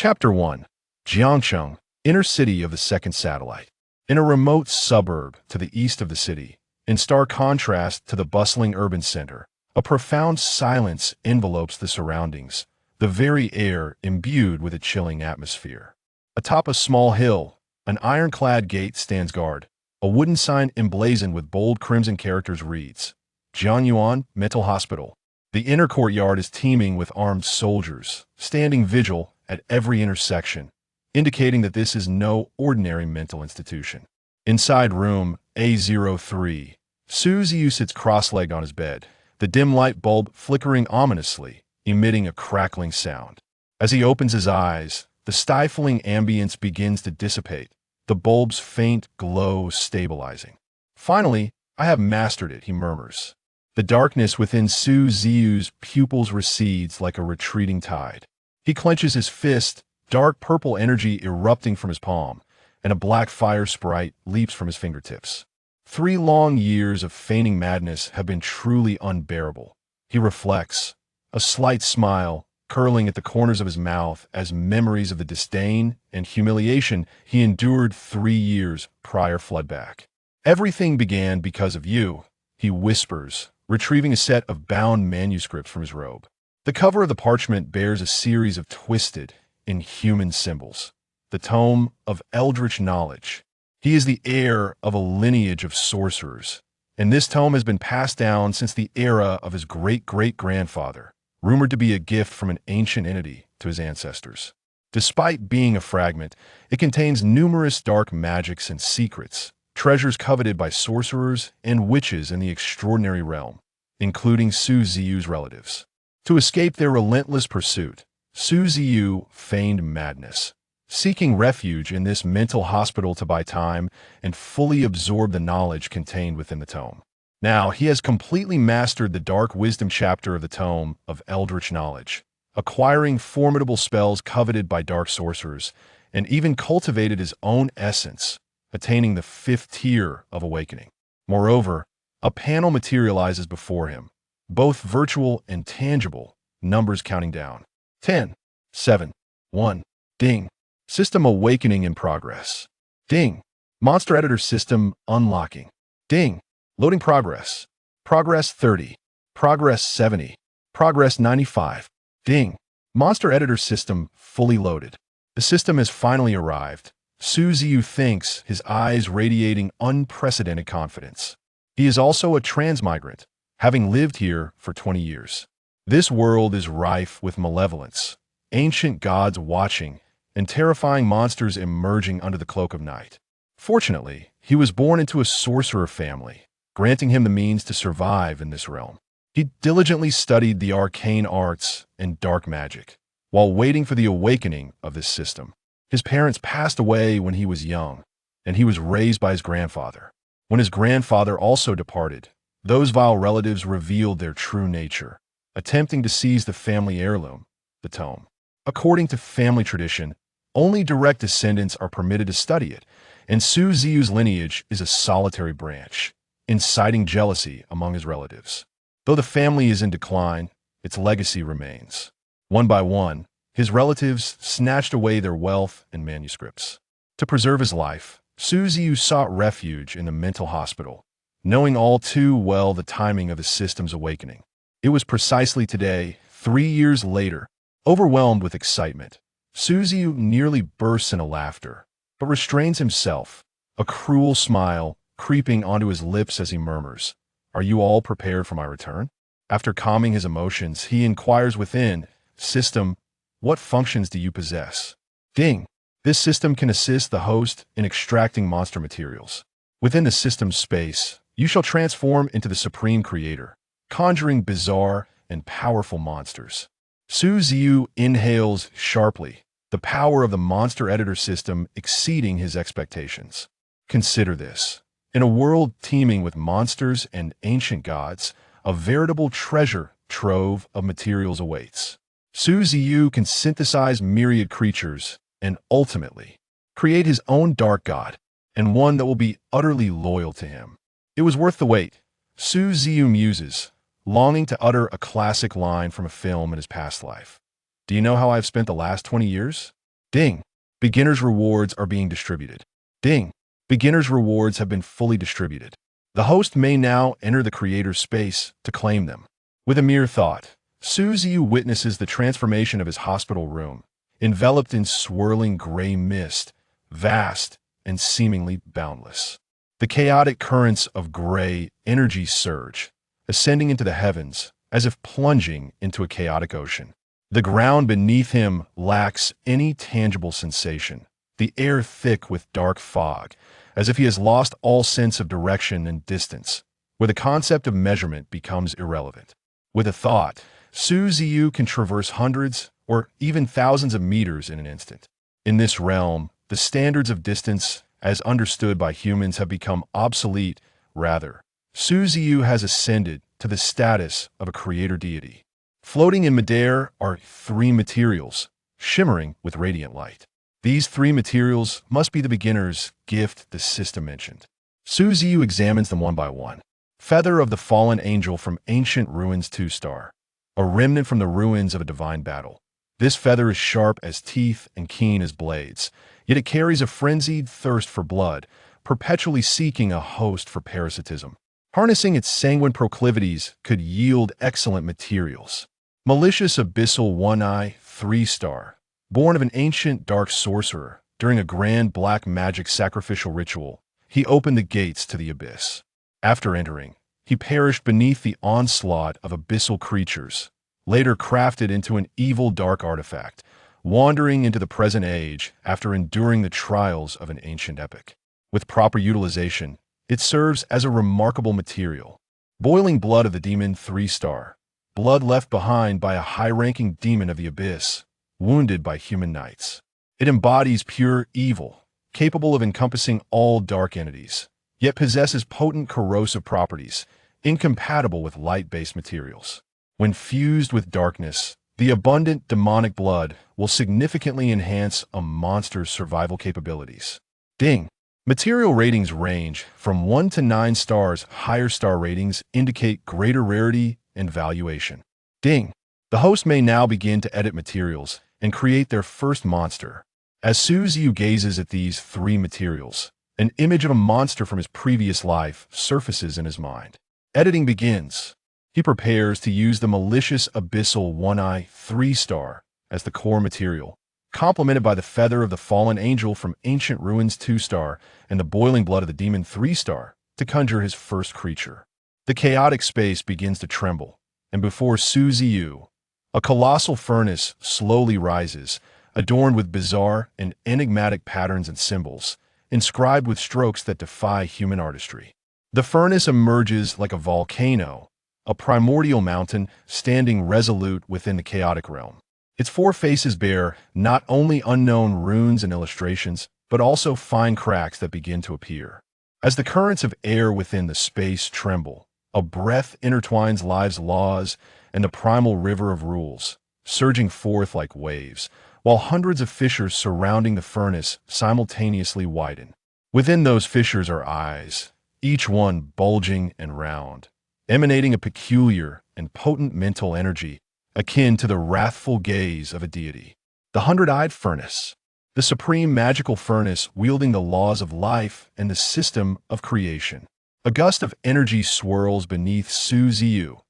Chapter 1. Jiangcheng, inner city of the second satellite. In a remote suburb to the east of the city, in stark contrast to the bustling urban center, a profound silence envelopes the surroundings, the very air imbued with a chilling atmosphere. Atop a small hill, an ironclad gate stands guard. A wooden sign emblazoned with bold crimson characters reads, Jianyuan Mental Hospital. The inner courtyard is teeming with armed soldiers, standing vigil at every intersection, indicating that this is no ordinary mental institution. Inside room A03, Ziyu sits cross-legged on his bed, the dim light bulb flickering ominously, emitting a crackling sound. As he opens his eyes, the stifling ambience begins to dissipate, the bulb's faint glow stabilizing. Finally, I have mastered it, he murmurs. The darkness within Ziyu's pupils recedes like a retreating tide. He clenches his fist, dark purple energy erupting from his palm, and a black fire sprite leaps from his fingertips. 3 long years of feigning madness have been truly unbearable. He reflects, a slight smile curling at the corners of his mouth as memories of the disdain and humiliation he endured 3 years prior flood back. Everything began because of you, he whispers, retrieving a set of bound manuscripts from his robe. The cover of the parchment bears a series of twisted, inhuman symbols. The Tome of Eldritch Knowledge. He is the heir of a lineage of sorcerers, and this tome has been passed down since the era of his great-great-grandfather, rumored to be a gift from an ancient entity to his ancestors. Despite being a fragment, it contains numerous dark magics and secrets, treasures coveted by sorcerers and witches in the extraordinary realm, including Ziyu's relatives. To escape their relentless pursuit, Ziyu feigned madness, seeking refuge in this mental hospital to buy time and fully absorb the knowledge contained within the tome. Now, he has completely mastered the dark wisdom chapter of the Tome of Eldritch Knowledge, acquiring formidable spells coveted by dark sorcerers, and even cultivated his own essence, attaining the 5th tier of awakening. Moreover, a panel materializes before him, both virtual and tangible, numbers counting down. 10, 7, 1, ding. System awakening in progress. Ding. Monster editor system unlocking. Ding. Loading progress. Progress 30. Progress 70. Progress 95. Ding. Monster editor system fully loaded. The system has finally arrived. Ziyu thinks, his eyes radiating unprecedented confidence. He is also a transmigrant, having lived here for 20 years. This world is rife with malevolence, ancient gods watching, and terrifying monsters emerging under the cloak of night. Fortunately, he was born into a sorcerer family, granting him the means to survive in this realm. He diligently studied the arcane arts and dark magic, while waiting for the awakening of this system. His parents passed away when he was young, and he was raised by his grandfather. When his grandfather also departed, those vile relatives revealed their true nature, attempting to seize the family heirloom, the tome. According to family tradition, only direct descendants are permitted to study it, and Ziyu's lineage is a solitary branch, inciting jealousy among his relatives. Though the family is in decline, its legacy remains. One by one, his relatives snatched away their wealth and manuscripts. To preserve his life, Ziyu sought refuge in the mental hospital, knowing all too well the timing of his system's awakening. It was precisely today, 3 years later, overwhelmed with excitement, Ziyu nearly bursts into laughter, but restrains himself, a cruel smile creeping onto his lips as he murmurs, "Are you all prepared for my return?" After calming his emotions, he inquires within, "System, what functions do you possess?" Ding! This system can assist the host in extracting monster materials. Within the system's space, you shall transform into the supreme creator, conjuring bizarre and powerful monsters. Ziyu inhales sharply, the power of the monster editor system exceeding his expectations. Consider this. In a world teeming with monsters and ancient gods, a veritable treasure trove of materials awaits. Ziyu can synthesize myriad creatures and ultimately create his own dark god, and one that will be utterly loyal to him. It was worth the wait. Ziyu muses, longing to utter a classic line from a film in his past life. Do you know how I've spent the last 20 years? Ding. Beginner's rewards are being distributed. Ding. Beginner's rewards have been fully distributed. The host may now enter the creator's space to claim them. With a mere thought, Ziyu witnesses the transformation of his hospital room, enveloped in swirling gray mist, vast and seemingly boundless. The chaotic currents of gray energy surge, ascending into the heavens, as if plunging into a chaotic ocean. The ground beneath him lacks any tangible sensation, the air thick with dark fog, as if he has lost all sense of direction and distance, where the concept of measurement becomes irrelevant. With a thought, Ziyu can traverse hundreds or even thousands of meters in an instant. In this realm, the standards of distance, as understood by humans, have become obsolete. Rather, Ziyu has ascended to the status of a creator deity. Floating in midair are three materials, shimmering with radiant light. These three materials must be the beginner's gift the system mentioned. Ziyu examines them one by one. Feather of the fallen angel from ancient ruins 2-star. A remnant from the ruins of a divine battle. This feather is sharp as teeth and keen as blades, yet it carries a frenzied thirst for blood, perpetually seeking a host for parasitism. Harnessing its sanguine proclivities could yield excellent materials. Malicious abyssal 1-eye 3-star. Born of an ancient dark sorcerer, during a grand black magic sacrificial ritual, he opened the gates to the abyss. After entering, he perished beneath the onslaught of abyssal creatures, later crafted into an evil dark artifact, wandering into the present age after enduring the trials of an ancient epic. With proper utilization, it serves as a remarkable material. Boiling blood of the demon 3-star. Blood left behind by a high-ranking demon of the abyss, wounded by human knights. It embodies pure evil, capable of encompassing all dark entities, yet possesses potent corrosive properties, incompatible with light-based materials. When fused with darkness, the abundant demonic blood will significantly enhance a monster's survival capabilities. Ding. Material ratings range from 1 to 9 stars. Higher star ratings indicate greater rarity and valuation. Ding. The host may now begin to edit materials and create their first monster. As Ziyu gazes at these three materials, an image of a monster from his previous life surfaces in his mind. Editing begins. He prepares to use the malicious abyssal 1-eye 3-star as the core material, complemented by the feather of the fallen angel from ancient ruins 2-star and the boiling blood of the demon 3-star to conjure his first creature. The chaotic space begins to tremble, and before Ziyu, a colossal furnace slowly rises, adorned with bizarre and enigmatic patterns and symbols, inscribed with strokes that defy human artistry. The furnace emerges like a volcano, a primordial mountain standing resolute within the chaotic realm. Its four faces bear not only unknown runes and illustrations, but also fine cracks that begin to appear. As the currents of air within the space tremble, a breath intertwines life's laws and the primal river of rules, surging forth like waves, while hundreds of fissures surrounding the furnace simultaneously widen. Within those fissures are eyes, each one bulging and round, emanating a peculiar and potent mental energy akin to the wrathful gaze of a deity. The 100-eyed furnace, the supreme magical furnace wielding the laws of life and the system of creation. A gust of energy swirls beneath Ziyu,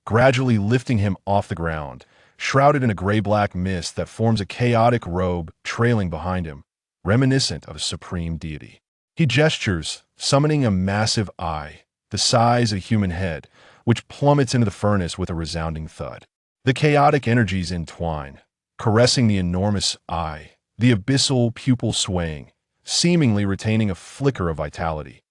gradually lifting him off the ground, shrouded in a gray-black mist that forms a chaotic robe trailing behind him, reminiscent of a supreme deity. He gestures, summoning a massive eye, the size of a human head, which plummets into the furnace with a resounding thud. The chaotic energies entwine, caressing the enormous eye, the abyssal pupil swaying, seemingly retaining a flicker of vitality.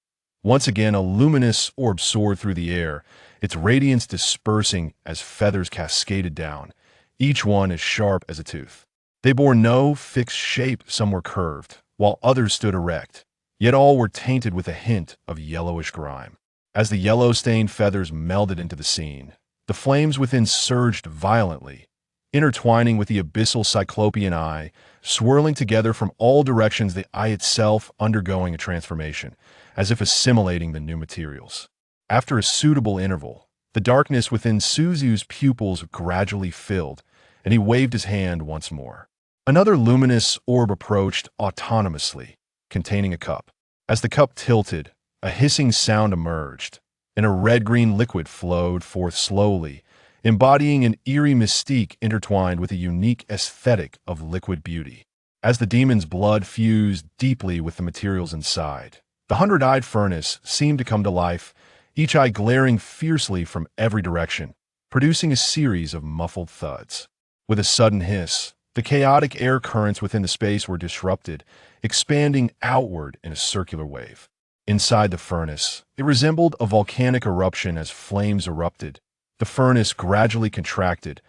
Once again, a luminous orb soared through the air, its radiance dispersing as feathers cascaded down, each one as sharp as a tooth. They bore no fixed shape. Some were curved, while others stood erect, yet all were tainted with a hint of yellowish grime. As the yellow-stained feathers melded into the scene, the flames within surged violently, intertwining with the abyssal cyclopean eye, swirling together from all directions, the eye itself undergoing a transformation, as if assimilating the new materials. After a suitable interval, the darkness within Ziyu's pupils gradually filled, and he waved his hand once more. Another luminous orb approached autonomously, containing a cup. As the cup tilted, a hissing sound emerged, and a red-green liquid flowed forth slowly, embodying an eerie mystique intertwined with a unique aesthetic of liquid beauty. As the demon's blood fused deeply with the materials inside, the hundred-eyed furnace seemed to come to life, each eye glaring fiercely from every direction, producing a series of muffled thuds. With a sudden hiss, the chaotic air currents within the space were disrupted, expanding outward in a circular wave. Inside the furnace, it resembled a volcanic eruption as flames erupted. The furnace gradually contracted,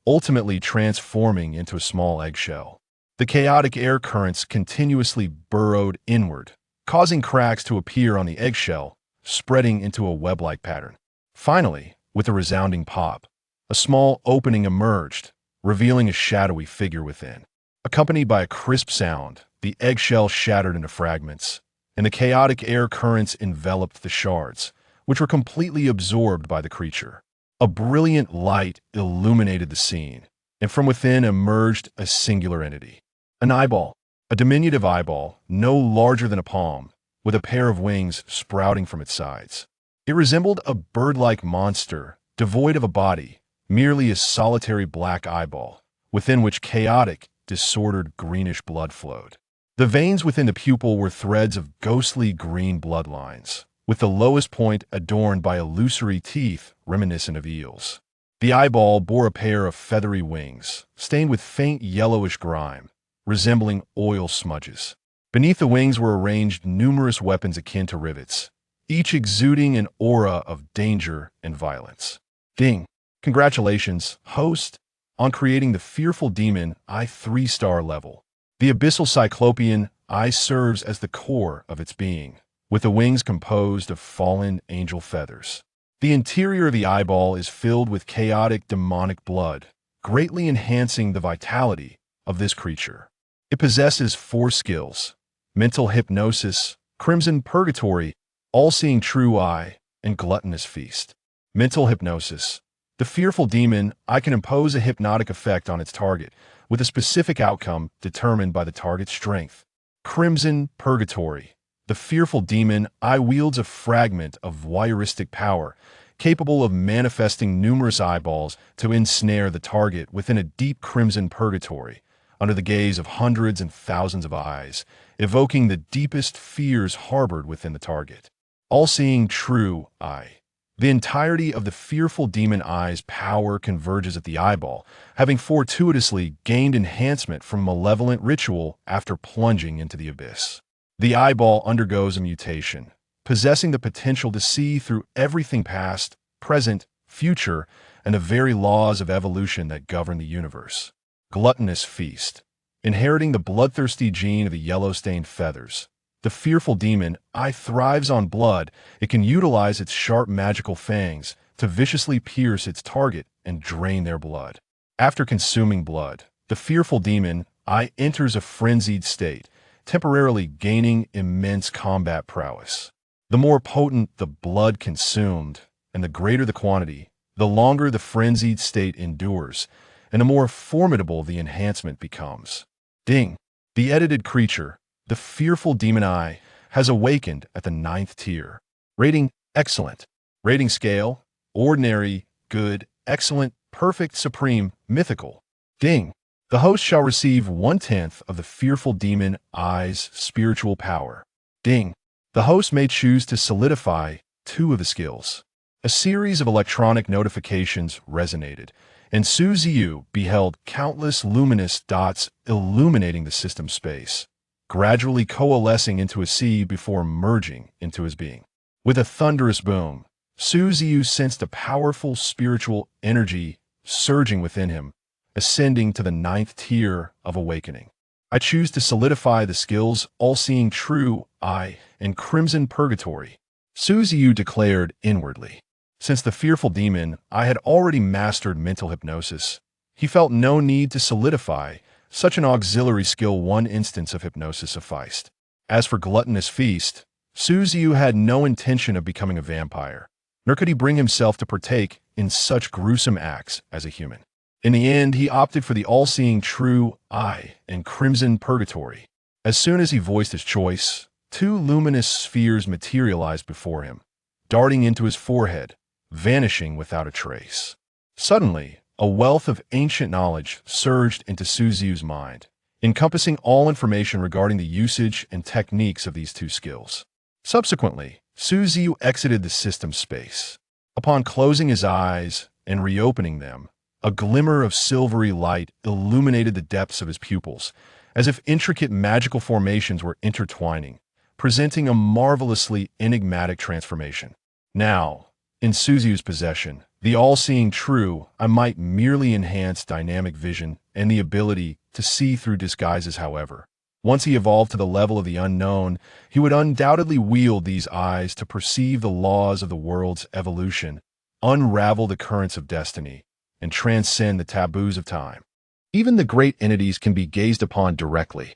ultimately transforming into a small eggshell. The chaotic air currents continuously burrowed inward, causing cracks to appear on the eggshell, spreading into a web-like pattern. Finally, with a resounding pop, a small opening emerged, revealing a shadowy figure within. Accompanied by a crisp sound, the eggshell shattered into fragments, and the chaotic air currents enveloped the shards, which were completely absorbed by the creature. A brilliant light illuminated the scene, and from within emerged a singular entity. An eyeball, a diminutive eyeball, no larger than a palm, with a pair of wings sprouting from its sides. It resembled a bird-like monster, devoid of a body, merely a solitary black eyeball, within which chaotic, disordered greenish blood flowed. The veins within the pupil were threads of ghostly green bloodlines, with the lowest point adorned by illusory teeth reminiscent of eels. The eyeball bore a pair of feathery wings, stained with faint yellowish grime, resembling oil smudges. Beneath the wings were arranged numerous weapons akin to rivets, each exuding an aura of danger and violence. Ding! Congratulations, host, on creating the fearful demon I 3-star level. The abyssal cyclopean eye serves as the core of its being, with the wings composed of fallen angel feathers. The interior of the eyeball is filled with chaotic demonic blood, greatly enhancing the vitality of this creature. It possesses 4 skills: mental hypnosis, crimson purgatory, all-seeing true eye, and gluttonous feast. Mental hypnosis. The fearful demon eye can impose a hypnotic effect on its target, with a specific outcome determined by the target's strength. Crimson purgatory. The fearful demon eye wields a fragment of voyeuristic power, capable of manifesting numerous eyeballs to ensnare the target within a deep crimson purgatory, under the gaze of hundreds and thousands of eyes, evoking the deepest fears harbored within the target. All-seeing true eye. The entirety of the fearful demon eye's power converges at the eyeball, having fortuitously gained enhancement from malevolent ritual after plunging into the abyss. The eyeball undergoes a mutation, possessing the potential to see through everything past, present, future, and the very laws of evolution that govern the universe. Gluttonous feast. Inheriting the bloodthirsty gene of the yellow-stained feathers, the fearful demon eye thrives on blood. It can utilize its sharp magical fangs to viciously pierce its target and drain their blood. After consuming blood, the fearful demon eye enters a frenzied state, temporarily gaining immense combat prowess. The more potent the blood consumed, and the greater the quantity, the longer the frenzied state endures, and the more formidable the enhancement becomes. Ding! The edited creature, the fearful demon eye, has awakened at the 9th tier. Rating: excellent. Rating scale: ordinary, good, excellent, perfect, supreme, mythical. Ding! The host shall receive 1/10 of the fearful demon eye's spiritual power. Ding! The host may choose to solidify 2 of the skills. A series of electronic notifications resonated, and Ziyu beheld countless luminous dots illuminating the system space, gradually coalescing into a sea before merging into his being. With a thunderous boom, Ziyu sensed a powerful spiritual energy surging within him, ascending to the 9th tier of awakening. I choose to solidify the skills All-Seeing True Eye and Crimson Purgatory, Ziyu declared inwardly. Since the fearful demon I had already mastered mental hypnosis, he felt no need to solidify such an auxiliary skill. 1 instance of hypnosis sufficed. As for gluttonous feast, Ziyu had no intention of becoming a vampire, nor could he bring himself to partake in such gruesome acts as a human. In the end, he opted for the all-seeing true eye and crimson purgatory. As soon as he voiced his choice, two luminous spheres materialized before him, darting into his forehead, vanishing without a trace. Suddenly, a wealth of ancient knowledge surged into Ziyu's mind, encompassing all information regarding the usage and techniques of these two skills. Subsequently, Ziyu exited the system space. Upon closing his eyes and reopening them, a glimmer of silvery light illuminated the depths of his pupils, as if intricate magical formations were intertwining, presenting a marvelously enigmatic transformation. Now, in Ziyu's possession, the all-seeing true eye might merely enhance dynamic vision and the ability to see through disguises. However, once he evolved to the level of the unknown, he would undoubtedly wield these eyes to perceive the laws of the world's evolution, unravel the currents of destiny, and transcend the taboos of time. Even the great entities can be gazed upon directly.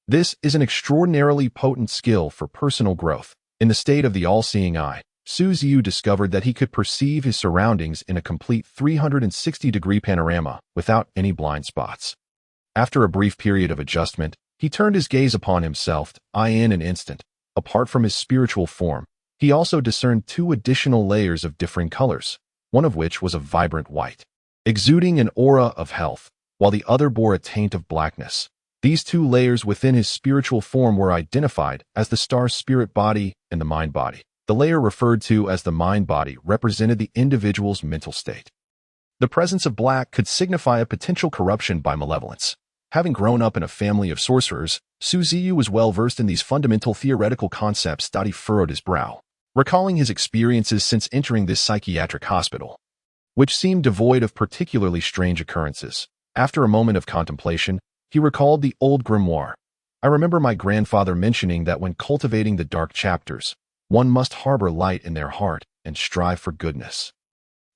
This is an extraordinarily potent skill for personal growth. In the state of the all-seeing eye, Ziyu discovered that he could perceive his surroundings in a complete 360-degree panorama without any blind spots. After a brief period of adjustment, he turned his gaze upon himself, in an instant. Apart from his spiritual form, he also discerned two additional layers of differing colors, one of which was a vibrant white, exuding an aura of health, while the other bore a taint of blackness. These two layers within his spiritual form were identified as the star's spirit body and the mind body. The layer referred to as the mind body represented the individual's mental state. The presence of black could signify a potential corruption by malevolence. Having grown up in a family of sorcerers, Ziyu was well versed in these fundamental theoretical concepts. He furrowed his brow, recalling his experiences since entering this psychiatric hospital, which seemed devoid of particularly strange occurrences. After a moment of contemplation, he recalled the old grimoire. I remember my grandfather mentioning that when cultivating the dark chapters, one must harbor light in their heart and strive for goodness,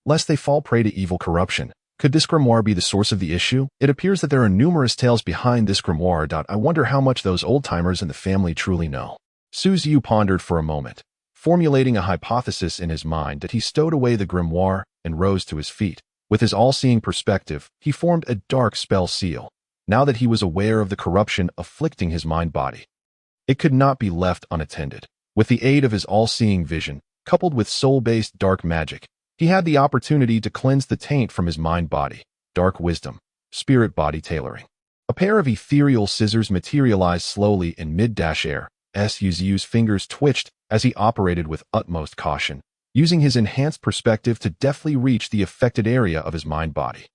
lest they fall prey to evil corruption. Could this grimoire be the source of the issue? It appears that there are numerous tales behind this grimoire. I wonder how much those old-timers in the family truly know. Ziyu pondered for a moment, formulating a hypothesis in his mind. That he stowed away the grimoire and rose to his feet. With his all-seeing perspective, he formed a dark spell seal. Now that he was aware of the corruption afflicting his mind-body, it could not be left unattended. With the aid of his all-seeing vision, coupled with soul-based dark magic, he had the opportunity to cleanse the taint from his mind-body. Dark wisdom, spirit-body tailoring. A pair of ethereal scissors materialized slowly in mid-air. Ziyu's fingers twitched as he operated with utmost caution, using his enhanced perspective to deftly reach the affected area of his mind-body.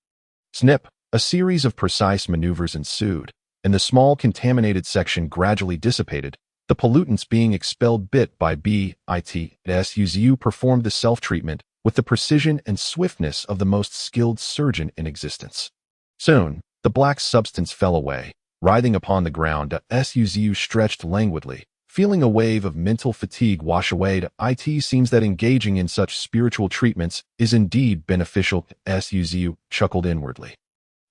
Snip! A series of precise maneuvers ensued, and the small contaminated section gradually dissipated, the pollutants being expelled bit by bit. Ziyu performed the self-treatment with the precision and swiftness of the most skilled surgeon in existence. Soon, the black substance fell away, writhing upon the ground. Ziyu stretched languidly, feeling a wave of mental fatigue wash away. It seems that engaging in such spiritual treatments is indeed beneficial. Ziyu chuckled inwardly,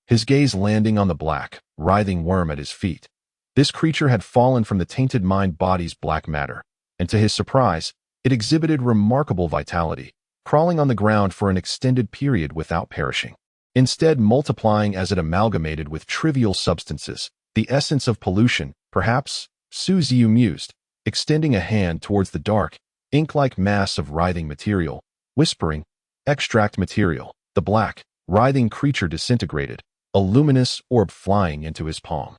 his gaze landing on the black, writhing worm at his feet. This creature had fallen from the tainted mind-body's black matter, and to his surprise, it exhibited remarkable vitality, crawling on the ground for an extended period without perishing, instead multiplying as it amalgamated with trivial substances, the essence of pollution, perhaps. Ziyu mused, extending a hand towards the dark, ink-like mass of writhing material, whispering, "Extract material." The black, writhing creature disintegrated, a luminous orb flying into his palm.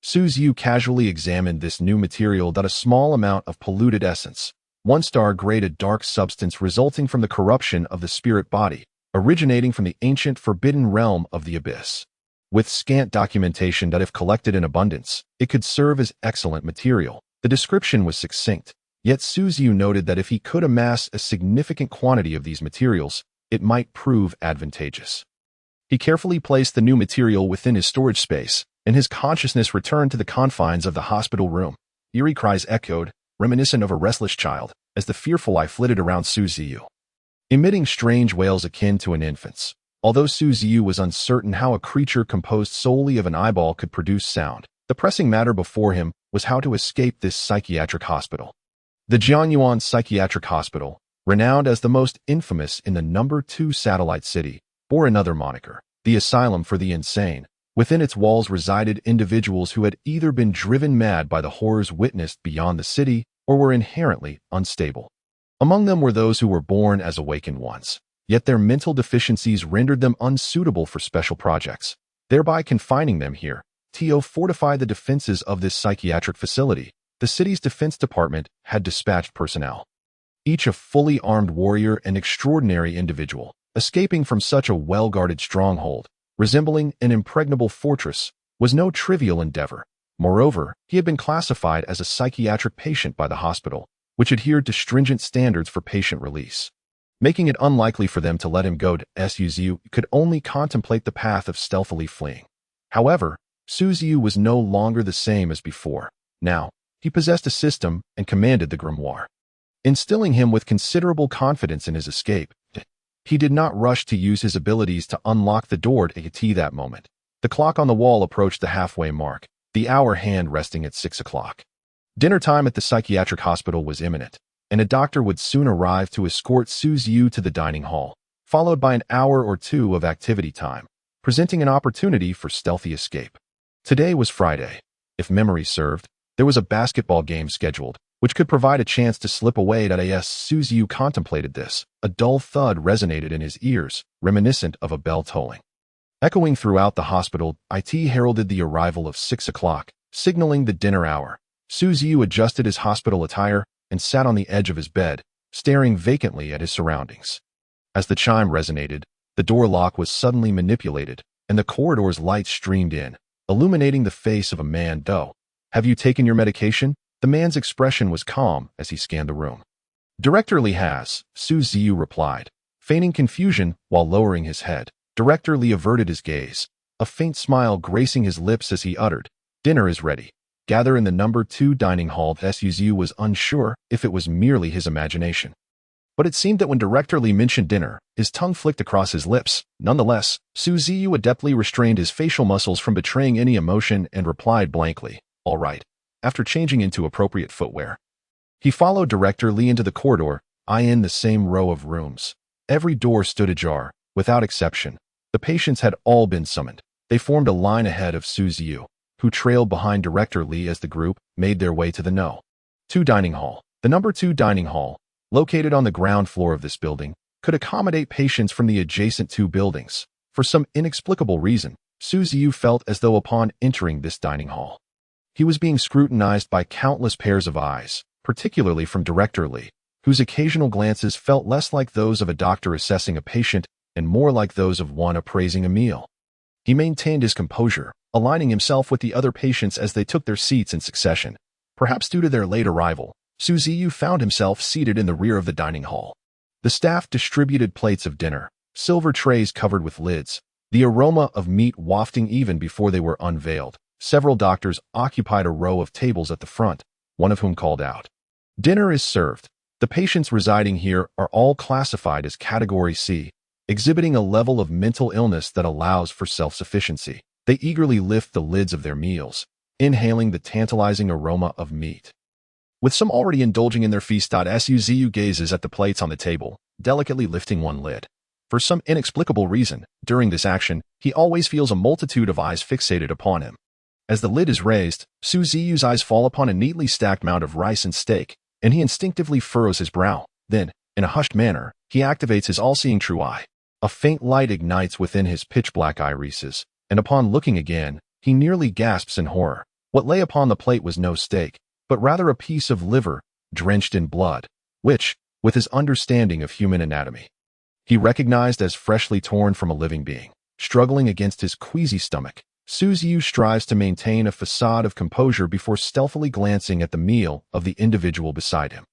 Ziyu casually examined this new material. A small amount of polluted essence, 1-star graded dark substance resulting from the corruption of the spirit body, originating from the ancient forbidden realm of the abyss. With scant documentation that if collected in abundance, it could serve as excellent material. The description was succinct, yet Ziyu noted that if he could amass a significant quantity of these materials, it might prove advantageous. He carefully placed the new material within his storage space, and his consciousness returned to the confines of the hospital room. Eerie cries echoed, reminiscent of a restless child, as the fearful eye flitted around Ziyu, emitting strange wails akin to an infant's. Although Ziyu was uncertain how a creature composed solely of an eyeball could produce sound, the pressing matter before him was how to escape this psychiatric hospital. The Jianyuan Psychiatric Hospital, renowned as the most infamous in the No. 2 satellite city, bore another moniker, the asylum for the insane. Within its walls resided individuals who had either been driven mad by the horrors witnessed beyond the city or were inherently unstable. Among them were those who were born as awakened ones, yet their mental deficiencies rendered them unsuitable for special projects, thereby confining them here. To fortify the defenses of this psychiatric facility, the city's defense department had dispatched personnel, each a fully armed warrior and extraordinary individual. Escaping from such a well-guarded stronghold, resembling an impregnable fortress, was no trivial endeavor. Moreover, he had been classified as a psychiatric patient by the hospital, which adhered to stringent standards for patient release, making it unlikely for them to let him go. Ziyu could only contemplate the path of stealthily fleeing. However, Ziyu was no longer the same as before. Now, he possessed a system and commanded the grimoire, instilling him with considerable confidence in his escape. He did not rush to use his abilities to unlock the door at that moment. The clock on the wall approached the halfway mark, the hour hand resting at 6 o'clock. Dinner time at the psychiatric hospital was imminent, and a doctor would soon arrive to escort Ziyu to the dining hall, followed by an hour or two of activity time, presenting an opportunity for stealthy escape. Today was Friday. If memory served, there was a basketball game scheduled, which could provide a chance to slip away. As Ziyu contemplated this, a dull thud resonated in his ears, reminiscent of a bell tolling. Echoing throughout the hospital, it heralded the arrival of 6 o'clock, signaling the dinner hour. Ziyu adjusted his hospital attire and sat on the edge of his bed, staring vacantly at his surroundings. As the chime resonated, the door lock was suddenly manipulated, and the corridor's light streamed in, illuminating the face of a man. Have you taken your medication? The man's expression was calm as he scanned the room. Director Lee has, Ziyu replied, feigning confusion while lowering his head. Director Lee averted his gaze, a faint smile gracing his lips as he uttered, "Dinner is ready. Gather in the number 2 dining hall." Ziyu was unsure if it was merely his imagination, but it seemed that when Director Lee mentioned dinner, his tongue flicked across his lips. Nonetheless, Ziyu adeptly restrained his facial muscles from betraying any emotion and replied blankly, "All right." After changing into appropriate footwear, he followed Director Lee into the corridor, in the same row of rooms. Every door stood ajar, without exception. The patients had all been summoned. They formed a line ahead of Ziyu, who trailed behind Director Lee as the group made their way to the No. 2 dining hall. The number 2 dining hall, located on the ground floor of this building, could accommodate patients from the adjacent 2 buildings. For some inexplicable reason, Ziyu felt as though upon entering this dining hall, he was being scrutinized by countless pairs of eyes, particularly from Director Lee, whose occasional glances felt less like those of a doctor assessing a patient and more like those of one appraising a meal. He maintained his composure, aligning himself with the other patients as they took their seats in succession. Perhaps due to their late arrival, Ziyu found himself seated in the rear of the dining hall. The staff distributed plates of dinner, silver trays covered with lids, the aroma of meat wafting even before they were unveiled. Several doctors occupied a row of tables at the front, one of whom called out, "Dinner is served." The patients residing here are all classified as Category C, exhibiting a level of mental illness that allows for self-sufficiency. They eagerly lift the lids of their meals, inhaling the tantalizing aroma of meat. With some already indulging in their feast. Ziyu gazes at the plates on the table, delicately lifting one lid. For some inexplicable reason, during this action, he always feels a multitude of eyes fixated upon him. As the lid is raised, Ziyu's eyes fall upon a neatly stacked mound of rice and steak, and he instinctively furrows his brow. Then, in a hushed manner, he activates his all-seeing true eye. A faint light ignites within his pitch-black irises, and upon looking again, he nearly gasps in horror. What lay upon the plate was no steak, but rather a piece of liver, drenched in blood, which, with his understanding of human anatomy, he recognized as freshly torn from a living being. Struggling against his queasy stomach, Ziyu strives to maintain a facade of composure before stealthily glancing at the meal of the individual beside him.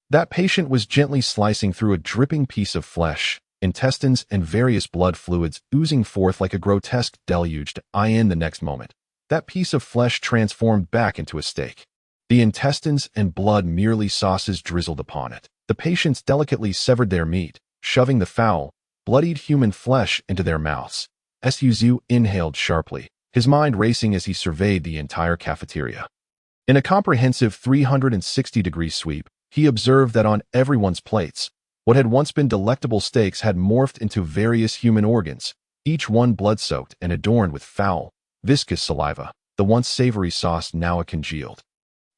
That patient was gently slicing through a dripping piece of flesh, intestines and various blood fluids oozing forth like a grotesque deluge. In the next moment, that piece of flesh transformed back into a steak. The intestines and blood merely sauces drizzled upon it. The patients delicately severed their meat, shoving the foul, bloodied human flesh into their mouths. Ziyu inhaled sharply, his mind racing as he surveyed the entire cafeteria. In a comprehensive 360-degree sweep, he observed that on everyone's plates, what had once been delectable steaks had morphed into various human organs, each one blood-soaked and adorned with foul, viscous saliva, the once savory sauce now a congealed,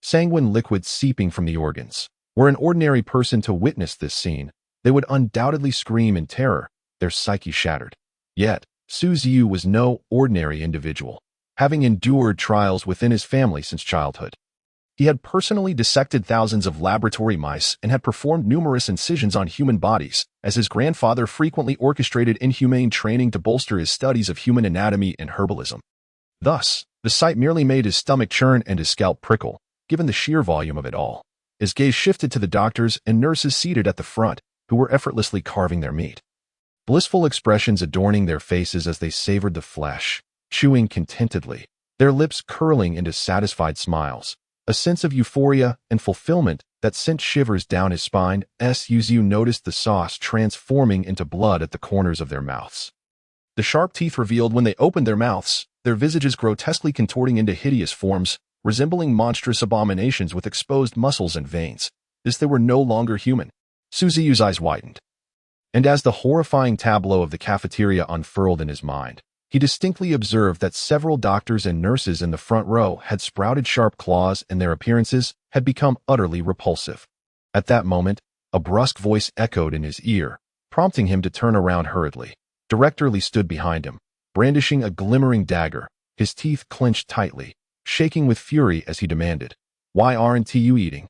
sanguine liquid seeping from the organs. Were an ordinary person to witness this scene, they would undoubtedly scream in terror, their psyche shattered. Yet, Ziyu was no ordinary individual, having endured trials within his family since childhood. He had personally dissected thousands of laboratory mice and had performed numerous incisions on human bodies, as his grandfather frequently orchestrated inhumane training to bolster his studies of human anatomy and herbalism. Thus, the sight merely made his stomach churn and his scalp prickle, given the sheer volume of it all. His gaze shifted to the doctors and nurses seated at the front, who were effortlessly carving their meat. Blissful expressions adorning their faces as they savored the flesh, chewing contentedly, their lips curling into satisfied smiles. A sense of euphoria and fulfillment that sent shivers down his spine as Ziyu noticed the sauce transforming into blood at the corners of their mouths. The sharp teeth revealed when they opened their mouths, their visages grotesquely contorting into hideous forms, resembling monstrous abominations with exposed muscles and veins, as they were no longer human. Ziyu's eyes widened. And as the horrifying tableau of the cafeteria unfurled in his mind, he distinctly observed that several doctors and nurses in the front row had sprouted sharp claws and their appearances had become utterly repulsive. At that moment, a brusque voice echoed in his ear, prompting him to turn around hurriedly. Director Lee stood behind him, brandishing a glimmering dagger, his teeth clenched tightly, shaking with fury as he demanded, "Why aren't you eating?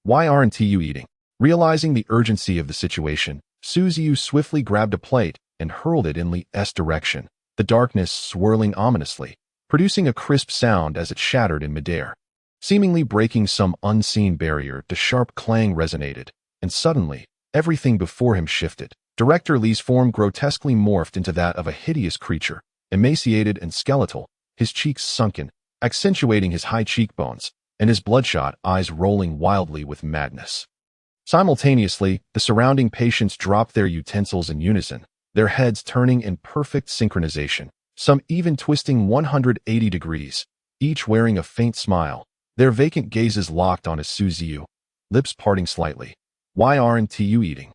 Why aren't you eating?" Realizing the urgency of the situation, Ziyu swiftly grabbed a plate and hurled it in Lee's direction, the darkness swirling ominously, producing a crisp sound as it shattered in midair. Seemingly breaking some unseen barrier, the sharp clang resonated, and suddenly, everything before him shifted. Director Lee's form grotesquely morphed into that of a hideous creature, emaciated and skeletal, his cheeks sunken, accentuating his high cheekbones, and his bloodshot eyes rolling wildly with madness. Simultaneously, the surrounding patients dropped their utensils in unison, their heads turning in perfect synchronization, some even twisting 180 degrees, each wearing a faint smile, their vacant gazes locked on Ziyu, lips parting slightly. "Why aren't you eating?"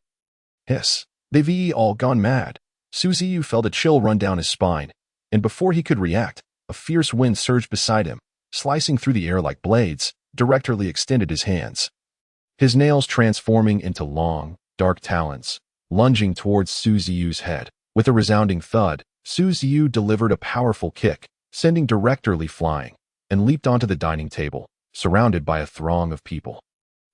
Hiss. "They've all gone mad." Ziyu felt a chill run down his spine, and before he could react, a fierce wind surged beside him, slicing through the air like blades. Director Lee extended his hands, his nails transforming into long, dark talons, lunging towards Ziyu's head. With a resounding thud, Ziyu delivered a powerful kick, sending Director Lee flying, and leaped onto the dining table, surrounded by a throng of people.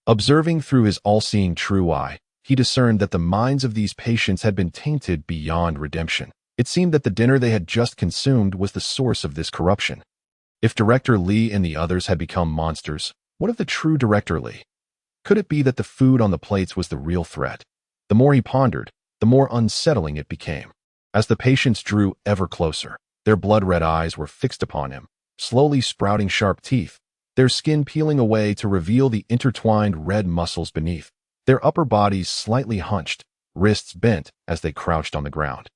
Observing through his all-seeing true eye, he discerned that the minds of these patients had been tainted beyond redemption. It seemed that the dinner they had just consumed was the source of this corruption. If Director Lee and the others had become monsters, what of the true Director Lee? Could it be that the food on the plates was the real threat? The more he pondered, the more unsettling it became. As the patients drew ever closer, their blood-red eyes were fixed upon him, slowly sprouting sharp teeth, their skin peeling away to reveal the intertwined red muscles beneath, their upper bodies slightly hunched, wrists bent as they crouched on the ground.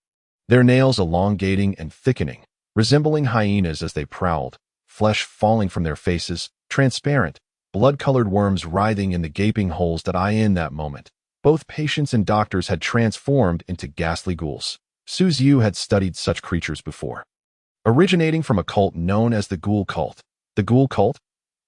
Their nails elongating and thickening, resembling hyenas as they prowled, flesh falling from their faces, transparent, blood-colored worms writhing in the gaping holes that eye in that moment. Both patients and doctors had transformed into ghastly ghouls. Ziyu had studied such creatures before. Originating from a cult known as the Ghoul Cult. The Ghoul Cult?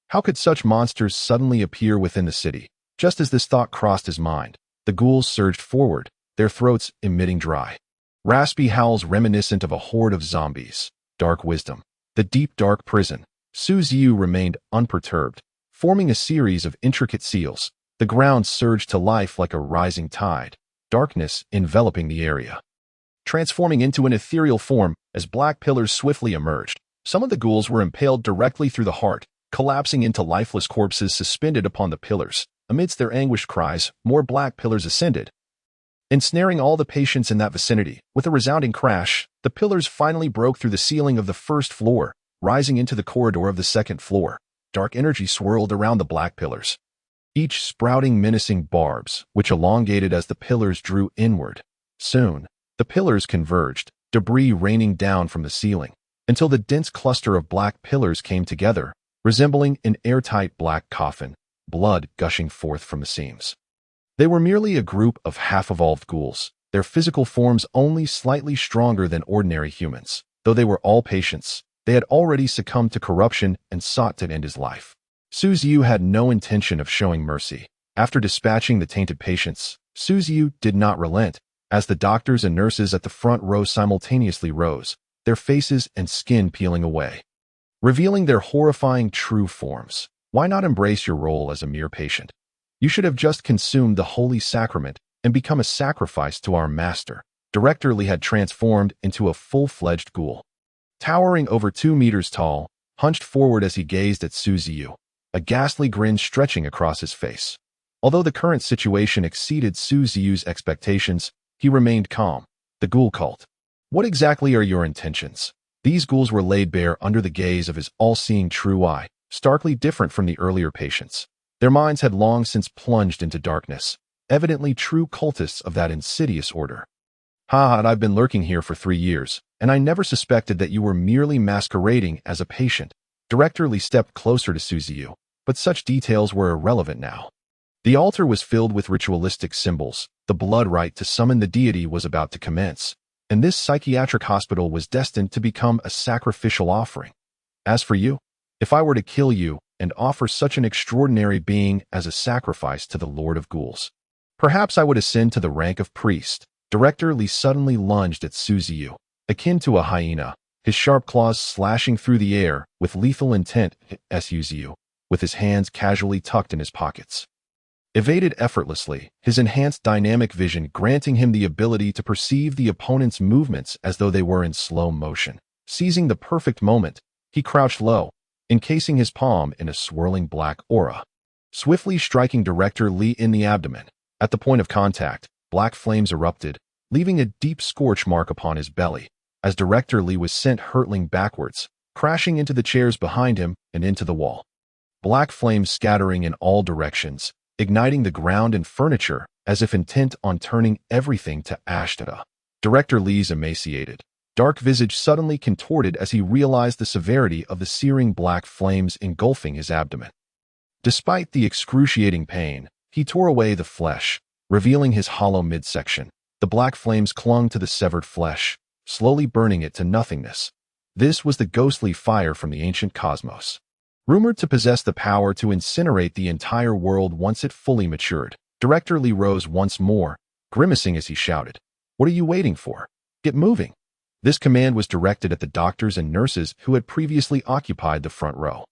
How could such monsters suddenly appear within the city? Just as this thought crossed his mind, the ghouls surged forward, their throats emitting dry, raspy howls reminiscent of a horde of zombies. Dark wisdom. The deep dark prison. Ziyu remained unperturbed, forming a series of intricate seals. The ground surged to life like a rising tide, darkness enveloping the area, transforming into an ethereal form as black pillars swiftly emerged. Some of the ghouls were impaled directly through the heart, collapsing into lifeless corpses suspended upon the pillars. Amidst their anguished cries, more black pillars ascended, ensnaring all the patients in that vicinity. With a resounding crash, the pillars finally broke through the ceiling of the first floor, rising into the corridor of the second floor. Dark energy swirled around the black pillars, each sprouting menacing barbs, which elongated as the pillars drew inward. Soon, the pillars converged, debris raining down from the ceiling, until the dense cluster of black pillars came together, resembling an airtight black coffin, blood gushing forth from the seams. They were merely a group of half-evolved ghouls, their physical forms only slightly stronger than ordinary humans. Though they were all patients, they had already succumbed to corruption and sought to end his life. Ziyu had no intention of showing mercy. After dispatching the tainted patients, Ziyu did not relent, as the doctors and nurses at the front row simultaneously rose, their faces and skin peeling away, revealing their horrifying true forms. Why not embrace your role as a mere patient? You should have just consumed the holy sacrament and become a sacrifice to our master. Director Lee had transformed into a full-fledged ghoul. Towering over 2 meters tall, hunched forward as he gazed at Ziyu, a ghastly grin stretching across his face. Although the current situation exceeded Ziyu's expectations, he remained calm. The ghoul cult. What exactly are your intentions? These ghouls were laid bare under the gaze of his all-seeing true eye, starkly different from the earlier patients. Their minds had long since plunged into darkness, evidently true cultists of that insidious order. I've been lurking here for 3 years, and I never suspected that you were merely masquerading as a patient. Director Lee stepped closer to Ziyu, but such details were irrelevant now. The altar was filled with ritualistic symbols. The blood rite to summon the deity was about to commence, and this psychiatric hospital was destined to become a sacrificial offering. As for you, if I were to kill you and offer such an extraordinary being as a sacrifice to the Lord of Ghouls, perhaps I would ascend to the rank of priest. Director Lee suddenly lunged at Ziyu, akin to a hyena, his sharp claws slashing through the air with lethal intent. Ziyu, with his hands casually tucked in his pockets, evaded effortlessly, his enhanced dynamic vision granting him the ability to perceive the opponent's movements as though they were in slow motion. Seizing the perfect moment, he crouched low, encasing his palm in a swirling black aura, swiftly striking Director Lee in the abdomen. At the point of contact, black flames erupted, leaving a deep scorch mark upon his belly, as Director Lee was sent hurtling backwards, crashing into the chairs behind him and into the wall. Black flames scattering in all directions, igniting the ground and furniture as if intent on turning everything to ash. Director Lee's emaciated, dark visage suddenly contorted as he realized the severity of the searing black flames engulfing his abdomen. Despite the excruciating pain, he tore away the flesh, revealing his hollow midsection. The black flames clung to the severed flesh, slowly burning it to nothingness. This was the ghostly fire from the ancient cosmos, rumored to possess the power to incinerate the entire world once it fully matured. Director Lee rose once more, grimacing as he shouted, "What are you waiting for? Get moving!" This command was directed at the doctors and nurses who had previously occupied the front row.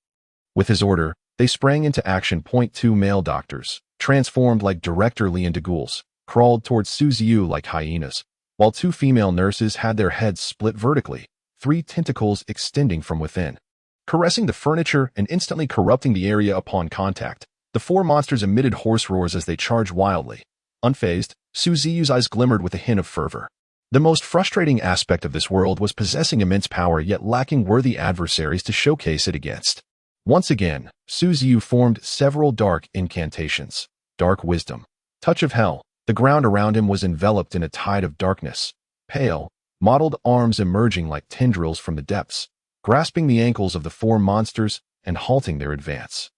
With his order, they sprang into action. 2 male doctors, transformed like Director Lee into ghouls, crawled towards Ziyu like hyenas, while 2 female nurses had their heads split vertically, 3 tentacles extending from within, caressing the furniture and instantly corrupting the area upon contact. The 4 monsters emitted hoarse roars as they charged wildly. Unfazed, Ziyu's eyes glimmered with a hint of fervor. The most frustrating aspect of this world was possessing immense power yet lacking worthy adversaries to showcase it against. Once again, Ziyu formed several dark incantations. Dark wisdom. Touch of hell. The ground around him was enveloped in a tide of darkness. Pale, mottled arms emerging like tendrils from the depths, grasping the ankles of the 4 monsters and halting their advance.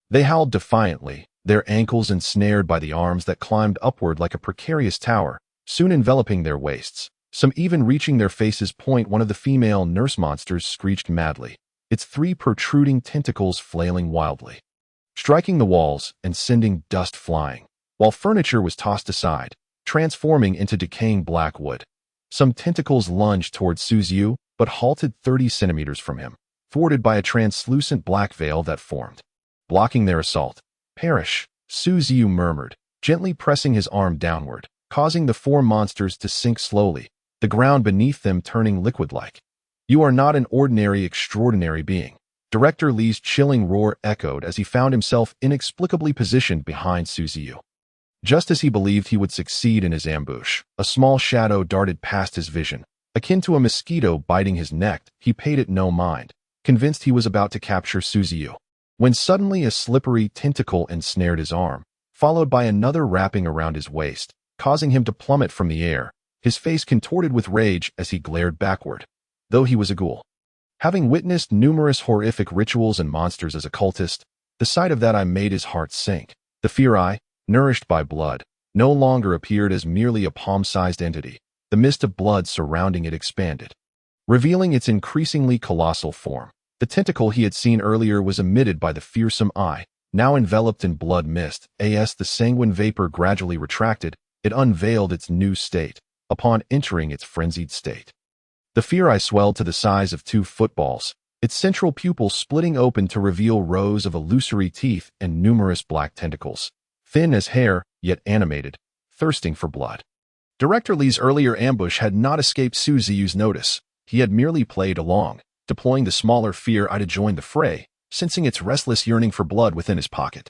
They howled defiantly, their ankles ensnared by the arms that climbed upward like a precarious tower, soon enveloping their waists, some even reaching their faces. One of the female nurse monsters screeched madly, its 3 protruding tentacles flailing wildly, striking the walls and sending dust flying, while furniture was tossed aside, transforming into decaying black wood. Some tentacles lunged towards Ziyu, but halted 30 centimeters from him, thwarted by a translucent black veil that formed, blocking their assault. "Perish," Ziyu murmured, gently pressing his arm downward, causing the 4 monsters to sink slowly, the ground beneath them turning liquid-like. "You are not an ordinary extraordinary being." Director Lee's chilling roar echoed as he found himself inexplicably positioned behind Ziyu. Just as he believed he would succeed in his ambush, a small shadow darted past his vision. Akin to a mosquito biting his neck, he paid it no mind, convinced he was about to capture Ziyu, when suddenly a slippery tentacle ensnared his arm, followed by another wrapping around his waist, causing him to plummet from the air, his face contorted with rage as he glared backward. Though he was a ghoul, having witnessed numerous horrific rituals and monsters as a cultist, the sight of that made his heart sink. The fear nourished by blood, no longer appeared as merely a palm-sized entity. The mist of blood surrounding it expanded, revealing its increasingly colossal form. The tentacle he had seen earlier was emitted by the fearsome eye, now enveloped in blood mist. As the sanguine vapor gradually retracted, it unveiled its new state. Upon entering its frenzied state, the fear eye swelled to the size of 2 footballs, its central pupil splitting open to reveal rows of illusory teeth and numerous black tentacles, thin as hair, yet animated, thirsting for blood. Director Lee's earlier ambush had not escaped Ziyu's notice. He had merely played along, deploying the smaller fear eye to join the fray, sensing its restless yearning for blood within his pocket.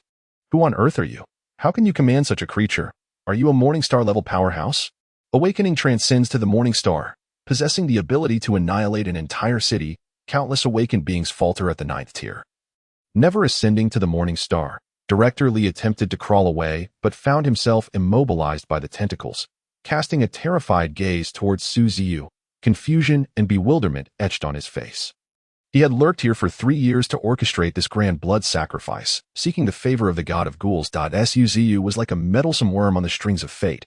Who on earth are you? How can you command such a creature? Are you a Morningstar-level powerhouse? Awakening transcends to the Morningstar, possessing the ability to annihilate an entire city. Countless awakened beings falter at the 9th tier. Never ascending to the Morningstar, Director Lee attempted to crawl away, but found himself immobilized by the tentacles, casting a terrified gaze towards Ziyu, confusion and bewilderment etched on his face. He had lurked here for 3 years to orchestrate this grand blood sacrifice, seeking the favor of the god of ghouls. Ziyu was like a meddlesome worm on the strings of fate.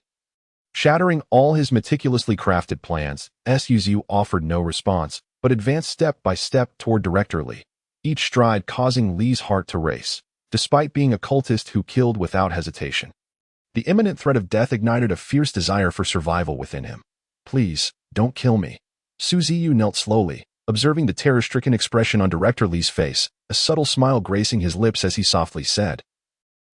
Shattering all his meticulously crafted plans, Ziyu offered no response, but advanced step by step toward Director Lee, each stride causing Lee's heart to race, despite being a cultist who killed without hesitation. The imminent threat of death ignited a fierce desire for survival within him. Please, don't kill me. Ziyu knelt slowly, observing the terror-stricken expression on Director Lee's face, a subtle smile gracing his lips as he softly said,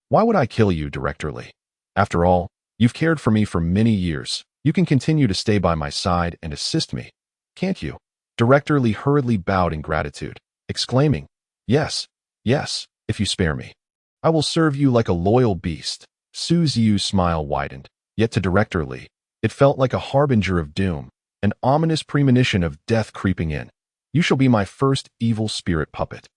"Why would I kill you, Director Lee? After all, you've cared for me for many years. You can continue to stay by my side and assist me, can't you?" Director Lee hurriedly bowed in gratitude, exclaiming, "Yes, yes, if you spare me. I will serve you like a loyal beast." Ziyu's smile widened, yet to Director Lee, it felt like a harbinger of doom, an ominous premonition of death creeping in. "You shall be my first evil spirit puppet."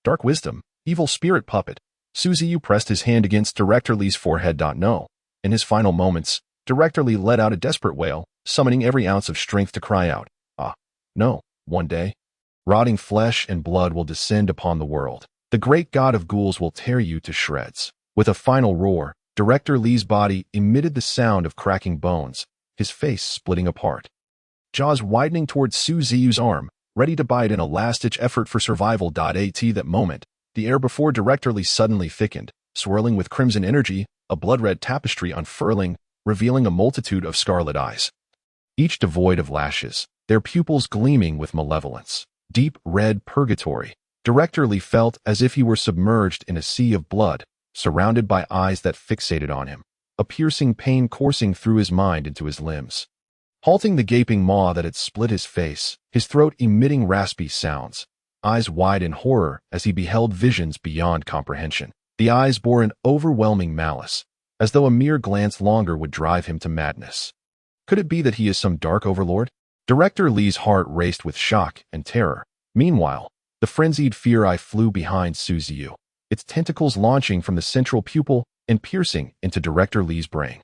Dark wisdom, evil spirit puppet. Ziyu pressed his hand against Director Lee's forehead. No. In his final moments, Director Lee let out a desperate wail, summoning every ounce of strength to cry out, "Ah, no, one day, rotting flesh and blood will descend upon the world. The great god of ghouls will tear you to shreds." With a final roar, Director Lee's body emitted the sound of cracking bones, his face splitting apart. Jaws widening towards Ziyu's arm, ready to bite in a last-ditch effort for survival. At that moment, the air before Director Lee suddenly thickened, swirling with crimson energy, a blood-red tapestry unfurling, revealing a multitude of scarlet eyes, each devoid of lashes, their pupils gleaming with malevolence. Deep red purgatory. Director Lee felt as if he were submerged in a sea of blood, surrounded by eyes that fixated on him, a piercing pain coursing through his mind into his limbs, halting the gaping maw that had split his face, his throat emitting raspy sounds, eyes wide in horror as he beheld visions beyond comprehension. The eyes bore an overwhelming malice, as though a mere glance longer would drive him to madness. Could it be that he is some dark overlord? Director Lee's heart raced with shock and terror. Meanwhile, the frenzied fear eye flew behind Ziyu, its tentacles launching from the central pupil and piercing into Director Lee's brain,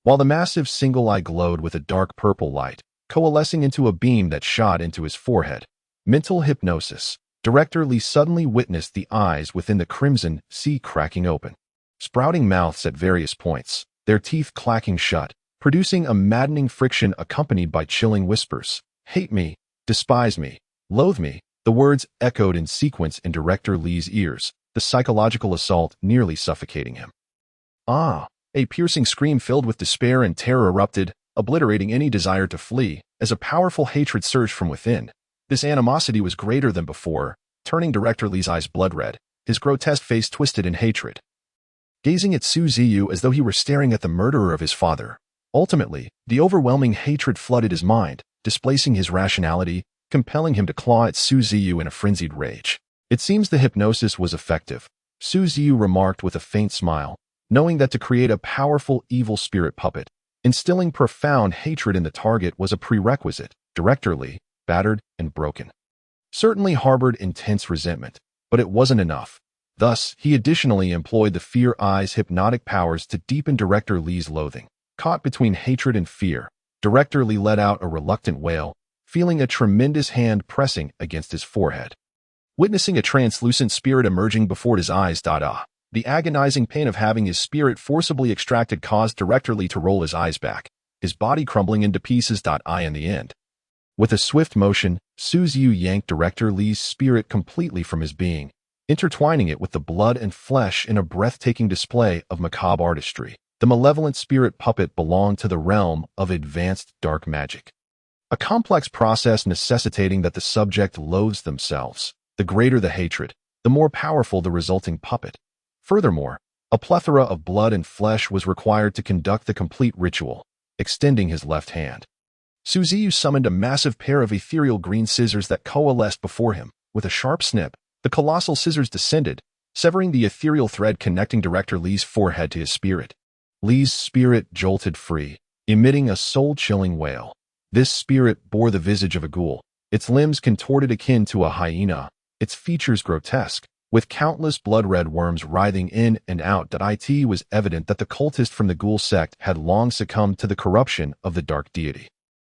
while the massive single eye glowed with a dark purple light, coalescing into a beam that shot into his forehead. Mental hypnosis. Director Lee suddenly witnessed the eyes within the crimson sea cracking open, sprouting mouths at various points, their teeth clacking shut, producing a maddening friction accompanied by chilling whispers. "Hate me, despise me, loathe me." The words echoed in sequence in Director Lee's ears, the psychological assault nearly suffocating him. "Ah!" A piercing scream filled with despair and terror erupted, obliterating any desire to flee, as a powerful hatred surged from within. This animosity was greater than before, turning Director Lee's eyes blood-red, his grotesque face twisted in hatred, gazing at Ziyu as though he were staring at the murderer of his father. Ultimately, the overwhelming hatred flooded his mind, displacing his rationality, compelling him to claw at Ziyu in a frenzied rage. "It seems the hypnosis was effective," Ziyu remarked with a faint smile, knowing that to create a powerful evil spirit puppet, instilling profound hatred in the target was a prerequisite. Director Lee, battered and broken, certainly harbored intense resentment, but it wasn't enough. Thus, he additionally employed the fear eye's hypnotic powers to deepen Director Lee's loathing. Caught between hatred and fear, Director Lee let out a reluctant wail, feeling a tremendous hand pressing against his forehead. Witnessing a translucent spirit emerging before his eyes. The agonizing pain of having his spirit forcibly extracted caused Director Lee to roll his eyes back, his body crumbling into pieces. In the end. With a swift motion, Ziyu yanked Director Lee's spirit completely from his being, intertwining it with the blood and flesh in a breathtaking display of macabre artistry. The malevolent spirit puppet belonged to the realm of advanced dark magic, a complex process necessitating that the subject loathes themselves. The greater the hatred, the more powerful the resulting puppet. Furthermore, a plethora of blood and flesh was required to conduct the complete ritual. Extending his left hand, Ziyu summoned a massive pair of ethereal green scissors that coalesced before him. With a sharp snip, the colossal scissors descended, severing the ethereal thread connecting Director Lee's forehead to his spirit. Lee's spirit jolted free, emitting a soul-chilling wail. This spirit bore the visage of a ghoul, its limbs contorted akin to a hyena, its features grotesque, with countless blood-red worms writhing in and out. It was evident that the cultist from the ghoul sect had long succumbed to the corruption of the dark deity,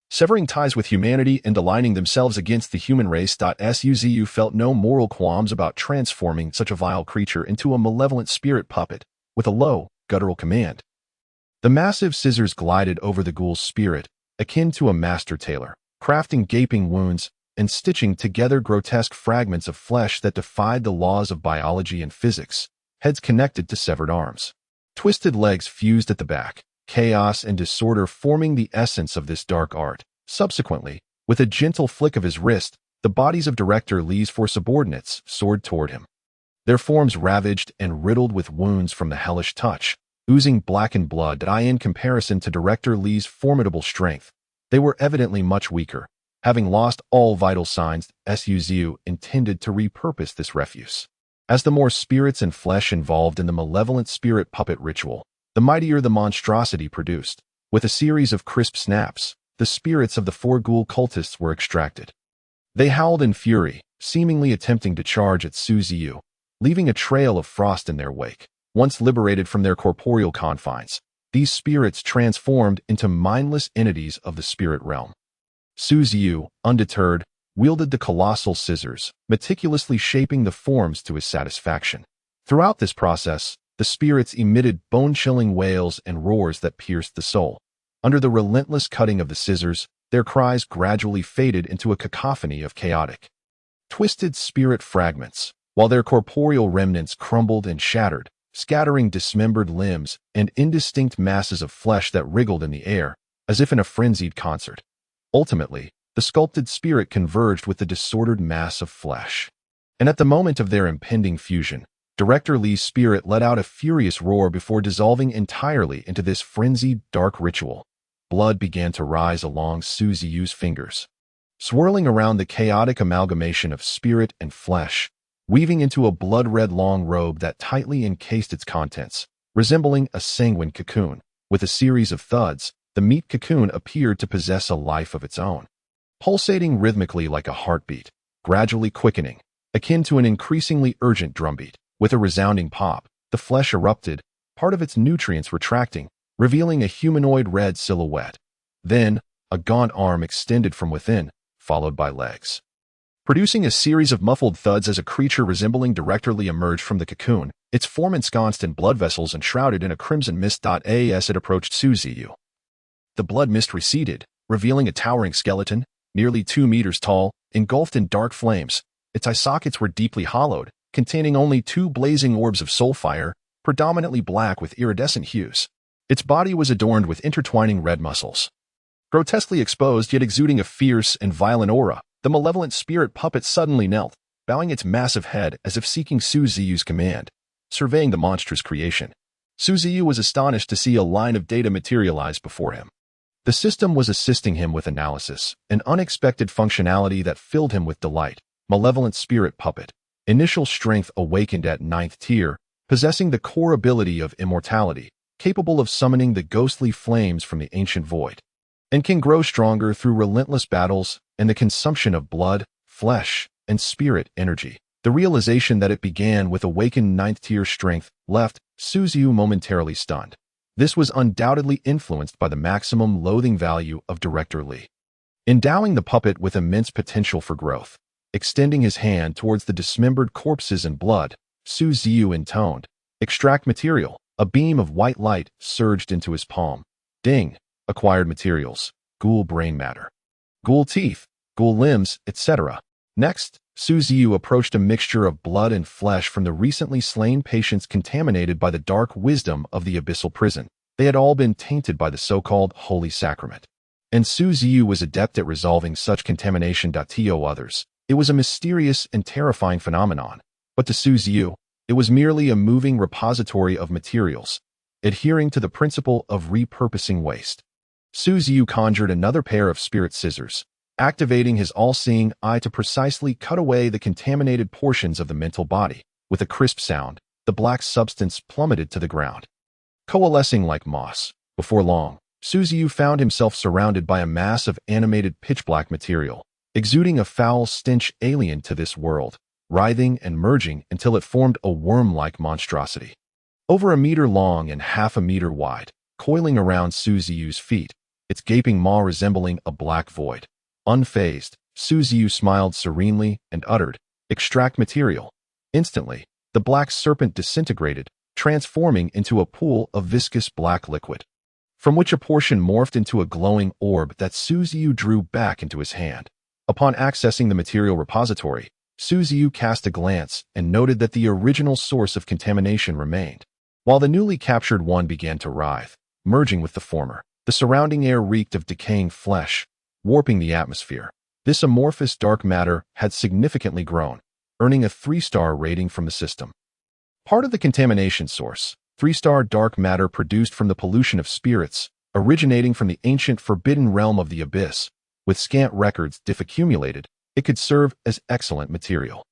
severing ties with humanity and aligning themselves against the human race. Ziyu felt no moral qualms about transforming such a vile creature into a malevolent spirit puppet. With a low, guttural command, the massive scissors glided over the ghoul's spirit, akin to a master tailor, crafting gaping wounds and stitching together grotesque fragments of flesh that defied the laws of biology and physics. Heads connected to severed arms, twisted legs fused at the back, chaos and disorder forming the essence of this dark art. Subsequently, with a gentle flick of his wrist, the bodies of Director Lee's four subordinates soared toward him, their forms ravaged and riddled with wounds from the hellish touch, oozing blackened blood. In comparison to Director Lee's formidable strength, they were evidently much weaker, having lost all vital signs. Ziyu intended to repurpose this refuse. As the more spirits and flesh involved in the malevolent spirit puppet ritual, the mightier the monstrosity produced. With a series of crisp snaps, the spirits of the four ghoul cultists were extracted. They howled in fury, seemingly attempting to charge at Ziyu, leaving a trail of frost in their wake. Once liberated from their corporeal confines, these spirits transformed into mindless entities of the spirit realm. Ziyu, undeterred, wielded the colossal scissors, meticulously shaping the forms to his satisfaction. Throughout this process, the spirits emitted bone-chilling wails and roars that pierced the soul. Under the relentless cutting of the scissors, their cries gradually faded into a cacophony of chaotic, twisted spirit fragments, while their corporeal remnants crumbled and shattered, scattering dismembered limbs and indistinct masses of flesh that wriggled in the air, as if in a frenzied concert. Ultimately, the sculpted spirit converged with the disordered mass of flesh. And at the moment of their impending fusion, Director Lee's spirit let out a furious roar before dissolving entirely into this frenzied dark ritual. Blood began to rise along Ziyu's fingers, swirling around the chaotic amalgamation of spirit and flesh, weaving into a blood-red long robe that tightly encased its contents, resembling a sanguine cocoon. With a series of thuds, the meat cocoon appeared to possess a life of its own, pulsating rhythmically like a heartbeat, gradually quickening, akin to an increasingly urgent drumbeat. With a resounding pop, the flesh erupted, part of its nutrients retracting, revealing a humanoid red silhouette. Then, a gaunt arm extended from within, followed by legs, producing a series of muffled thuds as a creature resembling Director Lee emerged from the cocoon, its form ensconced in blood vessels and shrouded in a crimson mist. As it approached Ziyu, the blood mist receded, revealing a towering skeleton, nearly 2 meters tall, engulfed in dark flames. Its eye sockets were deeply hollowed, containing only 2 blazing orbs of soul fire, predominantly black with iridescent hues. Its body was adorned with intertwining red muscles, grotesquely exposed yet exuding a fierce and violent aura. The malevolent spirit puppet suddenly knelt, bowing its massive head as if seeking Ziyu's command, surveying the monstrous creation. Ziyu was astonished to see a line of data materialize before him. The system was assisting him with analysis, an unexpected functionality that filled him with delight. Malevolent spirit puppet. Initial strength awakened at 9th tier, possessing the core ability of immortality, capable of summoning the ghostly flames from the ancient void, and can grow stronger through relentless battles and the consumption of blood, flesh, and spirit energy. The realization that it began with awakened 9th tier strength left Ziyu momentarily stunned. This was undoubtedly influenced by the maximum loathing value of Director Lee, endowing the puppet with immense potential for growth. Extending his hand towards the dismembered corpses and blood, Ziyu intoned, Extract material. A beam of white light surged into his palm. Ding. Acquired materials. Ghoul brain matter. Ghoul teeth. Ghoul limbs, etc. Next, Ziyu approached a mixture of blood and flesh from the recently slain patients contaminated by the dark wisdom of the abyssal prison. They had all been tainted by the so-called Holy Sacrament. And Ziyu was adept at resolving such contamination. To others, it was a mysterious and terrifying phenomenon. But to Ziyu, it was merely a moving repository of materials, adhering to the principle of repurposing waste. Ziyu conjured another pair of spirit scissors, activating his all-seeing eye to precisely cut away the contaminated portions of the mental body. With a crisp sound, the black substance plummeted to the ground, coalescing like moss. Before long, Ziyu found himself surrounded by a mass of animated pitch-black material, exuding a foul stench alien to this world, writhing and merging until it formed a worm-like monstrosity. Over a meter long and half a meter wide, coiling around Ziyu's feet, its gaping maw resembling a black void. Unfazed, Ziyu smiled serenely and uttered, "Extract material." Instantly, the black serpent disintegrated, transforming into a pool of viscous black liquid, from which a portion morphed into a glowing orb that Ziyu drew back into his hand. Upon accessing the material repository, Ziyu cast a glance and noted that the original source of contamination remained, while the newly captured one began to writhe, merging with the former. The surrounding air reeked of decaying flesh, warping the atmosphere. This amorphous dark matter had significantly grown, earning a 3-star rating from the system. Part of the contamination source, 3-star dark matter produced from the pollution of spirits, originating from the ancient forbidden realm of the abyss. With scant records accumulated, it could serve as excellent material.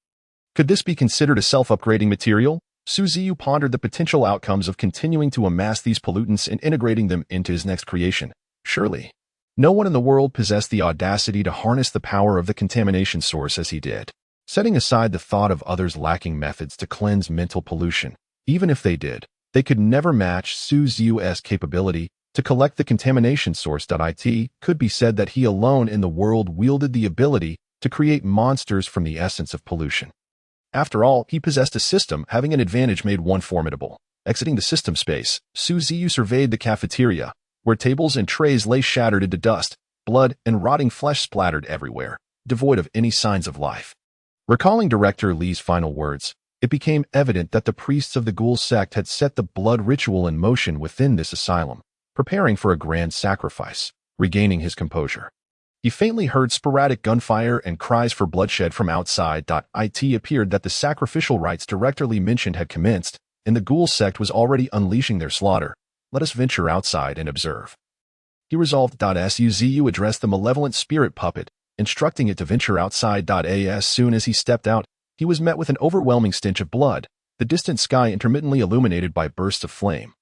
Could this be considered a self-upgrading material? Ziyu pondered the potential outcomes of continuing to amass these pollutants and integrating them into his next creation. Surely, no one in the world possessed the audacity to harness the power of the contamination source as he did. Setting aside the thought of others lacking methods to cleanse mental pollution, even if they did, they could never match Ziyu's capability to collect the contamination source. It could be said that he alone in the world wielded the ability to create monsters from the essence of pollution. After all, he possessed a system having an advantage made one formidable. Exiting the system space, Ziyu surveyed the cafeteria, where tables and trays lay shattered into dust, blood and rotting flesh splattered everywhere, devoid of any signs of life. Recalling Director Li's final words, it became evident that the priests of the Ghoul sect had set the blood ritual in motion within this asylum, preparing for a grand sacrifice. Regaining his composure, he faintly heard sporadic gunfire and cries for bloodshed from outside. It appeared that the sacrificial rites Director Li mentioned had commenced, and the Ghoul sect was already unleashing their slaughter. Let us venture outside and observe, he resolved. As Ziyu addressed the malevolent spirit puppet, instructing it to venture outside. As soon as he stepped out, he was met with an overwhelming stench of blood, the distant sky intermittently illuminated by bursts of flame.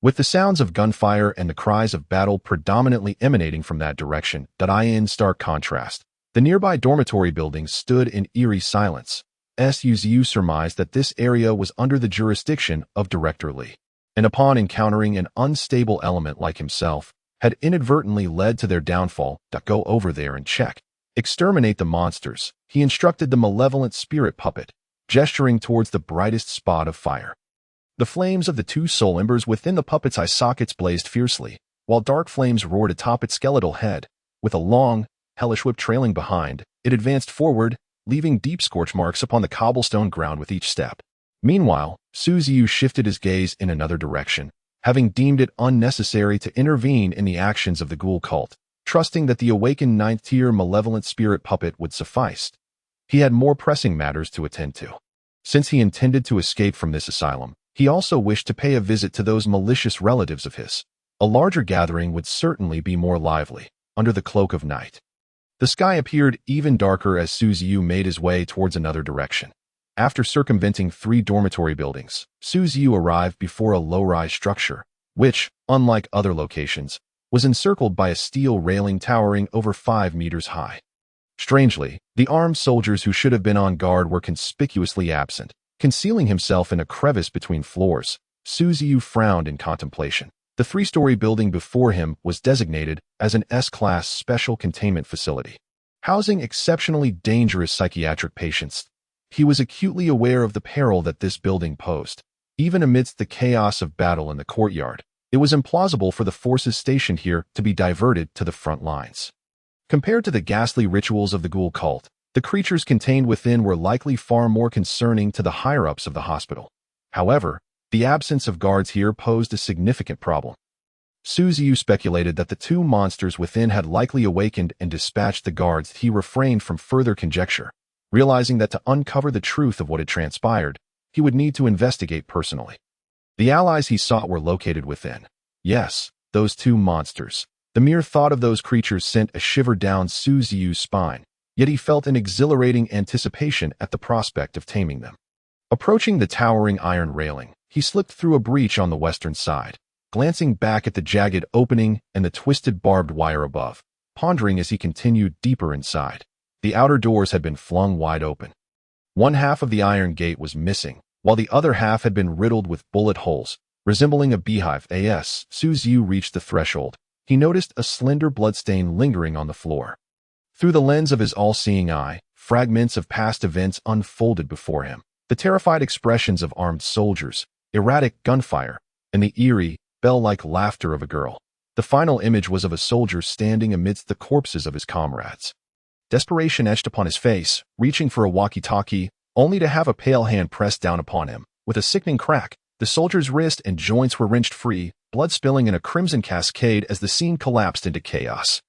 With the sounds of gunfire and the cries of battle predominantly emanating from that direction. In stark contrast, the nearby dormitory buildings stood in eerie silence. Ziyu surmised that this area was under the jurisdiction of Director Li, and upon encountering an unstable element like himself, had inadvertently led to their downfall. Go over there and check. Exterminate the monsters, he instructed the malevolent spirit puppet, gesturing towards the brightest spot of fire. The flames of the 2 soul embers within the puppet's eye sockets blazed fiercely, while dark flames roared atop its skeletal head. With a long, hellish whip trailing behind, it advanced forward, leaving deep scorch marks upon the cobblestone ground with each step. Meanwhile, Ziyu shifted his gaze in another direction, having deemed it unnecessary to intervene in the actions of the Ghoul cult, trusting that the awakened 9th-tier malevolent spirit puppet would suffice. He had more pressing matters to attend to. Since he intended to escape from this asylum, he also wished to pay a visit to those malicious relatives of his. A larger gathering would certainly be more lively, under the cloak of night. The sky appeared even darker as Ziyu made his way towards another direction. After circumventing 3 dormitory buildings, Ziyu arrived before a low-rise structure, which, unlike other locations, was encircled by a steel railing towering over 5 meters high. Strangely, the armed soldiers who should have been on guard were conspicuously absent. Concealing himself in a crevice between floors, Ziyu frowned in contemplation. The 3-story building before him was designated as an S-class special containment facility, housing exceptionally dangerous psychiatric patients. He was acutely aware of the peril that this building posed. Even amidst the chaos of battle in the courtyard, it was implausible for the forces stationed here to be diverted to the front lines. Compared to the ghastly rituals of the ghoul cult, the creatures contained within were likely far more concerning to the higher-ups of the hospital. However, the absence of guards here posed a significant problem. Ziyu speculated that the two monsters within had likely awakened and dispatched the guards. He refrained from further conjecture, realizing that to uncover the truth of what had transpired, he would need to investigate personally. The allies he sought were located within. Yes, those two monsters. The mere thought of those creatures sent a shiver down Ziyu's spine, yet he felt an exhilarating anticipation at the prospect of taming them. Approaching the towering iron railing, he slipped through a breach on the western side, glancing back at the jagged opening and the twisted barbed wire above, pondering as he continued deeper inside. The outer doors had been flung wide open. One half of the iron gate was missing, while the other half had been riddled with bullet holes, resembling a beehive. As Ziyu reached the threshold, he noticed a slender bloodstain lingering on the floor. Through the lens of his all-seeing eye, fragments of past events unfolded before him. The terrified expressions of armed soldiers, erratic gunfire, and the eerie, bell-like laughter of a girl. The final image was of a soldier standing amidst the corpses of his comrades. Desperation etched upon his face, reaching for a walkie-talkie, only to have a pale hand pressed down upon him. With a sickening crack, the soldier's wrist and joints were wrenched free, blood spilling in a crimson cascade as the scene collapsed into chaos.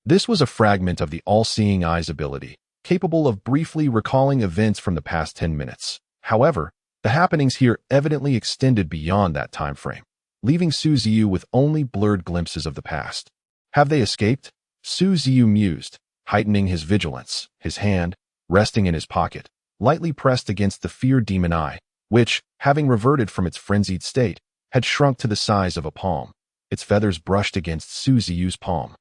This was a fragment of the all-seeing eye's ability, capable of briefly recalling events from the past 10 minutes. However, the happenings here evidently extended beyond that time frame, leaving Ziyu with only blurred glimpses of the past. Have they escaped? Ziyu mused, heightening his vigilance, his hand, resting in his pocket, lightly pressed against the fear demon eye, which, having reverted from its frenzied state, had shrunk to the size of a palm. Its feathers brushed against Ziyu's palm,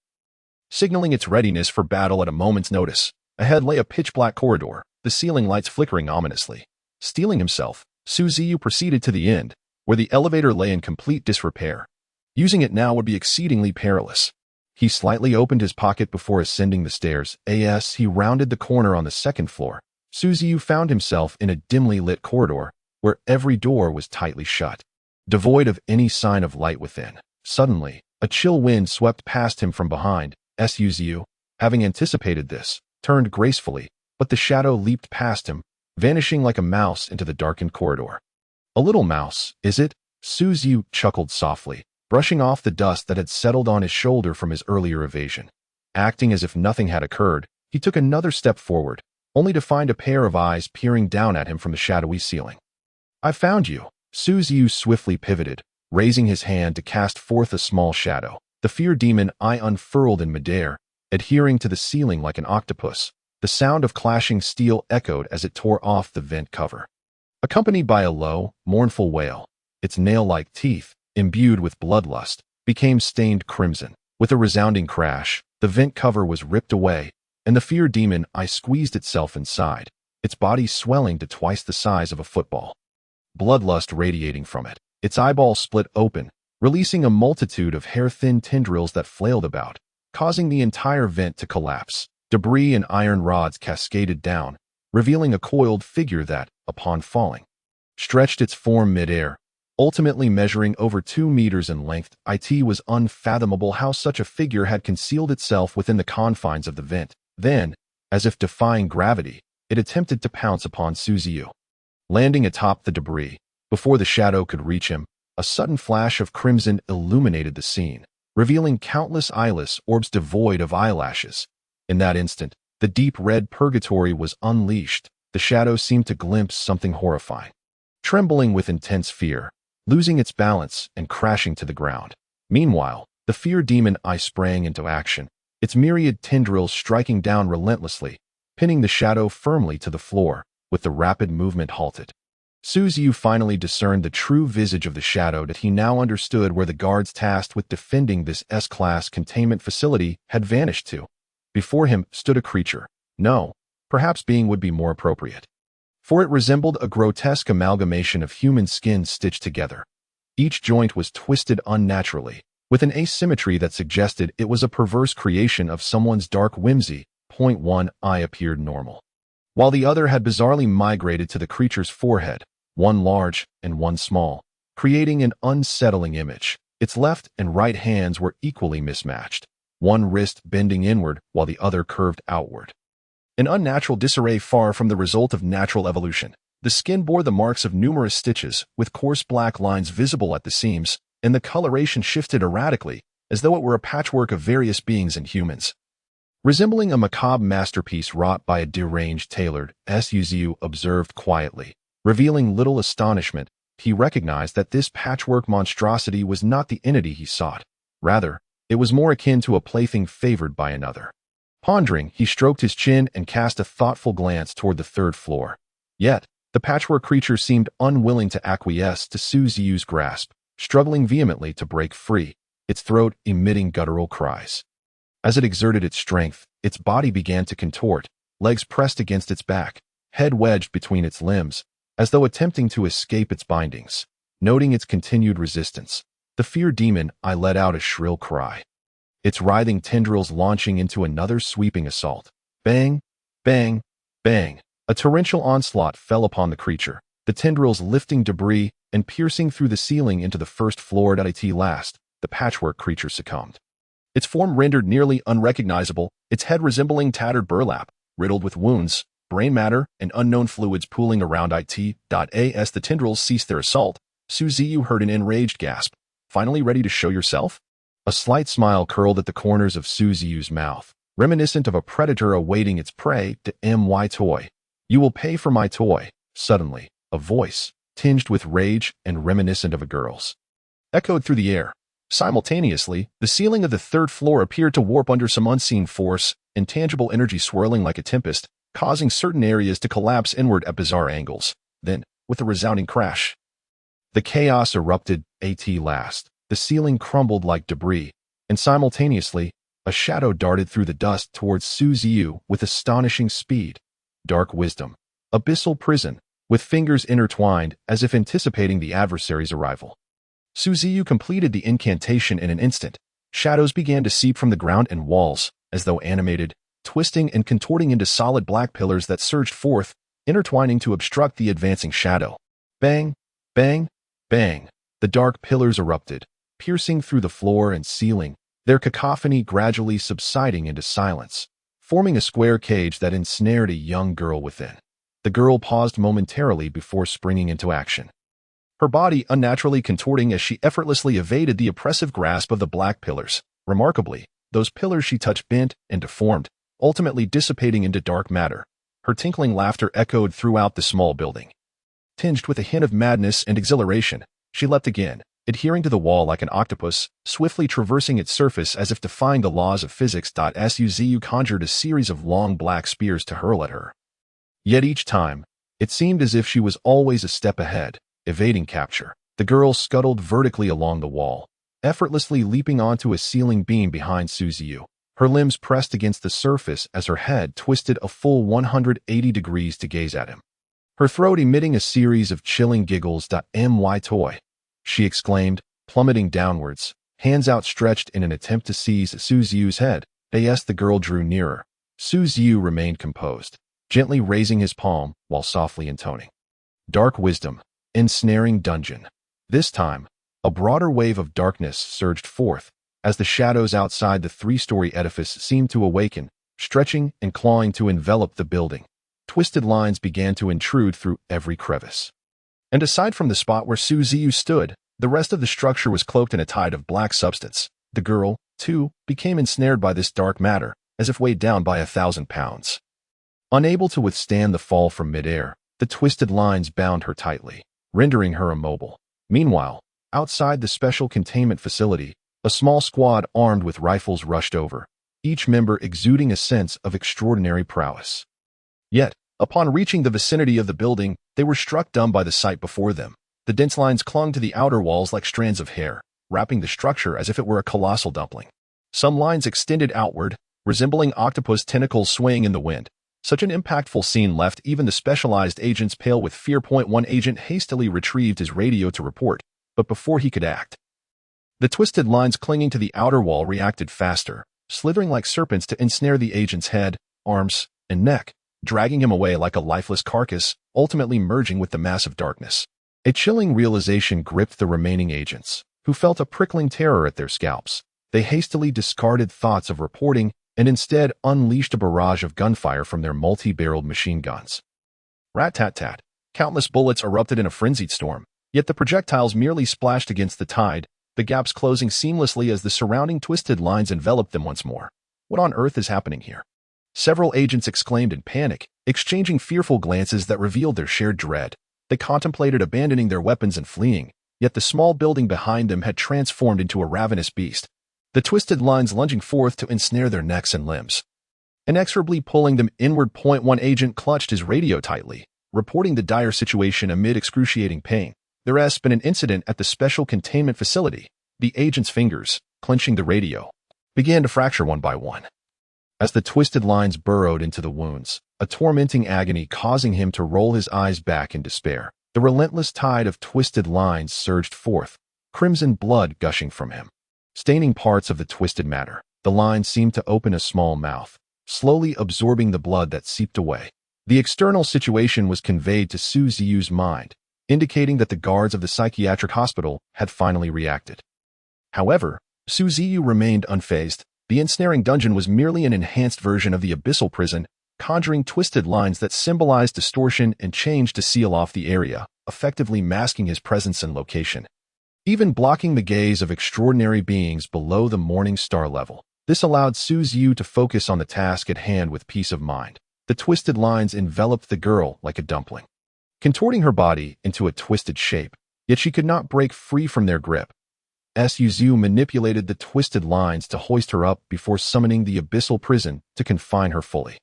signaling its readiness for battle at a moment's notice. Ahead lay a pitch-black corridor, the ceiling lights flickering ominously. Steeling himself, Ziyu proceeded to the end, where the elevator lay in complete disrepair. Using it now would be exceedingly perilous. He slightly opened his pocket before ascending the stairs. As he rounded the corner on the second floor, Ziyu found himself in a dimly lit corridor, where every door was tightly shut, devoid of any sign of light within. Suddenly, a chill wind swept past him from behind. Ziyu, having anticipated this, turned gracefully, but the shadow leaped past him, vanishing like a mouse into the darkened corridor. A little mouse, is it? Ziyu chuckled softly, brushing off the dust that had settled on his shoulder from his earlier evasion. Acting as if nothing had occurred, he took another step forward, only to find a pair of eyes peering down at him from the shadowy ceiling. I found you. Ziyu swiftly pivoted, raising his hand to cast forth a small shadow. The fear demon eye unfurled in midair, adhering to the ceiling like an octopus. The sound of clashing steel echoed as it tore off the vent cover, accompanied by a low, mournful wail. Its nail-like teeth, imbued with bloodlust, became stained crimson. With a resounding crash, the vent cover was ripped away, and the fear demon eye squeezed itself inside, its body swelling to twice the size of a football. Bloodlust radiating from it, its eyeball split open, releasing a multitude of hair-thin tendrils that flailed about, causing the entire vent to collapse. Debris and iron rods cascaded down, revealing a coiled figure that, upon falling, stretched its form mid-air, ultimately measuring over 2 meters in length. It was unfathomable how such a figure had concealed itself within the confines of the vent. Then, as if defying gravity, it attempted to pounce upon Ziyu. Landing atop the debris, before the shadow could reach him, a sudden flash of crimson illuminated the scene, revealing countless eyeless orbs devoid of eyelashes. In that instant, the deep red purgatory was unleashed. The shadow seemed to glimpse something horrifying. Trembling with intense fear, losing its balance and crashing to the ground. Meanwhile, the fear demon eye sprang into action, its myriad tendrils striking down relentlessly, pinning the shadow firmly to the floor. With the rapid movement halted, Ziyu finally discerned the true visage of the shadow. That he now understood where the guards tasked with defending this S-class containment facility had vanished to. Before him stood a creature. No, perhaps being would be more appropriate, for it resembled a grotesque amalgamation of human skin stitched together. Each joint was twisted unnaturally, with an asymmetry that suggested it was a perverse creation of someone's dark whimsy. One eye appeared normal, while the other had bizarrely migrated to the creature's forehead, one large and one small, creating an unsettling image. Its left and right hands were equally mismatched, one wrist bending inward while the other curved outward. An unnatural disarray far from the result of natural evolution. The skin bore the marks of numerous stitches, with coarse black lines visible at the seams, and the coloration shifted erratically, as though it were a patchwork of various beings and humans. Resembling a macabre masterpiece wrought by a deranged tailor, Ziyu observed quietly. Revealing little astonishment, he recognized that this patchwork monstrosity was not the entity he sought. Rather, it was more akin to a plaything favored by another. Pondering, he stroked his chin and cast a thoughtful glance toward the third floor. Yet, the patchwork creature seemed unwilling to acquiesce to Ziyu's grasp, struggling vehemently to break free, its throat emitting guttural cries. As it exerted its strength, its body began to contort, legs pressed against its back, head wedged between its limbs, as though attempting to escape its bindings. Noting its continued resistance, the fear demon let out a shrill cry, its writhing tendrils launching into another sweeping assault. Bang, bang, bang. A torrential onslaught fell upon the creature, the tendrils lifting debris and piercing through the ceiling into the first floor. At last, the patchwork creature succumbed. Its form rendered nearly unrecognizable, its head resembling tattered burlap, riddled with wounds, brain matter, and unknown fluids pooling around it. As the tendrils ceased their assault, Ziyu heard an enraged gasp. Finally ready to show yourself? A slight smile curled at the corners of Ziyu's mouth, reminiscent of a predator awaiting its prey. My toy. You will pay for my toy. Suddenly, a voice, tinged with rage and reminiscent of a girl's, echoed through the air. Simultaneously, the ceiling of the third floor appeared to warp under some unseen force, intangible energy swirling like a tempest, causing certain areas to collapse inward at bizarre angles. Then, with a resounding crash, the chaos erupted. At last, the ceiling crumbled like debris, and simultaneously, a shadow darted through the dust towards Ziyu with astonishing speed. Dark wisdom. Abyssal prison, with fingers intertwined as if anticipating the adversary's arrival. Ziyu completed the incantation in an instant. Shadows began to seep from the ground and walls, as though animated, twisting and contorting into solid black pillars that surged forth, intertwining to obstruct the advancing shadow. Bang, bang, bang. The dark pillars erupted, piercing through the floor and ceiling, their cacophony gradually subsiding into silence, forming a square cage that ensnared a young girl within. The girl paused momentarily before springing into action, her body unnaturally contorting as she effortlessly evaded the oppressive grasp of the black pillars. Remarkably, those pillars she touched bent and deformed, ultimately dissipating into dark matter. Her tinkling laughter echoed throughout the small building. Tinged with a hint of madness and exhilaration, she leapt again, adhering to the wall like an octopus, swiftly traversing its surface as if defying the laws of physics. Ziyu conjured a series of long black spears to hurl at her. Yet each time, it seemed as if she was always a step ahead, evading capture. The girl scuttled vertically along the wall, effortlessly leaping onto a ceiling beam behind Ziyu. Her limbs pressed against the surface as her head twisted a full 180 degrees to gaze at him, her throat emitting a series of chilling giggles. My toy, she exclaimed, plummeting downwards, hands outstretched in an attempt to seize Ziyu's head. As the girl drew nearer, Ziyu remained composed, gently raising his palm while softly intoning, "Dark wisdom, ensnaring dungeon." This time, a broader wave of darkness surged forth as the shadows outside the three-story edifice seemed to awaken, stretching and clawing to envelop the building. Twisted lines began to intrude through every crevice. And aside from the spot where Ziyu stood, the rest of the structure was cloaked in a tide of black substance. The girl, too, became ensnared by this dark matter, as if weighed down by 1,000 pounds. Unable to withstand the fall from midair, the twisted lines bound her tightly, rendering her immobile. Meanwhile, outside the special containment facility, a small squad armed with rifles rushed over, each member exuding a sense of extraordinary prowess. Yet, upon reaching the vicinity of the building, they were struck dumb by the sight before them. The dense lines clung to the outer walls like strands of hair, wrapping the structure as if it were a colossal dumpling. Some lines extended outward, resembling octopus tentacles swaying in the wind. Such an impactful scene left even the specialized agents pale with fear. One agent hastily retrieved his radio to report, but before he could act, the twisted lines clinging to the outer wall reacted faster, slithering like serpents to ensnare the agent's head, arms, and neck. dragging him away like a lifeless carcass, ultimately merging with the mass of darkness. A chilling realization gripped the remaining agents, who felt a prickling terror at their scalps. They hastily discarded thoughts of reporting and instead unleashed a barrage of gunfire from their multi-barreled machine guns. Rat-tat-tat. Countless bullets erupted in a frenzied storm, yet the projectiles merely splashed against the tide, the gaps closing seamlessly as the surrounding twisted lines enveloped them once more. What on earth is happening here? Several agents exclaimed in panic, exchanging fearful glances that revealed their shared dread. They contemplated abandoning their weapons and fleeing, yet the small building behind them had transformed into a ravenous beast, the twisted lines lunging forth to ensnare their necks and limbs. Inexorably pulling them inward. One agent clutched his radio tightly, reporting the dire situation amid excruciating pain. There has been an incident at the special containment facility. The agent's fingers, clenching the radio, began to fracture one by one. As the twisted lines burrowed into the wounds, a tormenting agony causing him to roll his eyes back in despair. The relentless tide of twisted lines surged forth, crimson blood gushing from him, staining parts of the twisted matter. The lines seemed to open a small mouth, slowly absorbing the blood that seeped away. The external situation was conveyed to Ziyu's mind, indicating that the guards of the psychiatric hospital had finally reacted. However, Ziyu remained unfazed. The ensnaring dungeon was merely an enhanced version of the abyssal prison, conjuring twisted lines that symbolized distortion and change to seal off the area, effectively masking his presence and location, even blocking the gaze of extraordinary beings below the morning star level. This allowed Ziyu to focus on the task at hand with peace of mind. The twisted lines enveloped the girl like a dumpling, contorting her body into a twisted shape, yet she could not break free from their grip. Ziyu manipulated the twisted lines to hoist her up before summoning the abyssal prison to confine her fully.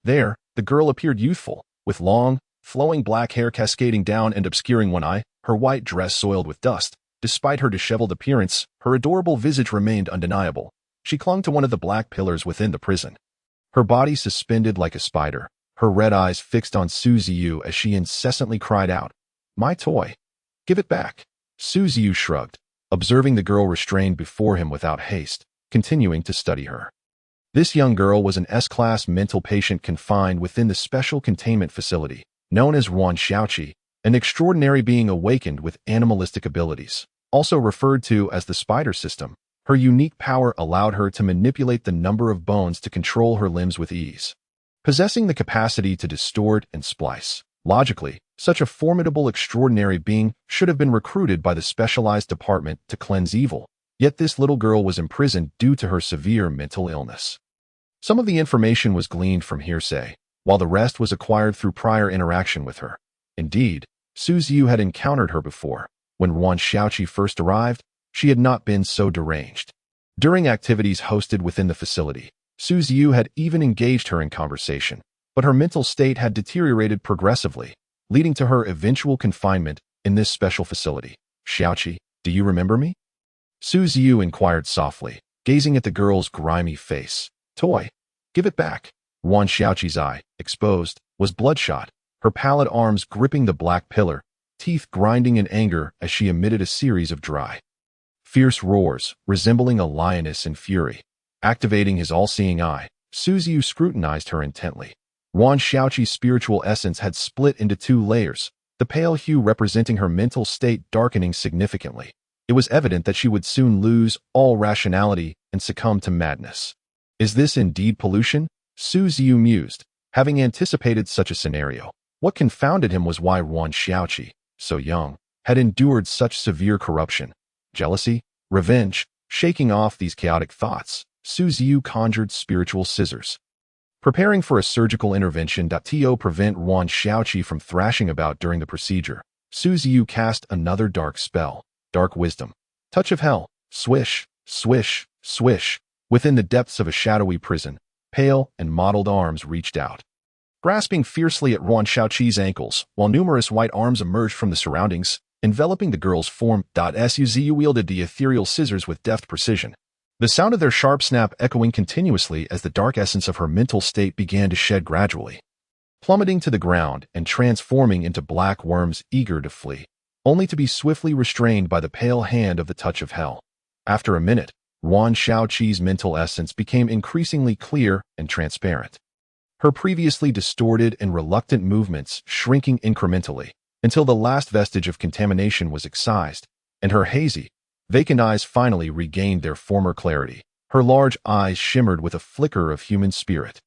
There, the girl appeared youthful, with long, flowing black hair cascading down and obscuring one eye, her white dress soiled with dust. Despite her disheveled appearance, her adorable visage remained undeniable. She clung to one of the black pillars within the prison, her body suspended like a spider, her red eyes fixed on Ziyu as she incessantly cried out, "My toy! Give it back!" Ziyu shrugged, observing the girl restrained before him without haste, continuing to study her. This young girl was an S-class mental patient confined within the special containment facility, known as Yuan Xiaoqi, an extraordinary being awakened with animalistic abilities. Also referred to as the spider system, her unique power allowed her to manipulate the number of bones to control her limbs with ease, possessing the capacity to distort and splice. Logically, such a formidable extraordinary being should have been recruited by the specialized department to cleanse evil, yet this little girl was imprisoned due to her severe mental illness. Some of the information was gleaned from hearsay, while the rest was acquired through prior interaction with her. Indeed, Ziyu had encountered her before. When Yuan Xiaoqi first arrived, she had not been so deranged. During activities hosted within the facility, Ziyu had even engaged her in conversation, but her mental state had deteriorated progressively, leading to her eventual confinement in this special facility. "Xiaoqi, do you remember me?" Ziyu inquired softly, gazing at the girl's grimy face. "Toy, give it back." Yuan Xiaoqi's eye, exposed, was bloodshot, her pallid arms gripping the black pillar, teeth grinding in anger as she emitted a series of dry, fierce roars, resembling a lioness in fury. Activating his all-seeing eye, Ziyu scrutinized her intently. Yuan Xiaoqi's spiritual essence had split into two layers, the pale hue representing her mental state darkening significantly. It was evident that she would soon lose all rationality and succumb to madness. Is this indeed pollution? Ziyu mused, having anticipated such a scenario. What confounded him was why Yuan Xiaoqi, so young, had endured such severe corruption. Jealousy? Revenge? Shaking off these chaotic thoughts, Ziyu conjured spiritual scissors, preparing for a surgical intervention to prevent Yuan Xiaoqi from thrashing about during the procedure. Ziyu cast another dark spell, Dark Wisdom. Touch of Hell. Swish, swish, swish. Within the depths of a shadowy prison, pale and mottled arms reached out, grasping fiercely at Yuan Xiaoqi's ankles, while numerous white arms emerged from the surroundings, enveloping the girl's form. Ziyu wielded the ethereal scissors with deft precision, the sound of their sharp snap echoing continuously as the dark essence of her mental state began to shed gradually, plummeting to the ground and transforming into black worms eager to flee, only to be swiftly restrained by the pale hand of the Touch of Hell. After a minute, Yuan Xiaoqi's mental essence became increasingly clear and transparent, her previously distorted and reluctant movements shrinking incrementally until the last vestige of contamination was excised, and her hazy, vacant eyes finally regained their former clarity. Her large eyes shimmered with a flicker of human spirit.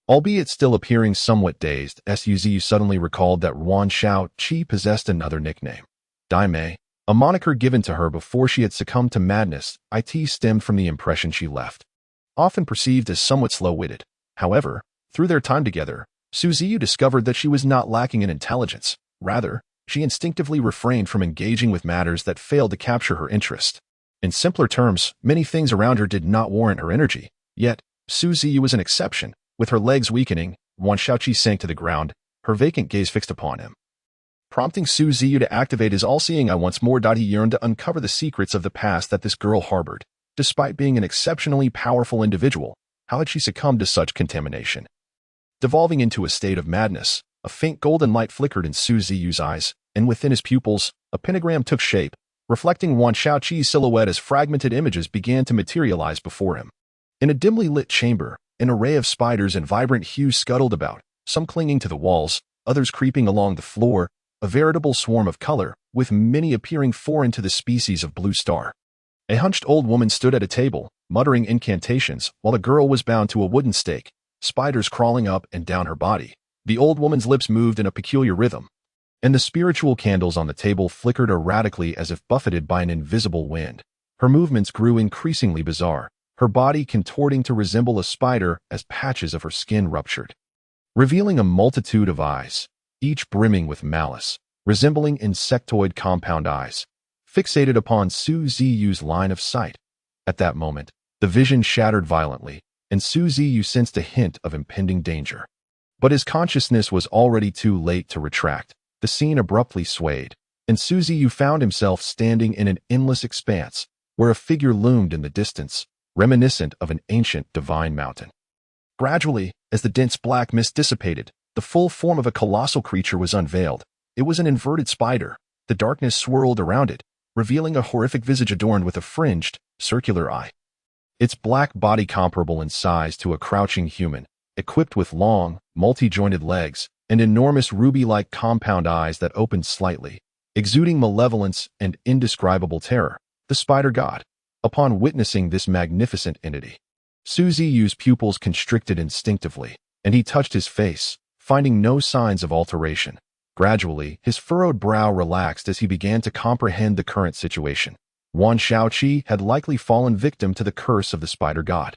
Albeit still appearing somewhat dazed, Ziyu suddenly recalled that Yuan Shaoqi possessed another nickname, Daimei, a moniker given to her before she had succumbed to madness. It stemmed from the impression she left. Often perceived as somewhat slow-witted, however, through their time together, Ziyu discovered that she was not lacking in intelligence. Rather, she instinctively refrained from engaging with matters that failed to capture her interest. In simpler terms, many things around her did not warrant her energy. Yet, Ziyu was an exception. With her legs weakening, Yuan Shaoqi sank to the ground, her vacant gaze fixed upon him, prompting Ziyu to activate his all-seeing eye once more. He yearned to uncover the secrets of the past that this girl harbored. Despite being an exceptionally powerful individual, how had she succumbed to such contamination? Devolving into a state of madness, a faint golden light flickered in Ziyu's eyes, and within his pupils, a pentagram took shape, reflecting Yuan Shaoqi's silhouette as fragmented images began to materialize before him. In a dimly lit chamber, an array of spiders in vibrant hues scuttled about, some clinging to the walls, others creeping along the floor, a veritable swarm of color, with many appearing foreign to the species of blue star. A hunched old woman stood at a table, muttering incantations, while a girl was bound to a wooden stake, spiders crawling up and down her body. The old woman's lips moved in a peculiar rhythm, and the spiritual candles on the table flickered erratically as if buffeted by an invisible wind. Her movements grew increasingly bizarre, her body contorting to resemble a spider as patches of her skin ruptured, revealing a multitude of eyes, each brimming with malice, resembling insectoid compound eyes, fixated upon Ziyu's line of sight. At that moment, the vision shattered violently, and Ziyu sensed a hint of impending danger. But his consciousness was already too late to retract. The scene abruptly swayed, and Ziyu found himself standing in an endless expanse, where a figure loomed in the distance, reminiscent of an ancient divine mountain. Gradually, as the dense black mist dissipated, the full form of a colossal creature was unveiled. It was an inverted spider. The darkness swirled around it, revealing a horrific visage adorned with a fringed, circular eye. Its black body comparable in size to a crouching human, equipped with long, multi-jointed legs, and enormous ruby-like compound eyes that opened slightly, exuding malevolence and indescribable terror. The spider god. Upon witnessing this magnificent entity, Ziyu's pupils constricted instinctively, and he touched his face, finding no signs of alteration. Gradually, his furrowed brow relaxed as he began to comprehend the current situation. Yuan Shaoqi had likely fallen victim to the curse of the spider god.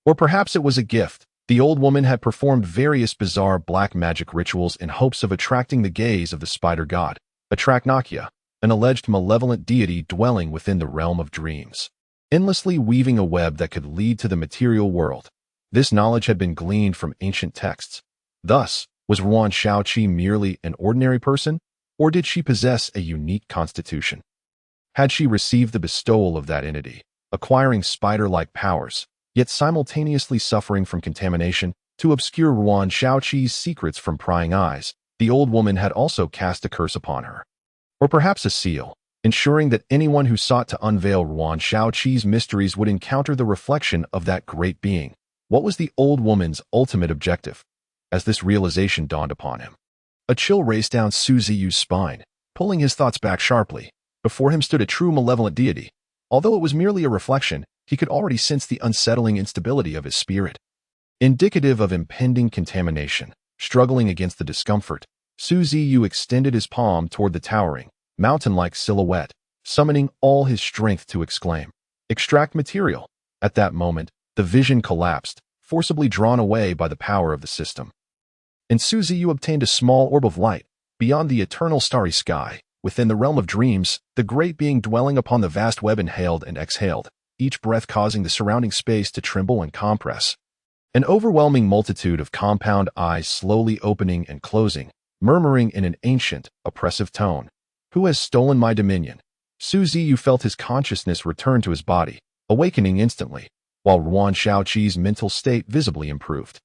Or perhaps it was a gift. The old woman had performed various bizarre black magic rituals in hopes of attracting the gaze of the spider god, Atraknakia, an alleged malevolent deity dwelling within the realm of dreams, endlessly weaving a web that could lead to the material world. This knowledge had been gleaned from ancient texts. Thus, was Yuan Shaoqi merely an ordinary person, or did she possess a unique constitution? Had she received the bestowal of that entity, acquiring spider-like powers, yet simultaneously suffering from contamination, to obscure Yuan Shaoqi's secrets from prying eyes? The old woman had also cast a curse upon her. Or perhaps a seal, ensuring that anyone who sought to unveil Yuan Shaoqi's mysteries would encounter the reflection of that great being. What was the old woman's ultimate objective? As this realization dawned upon him, a chill raced down Ziyu's spine, pulling his thoughts back sharply. Before him stood a true malevolent deity. Although it was merely a reflection, he could already sense the unsettling instability of his spirit, indicative of impending contamination. Struggling against the discomfort, Ziyu extended his palm toward the towering, mountain-like silhouette, summoning all his strength to exclaim, "Extract material!" At that moment, the vision collapsed, forcibly drawn away by the power of the system. And Ziyu obtained a small orb of light, beyond the eternal starry sky. Within the realm of dreams, the great being dwelling upon the vast web inhaled and exhaled, each breath causing the surrounding space to tremble and compress. An overwhelming multitude of compound eyes slowly opening and closing, murmuring in an ancient, oppressive tone, "Who has stolen my dominion?" Ziyu felt his consciousness return to his body, awakening instantly, while Yuan Shaoqi's mental state visibly improved.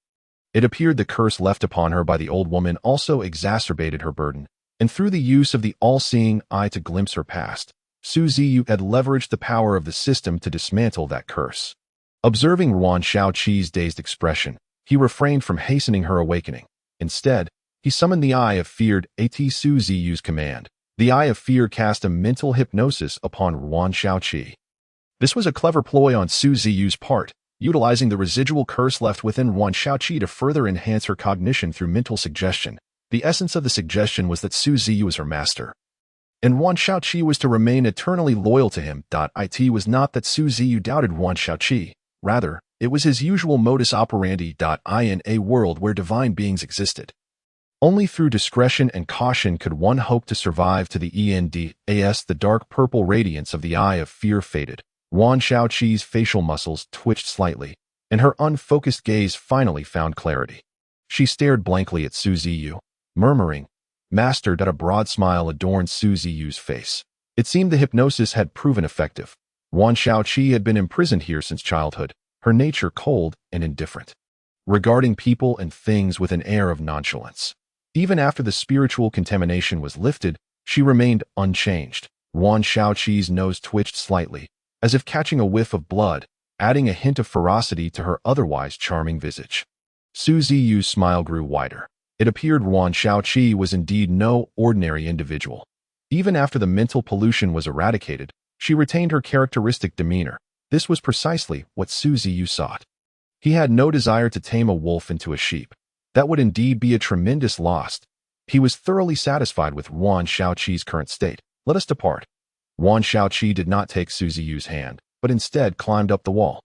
It appeared the curse left upon her by the old woman also exacerbated her burden, and through the use of the all-seeing eye to glimpse her past, Ziyu had leveraged the power of the system to dismantle that curse. Observing Yuan Shaoqi's dazed expression, He refrained from hastening her awakening. Instead, he summoned the Eye of Fear at Su Ziyu's command. The Eye of Fear cast a mental hypnosis upon Yuan Shaoqi. This was a clever ploy on Su Ziyu's part, utilizing the residual curse left within Yuan Shaoqi to further enhance her cognition through mental suggestion. The essence of the suggestion was that Su Ziyu was her master, and Yuan Shaoqi was to remain eternally loyal to him. It was not that Su Ziyu doubted Yuan Shaoqi. Rather, it was his usual modus operandi. In a world where divine beings existed, only through discretion and caution could one hope to survive. To the end, as the dark purple radiance of the Eye of Fear faded, Yuan Shaoqi's facial muscles twitched slightly, and her unfocused gaze finally found clarity. She stared blankly at Su Ziyu, murmuring, "Master." A broad smile adorned Su Ziyu's face. It seemed the hypnosis had proven effective. Yuan Shaoqi had been imprisoned here since childhood, her nature cold and indifferent, regarding people and things with an air of nonchalance. Even after the spiritual contamination was lifted, she remained unchanged. Yuan Shaoqi's nose twitched slightly, as if catching a whiff of blood, adding a hint of ferocity to her otherwise charming visage. Su Ziyu's smile grew wider. It appeared Yuan Shaoqi was indeed no ordinary individual. Even after the mental pollution was eradicated, she retained her characteristic demeanor. This was precisely what Su Ziyu sought. He had no desire to tame a wolf into a sheep. That would indeed be a tremendous loss. He was thoroughly satisfied with Yuan Shaoqi's current state. "Let us depart." Yuan Shaoqi did not take Su Ziyu's hand, but instead climbed up the wall.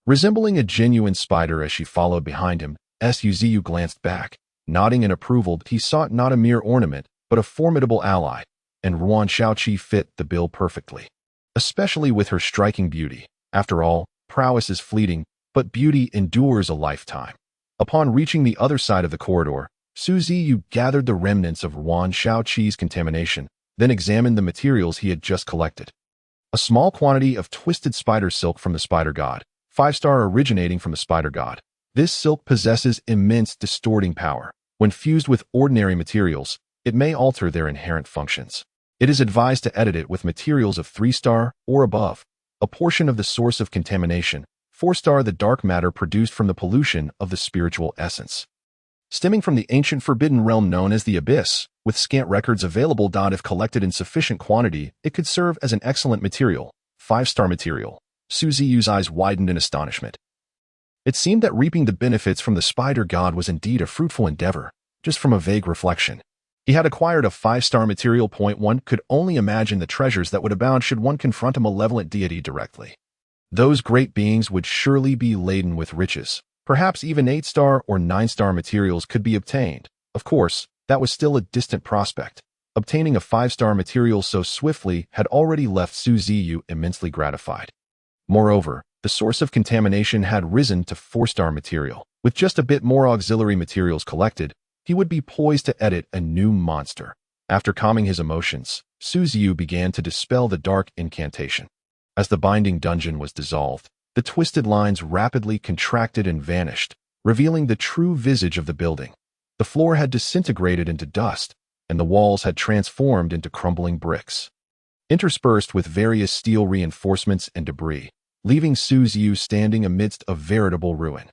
Resembling a genuine spider as she followed behind him, Su Ziyu glanced back. Nodding in approval, he sought not a mere ornament, but a formidable ally, and Yuan Shaoqi fit the bill perfectly, especially with her striking beauty. After all, prowess is fleeting, but beauty endures a lifetime. Upon reaching the other side of the corridor, Su Ziyu gathered the remnants of Yuan Shaoqi's contamination, then examined the materials he had just collected. A small quantity of twisted spider silk from the spider god, 5-star originating from the spider god. This silk possesses immense distorting power. When fused with ordinary materials, it may alter their inherent functions. It is advised to edit it with materials of 3-star or above. A portion of the source of contamination, 4-star, the dark matter produced from the pollution of the spiritual essence, stemming from the ancient forbidden realm known as the Abyss. With scant records available, if collected in sufficient quantity, it could serve as an excellent material. 5-star material. Su Ziyu's eyes widened in astonishment. It seemed that reaping the benefits from the spider god was indeed a fruitful endeavor. Just from a vague reflection, he had acquired a 5-star material. One could only imagine the treasures that would abound should one confront a malevolent deity directly. Those great beings would surely be laden with riches. Perhaps even 8-star or 9-star materials could be obtained. Of course, that was still a distant prospect. Obtaining a 5-star material so swiftly had already left Su Ziyu immensely gratified. Moreover, the source of contamination had risen to 4-star material. With just a bit more auxiliary materials collected, he would be poised to edit a new monster. After calming his emotions, Su Ziyu began to dispel the dark incantation. As the binding dungeon was dissolved, the twisted lines rapidly contracted and vanished, revealing the true visage of the building. The floor had disintegrated into dust, and the walls had transformed into crumbling bricks, interspersed with various steel reinforcements and debris, leaving Su Ziyu standing amidst a veritable ruin.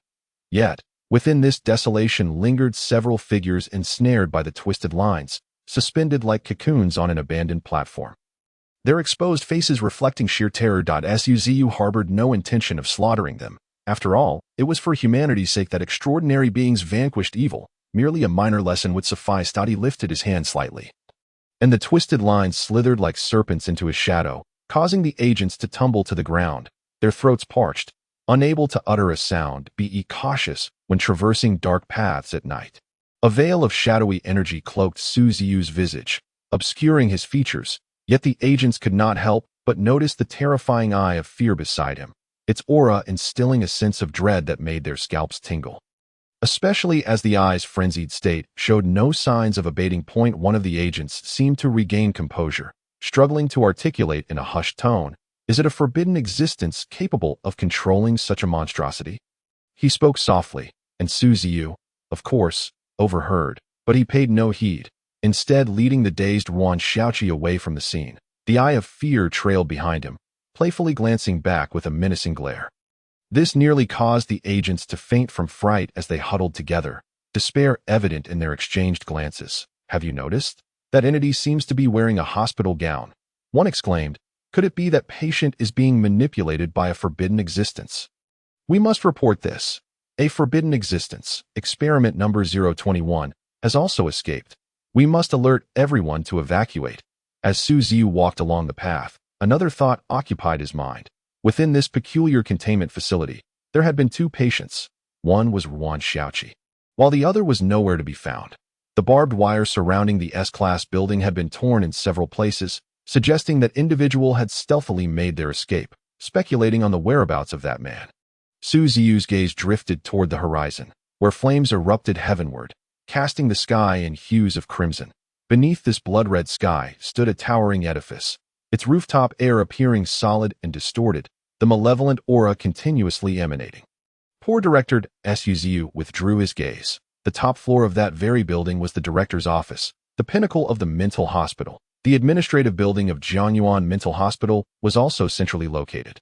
Yet, within this desolation lingered several figures ensnared by the twisted lines, suspended like cocoons on an abandoned platform, their exposed faces reflecting sheer terror. Su Ziyu harbored no intention of slaughtering them. After all, it was for humanity's sake that extraordinary beings vanquished evil. Merely a minor lesson would suffice. He lifted his hand slightly, and the twisted lines slithered like serpents into his shadow, causing the agents to tumble to the ground, their throats parched, unable to utter a sound. Be cautious when traversing dark paths at night. A veil of shadowy energy cloaked Su Ziyu's visage, obscuring his features, yet the agents could not help but notice the terrifying Eye of Fear beside him, its aura instilling a sense of dread that made their scalps tingle, especially as the eye's frenzied state showed no signs of abating. One of the agents seemed to regain composure, struggling to articulate in a hushed tone, "Is it a forbidden existence capable of controlling such a monstrosity?" He spoke softly, and Su Ziyu, of course, overheard, but he paid no heed, instead leading the dazed Yuan Shaoqi away from the scene. The Eye of Fear trailed behind him, playfully glancing back with a menacing glare. This nearly caused the agents to faint from fright as they huddled together, despair evident in their exchanged glances. "Have you noticed? That entity seems to be wearing a hospital gown," one exclaimed. "Could it be that patient is being manipulated by a forbidden existence? We must report this. A forbidden existence, experiment number 021, has also escaped. We must alert everyone to evacuate." As Ziyu walked along the path, another thought occupied his mind. Within this peculiar containment facility, there had been two patients. One was Ruan Xiaoqi, while the other was nowhere to be found. The barbed wire surrounding the S-Class building had been torn in several places, suggesting that individual had stealthily made their escape, speculating on the whereabouts of that man. Ziyu's gaze drifted toward the horizon, where flames erupted heavenward, casting the sky in hues of crimson. Beneath this blood-red sky stood a towering edifice, its rooftop air appearing solid and distorted, the malevolent aura continuously emanating. Poor Director Ziyu withdrew his gaze. The top floor of that very building was the director's office, the pinnacle of the mental hospital. The administrative building of Jianyuan Mental Hospital was also centrally located.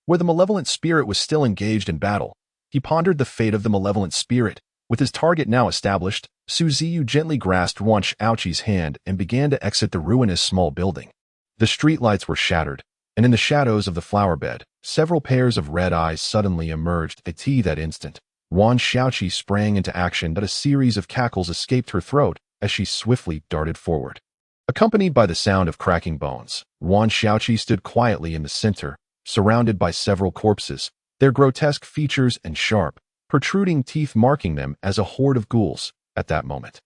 Where the malevolent spirit was still engaged in battle, he pondered the fate of the malevolent spirit. With his target now established, Ziyu gently grasped Ruan Xiaoqi's hand and began to exit the ruinous small building. The streetlights were shattered, and in the shadows of the flower bed, several pairs of red eyes suddenly emerged. At that instant, Ruan Xiaoqi sprang into action, but a series of cackles escaped her throat as she swiftly darted forward. Accompanied by the sound of cracking bones, Ruan Xiaoqi stood quietly in the center, surrounded by several corpses, their grotesque features and sharp, protruding teeth marking them as a horde of ghouls. At that moment,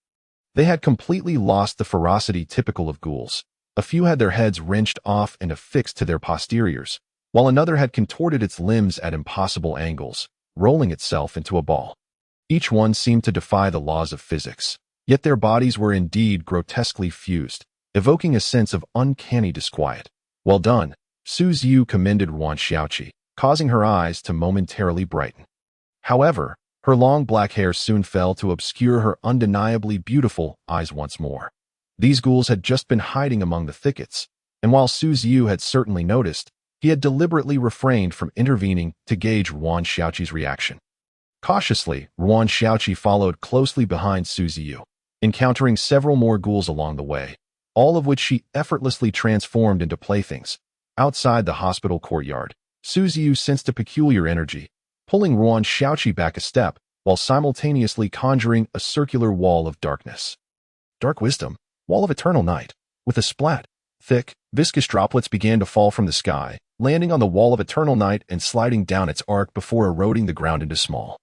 they had completely lost the ferocity typical of ghouls. A few had their heads wrenched off and affixed to their posteriors, while another had contorted its limbs at impossible angles, rolling itself into a ball. Each one seemed to defy the laws of physics, yet their bodies were indeed grotesquely fused, evoking a sense of uncanny disquiet. "Well done," Ziyu commended Ruan Xiaoqi, causing her eyes to momentarily brighten. However, her long black hair soon fell to obscure her undeniably beautiful eyes once more. These ghouls had just been hiding among the thickets, and while Ziyu had certainly noticed, he had deliberately refrained from intervening to gauge Ruan Xiaoqi's reaction. Cautiously, Ruan Xiaoqi followed closely behind Ziyu, encountering several more ghouls along the way, all of which she effortlessly transformed into playthings. Outside the hospital courtyard, Ziyu sensed a peculiar energy, pulling Ruan Xiaoqi back a step while simultaneously conjuring a circular wall of darkness. Dark wisdom, wall of eternal night. With a splat, thick, viscous droplets began to fall from the sky, landing on the wall of eternal night and sliding down its arc before eroding the ground into small,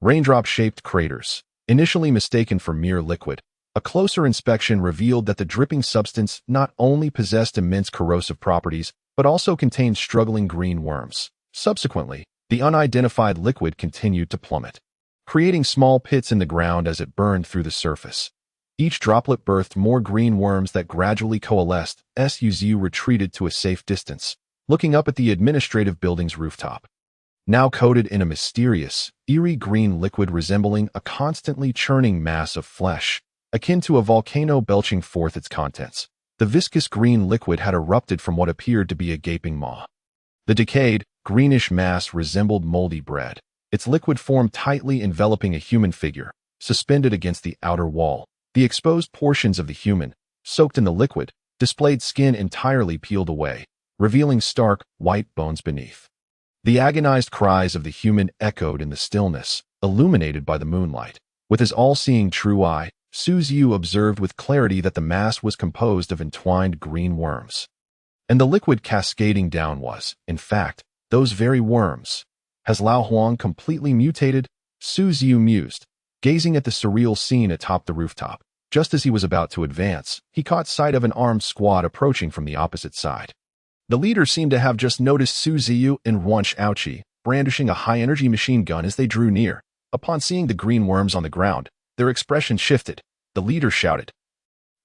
raindrop-shaped craters. Initially mistaken for mere liquid, a closer inspection revealed that the dripping substance not only possessed immense corrosive properties, but also contained struggling green worms. Subsequently, the unidentified liquid continued to plummet, creating small pits in the ground as it burned through the surface. Each droplet birthed more green worms that gradually coalesced. Ziyu retreated to a safe distance, looking up at the administrative building's rooftop, now coated in a mysterious, eerie green liquid resembling a constantly churning mass of flesh, akin to a volcano belching forth its contents. The viscous green liquid had erupted from what appeared to be a gaping maw. The decayed, greenish mass resembled moldy bread, its liquid form tightly enveloping a human figure, suspended against the outer wall. The exposed portions of the human, soaked in the liquid, displayed skin entirely peeled away, revealing stark, white bones beneath. The agonized cries of the human echoed in the stillness, illuminated by the moonlight. With his all-seeing true eye, Ziyu observed with clarity that the mass was composed of entwined green worms. And the liquid cascading down was, in fact, those very worms. Has Lao Huang completely mutated? Ziyu mused, gazing at the surreal scene atop the rooftop. Just as he was about to advance, he caught sight of an armed squad approaching from the opposite side. The leader seemed to have just noticed Ziyu and Ruan Xiaoqi, brandishing a high-energy machine gun as they drew near. Upon seeing the green worms on the ground, their expression shifted. The leader shouted,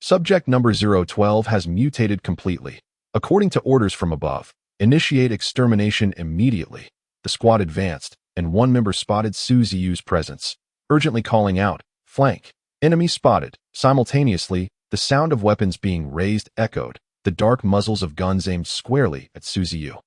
"Subject number 012 has mutated completely. According to orders from above, initiate extermination immediately." The squad advanced, and one member spotted Ziyu's presence, urgently calling out, "Flank! Enemy spotted!" Simultaneously, the sound of weapons being raised echoed, the dark muzzles of guns aimed squarely at Ziyu.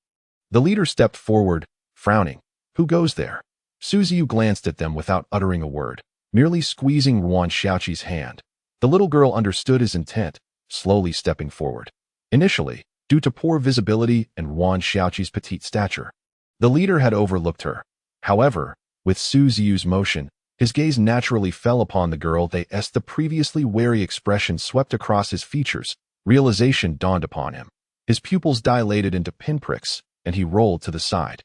The leader stepped forward, frowning. Who goes there? Ziyu glanced at them without uttering a word, merely squeezing Yuan Xiaoqi's hand. The little girl understood his intent, slowly stepping forward. Initially, due to poor visibility and Yuan Xiaoqi's petite stature, the leader had overlooked her. However, with Ziyu's motion, his gaze naturally fell upon the girl. The previously wary expression swept across his features. Realization dawned upon him. His pupils dilated into pinpricks, and he rolled to the side,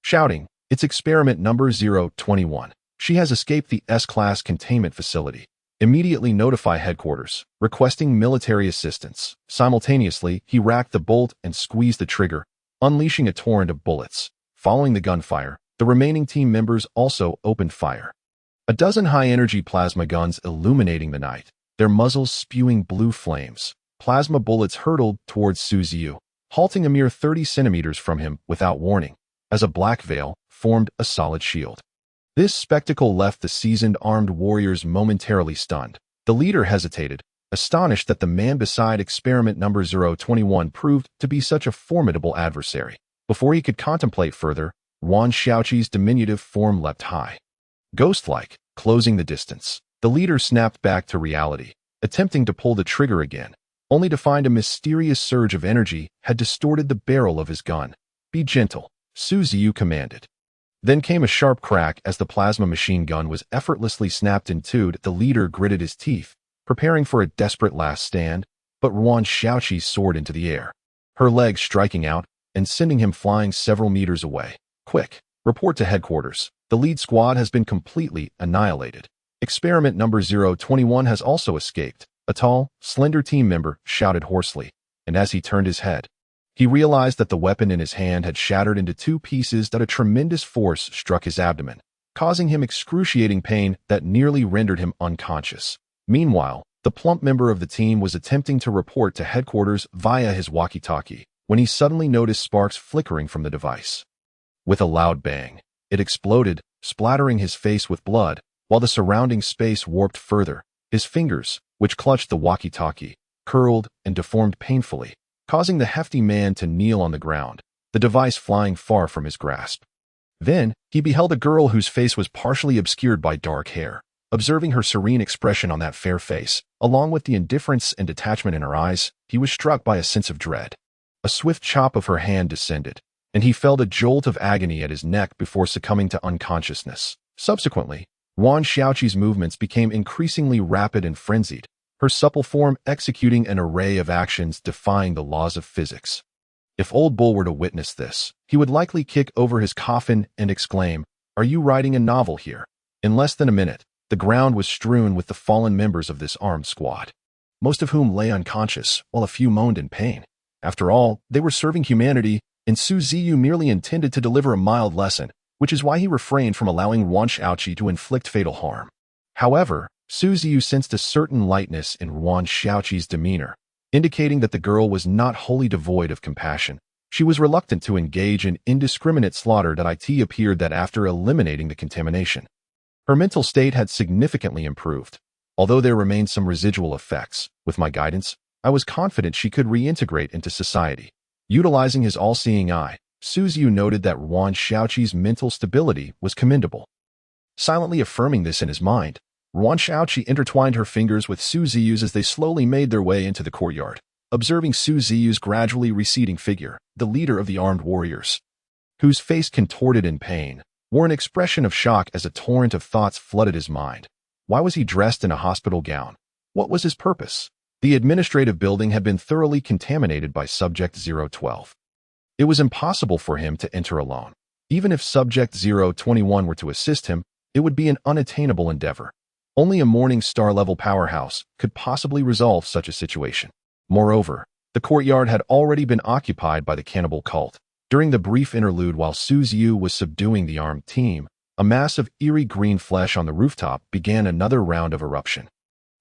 shouting, "It's experiment number 021. She has escaped the S-class containment facility. Immediately notify headquarters, requesting military assistance." Simultaneously, he racked the bolt and squeezed the trigger, unleashing a torrent of bullets. Following the gunfire, the remaining team members also opened fire. A dozen high-energy plasma guns illuminating the night, their muzzles spewing blue flames. Plasma bullets hurtled towards Ziyu, halting a mere 30 centimeters from him without warning, as a black veil formed a solid shield. This spectacle left the seasoned armed warriors momentarily stunned. The leader hesitated, astonished that the man beside experiment number 021 proved to be such a formidable adversary. Before he could contemplate further, Yuan Xiaoqi's diminutive form leapt high, ghost-like, closing the distance. The leader snapped back to reality, attempting to pull the trigger again, only to find a mysterious surge of energy had distorted the barrel of his gun. "Be gentle," Ziyu commanded. Then came a sharp crack as the plasma machine gun was effortlessly snapped in two. The leader gritted his teeth, preparing for a desperate last stand, but Yuan Xiaoqi soared into the air, her legs striking out and sending him flying several meters away. "Quick, report to headquarters. The lead squad has been completely annihilated. Experiment number 021 has also escaped," a tall, slender team member shouted hoarsely, and as he turned his head, he realized that the weapon in his hand had shattered into two pieces. That a tremendous force struck his abdomen, causing him excruciating pain that nearly rendered him unconscious. Meanwhile, the plump member of the team was attempting to report to headquarters via his walkie-talkie when he suddenly noticed sparks flickering from the device. With a loud bang, it exploded, splattering his face with blood, while the surrounding space warped further. His fingers, which clutched the walkie-talkie, curled and deformed painfully, causing the hefty man to kneel on the ground, the device flying far from his grasp. Then, he beheld a girl whose face was partially obscured by dark hair. Observing her serene expression on that fair face, along with the indifference and detachment in her eyes, he was struck by a sense of dread. A swift chop of her hand descended, and he felt a jolt of agony at his neck before succumbing to unconsciousness. Subsequently, Yuan Xiaoqi's movements became increasingly rapid and frenzied, her supple form executing an array of actions defying the laws of physics. If Old Bull were to witness this, he would likely kick over his coffin and exclaim, "Are you writing a novel here?" In less than a minute, the ground was strewn with the fallen members of this armed squad, most of whom lay unconscious, while a few moaned in pain. After all, they were serving humanity, and Ziyu merely intended to deliver a mild lesson, which is why he refrained from allowing Yuan Xiaoqi to inflict fatal harm. However, Ziyu sensed a certain lightness in Yuan Xiaoqi's demeanor, indicating that the girl was not wholly devoid of compassion. She was reluctant to engage in indiscriminate slaughter. It appeared that after eliminating the contamination, her mental state had significantly improved. Although there remained some residual effects, with my guidance, I was confident she could reintegrate into society. Utilizing his all-seeing eye, Ziyu noted that Yuan Xiaoqi's mental stability was commendable. Silently affirming this in his mind, Yuan Xiaoqi intertwined her fingers with Ziyu's as they slowly made their way into the courtyard. Observing Ziyu's gradually receding figure, the leader of the armed warriors, whose face contorted in pain, wore an expression of shock as a torrent of thoughts flooded his mind. Why was he dressed in a hospital gown? What was his purpose? The administrative building had been thoroughly contaminated by Subject 012. It was impossible for him to enter alone. Even if Subject 021 were to assist him, it would be an unattainable endeavor. Only a Morning Star-level powerhouse could possibly resolve such a situation. Moreover, the courtyard had already been occupied by the cannibal cult. During the brief interlude while Ziyu was subduing the armed team, a mass of eerie green flesh on the rooftop began another round of eruption.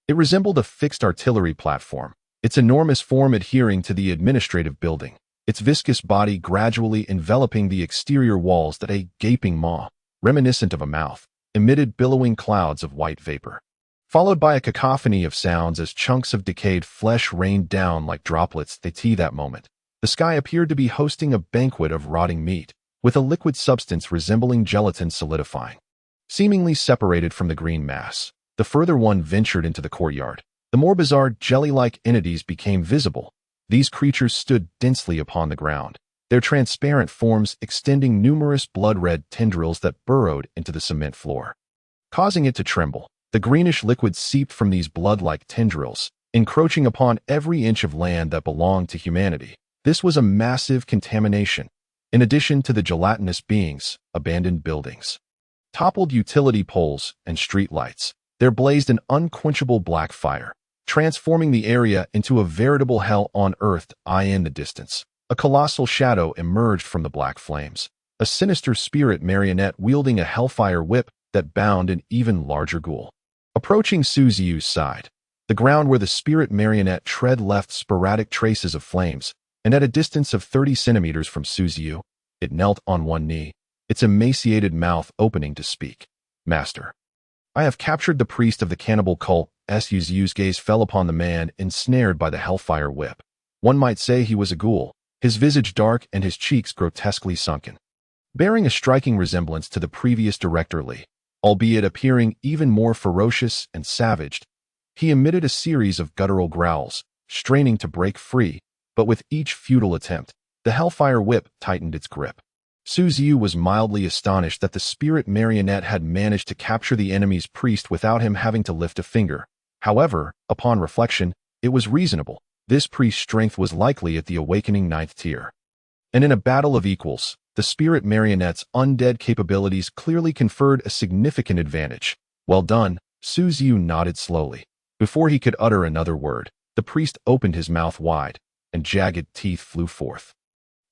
It resembled a fixed artillery platform, its enormous form adhering to the administrative building, its viscous body gradually enveloping the exterior walls. That a gaping maw, reminiscent of a mouth, emitted billowing clouds of white vapor, followed by a cacophony of sounds as chunks of decayed flesh rained down like droplets. That moment, the sky appeared to be hosting a banquet of rotting meat, with a liquid substance resembling gelatin solidifying. Seemingly separated from the green mass, the further one ventured into the courtyard. The more bizarre jelly-like entities became visible. These creatures stood densely upon the ground, their transparent forms extending numerous blood-red tendrils that burrowed into the cement floor, causing it to tremble. The greenish liquid seeped from these blood-like tendrils, encroaching upon every inch of land that belonged to humanity. This was a massive contamination. In addition to the gelatinous beings, abandoned buildings, toppled utility poles, and street lights, there blazed an unquenchable black fire, transforming the area into a veritable hell on earth. In the distance, a colossal shadow emerged from the black flames, a sinister spirit marionette wielding a hellfire whip that bound an even larger ghoul. Approaching Ziyu's side, the ground where the spirit marionette tread left sporadic traces of flames, and at a distance of 30 centimeters from Ziyu, it knelt on one knee, its emaciated mouth opening to speak. "Master, I have captured the priest of the cannibal cult." Ziyu's gaze fell upon the man ensnared by the hellfire whip. One might say he was a ghoul, his visage dark and his cheeks grotesquely sunken, bearing a striking resemblance to the previous director Li, albeit appearing even more ferocious and savaged. He emitted a series of guttural growls, straining to break free, but with each futile attempt, the hellfire whip tightened its grip. Ziyu was mildly astonished that the spirit marionette had managed to capture the enemy's priest without him having to lift a finger. However, upon reflection, it was reasonable. This priest's strength was likely at the awakening 9th tier. And in a battle of equals, the spirit marionette's undead capabilities clearly conferred a significant advantage. "Well done," Ziyu nodded slowly. Before he could utter another word, the priest opened his mouth wide, and jagged teeth flew forth,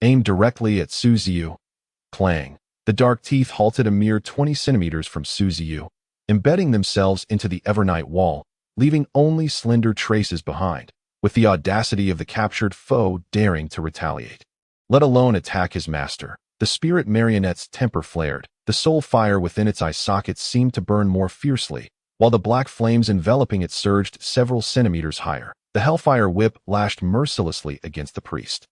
aimed directly at Ziyu. Clang! The dark teeth halted a mere 20 centimeters from Ziyu, embedding themselves into the Evernight wall, leaving only slender traces behind, with the audacity of the captured foe daring to retaliate, let alone attack his master. The spirit marionette's temper flared. The soul fire within its eye sockets seemed to burn more fiercely, while the black flames enveloping it surged several centimeters higher. The hellfire whip lashed mercilessly against the priest,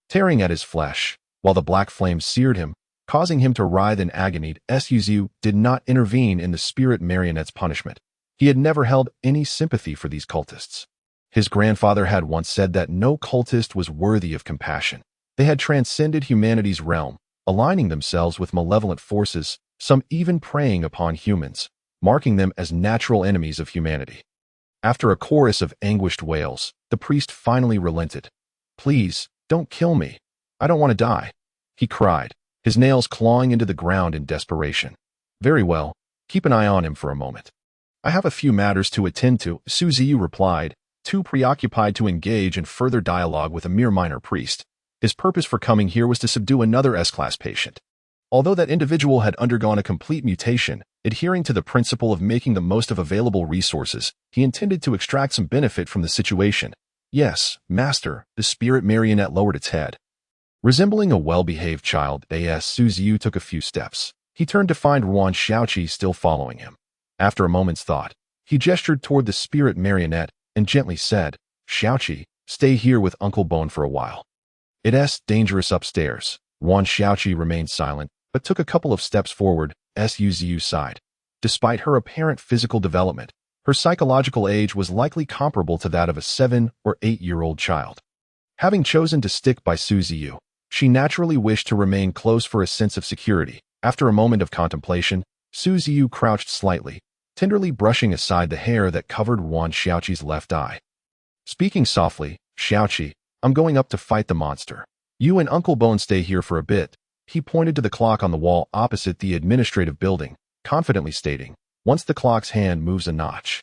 tearing at his flesh, while the black flames seared him, causing him to writhe in agony. Ziyu did not intervene in the spirit marionette's punishment. He had never held any sympathy for these cultists. His grandfather had once said that no cultist was worthy of compassion. They had transcended humanity's realm, aligning themselves with malevolent forces, some even preying upon humans, marking them as natural enemies of humanity. After a chorus of anguished wails, the priest finally relented. "Please, don't kill me. I don't want to die," he cried, his nails clawing into the ground in desperation. "Very well, keep an eye on him for a moment. I have a few matters to attend to," Ziyu replied, too preoccupied to engage in further dialogue with a mere minor priest. His purpose for coming here was to subdue another S-class patient. Although that individual had undergone a complete mutation, adhering to the principle of making the most of available resources, he intended to extract some benefit from the situation. "Yes, master," the spirit marionette lowered its head. Resembling a well-behaved child, Ziyu took a few steps. He turned to find Ruan Xiaoqi still following him. After a moment's thought, he gestured toward the spirit marionette and gently said, "Xiaoqi, stay here with Uncle Bone for a while. It's dangerous upstairs." Ruan Xiaoqi remained silent, but took a couple of steps forward. Ziyu's side. Despite her apparent physical development, her psychological age was likely comparable to that of a 7- or 8-year-old child. Having chosen to stick by Ziyu, she naturally wished to remain close for a sense of security. After a moment of contemplation, Ziyu crouched slightly, tenderly brushing aside the hair that covered Ruan Xiaoqi's left eye. Speaking softly, "Xiaoqi, I'm going up to fight the monster. You and Uncle Bone stay here for a bit." He pointed to the clock on the wall opposite the administrative building, confidently stating, "Once the clock's hand moves a notch,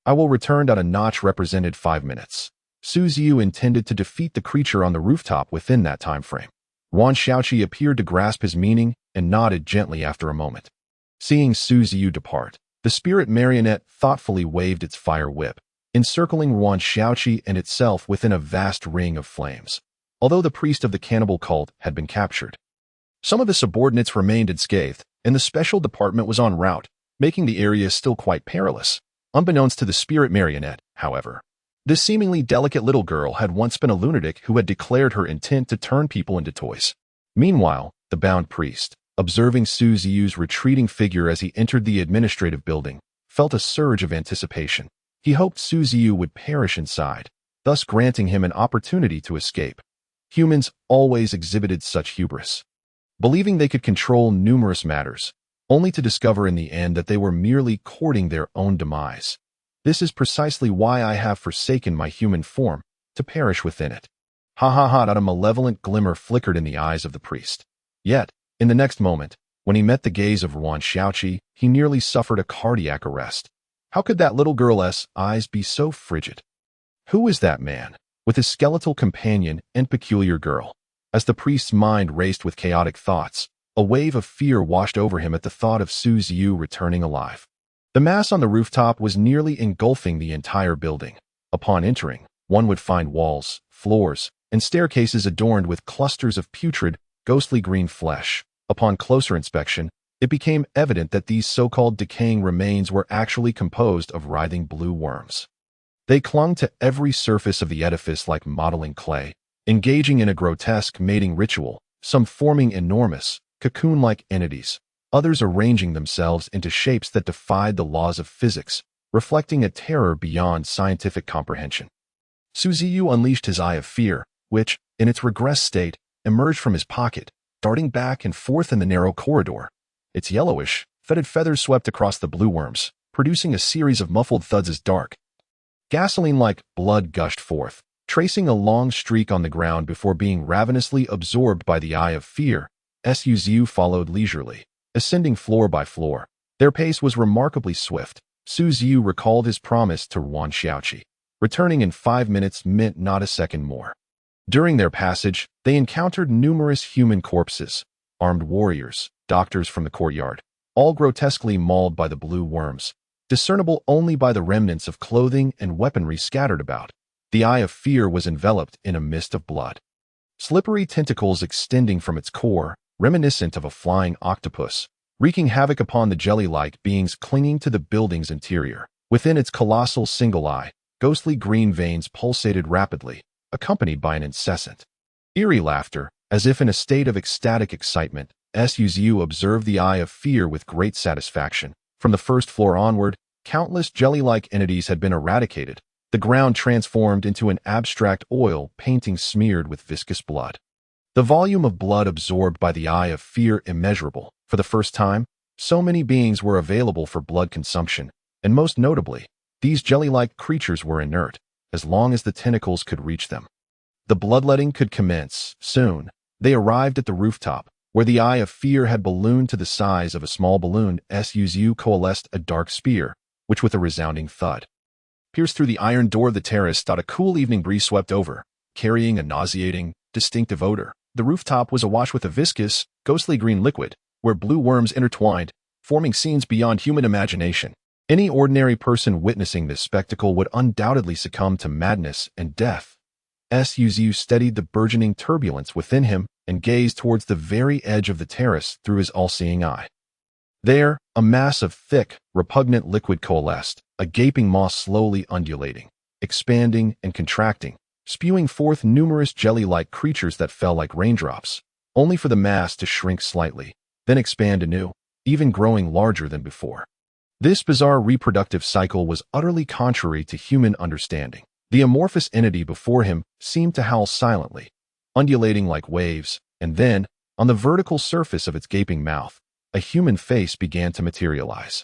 I will return." A notch represented 5 minutes. Ziyu intended to defeat the creature on the rooftop within that time frame. Ruan Xiaoqi appeared to grasp his meaning and nodded gently after a moment. Seeing Ziyu depart, the spirit marionette thoughtfully waved its fire whip, encircling Ruan Xiaoqi and itself within a vast ring of flames. Although the priest of the cannibal cult had been captured, some of his subordinates remained unscathed, and the special department was en route, making the area still quite perilous. Unbeknownst to the spirit marionette, however, this seemingly delicate little girl had once been a lunatic who had declared her intent to turn people into toys. Meanwhile, the bound priest, observing Su Ziyu's retreating figure as he entered the administrative building, felt a surge of anticipation. He hoped Su Ziyu would perish inside, thus granting him an opportunity to escape. Humans always exhibited such hubris, believing they could control numerous matters, only to discover in the end that they were merely courting their own demise. This is precisely why I have forsaken my human form, to perish within it. Ha ha ha! A malevolent glimmer flickered in the eyes of the priest. Yet, in the next moment, when he met the gaze of Yuan Xiaoqi, he nearly suffered a cardiac arrest. How could that little girl's eyes be so frigid? Who is that man, with his skeletal companion and peculiar girl? As the priest's mind raced with chaotic thoughts, a wave of fear washed over him at the thought of Su Ziyu returning alive. The mass on the rooftop was nearly engulfing the entire building. Upon entering, one would find walls, floors, and staircases adorned with clusters of putrid, ghostly green flesh. Upon closer inspection, it became evident that these so-called decaying remains were actually composed of writhing blue worms. They clung to every surface of the edifice like modeling clay, engaging in a grotesque mating ritual, some forming enormous, cocoon-like entities, others arranging themselves into shapes that defied the laws of physics, reflecting a terror beyond scientific comprehension. Su Ziyu unleashed his eye of fear, which, in its regressed state, emerged from his pocket, darting back and forth in the narrow corridor. Its yellowish, fetid feathers swept across the blue worms, producing a series of muffled thuds as dark, gasoline-like blood gushed forth, tracing a long streak on the ground before being ravenously absorbed by the eye of fear. Su Ziyu followed leisurely, ascending floor by floor. Their pace was remarkably swift. Su Ziyu recalled his promise to Yuan Xiaoqi. Returning in 5 minutes meant not a second more. During their passage, they encountered numerous human corpses, armed warriors, doctors from the courtyard, all grotesquely mauled by the blue worms, discernible only by the remnants of clothing and weaponry scattered about. The eye of fear was enveloped in a mist of blood. Slippery tentacles extending from its core, reminiscent of a flying octopus, wreaking havoc upon the jelly-like beings clinging to the building's interior. Within its colossal single eye, ghostly green veins pulsated rapidly, accompanied by an incessant, eerie laughter. As if in a state of ecstatic excitement, Su Ziyu observed the eye of fear with great satisfaction. From the first floor onward, countless jelly-like entities had been eradicated, the ground transformed into an abstract oil painting smeared with viscous blood. The volume of blood absorbed by the eye of fear immeasurable. For the first time, so many beings were available for blood consumption, and most notably, these jelly-like creatures were inert, as long as the tentacles could reach them. The bloodletting could commence. Soon, they arrived at the rooftop, where the eye of fear had ballooned to the size of a small balloon. Su Ziyu coalesced a dark spear, which with a resounding thud pierced through the iron door of the terrace. A cool evening breeze swept over, carrying a nauseating, distinctive odor. The rooftop was awash with a viscous, ghostly green liquid, where blue worms intertwined, forming scenes beyond human imagination. Any ordinary person witnessing this spectacle would undoubtedly succumb to madness and death. Su Ziyu steadied the burgeoning turbulence within him and gazed towards the very edge of the terrace through his all-seeing eye. There, a mass of thick, repugnant liquid coalesced, a gaping maw slowly undulating, expanding and contracting, spewing forth numerous jelly-like creatures that fell like raindrops, only for the mass to shrink slightly, then expand anew, even growing larger than before. This bizarre reproductive cycle was utterly contrary to human understanding. The amorphous entity before him seemed to howl silently, undulating like waves, and then, on the vertical surface of its gaping mouth, a human face began to materialize.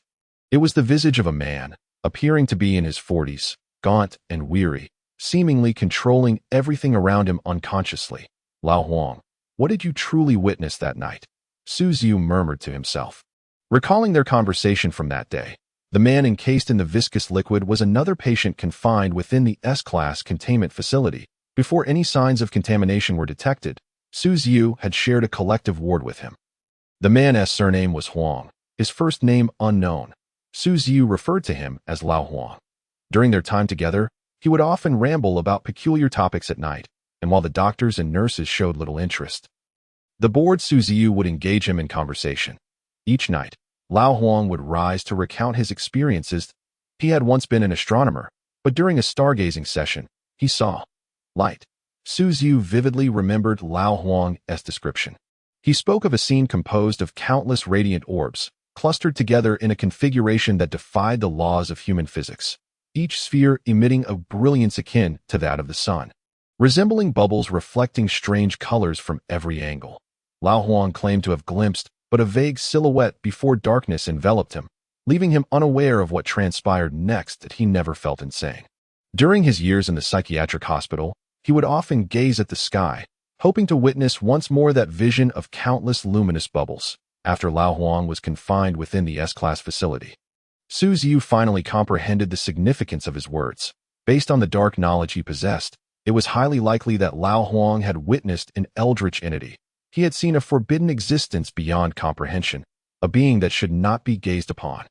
It was the visage of a man, appearing to be in his 40s, gaunt and weary, seemingly controlling everything around him unconsciously. Lao Huang, what did you truly witness that night? Su Ziyu murmured to himself. Recalling their conversation from that day, the man encased in the viscous liquid was another patient confined within the S-class containment facility. Before any signs of contamination were detected, Su Ziyu had shared a collective ward with him. The man's surname was Huang, his first name unknown. Su Ziyu referred to him as Lao Huang. During their time together, he would often ramble about peculiar topics at night, and while the doctors and nurses showed little interest, the bored Su Ziyu would engage him in conversation. Each night, Lao Huang would rise to recount his experiences. He had once been an astronomer, but during a stargazing session, he saw light. Su Ziyu vividly remembered Lao Huang's description. He spoke of a scene composed of countless radiant orbs, clustered together in a configuration that defied the laws of human physics, each sphere emitting a brilliance akin to that of the sun, resembling bubbles reflecting strange colors from every angle. Lao Huang claimed to have glimpsed but a vague silhouette before darkness enveloped him, leaving him unaware of what transpired next that he never felt insane. During his years in the psychiatric hospital, he would often gaze at the sky, hoping to witness once more that vision of countless luminous bubbles. After Lao Huang was confined within the S-class facility, Ziyu finally comprehended the significance of his words. Based on the dark knowledge he possessed, it was highly likely that Lao Huang had witnessed an eldritch entity. He had seen a forbidden existence beyond comprehension, a being that should not be gazed upon.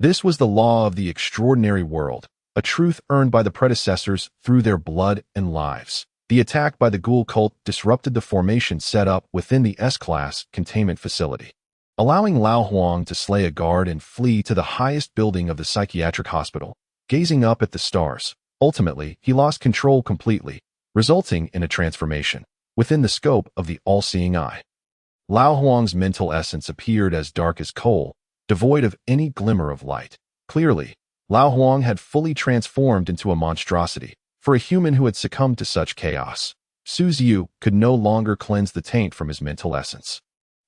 This was the law of the extraordinary world, a truth earned by the predecessors through their blood and lives. The attack by the ghoul cult disrupted the formation set up within the S-class containment facility, allowing Lao Huang to slay a guard and flee to the highest building of the psychiatric hospital, gazing up at the stars. Ultimately, he lost control completely, resulting in a transformation within the scope of the all-seeing eye. Lao Huang's mental essence appeared as dark as coal, devoid of any glimmer of light. Clearly, Lao Huang had fully transformed into a monstrosity. For a human who had succumbed to such chaos, Ziyu could no longer cleanse the taint from his mental essence.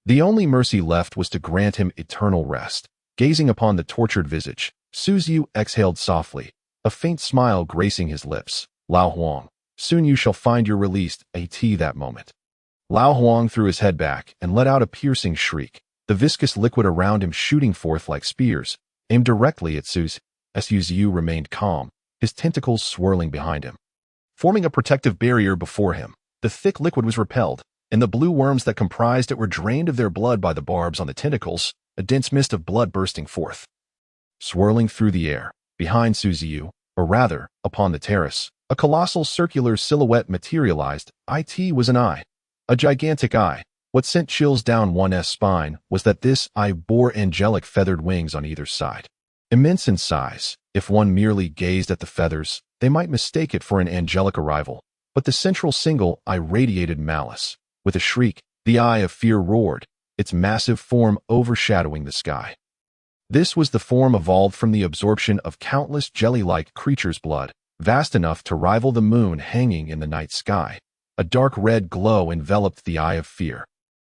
The only mercy left was to grant him eternal rest. Gazing upon the tortured visage, Ziyu exhaled softly, a faint smile gracing his lips. Lao Huang, soon you shall find your release. That moment, Lao Huang threw his head back and let out a piercing shriek, the viscous liquid around him shooting forth like spears, aimed directly at Ziyu. Ziyu remained calm, his tentacles swirling behind him, forming a protective barrier before him. The thick liquid was repelled, and the blue worms that comprised it were drained of their blood by the barbs on the tentacles, a dense mist of blood bursting forth. Swirling through the air, behind Ziyu, or rather, upon the terrace, a colossal circular silhouette materialized. It was an eye. A gigantic eye. What sent chills down one's spine was that this eye bore angelic feathered wings on either side. Immense in size, if one merely gazed at the feathers, they might mistake it for an angelic arrival, but the central single eye radiated malice. With a shriek, the eye of fear roared, its massive form overshadowing the sky. This was the form evolved from the absorption of countless jelly-like creatures' blood, vast enough to rival the moon hanging in the night sky. A dark red glow enveloped the eye of fear,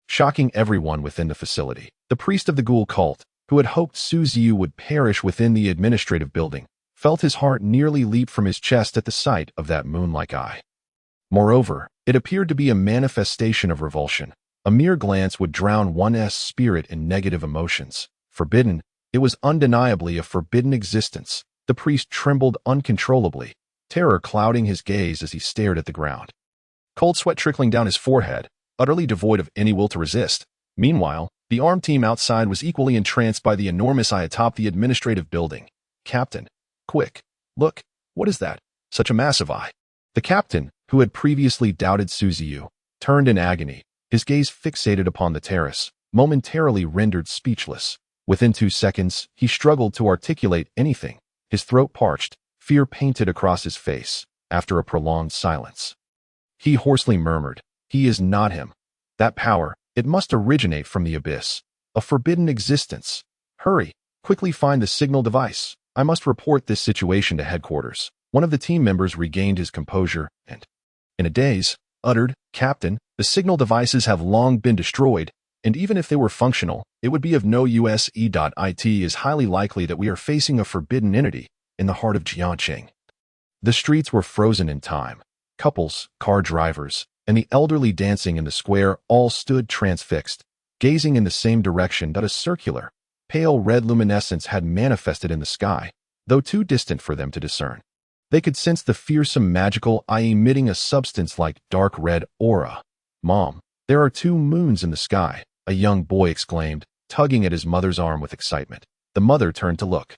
shocking everyone within the facility. The priest of the ghoul cult, who had hoped Ziyu would perish within the administrative building, felt his heart nearly leap from his chest at the sight of that moon-like eye. Moreover, it appeared to be a manifestation of revulsion. A mere glance would drown one's spirit in negative emotions. Forbidden, it was undeniably a forbidden existence. The priest trembled uncontrollably, terror clouding his gaze as he stared at the ground. Cold sweat trickling down his forehead, utterly devoid of any will to resist. Meanwhile, the armed team outside was equally entranced by the enormous eye atop the administrative building. Captain, quick, look, what is that? Such a massive eye. The captain, who had previously doubted Ziyu, turned in agony, his gaze fixated upon the terrace, momentarily rendered speechless. Within 2 seconds, he struggled to articulate anything, his throat parched, fear painted across his face. After a prolonged silence, he hoarsely murmured, "He is not him. That power, it must originate from the abyss. A forbidden existence. Hurry, quickly find the signal device. I must report this situation to headquarters." One of the team members regained his composure and, in a daze, uttered, "Captain, the signal devices have long been destroyed, and even if they were functional, it would be of no use. It is highly likely that we are facing a forbidden entity in the heart of Jiangcheng." The streets were frozen in time. Couples, car drivers, and the elderly dancing in the square all stood transfixed, gazing in the same direction that a circular, pale red luminescence had manifested in the sky, though too distant for them to discern. They could sense the fearsome magical eye emitting a substance like dark red aura. "Mom, there are 2 moons in the sky," a young boy exclaimed, tugging at his mother's arm with excitement. The mother turned to look,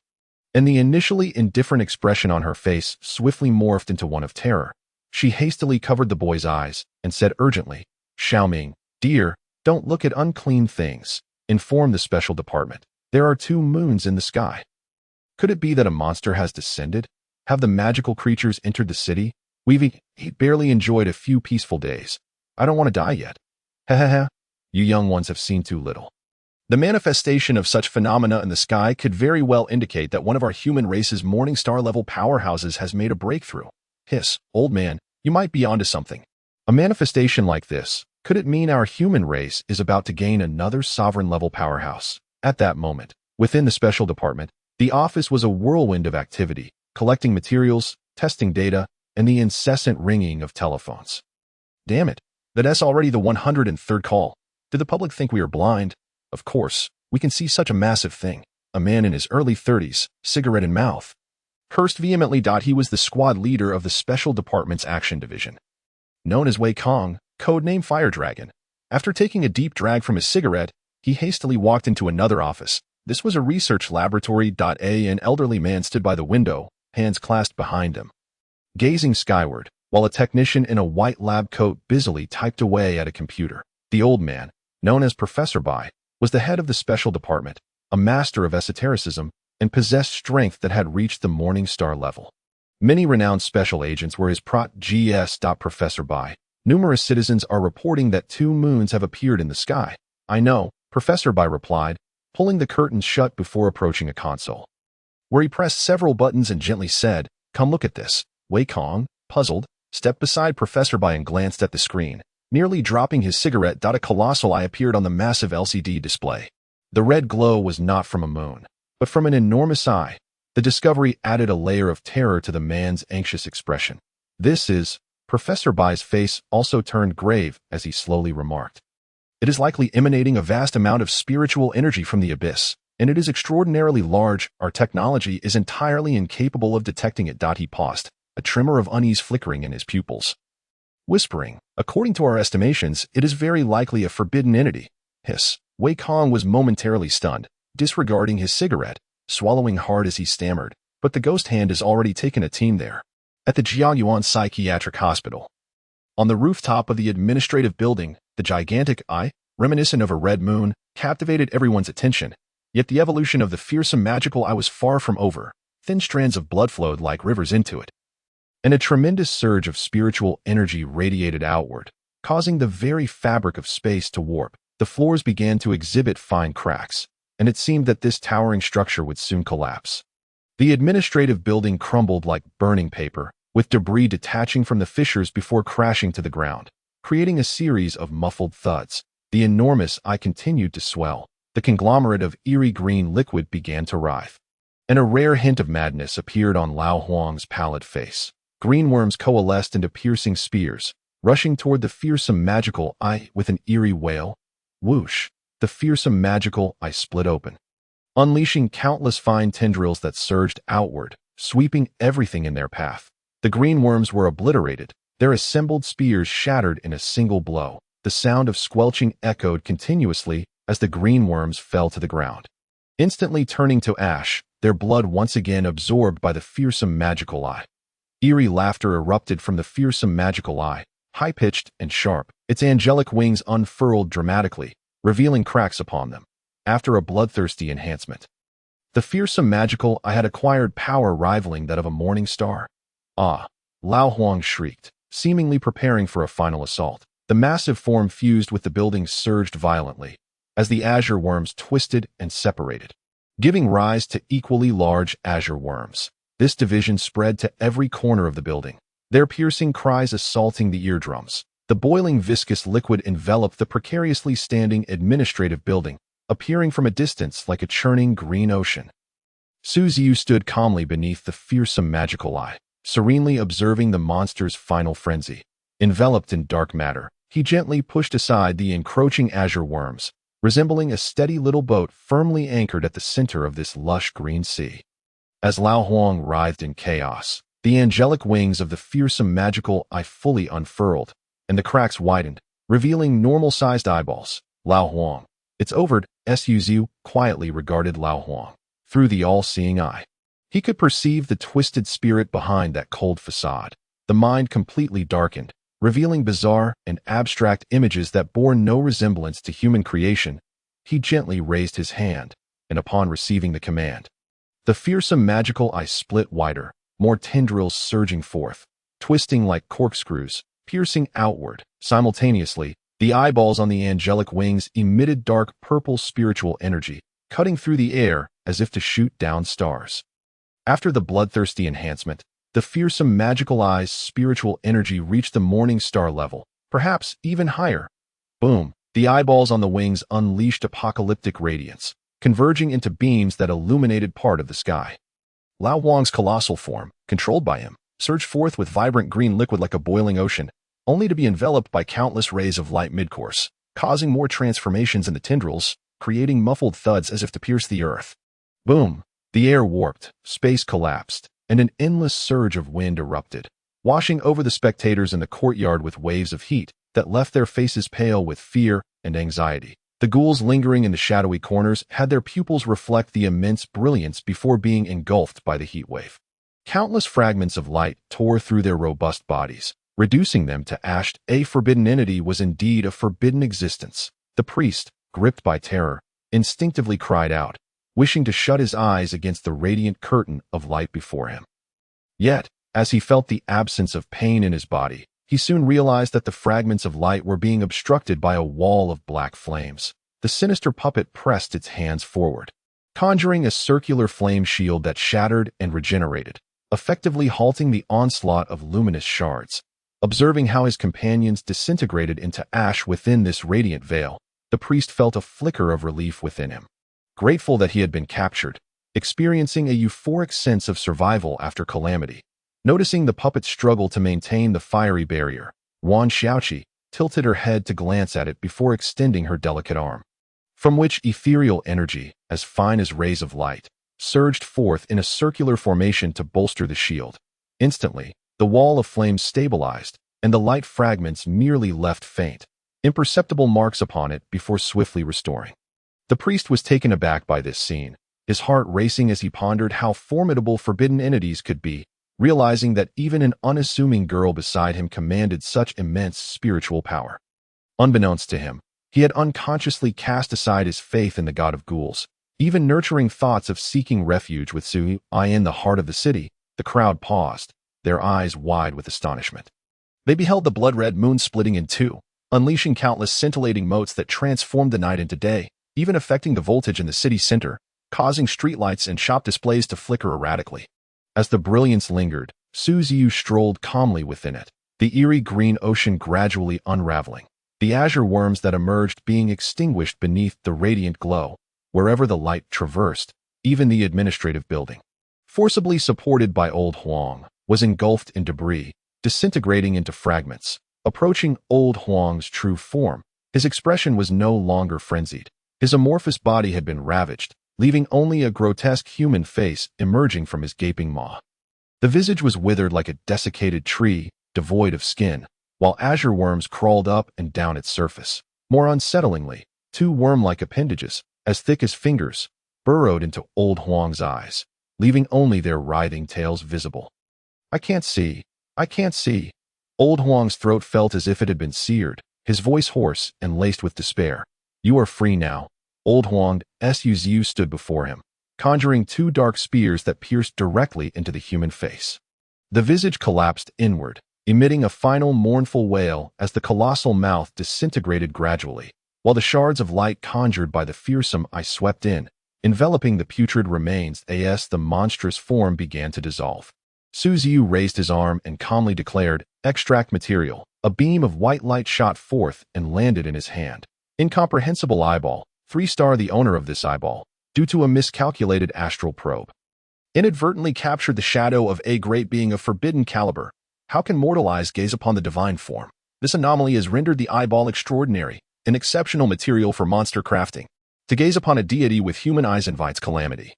and the initially indifferent expression on her face swiftly morphed into one of terror. She hastily covered the boy's eyes and said urgently, "Xiaoming, dear, don't look at unclean things. Inform the special department. There are 2 moons in the sky." Could it be that a monster has descended? Have the magical creatures entered the city? We've barely enjoyed a few peaceful days. I don't want to die yet. Ha ha ha. You young ones have seen too little. The manifestation of such phenomena in the sky could very well indicate that one of our human race's morning star-level powerhouses has made a breakthrough. Hiss, old man, you might be onto something. A manifestation like this, could it mean our human race is about to gain another sovereign-level powerhouse? At that moment, within the special department, the office was a whirlwind of activity, collecting materials, testing data, and the incessant ringing of telephones. Damn it, that's already the 103rd call. Did the public think we are blind? Of course, we can see such a massive thing. A man in his early 30s, cigarette in mouth. Cursed vehemently. He was the squad leader of the Special Department's Action Division. Known as Wei Kong, codename Fire Dragon. After taking a deep drag from his cigarette, he hastily walked into another office. This was a research laboratory. An elderly man stood by the window, hands clasped behind him, gazing skyward, while a technician in a white lab coat busily typed away at a computer. The old man, known as Professor Bai, was the head of the special department, a master of esotericism, and possessed strength that had reached the morning star level. Many renowned special agents were his protégés. Professor Bai. Numerous citizens are reporting that 2 moons have appeared in the sky. I know, Professor Bai replied, pulling the curtains shut before approaching a console, where he pressed several buttons and gently said, "Come look at this." Wei Kong, puzzled, stepped beside Professor Bai and glanced at the screen, nearly dropping his cigarette. A colossal eye appeared on the massive LCD display. The red glow was not from a moon, but from an enormous eye. The discovery added a layer of terror to the man's anxious expression. This is... Professor Bai's face also turned grave as he slowly remarked. It is likely emanating a vast amount of spiritual energy from the abyss, and it is extraordinarily large. Our technology is entirely incapable of detecting it. He paused, a tremor of unease flickering in his pupils. Whispering, according to our estimations, it is very likely a forbidden entity. Hiss. Wei Kong was momentarily stunned, disregarding his cigarette, swallowing hard as he stammered, but the ghost hand has already taken a team there. At the Jiaoyuan Psychiatric Hospital. On the rooftop of the administrative building, the gigantic eye, reminiscent of a red moon, captivated everyone's attention, yet the evolution of the fearsome magical eye was far from over. Thin strands of blood flowed like rivers into it, and a tremendous surge of spiritual energy radiated outward, causing the very fabric of space to warp. The floors began to exhibit fine cracks, and it seemed that this towering structure would soon collapse. The administrative building crumbled like burning paper, with debris detaching from the fissures before crashing to the ground, creating a series of muffled thuds. The enormous eye continued to swell. The conglomerate of eerie green liquid began to writhe, and a rare hint of madness appeared on Lao Huang's pallid face. Green worms coalesced into piercing spears, rushing toward the fearsome magical eye with an eerie wail. Whoosh! The fearsome magical eye split open, unleashing countless fine tendrils that surged outward, sweeping everything in their path. The green worms were obliterated, their assembled spears shattered in a single blow. The sound of squelching echoed continuously as the green worms fell to the ground, instantly turning to ash, their blood once again absorbed by the fearsome magical eye. Eerie laughter erupted from the fearsome magical eye, high-pitched and sharp. Its angelic wings unfurled dramatically, revealing cracks upon them. After a bloodthirsty enhancement, the fearsome magical eye had acquired power rivaling that of a morning star. Ah! Lao Huang shrieked, seemingly preparing for a final assault. The massive form fused with the building surged violently, as the azure worms twisted and separated, giving rise to equally large azure worms. This division spread to every corner of the building, their piercing cries assaulting the eardrums. The boiling viscous liquid enveloped the precariously standing administrative building, appearing from a distance like a churning green ocean. Ziyu stood calmly beneath the fearsome magical eye, serenely observing the monster's final frenzy. Enveloped in dark matter, he gently pushed aside the encroaching azure worms, resembling a steady little boat firmly anchored at the center of this lush green sea. As Lao Huang writhed in chaos, the angelic wings of the fearsome magical eye fully unfurled, and the cracks widened, revealing normal-sized eyeballs. Lao Huang. It's over. Ziyu quietly regarded Lao Huang through the all-seeing eye. He could perceive the twisted spirit behind that cold facade. The mind completely darkened, revealing bizarre and abstract images that bore no resemblance to human creation. He gently raised his hand, and upon receiving the command, the fearsome magical eye split wider, more tendrils surging forth, twisting like corkscrews, piercing outward. Simultaneously, The eyeballs on the angelic wings emitted dark purple spiritual energy, cutting through the air as if to shoot down stars. After the bloodthirsty enhancement, the fearsome magical eye's spiritual energy reached the morning star level, perhaps even higher. Boom! The eyeballs on the wings unleashed apocalyptic radiance, converging into beams that illuminated part of the sky. Lao Wang's colossal form, controlled by him, surged forth with vibrant green liquid like a boiling ocean, only to be enveloped by countless rays of light midcourse, causing more transformations in the tendrils, creating muffled thuds as if to pierce the earth. Boom! The air warped, space collapsed, and an endless surge of wind erupted, washing over the spectators in the courtyard with waves of heat that left their faces pale with fear and anxiety. The ghouls lingering in the shadowy corners had their pupils reflect the immense brilliance before being engulfed by the heat wave. Countless fragments of light tore through their robust bodies, reducing them to ash. A forbidden entity was indeed a forbidden existence. The priest, gripped by terror, instinctively cried out, wishing to shut his eyes against the radiant curtain of light before him. Yet, as he felt the absence of pain in his body, he soon realized that the fragments of light were being obstructed by a wall of black flames. The sinister puppet pressed its hands forward, conjuring a circular flame shield that shattered and regenerated, effectively halting the onslaught of luminous shards. Observing how his companions disintegrated into ash within this radiant veil, the priest felt a flicker of relief within him. Grateful that he had been captured, experiencing a euphoric sense of survival after calamity. Noticing the puppet's struggle to maintain the fiery barrier, Wan Xiaoqi tilted her head to glance at it before extending her delicate arm, from which ethereal energy, as fine as rays of light, surged forth in a circular formation to bolster the shield. Instantly, the wall of flames stabilized, and the light fragments merely left faint, imperceptible marks upon it before swiftly restoring. The priest was taken aback by this scene, his heart racing as he pondered how formidable forbidden entities could be, realizing that even an unassuming girl beside him commanded such immense spiritual power. Unbeknownst to him, he had unconsciously cast aside his faith in the god of ghouls, even nurturing thoughts of seeking refuge with Ziyu. In the heart of the city, the crowd paused, their eyes wide with astonishment. They beheld the blood-red moon splitting in two, unleashing countless scintillating motes that transformed the night into day, even affecting the voltage in the city center, causing streetlights and shop displays to flicker erratically. As the brilliance lingered, Ziyu strolled calmly within it, the eerie green ocean gradually unraveling, the azure worms that emerged being extinguished beneath the radiant glow, wherever the light traversed. Even the administrative building, forcibly supported by Old Huang, was engulfed in debris, disintegrating into fragments. Approaching Old Huang's true form, his expression was no longer frenzied. His amorphous body had been ravaged, leaving only a grotesque human face emerging from his gaping maw. The visage was withered like a desiccated tree, devoid of skin, while azure worms crawled up and down its surface. More unsettlingly, two worm-like appendages, as thick as fingers, burrowed into Old Huang's eyes, leaving only their writhing tails visible. I can't see. Old Huang's throat felt as if it had been seared, his voice hoarse and laced with despair. You are free now. Old Huang's Ziyu stood before him, conjuring two dark spears that pierced directly into the human face. The visage collapsed inward, emitting a final mournful wail as the colossal mouth disintegrated gradually, while the shards of light conjured by the fearsome eye swept in, enveloping the putrid remains as the monstrous form began to dissolve. Ziyu raised his arm and calmly declared, "Extract material." A beam of white light shot forth and landed in his hand. Incomprehensible eyeball. 3-star the owner of this eyeball, due to a miscalculated astral probe, inadvertently captured the shadow of a great being of forbidden caliber. How can mortal eyes gaze upon the divine form? This anomaly has rendered the eyeball extraordinary, an exceptional material for monster crafting. To gaze upon a deity with human eyes invites calamity.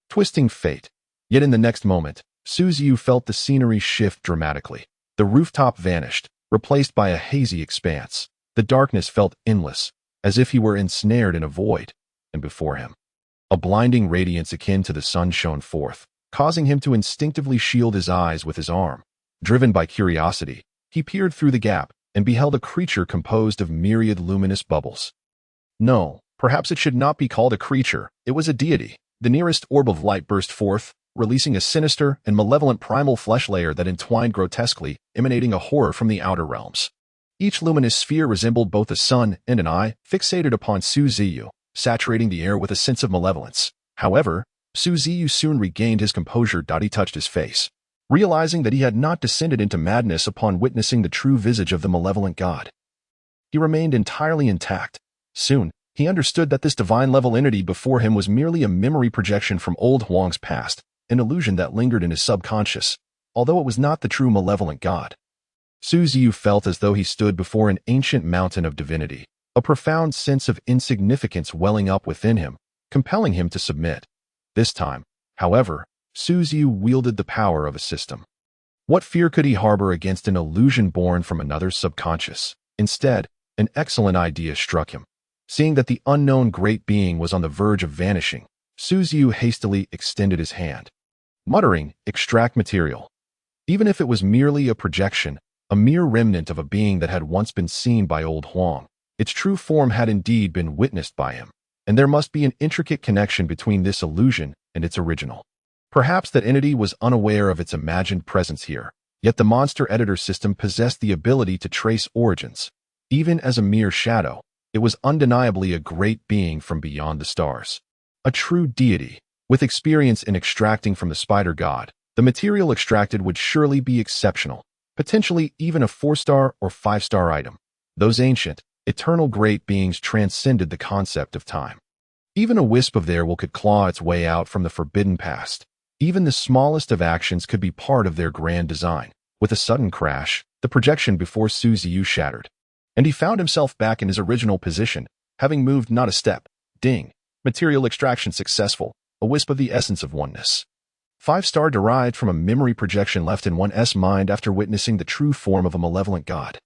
Twisting fate. Yet in the next moment, Ziyu felt the scenery shift dramatically. The rooftop vanished, replaced by a hazy expanse. The darkness felt endless, as if he were ensnared in a void, and before him, a blinding radiance akin to the sun shone forth, causing him to instinctively shield his eyes with his arm. Driven by curiosity, he peered through the gap and beheld a creature composed of myriad luminous bubbles. No, perhaps it should not be called a creature, it was a deity. The nearest orb of light burst forth, releasing a sinister and malevolent primal flesh layer that entwined grotesquely, emanating a horror from the outer realms. Each luminous sphere resembled both a sun and an eye, fixated upon Ziyu, saturating the air with a sense of malevolence. However, Ziyu soon regained his composure. He touched his face, realizing that he had not descended into madness upon witnessing the true visage of the malevolent god. He remained entirely intact. Soon, he understood that this divine-level entity before him was merely a memory projection from old Huang's past, an illusion that lingered in his subconscious, although it was not the true malevolent god. Ziyu felt as though he stood before an ancient mountain of divinity, a profound sense of insignificance welling up within him, compelling him to submit. This time, however, Ziyu wielded the power of a system. What fear could he harbor against an illusion born from another's subconscious? Instead, an excellent idea struck him. Seeing that the unknown great being was on the verge of vanishing, Ziyu hastily extended his hand, muttering, "Extract material." Even if it was merely a projection, a mere remnant of a being that had once been seen by old Huang, its true form had indeed been witnessed by him, and there must be an intricate connection between this illusion and its original. Perhaps that entity was unaware of its imagined presence here, yet the monster editor system possessed the ability to trace origins. Even as a mere shadow, it was undeniably a great being from beyond the stars. A true deity, with experience in extracting from the spider god, the material extracted would surely be exceptional, potentially even a 4-star or 5-star item. Those ancient, eternal great beings transcended the concept of time. Even a wisp of their will could claw its way out from the forbidden past. Even the smallest of actions could be part of their grand design. With a sudden crash, the projection before Ziyu shattered, and he found himself back in his original position, having moved not a step. Ding. Material extraction successful. A wisp of the essence of oneness. 5-star derived from a memory projection left in one's mind after witnessing the true form of a malevolent god.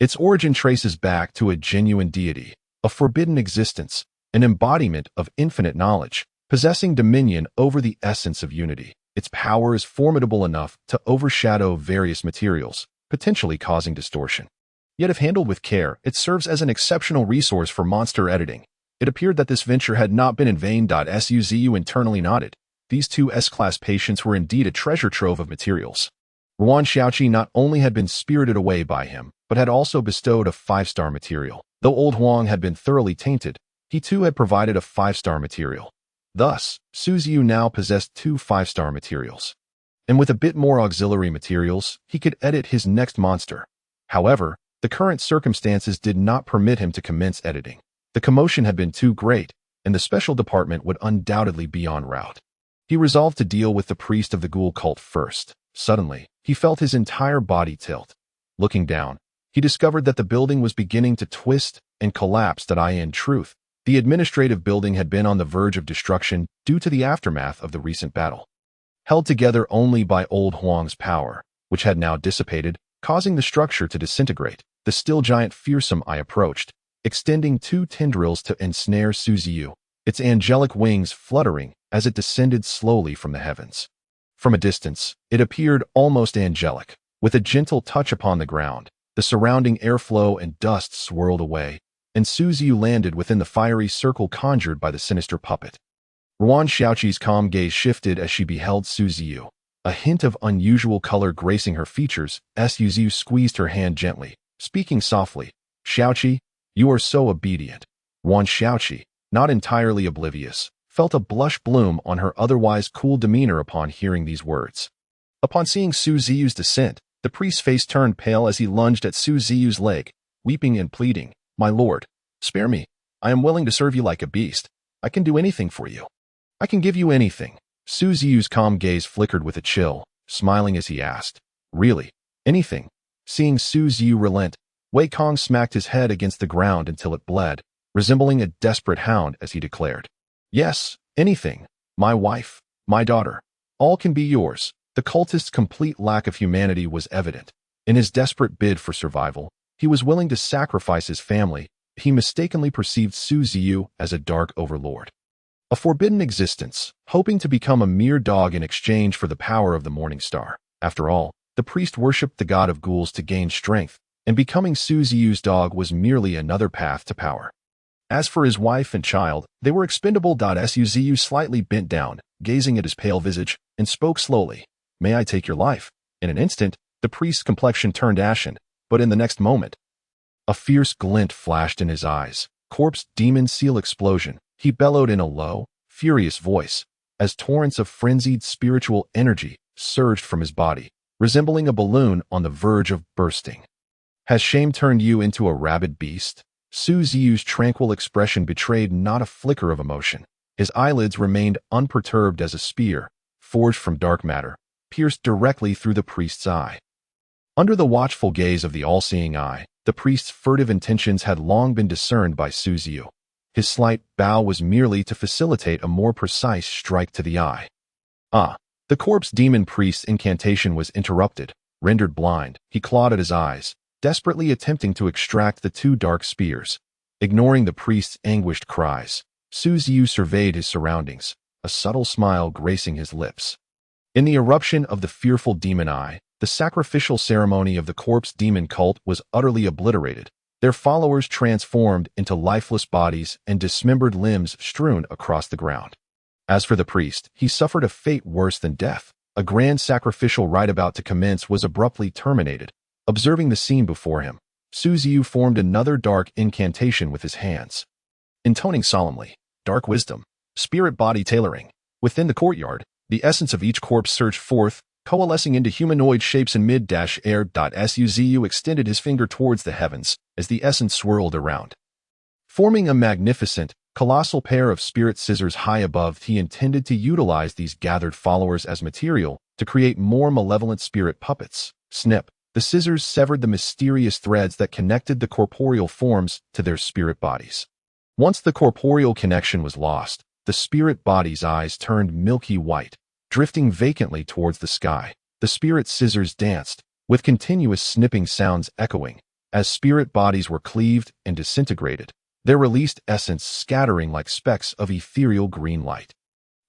Its origin traces back to a genuine deity, a forbidden existence, an embodiment of infinite knowledge, possessing dominion over the essence of unity. Its power is formidable enough to overshadow various materials, potentially causing distortion. Yet if handled with care, it serves as an exceptional resource for monster editing. It appeared that this venture had not been in vain. Ziyu internally nodded. These two S-class patients were indeed a treasure trove of materials. Ruan Xiaoqi not only had been spirited away by him, but had also bestowed a 5-star material. Though old Huang had been thoroughly tainted, he too had provided a 5-star material. Thus, Ziyu now possessed 2 5-star materials. And with a bit more auxiliary materials, he could edit his next monster. However, the current circumstances did not permit him to commence editing. The commotion had been too great, and the special department would undoubtedly be en route. He resolved to deal with the priest of the ghoul cult first. Suddenly, he felt his entire body tilt. Looking down, he discovered that the building was beginning to twist and collapse. In truth, the administrative building had been on the verge of destruction due to the aftermath of the recent battle. Held together only by old Huang's power, which had now dissipated, causing the structure to disintegrate, the still giant fearsome eye approached, extending 2 tendrils to ensnare Ziyu, its angelic wings fluttering as it descended slowly from the heavens. From a distance, it appeared almost angelic. With a gentle touch upon the ground, the surrounding airflow and dust swirled away, and Ziyu landed within the fiery circle conjured by the sinister puppet. Ruan Xiaoqi's calm gaze shifted as she beheld Ziyu. A hint of unusual color gracing her features, Ziyu squeezed her hand gently, speaking softly. "Xiaoqi, you are so obedient." Ruan Xiaoqi, not entirely oblivious, felt a blush bloom on her otherwise cool demeanor upon hearing these words. Upon seeing Ziyu's descent, the priest's face turned pale as he lunged at Ziyu's leg, weeping and pleading, "My lord, spare me. I am willing to serve you like a beast. I can do anything for you. I can give you anything." Ziyu's calm gaze flickered with a chill, smiling as he asked, "Really? Anything?" Seeing Ziyu relent, Wei Kong smacked his head against the ground until it bled, resembling a desperate hound as he declared, "Yes, anything. My wife, my daughter, all can be yours." The cultist's complete lack of humanity was evident. In his desperate bid for survival, he was willing to sacrifice his family. He mistakenly perceived Ziyu as a dark overlord, a forbidden existence, hoping to become a mere dog in exchange for the power of the morning star. After all, the priest worshipped the god of ghouls to gain strength, and becoming Ziyu's dog was merely another path to power. As for his wife and child, they were expendable. Ziyu slightly bent down, gazing at his pale visage, and spoke slowly, "May I take your life?" In an instant, the priest's complexion turned ashen, but in the next moment, A fierce glint flashed in his eyes. Corpse demon seal explosion, he bellowed in a low, furious voice, as torrents of frenzied spiritual energy surged from his body, resembling a balloon on the verge of bursting. Has shame turned you into a rabid beast? Ziyu's tranquil expression betrayed not a flicker of emotion. His eyelids remained unperturbed as a spear, forged from dark matter, pierced directly through the priest's eye. Under the watchful gaze of the all-seeing eye, the priest's furtive intentions had long been discerned by Ziyu. His slight bow was merely to facilitate a more precise strike to the eye. The corpse demon priest's incantation was interrupted. Rendered blind, he clawed at his eyes, desperately attempting to extract the two dark spears. Ignoring the priest's anguished cries, Ziyu surveyed his surroundings, a subtle smile gracing his lips. In the eruption of the fearful demon eye, the sacrificial ceremony of the corpse demon cult was utterly obliterated, their followers transformed into lifeless bodies and dismembered limbs strewn across the ground. As for the priest, he suffered a fate worse than death. A grand sacrificial rite about to commence was abruptly terminated. Observing the scene before him, Ziyu formed another dark incantation with his hands. Intoning solemnly, dark wisdom, spirit body tailoring. Within the courtyard, the essence of each corpse surged forth, coalescing into humanoid shapes in mid-air. Ziyu extended his finger towards the heavens as the essence swirled around. Forming a magnificent, colossal pair of spirit scissors high above, he intended to utilize these gathered followers as material to create more malevolent spirit puppets. Snip. The scissors severed the mysterious threads that connected the corporeal forms to their spirit bodies. Once the corporeal connection was lost, the spirit body's eyes turned milky white, drifting vacantly towards the sky. The spirit scissors danced, with continuous snipping sounds echoing, as spirit bodies were cleaved and disintegrated, their released essence scattering like specks of ethereal green light.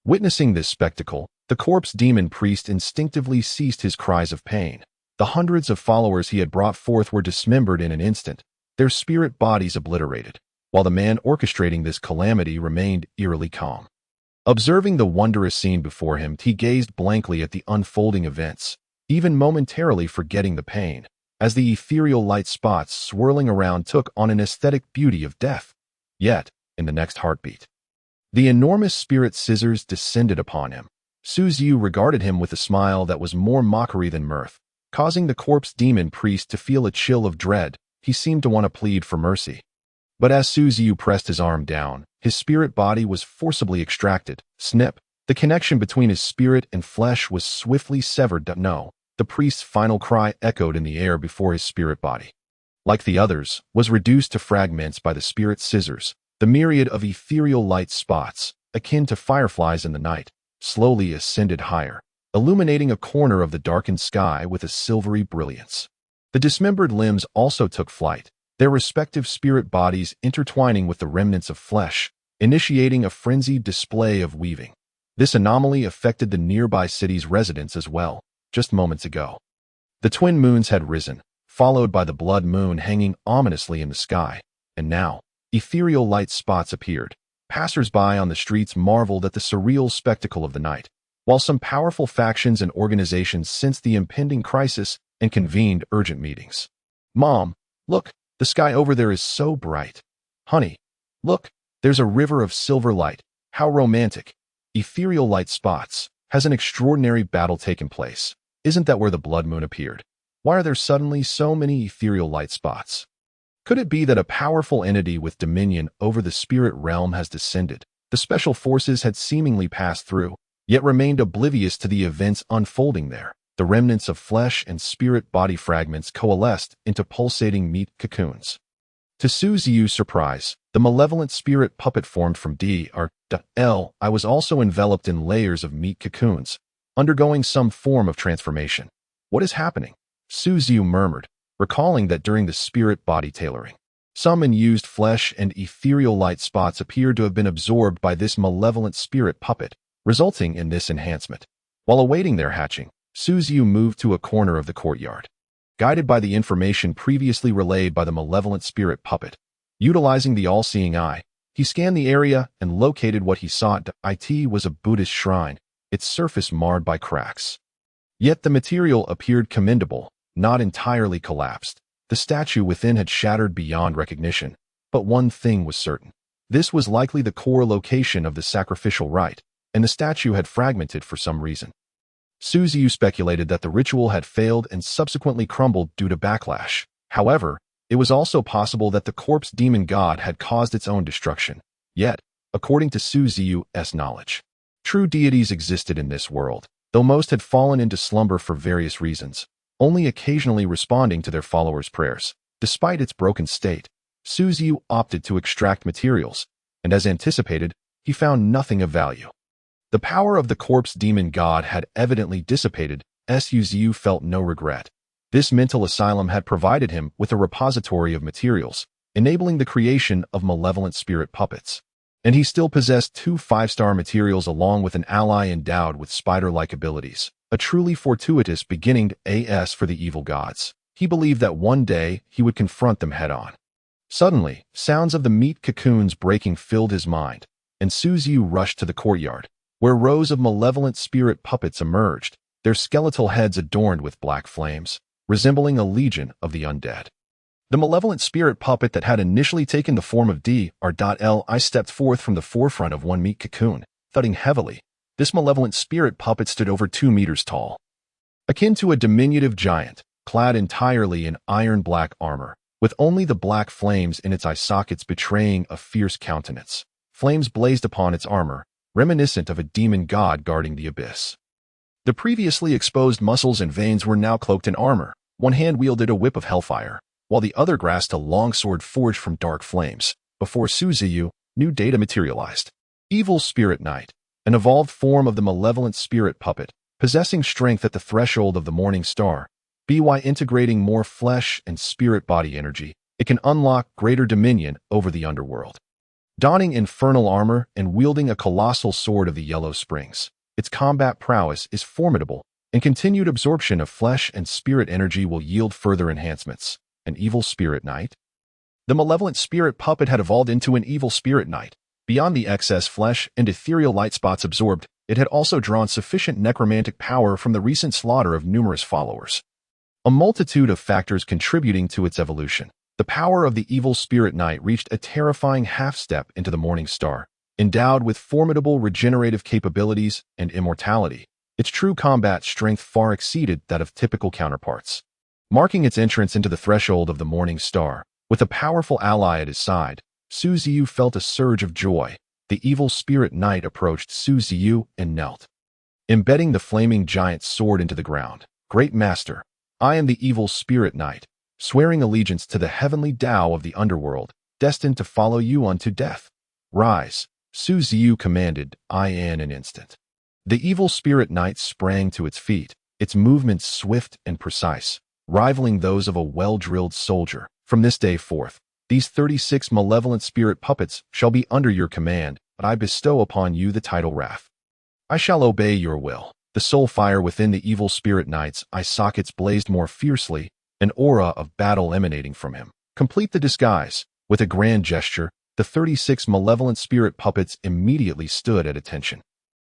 Witnessing this spectacle, the corpse demon priest instinctively ceased his cries of pain. The hundreds of followers he had brought forth were dismembered in an instant, their spirit bodies obliterated, while the man orchestrating this calamity remained eerily calm. Observing the wondrous scene before him, he gazed blankly at the unfolding events, even momentarily forgetting the pain, as the ethereal light spots swirling around took on an aesthetic beauty of death. Yet, in the next heartbeat, the enormous spirit scissors descended upon him. Ziyu regarded him with a smile that was more mockery than mirth. Causing the corpse demon priest to feel a chill of dread, he seemed to want to plead for mercy. But as Ziyu pressed his arm down, his spirit body was forcibly extracted. Snip. The connection between his spirit and flesh was swiftly severed. No. The priest's final cry echoed in the air before his spirit body, like the others, was reduced to fragments by the spirit scissors. The myriad of ethereal light spots, akin to fireflies in the night, slowly ascended higher, illuminating a corner of the darkened sky with a silvery brilliance. The dismembered limbs also took flight, their respective spirit bodies intertwining with the remnants of flesh, initiating a frenzied display of weaving. This anomaly affected the nearby city's residents as well. Just moments ago, the twin moons had risen, followed by the blood moon hanging ominously in the sky, and now, ethereal light spots appeared. Passers-by on the streets marveled at the surreal spectacle of the night, while some powerful factions and organizations sensed the impending crisis and convened urgent meetings. Mom, look, the sky over there is so bright. Honey, look, there's a river of silver light. How romantic. Ethereal light spots. Has an extraordinary battle taken place? Isn't that where the blood moon appeared? Why are there suddenly so many ethereal light spots? Could it be that a powerful entity with dominion over the spirit realm has descended? The special forces had seemingly passed through, yet remained oblivious to the events unfolding there. The remnants of flesh and spirit body fragments coalesced into pulsating meat cocoons. To Ziyu's surprise, the malevolent spirit puppet formed from I was also enveloped in layers of meat cocoons, undergoing some form of transformation. What is happening? Ziyu murmured, recalling that during the spirit body tailoring, some unused flesh and ethereal light spots appeared to have been absorbed by this malevolent spirit puppet, resulting in this enhancement. While awaiting their hatching, Ziyu moved to a corner of the courtyard. Guided by the information previously relayed by the malevolent spirit puppet, utilizing the all-seeing eye, he scanned the area and located what he sought. It was a Buddhist shrine, its surface marred by cracks. Yet the material appeared commendable, not entirely collapsed. The statue within had shattered beyond recognition, but one thing was certain. This was likely the core location of the sacrificial rite, and the statue had fragmented for some reason. Ziyu speculated that the ritual had failed and subsequently crumbled due to backlash. However, it was also possible that the corpse demon god had caused its own destruction. Yet, according to Ziyu's knowledge, true deities existed in this world, though most had fallen into slumber for various reasons, only occasionally responding to their followers' prayers. Despite its broken state, Ziyu opted to extract materials, and as anticipated, he found nothing of value. The power of the corpse demon god had evidently dissipated. Ziyu felt no regret. This mental asylum had provided him with a repository of materials, enabling the creation of malevolent spirit puppets. And he still possessed 2 5-star materials along with an ally endowed with spider-like abilities, a truly fortuitous beginning as for the evil gods. He believed that one day he would confront them head-on. Suddenly, sounds of the meat cocoons breaking filled his mind, and Ziyu rushed to the courtyard, where rows of malevolent spirit puppets emerged, their skeletal heads adorned with black flames, resembling a legion of the undead. The malevolent spirit puppet that had initially taken the form of Dr. stepped forth from the forefront of one meat cocoon, thudding heavily. This malevolent spirit puppet stood over 2 meters tall. Akin to a diminutive giant, clad entirely in iron-black armor, with only the black flames in its eye sockets betraying a fierce countenance. Flames blazed upon its armor, reminiscent of a demon god guarding the abyss. The previously exposed muscles and veins were now cloaked in armor. One hand wielded a whip of hellfire, while the other grasped a long sword forged from dark flames. Before Ziyu, new data materialized. Evil Spirit Knight, an evolved form of the malevolent spirit puppet, possessing strength at the threshold of the morning star. By integrating more flesh and spirit body energy, it can unlock greater dominion over the underworld. Donning infernal armor and wielding a colossal sword of the Yellow Springs, its combat prowess is formidable, and continued absorption of flesh and spirit energy will yield further enhancements. An evil spirit knight? The malevolent spirit puppet had evolved into an evil spirit knight. Beyond the excess flesh and ethereal light spots absorbed, it had also drawn sufficient necromantic power from the recent slaughter of numerous followers. A multitude of factors contributing to its evolution. The power of the evil spirit knight reached a terrifying half-step into the morning star. Endowed with formidable regenerative capabilities and immortality, its true combat strength far exceeded that of typical counterparts. Marking its entrance into the threshold of the morning star, with a powerful ally at his side, Ziyu felt a surge of joy. The evil spirit knight approached Ziyu and knelt, embedding the flaming giant's sword into the ground. Great master, I am the evil spirit knight, swearing allegiance to the heavenly Tao of the underworld, destined to follow you unto death. Rise, Ziyu commanded, in an instant. The evil spirit knight sprang to its feet, its movements swift and precise, rivaling those of a well-drilled soldier. From this day forth, these 36 malevolent spirit puppets shall be under your command, but I bestow upon you the title Wrath. I shall obey your will. The soul fire within the evil spirit knight's eye sockets blazed more fiercely, an aura of battle emanating from him. Complete the disguise. With a grand gesture, the 36 malevolent spirit puppets immediately stood at attention.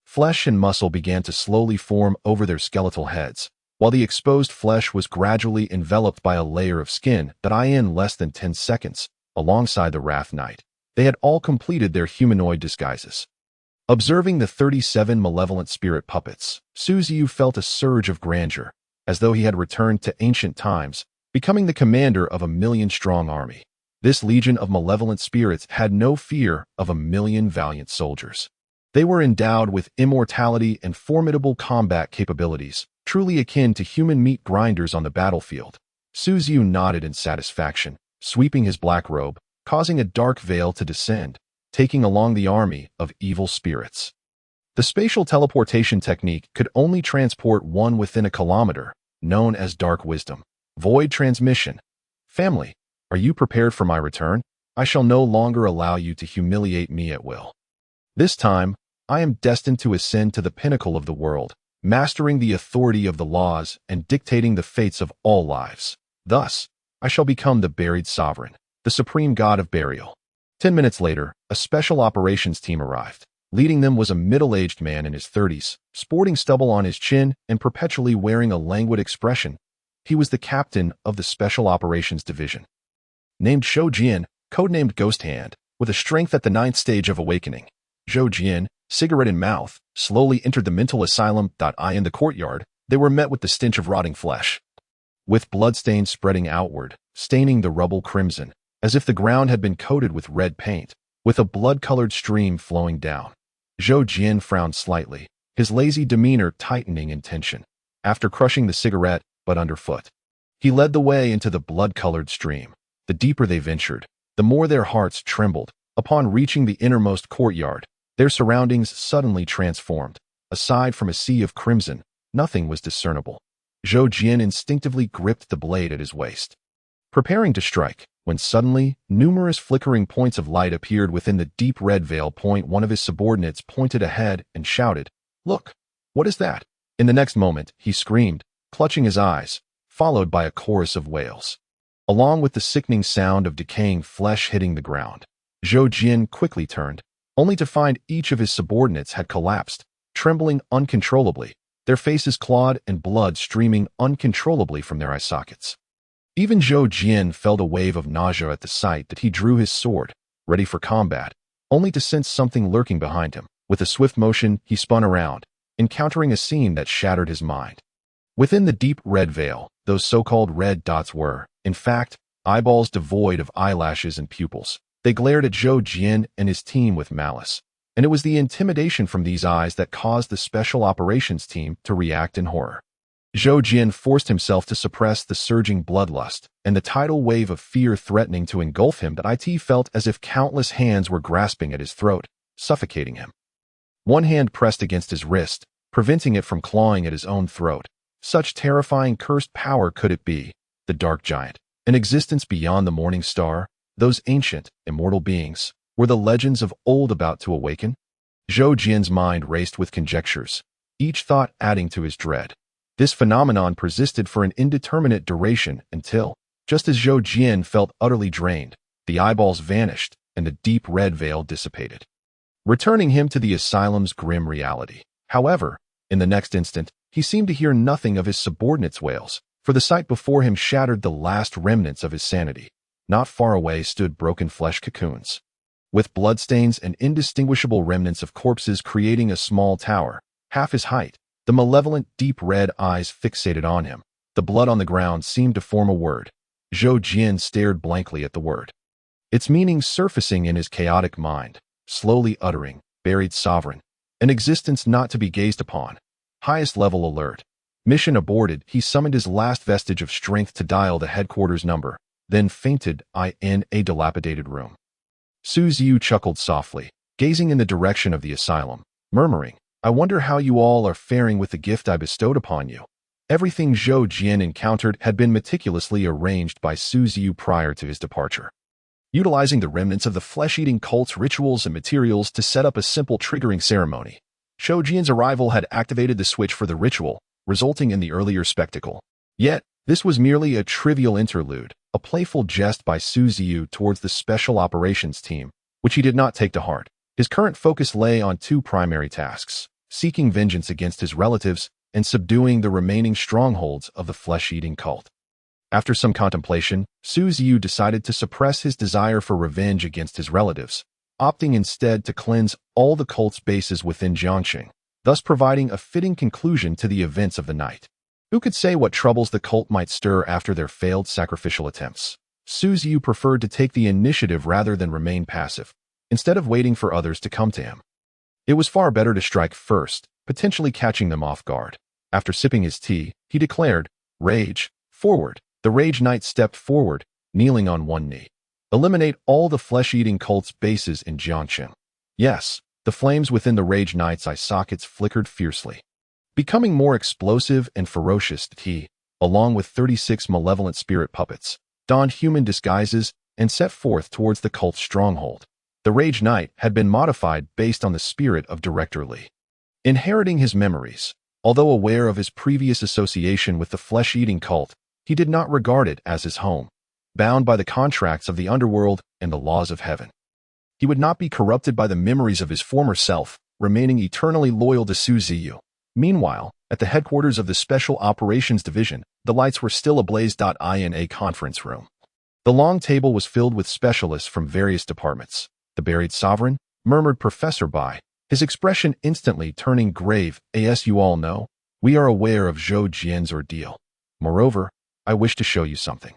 Flesh and muscle began to slowly form over their skeletal heads, while the exposed flesh was gradually enveloped by a layer of skin that in less than 10 seconds, alongside the Wrath Knight, they had all completed their humanoid disguises. Observing the 37 malevolent spirit puppets, Ziyu felt a surge of grandeur, as though he had returned to ancient times, becoming the commander of a 1,000,000-strong army. This legion of malevolent spirits had no fear of 1,000,000 valiant soldiers. They were endowed with immortality and formidable combat capabilities, truly akin to human meat grinders on the battlefield. Ziyu nodded in satisfaction, sweeping his black robe, causing a dark veil to descend, taking along the army of evil spirits. The spatial teleportation technique could only transport one within a kilometer, known as dark wisdom. Void transmission. Family, are you prepared for my return? I shall no longer allow you to humiliate me at will. This time, I am destined to ascend to the pinnacle of the world, mastering the authority of the laws and dictating the fates of all lives. Thus, I shall become the buried sovereign, the supreme god of burial. 10 minutes later, a special operations team arrived. Leading them was a middle-aged man in his 30s, sporting stubble on his chin and perpetually wearing a languid expression. He was the captain of the Special Operations Division. Named Zhou Jian, codenamed Ghost Hand, with a strength at the 9th stage of awakening. Zhou Jian, cigarette in mouth, slowly entered the mental asylum. In the courtyard, they were met with the stench of rotting flesh, with bloodstains spreading outward, staining the rubble crimson, as if the ground had been coated with red paint, with a blood-colored stream flowing down. Zhou Jian frowned slightly, his lazy demeanor tightening in tension. After crushing the cigarette, but underfoot, he led the way into the blood-colored stream. The deeper they ventured, the more their hearts trembled. Upon reaching the innermost courtyard, their surroundings suddenly transformed. Aside from a sea of crimson, nothing was discernible. Zhou Jian instinctively gripped the blade at his waist, preparing to strike, when suddenly, numerous flickering points of light appeared within the deep red veil. One of his subordinates pointed ahead and shouted, "Look! What is that?" In the next moment, he screamed, clutching his eyes, followed by a chorus of wails, along with the sickening sound of decaying flesh hitting the ground. Zhou Jian quickly turned, only to find each of his subordinates had collapsed, trembling uncontrollably, their faces clawed and blood streaming uncontrollably from their eye sockets. Even Zhou Jian felt a wave of nausea at the sight that he drew his sword, ready for combat, only to sense something lurking behind him. With a swift motion, he spun around, encountering a scene that shattered his mind. Within the deep red veil, those so-called red dots were, in fact, eyeballs devoid of eyelashes and pupils. They glared at Zhou Jian and his team with malice, and it was the intimidation from these eyes that caused the Special Operations team to react in horror. Zhou Jian forced himself to suppress the surging bloodlust and the tidal wave of fear threatening to engulf him. It felt as if countless hands were grasping at his throat, suffocating him. One hand pressed against his wrist, preventing it from clawing at his own throat. Such terrifying cursed power could it be? The Dark Giant, an existence beyond the morning star, those ancient, immortal beings, were the legends of old about to awaken? Zhou Jian's mind raced with conjectures, each thought adding to his dread. This phenomenon persisted for an indeterminate duration until, just as Zhou Jian felt utterly drained, the eyeballs vanished and the deep red veil dissipated, returning him to the asylum's grim reality. However, in the next instant, he seemed to hear nothing of his subordinates' wails, for the sight before him shattered the last remnants of his sanity. Not far away stood broken flesh cocoons, with bloodstains and indistinguishable remnants of corpses creating a small tower, half his height. The malevolent, deep red eyes fixated on him. The blood on the ground seemed to form a word. Zhou Jian stared blankly at the word, its meaning surfacing in his chaotic mind, slowly uttering, "Buried sovereign, an existence not to be gazed upon. Highest level alert. Mission aborted." He summoned his last vestige of strength to dial the headquarters number, then fainted in a dilapidated room. Ziyu chuckled softly, gazing in the direction of the asylum, murmuring, "I wonder how you all are faring with the gift I bestowed upon you." Everything Zhou Jian encountered had been meticulously arranged by Ziyu prior to his departure, utilizing the remnants of the flesh-eating cult's rituals and materials to set up a simple triggering ceremony. Zhou Jian's arrival had activated the switch for the ritual, resulting in the earlier spectacle. Yet, this was merely a trivial interlude, a playful jest by Ziyu towards the Special Operations team, which he did not take to heart. His current focus lay on two primary tasks: seeking vengeance against his relatives and subduing the remaining strongholds of the flesh-eating cult. After some contemplation, Ziyu decided to suppress his desire for revenge against his relatives, opting instead to cleanse all the cult's bases within Jiangxing, thus providing a fitting conclusion to the events of the night. Who could say what troubles the cult might stir after their failed sacrificial attempts? Ziyu preferred to take the initiative rather than remain passive, instead of waiting for others to come to him. It was far better to strike first, potentially catching them off guard. After sipping his tea, he declared, "Rage, forward." The Rage Knight stepped forward, kneeling on one knee. "Eliminate all the flesh-eating cult's bases in Jiangxing." Yes, the flames within the Rage Knight's eye sockets flickered fiercely. Becoming more explosive and ferocious, he, along with 36 malevolent spirit puppets, donned human disguises and set forth towards the cult's stronghold. The Rage Knight had been modified based on the spirit of Director Li. Inheriting his memories, although aware of his previous association with the flesh-eating cult, he did not regard it as his home, bound by the contracts of the underworld and the laws of heaven. He would not be corrupted by the memories of his former self, remaining eternally loyal to Ziyu. Meanwhile, At the headquarters of the Special Operations Division, the lights were still ablaze. In a conference room. The long table was filled with specialists from various departments. "The buried sovereign?" murmured Professor Bai, his expression instantly turning grave. "As you all know, we are aware of Zhou Jian's ordeal. Moreover, I wish to show you something."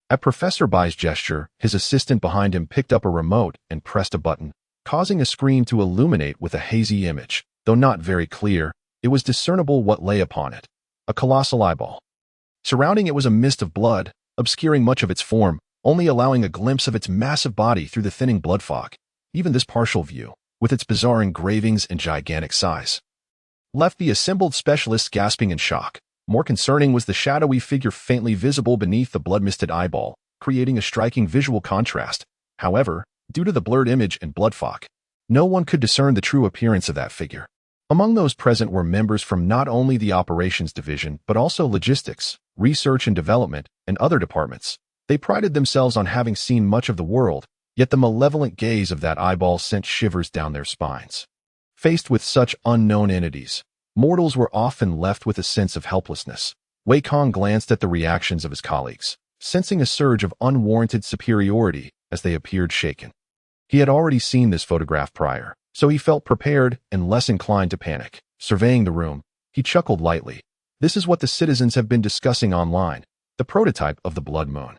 At Professor Bai's gesture, his assistant behind him picked up a remote and pressed a button, causing a screen to illuminate with a hazy image. Though not very clear, it was discernible what lay upon it: a colossal eyeball. Surrounding it was a mist of blood, obscuring much of its form, only allowing a glimpse of its massive body through the thinning blood fog. Even this partial view, with its bizarre engravings and gigantic size, left the assembled specialists gasping in shock. More concerning was the shadowy figure faintly visible beneath the blood-misted eyeball, creating a striking visual contrast. However, due to the blurred image and blood fog, no one could discern the true appearance of that figure. Among those present were members from not only the operations division but also logistics, research and development, and other departments. They prided themselves on having seen much of the world, yet the malevolent gaze of that eyeball sent shivers down their spines. Faced with such unknown entities, mortals were often left with a sense of helplessness. Wei Kong glanced at the reactions of his colleagues, sensing a surge of unwarranted superiority as they appeared shaken. He had already seen this photograph prior, so he felt prepared and less inclined to panic. Surveying the room, he chuckled lightly. This is what the citizens have been discussing online, the prototype of the Blood Moon,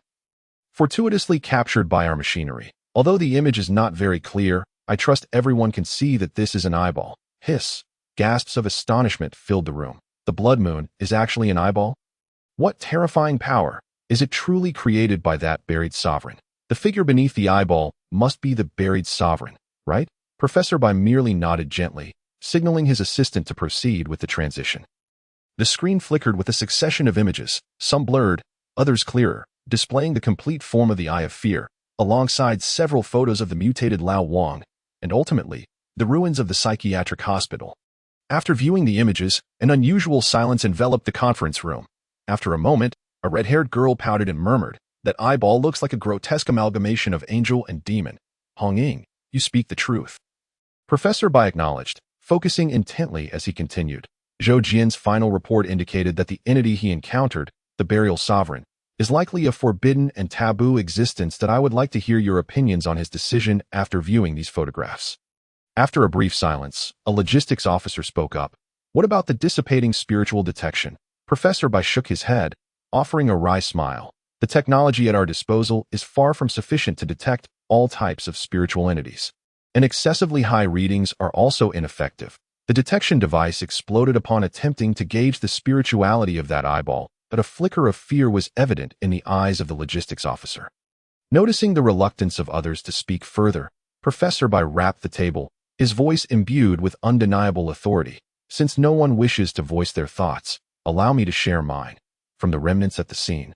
fortuitously captured by our machinery. Although the image is not very clear, I trust everyone can see that this is an eyeball. Hiss. Gasps of astonishment filled the room. The Blood Moon is actually an eyeball? What terrifying power! Is it truly created by that buried sovereign? The figure beneath the eyeball must be the buried sovereign, right? Professor Bai merely nodded gently, signaling his assistant to proceed with the transition. The screen flickered with a succession of images, some blurred, others clearer, displaying the complete form of the Eye of Fear, alongside several photos of the mutated Lao Wang, and ultimately, the ruins of the psychiatric hospital. After viewing the images, an unusual silence enveloped the conference room. After a moment, a red-haired girl pouted and murmured, "That eyeball looks like a grotesque amalgamation of angel and demon. Hong Ying, you speak the truth." Professor Bai acknowledged, focusing intently as he continued. Zhou Jian's final report indicated that the entity he encountered, the burial sovereign, is likely a forbidden and taboo existence. That I would like to hear your opinions on his decision after viewing these photographs. After a brief silence, a logistics officer spoke up. "What about the dissipating spiritual detection?" Professor Bai shook his head, offering a wry smile. "The technology at our disposal is far from sufficient to detect all types of spiritual entities. And excessively high readings are also ineffective." The detection device exploded upon attempting to gauge the spirituality of that eyeball, but a flicker of fear was evident in the eyes of the logistics officer. Noticing the reluctance of others to speak further, Professor Bai rapped the table, his voice imbued with undeniable authority. "Since no one wishes to voice their thoughts, allow me to share mine." From the remnants at the scene,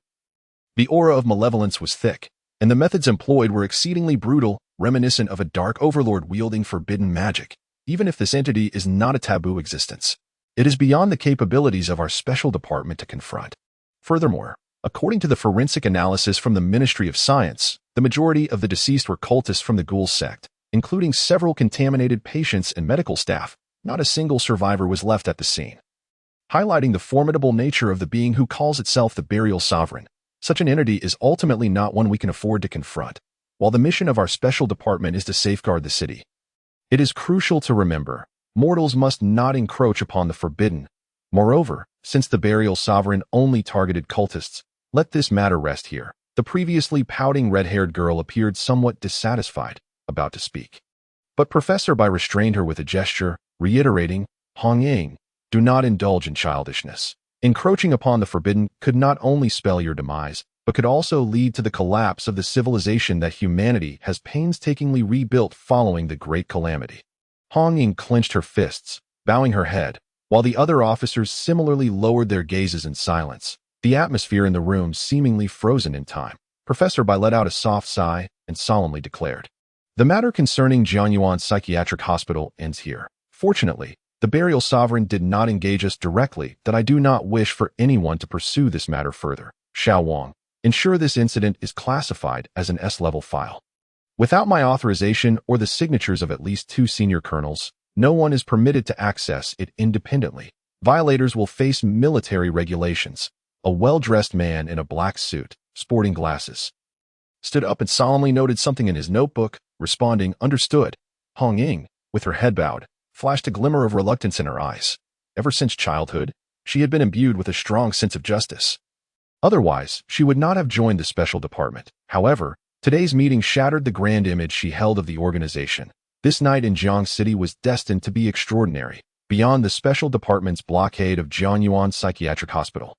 the aura of malevolence was thick, and the methods employed were exceedingly brutal, reminiscent of a dark overlord wielding forbidden magic. Even if this entity is not a taboo existence, it is beyond the capabilities of our special department to confront. Furthermore, according to the forensic analysis from the Ministry of Science, the majority of the deceased were cultists from the Ghoul sect, including several contaminated patients and medical staff. Not a single survivor was left at the scene, highlighting the formidable nature of the being who calls itself the Burial Sovereign. Such an entity is ultimately not one we can afford to confront. While the mission of our special department is to safeguard the city, it is crucial to remember, mortals must not encroach upon the forbidden. Moreover, since the Burial Sovereign only targeted cultists, let this matter rest here. The previously pouting red-haired girl appeared somewhat dissatisfied, about to speak. But Professor Bai restrained her with a gesture, reiterating, "Hong Ying, do not indulge in childishness. Encroaching upon the forbidden could not only spell your demise, but could also lead to the collapse of the civilization that humanity has painstakingly rebuilt following the Great Calamity." Hong Ying clenched her fists, bowing her head, while the other officers similarly lowered their gazes in silence, the atmosphere in the room seemingly frozen in time. Professor Bai let out a soft sigh and solemnly declared, "The matter concerning Jianyuan Psychiatric Hospital ends here. Fortunately, the Burial Sovereign did not engage us directly. That I do not wish for anyone to pursue this matter further. Xiao Wang, ensure this incident is classified as an S-level file. Without my authorization or the signatures of at least 2 senior colonels, no one is permitted to access it independently." Violators will face military regulations. A well-dressed man in a black suit, sporting glasses, stood up and solemnly noted something in his notebook, responding, "Understood." Hong Ying, with her head bowed, flashed a glimmer of reluctance in her eyes. Ever since childhood, she had been imbued with a strong sense of justice. Otherwise, she would not have joined the special department. However, today's meeting shattered the grand image she held of the organization. This night in Jiang City was destined to be extraordinary, beyond the special department's blockade of Jianyuan Psychiatric Hospital.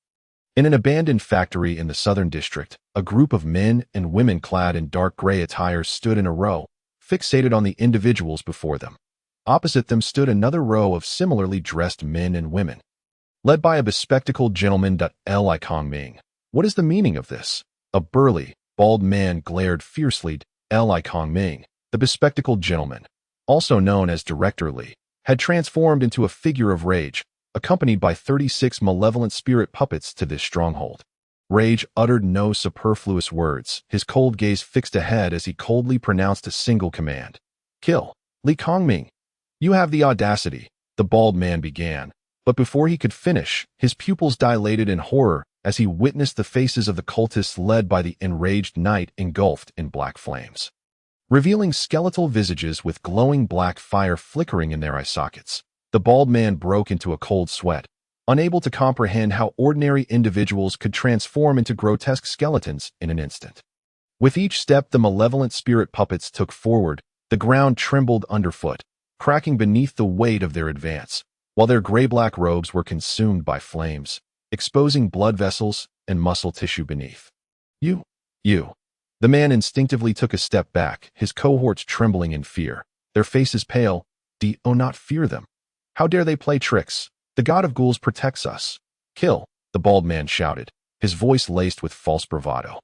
In an abandoned factory in the southern district, a group of men and women clad in dark gray attire stood in a row, fixated on the individuals before them. Opposite them stood another row of similarly dressed men and women, led by a bespectacled gentleman. Li Kongming. What is the meaning of this? A burly, bald man glared fiercely. Li Kongming, the bespectacled gentleman, also known as Director Li, had transformed into a figure of rage, accompanied by 36 malevolent spirit puppets to this stronghold. Rage uttered no superfluous words, his cold gaze fixed ahead as he coldly pronounced a single command. "Kill." "Li Kongming, you have the audacity," the bald man began, but before he could finish, his pupils dilated in horror as he witnessed the faces of the cultists led by the enraged knight engulfed in black flames, revealing skeletal visages with glowing black fire flickering in their eye sockets. The bald man broke into a cold sweat, unable to comprehend how ordinary individuals could transform into grotesque skeletons in an instant. With each step the malevolent spirit puppets took forward, the ground trembled underfoot, cracking beneath the weight of their advance, while their gray-black robes were consumed by flames, exposing blood vessels and muscle tissue beneath. You. The man instinctively took a step back, his cohorts trembling in fear, their faces pale. Do not fear them. How dare they play tricks? The god of ghouls protects us. Kill, the bald man shouted, his voice laced with false bravado.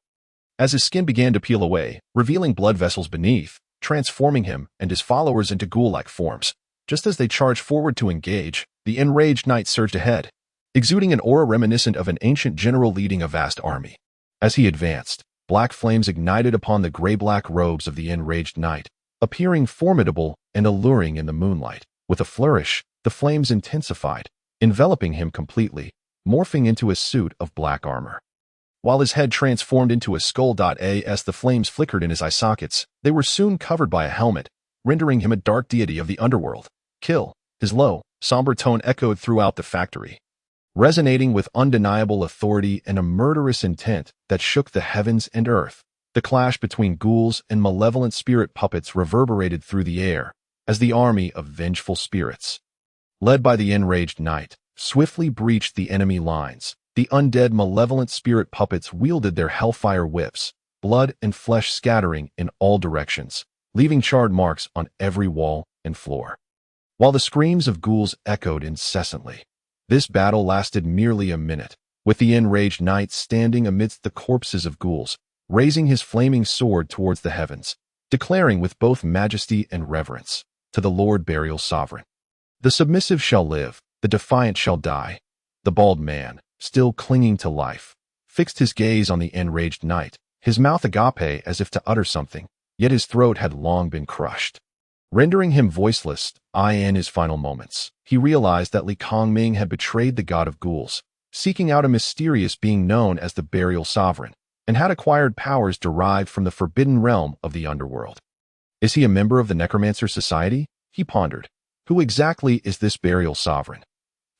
As his skin began to peel away, revealing blood vessels beneath, transforming him and his followers into ghoul-like forms. Just as they charged forward to engage, the enraged knight surged ahead, exuding an aura reminiscent of an ancient general leading a vast army. As he advanced, black flames ignited upon the gray-black robes of the enraged knight, appearing formidable and alluring in the moonlight. With a flourish, the flames intensified, enveloping him completely, morphing into a suit of black armor. While his head transformed into a skull. As the flames flickered in his eye sockets, they were soon covered by a helmet, rendering him a dark deity of the underworld. Kill, his low, somber tone echoed throughout the factory, resonating with undeniable authority and a murderous intent that shook the heavens and earth. The clash between ghouls and malevolent spirit puppets reverberated through the air as the army of vengeful spirits, led by the enraged knight, swiftly breached the enemy lines. The undead malevolent spirit puppets wielded their hellfire whips, blood and flesh scattering in all directions, leaving charred marks on every wall and floor, while the screams of ghouls echoed incessantly. This battle lasted merely a minute, with the enraged knight standing amidst the corpses of ghouls, raising his flaming sword towards the heavens, declaring with both majesty and reverence, "To the Lord Burial Sovereign. The submissive shall live, the defiant shall die." The bald man, still clinging to life, fixed his gaze on the enraged knight, his mouth agape as if to utter something, yet his throat had long been crushed, rendering him voiceless. In his final moments, he realized that Li Kongming had betrayed the god of ghouls, seeking out a mysterious being known as the Burial Sovereign, and had acquired powers derived from the forbidden realm of the underworld. Is he a member of the Necromancer Society? He pondered. Who exactly is this Burial Sovereign?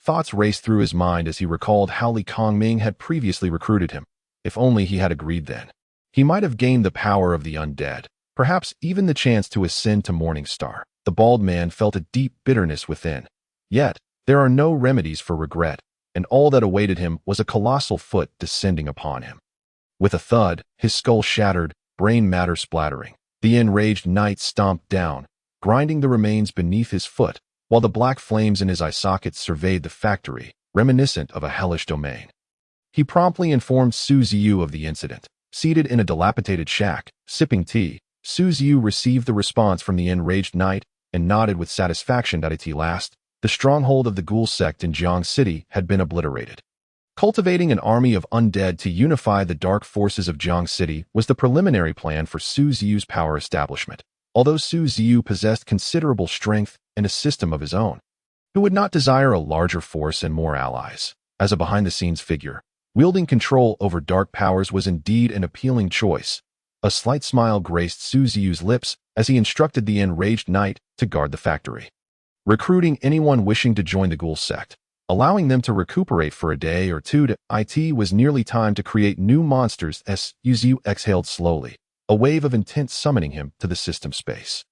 Thoughts raced through his mind as he recalled how Li Kongming had previously recruited him. If only he had agreed then, he might have gained the power of the undead, perhaps even the chance to ascend to Morning Star. The bald man felt a deep bitterness within. Yet, there are no remedies for regret, and all that awaited him was a colossal foot descending upon him. With a thud, his skull shattered, brain matter splattering. The enraged knight stomped down, grinding the remains beneath his foot, while the black flames in his eye sockets surveyed the factory, reminiscent of a hellish domain. He promptly informed Ziyu of the incident. Seated in a dilapidated shack, sipping tea, Ziyu received the response from the enraged knight and nodded with satisfaction. At last, the stronghold of the ghoul sect in Jiang City had been obliterated. Cultivating an army of undead to unify the dark forces of Jiang City was the preliminary plan for Ziyu's power establishment. Although Ziyu possessed considerable strength and a system of his own, Who would not desire a larger force and more allies? As a behind-the-scenes figure, wielding control over dark powers was indeed an appealing choice. A slight smile graced Ziyu's lips as he instructed the enraged knight to guard the factory, recruiting anyone wishing to join the ghoul sect, allowing them to recuperate for a day or two. It was nearly time to create new monsters as Ziyu exhaled slowly, a wave of intent summoning him to the system space.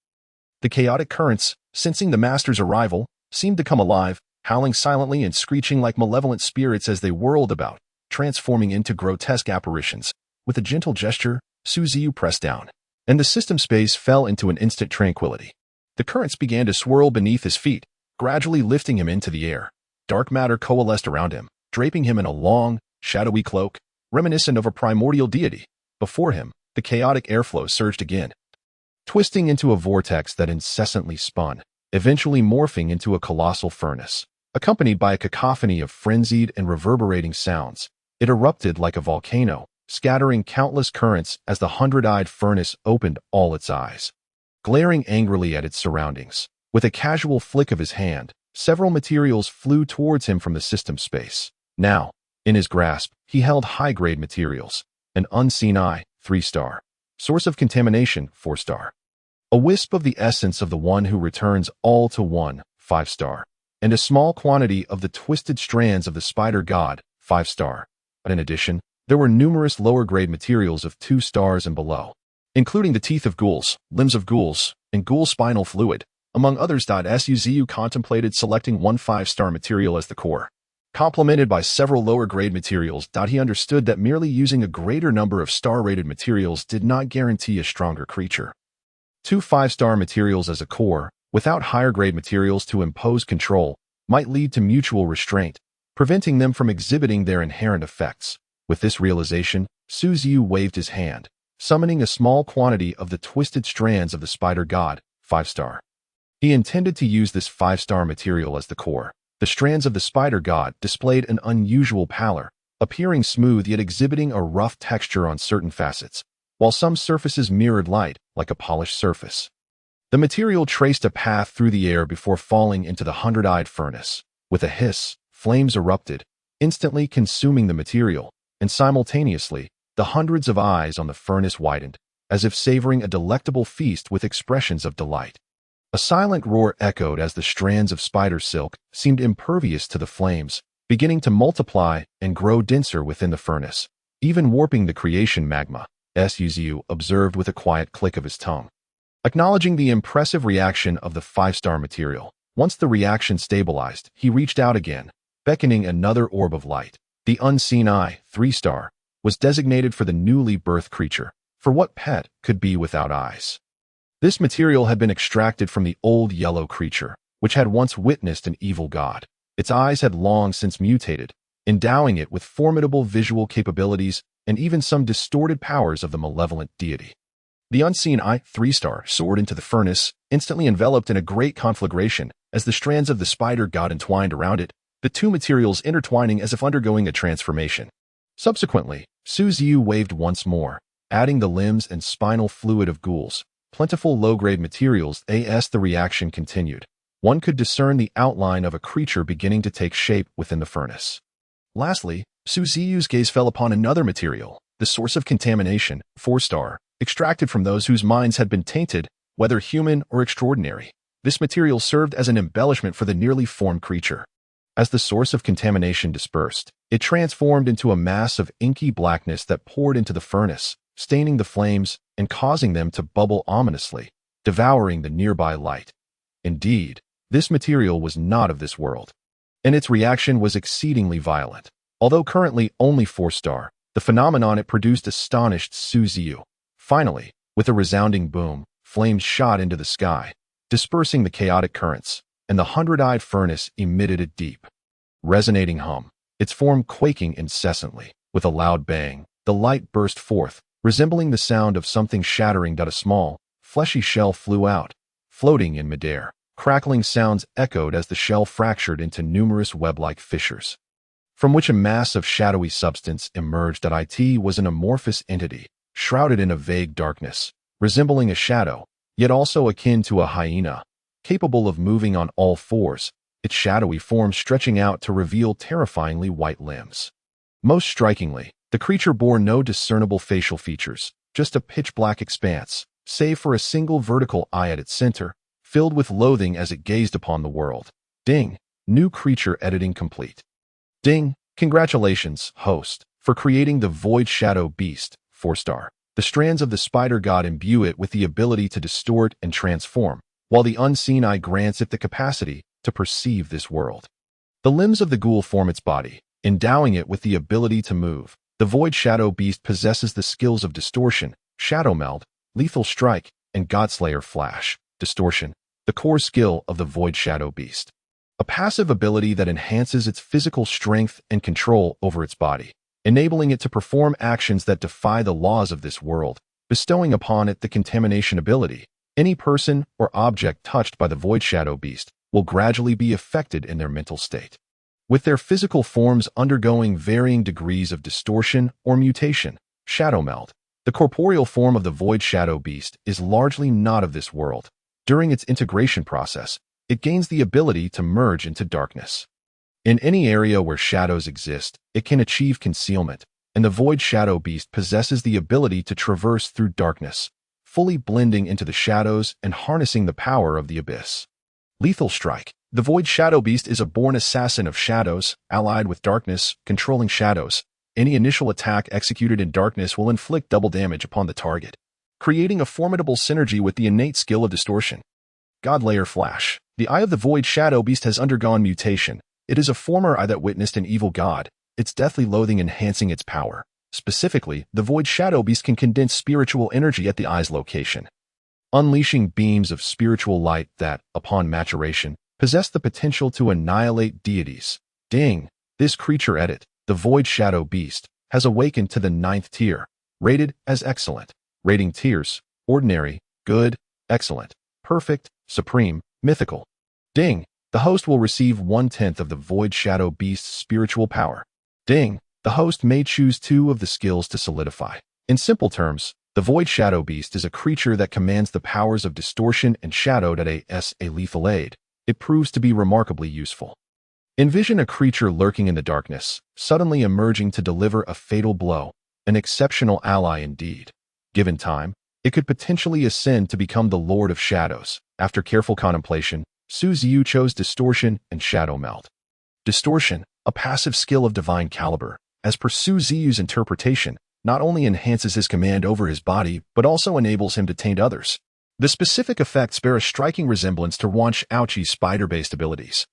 The chaotic currents, sensing the master's arrival, seemed to come alive, howling silently and screeching like malevolent spirits as they whirled about, transforming into grotesque apparitions. With a gentle gesture, Ziyu pressed down, and the system space fell into an instant tranquility. The currents began to swirl beneath his feet, gradually lifting him into the air. Dark matter coalesced around him, draping him in a long, shadowy cloak, reminiscent of a primordial deity. Before him, the chaotic airflow surged again, twisting into a vortex that incessantly spun, eventually morphing into a colossal furnace. Accompanied by a cacophony of frenzied and reverberating sounds, it erupted like a volcano, scattering countless currents as the hundred-eyed furnace opened all its eyes, glaring angrily at its surroundings. With a casual flick of his hand, several materials flew towards him from the system space. Now, in his grasp, he held high-grade materials: an unseen eye, 3-star; source of contamination, 4-star; a wisp of the essence of the one who returns all to one, 5-star; and a small quantity of the twisted strands of the spider god, 5-star. But in addition, there were numerous lower-grade materials of 2 stars and below, including the teeth of ghouls, limbs of ghouls, and ghoul spinal fluid, among others. Ziyu contemplated selecting one 5-star material as the core, complemented by several lower-grade materials. He understood that merely using a greater number of star-rated materials did not guarantee a stronger creature. 2 5-star materials as a core, without higher-grade materials to impose control, might lead to mutual restraint, preventing them from exhibiting their inherent effects. With this realization, Ziyu waved his hand, summoning a small quantity of the twisted strands of the spider god, 5-star. He intended to use this 5-star material as the core. The strands of the spider god displayed an unusual pallor, appearing smooth yet exhibiting a rough texture on certain facets, while some surfaces mirrored light, like a polished surface. The material traced a path through the air before falling into the hundred-eyed furnace. With a hiss, flames erupted, instantly consuming the material, and simultaneously, the hundreds of eyes on the furnace widened, as if savoring a delectable feast with expressions of delight. A silent roar echoed as the strands of spider silk seemed impervious to the flames, beginning to multiply and grow denser within the furnace, even warping the creation magma. Ziyu observed with a quiet click of his tongue, acknowledging the impressive reaction of the 5-star material. Once the reaction stabilized, he reached out again, beckoning another orb of light. The unseen eye, 3-star, was designated for the newly birthed creature. For what pet could be without eyes? This material had been extracted from the old yellow creature, which had once witnessed an evil god. Its eyes had long since mutated, endowing it with formidable visual capabilities and even some distorted powers of the malevolent deity. The unseen eye, 3-star, soared into the furnace, instantly enveloped in a great conflagration as the strands of the spider god entwined around it, the two materials intertwining as if undergoing a transformation. Subsequently, Ziyu waved once more, adding the limbs and spinal fluid of ghouls, plentiful low-grade materials. As the reaction continued, one could discern the outline of a creature beginning to take shape within the furnace. Lastly, Ziyu's gaze fell upon another material, the source of contamination, 4-star, extracted from those whose minds had been tainted, whether human or extraordinary. This material served as an embellishment for the nearly formed creature. As the source of contamination dispersed, it transformed into a mass of inky blackness that poured into the furnace, staining the flames and causing them to bubble ominously, devouring the nearby light. Indeed, this material was not of this world, and its reaction was exceedingly violent. Although currently only 4-star, the phenomenon it produced astonished Ziyu. Finally, with a resounding boom, flames shot into the sky, dispersing the chaotic currents, and the hundred-eyed furnace emitted a deep, resonating hum, its form quaking incessantly. With a loud bang, the light burst forth, resembling the sound of something shattering. A small, fleshy shell flew out, floating in midair. Crackling sounds echoed as the shell fractured into numerous web-like fissures, from which a mass of shadowy substance emerged. It was an amorphous entity, shrouded in a vague darkness, resembling a shadow, yet also akin to a hyena, capable of moving on all fours. its shadowy form stretching out to reveal terrifyingly white limbs. Most strikingly, the creature bore no discernible facial features, just a pitch-black expanse, save for a single vertical eye at its center, filled with loathing as it gazed upon the world. Ding! New creature editing complete. Ding! Congratulations, host, for creating the Void Shadow Beast, 4-star. The strands of the spider god imbue it with the ability to distort and transform, while the unseen eye grants it the capacity to perceive this world. The limbs of the ghoul form its body, endowing it with the ability to move. The Void Shadow Beast possesses the skills of Distortion, Shadow Meld, Lethal Strike, and Godslayer Flash. Distortion, the core skill of the Void Shadow Beast. A passive ability that enhances its physical strength and control over its body, enabling it to perform actions that defy the laws of this world, bestowing upon it the contamination ability. Any person or object touched by the Void Shadow Beast will gradually be affected in their mental state, with their physical forms undergoing varying degrees of distortion or mutation. Shadow Meld. The corporeal form of the Void Shadow Beast is largely not of this world. During its integration process, it gains the ability to merge into darkness. In any area where shadows exist, it can achieve concealment, and the Void Shadow Beast possesses the ability to traverse through darkness, fully blending into the shadows and harnessing the power of the abyss. Lethal Strike. The Void Shadow Beast is a born assassin of shadows, allied with darkness, controlling shadows. Any initial attack executed in darkness will inflict double damage upon the target, creating a formidable synergy with the innate skill of Distortion. Godslayer Flash. The eye of the Void Shadow Beast has undergone mutation. It is a former eye that witnessed an evil god, its deathly loathing enhancing its power. Specifically, the Void Shadow Beast can condense spiritual energy at the eye's location, unleashing beams of spiritual light that, upon maturation, possess the potential to annihilate deities. Ding! This creature edit, the Void Shadow Beast, has awakened to the 9th tier, rated as excellent. Rating tiers: ordinary, good, excellent, perfect, supreme, mythical. Ding! The host will receive 1/10 of the Void Shadow Beast's spiritual power. Ding! The host may choose 2 of the skills to solidify. In simple terms, the Void Shadow Beast is a creature that commands the powers of Distortion and Shadow as a lethal aid. It proves to be remarkably useful. Envision a creature lurking in the darkness, suddenly emerging to deliver a fatal blow, an exceptional ally indeed. Given time, it could potentially ascend to become the Lord of Shadows. After careful contemplation, Ziyu chose Distortion and Shadow Meld. Distortion, a passive skill of divine caliber, as per Ziyu's interpretation, not only enhances his command over his body, but also enables him to taint others. The specific effects bear a striking resemblance to Ruan Xiaoqi's spider-based abilities.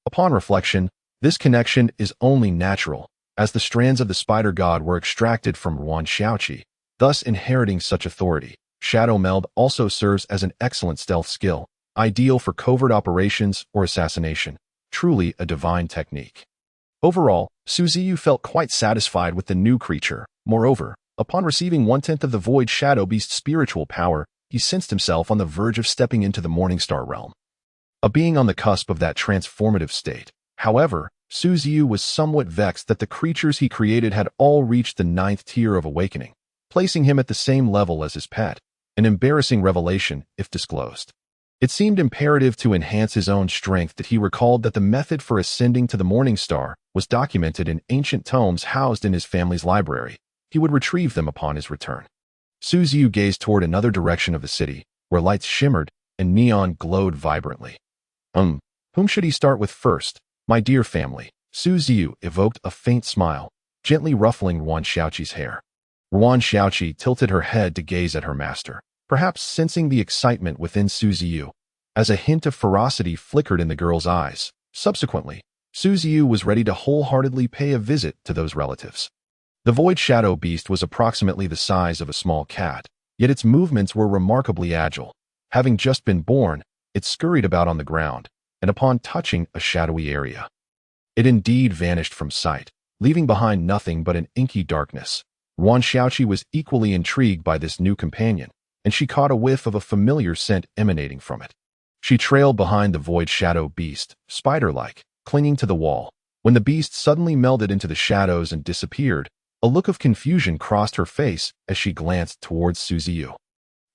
Upon reflection, this connection is only natural, as the strands of the spider god were extracted from Ruan Xiaoqi, thus inheriting such authority. Shadow Meld also serves as an excellent stealth skill, ideal for covert operations or assassination. Truly a divine technique. Overall, Ziyu felt quite satisfied with the new creature. Moreover, upon receiving 1/10 of the Void Shadow Beast's spiritual power, he sensed himself on the verge of stepping into the Morningstar realm, a being on the cusp of that transformative state. However, Ziyu was somewhat vexed that the creatures he created had all reached the 9th tier of awakening, placing him at the same level as his pet, an embarrassing revelation if disclosed. It seemed imperative to enhance his own strength that he recalled that the method for ascending to the Morningstar was documented in ancient tomes housed in his family's library. He would retrieve them upon his return. Ziyu gazed toward another direction of the city, where lights shimmered and neon glowed vibrantly. Whom should he start with first? My dear family. Ziyu evoked a faint smile, gently ruffling Ruan Xiaoqi's hair. Ruan Xiaoqi tilted her head to gaze at her master, perhaps sensing the excitement within Ziyu, as a hint of ferocity flickered in the girl's eyes. Subsequently, Ziyu was ready to wholeheartedly pay a visit to those relatives. The Void Shadow Beast was approximately the size of a small cat, yet its movements were remarkably agile. Having just been born, it scurried about on the ground, and upon touching a shadowy area, it indeed vanished from sight, leaving behind nothing but an inky darkness. Ruan Xiaoqi was equally intrigued by this new companion, and she caught a whiff of a familiar scent emanating from it. She trailed behind the Void Shadow Beast, spider-like, clinging to the wall. When the beast suddenly melded into the shadows and disappeared, a look of confusion crossed her face as she glanced towards Ziyu,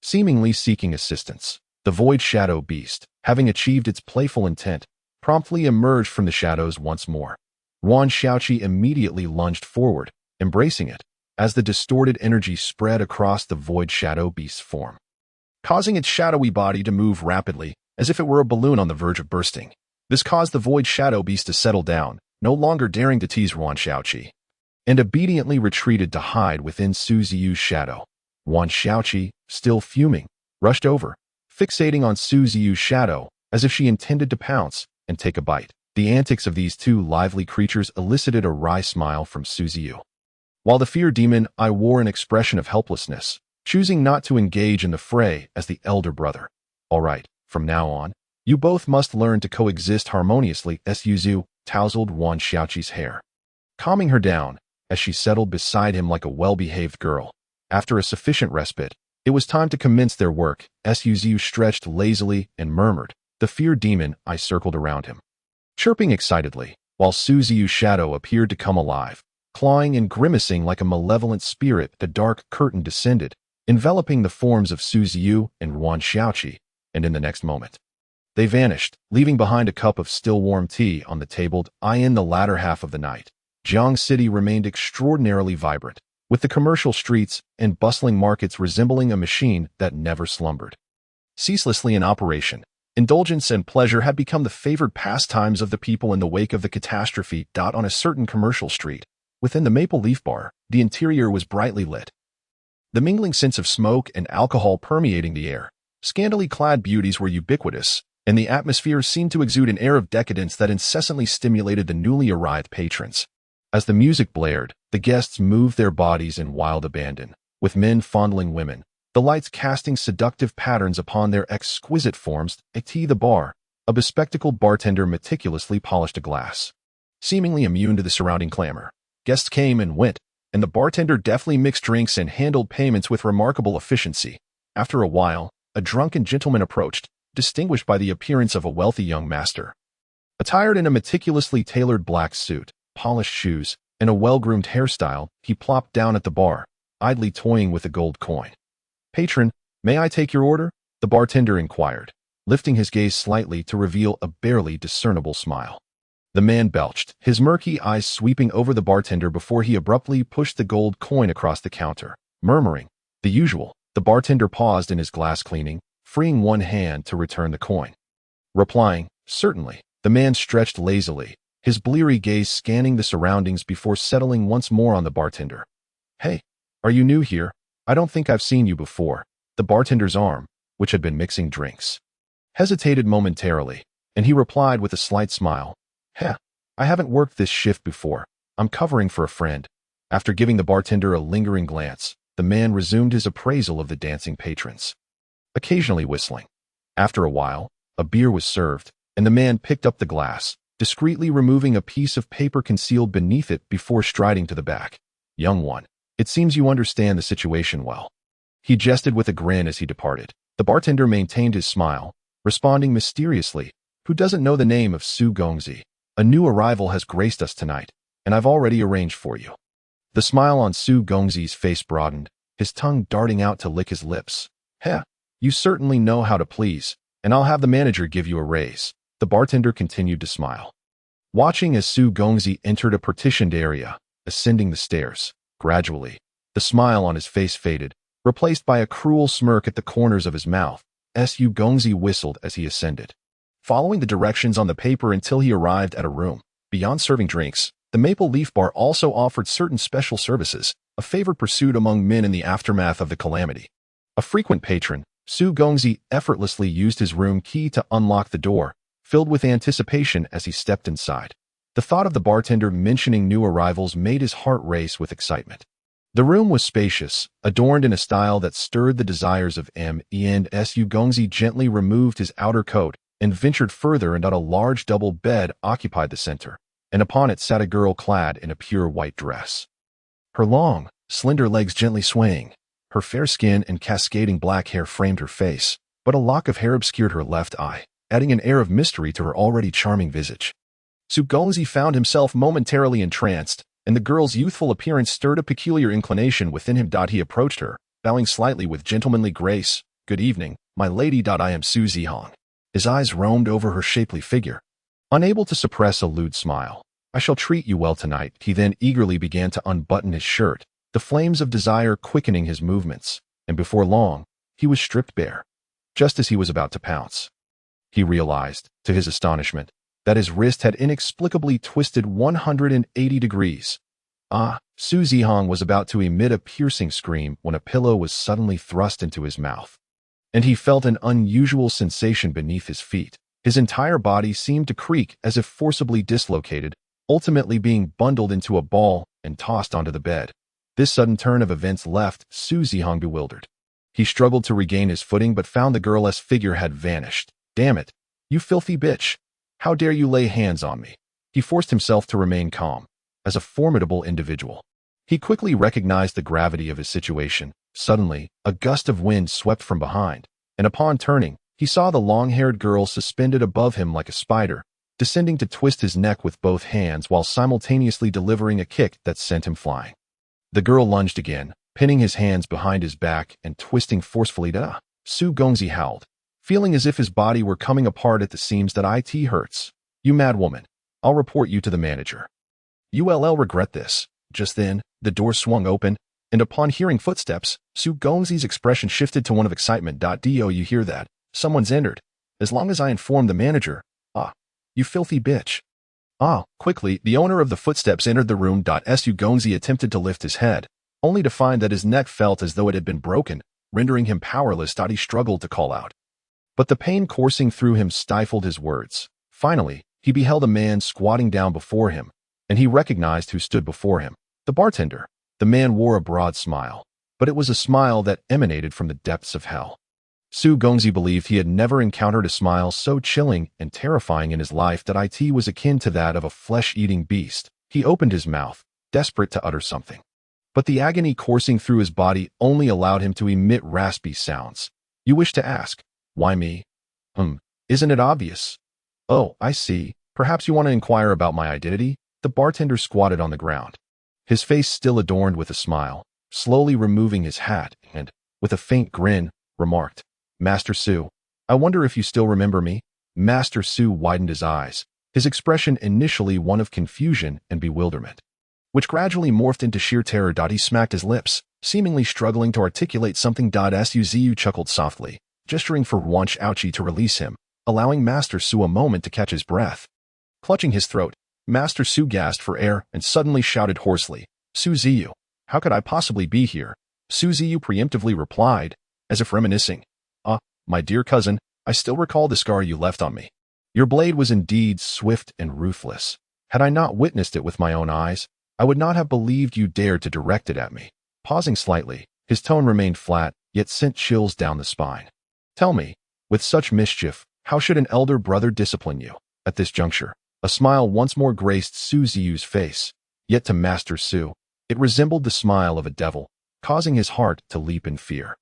seemingly seeking assistance. The Void Shadow Beast, having achieved its playful intent, promptly emerged from the shadows once more. Yuan Xiaoqi immediately lunged forward, embracing it, as the distorted energy spread across the void shadow beast's form, causing its shadowy body to move rapidly, as if it were a balloon on the verge of bursting. This caused the void shadow beast to settle down, no longer daring to tease Yuan Xiaoqi, and obediently retreated to hide within Su Ziyu's shadow. Yuan Xiaoqi, still fuming, rushed over, fixating on Su Ziyu's shadow, as if she intended to pounce and take a bite. The antics of these two lively creatures elicited a wry smile from Su Ziyu. While the fear demon I wore an expression of helplessness, choosing not to engage in the fray as the elder brother. All right, from now on, you both must learn to coexist harmoniously. Su Ziyu tousled Yuan Xiaoqi's hair, calming her down as she settled beside him like a well-behaved girl. After a sufficient respite, it was time to commence their work. Su Ziyu stretched lazily and murmured. The fear demon I circled around him, chirping excitedly, while Su Ziyu's shadow appeared to come alive. Clawing and grimacing like a malevolent spirit, the dark curtain descended, enveloping the forms of Su Ziyu and Yuan Xiaoqi, and in the next moment, they vanished, leaving behind a cup of still warm tea on the table. In the latter half of the night, Jiang City remained extraordinarily vibrant, with the commercial streets and bustling markets resembling a machine that never slumbered. Ceaselessly in operation, indulgence and pleasure had become the favored pastimes of the people in the wake of the catastrophe. On a certain commercial street, within the Maple Leaf Bar, the interior was brightly lit, the mingling scents of smoke and alcohol permeating the air. Scantily clad beauties were ubiquitous, and the atmosphere seemed to exude an air of decadence that incessantly stimulated the newly arrived patrons. As the music blared, the guests moved their bodies in wild abandon, with men fondling women, the lights casting seductive patterns upon their exquisite forms. At the bar, a bespectacled bartender meticulously polished a glass. Seemingly immune to the surrounding clamor, guests came and went, and the bartender deftly mixed drinks and handled payments with remarkable efficiency. After a while, a drunken gentleman approached, distinguished by the appearance of a wealthy young master. Attired in a meticulously tailored black suit, polished shoes, and a well-groomed hairstyle, he plopped down at the bar, idly toying with a gold coin. "Patron, may I take your order?" the bartender inquired, lifting his gaze slightly to reveal a barely discernible smile. The man belched, his murky eyes sweeping over the bartender before he abruptly pushed the gold coin across the counter, murmuring, "The usual." The bartender paused in his glass cleaning, freeing one hand to return the coin. Replying, "Certainly," the man stretched lazily, his bleary gaze scanning the surroundings before settling once more on the bartender. "Hey, are you new here? I don't think I've seen you before." The bartender's arm, which had been mixing drinks, hesitated momentarily, and he replied with a slight smile, "Heh, I haven't worked this shift before. I'm covering for a friend." After giving the bartender a lingering glance, the man resumed his appraisal of the dancing patrons, occasionally whistling. After a while, a beer was served, and the man picked up the glass, discreetly removing a piece of paper concealed beneath it before striding to the back. "Young one, it seems you understand the situation well." He jested with a grin as he departed. The bartender maintained his smile, responding mysteriously, "Who doesn't know the name of Su Gongzi? A new arrival has graced us tonight, and I've already arranged for you." The smile on Su Gongzi's face broadened, his tongue darting out to lick his lips. "Heh, you certainly know how to please, and I'll have the manager give you a raise." The bartender continued to smile, watching as Su Gongzi entered a partitioned area, ascending the stairs. Gradually, the smile on his face faded, replaced by a cruel smirk at the corners of his mouth. Su Gongzi whistled as he ascended, following the directions on the paper until he arrived at a room. Beyond serving drinks, the Maple Leaf Bar also offered certain special services, a favorite pursuit among men in the aftermath of the calamity. A frequent patron, Su Gongzi effortlessly used his room key to unlock the door, filled with anticipation as he stepped inside. The thought of the bartender mentioning new arrivals made his heart race with excitement. The room was spacious, adorned in a style that stirred the desires of Su Gongzi gently removed his outer coat and ventured further, and a large double bed occupied the center, and upon it sat a girl clad in a pure white dress. Her long, slender legs gently swaying, her fair skin and cascading black hair framed her face, but a lock of hair obscured her left eye, adding an air of mystery to her already charming visage. Su Gongzi found himself momentarily entranced, and the girl's youthful appearance stirred a peculiar inclination within him. He approached her, bowing slightly with gentlemanly grace. "Good evening, my lady. I am Su Zihong." His eyes roamed over her shapely figure, Unable to suppress a lewd smile. "I shall treat you well tonight." He then eagerly began to unbutton his shirt, the flames of desire quickening his movements, and before long, he was stripped bare. Just as he was about to pounce, he realized, to his astonishment, that his wrist had inexplicably twisted 180 degrees. Su Zihong was about to emit a piercing scream when a pillow was suddenly thrust into his mouth, and he felt an unusual sensation beneath his feet. His entire body seemed to creak as if forcibly dislocated, ultimately being bundled into a ball and tossed onto the bed. This sudden turn of events left Su Zihong bewildered. He struggled to regain his footing but found the girl's figure had vanished. "Damn it, you filthy bitch! How dare you lay hands on me?" He forced himself to remain calm. As a formidable individual, he quickly recognized the gravity of his situation. Suddenly, a gust of wind swept from behind, and upon turning, he saw the long-haired girl suspended above him like a spider, descending to twist his neck with both hands while simultaneously delivering a kick that sent him flying. The girl lunged again, pinning his hands behind his back and twisting forcefully. Su Gongzi howled, feeling as if his body were coming apart at the seams. "It hurts. You mad woman. I'll report you to the manager. You'll regret this." Just then, the door swung open, and upon hearing footsteps, Su Gongzi's expression shifted to one of excitement. "Do you hear that? Someone's entered. As long as I inform the manager." You filthy bitch." Quickly, the owner of the footsteps entered the room. Su Gongzi attempted to lift his head, only to find that his neck felt as though it had been broken, rendering him powerless. He struggled to call out, but the pain coursing through him stifled his words. Finally, he beheld a man squatting down before him, and he recognized who stood before him. The bartender. The man wore a broad smile, but it was a smile that emanated from the depths of hell. Su Gongzi believed he had never encountered a smile so chilling and terrifying in his life. It was akin to that of a flesh-eating beast. He opened his mouth, desperate to utter something, but the agony coursing through his body only allowed him to emit raspy sounds. "You wish to ask, why me? Isn't it obvious? Oh, I see. Perhaps you want to inquire about my identity?" The bartender squatted on the ground, his face still adorned with a smile, slowly removing his hat and, with a faint grin, remarked, "Master Su, I wonder if you still remember me?" Master Su widened his eyes, his expression initially one of confusion and bewilderment, which gradually morphed into sheer terror. He smacked his lips, seemingly struggling to articulate something. Ziyu chuckled softly, gesturing for Wan Shaoqi to release him, allowing Master Su a moment to catch his breath. Clutching his throat, Master Su gasped for air and suddenly shouted hoarsely, "Su Ziyu, how could I possibly be here?" Su Ziyu preemptively replied, as if reminiscing, "My dear cousin, I still recall the scar you left on me. Your blade was indeed swift and ruthless. Had I not witnessed it with my own eyes, I would not have believed you dared to direct it at me." Pausing slightly, his tone remained flat, yet sent chills down the spine. "Tell me, with such mischief, how should an elder brother discipline you?" At this juncture, a smile once more graced Su Ziyu's face, yet to Master Su, it resembled the smile of a devil, causing his heart to leap in fear.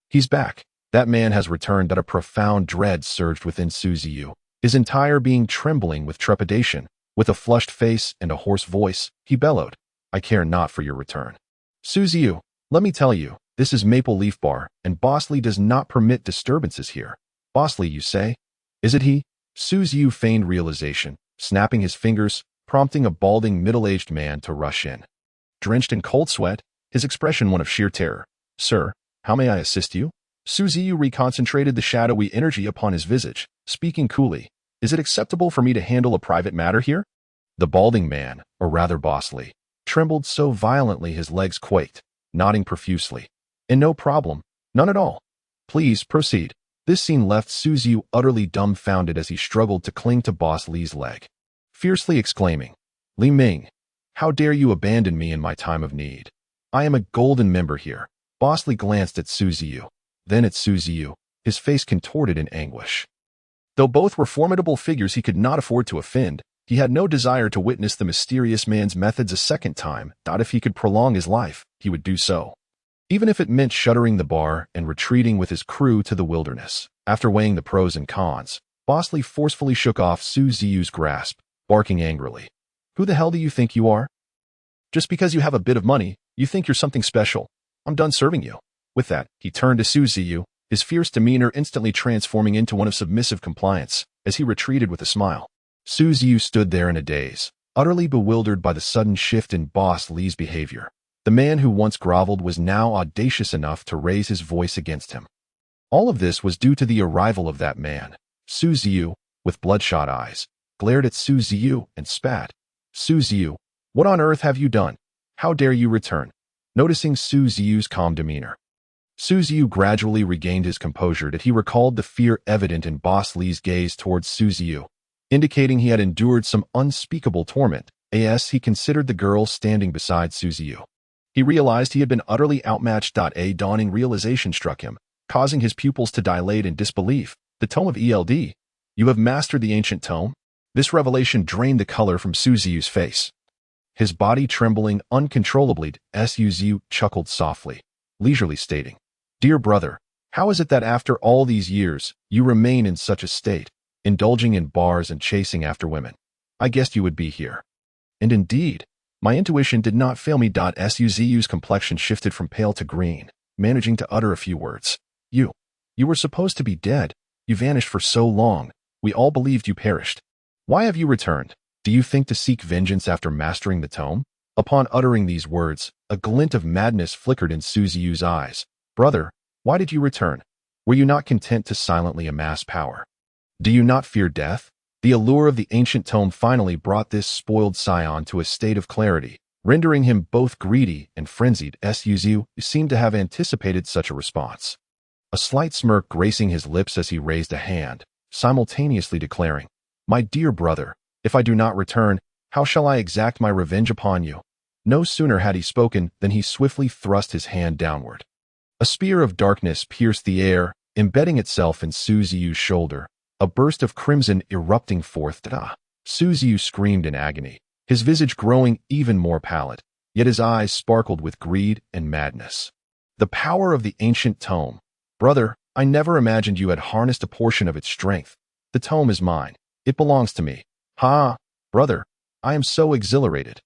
"He's back. That man has returned." A profound dread surged within Su Ziyu, his entire being trembling with trepidation. With a flushed face and a hoarse voice, he bellowed, "I care not for your return. Su Ziyu, let me tell you, this is Maple Leaf Bar, and Bosley does not permit disturbances here." "Bosley, you say? Is it he?" Su Ziyu feigned realization, snapping his fingers, prompting a balding middle-aged man to rush in. Drenched in cold sweat, his expression one of sheer terror. "Sir, how may I assist you?" Su Ziyu reconcentrated the shadowy energy upon his visage, speaking coolly, "Is it acceptable for me to handle a private matter here?" The balding man, or rather Bosley, trembled so violently his legs quaked, nodding profusely. "And no problem. None at all. Please proceed." This scene left Su Ziyu utterly dumbfounded as he struggled to cling to Bosley's leg, fiercely exclaiming, "Li Ming, how dare you abandon me in my time of need? I am a golden member here." Bosley glanced at Su Ziyu, then at Su Ziyu, his face contorted in anguish. Though both were formidable figures he could not afford to offend, he had no desire to witness the mysterious man's methods a second time. If he could prolong his life, he would do so, even if it meant shuttering the bar and retreating with his crew to the wilderness. After weighing the pros and cons, Bosley forcefully shook off Su Ziyu's grasp, barking angrily, "Who the hell do you think you are? Just because you have a bit of money, you think you're something special. I'm done serving you." With that, he turned to Su Ziyu, his fierce demeanor instantly transforming into one of submissive compliance, as he retreated with a smile. Su Ziyu stood there in a daze, utterly bewildered by the sudden shift in Boss Li's behavior. The man who once groveled was now audacious enough to raise his voice against him. All of this was due to the arrival of that man. Su Ziyu, with bloodshot eyes, glared at Su Ziyu and spat. Su Ziyu, what on earth have you done? How dare you return? Noticing Su Ziyu's calm demeanor, Su Ziyu gradually regained his composure as he recalled the fear evident in Boss Li's gaze towards Su Ziyu, indicating he had endured some unspeakable torment. As he considered the girl standing beside Su Ziyu, he realized he had been utterly outmatched. A dawning realization struck him, causing his pupils to dilate in disbelief. The Tome of Eld. You have mastered the ancient tome? This revelation drained the color from Su Ziyu's face. His body trembling uncontrollably, Su Ziyu chuckled softly, leisurely stating, Dear brother, how is it that after all these years, you remain in such a state, indulging in bars and chasing after women? I guessed you would be here. And indeed, my intuition did not fail me. Su Ziyu's complexion shifted from pale to green, managing to utter a few words. You were supposed to be dead. You vanished for so long. We all believed you perished. Why have you returned? Do you think to seek vengeance after mastering the tome? Upon uttering these words, a glint of madness flickered in Su Ziyu's eyes. Brother, why did you return? Were you not content to silently amass power? Do you not fear death? The allure of the ancient tome finally brought this spoiled scion to a state of clarity, rendering him both greedy and frenzied. Su Ziyu seemed to have anticipated such a response, a slight smirk gracing his lips as he raised a hand, simultaneously declaring, My dear brother, if I do not return, how shall I exact my revenge upon you? No sooner had he spoken than he swiftly thrust his hand downward. A spear of darkness pierced the air, embedding itself in Su Ziyu's shoulder, a burst of crimson erupting forth. Su Ziyu screamed in agony, his visage growing even more pallid, yet his eyes sparkled with greed and madness. The power of the ancient tome. Brother, I never imagined you had harnessed a portion of its strength. The tome is mine. It belongs to me. Ha! Brother, I am so exhilarated.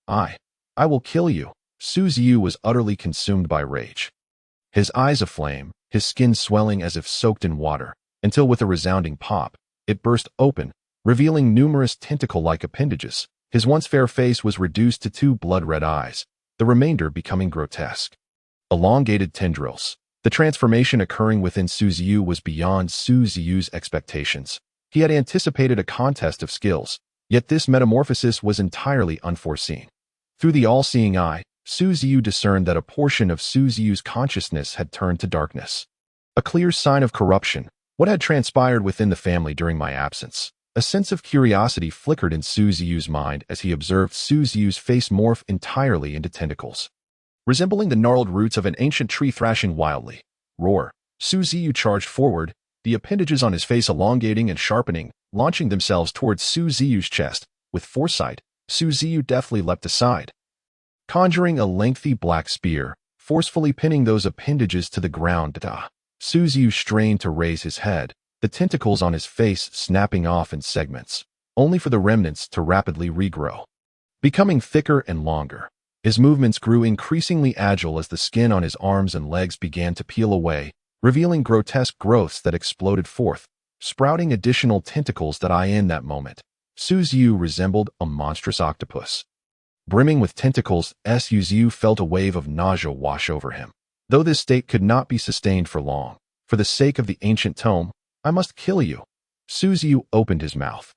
I will kill you. Su Ziyu was utterly consumed by rage. His eyes aflame, his skin swelling as if soaked in water, until with a resounding pop, it burst open, revealing numerous tentacle-like appendages. His once fair face was reduced to two blood-red eyes, the remainder becoming grotesque. Elongated tendrils. The transformation occurring within Su Ziyu was beyond Su Ziyu's expectations. He had anticipated a contest of skills, yet this metamorphosis was entirely unforeseen. Through the all-seeing eye, Su Ziyu discerned that a portion of Su Ziyu's consciousness had turned to darkness. A clear sign of corruption. What had transpired within the family during my absence? A sense of curiosity flickered in Su Ziyu's mind as he observed Su Ziyu's face morph entirely into tentacles, resembling the gnarled roots of an ancient tree thrashing wildly. Roar. Su Ziyu charged forward, the appendages on his face elongating and sharpening, launching themselves towards Su Ziyu's chest. With foresight, Su Ziyu deftly leapt aside, conjuring a lengthy black spear, forcefully pinning those appendages to the ground. Su Ziyu strained to raise his head, the tentacles on his face snapping off in segments, only for the remnants to rapidly regrow, becoming thicker and longer. His movements grew increasingly agile as the skin on his arms and legs began to peel away, revealing grotesque growths that exploded forth, sprouting additional tentacles. In that moment, Su Ziyu resembled a monstrous octopus. Brimming with tentacles, Su Ziyu felt a wave of nausea wash over him. Though this state could not be sustained for long, for the sake of the ancient tome, I must kill you. Su Ziyu opened his mouth,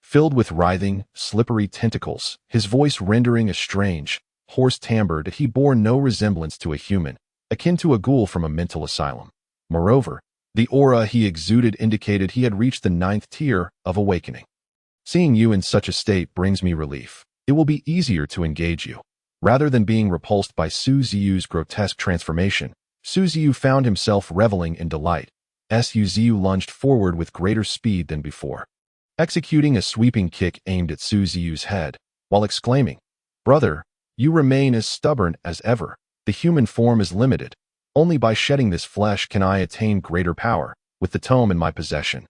filled with writhing, slippery tentacles, his voice rendering a strange, hoarse timbre that he bore no resemblance to a human, akin to a ghoul from a mental asylum. Moreover, the aura he exuded indicated he had reached the 9th tier of awakening. Seeing you in such a state brings me relief. It will be easier to engage you. Rather than being repulsed by Su Ziyu's grotesque transformation, Su Ziyu found himself reveling in delight. Su Ziyu lunged forward with greater speed than before, executing a sweeping kick aimed at Su Ziyu's head, while exclaiming, Brother, you remain as stubborn as ever. The human form is limited. Only by shedding this flesh can I attain greater power. With the tome in my possession,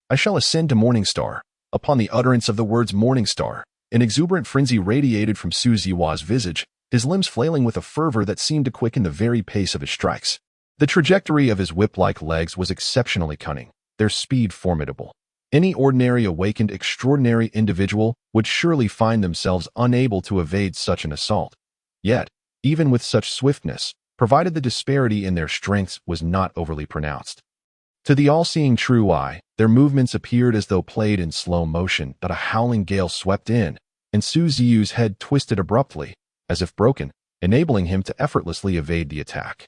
I shall ascend to Morningstar. Upon the utterance of the words Morningstar, an exuberant frenzy radiated from Su Ziyu's visage, his limbs flailing with a fervor that seemed to quicken the very pace of his strikes. The trajectory of his whip-like legs was exceptionally cunning, their speed formidable. Any ordinary awakened extraordinary individual would surely find themselves unable to evade such an assault. Yet, even with such swiftness, provided the disparity in their strengths was not overly pronounced. To the all-seeing true eye, their movements appeared as though played in slow motion, but a howling gale swept in, and Ziyu's head twisted abruptly, as if broken, enabling him to effortlessly evade the attack.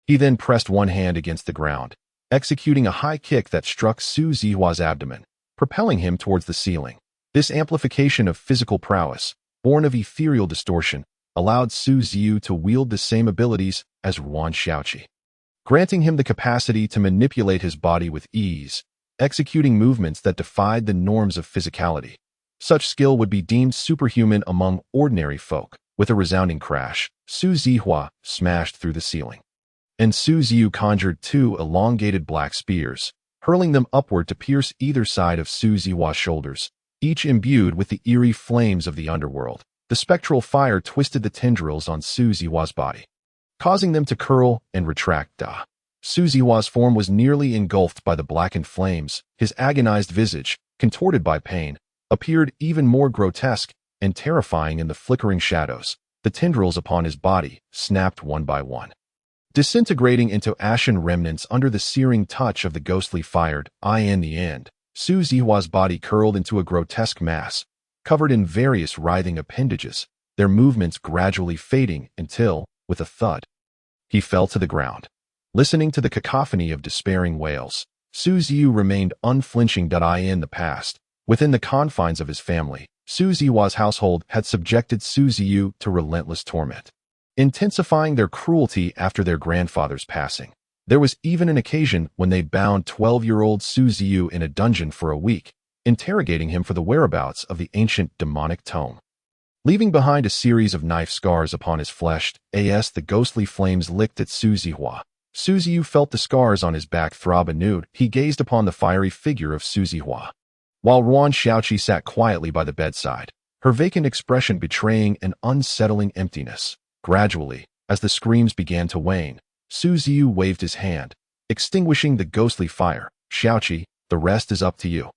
He then pressed one hand against the ground, executing a high kick that struck Ziyu's abdomen, propelling him towards the ceiling. This amplification of physical prowess, born of ethereal distortion, allowed Ziyu to wield the same abilities as Yuan Xiaoqi, granting him the capacity to manipulate his body with ease, executing movements that defied the norms of physicality. Such skill would be deemed superhuman among ordinary folk. With a resounding crash, Ziyuhua smashed through the ceiling, and Ziyu conjured two elongated black spears, hurling them upward to pierce either side of Ziyuhua's shoulders, each imbued with the eerie flames of the underworld. The spectral fire twisted the tendrils on Ziyuhua's body, causing them to curl and retract. Ziyuhua's form was nearly engulfed by the blackened flames. His agonized visage, contorted by pain, appeared even more grotesque and terrifying in the flickering shadows. The tendrils upon his body snapped one by one, disintegrating into ashen remnants under the searing touch of the ghostly fire. In the end, Ziyuhua's body curled into a grotesque mass, covered in various writhing appendages, their movements gradually fading until, with a thud, he fell to the ground. Listening to the cacophony of despairing wails, Ziyu remained unflinching. In the past, within the confines of his family, Ziyuhua's household had subjected Ziyu to relentless torment, intensifying their cruelty after their grandfather's passing. There was even an occasion when they bound 12-year-old Ziyu in a dungeon for a week, interrogating him for the whereabouts of the ancient demonic tome. Leaving behind a series of knife scars upon his flesh, as the ghostly flames licked at Ziyuhua, Ziyu felt the scars on his back throb anew. He gazed upon the fiery figure of Ziyuhua, while Yuan Xiaoqi sat quietly by the bedside, her vacant expression betraying an unsettling emptiness. Gradually, as the screams began to wane, Ziyu waved his hand, extinguishing the ghostly fire. "Xiaoqi, the rest is up to you,"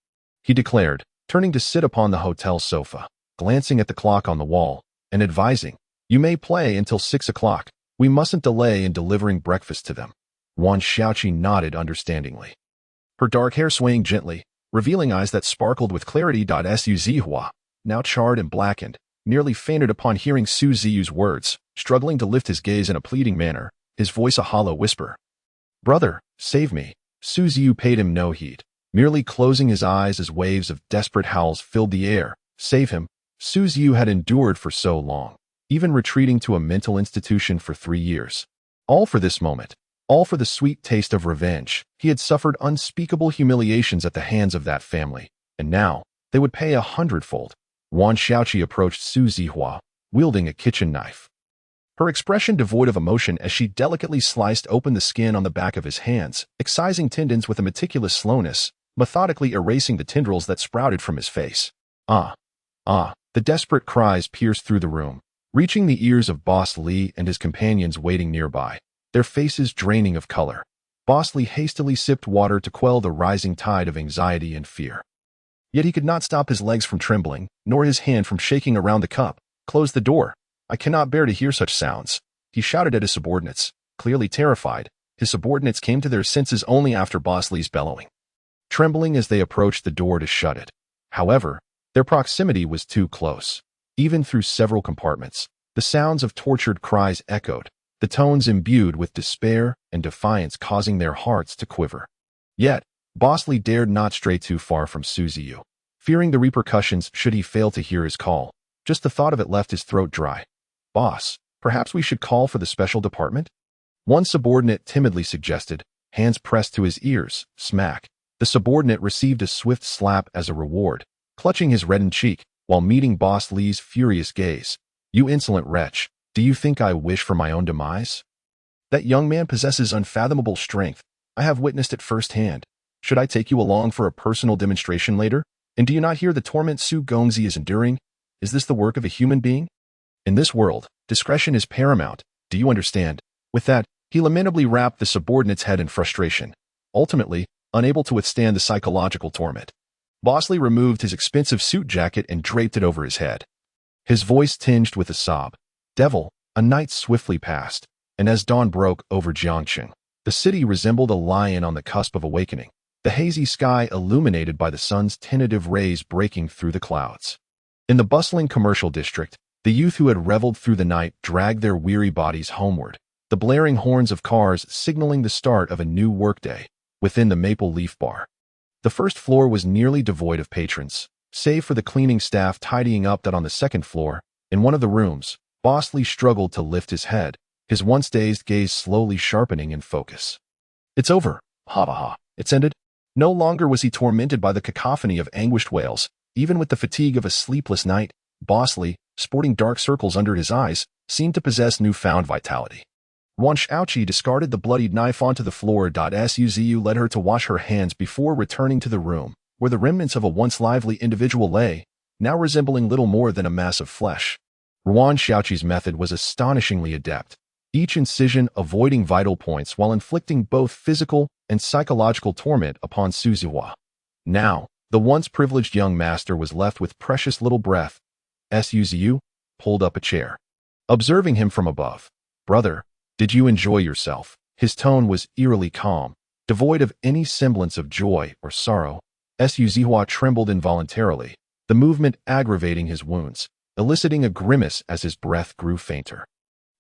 he declared, turning to sit upon the hotel sofa, glancing at the clock on the wall, and advising, "You may play until 6 o'clock. We mustn't delay in delivering breakfast to them." Yuan Xiaoqi nodded understandingly, her dark hair swaying gently, revealing eyes that sparkled with clarity. Ziyuhua, now charred and blackened, nearly fainted upon hearing Ziyu's words, struggling to lift his gaze in a pleading manner, his voice a hollow whisper. "Brother, save me." Ziyu paid him no heed, merely closing his eyes as waves of desperate howls filled the air. Save him. Ziyu had endured for so long, even retreating to a mental institution for 3 years. All for this moment, all for the sweet taste of revenge. He had suffered unspeakable humiliations at the hands of that family, and now they would pay 100-fold. Yuan Xiaoqi approached Ziyuhua, wielding a kitchen knife, her expression devoid of emotion as she delicately sliced open the skin on the back of his hands, excising tendons with a meticulous slowness, methodically erasing the tendrils that sprouted from his face. Ah! The desperate cries pierced through the room, reaching the ears of Boss Li and his companions waiting nearby, their faces draining of color. Boss Li hastily sipped water to quell the rising tide of anxiety and fear. Yet he could not stop his legs from trembling, nor his hand from shaking around the cup. "Close the door. I cannot bear to hear such sounds," he shouted at his subordinates. Clearly terrified, his subordinates came to their senses only after Boss Li's bellowing, trembling as they approached the door to shut it. However, their proximity was too close. Even through several compartments, the sounds of tortured cries echoed, the tones imbued with despair and defiance causing their hearts to quiver. Yet, Boss Li dared not stray too far from Ziyu, fearing the repercussions should he fail to hear his call. Just the thought of it left his throat dry. "Boss, perhaps we should call for the special department?" one subordinate timidly suggested, hands pressed to his ears. Smack. The subordinate received a swift slap as a reward, clutching his reddened cheek, while meeting Boss Li's furious gaze. "You insolent wretch, do you think I wish for my own demise? That young man possesses unfathomable strength. I have witnessed it firsthand. Should I take you along for a personal demonstration later? And do you not hear the torment Su Gongzi is enduring? Is this the work of a human being? In this world, discretion is paramount. Do you understand?" With that, he lamentably rapped the subordinate's head in frustration, ultimately unable to withstand the psychological torment. Bosley removed his expensive suit jacket and draped it over his head. His voice tinged with a sob. Devil, a night swiftly passed, and as dawn broke over Jiangcheng, the city resembled a lion on the cusp of awakening, the hazy sky illuminated by the sun's tentative rays breaking through the clouds. In the bustling commercial district, the youth who had reveled through the night dragged their weary bodies homeward, the blaring horns of cars signaling the start of a new workday within the Maple Leaf Bar. The first floor was nearly devoid of patrons, save for the cleaning staff tidying up that on the second floor, in one of the rooms, Bosley struggled to lift his head, his once dazed gaze slowly sharpening in focus. It's over. Ha ha ha. It's ended. No longer was he tormented by the cacophony of anguished wails. Even with the fatigue of a sleepless night, Bosley, sporting dark circles under his eyes, seemed to possess newfound vitality. Wan Shaoqi discarded the bloodied knife onto the floor. Ziyu led her to wash her hands before returning to the room, where the remnants of a once lively individual lay, now resembling little more than a mass of flesh. Wan Shaoqi's method was astonishingly adept, each incision avoiding vital points while inflicting both physical and psychological torment upon Su Zihua. Now, the once privileged young master was left with precious little breath. Ziyu pulled up a chair. Observing him from above, "Brother, did you enjoy yourself?" His tone was eerily calm, devoid of any semblance of joy or sorrow. Su Zihua trembled involuntarily, the movement aggravating his wounds, eliciting a grimace as his breath grew fainter.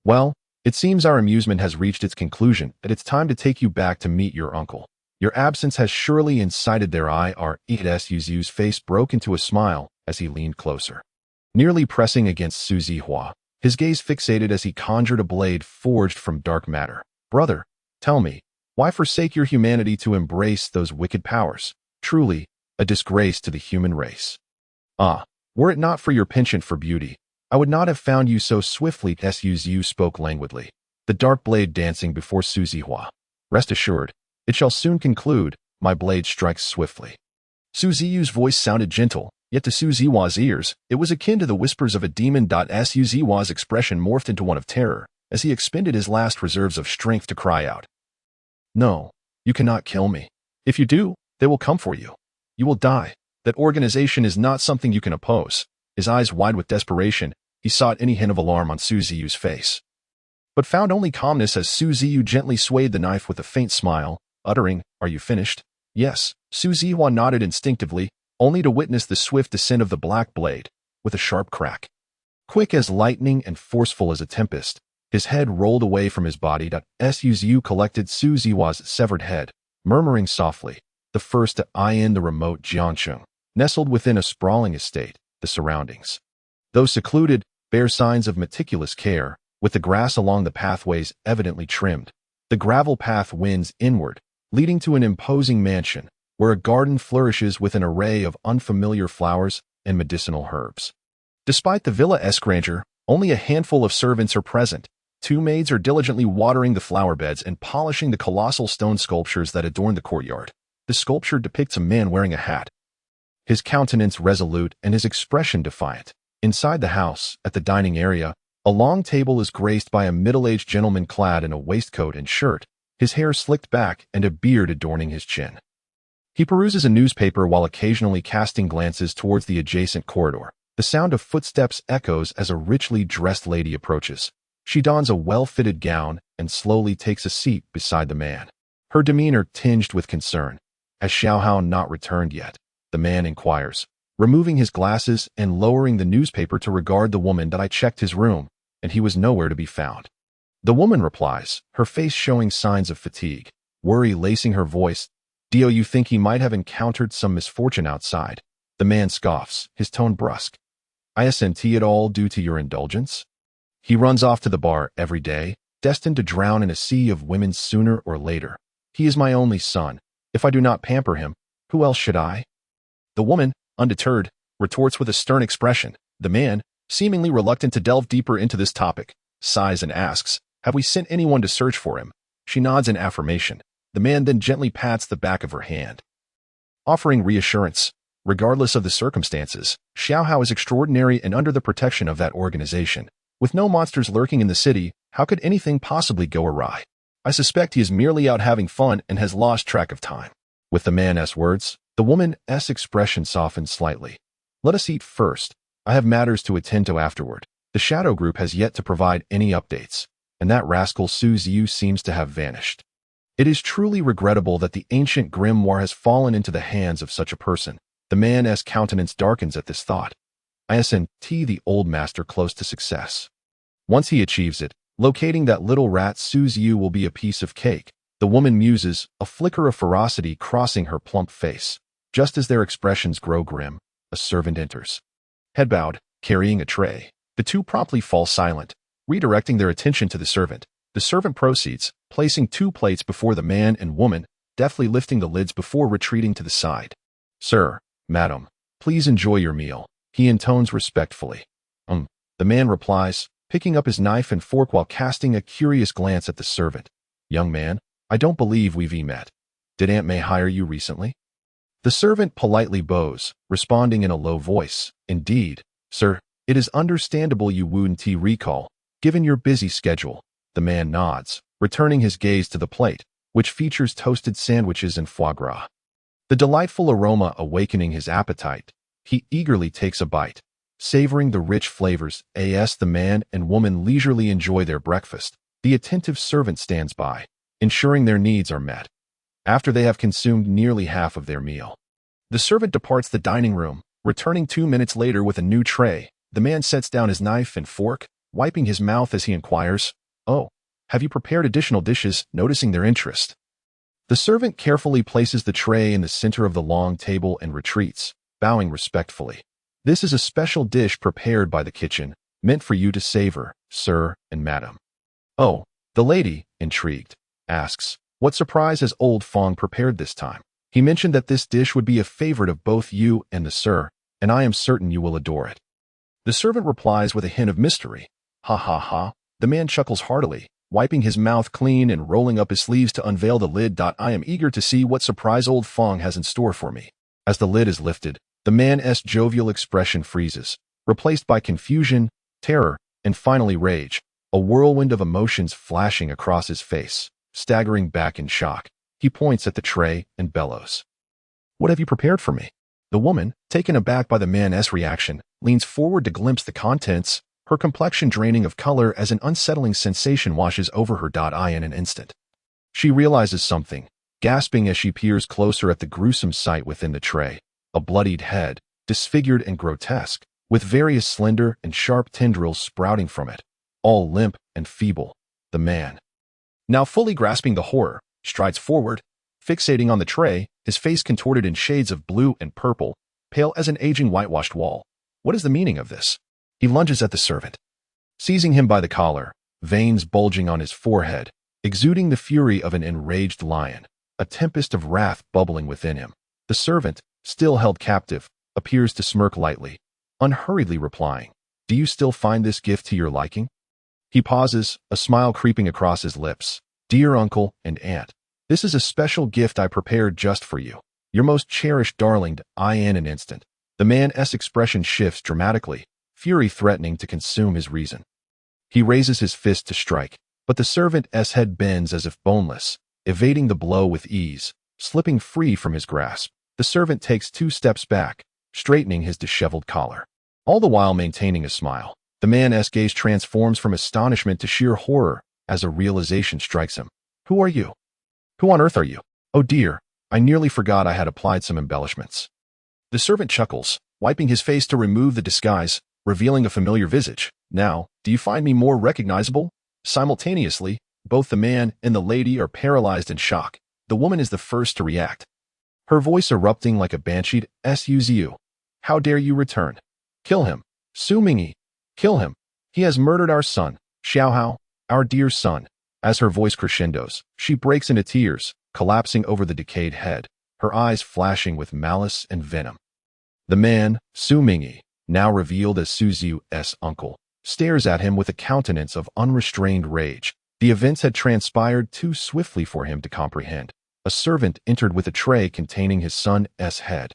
"Well, it seems our amusement has reached its conclusion, and it's time to take you back to meet your uncle. Your absence has surely incited their ire." Su Ziyu's face broke into a smile as he leaned closer, nearly pressing against Su Zihua, his gaze fixated as he conjured a blade forged from dark matter. "Brother, tell me, why forsake your humanity to embrace those wicked powers? Truly, a disgrace to the human race. Ah, were it not for your penchant for beauty, I would not have found you so swiftly." Su Ziyu spoke languidly, the dark blade dancing before Su Zihua. "Rest assured, it shall soon conclude. My blade strikes swiftly." Su Ziyu's voice sounded gentle, yet to Su Zihua's ears, it was akin to the whispers of a demon. Su Zihua's expression morphed into one of terror as he expended his last reserves of strength to cry out, "No, you cannot kill me. If you do, they will come for you. You will die. That organization is not something you can oppose." His eyes wide with desperation, he sought any hint of alarm on Su Ziyu's face, but found only calmness as Su Ziyu gently swayed the knife with a faint smile, uttering, "Are you finished?" "Yes." Su Zihua nodded instinctively, only to witness the swift descent of the black blade, with a sharp crack. Quick as lightning and forceful as a tempest, his head rolled away from his body. Su Ziyu collected Su Zihua's severed head, murmuring softly, the first to eye in the remote Jiangcheng, nestled within a sprawling estate. The surroundings, though secluded, bear signs of meticulous care, with the grass along the pathways evidently trimmed. The gravel path winds inward, leading to an imposing mansion, where a garden flourishes with an array of unfamiliar flowers and medicinal herbs. Despite the villa-esque grandeur, only a handful of servants are present. 2 maids are diligently watering the flower beds and polishing the colossal stone sculptures that adorn the courtyard. The sculpture depicts a man wearing a hat, his countenance resolute and his expression defiant. Inside the house, at the dining area, a long table is graced by a middle-aged gentleman clad in a waistcoat and shirt, his hair slicked back and a beard adorning his chin. He peruses a newspaper while occasionally casting glances towards the adjacent corridor. The sound of footsteps echoes as a richly dressed lady approaches. She dons a well-fitted gown and slowly takes a seat beside the man, her demeanor tinged with concern. "Has Xiaohao not returned yet?" the man inquires, removing his glasses and lowering the newspaper to regard the woman. "I checked his room, and he was nowhere to be found." The woman replies, her face showing signs of fatigue, worry lacing her voice. "Do you think he might have encountered some misfortune outside?" The man scoffs, his tone brusque. "Isn't it all due to your indulgence? He runs off to the bar every day, destined to drown in a sea of women sooner or later. He is my only son. If I do not pamper him, who else should I?" The woman, undeterred, retorts with a stern expression. The man, seemingly reluctant to delve deeper into this topic, sighs and asks, "Have we sent anyone to search for him?" She nods in affirmation. The man then gently pats the back of her hand, offering reassurance. Regardless of the circumstances, Xiaohao is extraordinary and under the protection of that organization. With no monsters lurking in the city, how could anything possibly go awry? I suspect he is merely out having fun and has lost track of time. With the man's words, The woman's expression softened slightly. Let us eat first. I have matters to attend to afterward. The shadow group has yet to provide any updates, and that rascal Ziyu seems to have vanished. It is truly regrettable that the ancient grimoire has fallen into the hands of such a person. The man's countenance darkens at this thought. Isn't the old master close to success? Once he achieves it, locating that little rat Ziyu will be a piece of cake. The woman muses, a flicker of ferocity crossing her plump face. Just as their expressions grow grim, a servant enters. Head bowed, carrying a tray. The two promptly fall silent, redirecting their attention to the servant. The servant proceeds, placing 2 plates before the man and woman, deftly lifting the lids before retreating to the side. Sir, madam, please enjoy your meal, he intones respectfully. The man replies, picking up his knife and fork while casting a curious glance at the servant. Young man, I don't believe we've met. Did Aunt May hire you recently? The servant politely bows, responding in a low voice. Indeed, sir, it is understandable you wouldn't recall, given your busy schedule. The man nods, returning his gaze to the plate, which features toasted sandwiches and foie gras. The delightful aroma awakening his appetite, he eagerly takes a bite, savoring the rich flavors as the man and woman leisurely enjoy their breakfast. The attentive servant stands by, ensuring their needs are met. After they have consumed nearly half of their meal, the servant departs the dining room, returning 2 minutes later with a new tray. The man sets down his knife and fork, wiping his mouth as he inquires, "Oh, have you prepared additional dishes?" Noticing their interest, the servant carefully places the tray in the center of the long table and retreats, bowing respectfully. This is a special dish prepared by the kitchen, meant for you to savor, sir and madam. Oh, the lady, intrigued, asks, what surprise has old Fong prepared this time? He mentioned that this dish would be a favorite of both you and the sir, and I am certain you will adore it. The servant replies with a hint of mystery. Ha ha ha. The man chuckles heartily, wiping his mouth clean and rolling up his sleeves to unveil the lid. I am eager to see what surprise old Fong has in store for me. As the lid is lifted, the man's jovial expression freezes, replaced by confusion, terror, and finally rage, a whirlwind of emotions flashing across his face. Staggering back in shock, he points at the tray and bellows. What have you prepared for me? The woman, taken aback by the man's reaction, leans forward to glimpse the contents, her complexion draining of color as an unsettling sensation washes over her. In an instant, she realizes something, gasping as she peers closer at the gruesome sight within the tray. A bloodied head, disfigured and grotesque, with various slender and sharp tendrils sprouting from it, all limp and feeble. The man, now fully grasping the horror, strides forward, fixating on the tray, his face contorted in shades of blue and purple, pale as an aging whitewashed wall. What is the meaning of this? He lunges at the servant, seizing him by the collar, veins bulging on his forehead, exuding the fury of an enraged lion, a tempest of wrath bubbling within him. The servant, still held captive, appears to smirk lightly, unhurriedly replying, "Do you still find this gift to your liking?" He pauses, a smile creeping across his lips. "Dear uncle and aunt, this is a special gift I prepared just for you. Your most cherished darling." In an instant, the man's expression shifts dramatically, fury threatening to consume his reason. He raises his fist to strike, but the servant's head bends as if boneless, evading the blow with ease, slipping free from his grasp. The servant takes 2 steps back, straightening his disheveled collar, all the while maintaining a smile. The man's gaze transforms from astonishment to sheer horror as a realization strikes him. Who are you? Who on earth are you? Oh dear, I nearly forgot I had applied some embellishments. The servant chuckles, wiping his face to remove the disguise, revealing a familiar visage. Now, do you find me more recognizable? Simultaneously, both the man and the lady are paralyzed in shock. The woman is the first to react, her voice erupting like a banshee. Ziyu, how dare you return? Kill him. Su Mingyi. Kill him. He has murdered our son, Xiaohao, our dear son. As her voice crescendos, she breaks into tears, collapsing over the decayed head, her eyes flashing with malice and venom. The man, Su Mingyi, now revealed as Su Ziyu's uncle, stares at him with a countenance of unrestrained rage. The events had transpired too swiftly for him to comprehend. A servant entered with a tray containing his son's head.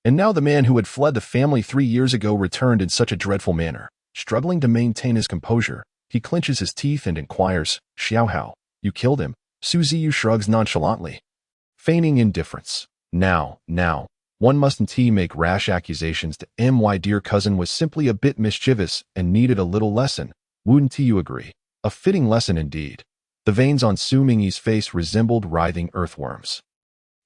And now the man who had fled the family 3 years ago returned in such a dreadful manner. Struggling to maintain his composure, he clenches his teeth and inquires, "Xiaohao, you killed him?" Su Ziyu shrugs nonchalantly, feigning indifference. Now, one mustn't make rash accusations to my dear cousin was simply a bit mischievous and needed a little lesson. Wouldn't you agree? A fitting lesson indeed. The veins on Su Mingyi's face resembled writhing earthworms,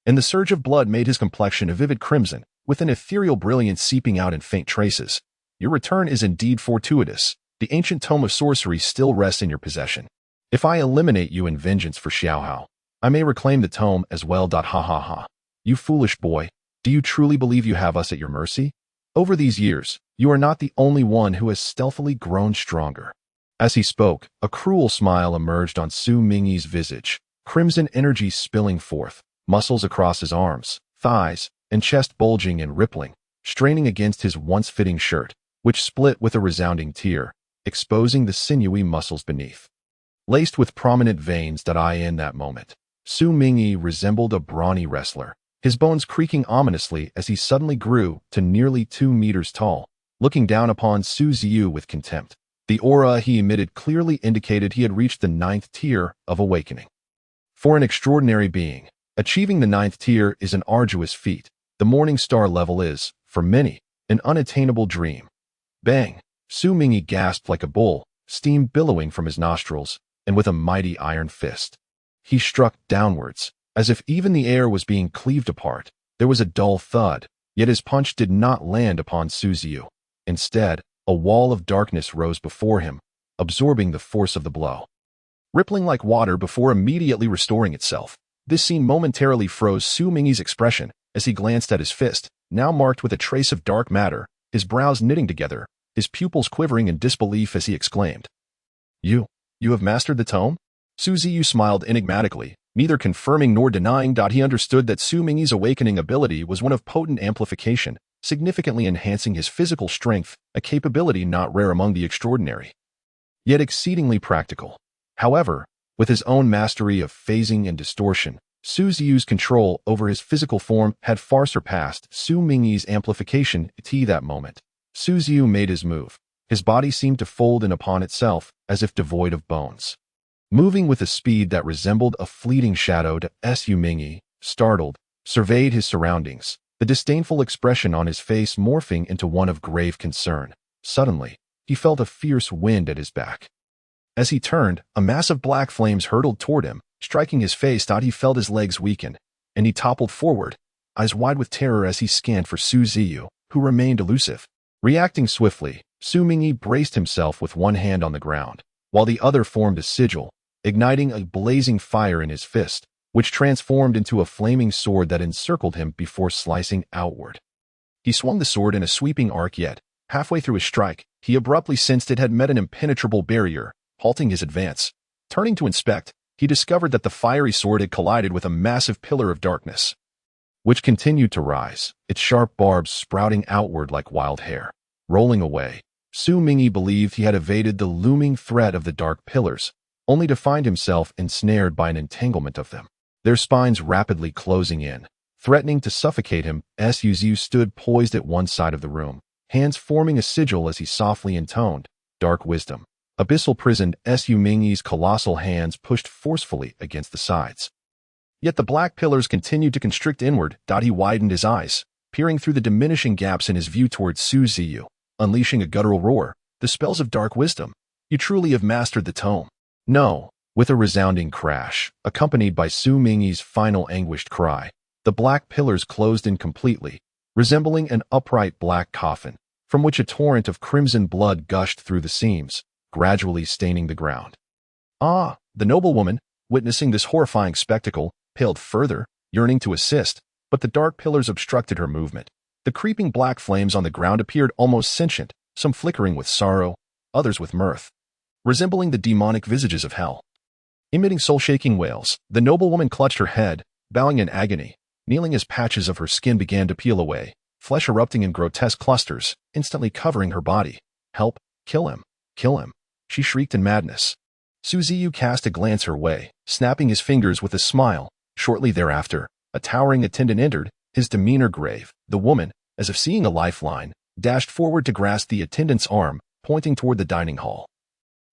and the surge of blood made his complexion a vivid crimson, with an ethereal brilliance seeping out in faint traces. Your return is indeed fortuitous. The ancient tome of sorcery still rests in your possession. If I eliminate you in vengeance for Xiaohao, I may reclaim the tome as well. Ha ha ha. You foolish boy, do you truly believe you have us at your mercy? Over these years, you are not the only one who has stealthily grown stronger. As he spoke, a cruel smile emerged on Su Mingyi's visage, crimson energy spilling forth, muscles across his arms, thighs, and chest bulging and rippling, straining against his once-fitting shirt, which split with a resounding tear, exposing the sinewy muscles beneath. Laced with prominent veins in that moment, Su Mingyi resembled a brawny wrestler, his bones creaking ominously as he suddenly grew to nearly 2 meters tall, looking down upon Su Ziyu with contempt. The aura he emitted clearly indicated he had reached the 9th tier of awakening. For an extraordinary being, achieving the 9th tier is an arduous feat. The Morning Star level is, for many, an unattainable dream. Bang! Su Mingyi gasped like a bull, steam billowing from his nostrils, and with a mighty iron fist, he struck downwards, as if even the air was being cleaved apart. There was a dull thud, yet his punch did not land upon Su Ziyu. Instead, a wall of darkness rose before him, absorbing the force of the blow. Rippling like water before immediately restoring itself, this scene momentarily froze Su Mingyi's expression as he glanced at his fist, now marked with a trace of dark matter, his brows knitting together, his pupils quivering in disbelief as he exclaimed, You have mastered the tome? Su Ziyu smiled enigmatically, neither confirming nor denying. He understood that Su Mingyi's awakening ability was one of potent amplification, significantly enhancing his physical strength, a capability not rare among the extraordinary, yet exceedingly practical. However, with his own mastery of phasing and distortion, Su Ziyu's control over his physical form had far surpassed Su Mingyi's amplification. That moment, Su Ziyu made his move. His body seemed to fold in upon itself, as if devoid of bones. Moving with a speed that resembled a fleeting shadow, Su Mingyi, startled, surveyed his surroundings, the disdainful expression on his face morphing into one of grave concern. Suddenly, he felt a fierce wind at his back. As he turned, a mass of black flames hurtled toward him, striking his face. He felt his legs weaken, and he toppled forward, eyes wide with terror as he scanned for Su Ziyu, who remained elusive. Reacting swiftly, Su Mingyi braced himself with one hand on the ground, while the other formed a sigil, igniting a blazing fire in his fist, which transformed into a flaming sword that encircled him before slicing outward. He swung the sword in a sweeping arc, yet, halfway through his strike, he abruptly sensed it had met an impenetrable barrier, halting his advance. Turning to inspect, he discovered that the fiery sword had collided with a massive pillar of darkness, which continued to rise, its sharp barbs sprouting outward like wild hair. Rolling away, Su Mingyi believed he had evaded the looming threat of the dark pillars, only to find himself ensnared by an entanglement of them, their spines rapidly closing in, threatening to suffocate him. Su Ziyu stood poised at one side of the room, hands forming a sigil as he softly intoned, Dark Wisdom. Abyssal prisoned. Su Mingyi's colossal hands pushed forcefully against the sides. Yet the black pillars continued to constrict inward. He widened his eyes, peering through the diminishing gaps in his view towards Su Ziyu, unleashing a guttural roar. The spells of Dark Wisdom. You truly have mastered the tome. No. With a resounding crash, accompanied by Su Mingyi's final anguished cry, the black pillars closed in completely, resembling an upright black coffin, from which a torrent of crimson blood gushed through the seams, gradually staining the ground. The noblewoman, witnessing this horrifying spectacle, paled further, yearning to assist, but the dark pillars obstructed her movement. The creeping black flames on the ground appeared almost sentient, some flickering with sorrow, others with mirth, resembling the demonic visages of hell. Emitting soul-shaking wails, the noblewoman clutched her head, bowing in agony, kneeling as patches of her skin began to peel away, flesh erupting in grotesque clusters, instantly covering her body. Help! Kill him! Kill him! She shrieked in madness. Su Ziyu cast a glance her way, snapping his fingers with a smile. Shortly thereafter, a towering attendant entered, his demeanor grave. The woman, as if seeing a lifeline, dashed forward to grasp the attendant's arm, pointing toward the dining hall,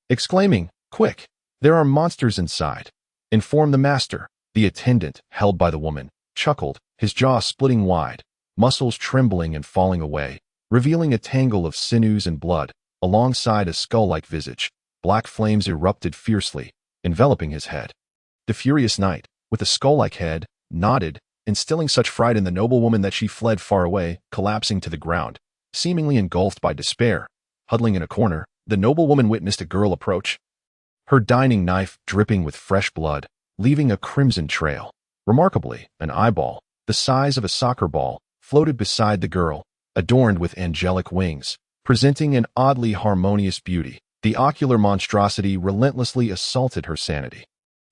exclaiming, Quick! There are monsters inside. Inform the master. The attendant, held by the woman, chuckled, his jaw splitting wide, muscles trembling and falling away, revealing a tangle of sinews and blood. Alongside a skull-like visage, black flames erupted fiercely, enveloping his head. The furious knight, with a skull-like head, nodded, instilling such fright in the noble woman that she fled far away, collapsing to the ground, seemingly engulfed by despair. Huddling in a corner, the noble woman witnessed a girl approach, her dining knife dripping with fresh blood, leaving a crimson trail. Remarkably, an eyeball, the size of a soccer ball, floated beside the girl, adorned with angelic wings, presenting an oddly harmonious beauty. The ocular monstrosity relentlessly assaulted her sanity,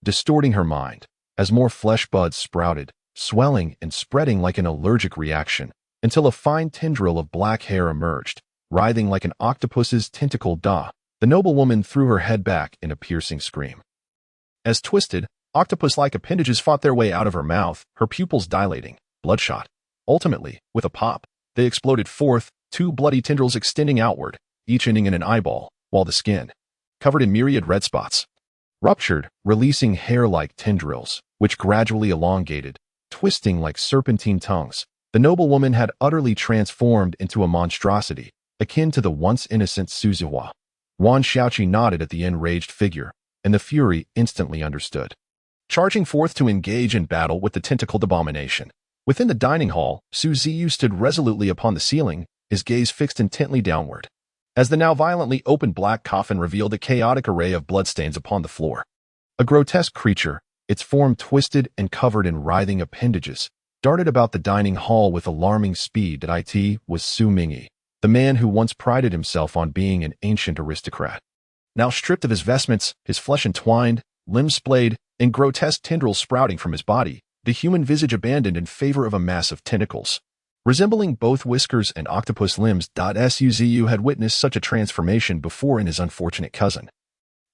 distorting her mind, as more flesh buds sprouted, swelling and spreading like an allergic reaction, until a fine tendril of black hair emerged, writhing like an octopus's tentacle. The noble woman threw her head back in a piercing scream. As twisted, octopus-like appendages fought their way out of her mouth, her pupils dilating, bloodshot. Ultimately, with a pop, they exploded forth, two bloody tendrils extending outward, each ending in an eyeball, while the skin, covered in myriad red spots, ruptured, releasing hair-like tendrils, which gradually elongated, twisting like serpentine tongues. The noble woman had utterly transformed into a monstrosity, akin to the once innocent Suzuhua. Wan Xiaoqi nodded at the enraged figure, and the fury instantly understood. Charging forth to engage in battle with the tentacled abomination. Within the dining hall, Su Ziyu stood resolutely upon the ceiling, his gaze fixed intently downward, as the now violently opened black coffin revealed a chaotic array of bloodstains upon the floor. A grotesque creature, its form twisted and covered in writhing appendages, darted about the dining hall with alarming speed. It was Su Mingyi, the man who once prided himself on being an ancient aristocrat. Now stripped of his vestments, his flesh entwined, limbs splayed, and grotesque tendrils sprouting from his body, the human visage abandoned in favor of a mass of tentacles, resembling both whiskers and octopus limbs. Su Ziyu had witnessed such a transformation before in his unfortunate cousin,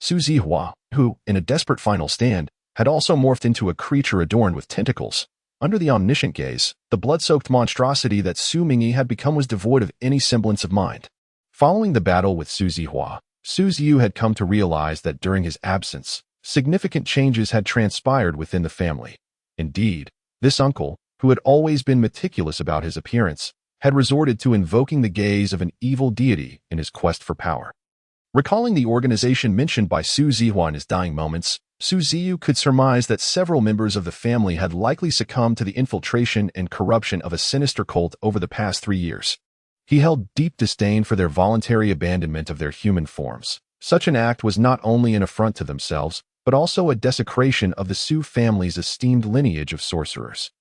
Su Zihua, who, in a desperate final stand, had also morphed into a creature adorned with tentacles. Under the omniscient gaze, the blood-soaked monstrosity that Su Mingyi had become was devoid of any semblance of mind. Following the battle with Su Zihua, Su Ziyu had come to realize that during his absence, significant changes had transpired within the family. Indeed, this uncle, who had always been meticulous about his appearance, had resorted to invoking the gaze of an evil deity in his quest for power. Recalling the organization mentioned by Su Zihua in his dying moments, Su Ziyu could surmise that several members of the family had likely succumbed to the infiltration and corruption of a sinister cult over the past 3 years. He held deep disdain for their voluntary abandonment of their human forms. Such an act was not only an affront to themselves, but also a desecration of the Su family's esteemed lineage of sorcerers.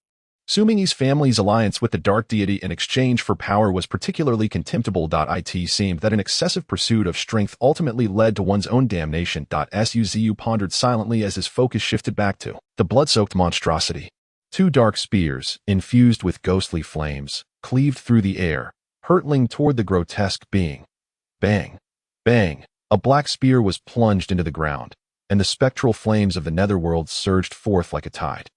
Su Mingyi's family's alliance with the dark deity in exchange for power was particularly contemptible. It seemed that an excessive pursuit of strength ultimately led to one's own damnation. Su Ziyu pondered silently as his focus shifted back to the blood-soaked monstrosity. Two dark spears, infused with ghostly flames, cleaved through the air, hurtling toward the grotesque being. Bang! Bang! A black spear was plunged into the ground, and the spectral flames of the netherworld surged forth like a tide,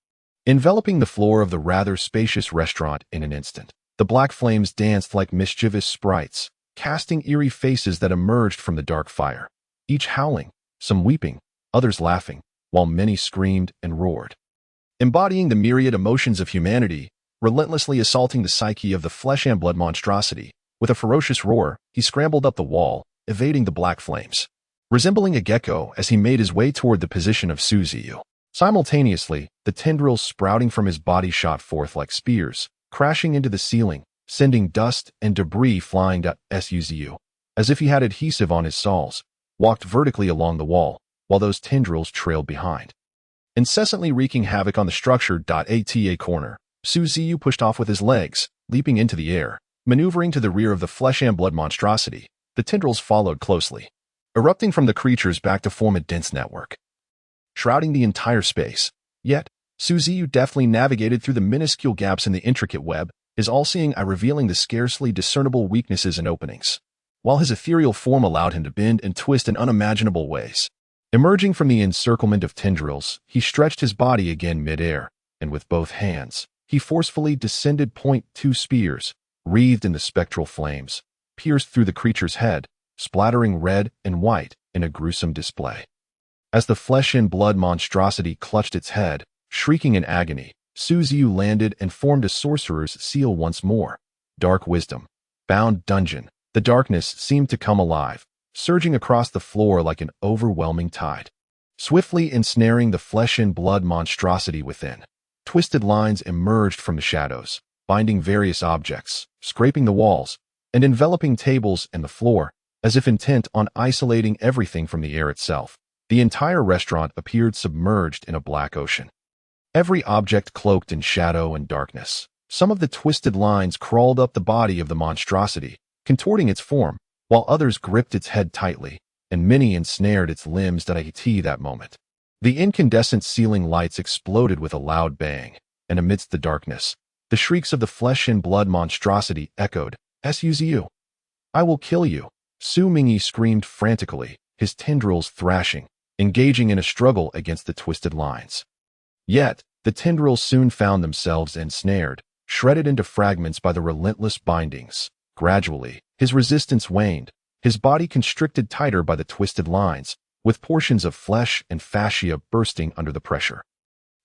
enveloping the floor of the rather spacious restaurant in an instant. The black flames danced like mischievous sprites, casting eerie faces that emerged from the dark fire, each howling, some weeping, others laughing, while many screamed and roared. Embodying the myriad emotions of humanity, relentlessly assaulting the psyche of the flesh and blood monstrosity, with a ferocious roar, he scrambled up the wall, evading the black flames, resembling a gecko as he made his way toward the position of Su Ziyu. Simultaneously, the tendrils sprouting from his body shot forth like spears, crashing into the ceiling, sending dust and debris flying. Su Ziyu, as if he had adhesive on his soles, walked vertically along the wall, while those tendrils trailed behind, incessantly wreaking havoc on the structure. At a corner, Su Ziyu pushed off with his legs, leaping into the air, maneuvering to the rear of the flesh and blood monstrosity. The tendrils followed closely, erupting from the creature's back to form a dense network, shrouding the entire space. Yet, Su Ziyu deftly navigated through the minuscule gaps in the intricate web, his all-seeing eye revealing the scarcely discernible weaknesses and openings, while his ethereal form allowed him to bend and twist in unimaginable ways. Emerging from the encirclement of tendrils, he stretched his body again mid-air, and with both hands, he forcefully descended. Two spears, wreathed in the spectral flames, pierced through the creature's head, splattering red and white in a gruesome display. As the flesh and blood monstrosity clutched its head, shrieking in agony, Ziyu landed and formed a sorcerer's seal once more. Dark wisdom. Bound dungeon. The darkness seemed to come alive, surging across the floor like an overwhelming tide, swiftly ensnaring the flesh and blood monstrosity within. Twisted lines emerged from the shadows, binding various objects, scraping the walls, and enveloping tables and the floor, as if intent on isolating everything from the air itself. The entire restaurant appeared submerged in a black ocean. Every object cloaked in shadow and darkness. Some of the twisted lines crawled up the body of the monstrosity, contorting its form, while others gripped its head tightly, and many ensnared its limbs that moment. The incandescent ceiling lights exploded with a loud bang, and amidst the darkness, the shrieks of the flesh and blood monstrosity echoed, "Ziyu! I will kill you!" Su Mingyi screamed frantically, his tendrils thrashing, engaging in a struggle against the twisted lines. Yet, the tendrils soon found themselves ensnared, shredded into fragments by the relentless bindings. Gradually, his resistance waned, his body constricted tighter by the twisted lines, with portions of flesh and fascia bursting under the pressure.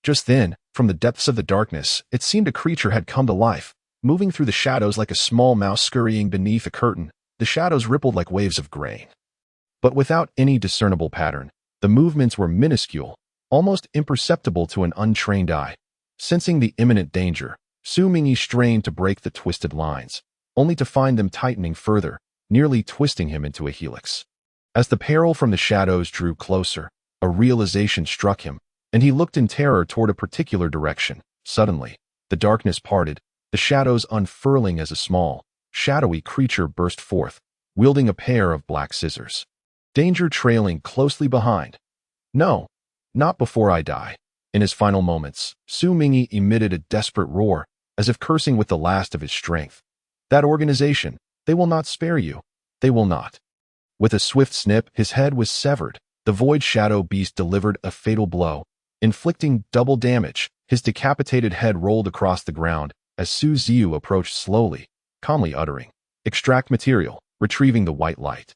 Just then, from the depths of the darkness, it seemed a creature had come to life, moving through the shadows like a small mouse scurrying beneath a curtain. The shadows rippled like waves of grain. But without any discernible pattern, the movements were minuscule, almost imperceptible to an untrained eye. Sensing the imminent danger, Su Mingyi strained to break the twisted lines, only to find them tightening further, nearly twisting him into a helix. As the peril from the shadows drew closer, a realization struck him, and he looked in terror toward a particular direction. Suddenly, the darkness parted, the shadows unfurling as a small, shadowy creature burst forth, wielding a pair of black scissors. Danger trailing closely behind. "No, not before I die." In his final moments, Su Mingyi emitted a desperate roar, as if cursing with the last of his strength. "That organization, they will not spare you. They will not." With a swift snip, his head was severed. The void shadow beast delivered a fatal blow, inflicting double damage. His decapitated head rolled across the ground as Ziyu approached slowly, calmly uttering, "Extract material," retrieving the white light.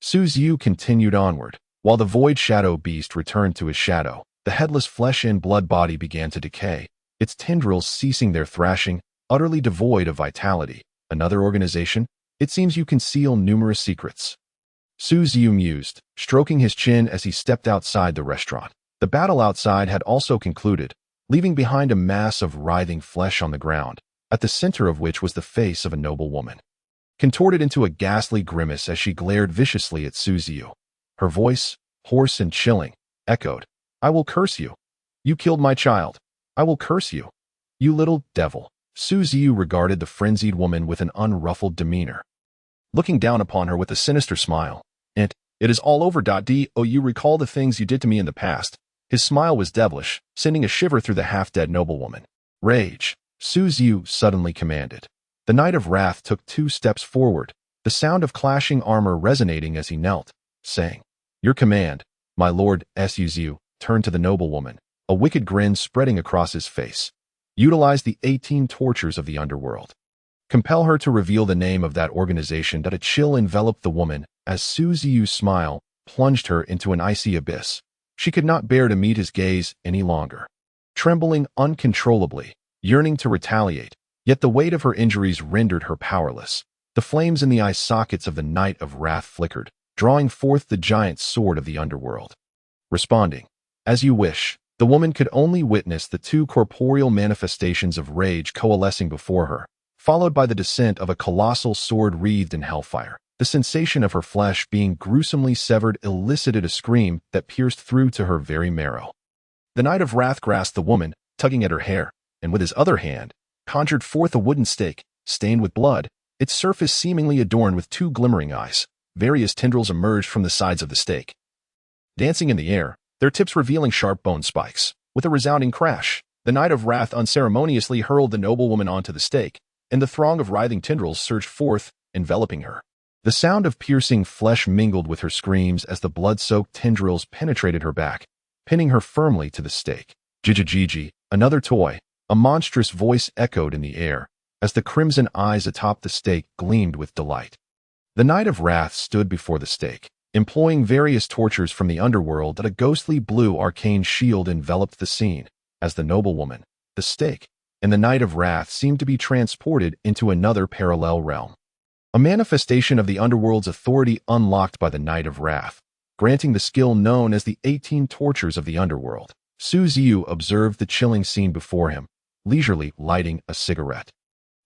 Ziyu continued onward, while the void shadow beast returned to his shadow. The headless flesh and blood body began to decay, its tendrils ceasing their thrashing, utterly devoid of vitality. "Another organization? It seems you conceal numerous secrets." Ziyu mused, stroking his chin as he stepped outside the restaurant. The battle outside had also concluded, leaving behind a mass of writhing flesh on the ground, at the center of which was the face of a noble woman, contorted into a ghastly grimace as she glared viciously at Ziyu. Her voice, hoarse and chilling, echoed, "I will curse you. You killed my child. I will curse you. You little devil." Ziyu regarded the frenzied woman with an unruffled demeanor, looking down upon her with a sinister smile. It is all over. You recall the things you did to me in the past." His smile was devilish, sending a shiver through the half-dead noblewoman. "Rage," Ziyu suddenly commanded. The Knight of Wrath took 2 steps forward, the sound of clashing armor resonating as he knelt, saying, "Your command, my lord." Ziyu turned to the noblewoman, a wicked grin spreading across his face. "Utilize the 18 tortures of the underworld. Compel her to reveal the name of that organization." A chill enveloped the woman as Ziyu's smile plunged her into an icy abyss. She could not bear to meet his gaze any longer. Trembling uncontrollably, yearning to retaliate, yet the weight of her injuries rendered her powerless. The flames in the eye sockets of the Knight of Wrath flickered, drawing forth the giant sword of the underworld. Responding, "As you wish." The woman could only witness the 2 corporeal manifestations of rage coalescing before her, followed by the descent of a colossal sword wreathed in hellfire. The sensation of her flesh being gruesomely severed elicited a scream that pierced through to her very marrow. The Knight of Wrath grasped the woman, tugging at her hair, and with his other hand, conjured forth a wooden stake, stained with blood, its surface seemingly adorned with 2 glimmering eyes. Various tendrils emerged from the sides of the stake, dancing in the air, their tips revealing sharp bone spikes. With a resounding crash, the Knight of Wrath unceremoniously hurled the noblewoman onto the stake, and the throng of writhing tendrils surged forth, enveloping her. The sound of piercing flesh mingled with her screams as the blood-soaked tendrils penetrated her back, pinning her firmly to the stake. "Jijiji, another toy," a monstrous voice echoed in the air, as the crimson eyes atop the stake gleamed with delight. The Knight of Wrath stood before the stake, employing various tortures from the underworld. That a ghostly blue arcane shield enveloped the scene, as the noblewoman, the stake, and the Knight of Wrath seemed to be transported into another parallel realm. A manifestation of the underworld's authority unlocked by the Knight of Wrath, granting the skill known as the 18 Tortures of the Underworld. Ziyu observed the chilling scene before him, leisurely lighting a cigarette.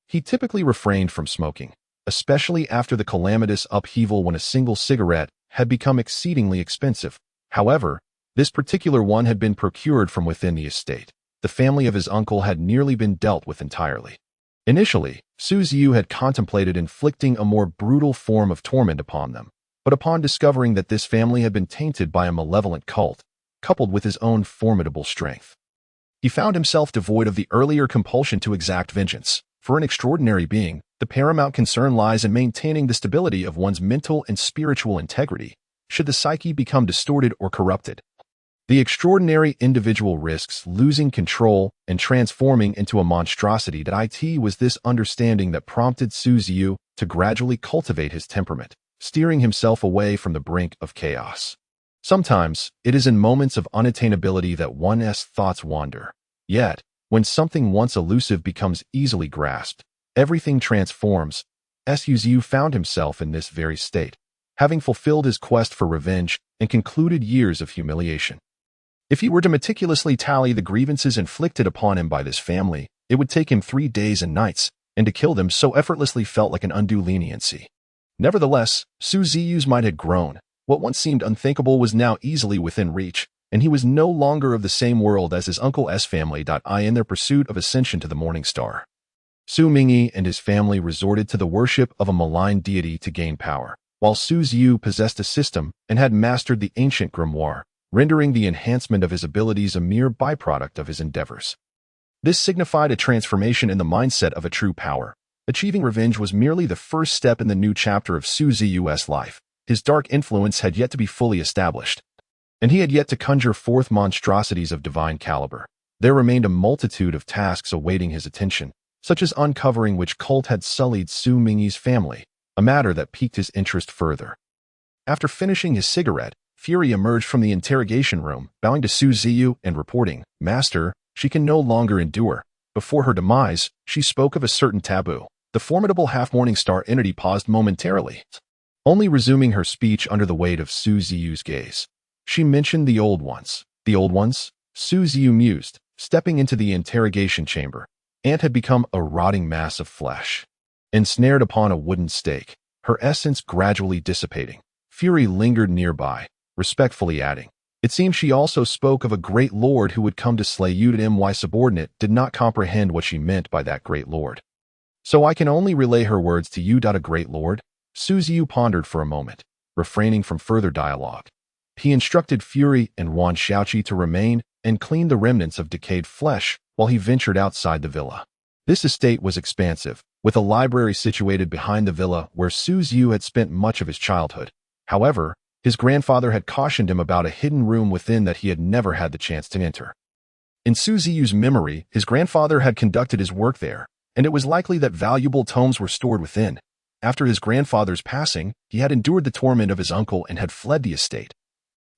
He typically refrained from smoking, especially after the calamitous upheaval when a single cigarette had become exceedingly expensive. However, this particular one had been procured from within the estate. The family of his uncle had nearly been dealt with entirely. Initially, Ziyu had contemplated inflicting a more brutal form of torment upon them, but upon discovering that this family had been tainted by a malevolent cult, coupled with his own formidable strength, he found himself devoid of the earlier compulsion to exact vengeance. For an extraordinary being, the paramount concern lies in maintaining the stability of one's mental and spiritual integrity, should the psyche become distorted or corrupted. The extraordinary individual risks losing control and transforming into a monstrosity. It was this understanding that prompted Ziyu to gradually cultivate his temperament, steering himself away from the brink of chaos. Sometimes, it is in moments of unattainability that one's thoughts wander. Yet, when something once elusive becomes easily grasped, everything transforms. Ziyu found himself in this very state, having fulfilled his quest for revenge and concluded years of humiliation. If he were to meticulously tally the grievances inflicted upon him by this family, it would take him 3 days and nights, and to kill them so effortlessly felt like an undue leniency. Nevertheless, Ziyu's mind had grown. What once seemed unthinkable was now easily within reach, and he was no longer of the same world as his uncle's family. In their pursuit of ascension to the morning star, Su Mingyi and his family resorted to the worship of a malign deity to gain power, while Ziyu possessed a system and had mastered the ancient grimoire, rendering the enhancement of his abilities a mere byproduct of his endeavors. This signified a transformation in the mindset of a true power. Achieving revenge was merely the first step in the new chapter of Ziyu's life. His dark influence had yet to be fully established, and he had yet to conjure forth monstrosities of divine caliber. There remained a multitude of tasks awaiting his attention, such as uncovering which cult had sullied Su Mingyi's family, a matter that piqued his interest further. After finishing his cigarette, Fury emerged from the interrogation room, bowing to Ziyu and reporting, "Master, she can no longer endure." Before her demise, she spoke of a certain taboo. The formidable half-morning star entity paused momentarily, only resuming her speech under the weight of Ziyu's gaze. She mentioned the old ones. The old ones? Ziyu mused, stepping into the interrogation chamber. Ant had become a rotting mass of flesh, ensnared upon a wooden stake, her essence gradually dissipating. Fury lingered nearby, respectfully adding, "It seems she also spoke of a great lord who would come to slay you." My subordinate did not comprehend what she meant by that great lord. "So I can only relay her words to you." A great lord? Ziyu pondered for a moment, refraining from further dialogue. He instructed Fury and Wan Xiaoqi to remain and clean the remnants of decayed flesh while he ventured outside the villa. This estate was expansive, with a library situated behind the villa where Ziyu had spent much of his childhood. However, his grandfather had cautioned him about a hidden room within that he had never had the chance to enter. In Ziyu's memory, his grandfather had conducted his work there, and it was likely that valuable tomes were stored within. After his grandfather's passing, he had endured the torment of his uncle and had fled the estate,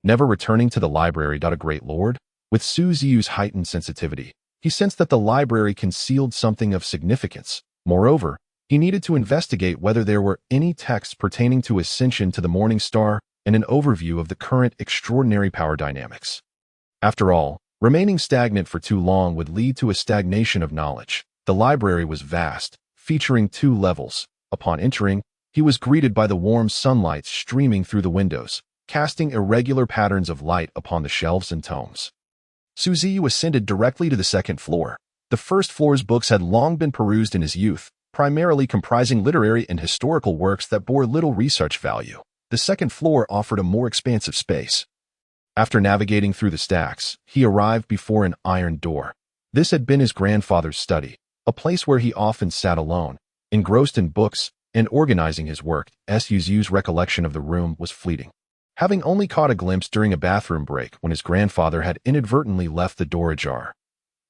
never returning to the library. A great lord? With Ziyu's heightened sensitivity, he sensed that the library concealed something of significance. Moreover, he needed to investigate whether there were any texts pertaining to ascension to the morning star and an overview of the current extraordinary power dynamics. After all, remaining stagnant for too long would lead to a stagnation of knowledge. The library was vast, featuring 2 levels. Upon entering, he was greeted by the warm sunlight streaming through the windows, casting irregular patterns of light upon the shelves and tomes. Ziyu ascended directly to the 2nd floor. The first floor's books had long been perused in his youth, primarily comprising literary and historical works that bore little research value. The 2nd floor offered a more expansive space. After navigating through the stacks, he arrived before an iron door. This had been his grandfather's study, a place where he often sat alone, engrossed in books and organizing his work. Ziyu's recollection of the room was fleeting, having only caught a glimpse during a bathroom break when his grandfather had inadvertently left the door ajar.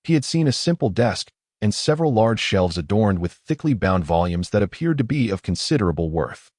He had seen a simple desk and several large shelves adorned with thickly bound volumes that appeared to be of considerable worth.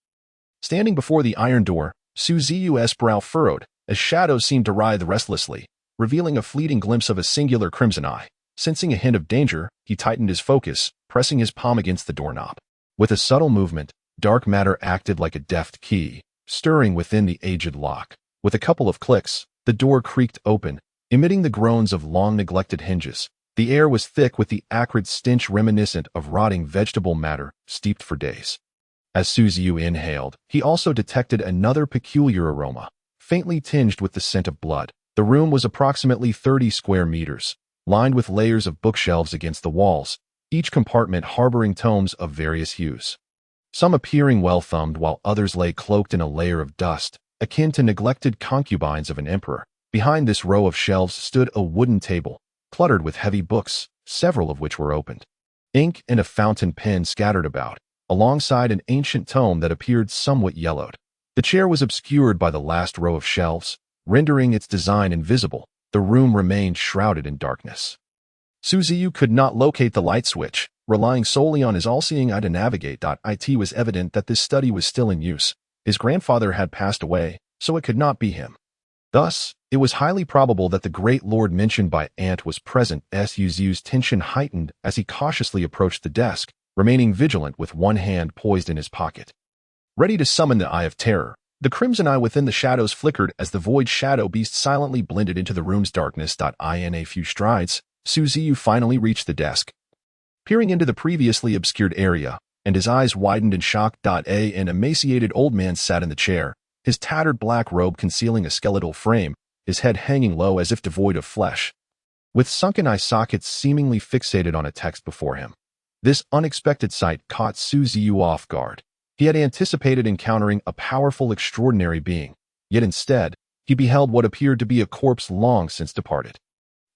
Standing before the iron door, Ziyu's brow furrowed as shadows seemed to writhe restlessly, revealing a fleeting glimpse of a singular crimson eye. Sensing a hint of danger, he tightened his focus, pressing his palm against the doorknob. With a subtle movement, dark matter acted like a deft key, stirring within the aged lock. With a couple of clicks, the door creaked open, emitting the groans of long-neglected hinges. The air was thick with the acrid stench reminiscent of rotting vegetable matter steeped for days. As Ziyu inhaled, he also detected another peculiar aroma, faintly tinged with the scent of blood. The room was approximately 30 square meters, lined with layers of bookshelves against the walls, each compartment harboring tomes of various hues. Some appearing well-thumbed while others lay cloaked in a layer of dust, akin to neglected concubines of an emperor. Behind this row of shelves stood a wooden table, cluttered with heavy books, several of which were opened. Ink and a fountain pen scattered about, alongside an ancient tome that appeared somewhat yellowed. The chair was obscured by the last row of shelves, rendering its design invisible. The room remained shrouded in darkness. Ziyu could not locate the light switch. Relying solely on his all-seeing eye to navigate. It was evident that this study was still in use. His grandfather had passed away, so it could not be him. Thus, it was highly probable that the great lord mentioned by Ant was present. Ziyu's tension heightened as he cautiously approached the desk, remaining vigilant with one hand poised in his pocket. Ready to summon the Eye of Terror, the crimson eye within the shadows flickered as the void shadow beast silently blended into the room's darkness. In a few strides, Ziyu finally reached the desk. Peering into the previously obscured area, and his eyes widened in shock. An emaciated old man sat in the chair, his tattered black robe concealing a skeletal frame, his head hanging low as if devoid of flesh. With sunken eye sockets seemingly fixated on a text before him. This unexpected sight caught Ziyu off guard. He had anticipated encountering a powerful, extraordinary being, yet instead, he beheld what appeared to be a corpse long since departed.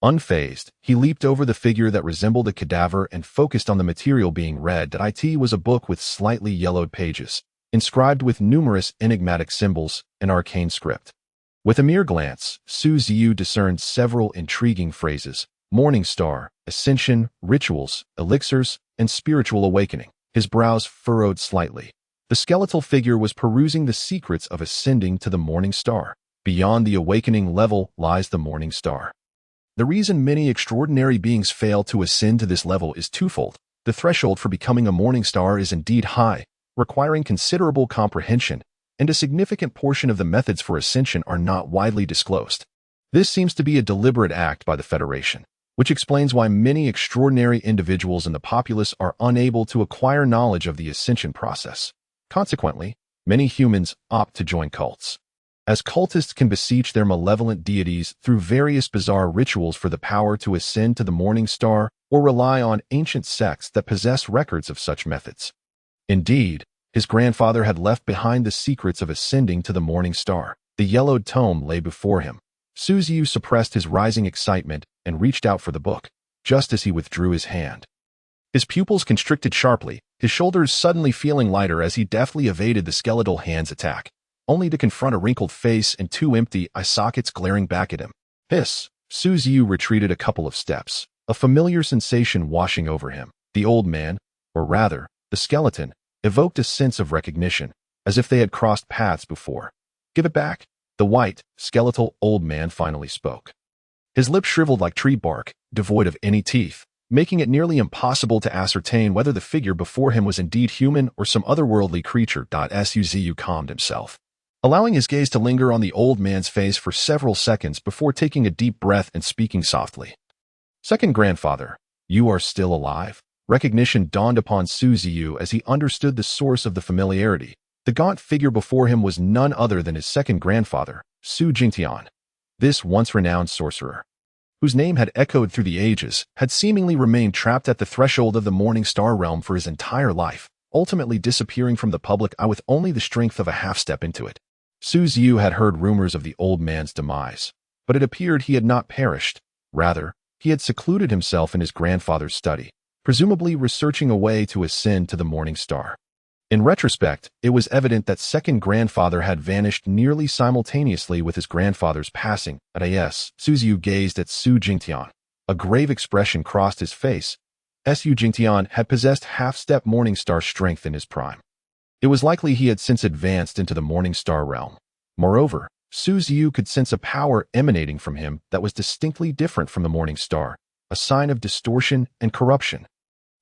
Unfazed, he leaped over the figure that resembled a cadaver and focused on the material being read. It was a book with slightly yellowed pages, inscribed with numerous enigmatic symbols and arcane script. With a mere glance, Ziyu discerned several intriguing phrases: morning star, ascension, rituals, elixirs, and spiritual awakening. His brows furrowed slightly. The skeletal figure was perusing the secrets of ascending to the morning star. Beyond the awakening level lies the morning star. The reason many extraordinary beings fail to ascend to this level is twofold. The threshold for becoming a morning star is indeed high, requiring considerable comprehension, and a significant portion of the methods for ascension are not widely disclosed. This seems to be a deliberate act by the Federation, which explains why many extraordinary individuals in the populace are unable to acquire knowledge of the ascension process. Consequently, many humans opt to join cults, as cultists can beseech their malevolent deities through various bizarre rituals for the power to ascend to the morning star, or rely on ancient sects that possess records of such methods. Indeed, his grandfather had left behind the secrets of ascending to the morning star. The yellowed tome lay before him. Ziyu suppressed his rising excitement and reached out for the book, just as he withdrew his hand. His pupils constricted sharply, his shoulders suddenly feeling lighter as he deftly evaded the skeletal hand's attack, only to confront a wrinkled face and two empty eye sockets glaring back at him. Hiss! Ziyu retreated a couple of steps, a familiar sensation washing over him. The old man, or rather, the skeleton, evoked a sense of recognition, as if they had crossed paths before. Give it back. The white, skeletal old man finally spoke. His lips shriveled like tree bark, devoid of any teeth, making it nearly impossible to ascertain whether the figure before him was indeed human or some otherworldly creature. Ziyu calmed himself, allowing his gaze to linger on the old man's face for several seconds before taking a deep breath and speaking softly. Second grandfather, you are still alive? Recognition dawned upon Ziyu as he understood the source of the familiarity. The gaunt figure before him was none other than his second grandfather, Su Jingtian. This once renowned sorcerer, whose name had echoed through the ages, had seemingly remained trapped at the threshold of the Morning Star realm for his entire life, ultimately disappearing from the public eye with only the strength of a half-step into it. Ziyu had heard rumors of the old man's demise, but it appeared he had not perished. Rather, he had secluded himself in his grandfather's study, presumably researching a way to ascend to the Morning Star. In retrospect, it was evident that second grandfather had vanished nearly simultaneously with his grandfather's passing. Ziyu gazed at Su Jingtian. A grave expression crossed his face. Su Jingtian had possessed half-step Morning Star strength in his prime. It was likely he had since advanced into the Morning Star realm. Moreover, Ziyu could sense a power emanating from him that was distinctly different from the Morning Star, a sign of distortion and corruption.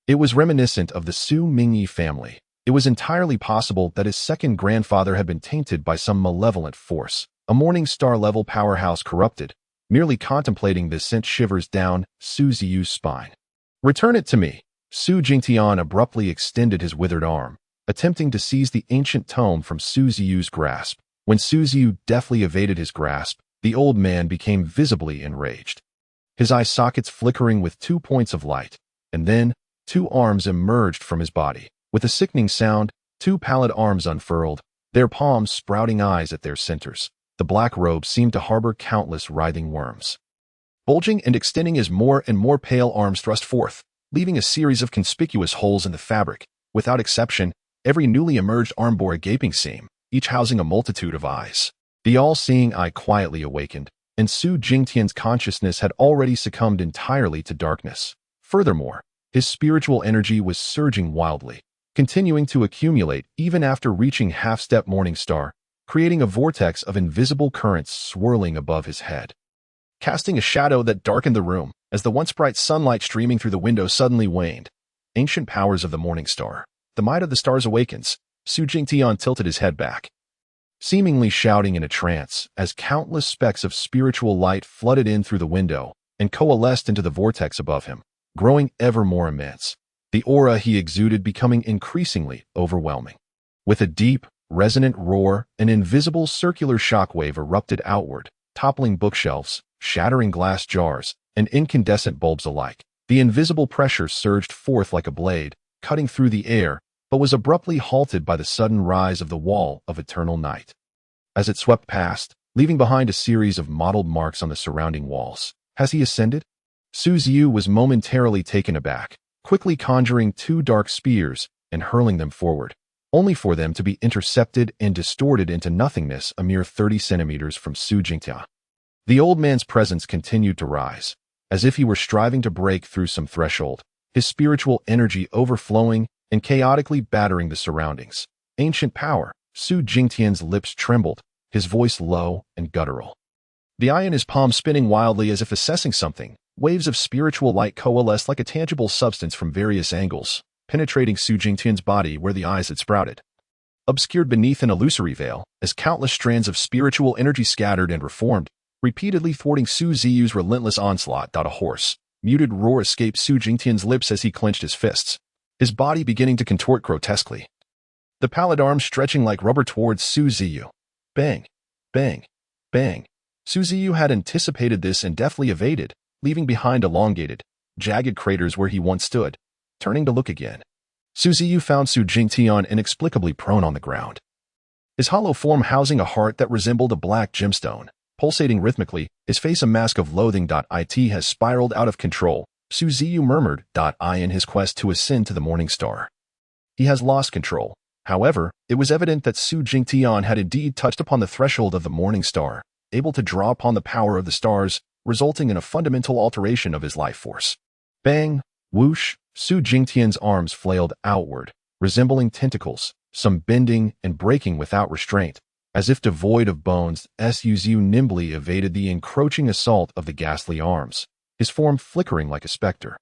It was reminiscent of the Su Mingyi family. It was entirely possible that his second grandfather had been tainted by some malevolent force. A morning star-level powerhouse corrupted. Merely contemplating this sent shivers down Su Ziyu's spine. "Return it to me." Su Jingtian abruptly extended his withered arm, attempting to seize the ancient tome from Su Ziyu's grasp. When Su Ziyu deftly evaded his grasp, the old man became visibly enraged. His eye sockets flickering with 2 points of light, and then 2 arms emerged from his body. With a sickening sound, 2 pallid arms unfurled, their palms sprouting eyes at their centers. The black robe seemed to harbor countless writhing worms. Bulging and extending as more and more pale arms thrust forth, leaving a series of conspicuous holes in the fabric. Without exception, every newly emerged arm bore a gaping seam, each housing a multitude of eyes. The all-seeing eye quietly awakened, and Su Jingtian's consciousness had already succumbed entirely to darkness. Furthermore, his spiritual energy was surging wildly, continuing to accumulate even after reaching half-step morning star, creating a vortex of invisible currents swirling above his head, casting a shadow that darkened the room as the once bright sunlight streaming through the window suddenly waned. Ancient powers of the morning star. The might of the stars awakens. Su Jingtian tilted his head back, seemingly shouting in a trance as countless specks of spiritual light flooded in through the window and coalesced into the vortex above him, growing ever more immense, the aura he exuded becoming increasingly overwhelming. With a deep, resonant roar, an invisible circular shockwave erupted outward, toppling bookshelves, shattering glass jars, and incandescent bulbs alike. The invisible pressure surged forth like a blade, cutting through the air, but was abruptly halted by the sudden rise of the wall of eternal night. As it swept past, leaving behind a series of mottled marks on the surrounding walls. Has he ascended? Su Ziyu was momentarily taken aback, quickly conjuring 2 dark spears and hurling them forward, only for them to be intercepted and distorted into nothingness a mere 30 centimeters from Su Jingtian. The old man's presence continued to rise, as if he were striving to break through some threshold, his spiritual energy overflowing and chaotically battering the surroundings. Ancient power. Su Jingtian's lips trembled, his voice low and guttural. The eye in his palm spinning wildly as if assessing something. Waves of spiritual light coalesced like a tangible substance from various angles, penetrating Su Jingtian's body where the eyes had sprouted. Obscured beneath an illusory veil, as countless strands of spiritual energy scattered and reformed, repeatedly thwarting Su Ziyu's relentless onslaught. A hoarse, muted roar escaped Su Jingtian's lips as he clenched his fists, his body beginning to contort grotesquely. The pallid arms stretching like rubber towards Su Ziyu. Bang, bang, bang. Su Ziyu had anticipated this and deftly evaded, leaving behind elongated, jagged craters where he once stood. Turning to look again, Su Ziyu found Su Jingtian inexplicably prone on the ground, his hollow form housing a heart that resembled a black gemstone, pulsating rhythmically, his face a mask of loathing. It has spiraled out of control, Su Ziyu murmured. In his quest to ascend to the morning star. He has lost control. However, it was evident that Su Jingtian had indeed touched upon the threshold of the morning star, able to draw upon the power of the stars, resulting in a fundamental alteration of his life force. Bang, whoosh, Su Jingtian's arms flailed outward, resembling tentacles, some bending and breaking without restraint. As if devoid of bones, Su Ziyu nimbly evaded the encroaching assault of the ghastly arms, his form flickering like a specter.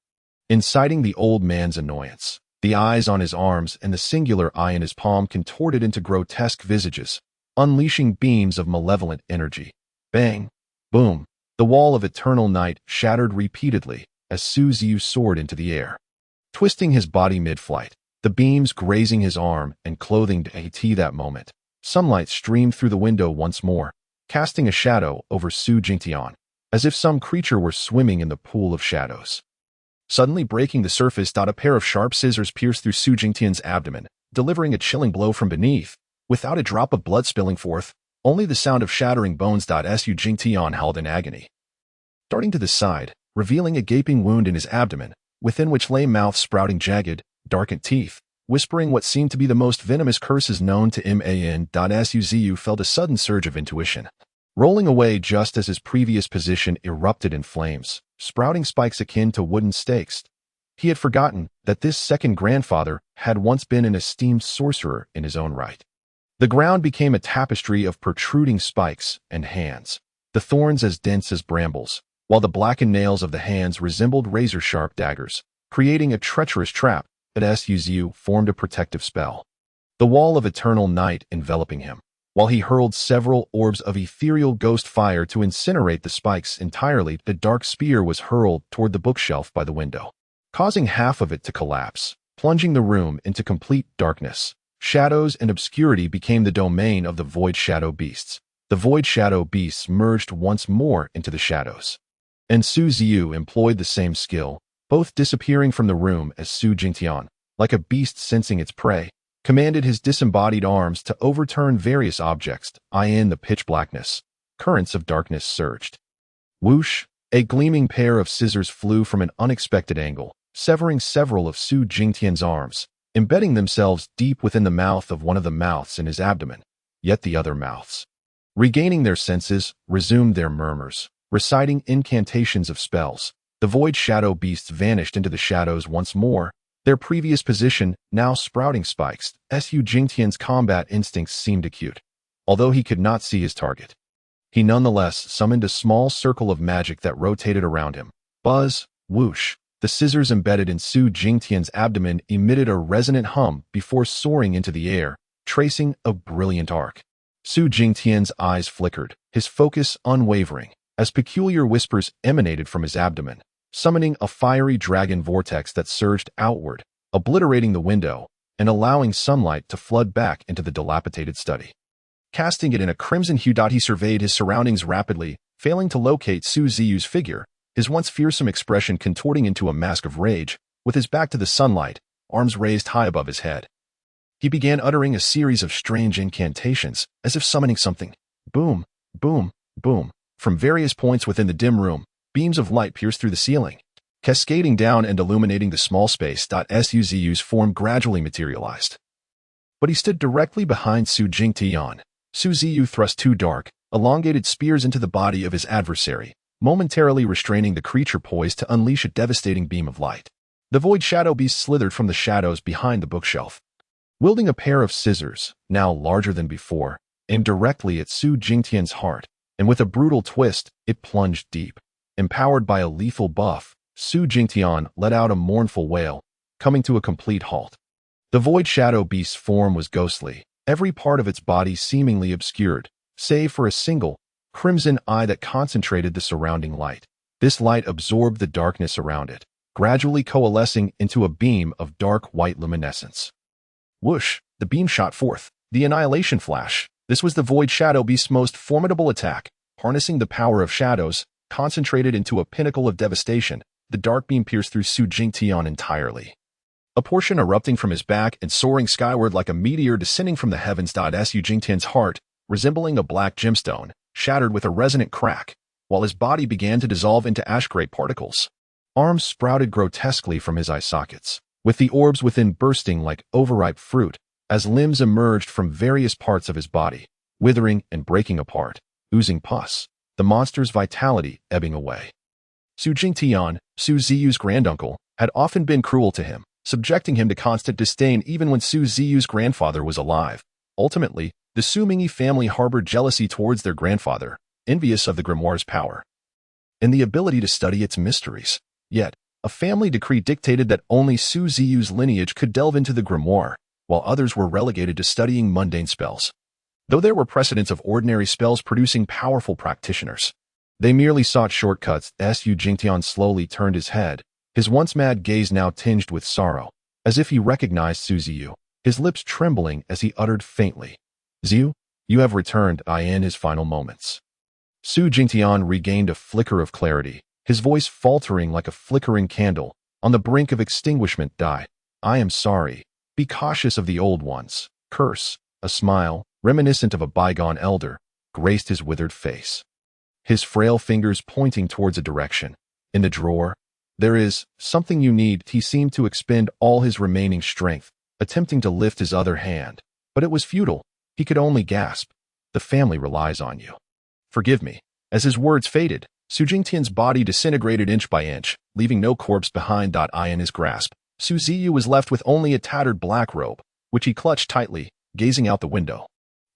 Inciting the old man's annoyance, the eyes on his arms and the singular eye in his palm contorted into grotesque visages, unleashing beams of malevolent energy. Bang, boom, the wall of eternal night shattered repeatedly as Su Ziyu soared into the air, twisting his body mid-flight, the beams grazing his arm and clothing. That moment, sunlight streamed through the window once more, casting a shadow over Su Jingtian, as if some creature were swimming in the pool of shadows. Suddenly breaking the surface. A pair of sharp scissors pierced through Su Jingtian's abdomen, delivering a chilling blow from beneath, without a drop of blood spilling forth, only the sound of shattering bones. Su Jingtian howled in agony, darting to the side, revealing a gaping wound in his abdomen, within which lay mouth sprouting jagged, darkened teeth, whispering what seemed to be the most venomous curses known to man. Su Ziyu felt a sudden surge of intuition, rolling away just as his previous position erupted in flames, sprouting spikes akin to wooden stakes. He had forgotten that this second grandfather had once been an esteemed sorcerer in his own right. The ground became a tapestry of protruding spikes and hands, the thorns as dense as brambles, while the blackened nails of the hands resembled razor-sharp daggers, creating a treacherous trap that Ziyu formed a protective spell. The wall of eternal night enveloping him, while he hurled several orbs of ethereal ghost fire to incinerate the spikes entirely. The dark spear was hurled toward the bookshelf by the window, causing half of it to collapse, plunging the room into complete darkness. Shadows and obscurity became the domain of the Void Shadow Beasts. The Void Shadow Beasts merged once more into the shadows, and Ziyu employed the same skill, both disappearing from the room as Su Jingtian, like a beast sensing its prey, commanded his disembodied arms to overturn various objects. In the pitch blackness, currents of darkness surged. Whoosh! A gleaming pair of scissors flew from an unexpected angle, severing several of Su Jingtian's arms, embedding themselves deep within the mouth of one of the mouths in his abdomen. Yet the other mouths, regaining their senses, resumed their murmurs, reciting incantations of spells. The Void Shadow Beasts vanished into the shadows once more, their previous position now sprouting spikes. Su Jingtian's combat instincts seemed acute. Although he could not see his target, he nonetheless summoned a small circle of magic that rotated around him. Buzz, whoosh! The scissors embedded in Su Jingtian's abdomen emitted a resonant hum before soaring into the air, tracing a brilliant arc. Su Jingtian's eyes flickered, his focus unwavering, as peculiar whispers emanated from his abdomen, summoning a fiery dragon vortex that surged outward, obliterating the window, and allowing sunlight to flood back into the dilapidated study. Casting it in a crimson hue, he surveyed his surroundings rapidly, failing to locate Su Ziyu's figure, his once fearsome expression contorting into a mask of rage. With his back to the sunlight, arms raised high above his head, he began uttering a series of strange incantations, as if summoning something. Boom, boom, boom. From various points within the dim room, beams of light pierced through the ceiling, cascading down and illuminating the small space. Su Ziyu's form gradually materialized, but he stood directly behind Su Jingtian. Su Ziyu thrust two dark, elongated spears into the body of his adversary, momentarily restraining the creature poised to unleash a devastating beam of light. The Void Shadow Beast slithered from the shadows behind the bookshelf, wielding a pair of scissors, now larger than before, aimed directly at Su Jingtian's heart, and with a brutal twist, it plunged deep. Empowered by a lethal buff, Su Jingtian let out a mournful wail, coming to a complete halt. The Void Shadow Beast's form was ghostly, every part of its body seemingly obscured, save for a single, crimson eye that concentrated the surrounding light. This light absorbed the darkness around it, gradually coalescing into a beam of dark white luminescence. Whoosh! The beam shot forth, the annihilation flash. This was the Void Shadow Beast's most formidable attack, harnessing the power of shadows, concentrated into a pinnacle of devastation. The dark beam pierced through Su Jingtian entirely, a portion erupting from his back and soaring skyward like a meteor descending from the heavens. Su Jingtian's heart, resembling a black gemstone, shattered with a resonant crack, while his body began to dissolve into ash-gray particles. Arms sprouted grotesquely from his eye sockets, with the orbs within bursting like overripe fruit, as limbs emerged from various parts of his body, withering and breaking apart, oozing pus, the monster's vitality ebbing away. Su Jingtian, Su Ziyu's granduncle, had often been cruel to him, subjecting him to constant disdain even when Su Ziyu's grandfather was alive. Ultimately, the Su Mingyi family harbored jealousy towards their grandfather, envious of the grimoire's power and the ability to study its mysteries. Yet, a family decree dictated that only Su Ziyu's lineage could delve into the grimoire, while others were relegated to studying mundane spells. Though there were precedents of ordinary spells producing powerful practitioners, they merely sought shortcuts. Su Jingtian slowly turned his head, his once mad gaze now tinged with sorrow, as if he recognized Su Ziyu, his lips trembling as he uttered faintly, "Ziyu, you have returned." In his final moments, Su Jingtian regained a flicker of clarity, his voice faltering like a flickering candle, on the brink of extinguishment. "I am sorry. Be cautious of the old ones." Curse, a smile, reminiscent of a bygone elder, graced his withered face, his frail fingers pointing towards a direction. "In the drawer, there is something you need." He seemed to expend all his remaining strength, attempting to lift his other hand, but it was futile. He could only gasp, "The family relies on you. Forgive me." As his words faded, Su Jingtian's body disintegrated inch by inch, leaving no corpse behind. In his grasp, Su Ziyu was left with only a tattered black robe, which he clutched tightly, gazing out the window.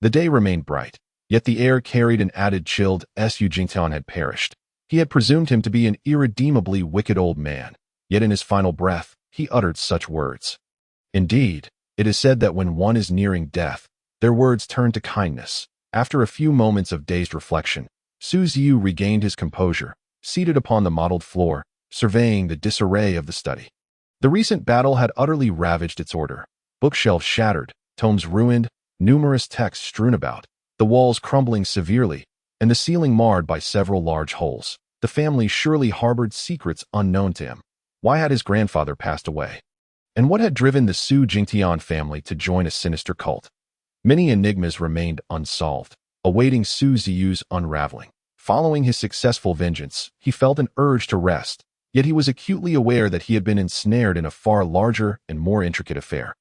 The day remained bright, yet the air carried an added chill. Su Jingtian had perished, He had presumed him to be an irredeemably wicked old man, yet in his final breath, he uttered such words. Indeed, it is said that when one is nearing death, their words turn to kindness. After a few moments of dazed reflection, Ziyu regained his composure, seated upon the mottled floor, surveying the disarray of the study. The recent battle had utterly ravaged its order. Bookshelves shattered, tomes ruined, numerous texts strewn about, the walls crumbling severely, and the ceiling marred by several large holes. The family surely harbored secrets unknown to him. Why had his grandfather passed away? And what had driven the Su Jingtian family to join a sinister cult? Many enigmas remained unsolved, awaiting Su Ziyu's unraveling. Following his successful vengeance, he felt an urge to rest, yet he was acutely aware that he had been ensnared in a far larger and more intricate affair.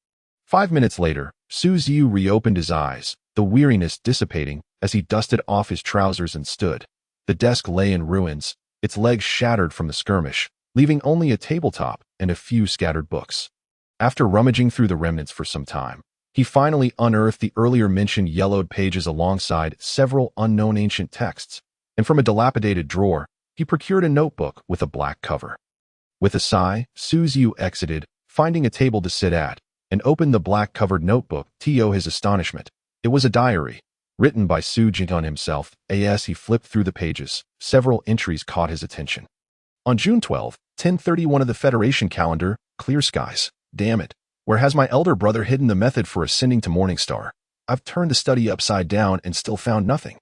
5 minutes later, Su Ziyu reopened his eyes, the weariness dissipating as he dusted off his trousers and stood. The desk lay in ruins, its legs shattered from the skirmish, leaving only a tabletop and a few scattered books. After rummaging through the remnants for some time, he finally unearthed the earlier mentioned yellowed pages alongside several unknown ancient texts, and from a dilapidated drawer, he procured a notebook with a black cover. With a sigh, Su Ziyu exited, finding a table to sit at, and opened the black-covered notebook. To his astonishment, it was a diary, written by Su Jingtian himself. As he flipped through the pages, several entries caught his attention. On June 12, 1031 of the Federation calendar, clear skies. Damn it, where has my elder brother hidden the method for ascending to Morningstar? I've turned the study upside down and still found nothing.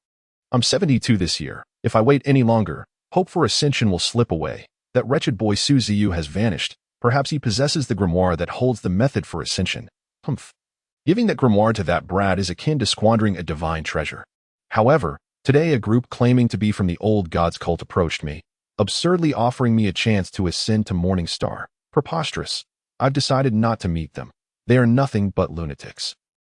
I'm 72 this year. If I wait any longer, hope for ascension will slip away. That wretched boy Su Ziyu has vanished. Perhaps he possesses the grimoire that holds the method for ascension. Humph. Giving that grimoire to that brat is akin to squandering a divine treasure. However, today a group claiming to be from the old gods cult approached me, absurdly offering me a chance to ascend to Morningstar. Preposterous. I've decided not to meet them. They are nothing but lunatics.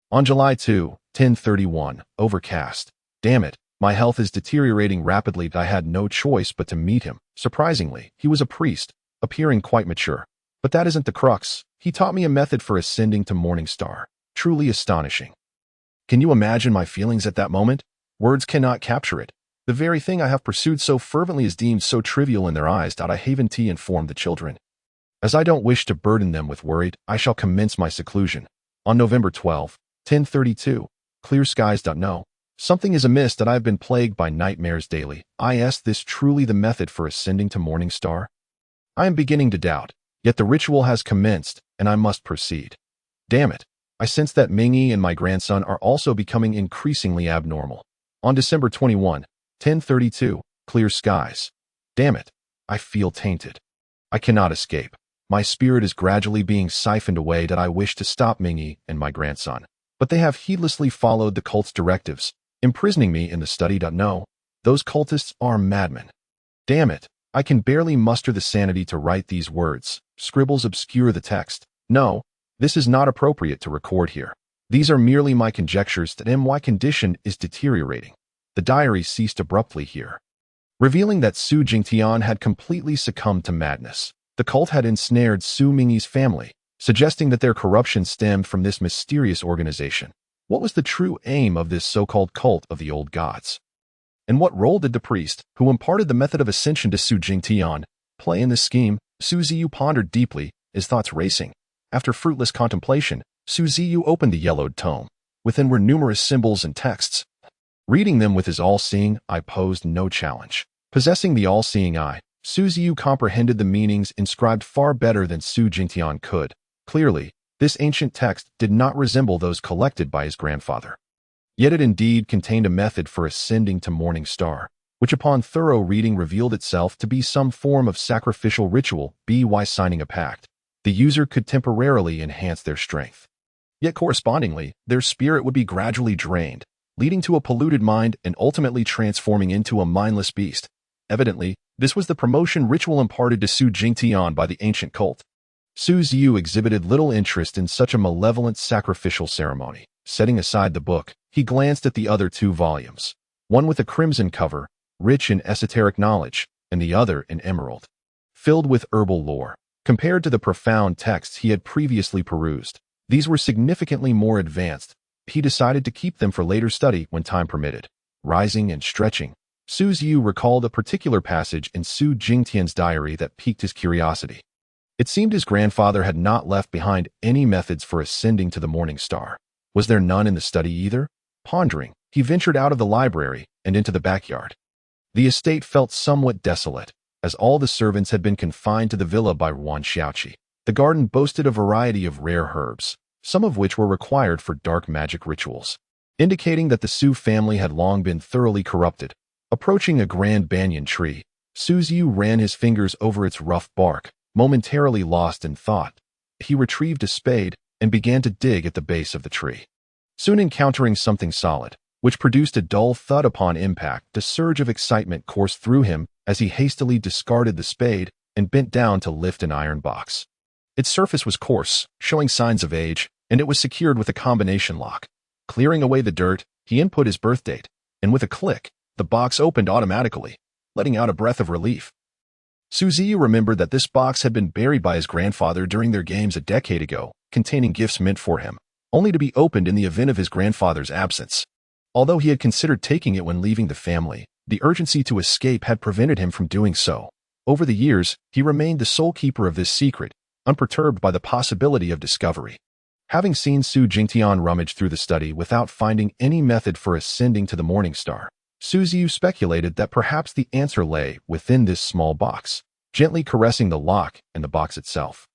On July 2, 1031, overcast. Damn it, my health is deteriorating rapidly. I had no choice but to meet him. Surprisingly, he was a priest, appearing quite mature. But that isn't the crux. He taught me a method for ascending to Morningstar. Truly astonishing. Can you imagine my feelings at that moment? Words cannot capture it. The very thing I have pursued so fervently is deemed so trivial in their eyes. I haven't informed the children. As I don't wish to burden them with worry, I shall commence my seclusion. On November 12, 1032, clear skies. No, something is amiss that I have been plagued by nightmares daily. Is this truly the method for ascending to Morningstar? I am beginning to doubt, yet the ritual has commenced, and I must proceed. Damn it, I sense that Mingyi and my grandson are also becoming increasingly abnormal. On December 21, 1032, clear skies. Damn it, I feel tainted. I cannot escape. My spirit is gradually being siphoned away. That I wish to stop Mingyi and my grandson, but they have heedlessly followed the cult's directives, imprisoning me in the study. No, those cultists are madmen. Damn it, I can barely muster the sanity to write these words. Scribbles obscure the text. No, this is not appropriate to record here. These are merely my conjectures that my condition is deteriorating. The diary ceased abruptly here, revealing that Su Jingtian had completely succumbed to madness. The cult had ensnared Su Mingyi's family, suggesting that their corruption stemmed from this mysterious organization. What was the true aim of this so-called cult of the old gods? And what role did the priest, who imparted the method of ascension to Su Jingtian, play in this scheme? Su Ziyu pondered deeply, his thoughts racing. After fruitless contemplation, Su Ziyu opened the yellowed tome. Within were numerous symbols and texts. Reading them with his all-seeing eye posed no challenge. Possessing the all-seeing eye, Su Ziyu comprehended the meanings inscribed far better than Su Jingtian could. Clearly, this ancient text did not resemble those collected by his grandfather. Yet it indeed contained a method for ascending to Morningstar, which upon thorough reading revealed itself to be some form of sacrificial ritual. By signing a pact, the user could temporarily enhance their strength. Yet correspondingly, their spirit would be gradually drained, leading to a polluted mind and ultimately transforming into a mindless beast. Evidently, this was the promotion ritual imparted to Su Jingtian by the ancient cult. Su Ziyu exhibited little interest in such a malevolent sacrificial ceremony. Setting aside the book, he glanced at the other 2 volumes, one with a crimson cover, rich in esoteric knowledge, and the other in emerald, filled with herbal lore. Compared to the profound texts he had previously perused, these were significantly more advanced. He decided to keep them for later study when time permitted. Rising and stretching, Su Ziyu recalled a particular passage in Su Jingtian's diary that piqued his curiosity. It seemed his grandfather had not left behind any methods for ascending to the morning star. Was there none in the study either? Pondering, he ventured out of the library and into the backyard. The estate felt somewhat desolate, as all the servants had been confined to the villa by Yuan Xiaoqi. The garden boasted a variety of rare herbs, some of which were required for dark magic rituals, indicating that the Su family had long been thoroughly corrupted. Approaching a grand banyan tree, Su Ziyu ran his fingers over its rough bark, momentarily lost in thought. He retrieved a spade and began to dig at the base of the tree. Soon encountering something solid, which produced a dull thud upon impact, a surge of excitement coursed through him as he hastily discarded the spade and bent down to lift an iron box. Its surface was coarse, showing signs of age, and it was secured with a combination lock. Clearing away the dirt, he input his birth date, and with a click, the box opened automatically, letting out a breath of relief. Su Ziyu remembered that this box had been buried by his grandfather during their games a decade ago, containing gifts meant for him, only to be opened in the event of his grandfather's absence. Although he had considered taking it when leaving the family, the urgency to escape had prevented him from doing so. Over the years, he remained the sole keeper of this secret, unperturbed by the possibility of discovery. Having seen Su Jingtian rummage through the study without finding any method for ascending to the morning star, Su Ziyu speculated that perhaps the answer lay within this small box, gently caressing the lock and the box itself.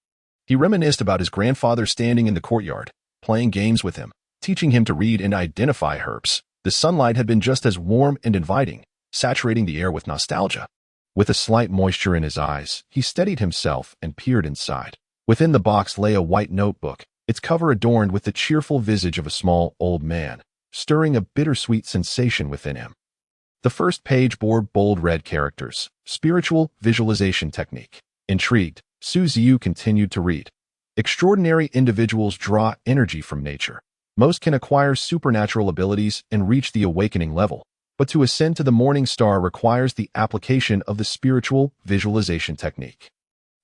He reminisced about his grandfather standing in the courtyard, playing games with him, teaching him to read and identify herbs. The sunlight had been just as warm and inviting, saturating the air with nostalgia. With a slight moisture in his eyes, he steadied himself and peered inside. Within the box lay a white notebook, its cover adorned with the cheerful visage of a small old man, stirring a bittersweet sensation within him. The first page bore bold red characters, Spiritual Visualization Technique. Intrigued, Su Ziyu continued to read. Extraordinary individuals draw energy from nature. Most can acquire supernatural abilities and reach the awakening level, but to ascend to the morning star requires the application of the Spiritual Visualization Technique.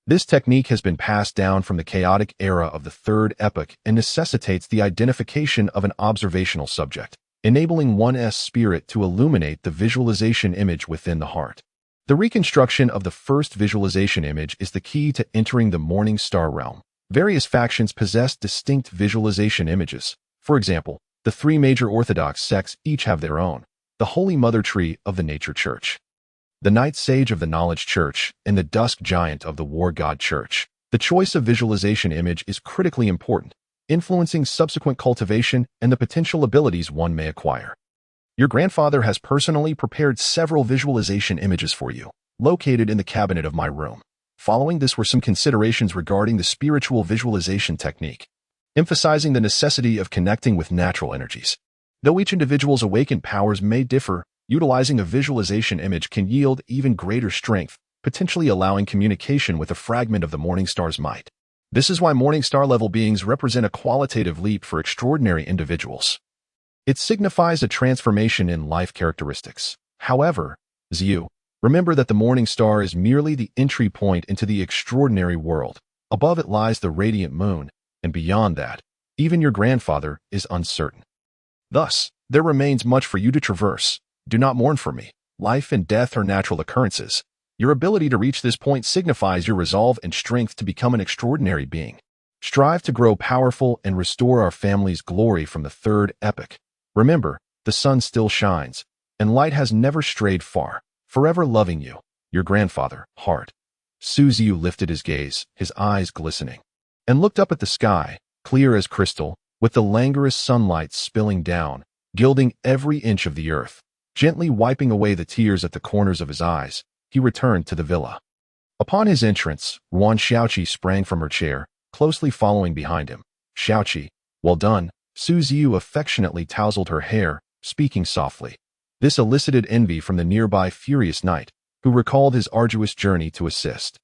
This technique has been passed down from the chaotic era of the Third Epoch and necessitates the identification of an observational subject, enabling one's spirit to illuminate the visualization image within the heart. The reconstruction of the first visualization image is the key to entering the morning star realm. Various factions possess distinct visualization images. For example, the three major Orthodox sects each have their own: the Holy Mother Tree of the Nature Church, the Night Sage of the Knowledge Church, and the Dusk Giant of the War God Church. The choice of visualization image is critically important, influencing subsequent cultivation and the potential abilities one may acquire. Your grandfather has personally prepared several visualization images for you, located in the cabinet of my room. Following this were some considerations regarding the spiritual visualization technique, emphasizing the necessity of connecting with natural energies. Though each individual's awakened powers may differ, utilizing a visualization image can yield even greater strength, potentially allowing communication with a fragment of the morning star's might. This is why morning star level beings represent a qualitative leap for extraordinary individuals. It signifies a transformation in life characteristics. However, Ziyu, remember that the morning star is merely the entry point into the extraordinary world. Above it lies the radiant moon, and beyond that, even your grandfather is uncertain. Thus, there remains much for you to traverse. Do not mourn for me. Life and death are natural occurrences. Your ability to reach this point signifies your resolve and strength to become an extraordinary being. Strive to grow powerful and restore our family's glory from the Third Epoch. Remember, the sun still shines, and light has never strayed far, forever loving you, your grandfather, Heart. Su Ziyu lifted his gaze, his eyes glistening, and looked up at the sky, clear as crystal, with the languorous sunlight spilling down, gilding every inch of the earth. Gently wiping away the tears at the corners of his eyes, he returned to the villa. Upon his entrance, Yuan Xiaoqi sprang from her chair, closely following behind him. Xiaoqi, well done. Su Ziyu affectionately tousled her hair, speaking softly. This elicited envy from the nearby furious knight, who recalled his arduous journey to assist.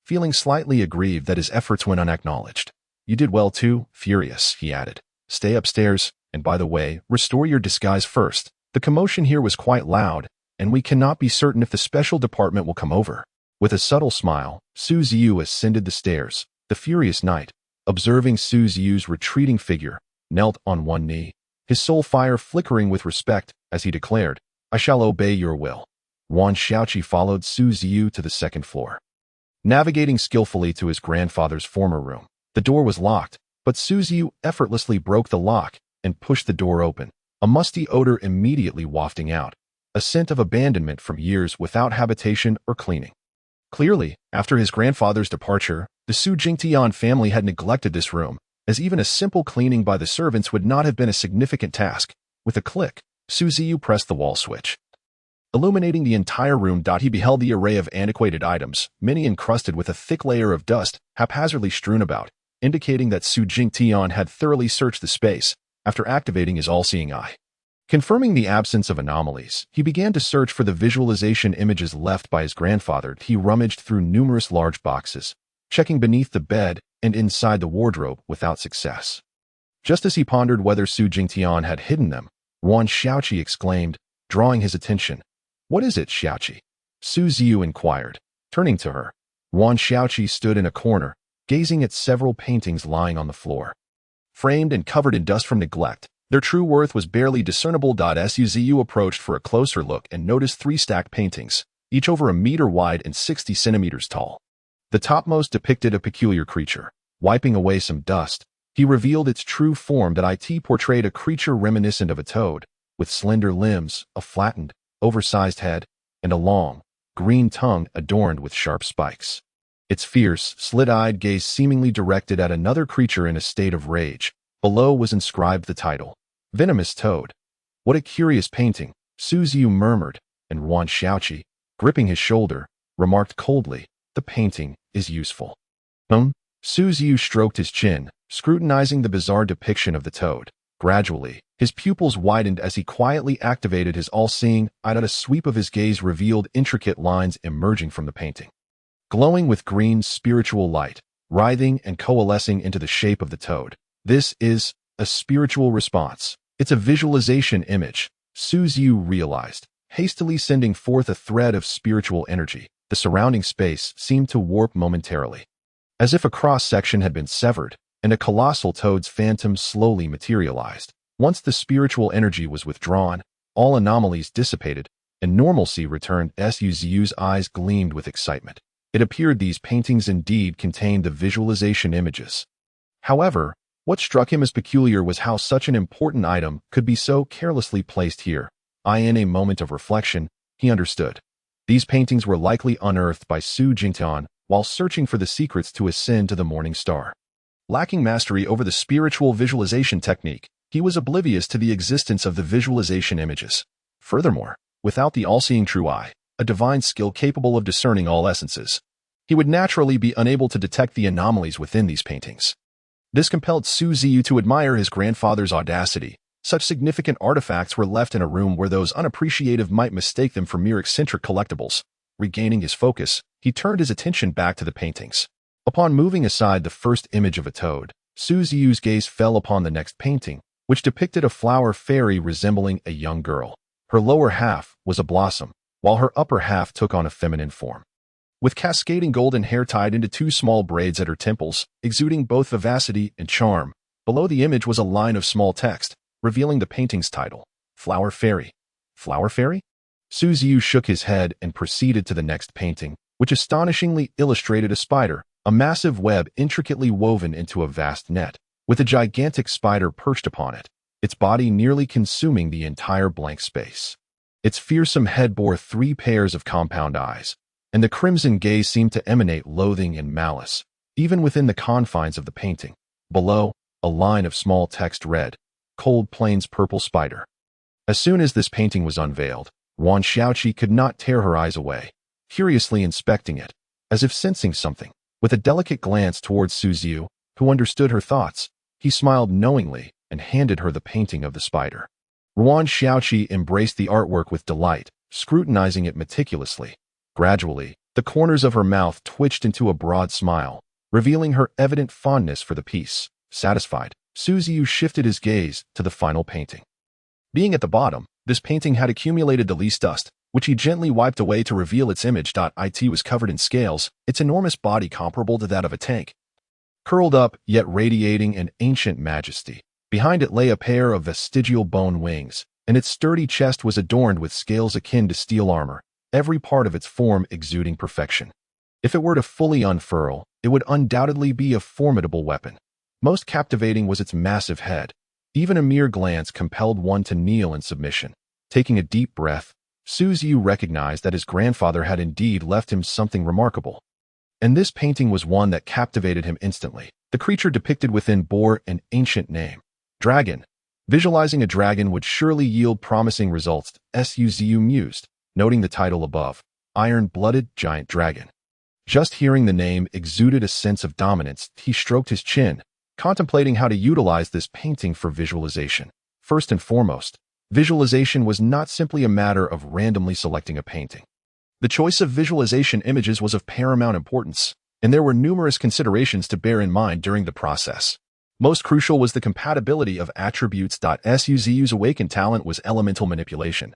Feeling slightly aggrieved that his efforts went unacknowledged. You did well too, Furious, he added. Stay upstairs, and by the way, restore your disguise first. The commotion here was quite loud, and we cannot be certain if the special department will come over. With a subtle smile, Su Ziyu ascended the stairs. The furious knight, observing Su Ziyu's retreating figure, knelt on one knee, his soul fire flickering with respect as he declared, I shall obey your will. Wan Xiaoqi followed Su Ziyu to the second floor. Navigating skillfully to his grandfather's former room, the door was locked, but Su Ziyu effortlessly broke the lock and pushed the door open, a musty odor immediately wafting out, a scent of abandonment from years without habitation or cleaning. Clearly, after his grandfather's departure, the Su Jingtian family had neglected this room, as even a simple cleaning by the servants would not have been a significant task. With a click, Su Ziyu pressed the wall switch. Illuminating the entire room, he beheld the array of antiquated items, many encrusted with a thick layer of dust, haphazardly strewn about, indicating that Su Jingtian had thoroughly searched the space after activating his all-seeing eye. Confirming the absence of anomalies, he began to search for the visualization images left by his grandfather. He rummaged through numerous large boxes, checking beneath the bed and inside the wardrobe without success. Just as he pondered whether Su Jingtian had hidden them, Wan Xiaoqi exclaimed, drawing his attention. "What is it, Xiaoqi?" Su Ziyu inquired. Turning to her, Wan Xiaoqi stood in a corner, gazing at several paintings lying on the floor. Framed and covered in dust from neglect, their true worth was barely discernible. Su Ziyu approached for a closer look and noticed 3 stacked paintings, each over a meter wide and 60 centimeters tall. The topmost depicted a peculiar creature. Wiping away some dust, he revealed its true form. It portrayed a creature reminiscent of a toad, with slender limbs, a flattened, oversized head, and a long, green tongue adorned with sharp spikes. Its fierce, slit-eyed gaze seemingly directed at another creature in a state of rage. Below was inscribed the title, Venomous Toad. "What a curious painting," Su Ziyu murmured, and Wan Xiaoqi, gripping his shoulder, remarked coldly, "The painting is useful." Su Ziyu stroked his chin, scrutinizing the bizarre depiction of the toad. Gradually, his pupils widened as he quietly activated his all-seeing eye. A sweep of his gaze revealed intricate lines emerging from the painting, glowing with green spiritual light, writhing and coalescing into the shape of the toad. "This is a spiritual response. It's a visualization image," Su Ziyu realized, hastily sending forth a thread of spiritual energy. The surrounding space seemed to warp momentarily, as if a cross-section had been severed, and a colossal toad's phantom slowly materialized. Once the spiritual energy was withdrawn, all anomalies dissipated, and normalcy returned. Su Ziyu's eyes gleamed with excitement. It appeared these paintings indeed contained the visualization images. However, what struck him as peculiar was how such an important item could be so carelessly placed here. In a moment of reflection, he understood. These paintings were likely unearthed by Su Jingtian while searching for the secrets to ascend to the morning star. Lacking mastery over the spiritual visualization technique, he was oblivious to the existence of the visualization images. Furthermore, without the all-seeing true eye, a divine skill capable of discerning all essences, he would naturally be unable to detect the anomalies within these paintings. This compelled Su Ziyu to admire his grandfather's audacity. Such significant artifacts were left in a room where those unappreciative might mistake them for mere eccentric collectibles. Regaining his focus, he turned his attention back to the paintings. Upon moving aside the first image of a toad, Su Ziyu's gaze fell upon the next painting, which depicted a flower fairy resembling a young girl. Her lower half was a blossom, while her upper half took on a feminine form. With cascading golden hair tied into 2 small braids at her temples, exuding both vivacity and charm, below the image was a line of small text, revealing the painting's title, Flower Fairy. Flower Fairy? Su Ziyu shook his head and proceeded to the next painting, which astonishingly illustrated a spider, a massive web intricately woven into a vast net, with a gigantic spider perched upon it, its body nearly consuming the entire blank space. Its fearsome head bore 3 pairs of compound eyes, and the crimson gaze seemed to emanate loathing and malice, even within the confines of the painting. Below, a line of small text read, Cold Plains Purple Spider. As soon as this painting was unveiled, Wan Xiaoqi could not tear her eyes away, curiously inspecting it, as if sensing something. With a delicate glance towards Su Ziyu, who understood her thoughts, he smiled knowingly and handed her the painting of the spider. Wan Xiaoqi embraced the artwork with delight, scrutinizing it meticulously. Gradually, the corners of her mouth twitched into a broad smile, revealing her evident fondness for the piece. Satisfied, Su Ziyu shifted his gaze to the final painting. Being at the bottom, this painting had accumulated the least dust, which he gently wiped away to reveal its image. It was covered in scales, its enormous body comparable to that of a tank, curled up yet radiating an ancient majesty. Behind it lay a pair of vestigial bone wings, and its sturdy chest was adorned with scales akin to steel armor. every part of its form exuding perfection. If it were to fully unfurl, it would undoubtedly be a formidable weapon. Most captivating was its massive head. Even a mere glance compelled one to kneel in submission. Taking a deep breath, Ziyu recognized that his grandfather had indeed left him something remarkable. And this painting was one that captivated him instantly. The creature depicted within bore an ancient name, dragon. Visualizing a dragon would surely yield promising results, Ziyu mused, noting the title above, Iron-Blooded Giant Dragon. Just hearing the name exuded a sense of dominance. He stroked his chin, contemplating how to utilize this painting for visualization. First and foremost, visualization was not simply a matter of randomly selecting a painting. The choice of visualization images was of paramount importance, and there were numerous considerations to bear in mind during the process. Most crucial was the compatibility of attributes. Ziyu's awakened talent was elemental manipulation,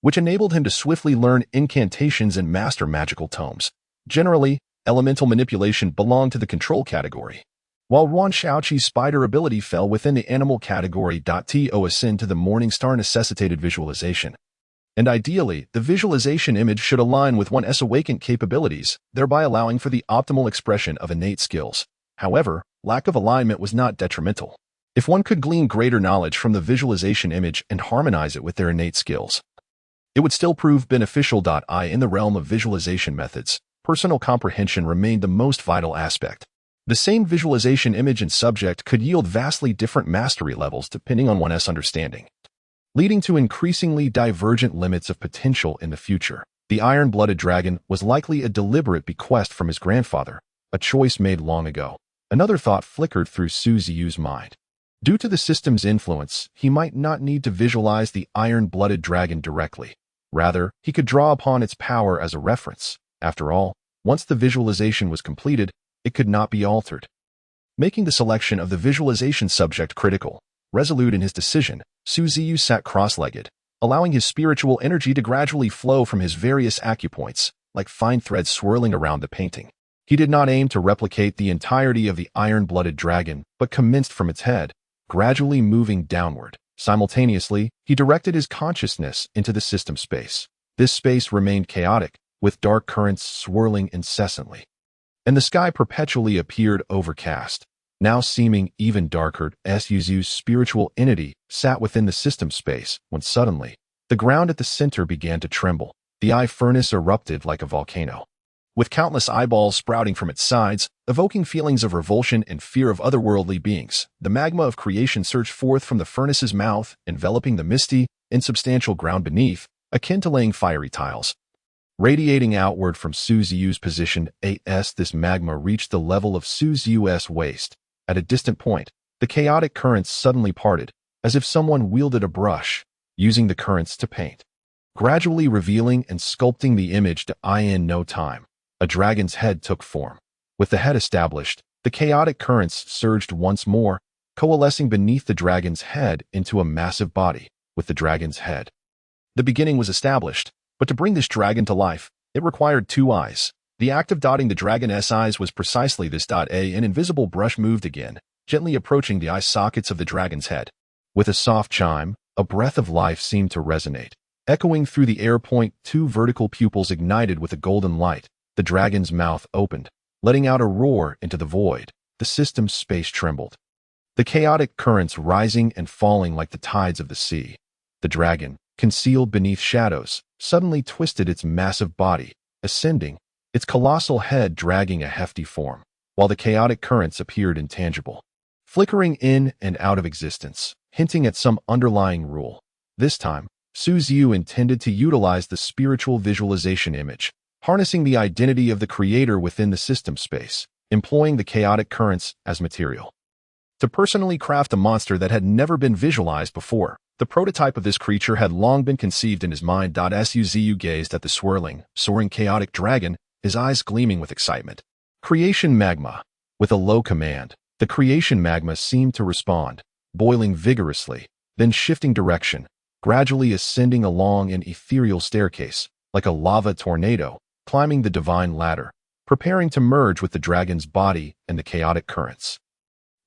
which enabled him to swiftly learn incantations and master magical tomes. Generally, elemental manipulation belonged to the control category, while Yuan Shaoqi's spider ability fell within the animal category. To ascend to the morning star necessitated visualization. And ideally, the visualization image should align with one's awakened capabilities, thereby allowing for the optimal expression of innate skills. However, lack of alignment was not detrimental. If one could glean greater knowledge from the visualization image and harmonize it with their innate skills, it would still prove beneficial. In the realm of visualization methods, personal comprehension remained the most vital aspect. The same visualization image and subject could yield vastly different mastery levels depending on one's understanding, leading to increasingly divergent limits of potential in the future. The iron-blooded dragon was likely a deliberate bequest from his grandfather, a choice made long ago. Another thought flickered through Ziyu's mind. Due to the system's influence, he might not need to visualize the iron-blooded dragon directly. Rather, he could draw upon its power as a reference. After all, once the visualization was completed, it could not be altered. Making the selection of the visualization subject critical, resolute in his decision, Ziyu sat cross-legged, allowing his spiritual energy to gradually flow from his various acupoints, like fine threads swirling around the painting. He did not aim to replicate the entirety of the iron-blooded dragon, but commenced from its head, gradually moving downward. Simultaneously, he directed his consciousness into the system space. This space remained chaotic, with dark currents swirling incessantly, and the sky perpetually appeared overcast, now seeming even darker. Ziyu's spiritual entity sat within the system space when suddenly, the ground at the center began to tremble. The eye furnace erupted like a volcano, with countless eyeballs sprouting from its sides, evoking feelings of revulsion and fear of otherworldly beings. The magma of creation surged forth from the furnace's mouth, enveloping the misty, insubstantial ground beneath, akin to laying fiery tiles. Radiating outward from Ziyu's position, this magma reached the level of Ziyu's waist. At a distant point, the chaotic currents suddenly parted, as if someone wielded a brush, using the currents to paint, gradually revealing and sculpting the image. In no time, a dragon's head took form. With the head established, the chaotic currents surged once more, coalescing beneath the dragon's head into a massive body. With the dragon's head, the beginning was established, but to bring this dragon to life, it required two eyes. The act of dotting the dragon's eyes was precisely this. An invisible brush moved again, gently approaching the eye sockets of the dragon's head. With a soft chime, a breath of life seemed to resonate, echoing through the air. Two vertical pupils ignited with a golden light. The dragon's mouth opened, letting out a roar into the void. The system's space trembled, the chaotic currents rising and falling like the tides of the sea. The dragon, concealed beneath shadows, suddenly twisted its massive body, ascending, its colossal head dragging a hefty form, while the chaotic currents appeared intangible, flickering in and out of existence, hinting at some underlying rule. This time, Ziyu intended to utilize the spiritual visualization image, harnessing the identity of the creator within the system space, employing the chaotic currents as material to personally craft a monster that had never been visualized before. The prototype of this creature had long been conceived in his mind. As Ziyu gazed at the swirling, soaring chaotic dragon, his eyes gleaming with excitement. Creation magma. With a low command, the creation magma seemed to respond, boiling vigorously, then shifting direction, gradually ascending along an ethereal staircase, like a lava tornado, climbing the divine ladder, preparing to merge with the dragon's body and the chaotic currents.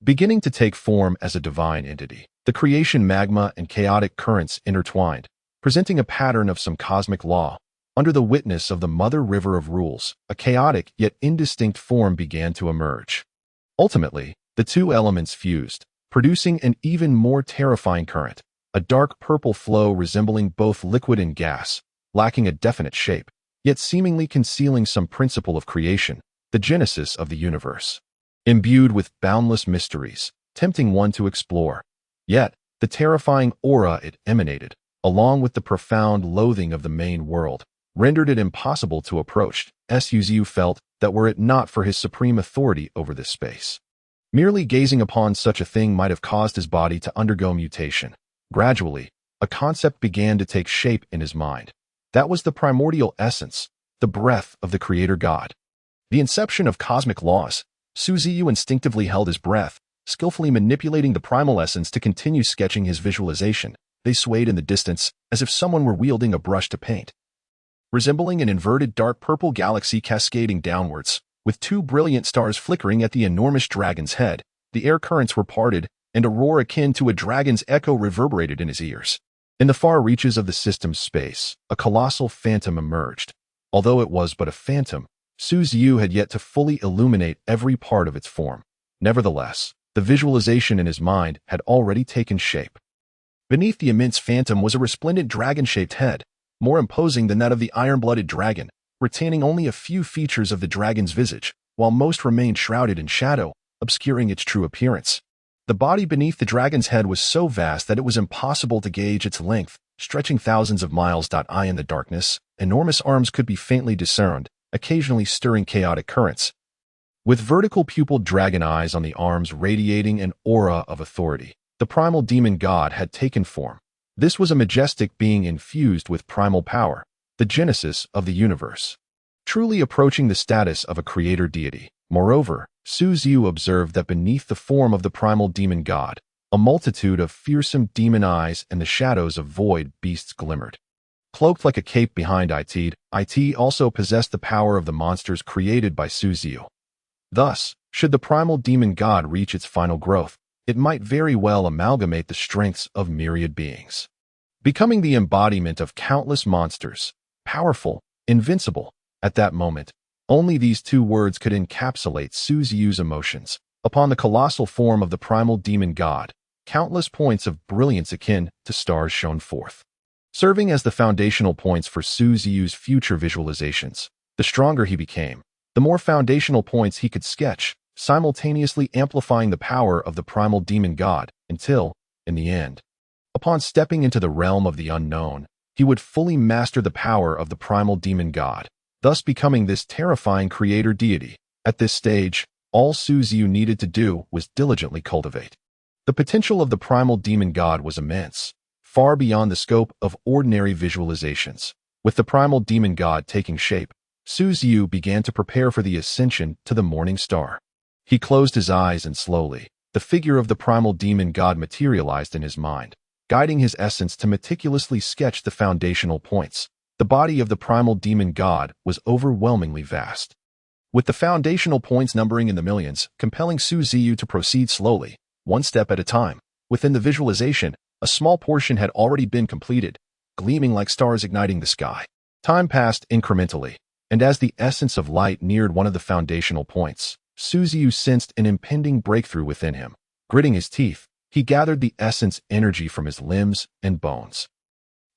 Beginning to take form as a divine entity, the creation magma and chaotic currents intertwined, presenting a pattern of some cosmic law, Under the witness of the mother river of rules, a chaotic yet indistinct form began to emerge. Ultimately, the two elements fused, producing an even more terrifying current, a dark purple flow resembling both liquid and gas, lacking a definite shape, yet seemingly concealing some principle of creation, the genesis of the universe. Imbued with boundless mysteries, tempting one to explore. Yet, the terrifying aura it emanated, along with the profound loathing of the main world, rendered it impossible to approach. Ziyu felt that were it not for his supreme authority over this space, merely gazing upon such a thing might have caused his body to undergo mutation. Gradually, a concept began to take shape in his mind. That was the primordial essence, the breath of the Creator God. The inception of cosmic laws. Ziyu instinctively held his breath, skillfully manipulating the primal essence to continue sketching his visualization. They swayed in the distance, as if someone were wielding a brush to paint. Resembling an inverted dark purple galaxy cascading downwards, with two brilliant stars flickering at the enormous dragon's head, the air currents were parted, and a roar akin to a dragon's echo reverberated in his ears. In the far reaches of the system's space, a colossal phantom emerged. Although it was but a phantom, Ziyu had yet to fully illuminate every part of its form. Nevertheless, the visualization in his mind had already taken shape. Beneath the immense phantom was a resplendent dragon-shaped head, more imposing than that of the iron-blooded dragon, retaining only a few features of the dragon's visage, while most remained shrouded in shadow, obscuring its true appearance. The body beneath the dragon's head was so vast that it was impossible to gauge its length, stretching thousands of miles. In the darkness, enormous arms could be faintly discerned, occasionally stirring chaotic currents. With vertical pupiled dragon eyes on the arms radiating an aura of authority, the primal demon god had taken form. This was a majestic being infused with primal power, the genesis of the universe, truly approaching the status of a creator deity. Moreover, Ziyu observed that beneath the form of the primal demon god, a multitude of fearsome demon eyes and the shadows of void beasts glimmered. Cloaked like a cape behind it also possessed the power of the monsters created by Ziyu. Thus, should the primal demon god reach its final growth, it might very well amalgamate the strengths of myriad beings, becoming the embodiment of countless monsters, powerful, invincible. At that moment, only these two words could encapsulate Ziyu's emotions. Upon the colossal form of the primal demon god, countless points of brilliance akin to stars shone forth, serving as the foundational points for Ziyu's future visualizations. The stronger he became, the more foundational points he could sketch, simultaneously amplifying the power of the primal demon god, until, in the end, upon stepping into the realm of the unknown, he would fully master the power of the primal demon god, thus becoming this terrifying creator deity. At this stage, all Ziyu needed to do was diligently cultivate. The potential of the primal demon god was immense, far beyond the scope of ordinary visualizations. With the primal demon god taking shape, Ziyu began to prepare for the ascension to the morning star. He closed his eyes and slowly, the figure of the primal demon god materialized in his mind, guiding his essence to meticulously sketch the foundational points. The body of the primal demon god was overwhelmingly vast, with the foundational points numbering in the millions, compelling Ziyu to proceed slowly, one step at a time. Within the visualization, a small portion had already been completed, gleaming like stars igniting the sky. Time passed incrementally, and as the essence of light neared one of the foundational points, Ziyu sensed an impending breakthrough within him. Gritting his teeth, he gathered the essence energy from his limbs and bones,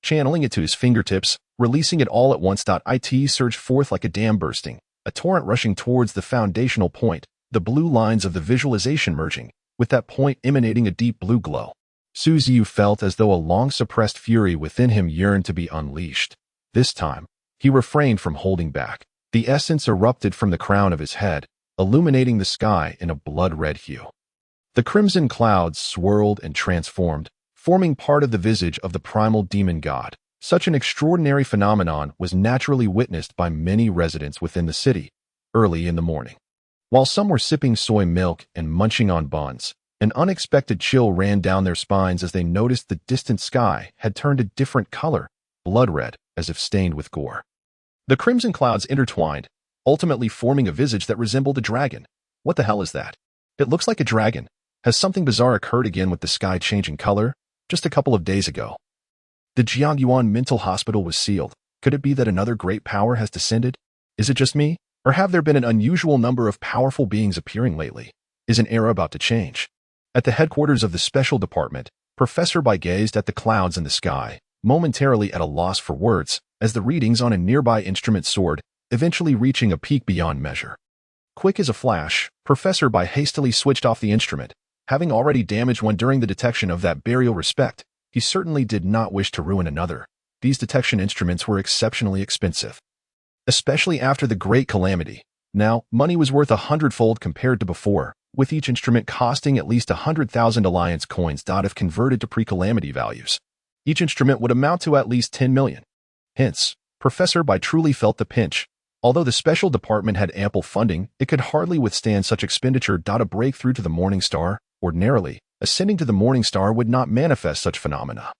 channeling it to his fingertips, releasing it all at once. It surged forth like a dam bursting, a torrent rushing towards the foundational point, the blue lines of the visualization merging, with that point emanating a deep blue glow. Ziyu felt as though a long-suppressed fury within him yearned to be unleashed. This time, he refrained from holding back. The essence erupted from the crown of his head, illuminating the sky in a blood-red hue. The crimson clouds swirled and transformed, forming part of the visage of the primal demon god. Such an extraordinary phenomenon was naturally witnessed by many residents within the city, early in the morning. While some were sipping soy milk and munching on buns, an unexpected chill ran down their spines as they noticed the distant sky had turned a different color, blood red, as if stained with gore. The crimson clouds intertwined, ultimately forming a visage that resembled a dragon. What the hell is that? It looks like a dragon. Has something bizarre occurred again with the sky changing color? Just a couple of days ago, the Jiangyuan mental hospital was sealed, Could it be that another great power has descended? Is it just me? Or have there been an unusual number of powerful beings appearing lately? Is an era about to change? At the headquarters of the Special Department, Professor Bai gazed at the clouds in the sky, momentarily at a loss for words, as the readings on a nearby instrument soared, eventually reaching a peak beyond measure. Quick as a flash, Professor Bai hastily switched off the instrument. Having already damaged one during the detection of that burial respect, he certainly did not wish to ruin another. These detection instruments were exceptionally expensive, especially after the Great Calamity. Now, money was worth 100-fold compared to before, with each instrument costing at least 100,000 Alliance coins. If converted to pre-calamity values, each instrument would amount to at least 10 million. Hence, Professor Bai truly felt the pinch. Although the Special Department had ample funding, it could hardly withstand such expenditure. A breakthrough to the Morning Star. Ordinarily, ascending to the Morning Star would not manifest such phenomena.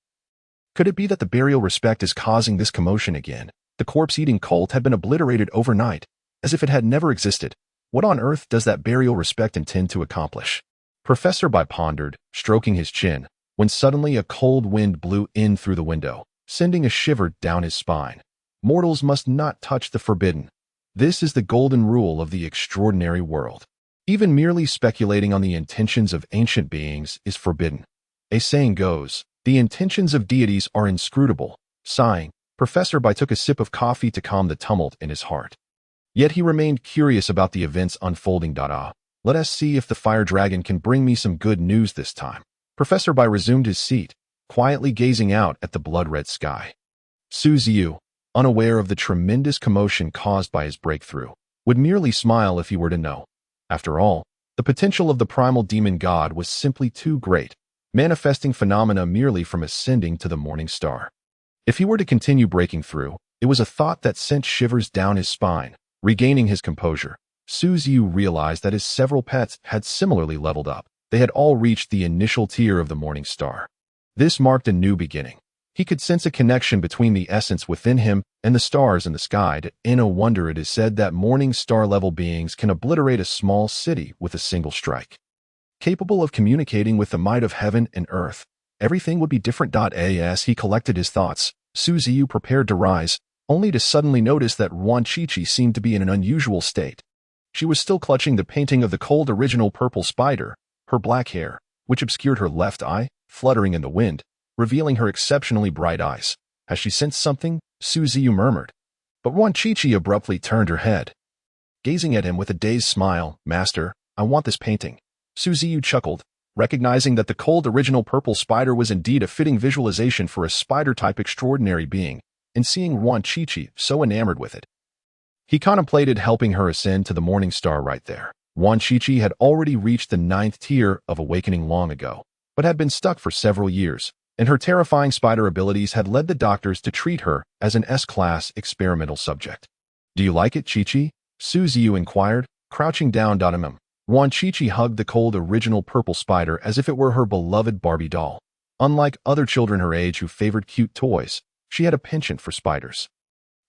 Could it be that the burial respect is causing this commotion again? The corpse-eating cult had been obliterated overnight, as if it had never existed. What on earth does that burial respect intend to accomplish? Professor Bai pondered, stroking his chin, when suddenly a cold wind blew in through the window, sending a shiver down his spine. Mortals must not touch the forbidden. This is the golden rule of the extraordinary world. Even merely speculating on the intentions of ancient beings is forbidden. A saying goes, the intentions of deities are inscrutable. Sighing, Professor Bai took a sip of coffee to calm the tumult in his heart. Yet he remained curious about the events unfolding. Let us see if the fire dragon can bring me some good news this time. Professor Bai resumed his seat, quietly gazing out at the blood-red sky. Ziyu, unaware of the tremendous commotion caused by his breakthrough, would merely smile if he were to know. After all, the potential of the primal demon god was simply too great, manifesting phenomena merely from ascending to the Morning Star. If he were to continue breaking through, it was a thought that sent shivers down his spine. Regaining his composure, Ziyu realized that his several pets had similarly leveled up. They had all reached the initial tier of the Morning Star. This marked a new beginning. He could sense a connection between the essence within him and the stars in the sky. No wonder it is said that Morning Star-level beings can obliterate a small city with a single strike. Capable of communicating with the might of heaven and earth, everything would be different. As he collected his thoughts, Ziyu prepared to rise, only to suddenly notice that Yuan Qiqi seemed to be in an unusual state. She was still clutching the painting of the cold original purple spider, her black hair, which obscured her left eye, fluttering in the wind, revealing her exceptionally bright eyes. Has she sensed something? Ziyu murmured. But Yuan Qiqi abruptly turned her head, gazing at him with a dazed smile. Master, I want this painting. Ziyu chuckled, recognizing that the cold original purple spider was indeed a fitting visualization for a spider-type extraordinary being, and seeing Yuan Qiqi so enamored with it, he contemplated helping her ascend to the Morning Star right there. Yuan Qiqi had already reached the 9th tier of awakening long ago, but had been stuck for several years, and her terrifying spider abilities had led the doctors to treat her as an S-class experimental subject. Do you like it, Qiqi? Ziyu inquired, crouching down on him. Yuan Qiqi hugged the cold original purple spider as if it were her beloved Barbie doll. Unlike other children her age who favored cute toys, she had a penchant for spiders.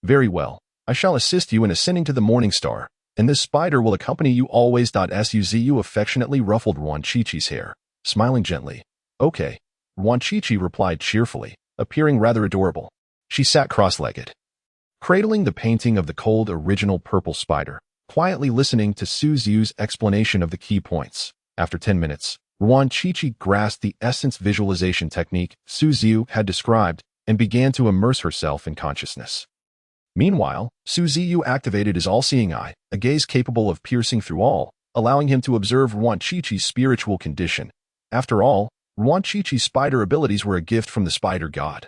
Very well, I shall assist you in ascending to the Morning Star, and this spider will accompany you always. Ziyu affectionately ruffled Yuan Qiqi's hair, smiling gently. Okay, Yuan Qiqi replied cheerfully, appearing rather adorable. She sat cross-legged, cradling the painting of the cold original purple spider, quietly listening to Ziyu's explanation of the key points. After 10 minutes, Yuan Qiqi grasped the essence visualization technique Ziyu had described and began to immerse herself in consciousness. Meanwhile, Ziyu activated his all-seeing eye, a gaze capable of piercing through all, allowing him to observe Yuan Qiqi's spiritual condition. After all, Yuan Qiqi's spider abilities were a gift from the spider god.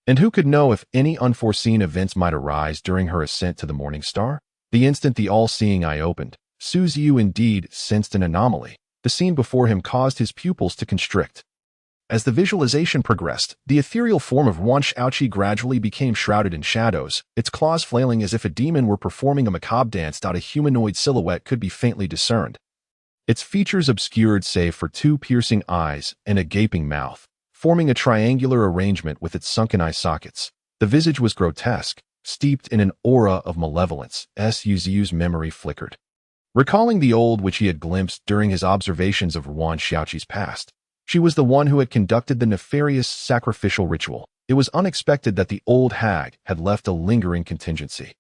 And who could know if any unforeseen events might arise during her ascent to the Morning Star? The instant the all-seeing eye opened, Ziyu indeed sensed an anomaly. The scene before him caused his pupils to constrict. As the visualization progressed, the ethereal form of Yuan Qiqi gradually became shrouded in shadows, its claws flailing as if a demon were performing a macabre dance. A humanoid silhouette could be faintly discerned, its features obscured save for 2 piercing eyes and a gaping mouth, forming a triangular arrangement with its sunken eye sockets. The visage was grotesque, steeped in an aura of malevolence. Ziyu's memory flickered, recalling the old which he had glimpsed during his observations of Yuan Qiqi's past. She was the one who had conducted the nefarious sacrificial ritual. It was unexpected that the old hag had left a lingering contingency.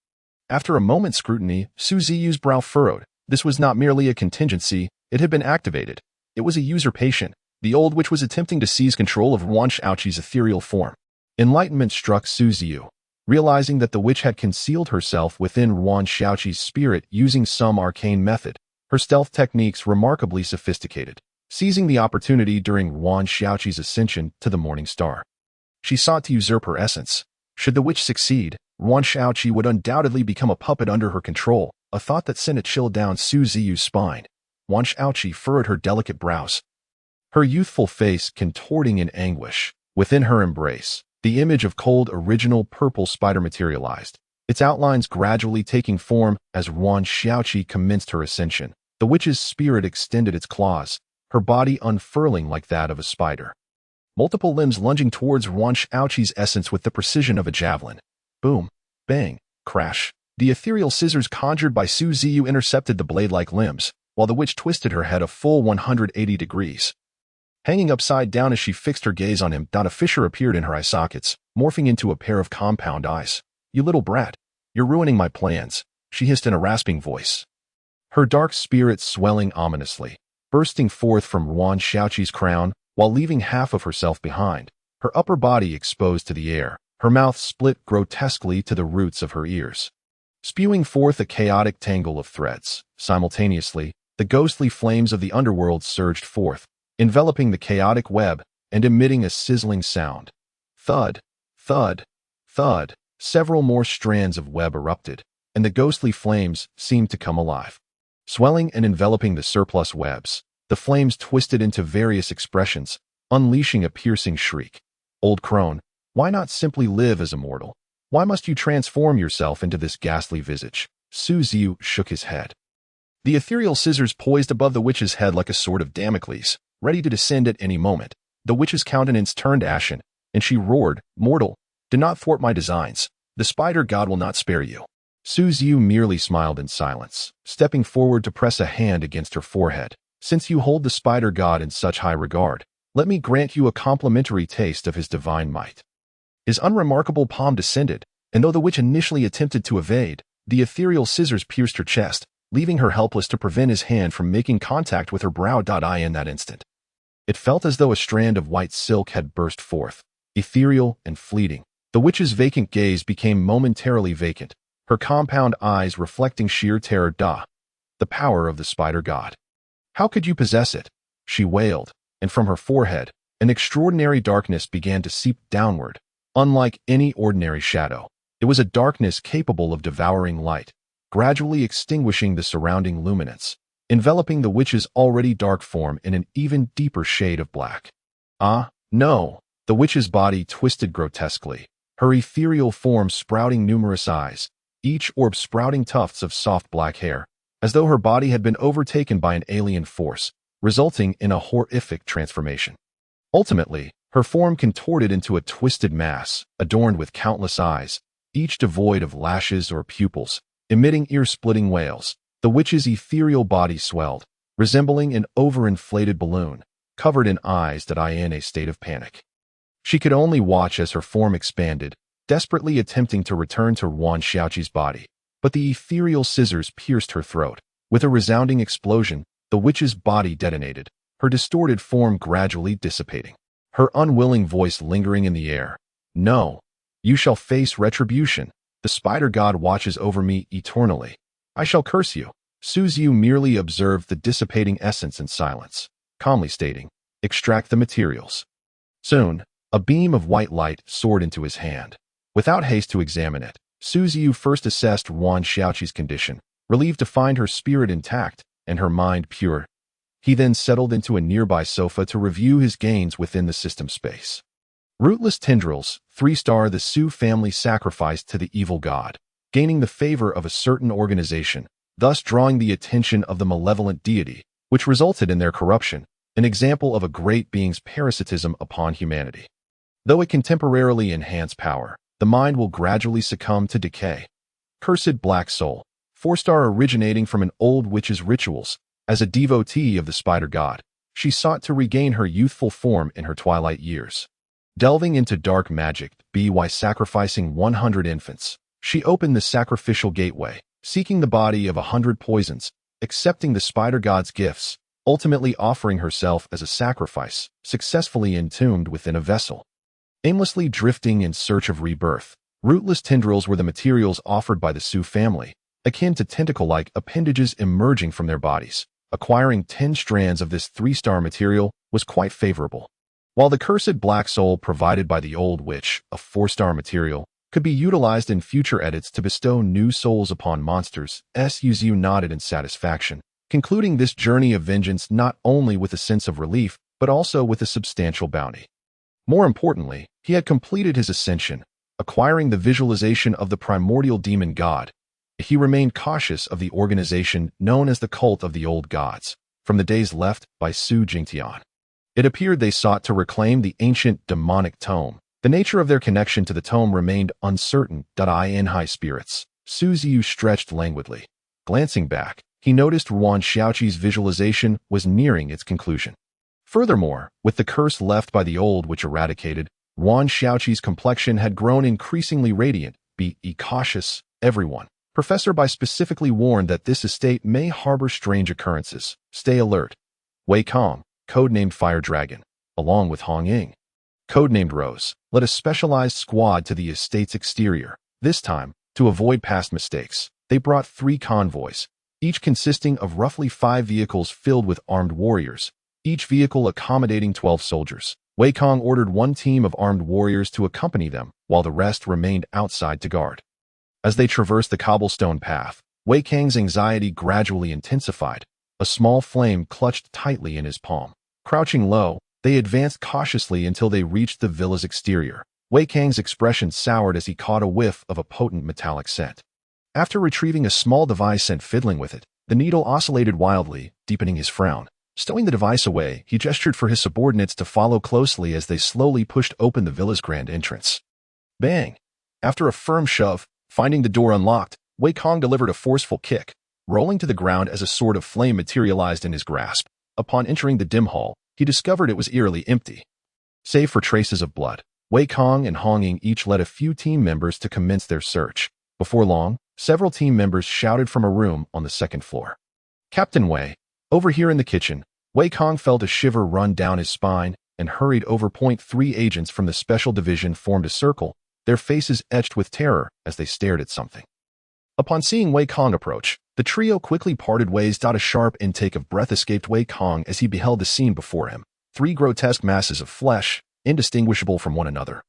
After a moment's scrutiny, Ziyu's brow furrowed. This was not merely a contingency, it had been activated. It was a usurpation. The old witch was attempting to seize control of Yuan Shaoqi's ethereal form. Enlightenment struck Ziyu. Realizing that the witch had concealed herself within Yuan Shaoqi's spirit using some arcane method, her stealth techniques remarkably sophisticated, seizing the opportunity during Yuan Shaoqi's ascension to the Morning Star. She sought to usurp her essence. Should the witch succeed, Yuan Shaoqi would undoubtedly become a puppet under her control, a thought that sent a chill down Ziyu's spine. Yuan Shaoqi furrowed her delicate brows, her youthful face contorting in anguish. Within her embrace, the image of cold original purple spider materialized, its outlines gradually taking form as Yuan Shaoqi commenced her ascension. The witch's spirit extended its claws, her body unfurling like that of a spider. Multiple limbs lunging towards Yuan Shaoqi's essence with the precision of a javelin. Boom, bang, crash. The ethereal scissors conjured by Ziyu intercepted the blade-like limbs, while the witch twisted her head a full 180 degrees. Hanging upside down as she fixed her gaze on him, a fissure appeared in her eye sockets, morphing into a pair of compound eyes. "You little brat, you're ruining my plans," she hissed in a rasping voice. Her dark spirit swelling ominously, bursting forth from Yuan Shaoqi's crown, while leaving half of herself behind, her upper body exposed to the air, her mouth split grotesquely to the roots of her ears. Spewing forth a chaotic tangle of threads, simultaneously, the ghostly flames of the underworld surged forth, enveloping the chaotic web and emitting a sizzling sound. Thud, thud, thud. Several more strands of web erupted, and the ghostly flames seemed to come alive. Swelling and enveloping the surplus webs, the flames twisted into various expressions, unleashing a piercing shriek. "Old crone, why not simply live as a mortal? Why must you transform yourself into this ghastly visage?" Ziyu shook his head. The ethereal scissors poised above the witch's head like a sword of Damocles, ready to descend at any moment. The witch's countenance turned ashen, and she roared, "Mortal, do not thwart my designs. The spider god will not spare you." Ziyu merely smiled in silence, stepping forward to press a hand against her forehead. "Since you hold the spider god in such high regard, let me grant you a complimentary taste of his divine might." His unremarkable palm descended, and though the witch initially attempted to evade, the ethereal scissors pierced her chest, leaving her helpless to prevent his hand from making contact with her brow. In that instant, it felt as though a strand of white silk had burst forth, ethereal and fleeting. The witch's vacant gaze became momentarily vacant, her compound eyes reflecting sheer terror. The power of the spider god. "How could you possess it?" she wailed, and from her forehead, an extraordinary darkness began to seep downward. Unlike any ordinary shadow, it was a darkness capable of devouring light, gradually extinguishing the surrounding luminance, enveloping the witch's already dark form in an even deeper shade of black. "Ah, no!" The witch's body twisted grotesquely, her ethereal form sprouting numerous eyes, each orb sprouting tufts of soft black hair, as though her body had been overtaken by an alien force, resulting in a horrific transformation. Ultimately, her form contorted into a twisted mass, adorned with countless eyes, each devoid of lashes or pupils, emitting ear-splitting wails. The witch's ethereal body swelled, resembling an overinflated balloon, covered in eyes that eye in a state of panic. She could only watch as her form expanded, desperately attempting to return to Yuan Shaoqi's body, but the ethereal scissors pierced her throat. With a resounding explosion, the witch's body detonated, her distorted form gradually dissipating, her unwilling voice lingering in the air. "No, you shall face retribution. The spider god watches over me eternally. I shall curse you." Ziyu merely observed the dissipating essence in silence, calmly stating, "Extract the materials." Soon, a beam of white light soared into his hand. Without haste to examine it, Ziyu first assessed Yuan Shaoqi's condition, relieved to find her spirit intact and her mind pure. He then settled into a nearby sofa to review his gains within the system space. Rootless tendrils, 3-star. The Su family sacrificed to the evil god, gaining the favor of a certain organization, thus drawing the attention of the malevolent deity, which resulted in their corruption, an example of a great being's parasitism upon humanity. Though it can temporarily enhance power, the mind will gradually succumb to decay. Cursed Black Soul, 4-star. Originating from an old witch's rituals, as a devotee of the spider god, she sought to regain her youthful form in her twilight years. Delving into dark magic, by sacrificing 100 infants, she opened the sacrificial gateway, seeking the body of 100 poisons, accepting the spider god's gifts, ultimately offering herself as a sacrifice, successfully entombed within a vessel. Aimlessly drifting in search of rebirth, rootless tendrils were the materials offered by the Sioux family, akin to tentacle-like appendages emerging from their bodies. Acquiring 10 strands of this 3-star material was quite favorable. While the cursed black soul provided by the old witch, a 4-star material, could be utilized in future edits to bestow new souls upon monsters, Ziyu nodded in satisfaction, concluding this journey of vengeance not only with a sense of relief, but also with a substantial bounty. More importantly, he had completed his ascension, acquiring the visualization of the primordial demon god. He remained cautious of the organization known as the Cult of the Old Gods, from the days left by Su Jingtian. It appeared they sought to reclaim the ancient demonic tome. The nature of their connection to the tome remained uncertain. In high spirits, Su Ziyu stretched languidly. Glancing back, he noticed Yuan Xiaoqi's visualization was nearing its conclusion. Furthermore, with the curse left by the old witch eradicated, Yuan Xiaoqi's complexion had grown increasingly radiant. Be cautious, everyone. Professor Bai specifically warned that this estate may harbor strange occurrences. Stay alert. Wei Kong, codenamed Fire Dragon, along with Hong Ying, codenamed Rose, led a specialized squad to the estate's exterior. This time, to avoid past mistakes, they brought 3 convoys, each consisting of roughly 5 vehicles filled with armed warriors, each vehicle accommodating 12 soldiers. Wei Kong ordered 1 team of armed warriors to accompany them, while the rest remained outside to guard. As they traversed the cobblestone path, Wei Kang's anxiety gradually intensified. A small flame clutched tightly in his palm. Crouching low, they advanced cautiously until they reached the villa's exterior. Wei Kang's expression soured as he caught a whiff of a potent metallic scent. After retrieving a small device and fiddling with it, the needle oscillated wildly, deepening his frown. Stowing the device away, he gestured for his subordinates to follow closely as they slowly pushed open the villa's grand entrance. Bang! After a firm shove, finding the door unlocked, Wei Kong delivered a forceful kick, rolling to the ground as a sword of flame materialized in his grasp. Upon entering the dim hall, he discovered it was eerily empty. Save for traces of blood, Wei Kong and Hong Ying each led a few team members to commence their search. Before long, several team members shouted from a room on the 2nd floor. Captain Wei, over here in the kitchen. Wei Kong felt a shiver run down his spine and hurried over. 3 agents from the special division formed a circle, their faces etched with terror as they stared at something. Upon seeing Wei Kong approach, the trio quickly parted ways. A sharp intake of breath escaped Wei Kong as he beheld the scene before him. 3 grotesque masses of flesh, indistinguishable from one another,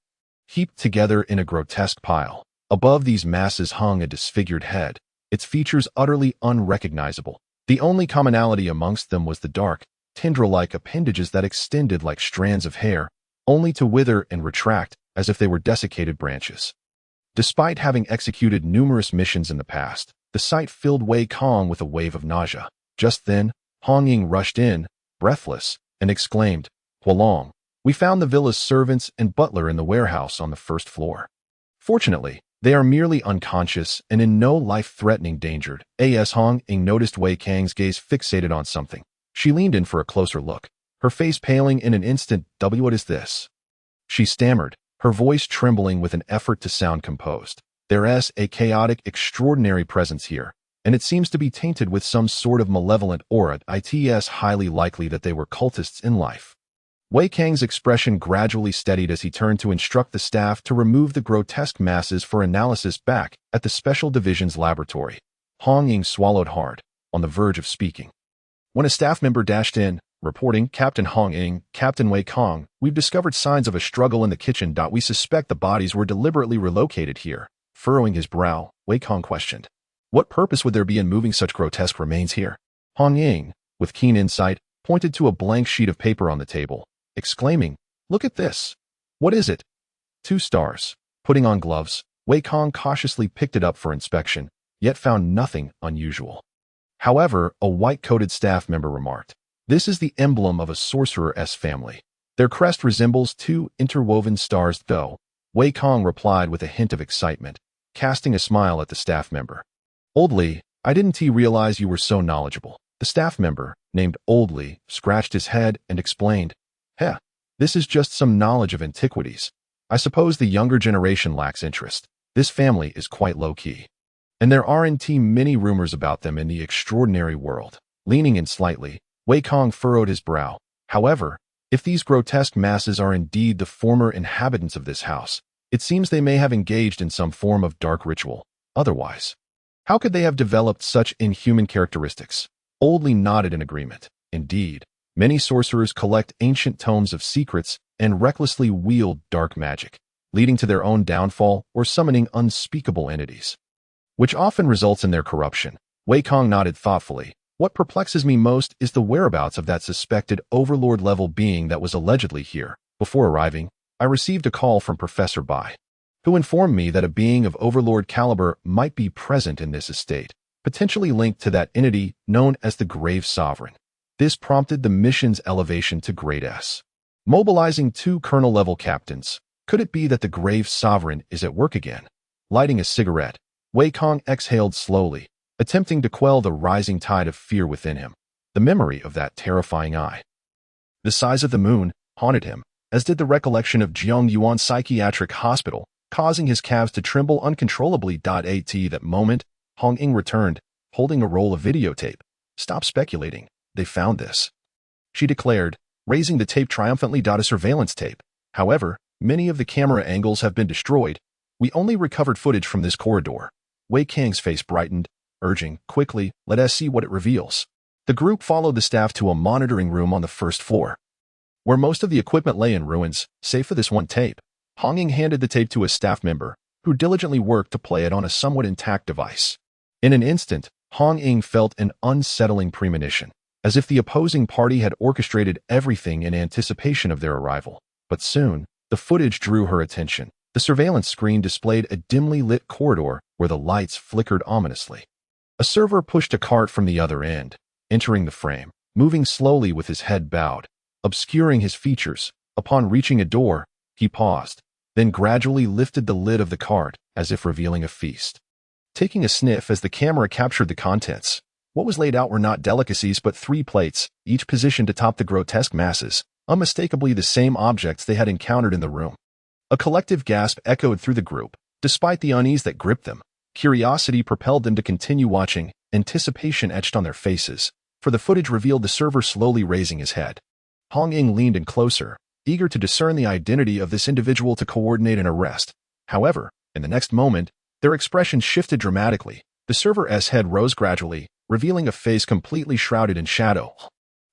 heaped together in a grotesque pile. Above these masses hung a disfigured head, its features utterly unrecognizable. The only commonality amongst them was the dark, tendril-like appendages that extended like strands of hair, only to wither and retract as if they were desiccated branches. Despite having executed numerous missions in the past, the sight filled Wei Kong with a wave of nausea. Just then, Hong Ying rushed in, breathless, and exclaimed, "Hualong, we found the villa's servants and butler in the warehouse on the 1st floor. Fortunately, they are merely unconscious and in no life-threatening danger." As Hong Ying noticed Wei Kang's gaze fixated on something, she leaned in for a closer look, her face paling in an instant. What is this?" she stammered, her voice trembling with an effort to sound composed. "There's a chaotic, extraordinary presence here, and it seems to be tainted with some sort of malevolent aura. It's highly likely that they were cultists in life." Wei Kang's expression gradually steadied as he turned to instruct the staff to remove the grotesque masses for analysis back at the Special Division's laboratory. Hong Ying swallowed hard, on the verge of speaking, when a staff member dashed in, reporting, "Captain Hong Ying, Captain Wei Kong, we've discovered signs of a struggle in the kitchen. We suspect the bodies were deliberately relocated here." Furrowing his brow, Wei Kong questioned, "What purpose would there be in moving such grotesque remains here?" Hong Ying, with keen insight, pointed to a blank sheet of paper on the table, exclaiming, "Look at this. What is it?" 2 stars. Putting on gloves, Wei Kong cautiously picked it up for inspection, yet found nothing unusual. However, a white-coated staff member remarked, "This is the emblem of a sorcerer's family. Their crest resembles 2 interwoven stars, though." Wei Kong replied with a hint of excitement, casting a smile at the staff member. "Old Li, I didn't realize you were so knowledgeable." The staff member, named Old Li, scratched his head and explained, "Heh, This is just some knowledge of antiquities. I suppose the younger generation lacks interest. This family is quite low-key. And there aren't many rumors about them in the extraordinary world. Leaning in slightly, Wei Kong furrowed his brow. However, if these grotesque masses are indeed the former inhabitants of this house, it seems they may have engaged in some form of dark ritual. Otherwise, how could they have developed such inhuman characteristics? Oldly nodded in agreement. Indeed, many sorcerers collect ancient tomes of secrets and recklessly wield dark magic, leading to their own downfall or summoning unspeakable entities, which often results in their corruption. Wei Kong nodded thoughtfully. What perplexes me most is the whereabouts of that suspected overlord-level being that was allegedly here. Before arriving, I received a call from Professor Bai, who informed me that a being of overlord caliber might be present in this estate, potentially linked to that entity known as the Grave Sovereign. This prompted the mission's elevation to Grade S, mobilizing 2 colonel-level captains. Could it be that the Grave Sovereign is at work again? Lighting a cigarette, Wei Kong exhaled slowly, attempting to quell the rising tide of fear within him. The memory of that terrifying eye, the size of the moon, haunted him, as did the recollection of Jiangyuan Psychiatric Hospital, causing his calves to tremble uncontrollably. At that moment, Hong Ying returned, holding a roll of videotape. Stop speculating. They found this, she declared, raising the tape triumphantly. A surveillance tape. However, many of the camera angles have been destroyed. We only recovered footage from this corridor. Wei Kang's face brightened, urging, quickly, let us see what it reveals. The group followed the staff to a monitoring room on the first floor, where most of the equipment lay in ruins, save for this one tape. Hong Ying handed the tape to a staff member, who diligently worked to play it on a somewhat intact device. In an instant, Hong Ying felt an unsettling premonition, as if the opposing party had orchestrated everything in anticipation of their arrival. But soon, the footage drew her attention. The surveillance screen displayed a dimly lit corridor where the lights flickered ominously. A server pushed a cart from the other end, entering the frame, moving slowly with his head bowed, obscuring his features. Upon reaching a door, he paused, then gradually lifted the lid of the cart, as if revealing a feast. Taking a sniff as the camera captured the contents, what was laid out were not delicacies but 3 plates, each positioned atop the grotesque masses, unmistakably the same objects they had encountered in the room. A collective gasp echoed through the group. Despite the unease that gripped them, curiosity propelled them to continue watching, anticipation etched on their faces, for the footage revealed the server slowly raising his head. Hong Ying leaned in closer, eager to discern the identity of this individual to coordinate an arrest. However, in the next moment, their expressions shifted dramatically. The server's head rose gradually, revealing a face completely shrouded in shadow.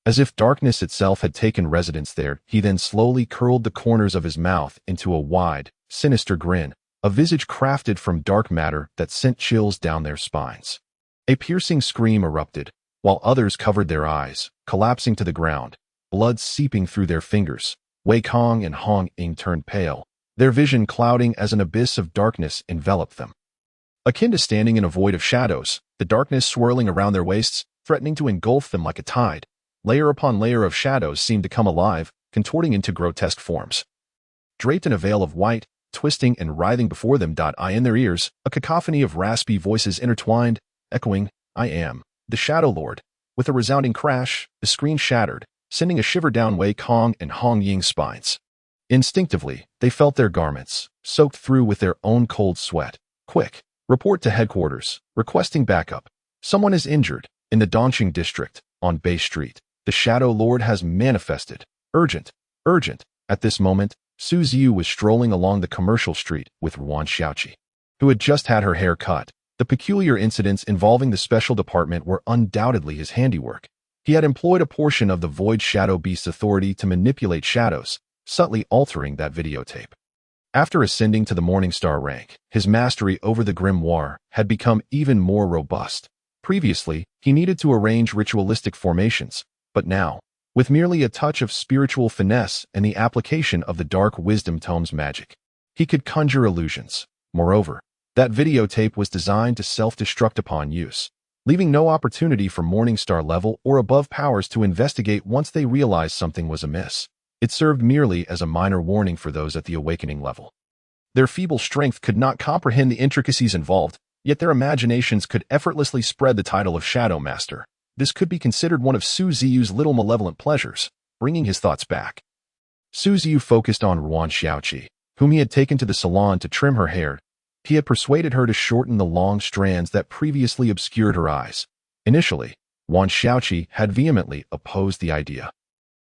As if darkness itself had taken residence there, he then slowly curled the corners of his mouth into a wide, sinister grin, a visage crafted from dark matter that sent chills down their spines. A piercing scream erupted, while others covered their eyes, collapsing to the ground, blood seeping through their fingers. Wei Kong and Hong Ying turned pale, their vision clouding as an abyss of darkness enveloped them. Akin to standing in a void of shadows, the darkness swirling around their waists, threatening to engulf them like a tide. Layer upon layer of shadows seemed to come alive, contorting into grotesque forms. Draped in a veil of white, twisting and writhing before them. In their ears, a cacophony of raspy voices intertwined, echoing, I am the Shadow Lord. With a resounding crash, the screen shattered, sending a shiver down Wei Kong and Hong Ying's spines. Instinctively, they felt their garments, soaked through with their own cold sweat. Quick, report to headquarters, requesting backup. Someone is injured, in the Dongqing district, on Bay Street. The Shadow Lord has manifested. Urgent, urgent. At this moment, Su Ziyu was strolling along the commercial street with Yuan Xiaoqi, who had just had her hair cut. The peculiar incidents involving the special department were undoubtedly his handiwork. He had employed a portion of the Void Shadow Beast's authority to manipulate shadows, subtly altering that videotape. After ascending to the Morningstar rank, his mastery over the grimoire had become even more robust. Previously, he needed to arrange ritualistic formations, but now, with merely a touch of spiritual finesse and the application of the Dark Wisdom Tome's magic, he could conjure illusions. Moreover, that videotape was designed to self-destruct upon use, leaving no opportunity for Morningstar level or above powers to investigate once they realized something was amiss. It served merely as a minor warning for those at the awakening level. Their feeble strength could not comprehend the intricacies involved, yet their imaginations could effortlessly spread the title of Shadow Master. This could be considered one of Su Ziyu's little malevolent pleasures, bringing his thoughts back Ziyu focused on Ruan Xiaoqi, whom he had taken to the salon to trim her hair. He had persuaded her to shorten the long strands that previously obscured her eyes. Initially, Ruan Xiaoqi had vehemently opposed the idea.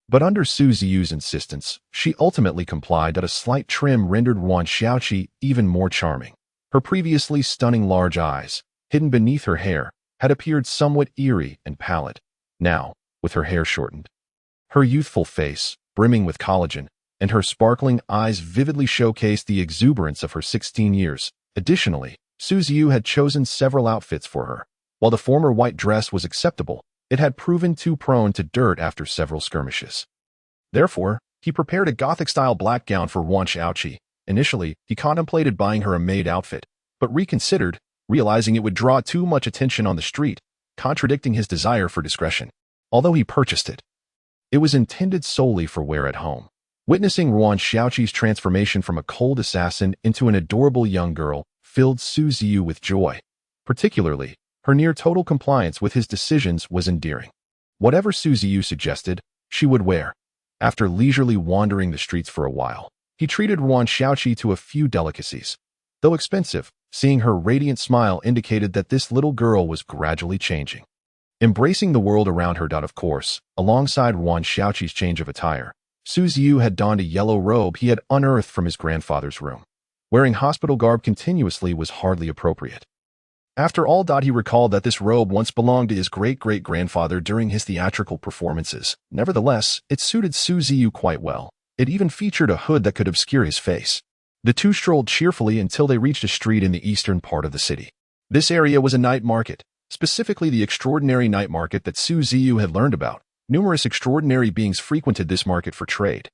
But under Su Ziyu's insistence, she ultimately complied that a slight trim rendered Ruan Xiaoqi even more charming. Her previously stunning large eyes, hidden beneath her hair, had appeared somewhat eerie and pallid. Now, with her hair shortened, her youthful face, brimming with collagen, and her sparkling eyes vividly showcased the exuberance of her 16 years. Additionally, Su Ziyu had chosen several outfits for her. While the former white dress was acceptable, it had proven too prone to dirt after several skirmishes. Therefore, he prepared a Gothic-style black gown for Ruan Xiaoqi. Initially, he contemplated buying her a maid outfit, but reconsidered, realizing it would draw too much attention on the street, contradicting his desire for discretion. Although he purchased it, it was intended solely for wear at home. Witnessing Ruan Xiaoqi's transformation from a cold assassin into an adorable young girl filled Su Ziyu with joy. Particularly, her near-total compliance with his decisions was endearing. Whatever Su Ziyu suggested, she would wear. After leisurely wandering the streets for a while, he treated Ruan Xiaoqi to a few delicacies. Though expensive, seeing her radiant smile indicated that this little girl was gradually changing. Embracing the world around her. Of course, alongside Ruan Xiaoqi's change of attire, Su Ziyu had donned a yellow robe he had unearthed from his grandfather's room. Wearing hospital garb continuously was hardly appropriate. After all, he recalled that this robe once belonged to his great-great-grandfather during his theatrical performances. Nevertheless, it suited Su Ziyu quite well. It even featured a hood that could obscure his face. The two strolled cheerfully until they reached a street in the eastern part of the city. This area was a night market, specifically the extraordinary night market that Su Ziyu had learned about. Numerous extraordinary beings frequented this market for trade,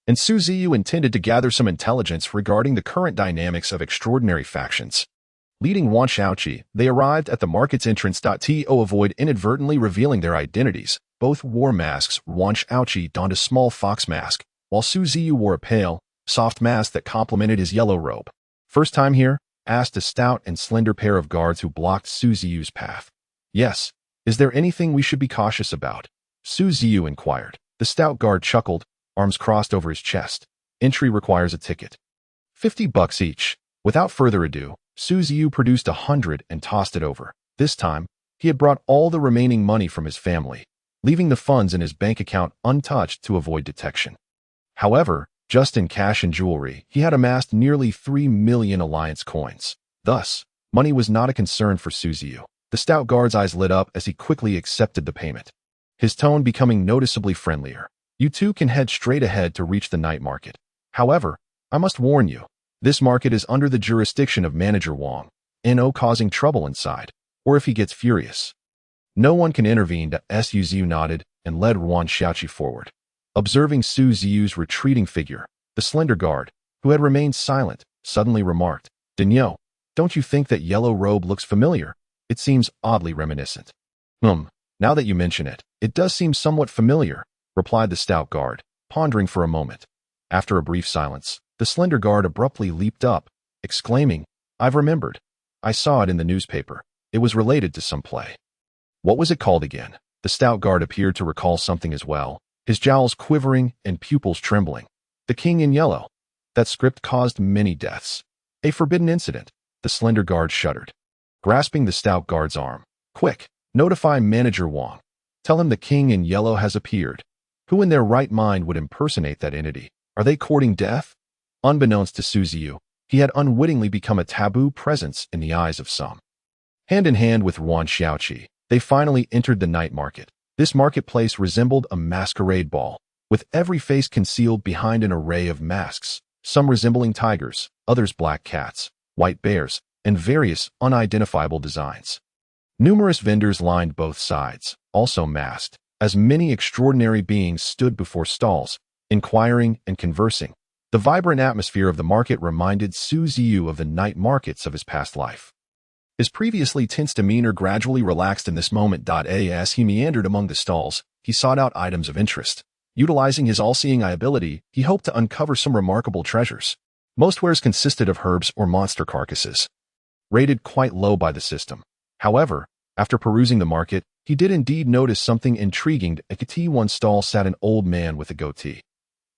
and Su Ziyu intended to gather some intelligence regarding the current dynamics of extraordinary factions. Leading Ruan Xiaoqi, they arrived at the market's entrance. To avoid inadvertently revealing their identities, both wore masks. Ruan Xiaoqi donned a small fox mask, while Su Ziyu wore a pale, soft mask that complemented his yellow robe. "First time here?" asked a stout and slender pair of guards who blocked Su Ziyu's path. "Yes. Is there anything we should be cautious about?" Su Ziyu inquired. The stout guard chuckled, arms crossed over his chest. "Entry requires a ticket. $50 each." Without further ado, Su Ziyu produced 100 and tossed it over. This time, he had brought all the remaining money from his family, leaving the funds in his bank account untouched to avoid detection. However, just in cash and jewelry, he had amassed nearly 3 million alliance coins. Thus, money was not a concern for Su Ziyu. The stout guard's eyes lit up as he quickly accepted the payment, his tone becoming noticeably friendlier. "You two can head straight ahead to reach the night market. However, I must warn you, this market is under the jurisdiction of Manager Wang, no causing trouble inside, or if he gets furious, no one can intervene." Su Ziyu nodded and led Ruan Xiaoqi forward. Observing Su Ziyu's retreating figure, the slender guard, who had remained silent, suddenly remarked, "Dinyo, don't you think that yellow robe looks familiar? It seems oddly reminiscent." Now that you mention it, it does seem somewhat familiar," replied the stout guard, pondering for a moment. After a brief silence, the slender guard abruptly leaped up, exclaiming, "I've remembered. I saw it in the newspaper. It was related to some play." "What was it called again?" The stout guard appeared to recall something as well, his jowls quivering and pupils trembling. "The King in Yellow. That script caused many deaths. A forbidden incident." The slender guard shuddered, grasping the stout guard's arm. "Quick, notify Manager Wang. Tell him the King in Yellow has appeared. Who in their right mind would impersonate that entity? Are they courting death?" Unbeknownst to Su Ziyu, he had unwittingly become a taboo presence in the eyes of some. Hand in hand with Ruan Xiaoqi, they finally entered the night market. This marketplace resembled a masquerade ball, with every face concealed behind an array of masks, some resembling tigers, others black cats, white bears, and various unidentifiable designs. Numerous vendors lined both sides, also masked, as many extraordinary beings stood before stalls, inquiring and conversing. The vibrant atmosphere of the market reminded Su Ziyu of the night markets of his past life. His previously tense demeanor gradually relaxed in this moment. As he meandered among the stalls, he sought out items of interest. Utilizing his all-seeing eye ability, he hoped to uncover some remarkable treasures. Most wares consisted of herbs or monster carcasses, rated quite low by the system. However, after perusing the market, he did indeed notice something intriguing. At one stall sat an old man with a goatee.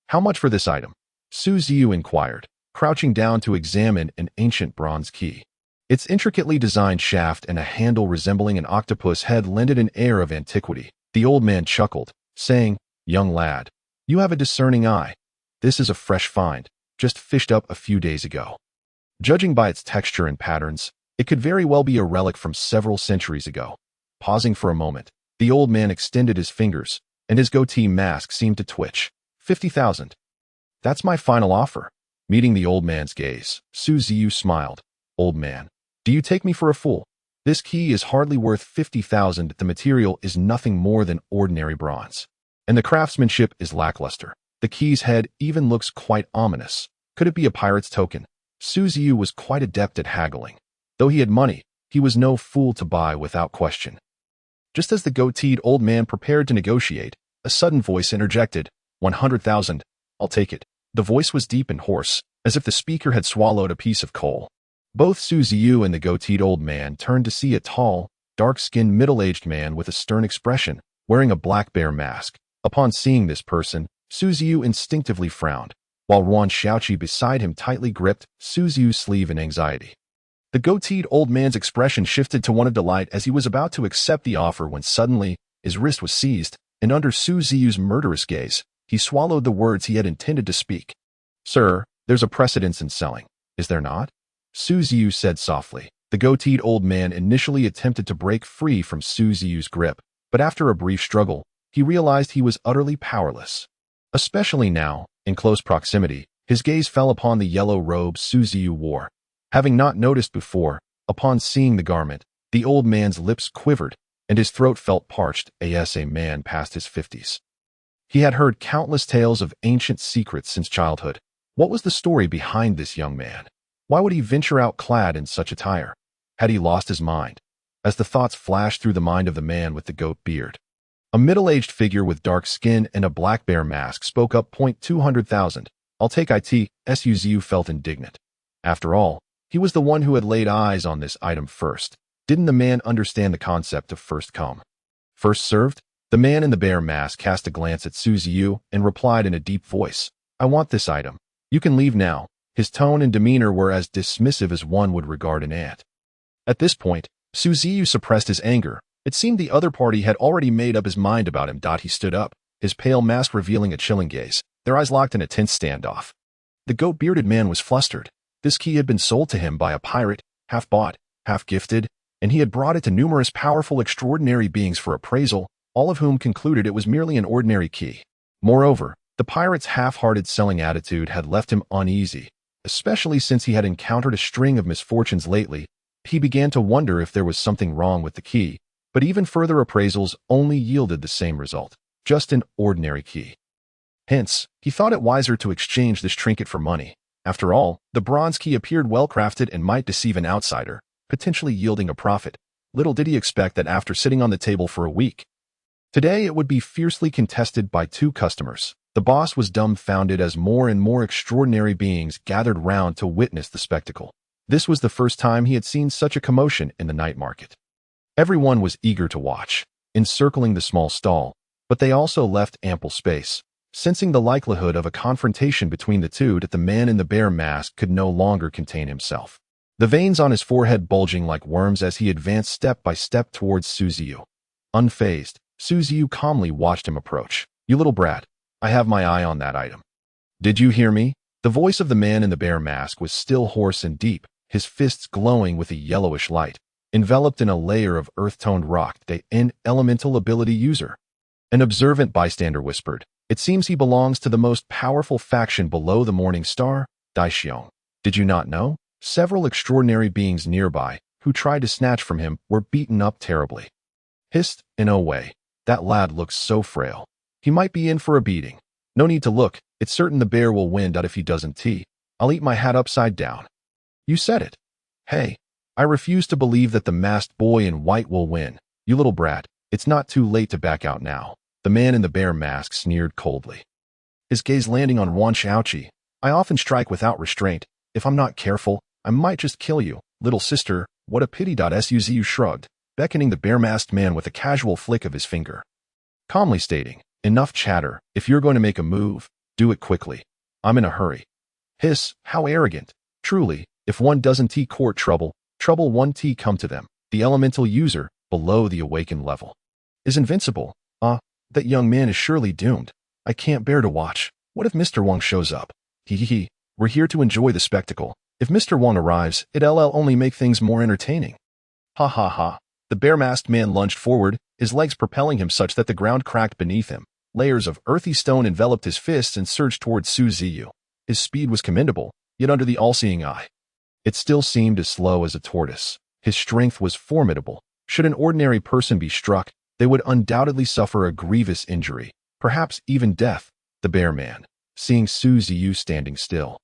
How much for this item? Ziyu inquired, crouching down to examine an ancient bronze key. Its intricately designed shaft and a handle resembling an octopus head lended an air of antiquity. The old man chuckled, saying, "Young lad, you have a discerning eye. This is a fresh find, just fished up a few days ago." Judging by its texture and patterns, it could very well be a relic from several centuries ago. Pausing for a moment, the old man extended his fingers, and his goatee mask seemed to twitch. 50,000. That's my final offer. Meeting the old man's gaze, Ziyu smiled. Old man, do you take me for a fool? This key is hardly worth 50,000. The material is nothing more than ordinary bronze. And the craftsmanship is lackluster. The key's head even looks quite ominous. Could it be a pirate's token? Ziyu was quite adept at haggling. Though he had money, he was no fool to buy without question. Just as the goateed old man prepared to negotiate, a sudden voice interjected, 100,000. I'll take it. The voice was deep and hoarse, as if the speaker had swallowed a piece of coal. Both Ziyu and the goateed old man turned to see a tall, dark-skinned middle-aged man with a stern expression, wearing a black bear mask. Upon seeing this person, Ziyu instinctively frowned, while Yuan Shaoqi beside him tightly gripped Ziyu's sleeve in anxiety. The goateed old man's expression shifted to one of delight as he was about to accept the offer when suddenly, his wrist was seized, and under Ziyu's murderous gaze, he swallowed the words he had intended to speak. Sir, there's a precedence in selling, is there not? Ziyu said softly. The goateed old man initially attempted to break free from Ziyu's grip, but after a brief struggle, he realized he was utterly powerless. Especially now, in close proximity, his gaze fell upon the yellow robe Ziyu wore. Having not noticed before, upon seeing the garment, the old man's lips quivered, and his throat felt parched as a man past his 50s. He had heard countless tales of ancient secrets since childhood. What was the story behind this young man? Why would he venture out clad in such attire? Had he lost his mind? As the thoughts flashed through the mind of the man with the goat beard, a middle-aged figure with dark skin and a black bear mask spoke up. 200,000. I'll take it. Ziyu felt indignant. After all, he was the one who had laid eyes on this item first. Didn't the man understand the concept of first come, first served? The man in the bear mask cast a glance at Ziyu and replied in a deep voice, I want this item. You can leave now. His tone and demeanor were as dismissive as one would regard an ant. At this point, Ziyu suppressed his anger. It seemed the other party had already made up his mind about him. He stood up, his pale mask revealing a chilling gaze, their eyes locked in a tense standoff. The goat-bearded man was flustered. This key had been sold to him by a pirate, half bought, half gifted, and he had brought it to numerous powerful, extraordinary beings for appraisal, all of whom concluded it was merely an ordinary key. Moreover, the pirate's half-hearted selling attitude had left him uneasy, especially since he had encountered a string of misfortunes lately. He began to wonder if there was something wrong with the key, but even further appraisals only yielded the same result, just an ordinary key. Hence, he thought it wiser to exchange this trinket for money. After all, the bronze key appeared well-crafted and might deceive an outsider, potentially yielding a profit. Little did he expect that after sitting on the table for a week, today it would be fiercely contested by two customers. The boss was dumbfounded as more and more extraordinary beings gathered round to witness the spectacle. This was the first time he had seen such a commotion in the night market. Everyone was eager to watch, encircling the small stall, but they also left ample space, sensing the likelihood of a confrontation between the two. That the man in the bear mask could no longer contain himself, the veins on his forehead bulging like worms as he advanced step by step towards Ziyu. Unfazed, Ziyu calmly watched him approach. You little brat, I have my eye on that item. Did you hear me? The voice of the man in the bear mask was still hoarse and deep, his fists glowing with a yellowish light, enveloped in a layer of earth-toned rock. An elemental ability user. An observant bystander whispered, it seems he belongs to the most powerful faction below the Morning Star, Daishiong. Did you not know? Several extraordinary beings nearby, who tried to snatch from him, were beaten up terribly. Hissed, in no way. That lad looks so frail. He might be in for a beating. No need to look, it's certain the bear will win. If he doesn't, I'll eat my hat upside down. You said it. Hey, I refuse to believe that the masked boy in white will win. You little brat, it's not too late to back out now. The man in the bear mask sneered coldly, his gaze landing on Yuan Shaoqi. I often strike without restraint. If I'm not careful, I might just kill you. Little sister, what a pity. Ziyu shrugged, beckoning the bear-masked man with a casual flick of his finger, calmly stating, enough chatter. If you're going to make a move, Do it quickly. I'm in a hurry. Hiss, how arrogant. Truly, if one doesn't court trouble, trouble one come to them. The elemental user, below the awakened level, is invincible. That young man is surely doomed. I can't bear to watch. What if Mr. Wang shows up? Hee. We're here to enjoy the spectacle. If Mr. Wang arrives, it'll only make things more entertaining. Ha ha ha. The bare-masked man lunged forward, his legs propelling him such that the ground cracked beneath him. Layers of earthy stone enveloped his fists and surged towards Ziyu. His speed was commendable, yet under the all-seeing eye, it still seemed as slow as a tortoise. His strength was formidable. Should an ordinary person be struck, they would undoubtedly suffer a grievous injury, perhaps even death. The bear man, seeing Ziyu standing still,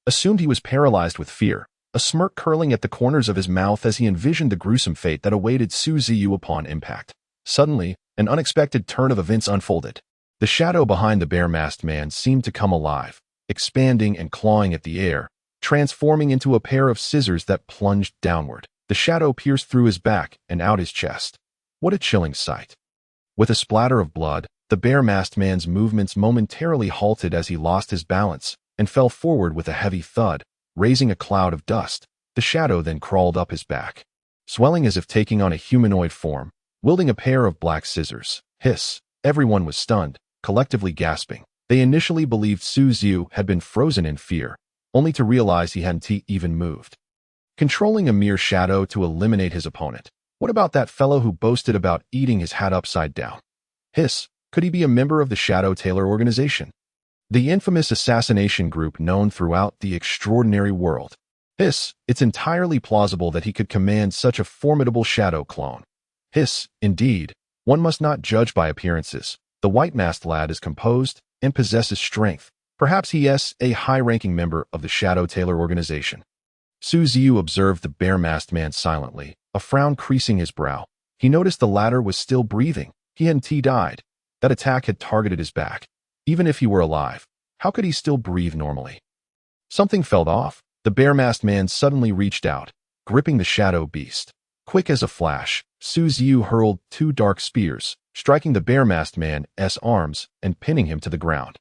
assumed he was paralyzed with fear, a smirk curling at the corners of his mouth as he envisioned the gruesome fate that awaited Ziyu upon impact. Suddenly, an unexpected turn of events unfolded. The shadow behind the bare-masked man seemed to come alive, expanding and clawing at the air, transforming into a pair of scissors that plunged downward. The shadow pierced through his back and out his chest. What a chilling sight. With a splatter of blood, the bare-masked man's movements momentarily halted as he lost his balance and fell forward with a heavy thud, raising a cloud of dust. The shadow then crawled up his back, swelling as if taking on a humanoid form, wielding a pair of black scissors. Hiss. Everyone was stunned, collectively gasping. They initially believed Ziyu had been frozen in fear, only to realize he hadn't even moved. Controlling a mere shadow to eliminate his opponent. What about that fellow who boasted about eating his hat upside down? Hiss. Could he be a member of the Shadow Tailor organization, the infamous assassination group known throughout the extraordinary world? Hiss. It's entirely plausible that he could command such a formidable shadow clone. Hiss. Indeed, one must not judge by appearances. The white-masked lad is composed and possesses strength. Perhaps he is a high-ranking member of the Shadow Tailor organization. Ziyu observed the bare-masked man silently, a frown creasing his brow. He noticed the latter was still breathing. He hadn't died. That attack had targeted his back. Even if he were alive, how could he still breathe normally? Something felt off. The bare-masked man suddenly reached out, gripping the shadow beast. Quick as a flash, Ziyu hurled 2 dark spears, striking the bare-masked man's arms and pinning him to the ground.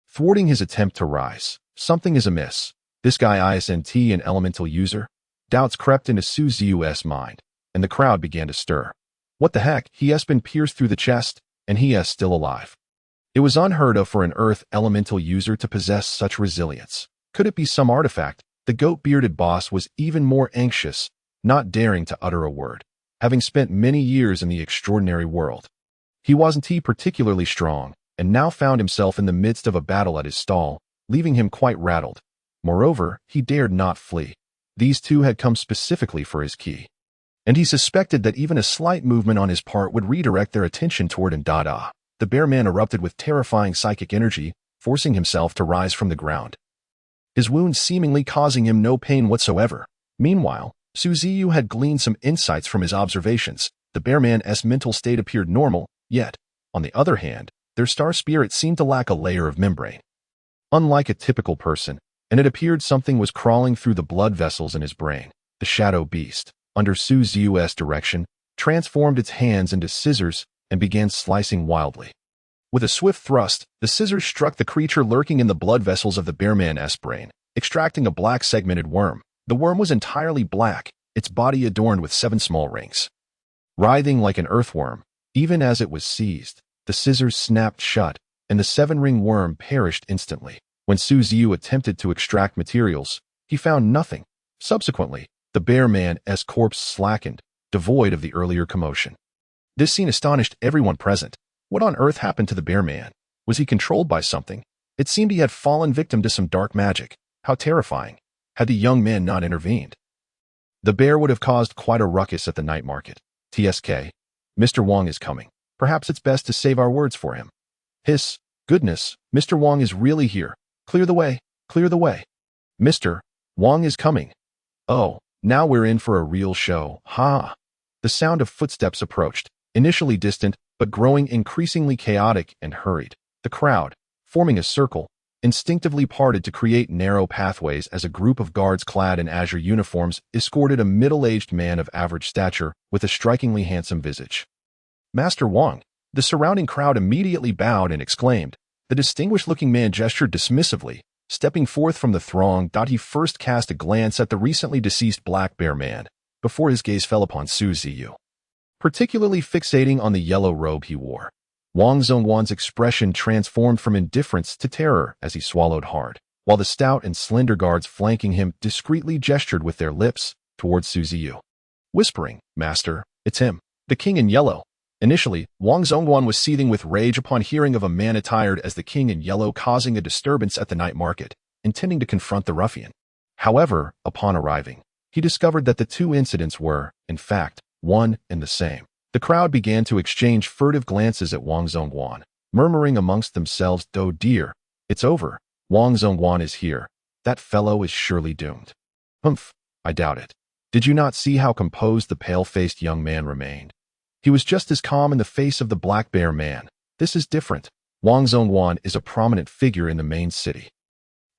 Thwarting his attempt to rise. Something is amiss. This guy isn't an elemental user? Doubts crept into Ziyu's mind, and the crowd began to stir. What the heck? He has been pierced through the chest, and he is still alive. It was unheard of for an earth elemental user to possess such resilience. Could it be some artifact? The goat-bearded boss was even more anxious, not daring to utter a word, having spent many years in the extraordinary world. He wasn't particularly strong, and now found himself in the midst of a battle at his stall, leaving him quite rattled. Moreover, he dared not flee. These two had come specifically for his key, and he suspected that even a slight movement on his part would redirect their attention toward Indada. The bear man erupted with terrifying psychic energy, forcing himself to rise from the ground, his wounds seemingly causing him no pain whatsoever. Meanwhile, Ziyu had gleaned some insights from his observations. The bear man's mental state appeared normal, yet, on the other hand, their star spirit seemed to lack a layer of membrane. Unlike a typical person, and it appeared something was crawling through the blood vessels in his brain. The shadow beast, under Ziyu's direction, transformed its hands into scissors and began slicing wildly. With a swift thrust, the scissors struck the creature lurking in the blood vessels of the bear man's brain, extracting a black segmented worm. The worm was entirely black, its body adorned with 7 small rings. Writhing like an earthworm, even as it was seized, the scissors snapped shut, and the 7-ring worm perished instantly. When Ziyu attempted to extract materials, he found nothing. Subsequently, the bear man's corpse slackened, devoid of the earlier commotion. This scene astonished everyone present. What on earth happened to the bear man? Was he controlled by something? It seemed he had fallen victim to some dark magic. How terrifying. Had the young man not intervened, the bear would have caused quite a ruckus at the night market. TSK. Mr. Wang is coming. Perhaps it's best to save our words for him. Hiss. Goodness, Mr. Wang is really here. Clear the way. Clear the way. Mr. Wang is coming. Oh, now we're in for a real show. Ha! The sound of footsteps approached, initially distant, but growing increasingly chaotic and hurried. The crowd, forming a circle, instinctively parted to create narrow pathways as a group of guards clad in azure uniforms escorted a middle-aged man of average stature with a strikingly handsome visage. Master Wang. The surrounding crowd immediately bowed and exclaimed, The distinguished-looking man gestured dismissively, stepping forth from the throng. He first cast a glance at the recently deceased black bear man, before his gaze fell upon Su Ziyu, particularly fixating on the yellow robe he wore. Wang Zhongwan's expression transformed from indifference to terror as he swallowed hard, while the stout and slender guards flanking him discreetly gestured with their lips towards Su Ziyu, whispering, "Master, it's him, the king in yellow." Initially, Wang Zhongwan was seething with rage upon hearing of a man attired as the king in yellow causing a disturbance at the night market, intending to confront the ruffian. However, upon arriving, he discovered that the two incidents were, in fact, one and the same. The crowd began to exchange furtive glances at Wang Zhongwan, murmuring amongst themselves, "Oh dear, it's over. Wang Zhongwan is here. That fellow is surely doomed." "Humph, I doubt it. Did you not see how composed the pale-faced young man remained? He was just as calm in the face of the black bear man. This is different. Wang Zhongwan is a prominent figure in the main city,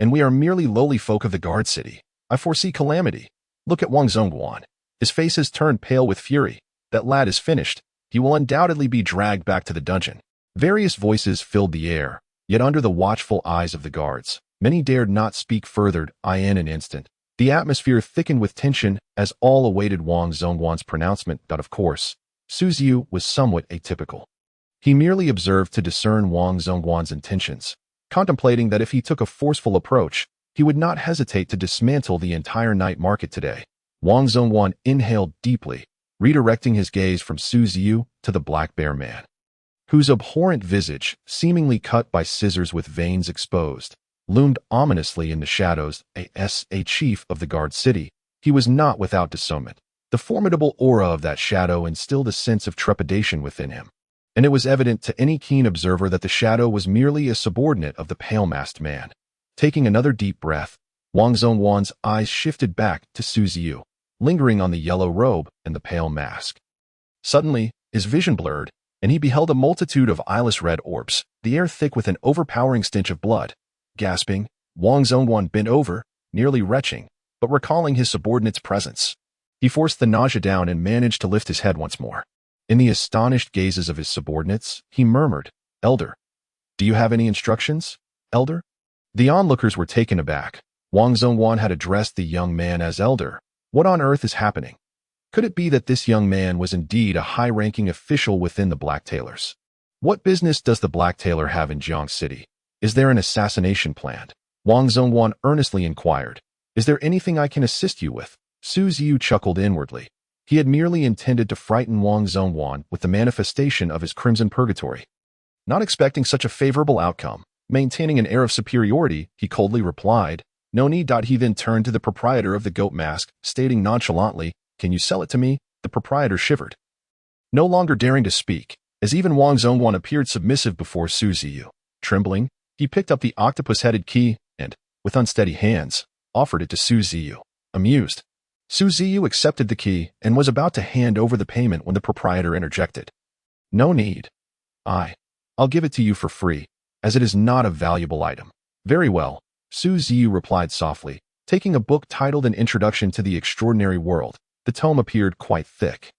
and we are merely lowly folk of the guard city. I foresee calamity. Look at Wang Zhongwan. His face has turned pale with fury. That lad is finished. He will undoubtedly be dragged back to the dungeon." Various voices filled the air, yet under the watchful eyes of the guards, many dared not speak further. In an instant, the atmosphere thickened with tension as all awaited Wang Zhongwan's pronouncement. Of course, Su Ziyu was somewhat atypical. He merely observed to discern Wang Zhongwan's intentions, contemplating that if he took a forceful approach, he would not hesitate to dismantle the entire night market today. Wang Zhongwan inhaled deeply, redirecting his gaze from Su Ziyu to the black bear man, whose abhorrent visage, seemingly cut by scissors with veins exposed, loomed ominously in the shadows. As a chief of the guard city, he was not without discernment. The formidable aura of that shadow instilled a sense of trepidation within him, and it was evident to any keen observer that the shadow was merely a subordinate of the pale-masked man. Taking another deep breath, Wang Zhongwan's eyes shifted back to Su Ziyu, lingering on the yellow robe and the pale mask. Suddenly, his vision blurred, and he beheld a multitude of eyeless red orbs, the air thick with an overpowering stench of blood. Gasping, Wang Zhongwan bent over, nearly retching, but recalling his subordinate's presence. He forced the nausea down and managed to lift his head once more. In the astonished gazes of his subordinates, he murmured, "Elder, do you have any instructions, Elder?" The onlookers were taken aback. Wang Zhongwan had addressed the young man as Elder. What on earth is happening? Could it be that this young man was indeed a high-ranking official within the Black Tailors? What business does the Black Tailor have in Jiang City? Is there an assassination planned? Wang Zhongwan earnestly inquired. "Is there anything I can assist you with?" Su Ziyu chuckled inwardly. He had merely intended to frighten Wang Zhongwan with the manifestation of his crimson purgatory. Not expecting such a favorable outcome, maintaining an air of superiority, he coldly replied, "No need." He then turned to the proprietor of the goat mask, stating nonchalantly, "Can you sell it to me?" The proprietor shivered, no longer daring to speak, as even Wang Zhongwan appeared submissive before Su Ziyu. Trembling, he picked up the octopus-headed key and, with unsteady hands, offered it to Su Ziyu. Amused, Su Ziyu accepted the key and was about to hand over the payment when the proprietor interjected. "No need. I'll give it to you for free, as it is not a valuable item." "Very well," Su Ziyu replied softly, taking a book titled An Introduction to the Extraordinary World. The tome appeared quite thick,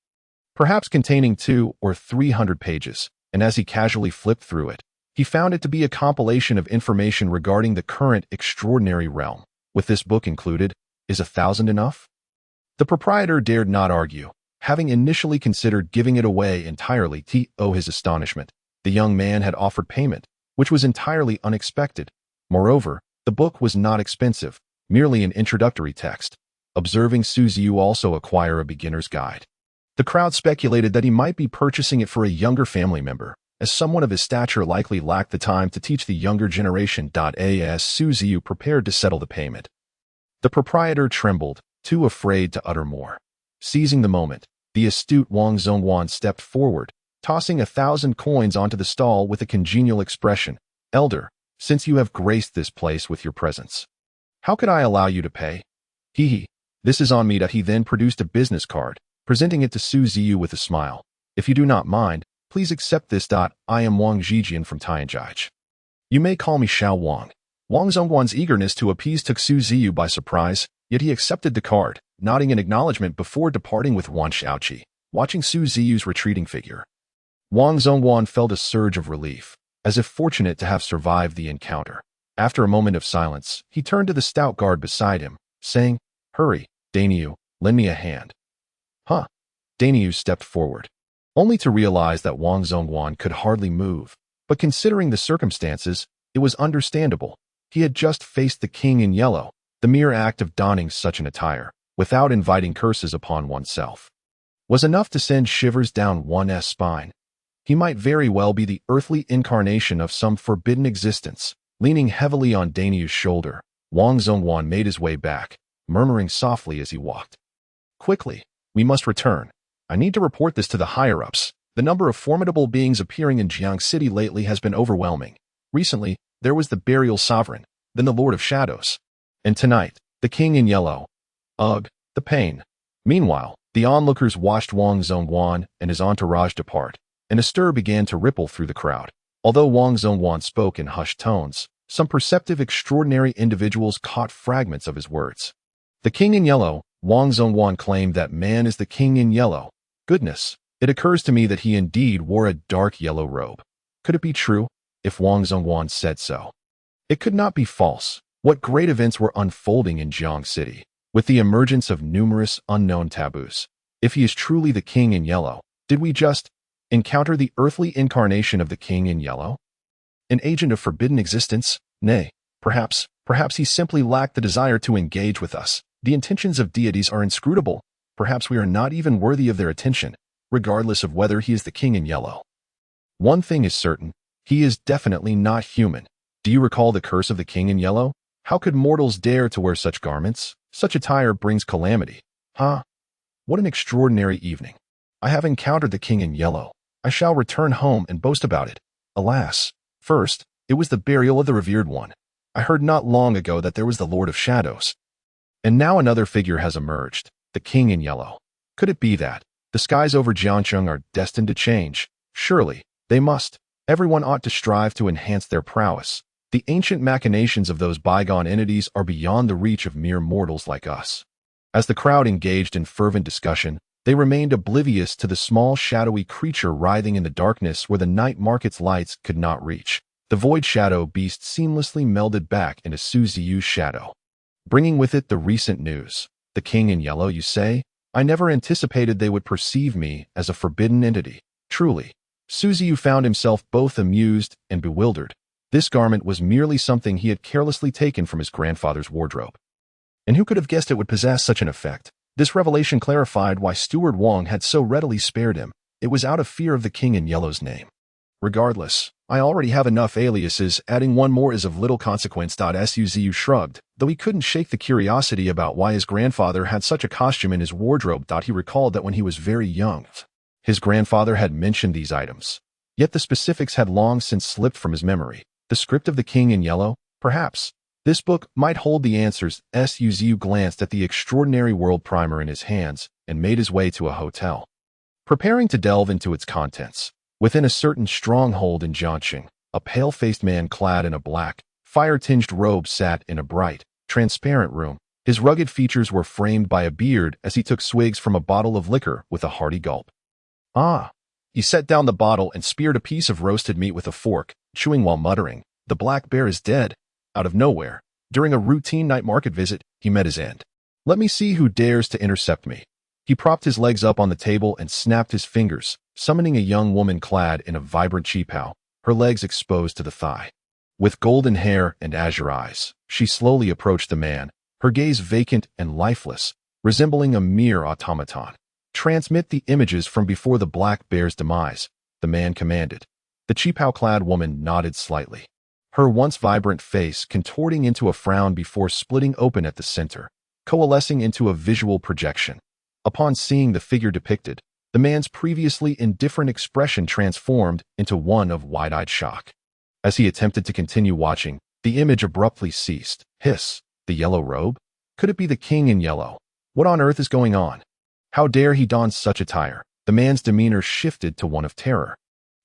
perhaps containing 200 or 300 pages, and as he casually flipped through it, he found it to be a compilation of information regarding the current extraordinary realm. With this book included, is 1,000 enough? The proprietor dared not argue, having initially considered giving it away entirely. To his astonishment, the young man had offered payment, which was entirely unexpected. Moreover, the book was not expensive, merely an introductory text. Observing Su Ziyu also acquire a beginner's guide, the crowd speculated that he might be purchasing it for a younger family member, as someone of his stature likely lacked the time to teach the younger generation. As Su Ziyu prepared to settle the payment, the proprietor trembled, too afraid to utter more. Seizing the moment, the astute Wang Zhongwan stepped forward, tossing 1,000 coins onto the stall with a congenial expression. "Elder, since you have graced this place with your presence, how could I allow you to pay? This is on me." He then produced a business card, presenting it to Su Ziyu with a smile. "If you do not mind, please accept this. I am Wang Zhijian from Tianjai. You may call me Xiao Wang." Wang Zhongwan's eagerness to appease took Su Ziyu by surprise, yet he accepted the card, nodding in acknowledgement before departing with Wan Xiaoqi. Watching Su Ziyu's retreating figure, Wang Zhongwan felt a surge of relief. as if fortunate to have survived the encounter. After a moment of silence, he turned to the stout guard beside him, saying, "Hurry, Daniu, lend me a hand." Huh? Daniu stepped forward, only to realize that Wang Zhongguan could hardly move. But considering the circumstances, it was understandable. He had just faced the king in yellow. The mere act of donning such an attire, without inviting curses upon oneself, was enough to send shivers down one's spine. He might very well be the earthly incarnation of some forbidden existence. Leaning heavily on Daniu's shoulder, Wang Zhongguan made his way back, murmuring softly as he walked. "Quickly, we must return. I need to report this to the higher-ups. The number of formidable beings appearing in Jiang City lately has been overwhelming. Recently, there was the Burial Sovereign, then the Lord of Shadows. And tonight, the King in Yellow. Ugh, the pain." Meanwhile, the onlookers watched Wang Zhongguan and his entourage depart, and a stir began to ripple through the crowd. Although Wang Zhongguan spoke in hushed tones, some perceptive extraordinary individuals caught fragments of his words. "The King in Yellow," Wang Zhongguan claimed that man is the King in Yellow. Goodness, it occurs to me that he indeed wore a dark yellow robe. Could it be true? If Wang Zhongguan said so, it could not be false. What great events were unfolding in Jiang City, with the emergence of numerous unknown taboos. If he is truly the King in Yellow, did we just encounter the earthly incarnation of the King in Yellow? An agent of forbidden existence? Nay, perhaps he simply lacked the desire to engage with us. The intentions of deities are inscrutable. Perhaps we are not even worthy of their attention, regardless of whether he is the King in Yellow. One thing is certain, he is definitely not human. Do you recall the curse of the King in Yellow? How could mortals dare to wear such garments? Such attire brings calamity. Huh? What an extraordinary evening. I have encountered the King in Yellow. I shall return home and boast about it. Alas, first, it was the burial of the revered one. I heard not long ago that there was the Lord of Shadows. And now another figure has emerged, the King in Yellow. Could it be that the skies over Jiangcheng are destined to change? Surely, they must. Everyone ought to strive to enhance their prowess. The ancient machinations of those bygone entities are beyond the reach of mere mortals like us. As the crowd engaged in fervent discussion, they remained oblivious to the small shadowy creature writhing in the darkness where the night market's lights could not reach. The void shadow beast seamlessly melded back into Ziyu's shadow, bringing with it the recent news. The King in Yellow, you say? I never anticipated they would perceive me as a forbidden entity. Truly. Ziyu found himself both amused and bewildered. This garment was merely something he had carelessly taken from his grandfather's wardrobe. And who could have guessed it would possess such an effect? This revelation clarified why Steward Wang had so readily spared him. It was out of fear of the King in Yellow's name. Regardless, I already have enough aliases, adding one more is of little consequence. Ziyu shrugged, though he couldn't shake the curiosity about why his grandfather had such a costume in his wardrobe. He recalled that when he was very young, his grandfather had mentioned these items. Yet the specifics had long since slipped from his memory. The script of the King in Yellow? Perhaps. This book might hold the answers. Ziyu glanced at the extraordinary world primer in his hands and made his way to a hotel, preparing to delve into its contents. Within a certain stronghold in Jiangcheng, a pale-faced man clad in a black, fire-tinged robe sat in a bright, transparent room. His rugged features were framed by a beard as he took swigs from a bottle of liquor with a hearty gulp. Ah! He set down the bottle and speared a piece of roasted meat with a fork, chewing while muttering, "The black bear is dead." Out of nowhere, during a routine night market visit, he met his end. Let me see who dares to intercept me. He propped his legs up on the table and snapped his fingers, summoning a young woman clad in a vibrant qipao, her legs exposed to the thigh. With golden hair and azure eyes, she slowly approached the man, her gaze vacant and lifeless, resembling a mere automaton. Transmit the images from before the black bear's demise, the man commanded. The qipao-clad woman nodded slightly, her once vibrant face contorting into a frown before splitting open at the center, coalescing into a visual projection. Upon seeing the figure depicted, the man's previously indifferent expression transformed into one of wide-eyed shock. As he attempted to continue watching, the image abruptly ceased. Hiss! The yellow robe? Could it be the King in Yellow? What on earth is going on? How dare he don such attire? The man's demeanor shifted to one of terror.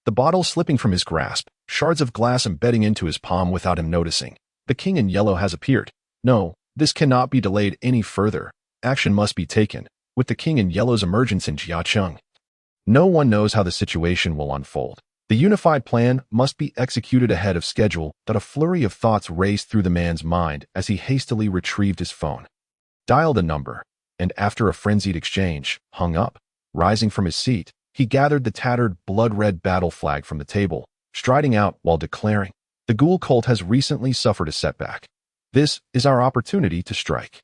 The bottle slipping from his grasp, shards of glass embedding into his palm without him noticing. The King in Yellow has appeared. No, this cannot be delayed any further. Action must be taken. With the King in Yellow's emergence in Jiangcheng, no one knows how the situation will unfold. The unified plan must be executed ahead of schedule. That a flurry of thoughts raced through the man's mind as he hastily retrieved his phone, dialed a number, and after a frenzied exchange, hung up. Rising from his seat, he gathered the tattered, blood-red battle flag from the table, striding out while declaring, "The ghoul cult has recently suffered a setback. This is our opportunity to strike.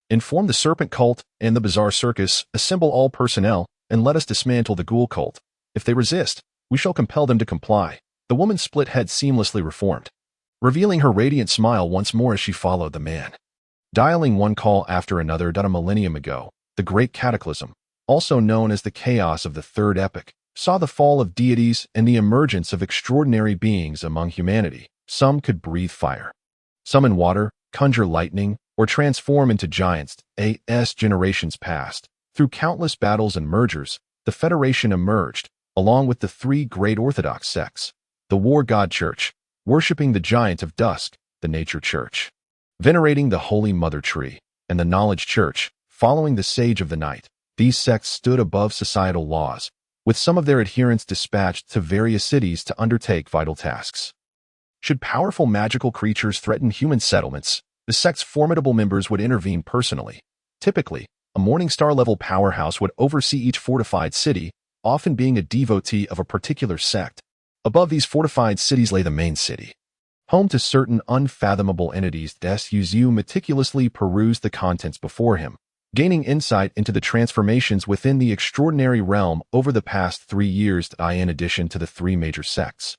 Inform the serpent cult and the bizarre circus, assemble all personnel, and let us dismantle the ghoul cult. If they resist, we shall compel them to comply." The woman's split head seamlessly reformed, revealing her radiant smile once more as she followed the man. Dialing one call after another. A millennium ago, the Great Cataclysm, also known as the Chaos of the Third Epoch, saw the fall of deities and the emergence of extraordinary beings among humanity. Some could breathe fire, summon water, conjure lightning, or transform into giants. As generations passed, through countless battles and mergers, the Federation emerged, along with the three great orthodox sects: the War God Church, worshipping the Giant of Dusk; the Nature Church, venerating the Holy Mother Tree; and the Knowledge Church, following the Sage of the Night. These sects stood above societal laws, with some of their adherents dispatched to various cities to undertake vital tasks. Should powerful magical creatures threaten human settlements, the sect's formidable members would intervene personally. Typically, a Morningstar-level powerhouse would oversee each fortified city, often being a devotee of a particular sect. Above these fortified cities lay the main city, home to certain unfathomable entities. Ziyu meticulously perused the contents before him, gaining insight into the transformations within the extraordinary realm over the past 3 years. In addition to the three major sects,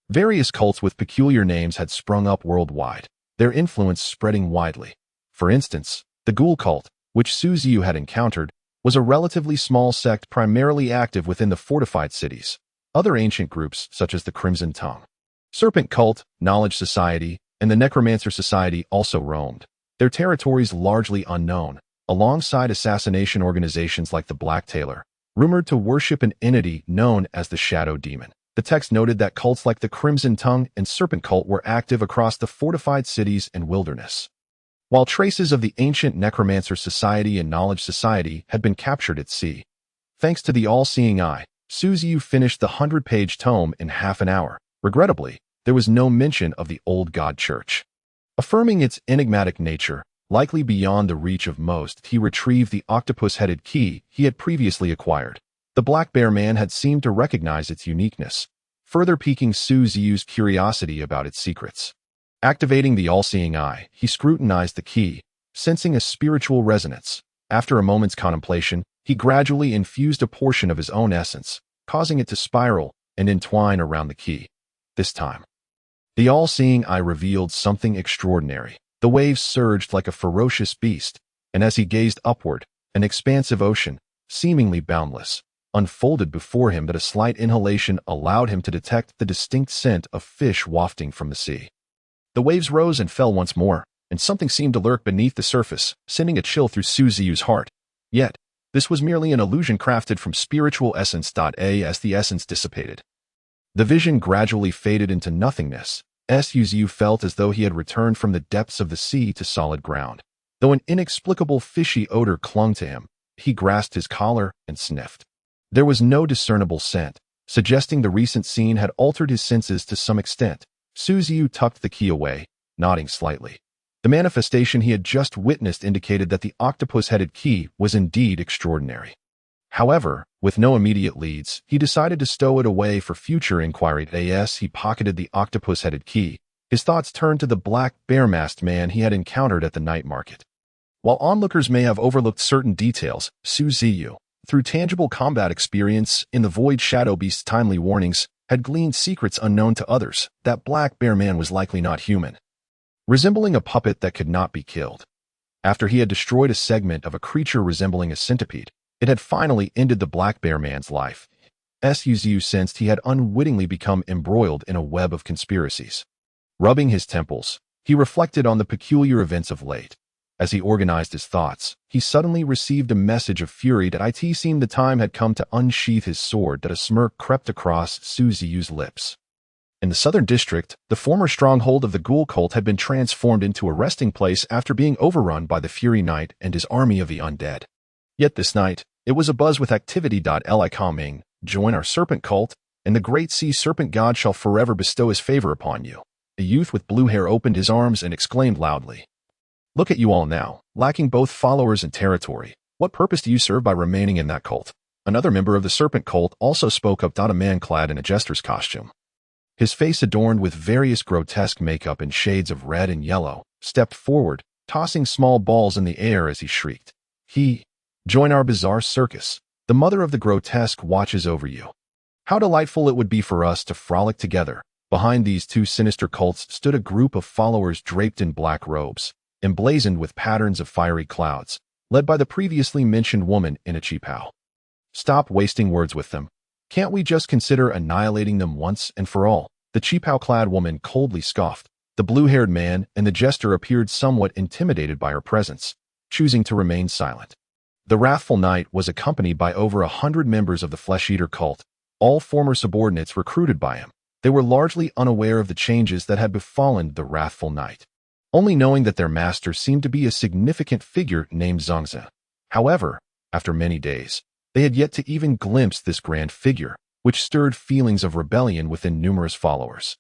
various cults with peculiar names had sprung up worldwide, their influence spreading widely. For instance, the ghoul cult, which Ziyu had encountered, was a relatively small sect primarily active within the fortified cities. Other ancient groups, such as the Crimson Tongue, Serpent Cult, Knowledge Society, and the Necromancer Society also roamed, their territories largely unknown, alongside assassination organizations like the Black Tailor, rumored to worship an entity known as the Shadow Demon. The text noted that cults like the Crimson Tongue and Serpent Cult were active across the fortified cities and wilderness, while traces of the ancient Necromancer Society and Knowledge Society had been captured at sea. Thanks to the all-seeing eye, Ziyu finished the 100-page tome in half an hour. Regrettably, there was no mention of the Old God Church. Affirming its enigmatic nature, likely beyond the reach of most, he retrieved the octopus-headed key he had previously acquired. The Black Bear Man had seemed to recognize its uniqueness, further piquing Ziyu's curiosity about its secrets. Activating the all-seeing eye, he scrutinized the key, sensing a spiritual resonance. After a moment's contemplation, he gradually infused a portion of his own essence, causing it to spiral and entwine around the key. This time, the all-seeing eye revealed something extraordinary. The waves surged like a ferocious beast, and as he gazed upward, an expansive ocean, seemingly boundless, unfolded before him. That a slight inhalation allowed him to detect the distinct scent of fish wafting from the sea. The waves rose and fell once more, and something seemed to lurk beneath the surface, sending a chill through Ziyu's heart. Yet, this was merely an illusion crafted from spiritual essence. As the essence dissipated, the vision gradually faded into nothingness. Ziyu felt as though he had returned from the depths of the sea to solid ground. Though an inexplicable fishy odor clung to him, he grasped his collar and sniffed. There was no discernible scent, suggesting the recent scene had altered his senses to some extent. Ziyu tucked the key away, nodding slightly. The manifestation he had just witnessed indicated that the octopus-headed key was indeed extraordinary. However, with no immediate leads, he decided to stow it away for future inquiry. As he pocketed the octopus-headed key, his thoughts turned to the black bear-masked man he had encountered at the night market. While onlookers may have overlooked certain details, Ziyu, through tangible combat experience in the Void Shadow Beast's timely warnings, had gleaned secrets unknown to others. That black bear man was likely not human, resembling a puppet that could not be killed. After he had destroyed a segment of a creature resembling a centipede, it had finally ended the black bear man's life. Ziyu sensed he had unwittingly become embroiled in a web of conspiracies. Rubbing his temples, he reflected on the peculiar events of late. As he organized his thoughts, he suddenly received a message of fury that it seemed the time had come to unsheath his sword. That a smirk crept across Ziyu's lips. In the southern district, the former stronghold of the ghoul cult had been transformed into a resting place after being overrun by the Fury Knight and his army of the undead. Yet this night, it was abuzz with activity. Coming, join our serpent cult, and the great sea serpent god shall forever bestow his favor upon you." A youth with blue hair opened his arms and exclaimed loudly, "Look at you all now, lacking both followers and territory. What purpose do you serve by remaining in that cult?" Another member of the serpent cult also spoke up. A man clad in a jester's costume, his face adorned with various grotesque makeup in shades of red and yellow, stepped forward, tossing small balls in the air as he shrieked, "Join our bizarre circus. The mother of the grotesque watches over you. How delightful it would be for us to frolic together." Behind these two sinister cults stood a group of followers draped in black robes, emblazoned with patterns of fiery clouds, led by the previously mentioned woman in a chipao. "Stop wasting words with them. Can't we just consider annihilating them once and for all?" The chipao-clad woman coldly scoffed. The blue-haired man and the jester appeared somewhat intimidated by her presence, choosing to remain silent. The wrathful knight was accompanied by over 100 members of the flesh-eater cult, all former subordinates recruited by him. They were largely unaware of the changes that had befallen the wrathful knight, only knowing that their master seemed to be a significant figure named Zongzi. However, after many days, they had yet to even glimpse this grand figure, which stirred feelings of rebellion within numerous followers.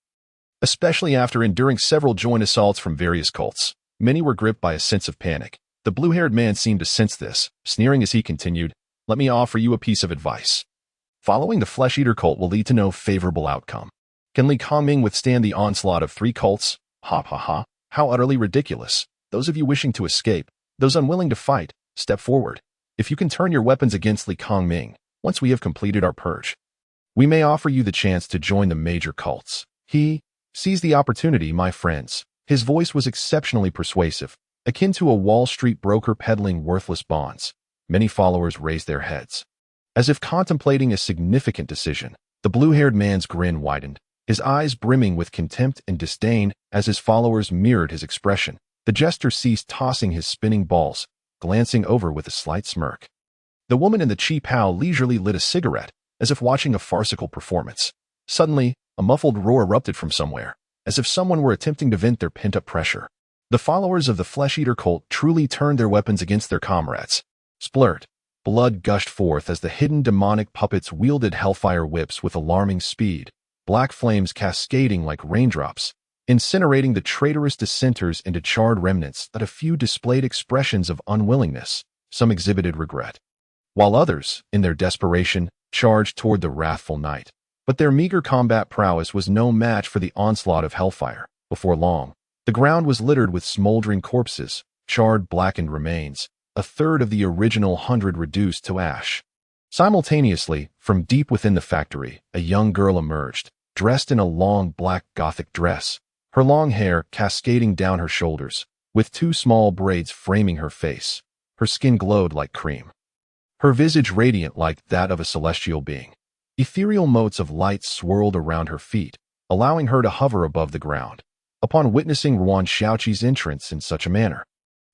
Especially after enduring several joint assaults from various cults, many were gripped by a sense of panic. The blue-haired man seemed to sense this, sneering as he continued, "Let me offer you a piece of advice. Following the flesh-eater cult will lead to no favorable outcome. Can Li Kongming withstand the onslaught of 3 cults? Ha ha ha. How utterly ridiculous. Those of you wishing to escape, those unwilling to fight, step forward. If you can turn your weapons against Li Kongming, once we have completed our purge, we may offer you the chance to join the major cults." Seize the opportunity, my friends. His voice was exceptionally persuasive, akin to a Wall Street broker peddling worthless bonds. Many followers raised their heads, as if contemplating a significant decision. The blue-haired man's grin widened, his eyes brimming with contempt and disdain as his followers mirrored his expression. The jester ceased tossing his spinning balls, glancing over with a slight smirk. The woman in the chipao leisurely lit a cigarette, as if watching a farcical performance. Suddenly, a muffled roar erupted from somewhere, as if someone were attempting to vent their pent-up pressure. The followers of the flesh-eater cult truly turned their weapons against their comrades. Splurt. Blood gushed forth as the hidden demonic puppets wielded hellfire whips with alarming speed, black flames cascading like raindrops, incinerating the traitorous dissenters into charred remnants. That a few displayed expressions of unwillingness, some exhibited regret, while others, in their desperation, charged toward the wrathful knight. But their meager combat prowess was no match for the onslaught of hellfire. Before long, the ground was littered with smoldering corpses, charred blackened remains, a third of the original 100 reduced to ash. Simultaneously, from deep within the factory, a young girl emerged, dressed in a long black Gothic dress, her long hair cascading down her shoulders, with 2 small braids framing her face. Her skin glowed like cream, her visage radiant like that of a celestial being. Ethereal motes of light swirled around her feet, allowing her to hover above the ground. Upon witnessing Ruan Xiaoqi's entrance in such a manner,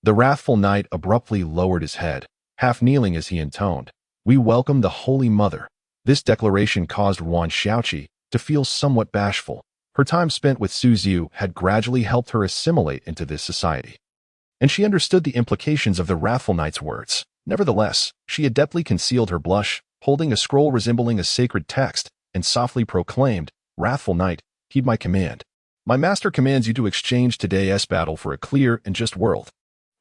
the wrathful knight abruptly lowered his head, half kneeling as he intoned, "We welcome the Holy Mother." This declaration caused Ruan Xiaoqi to feel somewhat bashful. Her time spent with Ziyu had gradually helped her assimilate into this society, and she understood the implications of the wrathful knight's words. Nevertheless, she adeptly concealed her blush, holding a scroll resembling a sacred text, and softly proclaimed, "Wrathful knight, heed my command. My master commands you to exchange today's battle for a clear and just world."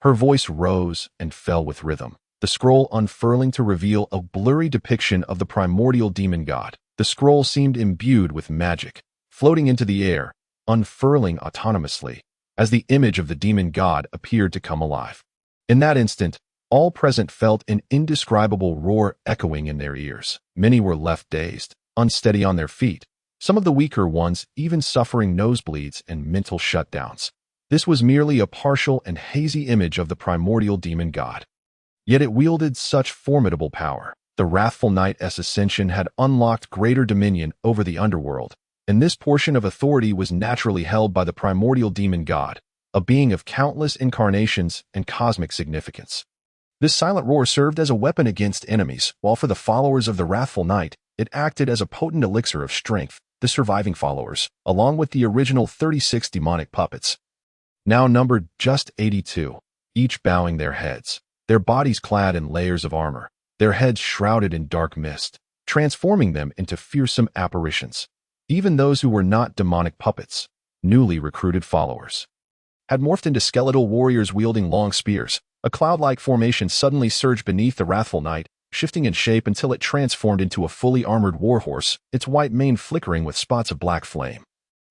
Her voice rose and fell with rhythm, the scroll unfurling to reveal a blurry depiction of the primordial demon god. The scroll seemed imbued with magic, floating into the air, unfurling autonomously, as the image of the demon god appeared to come alive. In that instant, all present felt an indescribable roar echoing in their ears. Many were left dazed, unsteady on their feet, some of the weaker ones even suffering nosebleeds and mental shutdowns. This was merely a partial and hazy image of the primordial demon god. Yet it wielded such formidable power. The wrathful knight's ascension had unlocked greater dominion over the underworld, and this portion of authority was naturally held by the primordial demon god, a being of countless incarnations and cosmic significance. This silent roar served as a weapon against enemies, while for the followers of the wrathful knight, it acted as a potent elixir of strength. The surviving followers, along with the original 36 demonic puppets, now numbered just 82, each bowing their heads, their bodies clad in layers of armor, their heads shrouded in dark mist. transforming them into fearsome apparitions. Even those who were not demonic puppets, newly recruited followers, had morphed into skeletal warriors wielding long spears. A cloud-like formation suddenly surged beneath the wrathful knight, shifting in shape until it transformed into a fully armored warhorse, its white mane flickering with spots of black flame.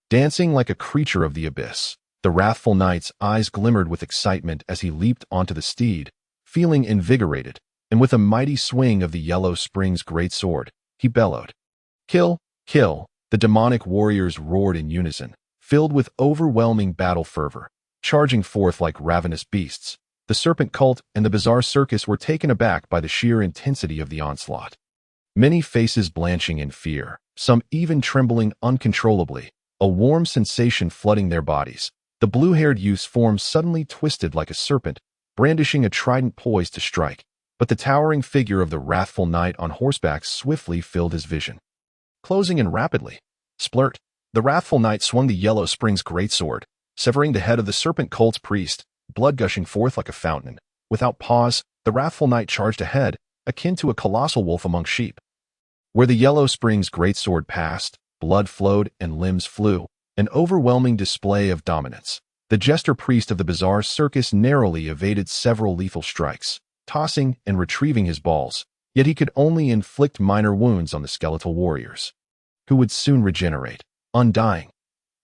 Dancing like a creature of the abyss, the wrathful knight's eyes glimmered with excitement as he leaped onto the steed, feeling invigorated, and with a mighty swing of the Yellow Springs greatsword, he bellowed, "Kill! Kill!" The demonic warriors roared in unison, filled with overwhelming battle fervor, charging forth like ravenous beasts. The serpent cult and the bizarre circus were taken aback by the sheer intensity of the onslaught. Many faces blanching in fear, some even trembling uncontrollably, a warm sensation flooding their bodies. The blue-haired youth's form suddenly twisted like a serpent, brandishing a trident poised to strike, but the towering figure of the wrathful knight on horseback swiftly filled his vision. Closing in rapidly. Splurt! The wrathful knight swung the Yellow Springs greatsword, severing the head of the serpent cult's priest, blood gushing forth like a fountain. Without pause, the wrathful knight charged ahead, akin to a colossal wolf among sheep. Where the Yellow Springs greatsword passed, blood flowed and limbs flew, an overwhelming display of dominance. The jester priest of the bizarre circus narrowly evaded several lethal strikes, tossing and retrieving his balls, yet he could only inflict minor wounds on the skeletal warriors, who would soon regenerate, undying.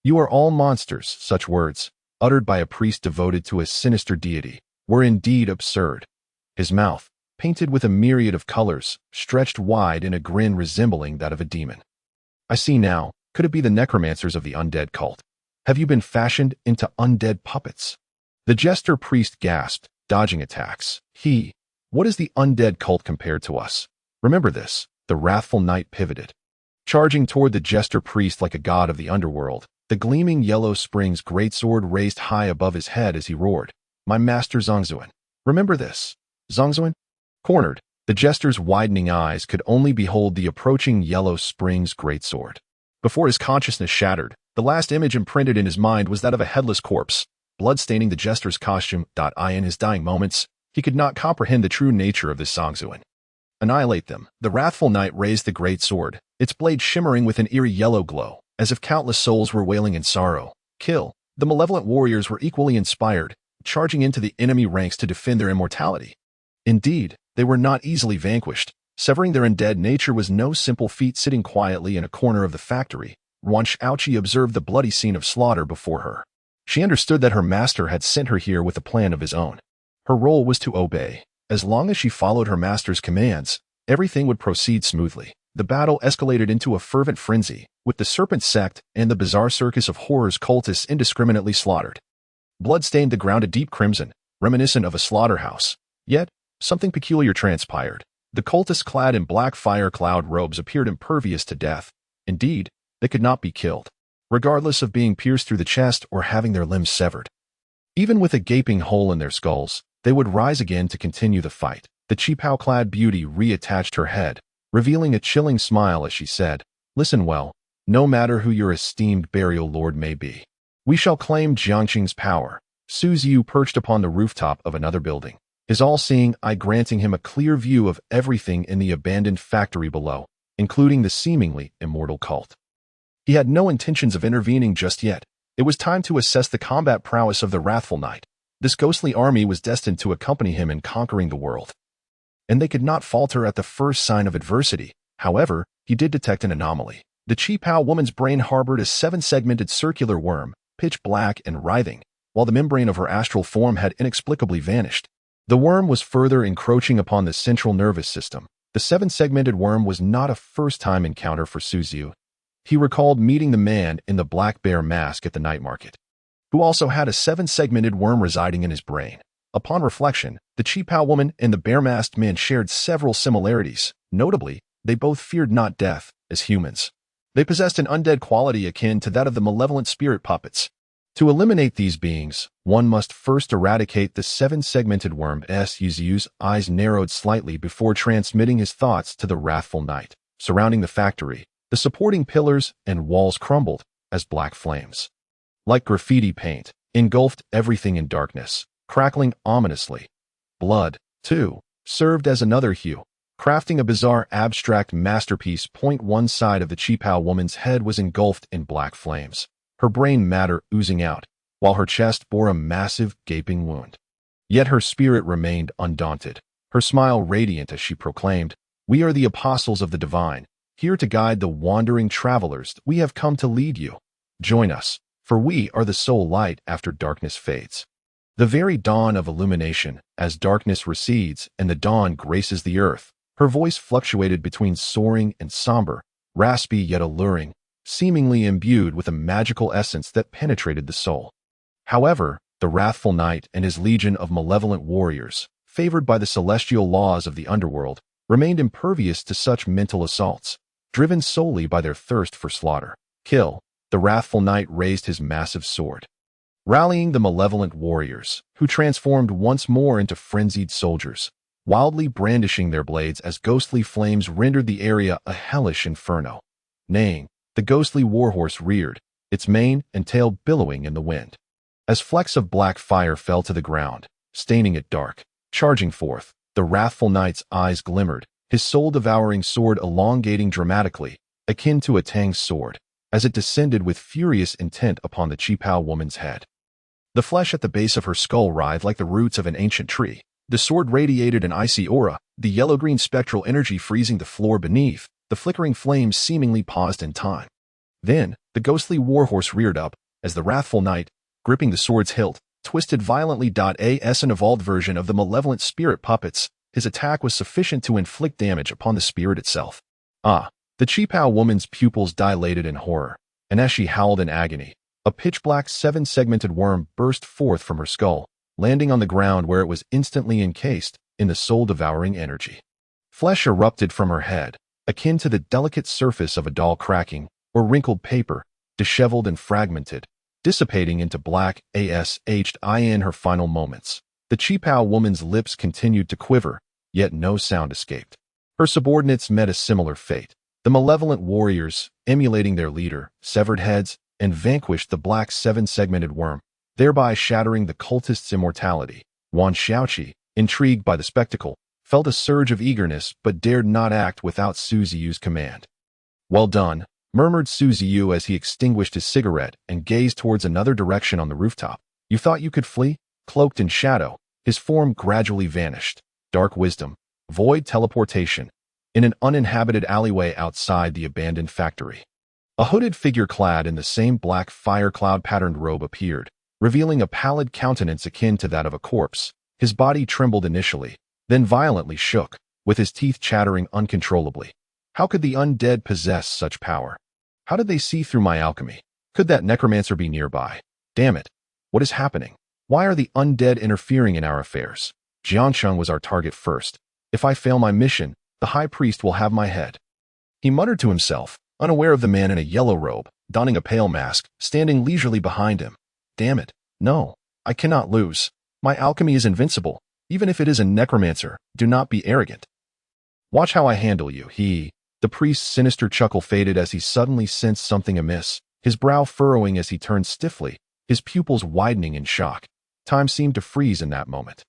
"You are all monsters," such words, uttered by a priest devoted to a sinister deity, were indeed absurd. His mouth, painted with a myriad of colors, stretched wide in a grin resembling that of a demon. "I see now. Could it be the necromancers of the undead cult? Have you been fashioned into undead puppets?" The jester priest gasped, dodging attacks. What is the undead cult compared to us? Remember this. The wrathful knight pivoted, charging toward the jester priest like a god of the underworld, the gleaming Yellow Springs greatsword raised high above his head as he roared, "My master Zongzuan. Remember this." Zongzuan? Cornered, the jester's widening eyes could only behold the approaching Yellow Springs greatsword. Before his consciousness shattered, the last image imprinted in his mind was that of a headless corpse, blood staining the jester's costume. In his dying moments, he could not comprehend the true nature of this Zongzuan. Annihilate them. The wrathful knight raised the great sword, its blade shimmering with an eerie yellow glow, as if countless souls were wailing in sorrow. Kill. The malevolent warriors were equally inspired, charging into the enemy ranks to defend their immortality. Indeed, they were not easily vanquished. Severing their undead nature was no simple feat. Sitting quietly in a corner of the factory, Wan Shaoqi observed the bloody scene of slaughter before her. She understood that her master had sent her here with a plan of his own. Her role was to obey. As long as she followed her master's commands, everything would proceed smoothly. The battle escalated into a fervent frenzy, with the serpent sect and the bizarre circus of horrors cultists indiscriminately slaughtered. Blood stained the ground a deep crimson, reminiscent of a slaughterhouse. Yet, something peculiar transpired. The cultists clad in black fire cloud robes appeared impervious to death. Indeed, they could not be killed, regardless of being pierced through the chest or having their limbs severed. Even with a gaping hole in their skulls, they would rise again to continue the fight. The cheapao-clad beauty reattached her head, revealing a chilling smile as she said, "Listen well, no matter who your esteemed burial lord may be, we shall claim Jiangqing's power." Ziyu perched upon the rooftop of another building, his all-seeing eye granting him a clear view of everything in the abandoned factory below, including the seemingly immortal cult. He had no intentions of intervening just yet. It was time to assess the combat prowess of the wrathful knight. This ghostly army was destined to accompany him in conquering the world, and they could not falter at the first sign of adversity. However, he did detect an anomaly. The Qipao woman's brain harbored a 7-segmented circular worm, pitch black and writhing, while the membrane of her astral form had inexplicably vanished. The worm was further encroaching upon the central nervous system. The 7-segmented worm was not a first-time encounter for Ziyu. He recalled meeting the man in the black bear mask at the night market, who also had a 7-segmented worm residing in his brain. Upon reflection, the Qipao woman and the bear-masked man shared several similarities. Notably, they both feared not death, as humans. They possessed an undead quality akin to that of the malevolent spirit puppets. To eliminate these beings, one must first eradicate the 7-segmented worm. Ziyu's eyes narrowed slightly before transmitting his thoughts to the wrathful knight. Surrounding the factory, the supporting pillars and walls crumbled as black flames, like graffiti paint, engulfed everything in darkness, crackling ominously. Blood, too, served as another hue, crafting a bizarre abstract masterpiece. One side of the Qipao woman's head was engulfed in black flames, her brain matter oozing out, while her chest bore a massive, gaping wound. Yet her spirit remained undaunted, her smile radiant as she proclaimed, "We are the apostles of the divine, here to guide the wandering travelers. We have come to lead you. Join us, for we are the sole light after darkness fades." The very dawn of illumination, as darkness recedes and the dawn graces the earth, her voice fluctuated between soaring and somber, raspy yet alluring, seemingly imbued with a magical essence that penetrated the soul. However, the wrathful knight and his legion of malevolent warriors, favored by the celestial laws of the underworld, remained impervious to such mental assaults, driven solely by their thirst for slaughter. Kill. The wrathful knight raised his massive sword, rallying the malevolent warriors, who transformed once more into frenzied soldiers, wildly brandishing their blades as ghostly flames rendered the area a hellish inferno. Neighing, the ghostly warhorse reared, its mane and tail billowing in the wind. As flecks of black fire fell to the ground, staining it dark, charging forth, the wrathful knight's eyes glimmered, his soul-devouring sword elongating dramatically, akin to a Tang's sword, as it descended with furious intent upon the Qipao woman's head. The flesh at the base of her skull writhed like the roots of an ancient tree. The sword radiated an icy aura, the yellow-green spectral energy freezing the floor beneath, the flickering flames seemingly paused in time. Then, the ghostly warhorse reared up, as the wrathful knight, gripping the sword's hilt, twisted violently. As an evolved version of the malevolent spirit puppets, his attack was sufficient to inflict damage upon the spirit itself. The Qipao woman's pupils dilated in horror, and as she howled in agony, a pitch-black seven-segmented worm burst forth from her skull, landing on the ground where it was instantly encased in the soul-devouring energy. Flesh erupted from her head, akin to the delicate surface of a doll cracking, or wrinkled paper, disheveled and fragmented, dissipating into black ashed in her final moments. The Qipao woman's lips continued to quiver, yet no sound escaped. Her subordinates met a similar fate. The malevolent warriors, emulating their leader, severed heads and vanquished the black seven-segmented worm, thereby shattering the cultist's immortality. Wan Xiaoqi, intrigued by the spectacle, felt a surge of eagerness but dared not act without Su Ziyu's command. "Well done," murmured Su Ziyu as he extinguished his cigarette and gazed towards another direction on the rooftop. "You thought you could flee?" Cloaked in shadow, his form gradually vanished. Dark wisdom, void teleportation, in an uninhabited alleyway outside the abandoned factory. A hooded figure clad in the same black fire cloud-patterned robe appeared, revealing a pallid countenance akin to that of a corpse. His body trembled initially, then violently shook, with his teeth chattering uncontrollably. How could the undead possess such power? How did they see through my alchemy? Could that necromancer be nearby? Damn it! What is happening? Why are the undead interfering in our affairs? Jiangsheng was our target first. If I fail my mission, the high priest will have my head. He muttered to himself, unaware of the man in a yellow robe, donning a pale mask, standing leisurely behind him. Damn it. No, I cannot lose. My alchemy is invincible. Even if it is a necromancer, do not be arrogant. Watch how I handle you, The priest's sinister chuckle faded as he suddenly sensed something amiss, his brow furrowing as he turned stiffly, his pupils widening in shock. Time seemed to freeze in that moment.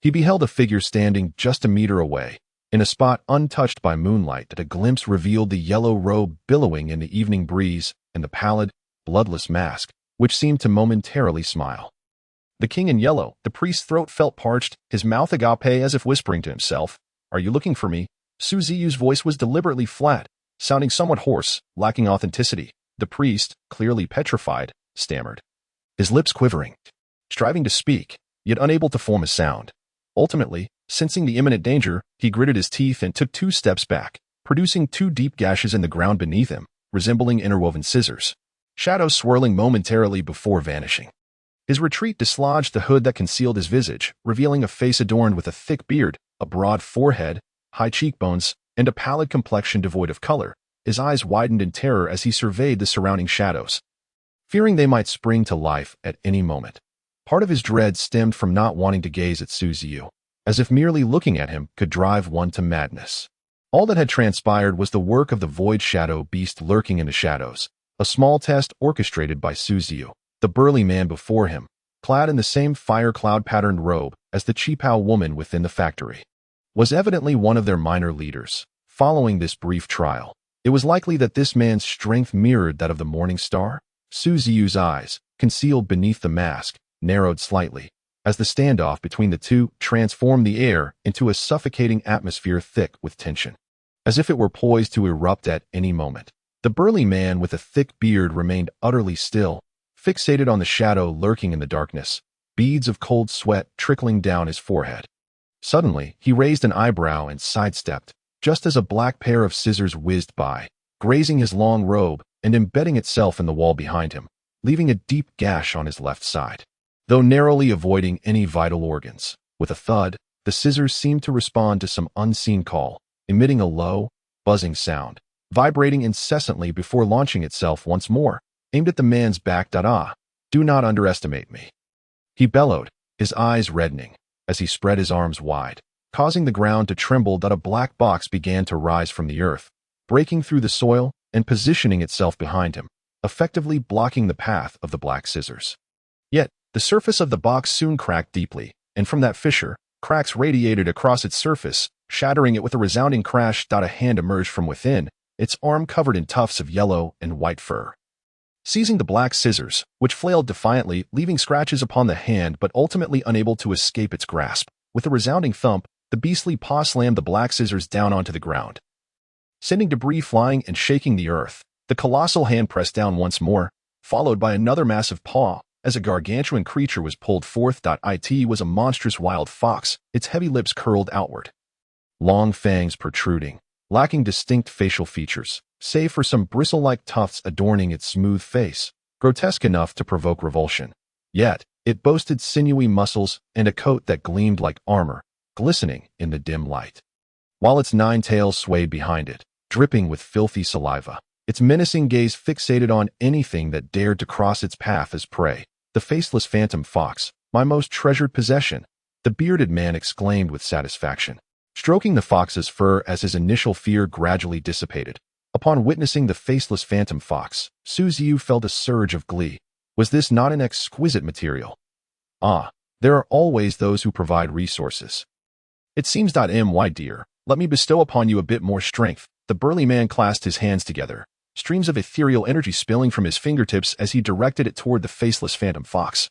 He beheld a figure standing just a meter away, in a spot untouched by moonlight that a glimpse revealed the yellow robe billowing in the evening breeze and the pallid, bloodless mask, which seemed to momentarily smile. The king in yellow, the priest's throat felt parched, his mouth agape as if whispering to himself, "Are you looking for me?" Su Ziyu's voice was deliberately flat, sounding somewhat hoarse, lacking authenticity. The priest, clearly petrified, stammered, his lips quivering, striving to speak, yet unable to form a sound. Ultimately, sensing the imminent danger, he gritted his teeth and took 2 steps back, producing 2 deep gashes in the ground beneath him, resembling interwoven scissors, shadows swirling momentarily before vanishing. His retreat dislodged the hood that concealed his visage, revealing a face adorned with a thick beard, a broad forehead, high cheekbones, and a pallid complexion devoid of color. His eyes widened in terror as he surveyed the surrounding shadows, fearing they might spring to life at any moment. Part of his dread stemmed from not wanting to gaze at Su Ziyu, as if merely looking at him could drive one to madness. All that had transpired was the work of the void shadow beast lurking in the shadows, a small test orchestrated by Su Ziyu, the burly man before him, clad in the same fire cloud-patterned robe as the Qipao woman within the factory. was evidently one of their minor leaders. Following this brief trial, it was likely that this man's strength mirrored that of the morning star. Ziyu's eyes, concealed beneath the mask, narrowed slightly, as the standoff between the two transformed the air into a suffocating atmosphere thick with tension, as if it were poised to erupt at any moment. The burly man with a thick beard remained utterly still, fixated on the shadow lurking in the darkness, beads of cold sweat trickling down his forehead. Suddenly, he raised an eyebrow and sidestepped, just as a black pair of scissors whizzed by, grazing his long robe and embedding itself in the wall behind him, leaving a deep gash on his left side. Though narrowly avoiding any vital organs, with a thud, the scissors seemed to respond to some unseen call, emitting a low, buzzing sound, vibrating incessantly before launching itself once more, aimed at the man's back. Do not underestimate me, he bellowed, his eyes reddening, as he spread his arms wide, causing the ground to tremble. A black box began to rise from the earth, breaking through the soil and positioning itself behind him, effectively blocking the path of the black scissors. Yet, the surface of the box soon cracked deeply, and from that fissure, cracks radiated across its surface, shattering it with a resounding crash. A hand emerged from within, its arm covered in tufts of yellow and white fur. Seizing the black scissors, which flailed defiantly, leaving scratches upon the hand but ultimately unable to escape its grasp, with a resounding thump, the beastly paw slammed the black scissors down onto the ground, sending debris flying and shaking the earth. The colossal hand pressed down once more, followed by another massive paw, as a gargantuan creature was pulled forth. It was a monstrous wild fox, its heavy lips curled outward, long fangs protruding, lacking distinct facial features, save for some bristle-like tufts adorning its smooth face, grotesque enough to provoke revulsion. Yet, it boasted sinewy muscles and a coat that gleamed like armor, glistening in the dim light. While its 9 tails swayed behind it, dripping with filthy saliva, its menacing gaze fixated on anything that dared to cross its path as prey. The faceless phantom fox, my most treasured possession, the bearded man exclaimed with satisfaction, stroking the fox's fur as his initial fear gradually dissipated. Upon witnessing the faceless phantom fox, Ziyu felt a surge of glee. Was this not an exquisite material? Ah, there are always those who provide resources. It seems. My dear, let me bestow upon you a bit more strength. The burly man clasped his hands together, streams of ethereal energy spilling from his fingertips as he directed it toward the faceless phantom fox,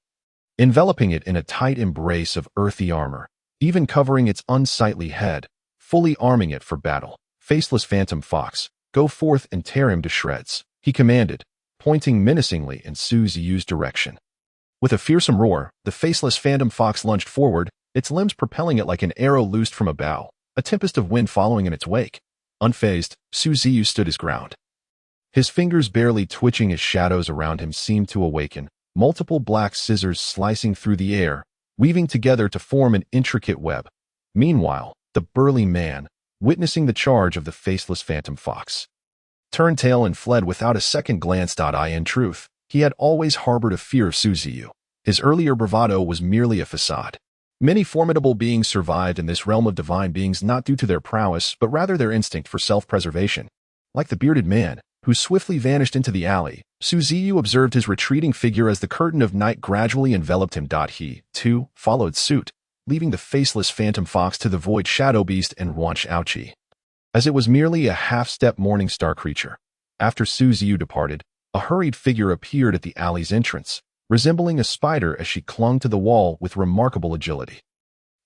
enveloping it in a tight embrace of earthy armor, even covering its unsightly head, fully arming it for battle. Faceless phantom fox, go forth and tear him to shreds, he commanded, pointing menacingly in Ziyu's direction. With a fearsome roar, the faceless phantom fox lunged forward, its limbs propelling it like an arrow loosed from a bow, a tempest of wind following in its wake. Unfazed, Ziyu stood his ground, his fingers barely twitching as shadows around him seemed to awaken, multiple black scissors slicing through the air, weaving together to form an intricate web. Meanwhile, the burly man, witnessing the charge of the faceless phantom fox, turned tail and fled without a second glance. In truth, he had always harbored a fear of Ziyu. His earlier bravado was merely a facade. Many formidable beings survived in this realm of divine beings not due to their prowess but rather their instinct for self-preservation. Like the bearded man, who swiftly vanished into the alley, Ziyu observed his retreating figure as the curtain of night gradually enveloped him. He, too, followed suit, leaving the faceless phantom fox to the void shadow beast and Ouchi, as it was merely a half-step morning star creature. After Ziyu departed, a hurried figure appeared at the alley's entrance, resembling a spider as she clung to the wall with remarkable agility.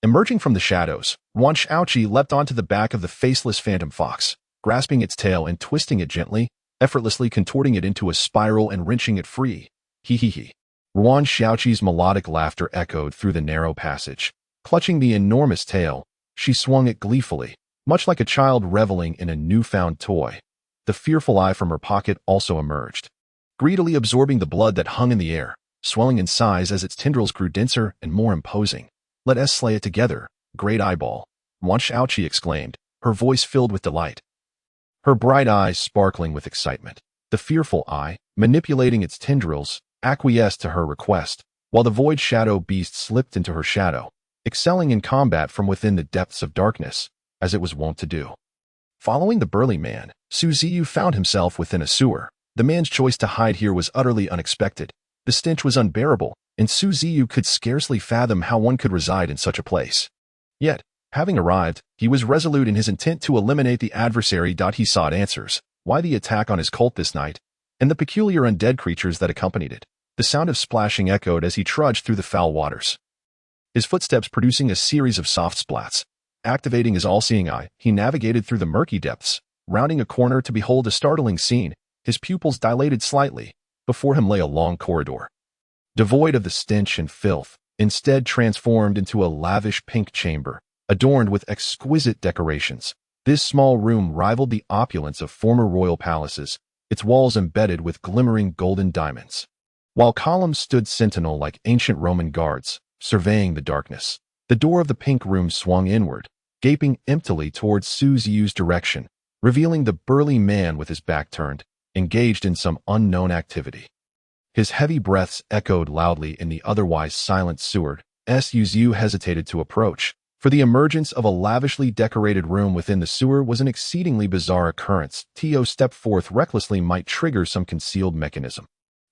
Emerging from the shadows, Ouchi leapt onto the back of the faceless phantom fox, grasping its tail and twisting it gently, effortlessly contorting it into a spiral and wrenching it free. He. Ouchi's melodic laughter echoed through the narrow passage. Clutching the enormous tail, she swung it gleefully, much like a child reveling in a newfound toy. The fearful eye from her pocket also emerged, greedily absorbing the blood that hung in the air, swelling in size as its tendrils grew denser and more imposing. Let us slay it together, great eyeball, Ouchi exclaimed, her voice filled with delight, her bright eyes sparkling with excitement. The fearful eye, manipulating its tendrils, acquiesced to her request, while the void shadow beast slipped into her shadow, excelling in combat from within the depths of darkness, as it was wont to do. Following the burly man, Ziyu found himself within a sewer. The man's choice to hide here was utterly unexpected. The stench was unbearable, and Ziyu could scarcely fathom how one could reside in such a place. Yet, Having arrived, he was resolute in his intent to eliminate the adversary. He sought answers. Why the attack on his cult this night, and the peculiar undead creatures that accompanied it. The sound of splashing echoed as he trudged through the foul waters, his footsteps producing a series of soft splats. Activating his all-seeing eye, he navigated through the murky depths, rounding a corner to behold a startling scene. His pupils dilated slightly. Before him lay a long corridor, devoid of the stench and filth, instead transformed into a lavish pink chamber, adorned with exquisite decorations. This small room rivaled the opulence of former royal palaces, its walls embedded with glimmering golden diamonds, while columns stood sentinel like ancient Roman guards, surveying the darkness. The door of the pink room swung inward, gaping emptily towards Ziyu's direction, revealing the burly man with his back turned, engaged in some unknown activity. His heavy breaths echoed loudly in the otherwise silent sewer. Ziyu hesitated to approach, for the emergence of a lavishly decorated room within the sewer was an exceedingly bizarre occurrence. To step forth recklessly might trigger some concealed mechanism.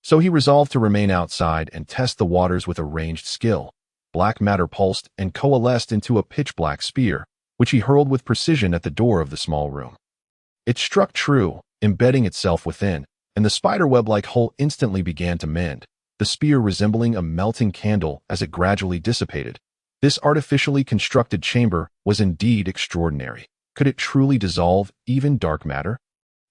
So he resolved to remain outside and test the waters with a ranged skill. Black matter pulsed and coalesced into a pitch-black spear, which he hurled with precision at the door of the small room. It struck true, embedding itself within, and the spiderweb-like hole instantly began to mend, the spear resembling a melting candle as it gradually dissipated. This artificially constructed chamber was indeed extraordinary. Could it truly dissolve even dark matter?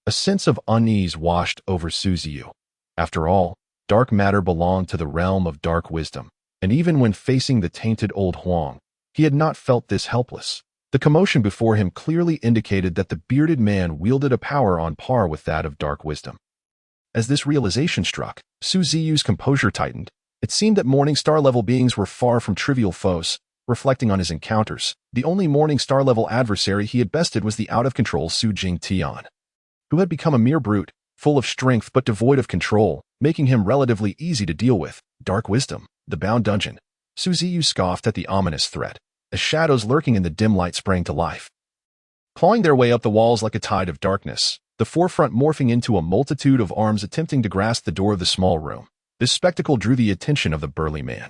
A sense of unease washed over Ziyu. After all, dark matter belonged to the realm of dark wisdom, and even when facing the tainted old Huang, he had not felt this helpless. The commotion before him clearly indicated that the bearded man wielded a power on par with that of dark wisdom. As this realization struck, Ziyu's composure tightened. It seemed that Morning Star-level beings were far from trivial foes. Reflecting on his encounters, the only Morning Star-level adversary he had bested was the out-of-control Su Jingtian, who had become a mere brute, full of strength but devoid of control, making him relatively easy to deal with. Dark wisdom, the bound dungeon. Ziyu scoffed at the ominous threat, as shadows lurking in the dim light sprang to life, clawing their way up the walls like a tide of darkness, the forefront morphing into a multitude of arms attempting to grasp the door of the small room. This spectacle drew the attention of the burly man,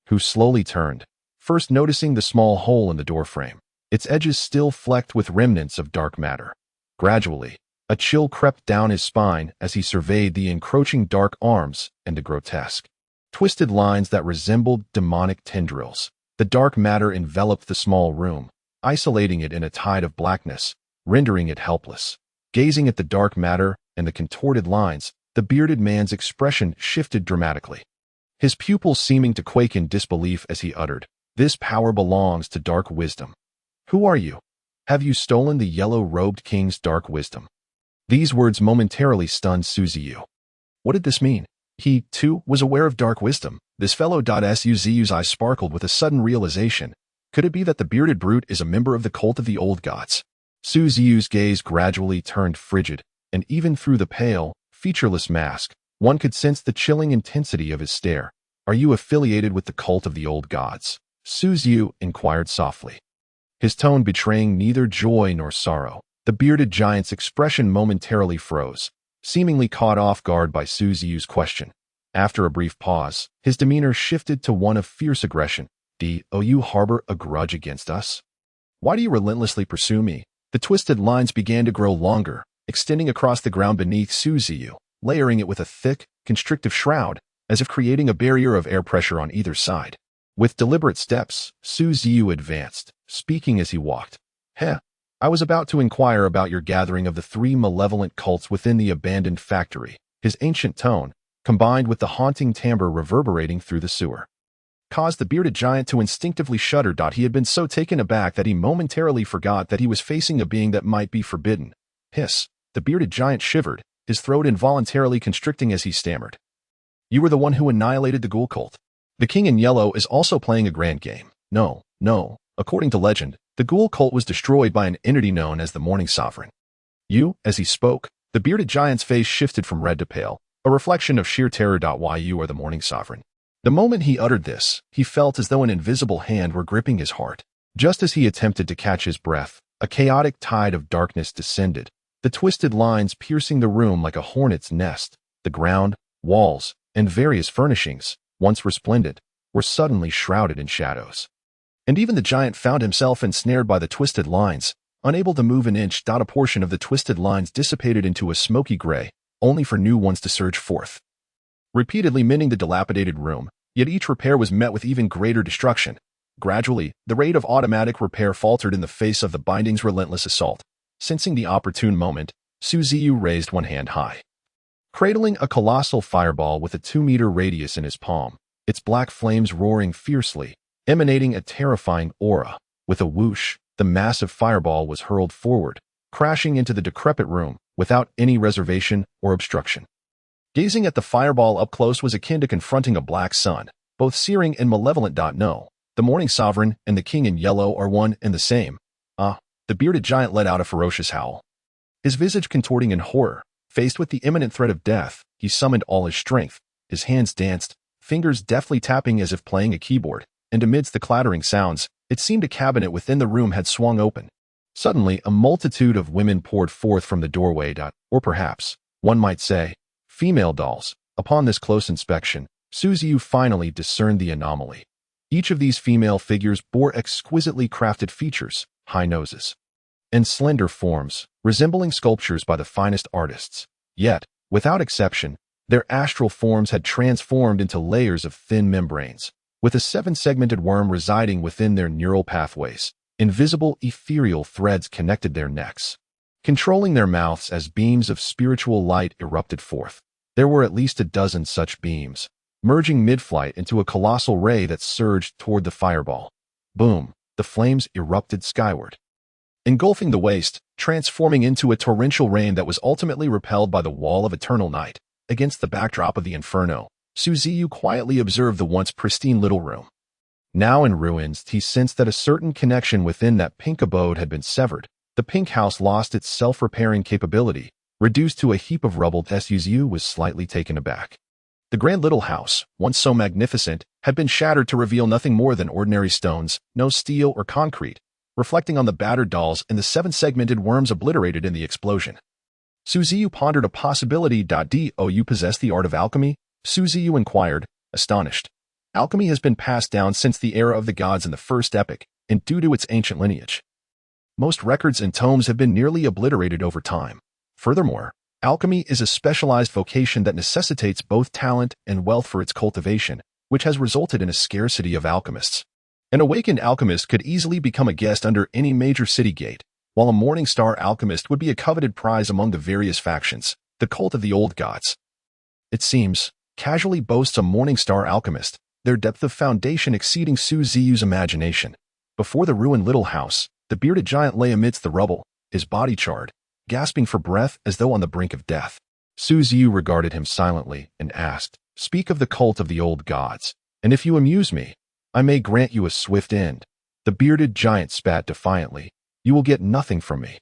who slowly turned, first noticing the small hole in the doorframe, its edges still flecked with remnants of dark matter. Gradually, a chill crept down his spine as he surveyed the encroaching dark arms and the grotesque, twisted lines that resembled demonic tendrils. The dark matter enveloped the small room, isolating it in a tide of blackness, rendering it helpless. Gazing at the dark matter and the contorted lines, the bearded man's expression shifted dramatically, his pupils seeming to quake in disbelief as he uttered, "This power belongs to dark wisdom. Who are you? Have you stolen the yellow-robed king's dark wisdom?" These words momentarily stunned Ziyu. What did this mean? He, too, was aware of dark wisdom. This fellow. Ziyu's eyes sparkled with a sudden realization. Could it be that the bearded brute is a member of the cult of the old gods? Ziyu's gaze gradually turned frigid, and even through the pale, featureless mask, one could sense the chilling intensity of his stare. Are you affiliated with the cult of the old gods? Ziyu inquired softly, his tone betraying neither joy nor sorrow. The bearded giant's expression momentarily froze, seemingly caught off guard by Ziyu's question. After a brief pause, his demeanor shifted to one of fierce aggression. Do you harbor a grudge against us? Why do you relentlessly pursue me? The twisted lines began to grow longer, extending across the ground beneath Ziyu, layering it with a thick, constrictive shroud, as if creating a barrier of air pressure on either side. With deliberate steps, Ziyu advanced, speaking as he walked. I was about to inquire about your gathering of the 3 malevolent cults within the abandoned factory." His ancient tone, combined with the haunting timbre reverberating through the sewer, caused the bearded giant to instinctively shudder. He had been so taken aback that he momentarily forgot that he was facing a being that might be forbidden. Hiss! The bearded giant shivered, his throat involuntarily constricting as he stammered. "You were the one who annihilated the ghoul cult. The king in yellow is also playing a grand game. No. According to legend, the ghoul cult was destroyed by an entity known as the Morning Sovereign." You, as he spoke, the bearded giant's face shifted from red to pale, a reflection of sheer terror. Why you are the Morning Sovereign? The moment he uttered this, he felt as though an invisible hand were gripping his heart. Just as he attempted to catch his breath, a chaotic tide of darkness descended, the twisted lines piercing the room like a hornet's nest. The ground, walls, and various furnishings, once resplendent, were suddenly shrouded in shadows. and even the giant found himself ensnared by the twisted lines, unable to move an inch. A portion of the twisted lines dissipated into a smoky gray, only for new ones to surge forth, repeatedly mending the dilapidated room, yet each repair was met with even greater destruction. Gradually, the rate of automatic repair faltered in the face of the binding's relentless assault. Sensing the opportune moment, Ziyu raised one hand high, cradling a colossal fireball with a 2-meter radius in his palm, its black flames roaring fiercely, emanating a terrifying aura. With a whoosh, the massive fireball was hurled forward, crashing into the decrepit room without any reservation or obstruction. Gazing at the fireball up close was akin to confronting a black sun, both searing and malevolent. No, the Morning Sovereign and the King in Yellow are one and the same. The bearded giant let out a ferocious howl. His visage contorting in horror, faced with the imminent threat of death, he summoned all his strength. His hands danced, fingers deftly tapping as if playing a keyboard, and amidst the clattering sounds, it seemed a cabinet within the room had swung open. Suddenly, a multitude of women poured forth from the doorway. Or perhaps, one might say, female dolls. Upon this close inspection, Ziyu finally discerned the anomaly. Each of these female figures bore exquisitely crafted features, high noses, and slender forms, resembling sculptures by the finest artists. Yet, without exception, their astral forms had transformed into layers of thin membranes, with a 7-segmented worm residing within their neural pathways. Invisible ethereal threads connected their necks, controlling their mouths as beams of spiritual light erupted forth. There were at least a dozen such beams, merging mid-flight into a colossal ray that surged toward the fireball. Boom! The flames erupted skyward, engulfing the waste, transforming into a torrential rain that was ultimately repelled by the wall of eternal night. Against the backdrop of the inferno, Ziyu quietly observed the once pristine little room. Now in ruins, he sensed that a certain connection within that pink abode had been severed. The pink house lost its self-repairing capability, reduced to a heap of rubble. Ziyu was slightly taken aback. The grand little house, once so magnificent, had been shattered to reveal nothing more than ordinary stones, no steel or concrete, reflecting on the battered dolls and the 7-segmented worms obliterated in the explosion. Ziyu pondered a possibility. Do you possess the art of alchemy? Ziyu inquired, astonished. Alchemy has been passed down since the era of the gods in the first epoch, and due to its ancient lineage, most records and tomes have been nearly obliterated over time. Furthermore, alchemy is a specialized vocation that necessitates both talent and wealth for its cultivation, which has resulted in a scarcity of alchemists. An awakened alchemist could easily become a guest under any major city gate, while a morning star alchemist would be a coveted prize among the various factions. The cult of the old gods, it seems, casually boasts a morning star alchemist, their depth of foundation exceeding Ziyu's imagination. Before the ruined little house, the bearded giant lay amidst the rubble, his body charred, gasping for breath as though on the brink of death. Ziyu regarded him silently and asked, "Speak of the cult of the old gods, and if you amuse me, I may grant you a swift end." The bearded giant spat defiantly, "You will get nothing from me."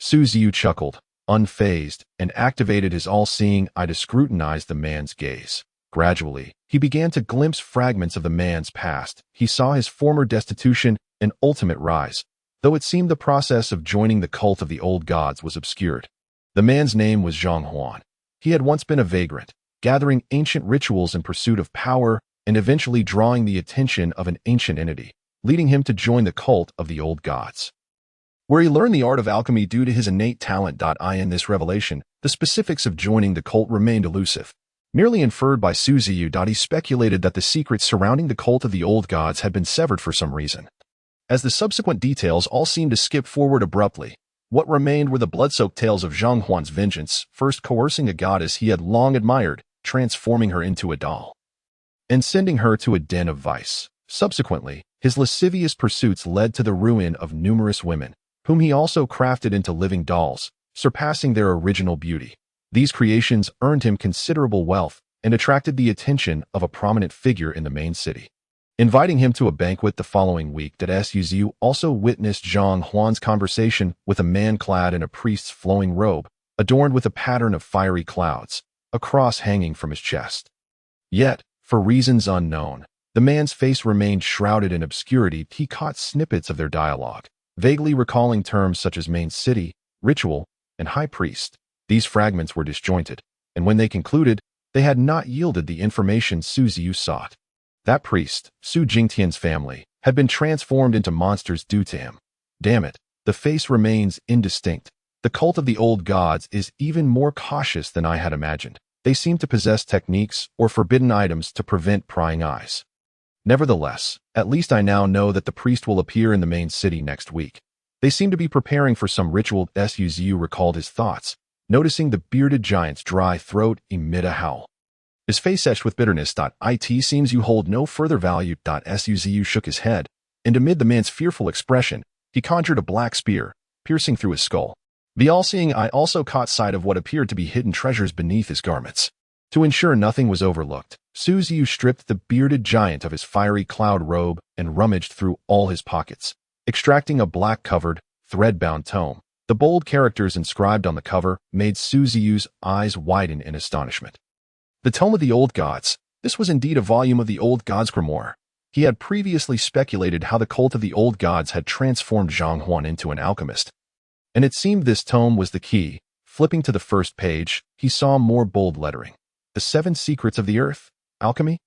Ziyu chuckled, unfazed, and activated his all-seeing eye to scrutinize the man's gaze. Gradually, he began to glimpse fragments of the man's past. He saw his former destitution and ultimate rise, though it seemed the process of joining the cult of the old gods was obscured. The man's name was Zhang Huan. He had once been a vagrant, gathering ancient rituals in pursuit of power and eventually drawing the attention of an ancient entity, leading him to join the cult of the old gods, where he learned the art of alchemy due to his innate talent. In this revelation, the specifics of joining the cult remained elusive, merely inferred by Ziyu. He speculated that the secrets surrounding the cult of the old gods had been severed for some reason. As the subsequent details all seemed to skip forward abruptly, what remained were the blood-soaked tales of Zhang Huan's vengeance, first coercing a goddess he had long admired, transforming her into a doll, and sending her to a den of vice. Subsequently, his lascivious pursuits led to the ruin of numerous women, whom he also crafted into living dolls, surpassing their original beauty. These creations earned him considerable wealth and attracted the attention of a prominent figure in the main city, inviting him to a banquet the following week. Ziyu also witnessed Zhang Huan's conversation with a man clad in a priest's flowing robe, adorned with a pattern of fiery clouds, a cross hanging from his chest. Yet, for reasons unknown, the man's face remained shrouded in obscurity. He caught snippets of their dialogue, vaguely recalling terms such as main city, ritual, and high priest. These fragments were disjointed, and when they concluded, they had not yielded the information Ziyu sought. That priest, Su Jingtian's family, had been transformed into monsters due to him. Damn it, the face remains indistinct. The cult of the old gods is even more cautious than I had imagined. They seem to possess techniques or forbidden items to prevent prying eyes. Nevertheless, at least I now know that the priest will appear in the main city next week. They seem to be preparing for some ritual. Ziyu recalled his thoughts, noticing the bearded giant's dry throat emit a howl. His face etched with bitterness. It seems you hold no further value. Ziyu shook his head, and amid the man's fearful expression, he conjured a black spear, piercing through his skull. The all-seeing eye also caught sight of what appeared to be hidden treasures beneath his garments. To ensure nothing was overlooked, Ziyu stripped the bearded giant of his fiery cloud robe and rummaged through all his pockets, extracting a black-covered, thread-bound tome. The bold characters inscribed on the cover made Ziyu's eyes widen in astonishment. The Tome of the Old Gods. This was indeed a volume of the Old Gods' grimoire. He had previously speculated how the cult of the Old Gods had transformed Zhang Huan into an alchemist. And it seemed this tome was the key. Flipping to the first page, he saw more bold lettering. The 7 Secrets of the Earth, Alchemy?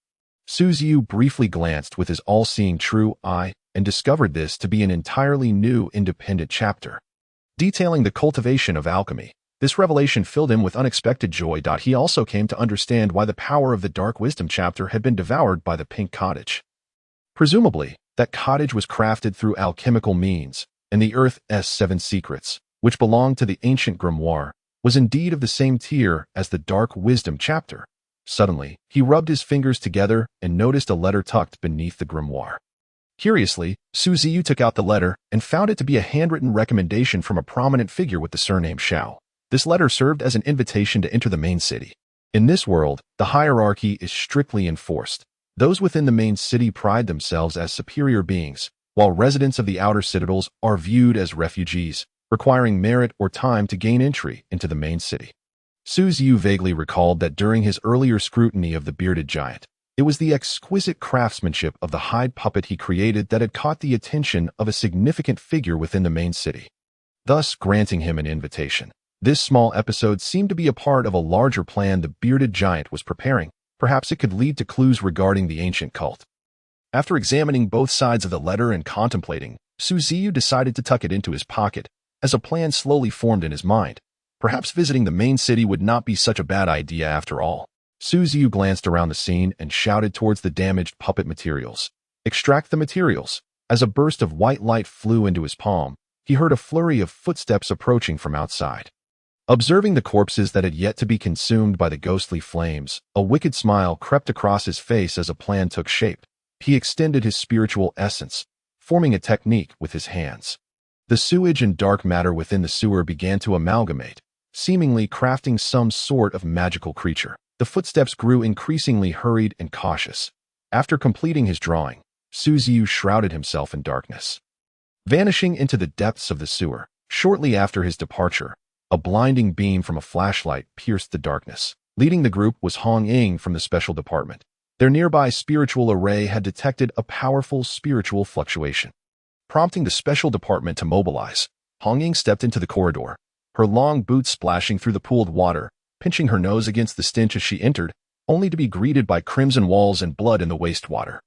Ziyu briefly glanced with his all-seeing true eye and discovered this to be an entirely new independent chapter, detailing the cultivation of alchemy. This revelation filled him with unexpected joy. He also came to understand why the power of the Dark Wisdom chapter had been devoured by the Pink Cottage. Presumably, that cottage was crafted through alchemical means, and the Earth's 7 secrets, which belonged to the ancient grimoire, was indeed of the same tier as the Dark Wisdom chapter. Suddenly, he rubbed his fingers together and noticed a letter tucked beneath the grimoire. Curiously, Ziyu took out the letter and found it to be a handwritten recommendation from a prominent figure with the surname Shao. This letter served as an invitation to enter the main city. In this world, the hierarchy is strictly enforced. Those within the main city pride themselves as superior beings, while residents of the outer citadels are viewed as refugees, requiring merit or time to gain entry into the main city. Ziyu vaguely recalled that during his earlier scrutiny of the bearded giant, it was the exquisite craftsmanship of the hide puppet he created that had caught the attention of a significant figure within the main city, thus granting him an invitation. This small episode seemed to be a part of a larger plan the bearded giant was preparing. Perhaps it could lead to clues regarding the ancient cult. After examining both sides of the letter and contemplating, Ziyu decided to tuck it into his pocket, as a plan slowly formed in his mind. Perhaps visiting the main city would not be such a bad idea after all. Ziyu glanced around the scene and shouted towards the damaged puppet materials. Extract the materials. As a burst of white light flew into his palm, he heard a flurry of footsteps approaching from outside. Observing the corpses that had yet to be consumed by the ghostly flames, a wicked smile crept across his face as a plan took shape. He extended his spiritual essence, forming a technique with his hands. The sewage and dark matter within the sewer began to amalgamate, seemingly crafting some sort of magical creature. The footsteps grew increasingly hurried and cautious. After completing his drawing, Ziyu shrouded himself in darkness, vanishing into the depths of the sewer. Shortly after his departure, a blinding beam from a flashlight pierced the darkness. Leading the group was Hong Ying from the special department. Their nearby spiritual array had detected a powerful spiritual fluctuation, prompting the special department to mobilize. Hong Ying stepped into the corridor, her long boots splashing through the pooled water, pinching her nose against the stench as she entered, only to be greeted by crimson walls and blood in the wastewater.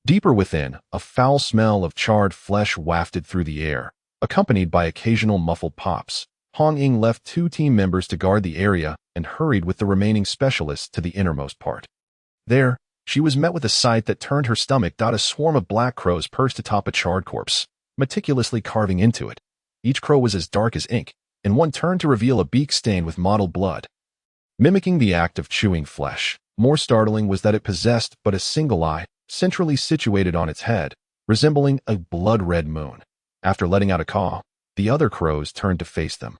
Deeper within, a foul smell of charred flesh wafted through the air, accompanied by occasional muffled pops. Hong Ying left 2 team members to guard the area and hurried with the remaining specialists to the innermost part. There, she was met with a sight that turned her stomach. A swarm of black crows perched atop a charred corpse, meticulously carving into it. Each crow was as dark as ink, and one turned to reveal a beak stained with mottled blood, mimicking the act of chewing flesh. More startling was that it possessed but a single eye, centrally situated on its head, resembling a blood-red moon. After letting out a caw, the other crows turned to face them,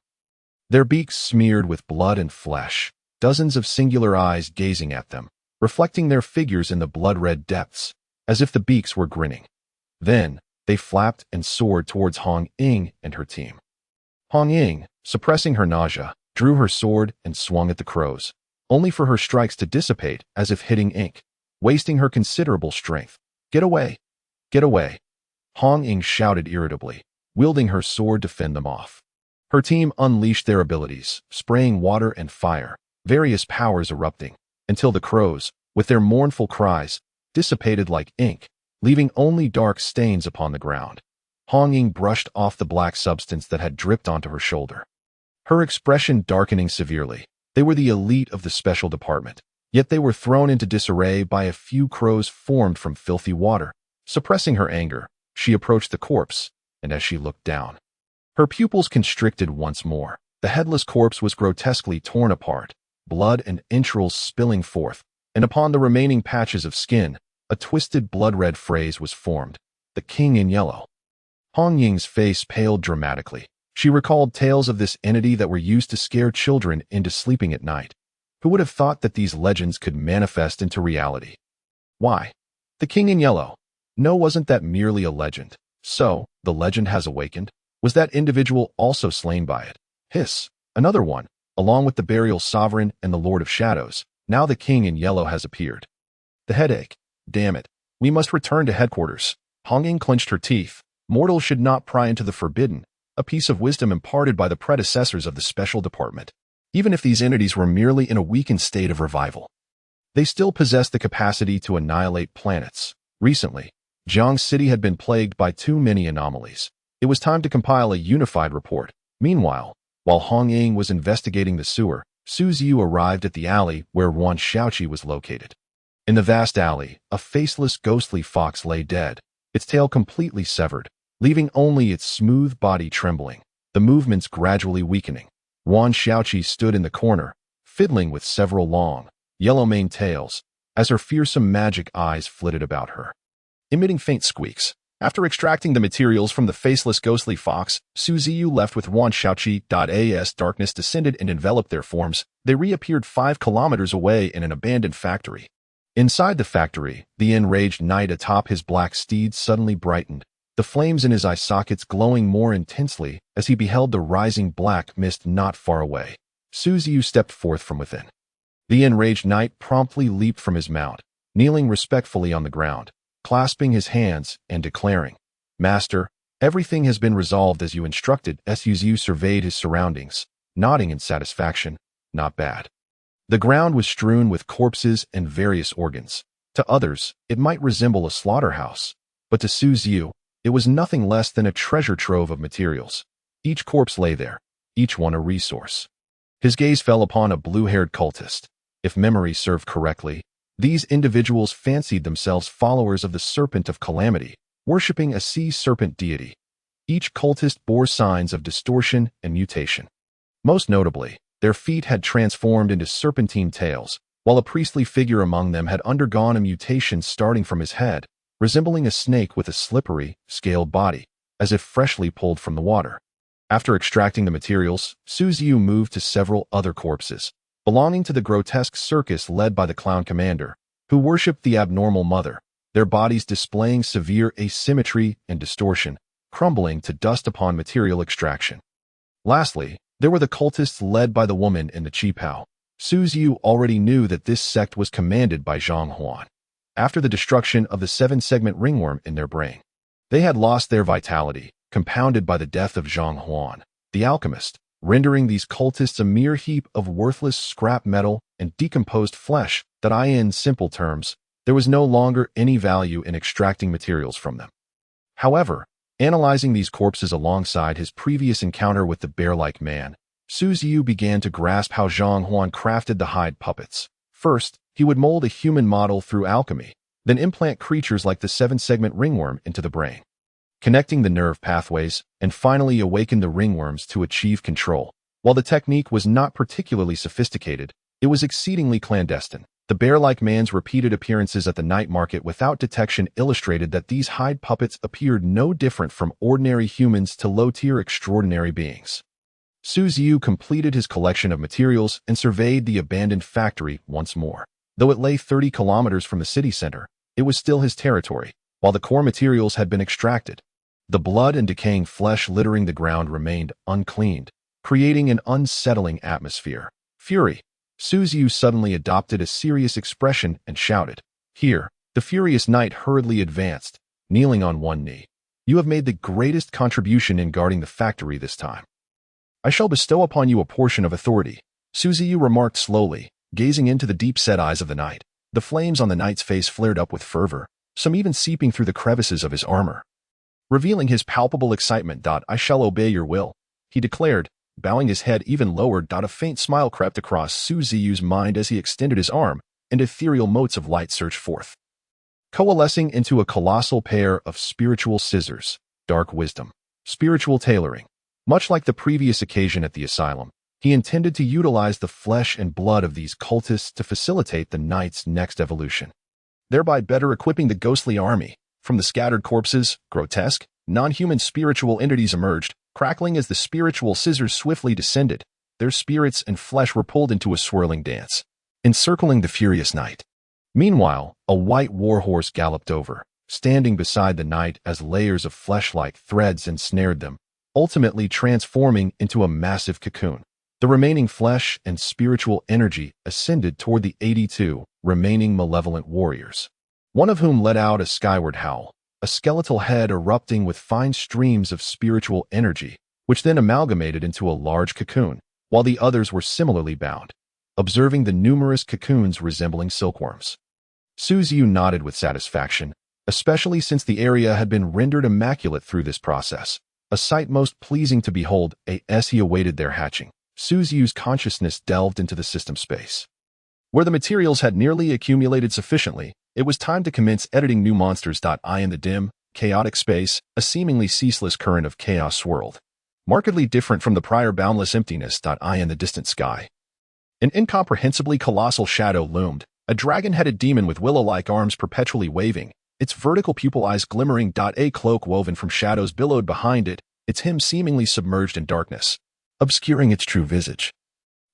their beaks smeared with blood and flesh, dozens of singular eyes gazing at them, reflecting their figures in the blood-red depths, as if the beaks were grinning. Then, they flapped and soared towards Hong Ying and her team. Hong Ying, suppressing her nausea, drew her sword and swung at the crows, only for her strikes to dissipate as if hitting ink, wasting her considerable strength. "Get away! Get away!" Hong Ying shouted irritably, wielding her sword to fend them off. Her team unleashed their abilities, spraying water and fire, various powers erupting, until the crows, with their mournful cries, dissipated like ink, leaving only dark stains upon the ground. Hong Ying brushed off the black substance that had dripped onto her shoulder, her expression darkening severely. They were the elite of the special department, yet they were thrown into disarray by a few crows formed from filthy water. Suppressing her anger, she approached the corpse, and as she looked down, her pupils constricted once more. The headless corpse was grotesquely torn apart, blood and entrails spilling forth, and upon the remaining patches of skin, a twisted blood-red phrase was formed, "The King in Yellow." Hong Ying's face paled dramatically. She recalled tales of this entity that were used to scare children into sleeping at night. Who would have thought that these legends could manifest into reality? Why? The King in Yellow. No, wasn't that merely a legend? So, the legend has awakened? Was that individual also slain by it? Hiss. Another one, along with the burial sovereign and the Lord of Shadows. Now the King in Yellow has appeared. The headache. Damn it. We must return to headquarters. Hong Ying clenched her teeth. Mortals should not pry into the forbidden, a piece of wisdom imparted by the predecessors of the special department. Even if these entities were merely in a weakened state of revival, they still possessed the capacity to annihilate planets. Recently, Jiang City had been plagued by too many anomalies. It was time to compile a unified report. Meanwhile, while Hong Ying was investigating the sewer, Ziyu arrived at the alley where Wan Shaoqi was located. In the vast alley, a faceless, ghostly fox lay dead, its tail completely severed, leaving only its smooth body trembling, the movements gradually weakening. Wan Shaoqi stood in the corner, fiddling with several long, yellow-maned tails, as her fearsome magic eyes flitted about her, emitting faint squeaks. After extracting the materials from the faceless ghostly fox, Ziyu left with Wan Shaoqi. As darkness descended and enveloped their forms, they reappeared 5 kilometers away in an abandoned factory. Inside the factory, the enraged knight atop his black steed suddenly brightened, the flames in his eye sockets glowing more intensely as he beheld the rising black mist not far away. Ziyu stepped forth from within. The enraged knight promptly leaped from his mount, kneeling respectfully on the ground, clasping his hands and declaring, "Master, everything has been resolved as you instructed." Ziyu surveyed his surroundings, nodding in satisfaction. Not bad. The ground was strewn with corpses and various organs. To others, it might resemble a slaughterhouse, but to Ziyu, it was nothing less than a treasure trove of materials. Each corpse lay there, each one a resource. His gaze fell upon a blue-haired cultist. If memory served correctly, these individuals fancied themselves followers of the Serpent of Calamity, worshipping a sea serpent deity. Each cultist bore signs of distortion and mutation. Most notably, their feet had transformed into serpentine tails, while a priestly figure among them had undergone a mutation starting from his head, resembling a snake with a slippery, scaled body, as if freshly pulled from the water. After extracting the materials, Ziyu moved to several other corpses, belonging to the grotesque circus led by the clown commander, who worshipped the abnormal mother, their bodies displaying severe asymmetry and distortion, crumbling to dust upon material extraction. Lastly, there were the cultists led by the woman in the qipao. Ziyu already knew that this sect was commanded by Zhang Huan. After the destruction of the 7-segment ringworm in their brain, they had lost their vitality, compounded by the death of Zhang Huan, the alchemist, rendering these cultists a mere heap of worthless scrap metal and decomposed flesh that in simple terms, there was no longer any value in extracting materials from them. However, analyzing these corpses alongside his previous encounter with the bear-like man, Ziyu began to grasp how Zhang Huan crafted the hide puppets. First, he would mold a human model through alchemy, then implant creatures like the 7-segment ringworm into the brain, connecting the nerve pathways, and finally awaken the ringworms to achieve control. While the technique was not particularly sophisticated, it was exceedingly clandestine. The bear-like man's repeated appearances at the night market without detection illustrated that these hide puppets appeared no different from ordinary humans to low-tier extraordinary beings. Ziyu completed his collection of materials and surveyed the abandoned factory once more. Though it lay 30 kilometers from the city center, it was still his territory, while the core materials had been extracted. The blood and decaying flesh littering the ground remained uncleaned, creating an unsettling atmosphere. Fury. Ziyu suddenly adopted a serious expression and shouted. Here, the furious knight hurriedly advanced, kneeling on one knee. You have made the greatest contribution in guarding the factory this time. I shall bestow upon you a portion of authority, Ziyu remarked slowly, gazing into the deep-set eyes of the knight. The flames on the knight's face flared up with fervor, some even seeping through the crevices of his armor. Revealing his palpable excitement, "I shall obey your will," he declared, bowing his head even lower. A faint smile crept across Ziyu's mind as he extended his arm, and ethereal motes of light surged forth, coalescing into a colossal pair of spiritual scissors, dark wisdom, spiritual tailoring. Much like the previous occasion at the asylum, he intended to utilize the flesh and blood of these cultists to facilitate the knight's next evolution, thereby better equipping the ghostly army. From the scattered corpses, grotesque, non-human spiritual entities emerged, crackling as the spiritual scissors swiftly descended. Their spirits and flesh were pulled into a swirling dance, encircling the furious knight. Meanwhile, a white warhorse galloped over, standing beside the knight as layers of flesh-like threads ensnared them, ultimately transforming into a massive cocoon. The remaining flesh and spiritual energy ascended toward the 82 remaining malevolent warriors, one of whom let out a skyward howl, a skeletal head erupting with fine streams of spiritual energy, which then amalgamated into a large cocoon, while the others were similarly bound, observing the numerous cocoons resembling silkworms. Ziyu nodded with satisfaction, especially since the area had been rendered immaculate through this process, a sight most pleasing to behold. As he awaited their hatching, Ziyu's consciousness delved into the system space. Where the materials had nearly accumulated sufficiently, it was time to commence editing new monsters. In the dim, chaotic space, a seemingly ceaseless current of chaos swirled, markedly different from the prior boundless emptiness. In the distant sky, an incomprehensibly colossal shadow loomed, a dragon-headed demon with willow-like arms perpetually waving, its vertical pupil eyes glimmering. A cloak woven from shadows billowed behind it, its hem seemingly submerged in darkness, obscuring its true visage.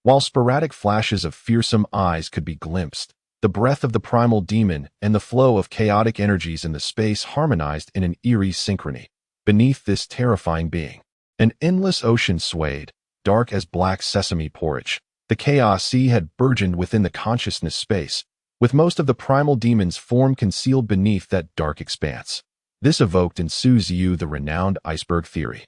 While sporadic flashes of fearsome eyes could be glimpsed, the breath of the primal demon and the flow of chaotic energies in the space harmonized in an eerie synchrony. Beneath this terrifying being, an endless ocean swayed, dark as black sesame porridge. The chaos sea had burgeoned within the consciousness space, with most of the primal demon's form concealed beneath that dark expanse. This evoked in Ziyu the renowned iceberg theory.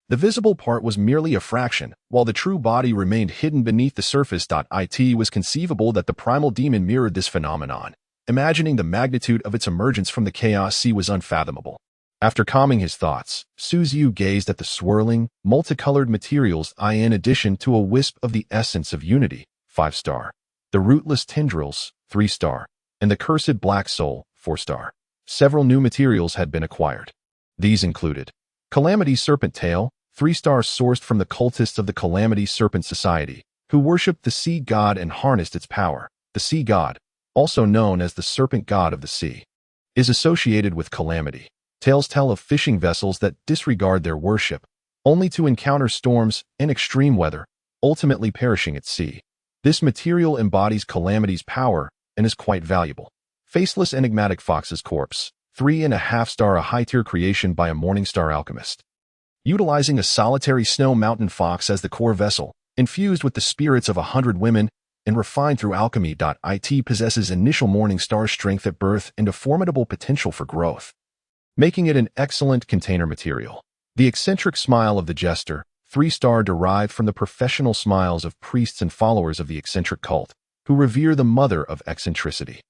The visible part was merely a fraction, while the true body remained hidden beneath the surface. It was conceivable that the primal demon mirrored this phenomenon. Imagining the magnitude of its emergence from the chaos sea was unfathomable. After calming his thoughts, Ziyu gazed at the swirling, multicolored materials in addition to a wisp of the essence of unity, 5-star, the rootless tendrils, 3-star, and the cursed black soul, 4-star. Several new materials had been acquired. These included Calamity Serpent Tail, 3-star, sourced from the cultists of the Calamity Serpent Society, who worshipped the sea god and harnessed its power. The sea god, also known as the serpent god of the sea, is associated with calamity. Tales tell of fishing vessels that disregard their worship, only to encounter storms and extreme weather, ultimately perishing at sea. This material embodies calamity's power and is quite valuable. Faceless Enigmatic Fox's Corpse, 3.5-star, a high-tier creation by a Morningstar alchemist. Utilizing a solitary snow mountain fox as the core vessel, infused with the spirits of 100 women, and refined through alchemy. It possesses initial Morningstar strength at birth and a formidable potential for growth, making it an excellent container material. The eccentric smile of the jester, 3-star, derived from the professional smiles of priests and followers of the eccentric cult, who revere the mother of eccentricity.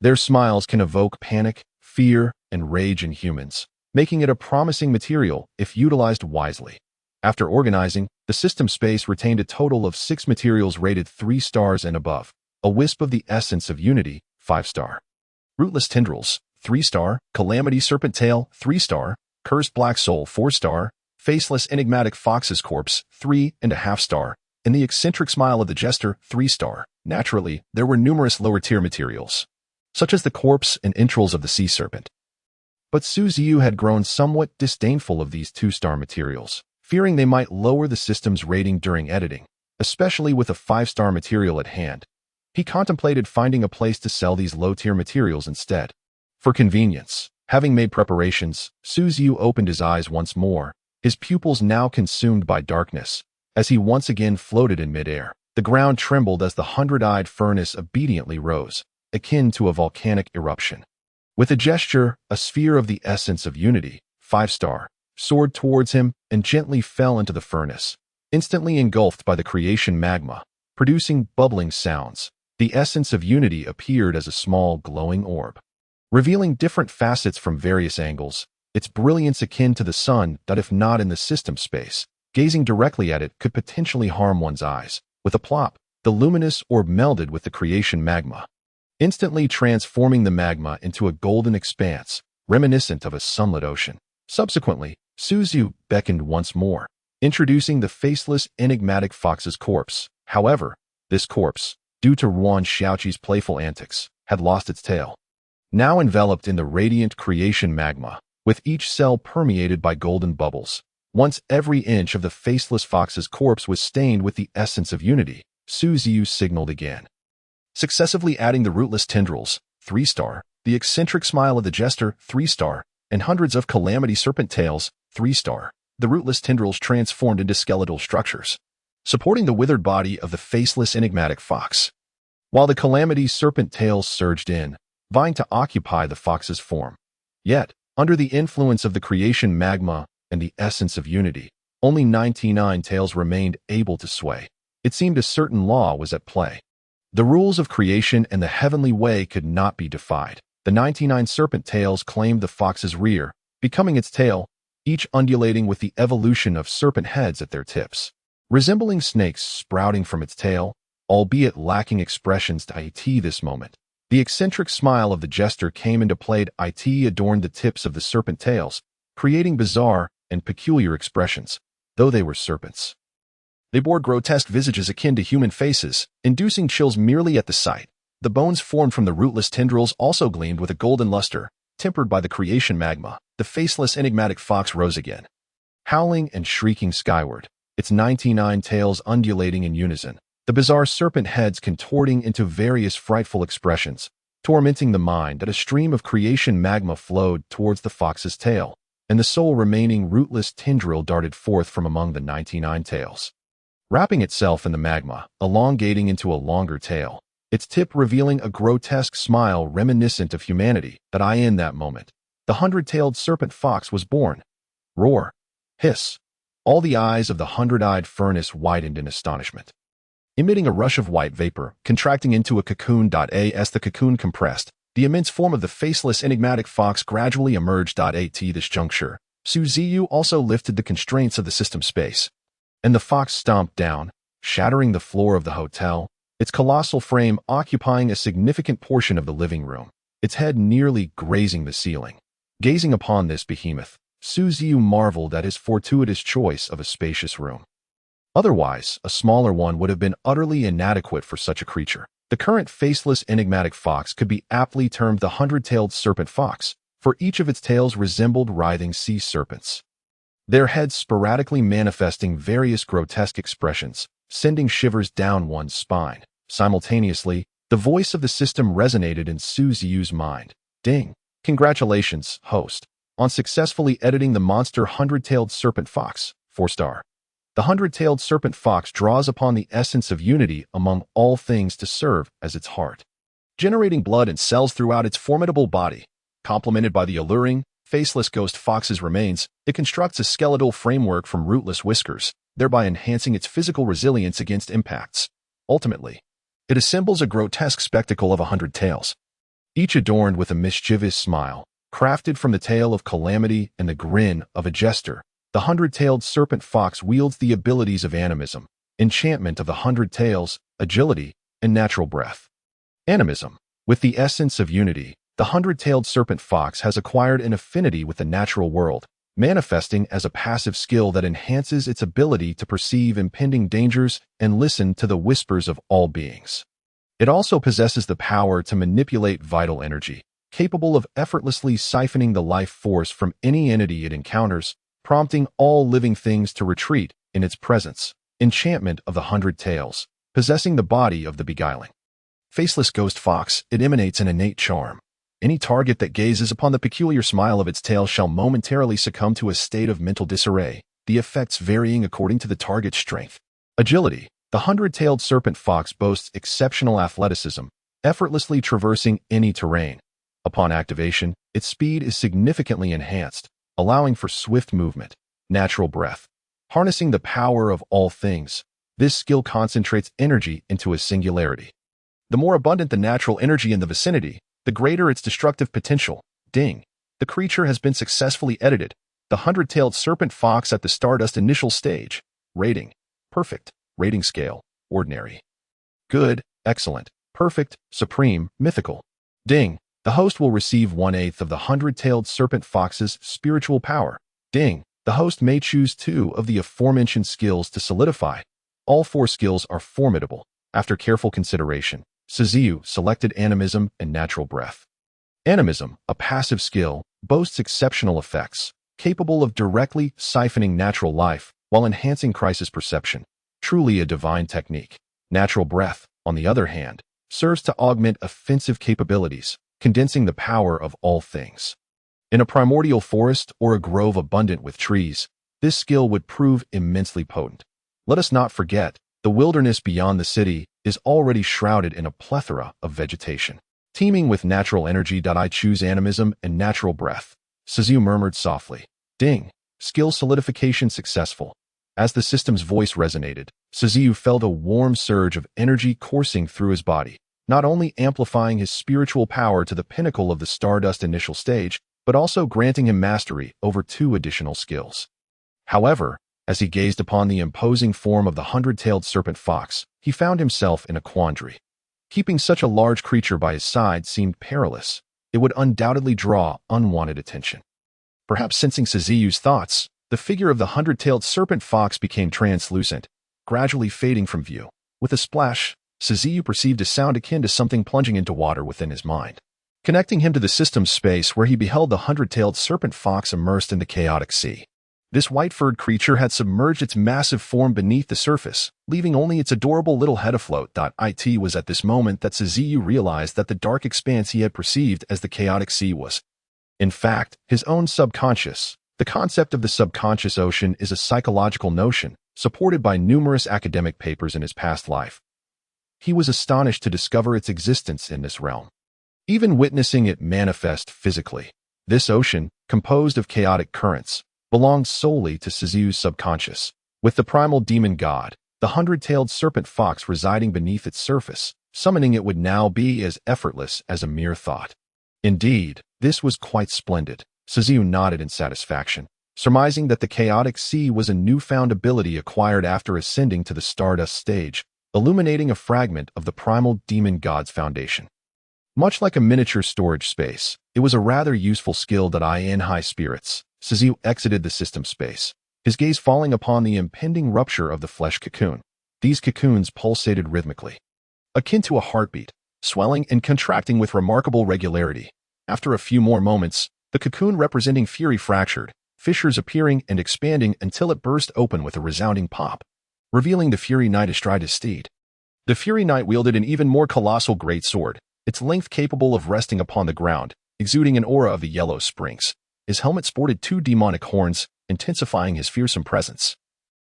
Their smiles can evoke panic, fear, and rage in humans, making it a promising material if utilized wisely. After organizing, the system space retained a total of 6 materials rated 3 stars and above. A wisp of the essence of unity, 5-star. Rootless tendrils, 3-star. Calamity Serpent Tail, 3-star. Cursed Black Soul, 4-star. Faceless Enigmatic Fox's Corpse, 3.5-star. And the eccentric smile of the jester, 3-star. Naturally, there were numerous lower-tier materials, such as the corpse and entrails of the sea serpent. But Ziyu had grown somewhat disdainful of these 2-star materials, fearing they might lower the system's rating during editing, especially with a 5-star material at hand. He contemplated finding a place to sell these low-tier materials instead. For convenience, having made preparations, Ziyu opened his eyes once more, his pupils now consumed by darkness. As he once again floated in midair, the ground trembled as the 100-eyed furnace obediently rose, akin to a volcanic eruption. With a gesture, a sphere of the essence of unity, 5-star, soared towards him and gently fell into the furnace, instantly engulfed by the creation magma, producing bubbling sounds. The essence of unity appeared as a small glowing orb, revealing different facets from various angles, its brilliance akin to the sun that if not in the system space, gazing directly at it could potentially harm one's eyes. With a plop, the luminous orb melded with the creation magma, instantly transforming the magma into a golden expanse, reminiscent of a sunlit ocean. Subsequently, Ziyu beckoned once more, introducing the faceless, enigmatic fox's corpse. However, this corpse, due to Ruan Xiaoqi's playful antics, had lost its tail. Now enveloped in the radiant creation magma, with each cell permeated by golden bubbles. Once every inch of the faceless fox's corpse was stained with the essence of unity, Ziyu signaled again, successively adding the rootless tendrils, 3-star, the eccentric smile of the jester, 3-star, and hundreds of calamity serpent tails, 3-star. The rootless tendrils transformed into skeletal structures, supporting the withered body of the faceless enigmatic fox, while the calamity serpent tails surged in, vying to occupy the fox's form. Yet, under the influence of the creation magma and the essence of unity, only 99 tails remained able to sway. It seemed a certain law was at play. The rules of creation and the heavenly way could not be defied. The 99 serpent tails claimed the fox's rear, becoming its tail, each undulating with the evolution of serpent heads at their tips, resembling snakes sprouting from its tail, albeit lacking expressions to it this moment. The eccentric smile of the jester came into play. It adorned the tips of the serpent tails, creating bizarre and peculiar expressions, though they were serpents. They bore grotesque visages akin to human faces, inducing chills merely at the sight. The bones formed from the rootless tendrils also gleamed with a golden luster, tempered by the creation magma. The faceless enigmatic fox rose again, howling and shrieking skyward, its 99 tails undulating in unison, the bizarre serpent heads contorting into various frightful expressions, tormenting the mind. That a stream of creation magma flowed towards the fox's tail, and the sole remaining rootless tendril darted forth from among the 99 tails, wrapping itself in the magma, elongating into a longer tail, its tip revealing a grotesque smile reminiscent of humanity. In that moment, the 100-tailed serpent fox was born. Roar, hiss. All the eyes of the 100-eyed furnace widened in astonishment, emitting a rush of white vapor, contracting into a cocoon. As the cocoon compressed, the immense form of the faceless enigmatic fox gradually emerged. At this juncture, Ziyu also lifted the constraints of the system space, and the fox stomped down, shattering the floor of the hotel, its colossal frame occupying a significant portion of the living room, its head nearly grazing the ceiling. Gazing upon this behemoth, Ziyu marveled at his fortuitous choice of a spacious room. Otherwise, a smaller one would have been utterly inadequate for such a creature. The current faceless enigmatic fox could be aptly termed the 100-tailed serpent fox, for each of its tails resembled writhing sea serpents, their heads sporadically manifesting various grotesque expressions, sending shivers down one's spine. Simultaneously, the voice of the system resonated in Ziyu's mind. Ding! Congratulations, host, on successfully editing the monster 100-tailed serpent fox, 4-star. The 100-tailed serpent fox draws upon the essence of unity among all things to serve as its heart, generating blood and cells throughout its formidable body. Complemented by the alluring, faceless ghost fox's remains, it constructs a skeletal framework from rootless whiskers, thereby enhancing its physical resilience against impacts. Ultimately, it assembles a grotesque spectacle of 100 tails, each adorned with a mischievous smile, crafted from the tail of calamity and the grin of a jester. The 100-tailed serpent fox wields the abilities of animism, enchantment of the 100 tails, agility, and natural breath. Animism. With the essence of unity, the 100-tailed serpent fox has acquired an affinity with the natural world, manifesting as a passive skill that enhances its ability to perceive impending dangers and listen to the whispers of all beings. It also possesses the power to manipulate vital energy, capable of effortlessly siphoning the life force from any entity it encounters, prompting all living things to retreat in its presence. Enchantment of the 100 tails, possessing the body of the beguiling faceless ghost fox, it emanates an innate charm. Any target that gazes upon the peculiar smile of its tail shall momentarily succumb to a state of mental disarray, the effects varying according to the target's strength. Agility. The 100-tailed serpent fox boasts exceptional athleticism, effortlessly traversing any terrain. Upon activation, its speed is significantly enhanced, allowing for swift movement. Natural breath. Harnessing the power of all things, this skill concentrates energy into a singularity. The more abundant the natural energy in the vicinity, the greater its destructive potential. Ding. The creature has been successfully edited. The hundred-tailed serpent fox at the Stardust initial stage. Rating. Perfect. Rating scale. Ordinary. Good. Excellent. Perfect. Supreme. Mythical. Ding. The host will receive 1/8 of the hundred-tailed serpent fox's spiritual power. Ding. The host may choose 2 of the aforementioned skills to solidify. All 4 skills are formidable. After careful consideration, Ziyu selected Animism and Natural Breath. Animism, a passive skill, boasts exceptional effects, capable of directly siphoning natural life while enhancing crisis perception. Truly a divine technique. Natural Breath, on the other hand, serves to augment offensive capabilities, condensing the power of all things. In a primordial forest or a grove abundant with trees, this skill would prove immensely potent. Let us not forget, the wilderness beyond the city is already shrouded in a plethora of vegetation, teeming with natural energy. I choose Animism and Natural Breath. Ziyu murmured softly. Ding. Skill solidification successful. As the system's voice resonated, Ziyu felt a warm surge of energy coursing through his body, not only amplifying his spiritual power to the pinnacle of the Stardust initial stage, but also granting him mastery over 2 additional skills. However, as he gazed upon the imposing form of the hundred-tailed serpent fox, he found himself in a quandary. Keeping such a large creature by his side seemed perilous. It would undoubtedly draw unwanted attention. Perhaps sensing Ziyu's thoughts, the figure of the hundred-tailed serpent fox became translucent, gradually fading from view. With a splash, Ziyu perceived a sound akin to something plunging into water within his mind, connecting him to the system's space where he beheld the hundred-tailed serpent fox immersed in the chaotic sea. This white-furred creature had submerged its massive form beneath the surface, leaving only its adorable little head afloat. It was at this moment that Ziyu realized that the dark expanse he had perceived as the chaotic sea was, in fact, his own subconscious. The concept of the subconscious ocean is a psychological notion, supported by numerous academic papers in his past life. He was astonished to discover its existence in this realm, even witnessing it manifest physically. This ocean, composed of chaotic currents, belonged solely to Ziyu's subconscious, with the primal demon god, the hundred-tailed serpent fox residing beneath its surface. Summoning it would now be as effortless as a mere thought. Indeed, this was quite splendid. Ziyu nodded in satisfaction, surmising that the chaotic sea was a newfound ability acquired after ascending to the Stardust stage, illuminating a fragment of the primal demon god's foundation. Much like a miniature storage space, it was a rather useful skill. In high spirits, Ziyu exited the system space, his gaze falling upon the impending rupture of the flesh cocoon. These cocoons pulsated rhythmically, akin to a heartbeat, swelling and contracting with remarkable regularity. After a few more moments, the cocoon representing fury fractured, fissures appearing and expanding until it burst open with a resounding pop, revealing the Fury Knight astride his steed. The Fury Knight wielded an even more colossal greatsword, its length capable of resting upon the ground, exuding an aura of the yellow springs. His helmet sported 2 demonic horns, intensifying his fearsome presence.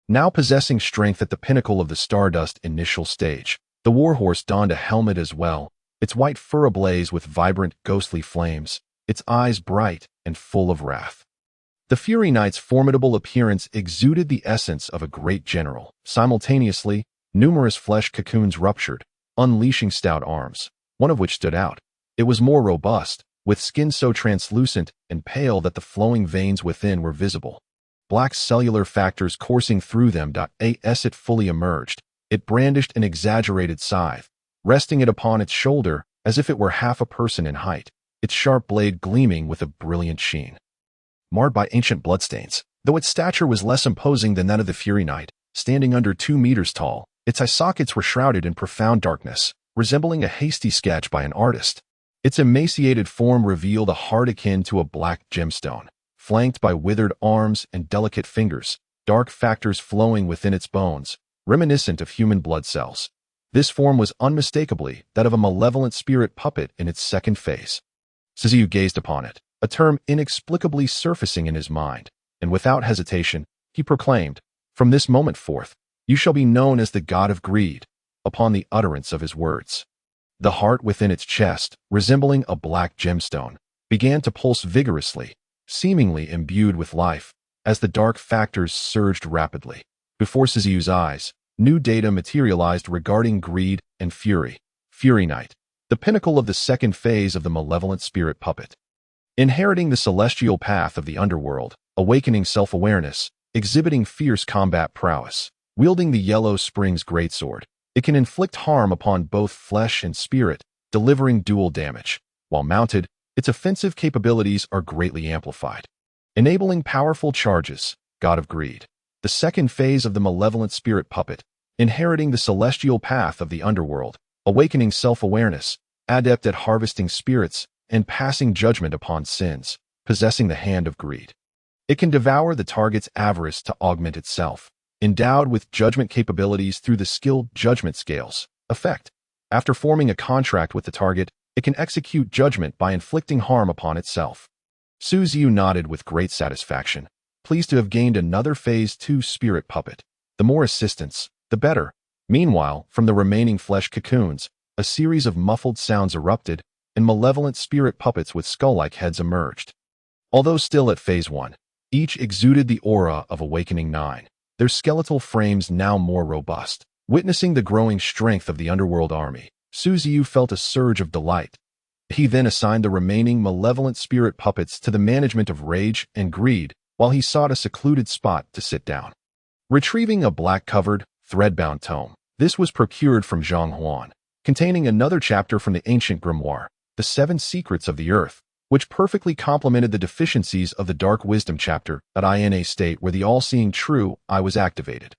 Now possessing strength at the pinnacle of the Stardust initial stage, the warhorse donned a helmet as well, its white fur ablaze with vibrant, ghostly flames, its eyes bright and full of wrath. The Fury Knight's formidable appearance exuded the essence of a great general. Simultaneously, numerous flesh cocoons ruptured, unleashing stout arms, one of which stood out. It was more robust, with skin so translucent and pale that the flowing veins within were visible. Black cellular factors coursing through them. As it fully emerged, it brandished an exaggerated scythe, resting it upon its shoulder as if it were half a person in height, its sharp blade gleaming with a brilliant sheen. Marred by ancient bloodstains, though its stature was less imposing than that of the Fury Knight, standing under 2 meters tall, its eye sockets were shrouded in profound darkness, resembling a hasty sketch by an artist. Its emaciated form revealed a heart akin to a black gemstone, flanked by withered arms and delicate fingers, dark factors flowing within its bones, reminiscent of human blood cells. This form was unmistakably that of a malevolent spirit puppet in its second phase. Ziyu gazed upon it, a term inexplicably surfacing in his mind, and without hesitation, he proclaimed, "From this moment forth, you shall be known as the God of Greed." Upon the utterance of his words, the heart within its chest, resembling a black gemstone, began to pulse vigorously, seemingly imbued with life, as the dark factors surged rapidly. Before Ziyu's eyes, new data materialized regarding greed and fury. Fury Knight. the pinnacle of the second phase of the malevolent spirit puppet. Inheriting the celestial path of the underworld, awakening self-awareness, exhibiting fierce combat prowess, wielding the Yellow Springs greatsword, it can inflict harm upon both flesh and spirit, delivering dual damage. While mounted, its offensive capabilities are greatly amplified. Enabling powerful charges, God of Greed. The second phase of the malevolent spirit puppet, inheriting the celestial path of the underworld, awakening self-awareness, adept at harvesting spirits, and passing judgment upon sins, possessing the hand of greed. It can devour the target's avarice to augment itself, endowed with judgment capabilities through the skilled judgment scales. Effect. After forming a contract with the target, it can execute judgment by inflicting harm upon itself. Ziyu nodded with great satisfaction, pleased to have gained another Phase 2 spirit puppet. The more assistance, the better. Meanwhile, from the remaining flesh cocoons, a series of muffled sounds erupted, and malevolent spirit puppets with skull-like heads emerged. Although still at Phase 1, each exuded the aura of Awakening 9, their skeletal frames now more robust. Witnessing the growing strength of the underworld army, Ziyu felt a surge of delight. He then assigned the remaining malevolent spirit puppets to the management of rage and greed, while he sought a secluded spot to sit down. Retrieving a black-covered, thread-bound tome, this was procured from Zhang Huan, containing another chapter from the ancient grimoire, The 7 Secrets of the Earth, which perfectly complemented the deficiencies of the Dark Wisdom chapter at INA state where the all-seeing true I was activated.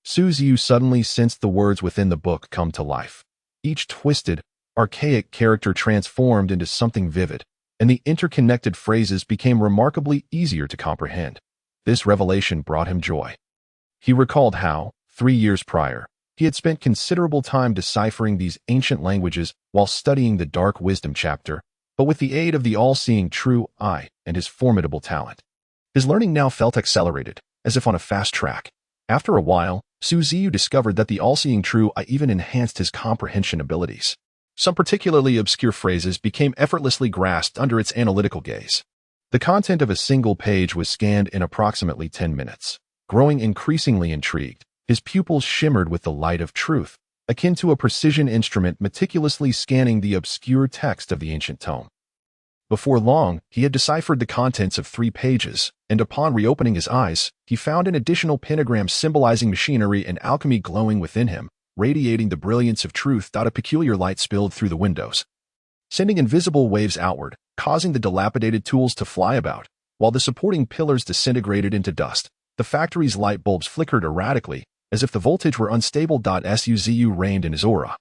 Ziyu suddenly sensed the words within the book come to life. Each twisted, archaic character transformed into something vivid, and the interconnected phrases became remarkably easier to comprehend. This revelation brought him joy. He recalled how, 3 years prior, he had spent considerable time deciphering these ancient languages while studying the Dark Wisdom chapter, but with the aid of the all-seeing true I and his formidable talent. His learning now felt accelerated, as if on a fast track. After a while, Ziyu discovered that the all-seeing true I even enhanced his comprehension abilities. Some particularly obscure phrases became effortlessly grasped under its analytical gaze. The content of a single page was scanned in approximately 10 minutes. Growing increasingly intrigued, his pupils shimmered with the light of truth, akin to a precision instrument meticulously scanning the obscure text of the ancient tome. Before long, he had deciphered the contents of 3 pages, and upon reopening his eyes, he found an additional pentagram symbolizing machinery and alchemy glowing within him, radiating the brilliance of truth. A peculiar light spilled through the windows, sending invisible waves outward, causing the dilapidated tools to fly about, while the supporting pillars disintegrated into dust. The factory's light bulbs flickered erratically, as if the voltage were unstable. Ziyu reigned in his aura,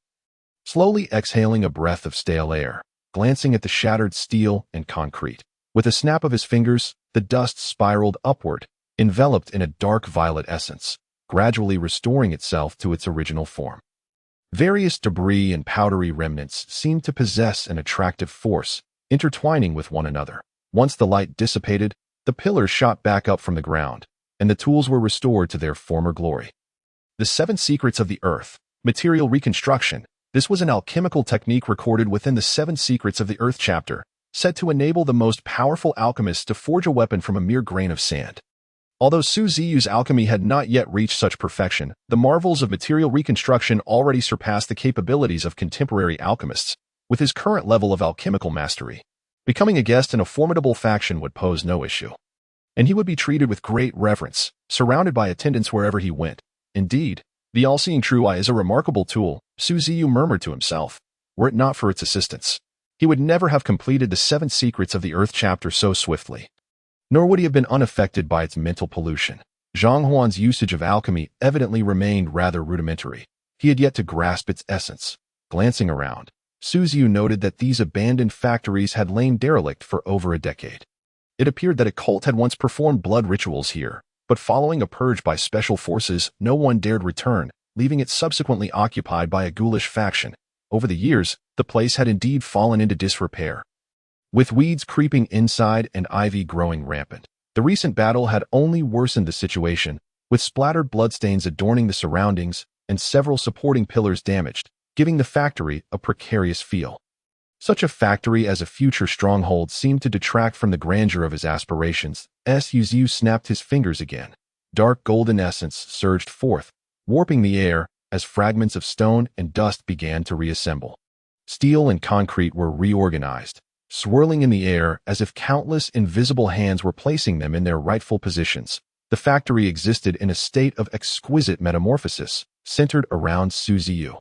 slowly exhaling a breath of stale air, glancing at the shattered steel and concrete. With a snap of his fingers, the dust spiraled upward, enveloped in a dark violet essence, gradually restoring itself to its original form. Various debris and powdery remnants seemed to possess an attractive force, intertwining with one another. Once the light dissipated, the pillars shot back up from the ground, and the tools were restored to their former glory. The 7 Secrets of the Earth, Material Reconstruction. This was an alchemical technique recorded within the 7 Secrets of the Earth chapter, said to enable the most powerful alchemists to forge a weapon from a mere grain of sand. Although Ziyu's alchemy had not yet reached such perfection, the marvels of material reconstruction already surpassed the capabilities of contemporary alchemists. With his current level of alchemical mastery, becoming a guest in a formidable faction would pose no issue, and he would be treated with great reverence, surrounded by attendants wherever he went. Indeed, the all-seeing true eye is a remarkable tool, Ziyu murmured to himself. Were it not for its assistance, he would never have completed the 7 Secrets of the Earth chapter so swiftly. Nor would he have been unaffected by its mental pollution. Zhang Huan's usage of alchemy evidently remained rather rudimentary. He had yet to grasp its essence. Glancing around, Ziyu noted that these abandoned factories had lain derelict for over a decade. It appeared that a cult had once performed blood rituals here, but following a purge by special forces, no one dared return, leaving it subsequently occupied by a ghoulish faction. Over the years, the place had indeed fallen into disrepair, with weeds creeping inside and ivy growing rampant. The recent battle had only worsened the situation, with splattered bloodstains adorning the surroundings and several supporting pillars damaged, giving the factory a precarious feel. Such a factory as a future stronghold seemed to detract from the grandeur of his aspirations. Ziyu snapped his fingers again. Dark golden essence surged forth, warping the air as fragments of stone and dust began to reassemble. Steel and concrete were reorganized, swirling in the air as if countless invisible hands were placing them in their rightful positions. The factory existed in a state of exquisite metamorphosis, centered around Ziyu.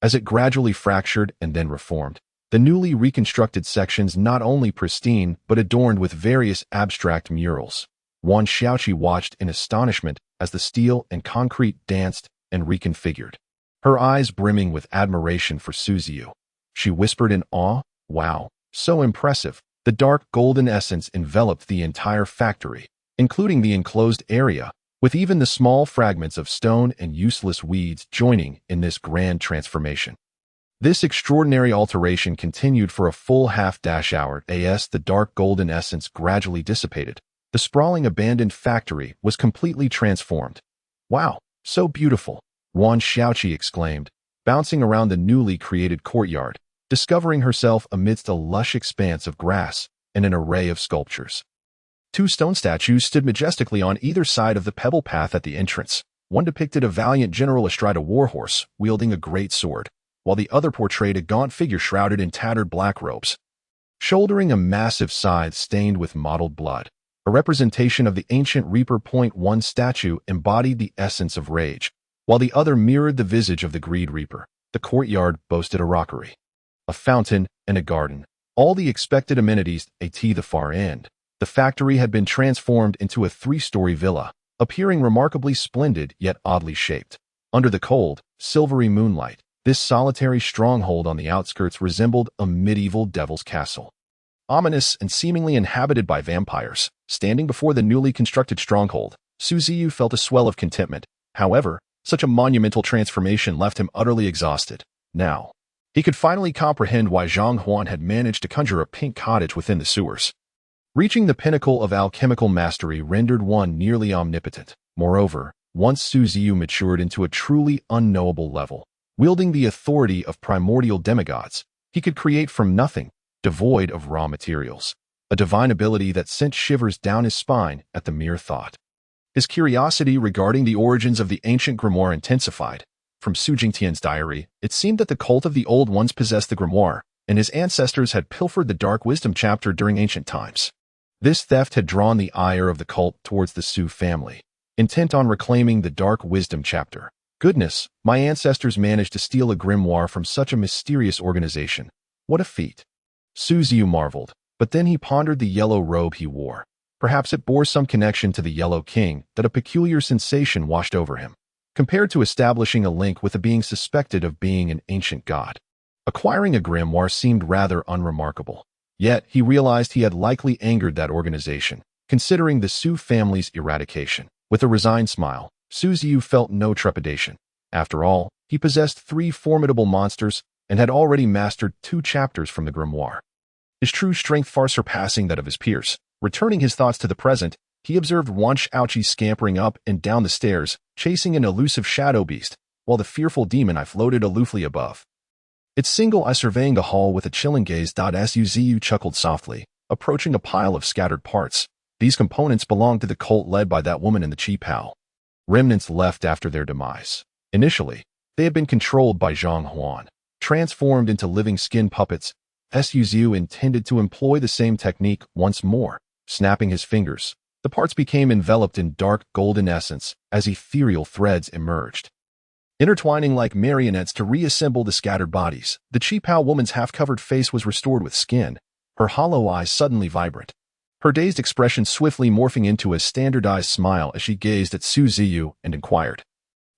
As it gradually fractured and then reformed, the newly reconstructed sections not only pristine but adorned with various abstract murals. Wan Xiaoqi watched in astonishment as the steel and concrete danced and reconfigured, her eyes brimming with admiration for Ziyu. She whispered in awe, "Wow, so impressive." The dark golden essence enveloped the entire factory, including the enclosed area, with even the small fragments of stone and useless weeds joining in this grand transformation. This extraordinary alteration continued for a full half-hour as the dark golden essence gradually dissipated. The sprawling abandoned factory was completely transformed. "Wow, so beautiful," Wan Xiaoqi exclaimed, bouncing around the newly created courtyard, discovering herself amidst a lush expanse of grass and an array of sculptures. Two stone statues stood majestically on either side of the pebble path at the entrance. One depicted a valiant general astride a warhorse, wielding a great sword, while the other portrayed a gaunt figure shrouded in tattered black robes, shouldering a massive scythe stained with mottled blood. A representation of the ancient Reaper. One statue embodied the essence of rage, while the other mirrored the visage of the Greed Reaper. The courtyard boasted a rockery, a fountain, and a garden, all the expected amenities at the far end. The factory had been transformed into a 3-story villa, appearing remarkably splendid yet oddly shaped. Under the cold, silvery moonlight, this solitary stronghold on the outskirts resembled a medieval devil's castle. Ominous and seemingly inhabited by vampires, standing before the newly constructed stronghold, Ziyu felt a swell of contentment. However, such a monumental transformation left him utterly exhausted. Now, he could finally comprehend why Zhang Huan had managed to conjure a pink cottage within the sewers. Reaching the pinnacle of alchemical mastery rendered one nearly omnipotent. Moreover, once Ziyu matured into a truly unknowable level, wielding the authority of primordial demigods, he could create from nothing, devoid of raw materials, a divine ability that sent shivers down his spine at the mere thought. His curiosity regarding the origins of the ancient grimoire intensified. From Su Jingtian's diary, it seemed that the cult of the Old Ones possessed the grimoire, and his ancestors had pilfered the Dark Wisdom chapter during ancient times. This theft had drawn the ire of the cult towards the Su family, intent on reclaiming the Dark Wisdom chapter. Goodness, my ancestors managed to steal a grimoire from such a mysterious organization. What a feat! Ziyu marveled, but then he pondered the yellow robe he wore. Perhaps it bore some connection to the Yellow King, that a peculiar sensation washed over him, compared to establishing a link with a being suspected of being an ancient god. Acquiring a grimoire seemed rather unremarkable. Yet, he realized he had likely angered that organization, considering the Su family's eradication. With a resigned smile, Ziyu felt no trepidation. After all, he possessed 3 formidable monsters and had already mastered 2 chapters from the grimoire, his true strength far surpassing that of his peers. Returning his thoughts to the present, he observed Wan Xiaoqi scampering up and down the stairs, chasing an elusive shadow beast, while the fearful demon eye floated aloofly above. Its single eye surveying the hall with a chilling gaze. Ziyu chuckled softly, approaching a pile of scattered parts. These components belonged to the cult led by that woman in the cheap pal, remnants left after their demise. Initially, they had been controlled by Zhang Huan, transformed into living skin puppets. Ziyu intended to employ the same technique once more. Snapping his fingers, the parts became enveloped in dark golden essence as ethereal threads emerged, intertwining like marionettes to reassemble the scattered bodies. The Qipao woman's half-covered face was restored with skin, her hollow eyes suddenly vibrant, her dazed expression swiftly morphing into a standardized smile as she gazed at Ziyu and inquired,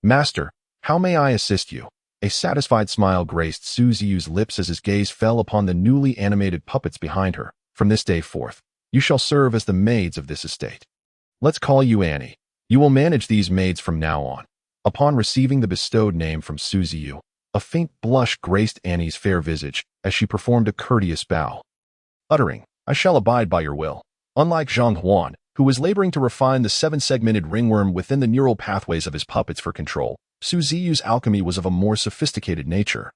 "Master, how may I assist you?" A satisfied smile graced Ziyu's lips as his gaze fell upon the newly animated puppets behind her. "From this day forth, you shall serve as the maids of this estate. Let's call you Annie. You will manage these maids from now on." Upon receiving the bestowed name from Ziyu, a faint blush graced Annie's fair visage as she performed a courteous bow, uttering, "I shall abide by your will." Unlike Zhang Huan, who was laboring to refine the 7-segmented ringworm within the neural pathways of his puppets for control, Ziyu's alchemy was of a more sophisticated nature,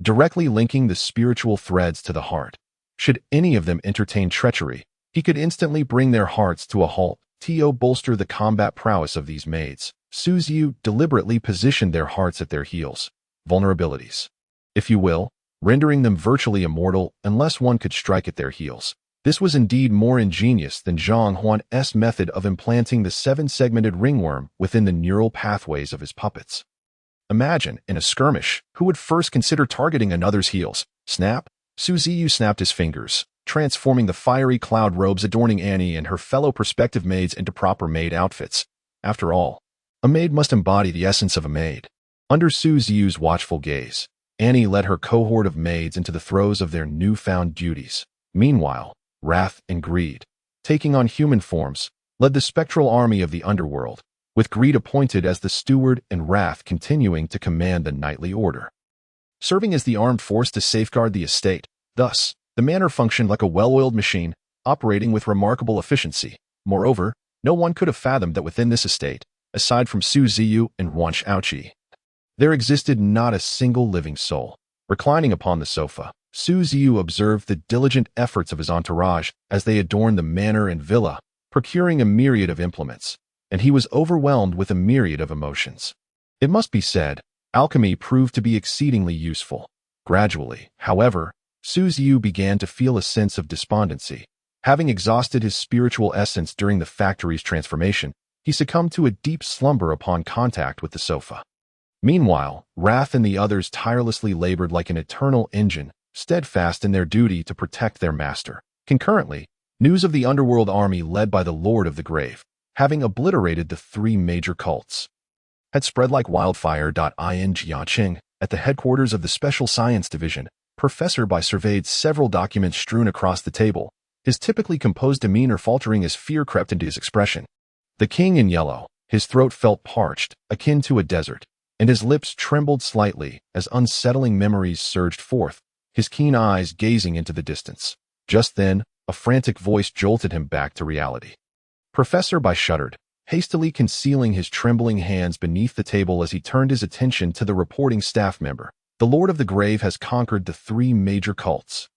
directly linking the spiritual threads to the heart. Should any of them entertain treachery, he could instantly bring their hearts to a halt. To bolster the combat prowess of these maids, Ziyu deliberately positioned their hearts at their heels. Vulnerabilities, if you will. rendering them virtually immortal unless one could strike at their heels. This was indeed more ingenious than Zhang Huan's method of implanting the 7-segmented ringworm within the neural pathways of his puppets. Imagine, in a skirmish, who would first consider targeting another's heels? Snap! Ziyu snapped his fingers, transforming the fiery cloud robes adorning Annie and her fellow prospective maids into proper maid outfits. After all, a maid must embody the essence of a maid. Under Ziyu's watchful gaze, Annie led her cohort of maids into the throes of their newfound duties. Meanwhile, wrath and greed, taking on human forms, led the spectral army of the underworld, with greed appointed as the steward and wrath continuing to command the nightly order. Serving as the armed force to safeguard the estate, thus, the manor functioned like a well-oiled machine, operating with remarkable efficiency. Moreover, no one could have fathomed that within this estate, aside from Ziyu and Huan Shaoqi, there existed not a single living soul. Reclining upon the sofa, Ziyu observed the diligent efforts of his entourage as they adorned the manor and villa, procuring a myriad of implements, and he was overwhelmed with a myriad of emotions. It must be said, alchemy proved to be exceedingly useful. Gradually, however, Ziyu began to feel a sense of despondency. Having exhausted his spiritual essence during the factory's transformation, he succumbed to a deep slumber upon contact with the sofa. Meanwhile, Wrath and the others tirelessly labored like an eternal engine, steadfast in their duty to protect their master. Concurrently, news of the underworld army led by the Lord of the Grave, having obliterated the 3 major cults, had spread like wildfire. In Jiaqing, at the headquarters of the Special Science Division, Professor Bai surveyed several documents strewn across the table, his typically composed demeanor faltering as fear crept into his expression. The king in yellow, his throat felt parched, akin to a desert, and his lips trembled slightly as unsettling memories surged forth, his keen eyes gazing into the distance. Just then, a frantic voice jolted him back to reality. Professor Bai shuddered, hastily concealing his trembling hands beneath the table as he turned his attention to the reporting staff member. The Lord of the Grave has conquered the 3 major cults.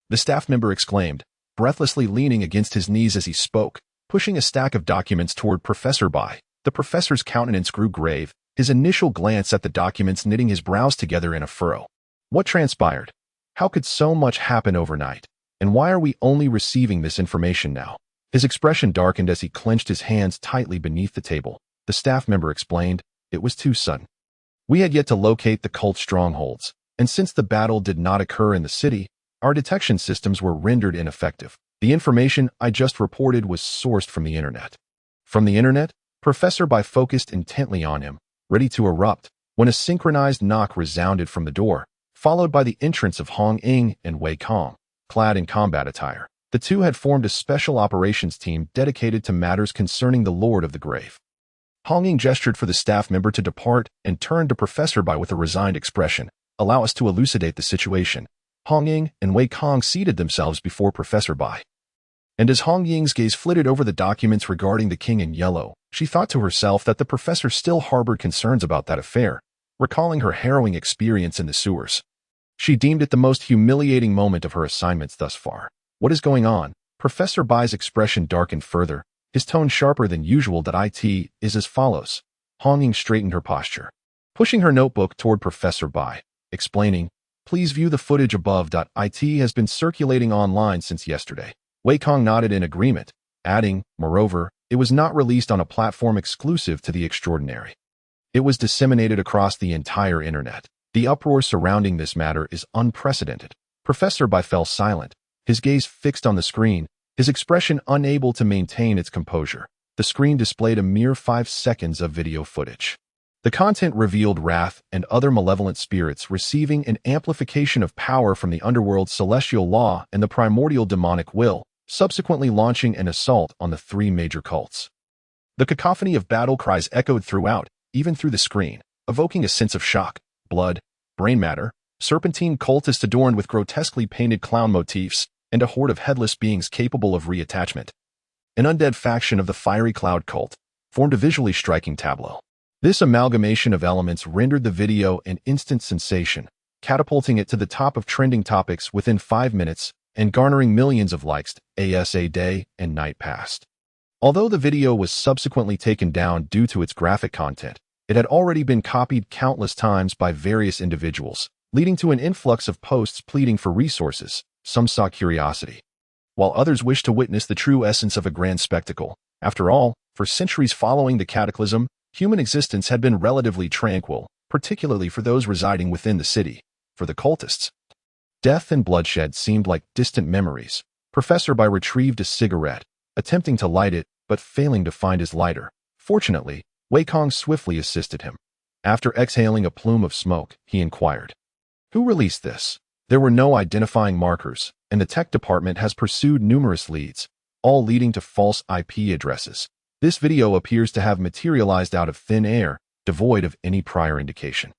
The staff member exclaimed, breathlessly leaning against his knees as he spoke, pushing a stack of documents toward Professor Bai. The professor's countenance grew grave, his initial glance at the documents knitting his brows together in a furrow. What transpired? How could so much happen overnight? And why are we only receiving this information now? His expression darkened as he clenched his hands tightly beneath the table. The staff member explained, it was too sudden. We had yet to locate the cult strongholds, and since the battle did not occur in the city, our detection systems were rendered ineffective. The information I just reported was sourced from the internet. From the internet? Professor Bai focused intently on him, ready to erupt, when a synchronized knock resounded from the door, followed by the entrance of Hong Ying and Wei Kong, clad in combat attire. The two had formed a special operations team dedicated to matters concerning the Lord of the Grave. Hong Ying gestured for the staff member to depart and turned to Professor Bai with a resigned expression. Allow us to elucidate the situation. Hong Ying and Wei Kong seated themselves before Professor Bai. And as Hong Ying's gaze flitted over the documents regarding the King in Yellow, she thought to herself that the professor still harbored concerns about that affair, recalling her harrowing experience in the sewers. She deemed it the most humiliating moment of her assignments thus far. What is going on? Professor Bai's expression darkened further, his tone sharper than usual. It is as follows. Hong Ying straightened her posture, pushing her notebook toward Professor Bai, explaining, please view the footage above. It has been circulating online since yesterday. Wei Kong nodded in agreement, adding, moreover, it was not released on a platform exclusive to the extraordinary. It was disseminated across the entire internet. The uproar surrounding this matter is unprecedented. Professor Bai fell silent, his gaze fixed on the screen, his expression unable to maintain its composure. The screen displayed a mere 5 seconds of video footage. The content revealed Wrath and other malevolent spirits receiving an amplification of power from the underworld's celestial law and the primordial demonic will, subsequently launching an assault on the 3 major cults. The cacophony of battle cries echoed throughout, even through the screen, evoking a sense of shock. Blood, brain matter, serpentine cultists adorned with grotesquely painted clown motifs, and a horde of headless beings capable of reattachment. An undead faction of the fiery cloud cult formed a visually striking tableau. This amalgamation of elements rendered the video an instant sensation, catapulting it to the top of trending topics within 5 minutes and garnering millions of likes as a day and night passed. Although the video was subsequently taken down due to its graphic content, it had already been copied countless times by various individuals, leading to an influx of posts pleading for resources. Some saw curiosity, while others wished to witness the true essence of a grand spectacle. After all, for centuries following the cataclysm, human existence had been relatively tranquil, particularly for those residing within the city. For the cultists, death and bloodshed seemed like distant memories. Professor Bai retrieved a cigarette, attempting to light it, but failing to find his lighter. Fortunately, Wei Kong swiftly assisted him. After exhaling a plume of smoke, he inquired, "Who released this?" There were no identifying markers, and the tech department has pursued numerous leads, all leading to false IP addresses. This video appears to have materialized out of thin air, devoid of any prior indication.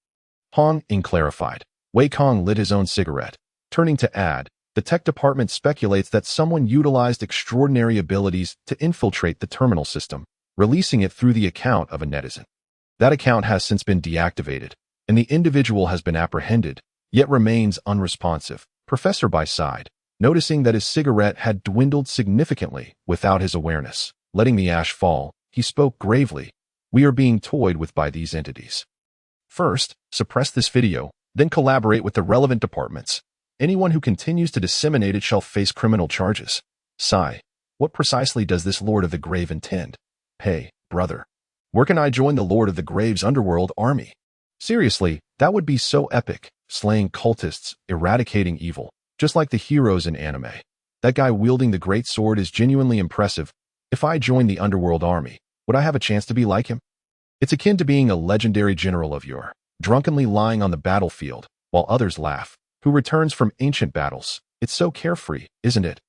Hong Ing clarified. Wei Kong lit his own cigarette, turning to add, "The tech department speculates that someone utilized extraordinary abilities to infiltrate the terminal system, releasing it through the account of a netizen. That account has since been deactivated, and the individual has been apprehended, yet remains unresponsive." Professor Bai sighed, noticing that his cigarette had dwindled significantly without his awareness. Letting the ash fall, he spoke gravely, "We are being toyed with by these entities. First, suppress this video, then collaborate with the relevant departments. Anyone who continues to disseminate it shall face criminal charges." Sigh. What precisely does this Lord of the Grave intend? Hey, brother. Where can I join the Lord of the Grave's underworld army? Seriously, that would be so epic. Slaying cultists, eradicating evil, just like the heroes in anime. That guy wielding the great sword is genuinely impressive. If I joined the underworld army, would I have a chance to be like him? It's akin to being a legendary general of yore, drunkenly lying on the battlefield, while others laugh, who returns from ancient battles. It's so carefree, isn't it?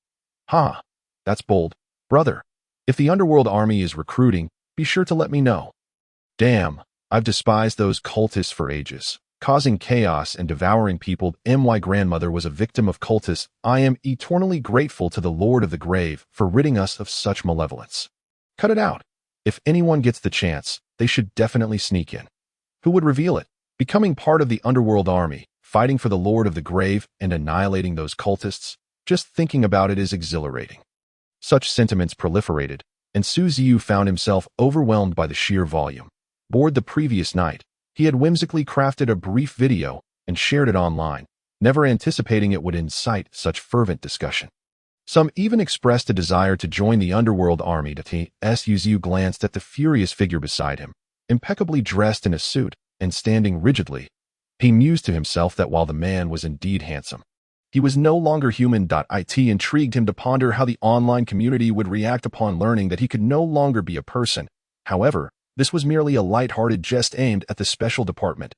Ha! That's bold. Brother, if the underworld army is recruiting, be sure to let me know. Damn, I've despised those cultists for ages, causing chaos and devouring people. My grandmother was a victim of cultists. I am eternally grateful to the Lord of the Grave for ridding us of such malevolence. Cut it out. If anyone gets the chance, they should definitely sneak in. Who would reveal it? Becoming part of the underworld army, fighting for the Lord of the Grave and annihilating those cultists? Just thinking about it is exhilarating. Such sentiments proliferated, and Ziyu found himself overwhelmed by the sheer volume. Bored the previous night, he had whimsically crafted a brief video and shared it online, never anticipating it would incite such fervent discussion. Some even expressed a desire to join the underworld army. Ziyu glanced at the furious figure beside him, impeccably dressed in a suit and standing rigidly. He mused to himself that while the man was indeed handsome, he was no longer human. It intrigued him to ponder how the online community would react upon learning that he could no longer be a person. However, this was merely a light-hearted jest aimed at the special department,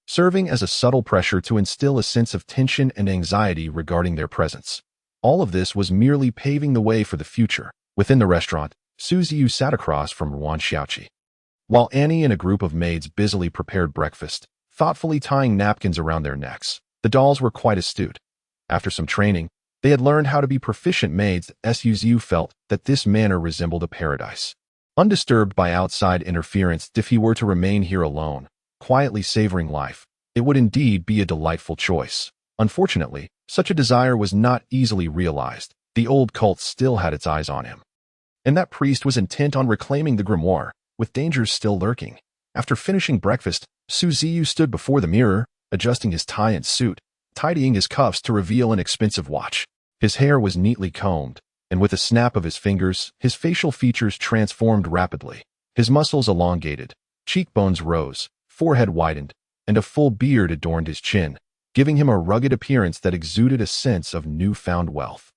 serving as a subtle pressure to instill a sense of tension and anxiety regarding their presence. All of this was merely paving the way for the future. Within the restaurant, Ziyu sat across from Yuan Xiaoqi, while Annie and a group of maids busily prepared breakfast, thoughtfully tying napkins around their necks. The dolls were quite astute. After some training, they had learned how to be proficient maids. Ziyu felt that this manner resembled a paradise, undisturbed by outside interference. If he were to remain here alone, quietly savoring life, it would indeed be a delightful choice. Unfortunately, such a desire was not easily realized. The old cult still had its eyes on him, and that priest was intent on reclaiming the grimoire, with dangers still lurking. After finishing breakfast, Ziyu stood before the mirror, adjusting his tie and suit, tidying his cuffs to reveal an expensive watch. His hair was neatly combed, and with a snap of his fingers, his facial features transformed rapidly. His muscles elongated, cheekbones rose, forehead widened, and a full beard adorned his chin, giving him a rugged appearance that exuded a sense of newfound wealth.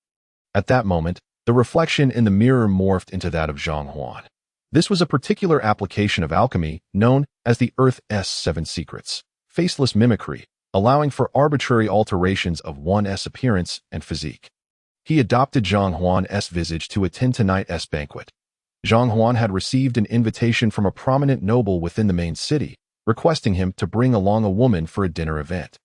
At that moment, the reflection in the mirror morphed into that of Zhang Huan. This was a particular application of alchemy known as the Earth's 7 Secrets, faceless mimicry, allowing for arbitrary alterations of one's appearance and physique. He adopted Zhang Huan's visage to attend tonight's banquet. Zhang Huan had received an invitation from a prominent noble within the main city, requesting him to bring along a woman for a dinner event.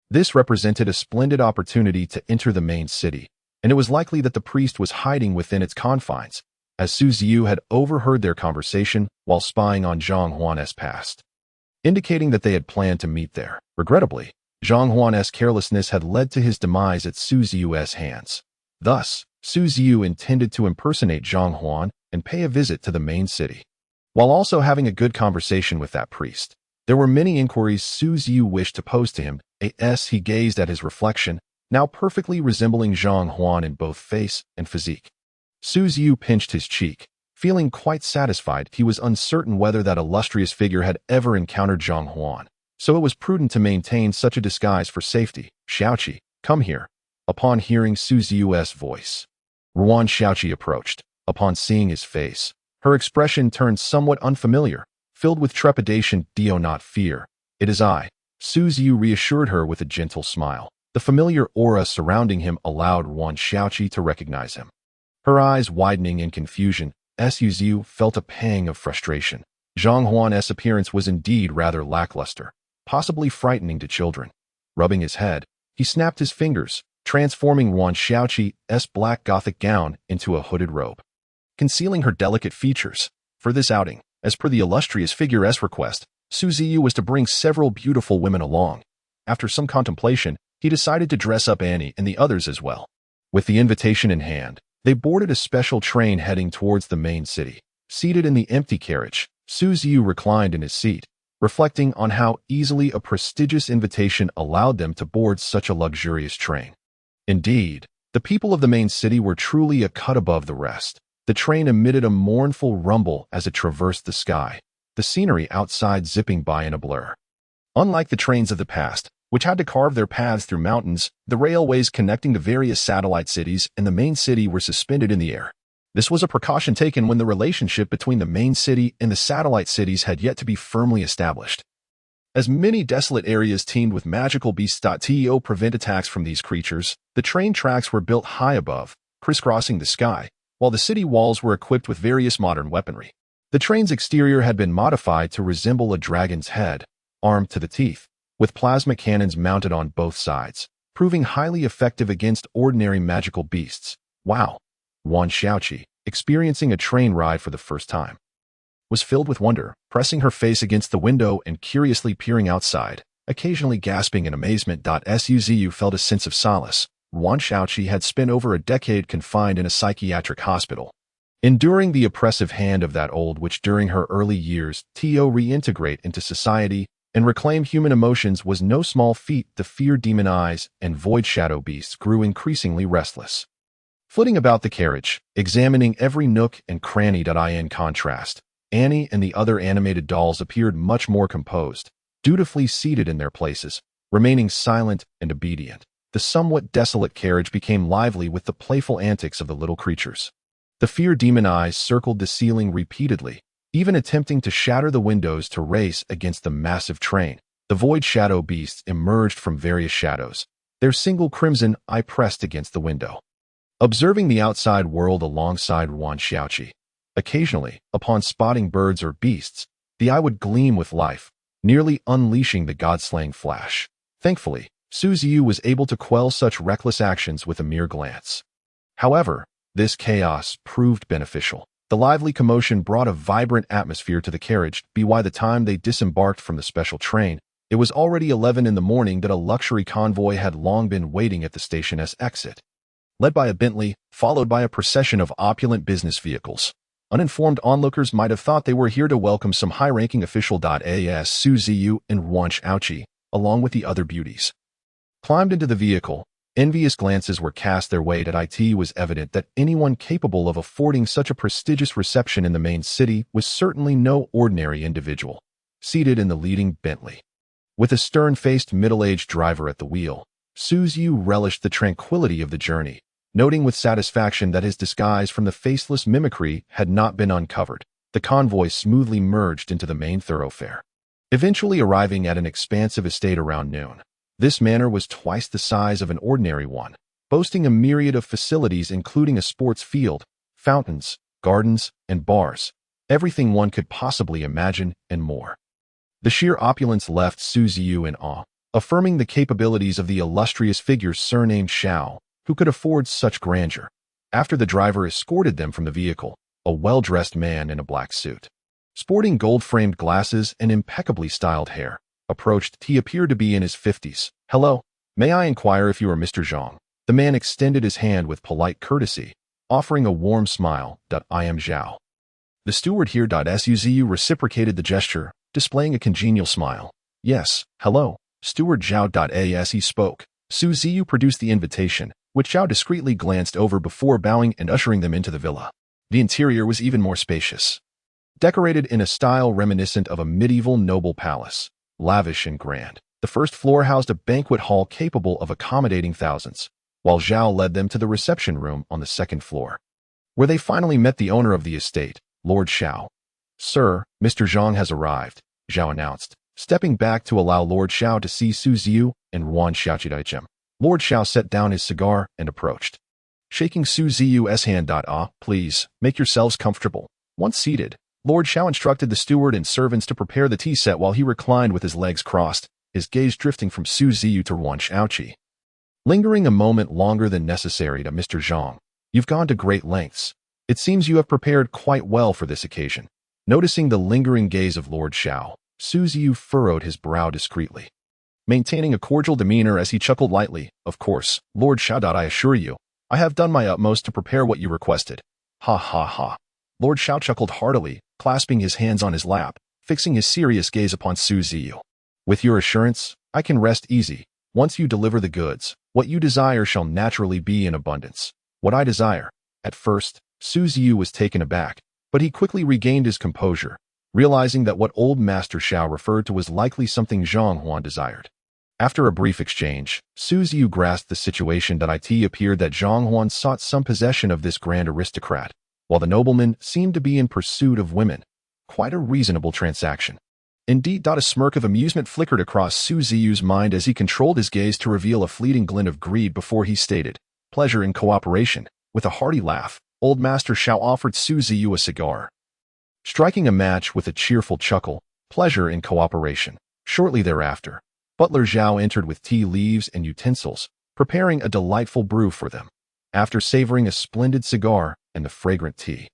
This represented a splendid opportunity to enter the main city, and it was likely that the priest was hiding within its confines, as Ziyu had overheard their conversation while spying on Zhang Huan's past, indicating that they had planned to meet there. Regrettably, Zhang Huan's carelessness had led to his demise at Ziyu's hands. Thus, Ziyu intended to impersonate Zhang Huan and pay a visit to the main city, while also having a good conversation with that priest. There were many inquiries Ziyu wished to pose to him. As he gazed at his reflection, now perfectly resembling Zhang Huan in both face and physique. Ziyu pinched his cheek. Feeling quite satisfied, he was uncertain whether that illustrious figure had ever encountered Zhang Huan, so it was prudent to maintain such a disguise for safety. Xiaoqi, come here. Upon hearing Ziyu's voice, Ruan Xiaoqi approached. Upon seeing his face, her expression turned somewhat unfamiliar, filled with trepidation. "Do not fear. It is I." Ziyu reassured her with a gentle smile. The familiar aura surrounding him allowed Ruan Xiaoqi to recognize him. Her eyes widening in confusion, Ziyu felt a pang of frustration. Zhang Huan's appearance was indeed rather lackluster, possibly frightening to children. Rubbing his head, he snapped his fingers, transforming Ruan Xiaoqi's black gothic gown into a hooded robe, concealing her delicate features. For this outing, as per the illustrious figure's request, Ziyu was to bring several beautiful women along. After some contemplation, he decided to dress up Annie and the others as well. With the invitation in hand, they boarded a special train heading towards the main city. Seated in the empty carriage, Ziyu reclined in his seat, reflecting on how easily a prestigious invitation allowed them to board such a luxurious train. Indeed, the people of the main city were truly a cut above the rest. The train emitted a mournful rumble as it traversed the sky, the scenery outside zipping by in a blur. Unlike the trains of the past, which had to carve their paths through mountains, the railways connecting the various satellite cities and the main city were suspended in the air. This was a precaution taken when the relationship between the main city and the satellite cities had yet to be firmly established. As many desolate areas teemed with magical beasts to prevent attacks from these creatures, the train tracks were built high above, crisscrossing the sky, while the city walls were equipped with various modern weaponry. The train's exterior had been modified to resemble a dragon's head, armed to the teeth, with plasma cannons mounted on both sides, proving highly effective against ordinary magical beasts. Wow! Ruan Xiaoqi, experiencing a train ride for the first time, was filled with wonder, pressing her face against the window and curiously peering outside, occasionally gasping in amazement. Ziyu felt a sense of solace. Ruan Xiaoqi had spent over a decade confined in a psychiatric hospital, enduring the oppressive hand of that old witch. During her early years, to reintegrate into society and reclaim human emotions was no small feat. The fear demon eyes and void shadow beasts grew increasingly restless, flitting about the carriage, examining every nook and cranny. In contrast, Annie and the other animated dolls appeared much more composed, dutifully seated in their places, remaining silent and obedient. The somewhat desolate carriage became lively with the playful antics of the little creatures. The fear demon eyes circled the ceiling repeatedly, even attempting to shatter the windows to race against the massive train. The void shadow beasts emerged from various shadows, their single crimson eye pressed against the window, observing the outside world alongside Ruan Xiaoqi. Occasionally, upon spotting birds or beasts, the eye would gleam with life, nearly unleashing the god-slaying flash. Thankfully, Ziyu was able to quell such reckless actions with a mere glance. However, this chaos proved beneficial. The lively commotion brought a vibrant atmosphere to the carriage. By the time they disembarked from the special train, it was already 11 in the morning. That a luxury convoy had long been waiting at the station's exit, led by a Bentley, followed by a procession of opulent business vehicles. Uninformed onlookers might have thought they were here to welcome some high-ranking official. As Ziyu and Ruan Xiaoqi, along with the other beauties, climbed into the vehicle, envious glances were cast their way. It was evident that anyone capable of affording such a prestigious reception in the main city was certainly no ordinary individual. Seated in the leading Bentley, with a stern-faced middle-aged driver at the wheel, Ziyu relished the tranquility of the journey, noting with satisfaction that his disguise from the faceless mimicry had not been uncovered. The convoy smoothly merged into the main thoroughfare, eventually arriving at an expansive estate around noon. This manor was twice the size of an ordinary one, boasting a myriad of facilities including a sports field, fountains, gardens, and bars, everything one could possibly imagine and more. The sheer opulence left Ziyu in awe, affirming the capabilities of the illustrious figure surnamed Xiao, who could afford such grandeur. After the driver escorted them from the vehicle, a well-dressed man in a black suit, sporting gold-framed glasses and impeccably styled hair, approached. He appeared to be in his 50s. "Hello, may I inquire if you are Mr. Zhang?" The man extended his hand with polite courtesy, offering a warm smile. "I am Zhao, the steward here." Ziyu reciprocated the gesture, displaying a congenial smile. Yes, hello, Steward Zhao. As he spoke, Ziyu produced the invitation, which Zhao discreetly glanced over before bowing and ushering them into the villa. The interior was even more spacious, decorated in a style reminiscent of a medieval noble palace, lavish and grand. The first floor housed a banquet hall capable of accommodating thousands, while Zhao led them to the reception room on the second floor, where they finally met the owner of the estate, Lord Xiao. Sir, Mr. Zhang has arrived, Zhao announced, stepping back to allow Lord Xiao to see Su Ziyu and Wan Xiaoqi. Lord Xiao set down his cigar and approached, shaking Su Ziyu's hand. Please, make yourselves comfortable. Once seated, Lord Xiao instructed the steward and servants to prepare the tea set while he reclined with his legs crossed, his gaze drifting from Su Ziyu to Wan Xiaoqi. Lingering a moment longer than necessary to Mr. Zhang, you've gone to great lengths. It seems you have prepared quite well for this occasion. Noticing the lingering gaze of Lord Xiao, Su Ziyu furrowed his brow discreetly, maintaining a cordial demeanor as he chuckled lightly. Of course, Lord Xiao. I assure you, I have done my utmost to prepare what you requested. Ha ha ha. Lord Xiao chuckled heartily, clasping his hands on his lap, fixing his serious gaze upon Su Ziyu. With your assurance, I can rest easy. Once you deliver the goods, what you desire shall naturally be in abundance. What I desire. At first, Su Ziyu was taken aback, but he quickly regained his composure, realizing that what old Master Xiao referred to was likely something Zhang Huan desired. After a brief exchange, Su Ziyu grasped the situation. It appeared that Zhang Huan sought some possession of this grand aristocrat, while the nobleman seemed to be in pursuit of women. Quite a reasonable transaction. Indeed. A smirk of amusement flickered across Su Ziyu's mind as he controlled his gaze to reveal a fleeting glint of greed before he stated, pleasure in cooperation. With a hearty laugh, old Master Xiao offered Su Ziyu a cigar, striking a match with a cheerful chuckle. Pleasure in cooperation. Shortly thereafter, Butler Zhao entered with tea leaves and utensils, preparing a delightful brew for them. After savoring a splendid cigar and the fragrant tea,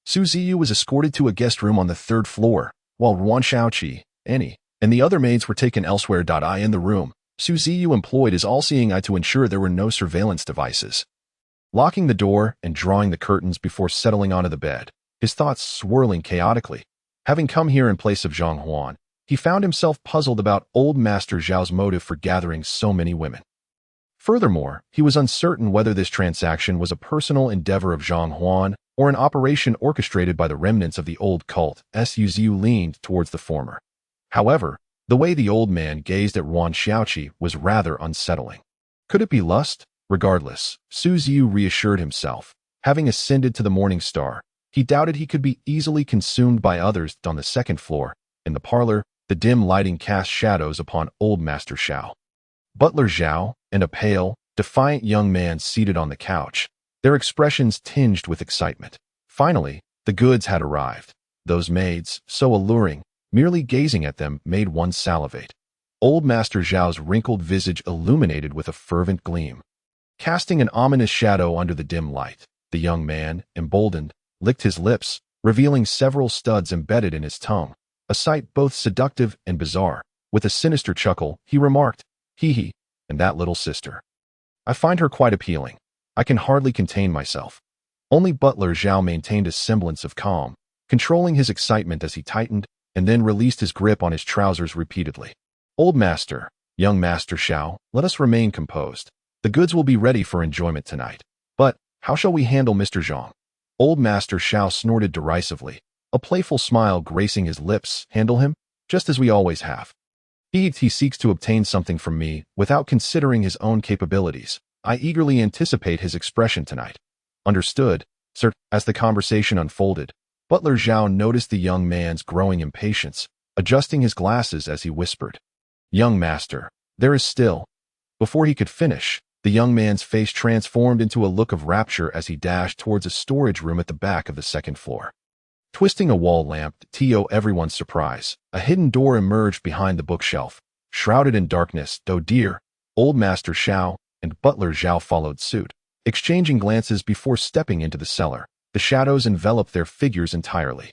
Su Ziyu was escorted to a guest room on the third floor, while Wan Xiaoqi, Annie, and the other maids were taken elsewhere. In the room, Su Ziyu employed his all-seeing eye to ensure there were no surveillance devices, locking the door and drawing the curtains before settling onto the bed, his thoughts swirling chaotically. Having come here in place of Zhang Huan, he found himself puzzled about old Master Zhao's motive for gathering so many women. Furthermore, he was uncertain whether this transaction was a personal endeavor of Zhang Huan or an operation orchestrated by the remnants of the old cult. Su Ziyu leaned towards the former. However, the way the old man gazed at Wan Xiaoqi was rather unsettling. Could it be lust? Regardless, Su Ziyu reassured himself. Having ascended to the Morning Star, he doubted he could be easily consumed by others. On the second floor, in the parlor, the dim lighting cast shadows upon old Master Xiao, Butler Zhao, and a pale, defiant young man seated on the couch, their expressions tinged with excitement. Finally, the goods had arrived. Those maids, so alluring, merely gazing at them made one salivate. Old Master Zhao's wrinkled visage illuminated with a fervent gleam, casting an ominous shadow under the dim light. The young man, emboldened, licked his lips, revealing several studs embedded in his tongue, a sight both seductive and bizarre. With a sinister chuckle, he remarked, "Hee, and that little sister. I find her quite appealing. I can hardly contain myself." Only Butler Zhao maintained a semblance of calm, controlling his excitement as he tightened and then released his grip on his trousers repeatedly. "Old Master, young Master Xiao, let us remain composed. The goods will be ready for enjoyment tonight. But how shall we handle Mr. Zhang?" Old Master Xiao snorted derisively, a playful smile gracing his lips. "Handle him, just as we always have. He seeks to obtain something from me without considering his own capabilities. I eagerly anticipate his expression tonight." "Understood, sir." As the conversation unfolded, Butler Zhao noticed the young man's growing impatience, adjusting his glasses as he whispered, "Young master, there is still..." Before he could finish, the young man's face transformed into a look of rapture as he dashed towards a storage room at the back of the second floor. Twisting a wall lamp to everyone's surprise, a hidden door emerged behind the bookshelf. Shrouded in darkness, dear, old Master Xiao and Butler Zhao followed suit, exchanging glances before stepping into the cellar. The shadows enveloped their figures entirely,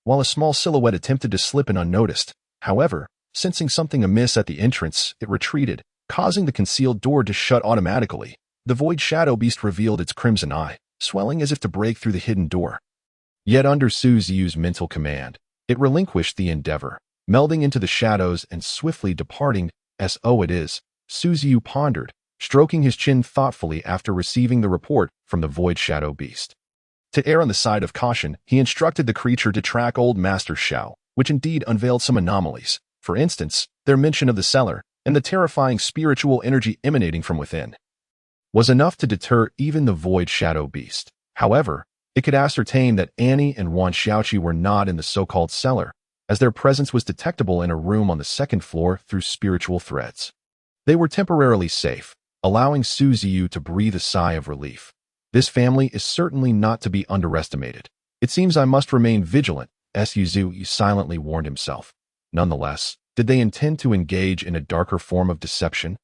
while a small silhouette attempted to slip in unnoticed. However, sensing something amiss at the entrance, it retreated, causing the concealed door to shut automatically. The void shadow beast revealed its crimson eye, swelling as if to break through the hidden door. Yet under Su Ziyu's mental command, it relinquished the endeavor. melding into the shadows and swiftly departing. So it is, Ziyu pondered, stroking his chin thoughtfully after receiving the report from the Void Shadow Beast. To err on the side of caution, he instructed the creature to track Old Master Shao, which indeed unveiled some anomalies. For instance, their mention of the cellar and the terrifying spiritual energy emanating from within was enough to deter even the Void Shadow Beast. However, it could ascertain that Annie and Wan Xiaoqi were not in the so-called cellar, as their presence was detectable in a room on the second floor through spiritual threads. They were temporarily safe, allowing Ziyu to breathe a sigh of relief. This family is certainly not to be underestimated. It seems I must remain vigilant, Ziyu silently warned himself. Nonetheless, did they intend to engage in a darker form of deception?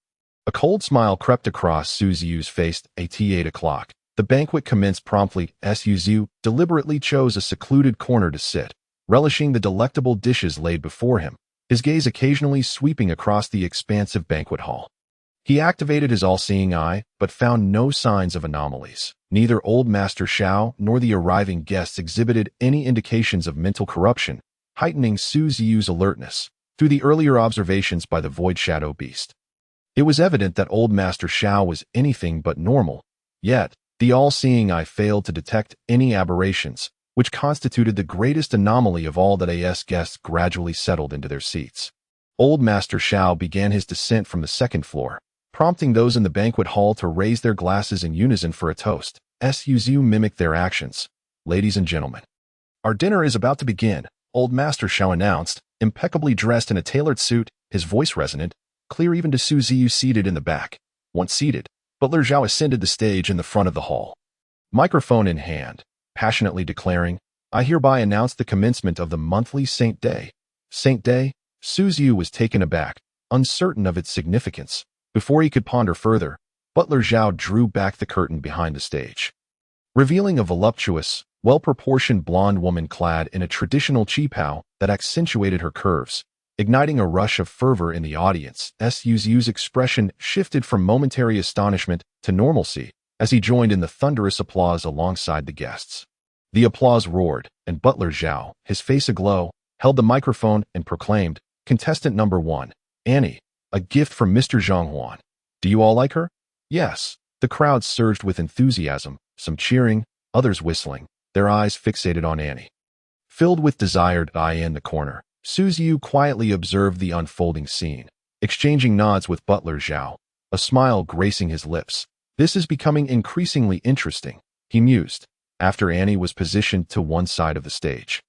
A cold smile crept across Ziyu's face. At 8 o'clock, the banquet commenced promptly. Ziyu deliberately chose a secluded corner to sit, relishing the delectable dishes laid before him, his gaze occasionally sweeping across the expansive banquet hall. He activated his all-seeing eye, but found no signs of anomalies. Neither Old Master Shao nor the arriving guests exhibited any indications of mental corruption, heightening Ziyu's alertness through the earlier observations by the Void Shadow Beast. It was evident that Old Master Shao was anything but normal, yet the all-seeing eye failed to detect any aberrations, which constituted the greatest anomaly of all. That as guests gradually settled into their seats, Old Master Shao began his descent from the second floor, prompting those in the banquet hall to raise their glasses in unison for a toast. Ziyu mimicked their actions. Ladies and gentlemen, our dinner is about to begin, Old Master Shao announced, impeccably dressed in a tailored suit, his voice resonant, clear even to Ziyu seated in the back. Once seated, Butler Zhao ascended the stage in the front of the hall, microphone in hand, passionately declaring, I hereby announce the commencement of the monthly Saint Day. Saint Day? Ziyu was taken aback, uncertain of its significance. Before he could ponder further, Butler Zhao drew back the curtain behind the stage, revealing a voluptuous, well-proportioned blonde woman clad in a traditional qipao that accentuated her curves, igniting a rush of fervor in the audience. Ziyu's expression shifted from momentary astonishment to normalcy as he joined in the thunderous applause alongside the guests. The applause roared, and Butler Zhao, his face aglow, held the microphone and proclaimed, Contestant number 1, Annie, a gift from Mr. Zhang Huan. Do you all like her? Yes. The crowd surged with enthusiasm, some cheering, others whistling, their eyes fixated on Annie. Filled with desired eye in the corner, Ziyu quietly observed the unfolding scene, exchanging nods with Butler Zhao, a smile gracing his lips. This is becoming increasingly interesting, he mused, after Annie was positioned to one side of the stage.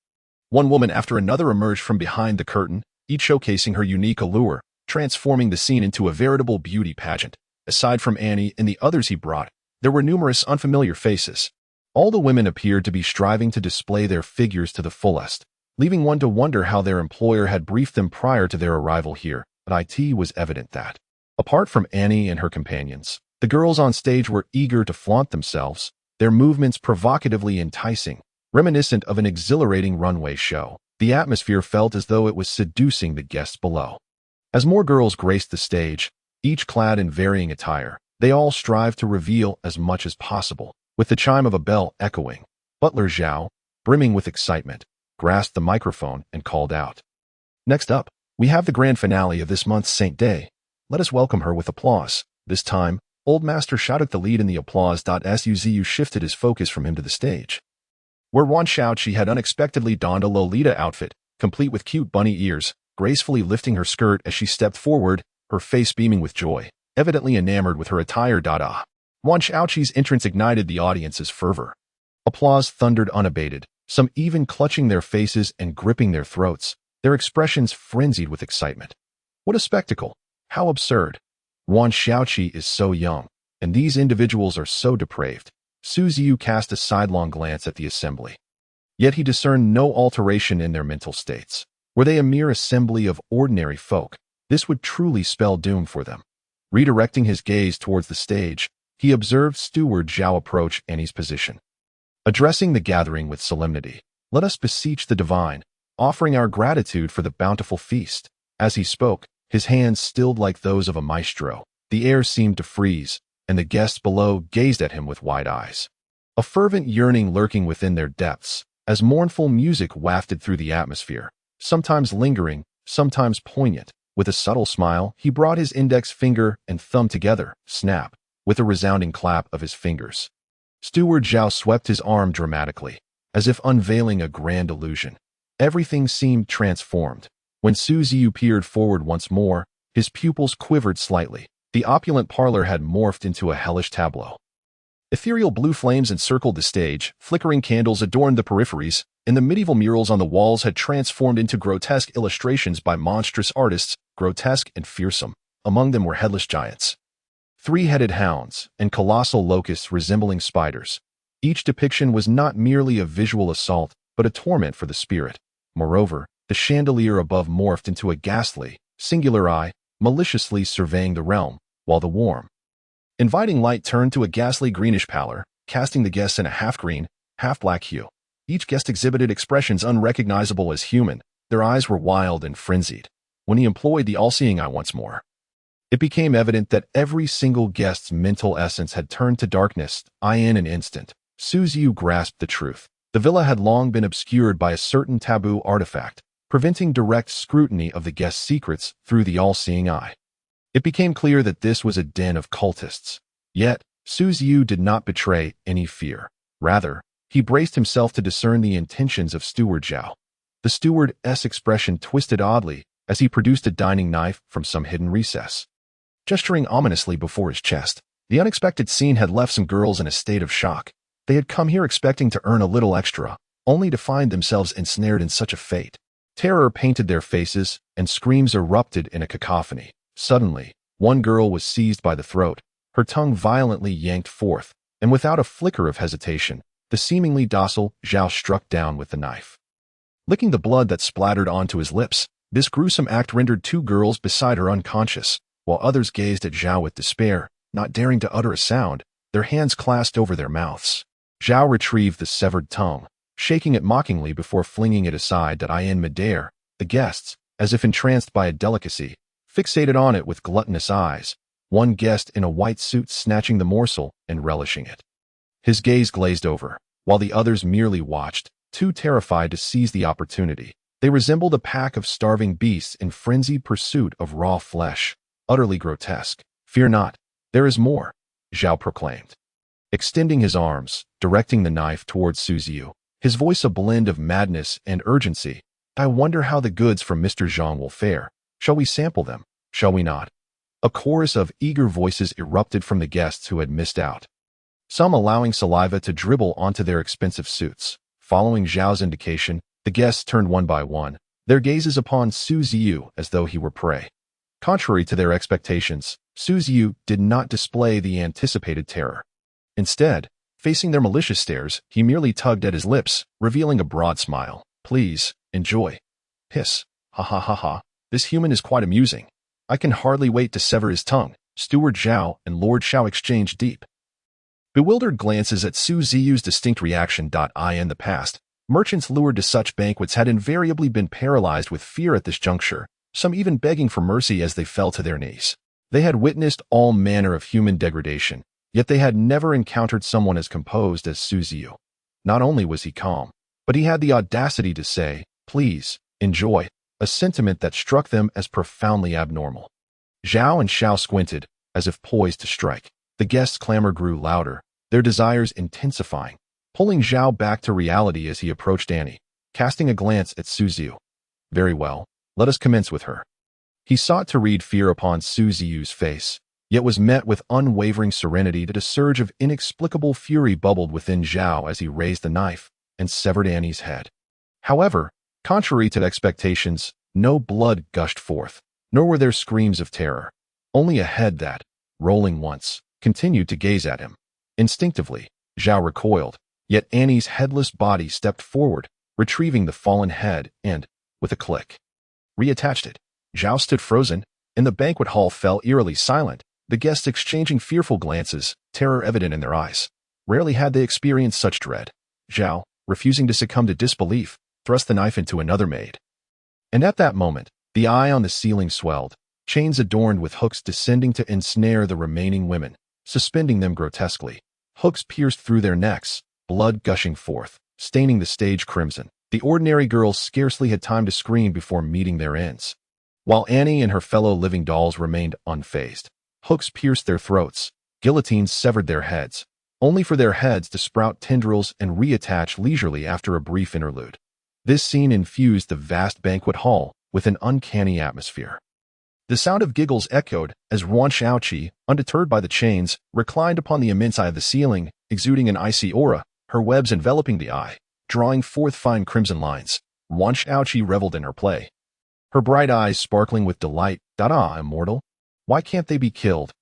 One woman after another emerged from behind the curtain, each showcasing her unique allure, transforming the scene into a veritable beauty pageant. Aside from Annie and the others he brought, there were numerous unfamiliar faces. All the women appeared to be striving to display their figures to the fullest, leaving one to wonder how their employer had briefed them prior to their arrival here. But it was evident that, apart from Annie and her companions, the girls on stage were eager to flaunt themselves, their movements provocatively enticing, reminiscent of an exhilarating runway show. The atmosphere felt as though it was seducing the guests below. As more girls graced the stage, each clad in varying attire, they all strived to reveal as much as possible. With the chime of a bell echoing, Butler Zhao, brimming with excitement, grasped the microphone and called out. Next up, we have the grand finale of this month's Saint Day. Let us welcome her with applause. This time, Old Master Shao took the lead in the applause. Ziyu shifted his focus from him to the stage, where Wan Xiaoqi had unexpectedly donned a Lolita outfit, complete with cute bunny ears, gracefully lifting her skirt as she stepped forward, her face beaming with joy, evidently enamored with her attire. Wan Xiaoqi's entrance ignited the audience's fervor. Applause thundered unabated, some even clutching their faces and gripping their throats, their expressions frenzied with excitement. What a spectacle! How absurd! Wan Xiaoqi is so young, and these individuals are so depraved. Ziyu cast a sidelong glance at the assembly. Yet he discerned no alteration in their mental states. Were they a mere assembly of ordinary folk, this would truly spell doom for them. Redirecting his gaze towards the stage, he observed Steward Zhao approach Annie's position. Addressing the gathering with solemnity, let us beseech the divine, offering our gratitude for the bountiful feast. As he spoke, his hands stilled like those of a maestro. The air seemed to freeze, and the guests below gazed at him with wide eyes, a fervent yearning lurking within their depths, as mournful music wafted through the atmosphere, sometimes lingering, sometimes poignant. With a subtle smile, he brought his index finger and thumb together, snap, with a resounding clap of his fingers. Steward Zhao swept his arm dramatically, as if unveiling a grand illusion. Everything seemed transformed. When Ziyu peered forward once more, his pupils quivered slightly. The opulent parlor had morphed into a hellish tableau. Ethereal blue flames encircled the stage, flickering candles adorned the peripheries, and the medieval murals on the walls had transformed into grotesque illustrations by monstrous artists, grotesque and fearsome. Among them were headless giants, three-headed hounds, and colossal locusts resembling spiders. Each depiction was not merely a visual assault, but a torment for the spirit. Moreover, the chandelier above morphed into a ghastly, singular eye, maliciously surveying the realm, while the warm, inviting light turned to a ghastly greenish pallor, casting the guests in a half-green, half-black hue. Each guest exhibited expressions unrecognizable as human. Their eyes were wild and frenzied. When he employed the all-seeing eye once more, it became evident that every single guest's mental essence had turned to darkness. In an instant, Ziyu grasped the truth. The villa had long been obscured by a certain taboo artifact, preventing direct scrutiny of the guest's secrets through the all-seeing eye. It became clear that this was a den of cultists. Yet, Ziyu did not betray any fear. Rather, he braced himself to discern the intentions of Steward Zhao. The steward's expression twisted oddly as he produced a dining knife from some hidden recess. Gesturing ominously before his chest, the unexpected scene had left some girls in a state of shock. They had come here expecting to earn a little extra, only to find themselves ensnared in such a fate. Terror painted their faces, and screams erupted in a cacophony. Suddenly, one girl was seized by the throat, her tongue violently yanked forth, and without a flicker of hesitation, the seemingly docile Zhao struck down with the knife. Licking the blood that splattered onto his lips, this gruesome act rendered two girls beside her unconscious, while others gazed at Zhao with despair, not daring to utter a sound, their hands clasped over their mouths. Zhao retrieved the severed tongue, shaking it mockingly before flinging it aside in midair. The guests, as if entranced by a delicacy, fixated on it with gluttonous eyes, one guest in a white suit snatching the morsel and relishing it. His gaze glazed over, while the others merely watched, too terrified to seize the opportunity. They resembled a pack of starving beasts in frenzied pursuit of raw flesh, utterly grotesque. "Fear not, there is more," Zhao proclaimed, extending his arms, directing the knife towards Ziyu, his voice a blend of madness and urgency. "I wonder how the goods from Mr. Zhang will fare. Shall we sample them? Shall we not?" A chorus of eager voices erupted from the guests who had missed out, some allowing saliva to dribble onto their expensive suits. Following Zhao's indication, the guests turned one by one, their gazes upon Ziyu as though he were prey. Contrary to their expectations, Ziyu did not display the anticipated terror. Instead, facing their malicious stares, he merely tugged at his lips, revealing a broad smile. "Please, enjoy." Hiss. "Ha ha ha ha. This human is quite amusing. I can hardly wait to sever his tongue." Steward Zhao and Lord Zhao exchanged deep, bewildered glances at Ziyu's distinct reaction. In the past, merchants lured to such banquets had invariably been paralyzed with fear at this juncture, some even begging for mercy as they fell to their knees. They had witnessed all manner of human degradation, yet they had never encountered someone as composed as Ziyu. Not only was he calm, but he had the audacity to say, "Please, enjoy," a sentiment that struck them as profoundly abnormal. Zhao and Xiao squinted, as if poised to strike. The guests' clamor grew louder, their desires intensifying, pulling Zhao back to reality as he approached Annie, casting a glance at Ziyu. "Very well, let us commence with her." He sought to read fear upon Ziyu's face, yet was met with unwavering serenity. That a surge of inexplicable fury bubbled within Zhao as he raised the knife and severed Annie's head. However, contrary to expectations, no blood gushed forth, nor were there screams of terror, only a head that, rolling once, continued to gaze at him. Instinctively, Zhao recoiled, yet Annie's headless body stepped forward, retrieving the fallen head and, with a click, reattached it. Zhao stood frozen, and the banquet hall fell eerily silent, the guests exchanging fearful glances, terror evident in their eyes. Rarely had they experienced such dread. Zhao, refusing to succumb to disbelief, thrust the knife into another maid. And at that moment, the eye on the ceiling swelled, chains adorned with hooks descending to ensnare the remaining women, suspending them grotesquely. Hooks pierced through their necks, blood gushing forth, staining the stage crimson. The ordinary girls scarcely had time to scream before meeting their ends. While Annie and her fellow living dolls remained unfazed, hooks pierced their throats, guillotines severed their heads, only for their heads to sprout tendrils and reattach leisurely after a brief interlude. This scene infused the vast banquet hall with an uncanny atmosphere. The sound of giggles echoed as Yuan Xiaoqi, undeterred by the chains, reclined upon the immense eye of the ceiling, exuding an icy aura, her webs enveloping the eye, drawing forth fine crimson lines. Yuan Xiaoqi reveled in her play, her bright eyes sparkling with delight. Immortal? Why can't they be killed?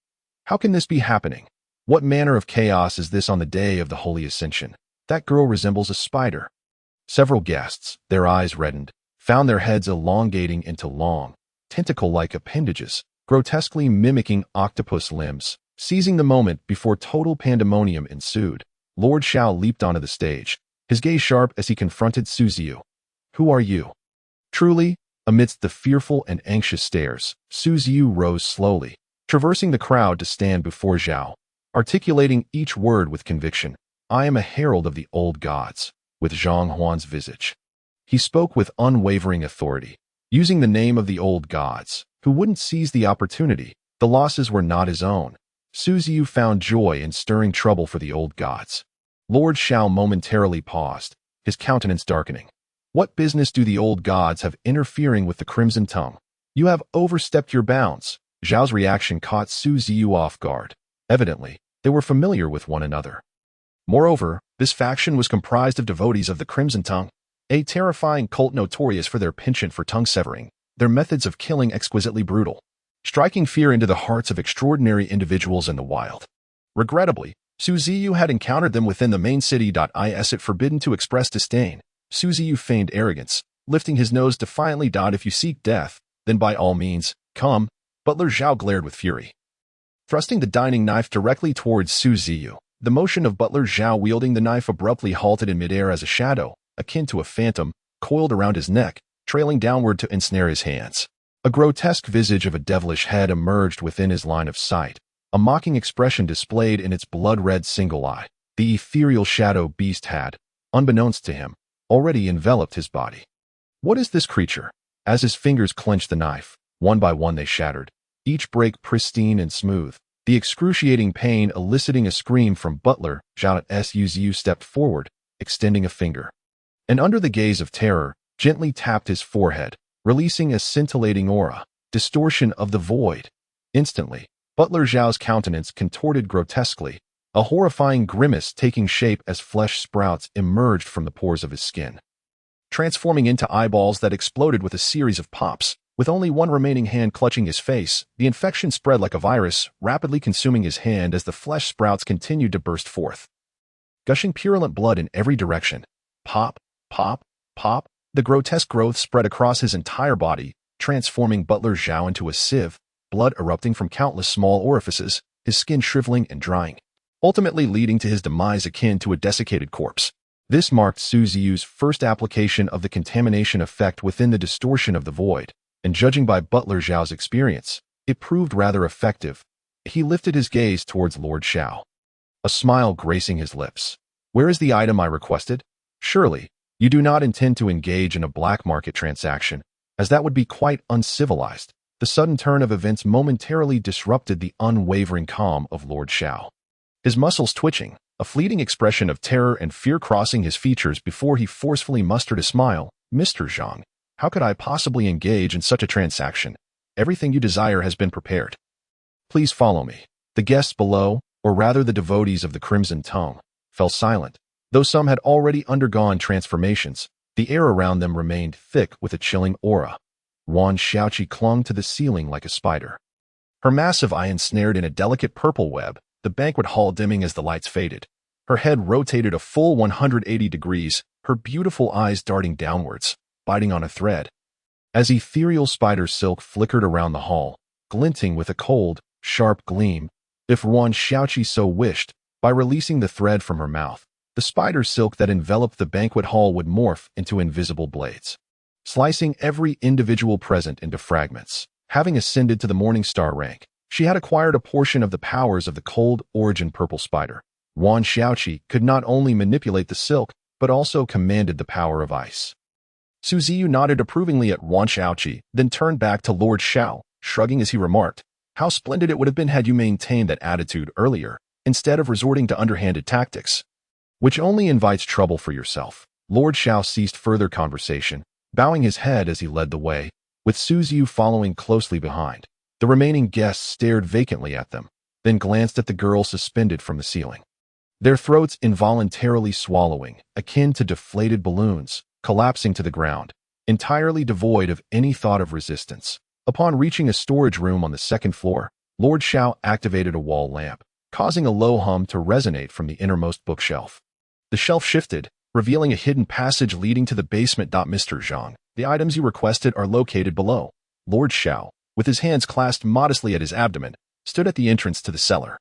How can this be happening? What manner of chaos is this on the day of the Holy Ascension? That girl resembles a spider. Several guests, their eyes reddened, found their heads elongating into long, tentacle-like appendages, grotesquely mimicking octopus limbs. Seizing the moment before total pandemonium ensued, Lord Xiao leaped onto the stage, his gaze sharp as he confronted Ziyu. Who are you? Truly, amidst the fearful and anxious stares, Ziyu rose slowly, traversing the crowd to stand before Zhao, articulating each word with conviction. I am a herald of the old gods, with Zhang Huan's visage. He spoke with unwavering authority, using the name of the old gods, who wouldn't seize the opportunity. The losses were not his own. Ziyu found joy in stirring trouble for the old gods. Lord Xiao momentarily paused, his countenance darkening. What business do the old gods have interfering with the Crimson Tongue? You have overstepped your bounds. Zhao's reaction caught Ziyu off guard. Evidently, they were familiar with one another. Moreover, this faction was comprised of devotees of the Crimson Tongue, a terrifying cult notorious for their penchant for tongue severing, their methods of killing exquisitely brutal, striking fear into the hearts of extraordinary individuals in the wild. Regrettably, Ziyu had encountered them within the main city. Is it forbidden to express disdain? Ziyu feigned arrogance, lifting his nose defiantly. If you seek death, then by all means, come. Butler Zhao glared with fury, thrusting the dining knife directly towards Ziyu. The motion of Butler Zhao wielding the knife abruptly halted in midair as a shadow, akin to a phantom, coiled around his neck, trailing downward to ensnare his hands. A grotesque visage of a devilish head emerged within his line of sight, a mocking expression displayed in its blood-red single eye. The ethereal shadow beast had, unbeknownst to him, already enveloped his body. What is this creature? As his fingers clenched the knife, one by one they shattered, each break pristine and smooth, the excruciating pain eliciting a scream from Butler Zhao. Ziyu stepped forward, extending a finger, and under the gaze of terror, gently tapped his forehead, releasing a scintillating aura, distortion of the void. Instantly, Butler Zhao's countenance contorted grotesquely, a horrifying grimace taking shape as flesh sprouts emerged from the pores of his skin, transforming into eyeballs that exploded with a series of pops. With only one remaining hand clutching his face, the infection spread like a virus, rapidly consuming his hand as the flesh sprouts continued to burst forth, gushing purulent blood in every direction. Pop, pop, pop. The grotesque growth spread across his entire body, transforming Butler Zhao into a sieve, blood erupting from countless small orifices, his skin shriveling and drying, ultimately leading to his demise akin to a desiccated corpse. This marked Ziyu's first application of the contamination effect within the distortion of the void, and judging by Butler Zhao's experience, it proved rather effective. He lifted his gaze towards Lord Xiao, a smile gracing his lips. Where is the item I requested? Surely, you do not intend to engage in a black market transaction, as that would be quite uncivilized. The sudden turn of events momentarily disrupted the unwavering calm of Lord Xiao. His muscles twitching, a fleeting expression of terror and fear crossing his features before he forcefully mustered a smile. Mr. Zhang, how could I possibly engage in such a transaction? Everything you desire has been prepared. Please follow me. The guests below, or rather the devotees of the Crimson Tongue, fell silent. Though some had already undergone transformations, the air around them remained thick with a chilling aura. Yuan Xiaoqi clung to the ceiling like a spider, her massive eye ensnared in a delicate purple web, the banquet hall dimming as the lights faded. Her head rotated a full 180 degrees, her beautiful eyes darting downwards, biting on a thread. As ethereal spider silk flickered around the hall, glinting with a cold, sharp gleam, if Yuan Xiaoqi so wished, by releasing the thread from her mouth, the spider silk that enveloped the banquet hall would morph into invisible blades, slicing every individual present into fragments. Having ascended to the Morning Star rank, she had acquired a portion of the powers of the cold origin purple spider. Yuan Xiaoqi could not only manipulate the silk, but also commanded the power of ice. Ziyu nodded approvingly at Wan Shaoqi, then turned back to Lord Xiao, shrugging as he remarked, "How splendid it would have been had you maintained that attitude earlier, instead of resorting to underhanded tactics, which only invites trouble for yourself." Lord Xiao ceased further conversation, bowing his head as he led the way, with Ziyu following closely behind. The remaining guests stared vacantly at them, then glanced at the girl suspended from the ceiling, their throats involuntarily swallowing, akin to deflated balloons, collapsing to the ground, entirely devoid of any thought of resistance. Upon reaching a storage room on the second floor, Lord Xiao activated a wall lamp, causing a low hum to resonate from the innermost bookshelf. The shelf shifted, revealing a hidden passage leading to the basement. "Mr. Zhang, the items you requested are located below." Lord Xiao, with his hands clasped modestly at his abdomen, stood at the entrance to the cellar.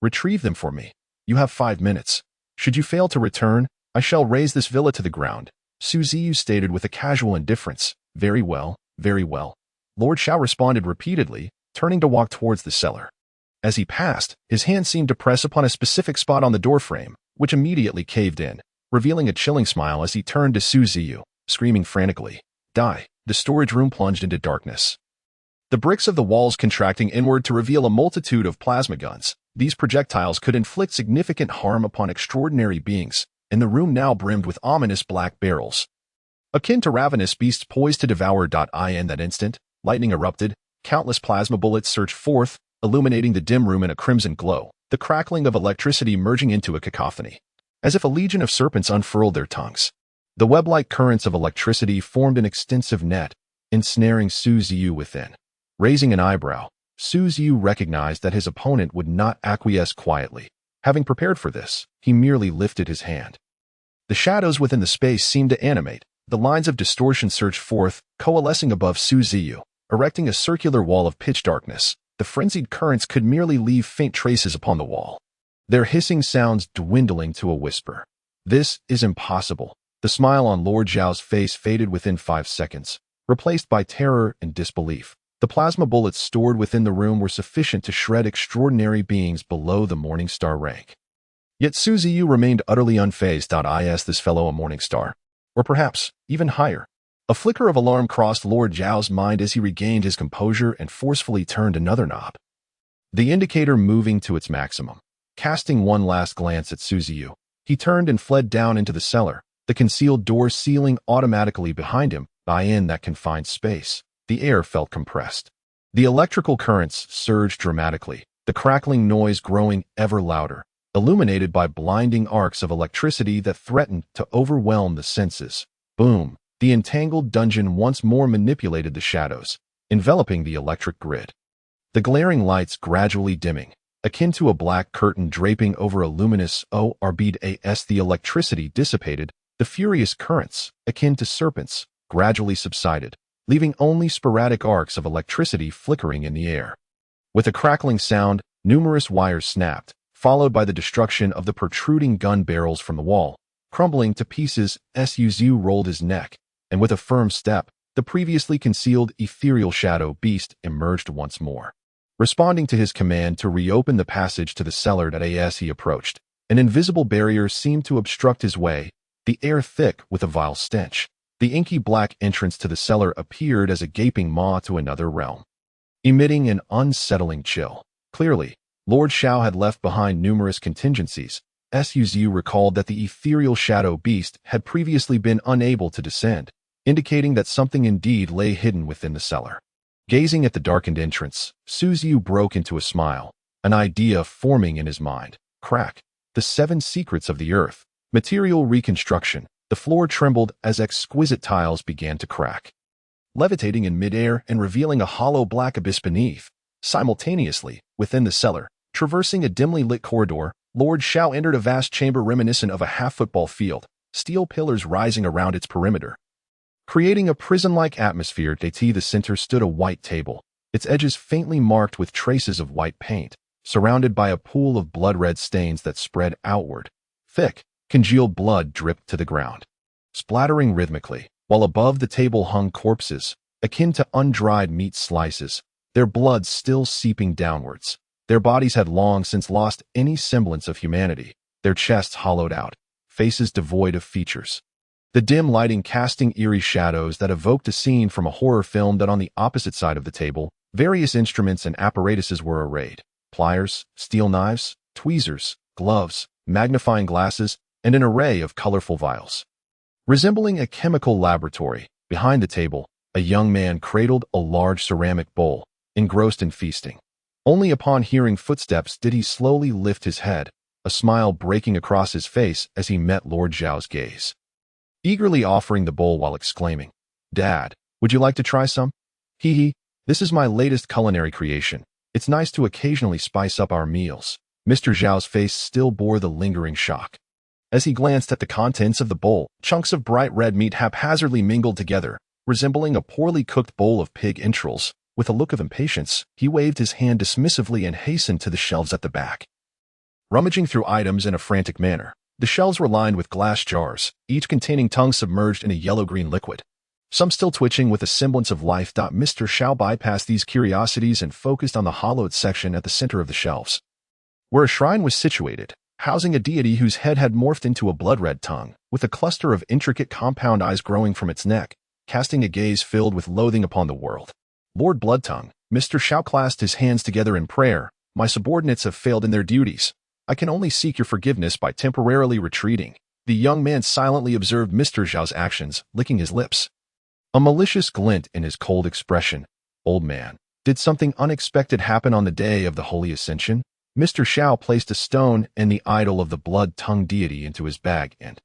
"Retrieve them for me. You have 5 minutes. Should you fail to return, I shall raze this villa to the ground." Ziyu stated with a casual indifference. "Very well, very well." Lord Xiao responded repeatedly, turning to walk towards the cellar. As he passed, his hand seemed to press upon a specific spot on the doorframe, which immediately caved in, revealing a chilling smile as he turned to Ziyu, screaming frantically, "Die!" The storage room plunged into darkness, the bricks of the walls contracting inward to reveal a multitude of plasma guns. These projectiles could inflict significant harm upon extraordinary beings, and the room now brimmed with ominous black barrels, akin to ravenous beasts poised to devour. In that instant, lightning erupted, countless plasma bullets surged forth, illuminating the dim room in a crimson glow, the crackling of electricity merging into a cacophony, as if a legion of serpents unfurled their tongues. The web-like currents of electricity formed an extensive net, ensnaring Ziyu within. Raising an eyebrow, Ziyu recognized that his opponent would not acquiesce quietly. Having prepared for this, he merely lifted his hand. The shadows within the space seemed to animate. The lines of distortion surged forth, coalescing above Ziyu, erecting a circular wall of pitch darkness. The frenzied currents could merely leave faint traces upon the wall, their hissing sounds dwindling to a whisper. "This is impossible." The smile on Lord Zhao's face faded within 5 seconds, replaced by terror and disbelief. The plasma bullets stored within the room were sufficient to shred extraordinary beings below the Morningstar rank. Yet Ziyu remained utterly unfazed. Is this fellow a Morningstar? Or perhaps even higher? A flicker of alarm crossed Lord Zhao's mind as he regained his composure and forcefully turned another knob, the indicator moving to its maximum. Casting one last glance at Ziyu, he turned and fled down into the cellar, the concealed door sealing automatically behind him. In that confined space, the air felt compressed. The electrical currents surged dramatically, the crackling noise growing ever louder, illuminated by blinding arcs of electricity that threatened to overwhelm the senses. Boom! The entangled dungeon once more manipulated the shadows, enveloping the electric grid. The glaring lights gradually dimming, akin to a black curtain draping over a luminous orb. As the electricity dissipated, the furious currents, akin to serpents, gradually subsided, leaving only sporadic arcs of electricity flickering in the air. With a crackling sound, numerous wires snapped, followed by the destruction of the protruding gun barrels from the wall, crumbling to pieces. Ziyu rolled his neck, and with a firm step, the previously concealed ethereal shadow beast emerged once more. Responding to his command to reopen the passage to the cellar. As he approached, an invisible barrier seemed to obstruct his way, the air thick with a vile stench. The inky black entrance to the cellar appeared as a gaping maw to another realm, emitting an unsettling chill. Clearly, Lord Xiao had left behind numerous contingencies. Ziyu recalled that the ethereal shadow beast had previously been unable to descend, indicating that something indeed lay hidden within the cellar. Gazing at the darkened entrance, Ziyu broke into a smile, an idea forming in his mind. Crack! The 7 secrets of the earth. Material reconstruction. The floor trembled as exquisite tiles began to crack, levitating in midair and revealing a hollow black abyss beneath. Simultaneously, within the cellar, traversing a dimly lit corridor, Lord Xiao entered a vast chamber reminiscent of a half-football field, steel pillars rising around its perimeter, creating a prison-like atmosphere. At the center stood a white table, its edges faintly marked with traces of white paint, surrounded by a pool of blood-red stains that spread outward. Thick, congealed blood dripped to the ground, splattering rhythmically, while above the table hung corpses, akin to undried meat slices, their blood still seeping downwards. Their bodies had long since lost any semblance of humanity, their chests hollowed out, faces devoid of features. the dim lighting casting eerie shadows that evoked a scene from a horror film. That on the opposite side of the table, various instruments and apparatuses were arrayed. Pliers, steel knives, tweezers, gloves, magnifying glasses, and an array of colorful vials. Resembling a chemical laboratory, behind the table, a young man cradled a large ceramic bowl, engrossed in feasting. Only upon hearing footsteps did he slowly lift his head, a smile breaking across his face as he met Lord Zhao's gaze. Eagerly offering the bowl while exclaiming, "Dad, would you like to try some? Hee hee, this is my latest culinary creation. It's nice to occasionally spice up our meals." Mr. Zhao's face still bore the lingering shock. As he glanced at the contents of the bowl, chunks of bright red meat haphazardly mingled together, resembling a poorly cooked bowl of pig entrails. With a look of impatience, he waved his hand dismissively and hastened to the shelves at the back. Rummaging through items in a frantic manner, the shelves were lined with glass jars, each containing tongues submerged in a yellow-green liquid, some still twitching with a semblance of life. Mr. Zhao bypassed these curiosities and focused on the hollowed section at the center of the shelves, where a shrine was situated, housing a deity whose head had morphed into a blood-red tongue, with a cluster of intricate compound eyes growing from its neck, casting a gaze filled with loathing upon the world. Lord Bloodtongue, Mr. Zhao clasped his hands together in prayer. "My subordinates have failed in their duties. I can only seek your forgiveness by temporarily retreating." The young man silently observed Mr. Zhao's actions, licking his lips, a malicious glint in his cold expression. "Old man, did something unexpected happen on the day of the Holy Ascension?" Mr. Zhao placed a stone and the idol of the blood-tongued deity into his bag and,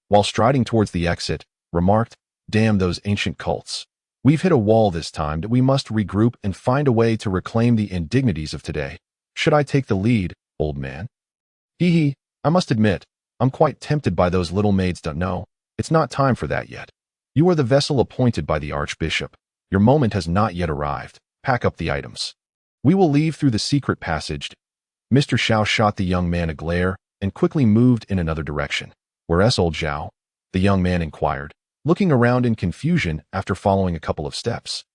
while striding towards the exit, remarked, "Damn those ancient cults. We've hit a wall this time that we must regroup and find a way to reclaim the indignities of today. Should I take the lead, old man?" "Hee hee, I must admit, I'm quite tempted by those little maids. No, it's not time for that yet. You are the vessel appointed by the Archbishop. Your moment has not yet arrived. Pack up the items. We will leave through the secret passage." Mr. Zhao shot the young man a glare and quickly moved in another direction. "Where's old Zhao?" the young man inquired, looking around in confusion after following a couple of steps.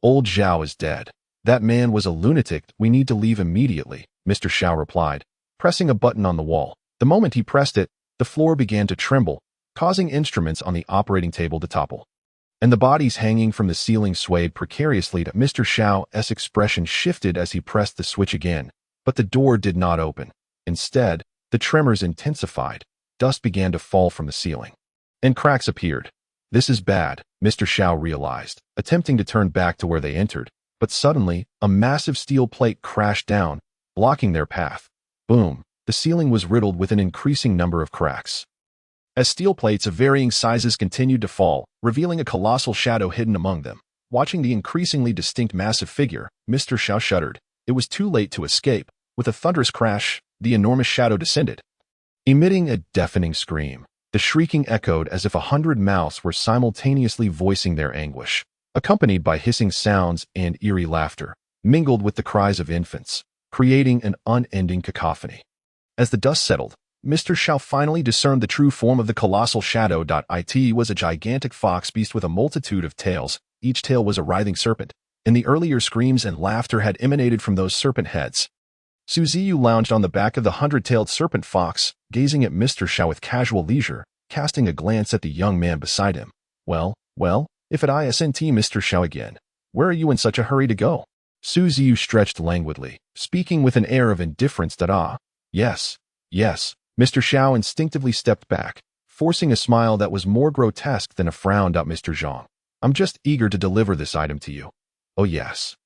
"Old Zhao is dead. That man was a lunatic. We need to leave immediately," Mr. Zhao replied, pressing a button on the wall. The moment he pressed it, the floor began to tremble, causing instruments on the operating table to topple, and the bodies hanging from the ceiling swayed precariously. Mr. Zhao's expression shifted as he pressed the switch again, but the door did not open. Instead, the tremors intensified, dust began to fall from the ceiling, and cracks appeared. "This is bad," Mr. Zhao realized, attempting to turn back to where they entered, but suddenly, a massive steel plate crashed down, blocking their path. Boom! The ceiling was riddled with an increasing number of cracks, as steel plates of varying sizes continued to fall, revealing a colossal shadow hidden among them. Watching the increasingly distinct massive figure, Mr. Zhao shuddered. It was too late to escape. With a thunderous crash, the enormous shadow descended, emitting a deafening scream. The shrieking echoed as if 100 mouths were simultaneously voicing their anguish, accompanied by hissing sounds and eerie laughter, mingled with the cries of infants, creating an unending cacophony. As the dust settled, Mr. Zhao finally discerned the true form of the colossal shadow. It was a gigantic fox beast with a multitude of tails. Each tail was a writhing serpent, and the earlier screams and laughter had emanated from those serpent heads. Ziyu lounged on the back of the 100-tailed serpent fox, gazing at Mr. Zhao with casual leisure, casting a glance at the young man beside him. Well, if it isn't Mr. Zhao again, where are you in such a hurry to go?" Ziyu stretched languidly, speaking with an air of indifference. Yes. Mr. Zhao instinctively stepped back, forcing a smile that was more grotesque than a frown. "Mr. Zhang, I'm just eager to deliver this item to you." "Oh yes,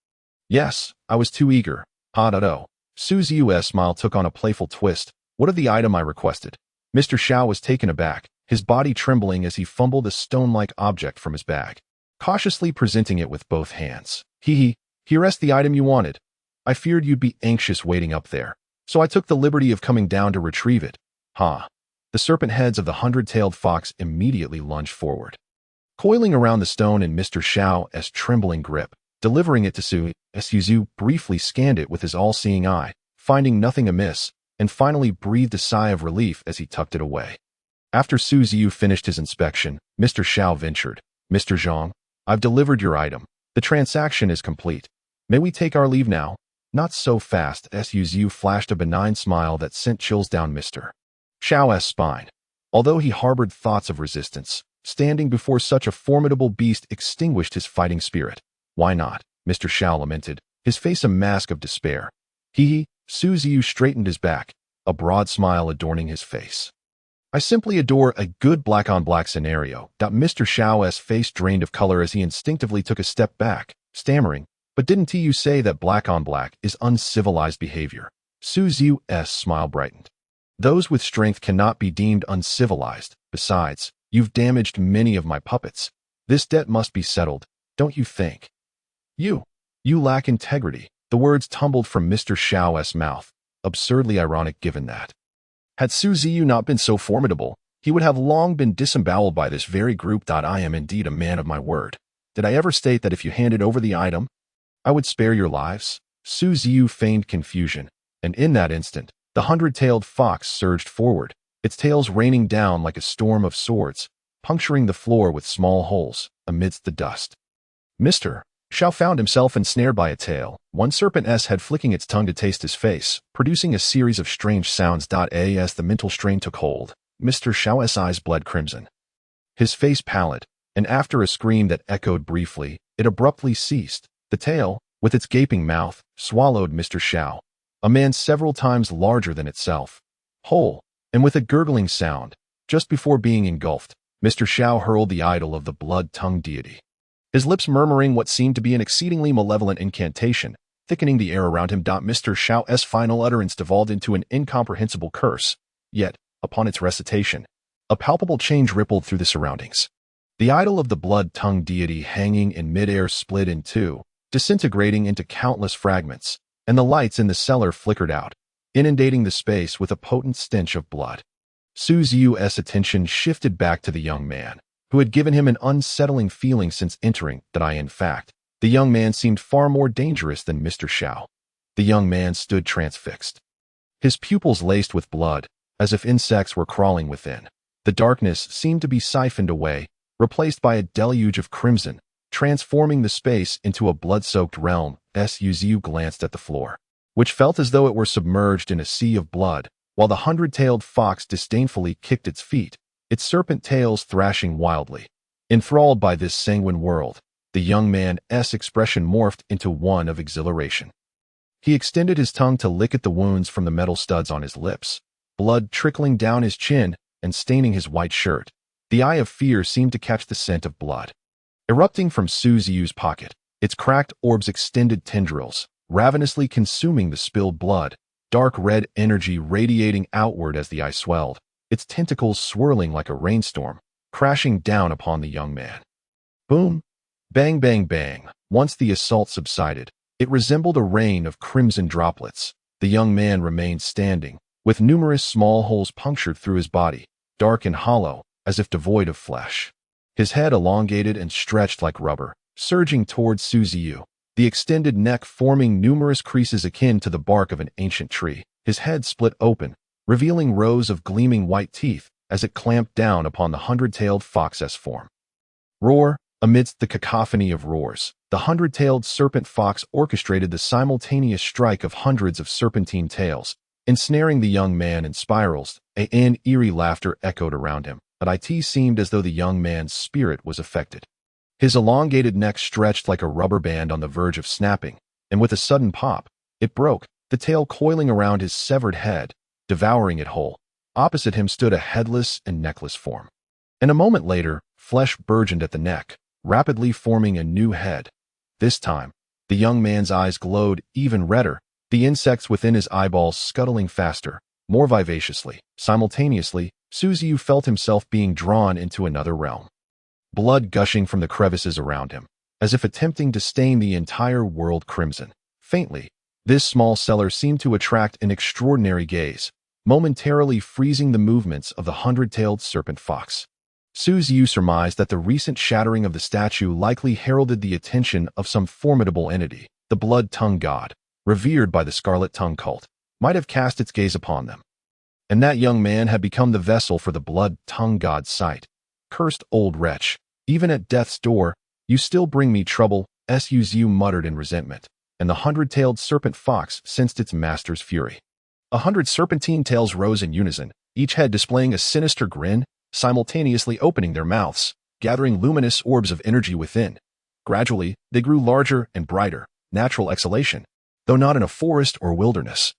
I was too eager." Ziyu's smile took on a playful twist. "What of the item I requested?" Mr. Zhao was taken aback, his body trembling as he fumbled a stone-like object from his bag, cautiously presenting it with both hands. Here's the item you wanted. I feared you'd be anxious waiting up there, so I took the liberty of coming down to retrieve it." The serpent heads of the 100-tailed fox immediately lunged forward, coiling around the stone in Mr. Zhao's trembling grip. Delivering it to Ziyu briefly scanned it with his all-seeing eye, finding nothing amiss, and finally breathed a sigh of relief as he tucked it away. After Ziyu finished his inspection, Mr. Zhao ventured, "Mr. Zhang, I've delivered your item. The transaction is complete. May we take our leave now?" "Not so fast." Ziyu flashed a benign smile that sent chills down Mr. Zhao's spine. Although he harbored thoughts of resistance, Standing before such a formidable beast extinguished his fighting spirit. Why not? Mr. Xiao lamented, his face a mask of despair. Ziyu straightened his back, a broad smile adorning his face. I simply adore a good black-on-black scenario. Mr. Xiao's face drained of color as he instinctively took a step back, stammering, but didn't you say that black-on-black is uncivilized behavior? Ziyu's smile brightened. Those with strength cannot be deemed uncivilized. Besides, you've damaged many of my puppets. This debt must be settled, don't you think? You lack integrity. The words tumbled from Mr. Xiao's mouth, absurdly ironic given that. Had Ziyu not been so formidable, he would have long been disemboweled by this very group. I am indeed a man of my word. Did I ever state that if you handed over the item, I would spare your lives? Ziyu feigned confusion, and in that instant, the 100-tailed fox surged forward, its tails raining down like a storm of swords, puncturing the floor with small holes amidst the dust. Mr. Xiao found himself ensnared by a tail, one serpent's head flicking its tongue to taste his face, producing a series of strange sounds. As the mental strain took hold, Mr. Xiao's eyes bled crimson. His face pallid, and after a scream that echoed briefly, it abruptly ceased. The tail, with its gaping mouth, swallowed Mr. Xiao, a man several times larger than itself, whole, and with a gurgling sound. Just before being engulfed, Mr. Xiao hurled the idol of the blood-tongued deity, his lips murmuring what seemed to be an exceedingly malevolent incantation, thickening the air around him. Mr. Xiao's final utterance devolved into an incomprehensible curse, yet, upon its recitation, a palpable change rippled through the surroundings. The idol of the blood-tongued deity hanging in midair split in two, disintegrating into countless fragments, and the lights in the cellar flickered out, inundating the space with a potent stench of blood. Ziyu's attention shifted back to the young man, who had given him an unsettling feeling since entering. In fact, the young man seemed far more dangerous than Mr. Xiao. The young man stood transfixed, his pupils laced with blood, as if insects were crawling within. The darkness seemed to be siphoned away, replaced by a deluge of crimson, transforming the space into a blood-soaked realm. Ziyu glanced at the floor, which felt as though it were submerged in a sea of blood, while the 100-tailed fox disdainfully kicked its feet, its serpent tails thrashing wildly. Enthralled by this sanguine world, the young man's expression morphed into one of exhilaration. He extended his tongue to lick at the wounds from the metal studs on his lips, blood trickling down his chin and staining his white shirt. The eye of fear seemed to catch the scent of blood. Erupting from Ziyu's pocket, its cracked orbs extended tendrils, ravenously consuming the spilled blood, dark red energy radiating outward as the eye swelled, its tentacles swirling like a rainstorm, crashing down upon the young man. Boom! Bang, bang, bang. Once the assault subsided, it resembled a rain of crimson droplets. The young man remained standing, with numerous small holes punctured through his body, dark and hollow, as if devoid of flesh. His head elongated and stretched like rubber, surging towards Ziyu, the extended neck forming numerous creases akin to the bark of an ancient tree. His head split open, revealing rows of gleaming white teeth as it clamped down upon the 100-tailed fox's form. Roar! Amidst the cacophony of roars, the 100-tailed serpent fox orchestrated the simultaneous strike of hundreds of serpentine tails, ensnaring the young man in spirals. An eerie laughter echoed around him, but it seemed as though the young man's spirit was affected. His elongated neck stretched like a rubber band on the verge of snapping, and with a sudden pop, it broke, the tail coiling around his severed head, devouring it whole. Opposite him stood a headless and neckless form. And a moment later, flesh burgeoned at the neck, rapidly forming a new head. This time, the young man's eyes glowed even redder, the insects within his eyeballs scuttling faster, more vivaciously. Simultaneously, Ziyu felt himself being drawn into another realm. Blood gushing from the crevices around him, as if attempting to stain the entire world crimson. Faintly, this small cellar seemed to attract an extraordinary gaze, momentarily freezing the movements of the 100-tailed serpent fox. Ziyu surmised that the recent shattering of the statue likely heralded the attention of some formidable entity. The blood-tongue god, revered by the Scarlet Tongue cult, might have cast its gaze upon them. And that young man had become the vessel for the blood-tongue god's sight. Cursed old wretch, even at death's door, you still bring me trouble, Ziyu muttered in resentment, and the 100-tailed serpent fox sensed its master's fury. 100 serpentine tails rose in unison, each head displaying a sinister grin. simultaneously opening their mouths, gathering luminous orbs of energy within. Gradually, they grew larger and brighter, natural exhalation, though not in a forest or wilderness.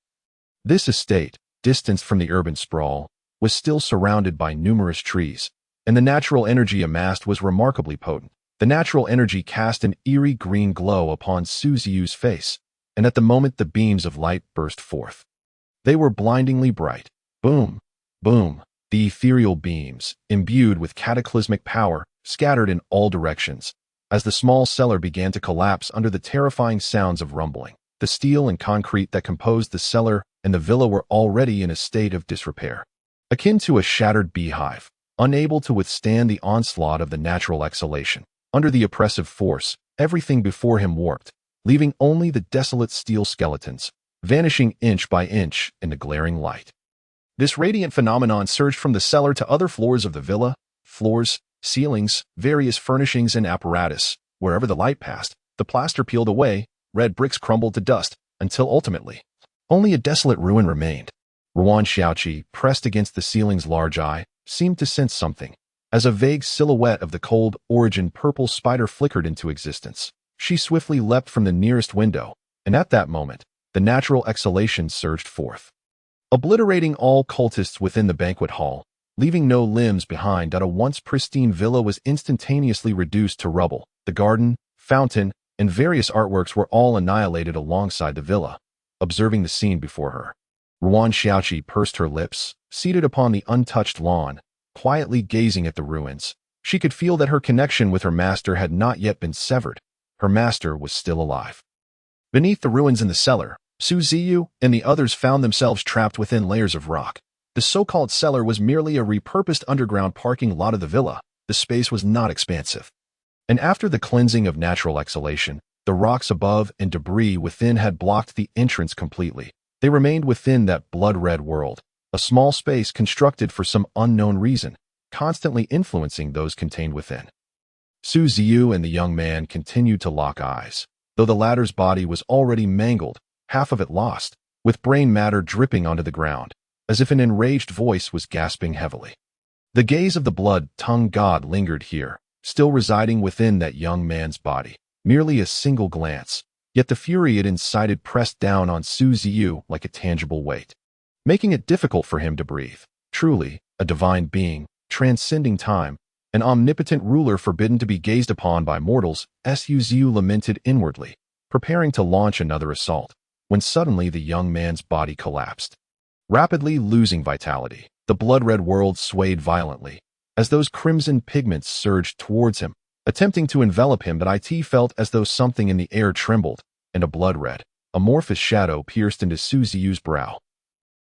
This estate, distanced from the urban sprawl, was still surrounded by numerous trees, and the natural energy amassed was remarkably potent. The natural energy cast an eerie green glow upon Ziyu's face, and at the moment the beams of light burst forth. They were blindingly bright. Boom, boom. The ethereal beams, imbued with cataclysmic power, scattered in all directions, as the small cellar began to collapse under the terrifying sounds of rumbling. The steel and concrete that composed the cellar and the villa were already in a state of disrepair, akin to a shattered beehive, unable to withstand the onslaught of the natural exhalation. Under the oppressive force, everything before him warped, leaving only the desolate steel skeletons, vanishing inch by inch in the glaring light. This radiant phenomenon surged from the cellar to other floors of the villa, floors, ceilings, various furnishings and apparatus. Wherever the light passed, the plaster peeled away, red bricks crumbled to dust, until ultimately, only a desolate ruin remained. Ruan Xiaoqi, pressed against the ceiling's large eye, seemed to sense something, as a vague silhouette of the cold origin purple spider flickered into existence. She swiftly leapt from the nearest window, and at that moment, the natural exhalation surged forth, obliterating all cultists within the banquet hall, leaving no limbs behind. A once pristine villa was instantaneously reduced to rubble. The garden, fountain, and various artworks were all annihilated alongside the villa. Observing the scene before her, Ruan Xiaoqi pursed her lips, seated upon the untouched lawn, quietly gazing at the ruins. She could feel that her connection with her master had not yet been severed. Her master was still alive. Beneath the ruins in the cellar, Ziyu and the others found themselves trapped within layers of rock. The so-called cellar was merely a repurposed underground parking lot of the villa. The space was not expansive. And after the cleansing of natural exhalation, the rocks above and debris within had blocked the entrance completely. They remained within that blood-red world, a small space constructed for some unknown reason, constantly influencing those contained within. Ziyu and the young man continued to lock eyes, though the latter's body was already mangled, half of it lost, with brain matter dripping onto the ground, as if an enraged voice was gasping heavily. The gaze of the blood-tongued god lingered here, still residing within that young man's body, merely a single glance, yet the fury it incited pressed down on Ziyu like a tangible weight, making it difficult for him to breathe. Truly, a divine being, transcending time, an omnipotent ruler forbidden to be gazed upon by mortals, Ziyu lamented inwardly, preparing to launch another assault, when suddenly the young man's body collapsed. Rapidly losing vitality, the blood-red world swayed violently, as those crimson pigments surged towards him, attempting to envelop him. But it felt as though something in the air trembled, and a blood-red, amorphous shadow pierced into Ziyu's brow.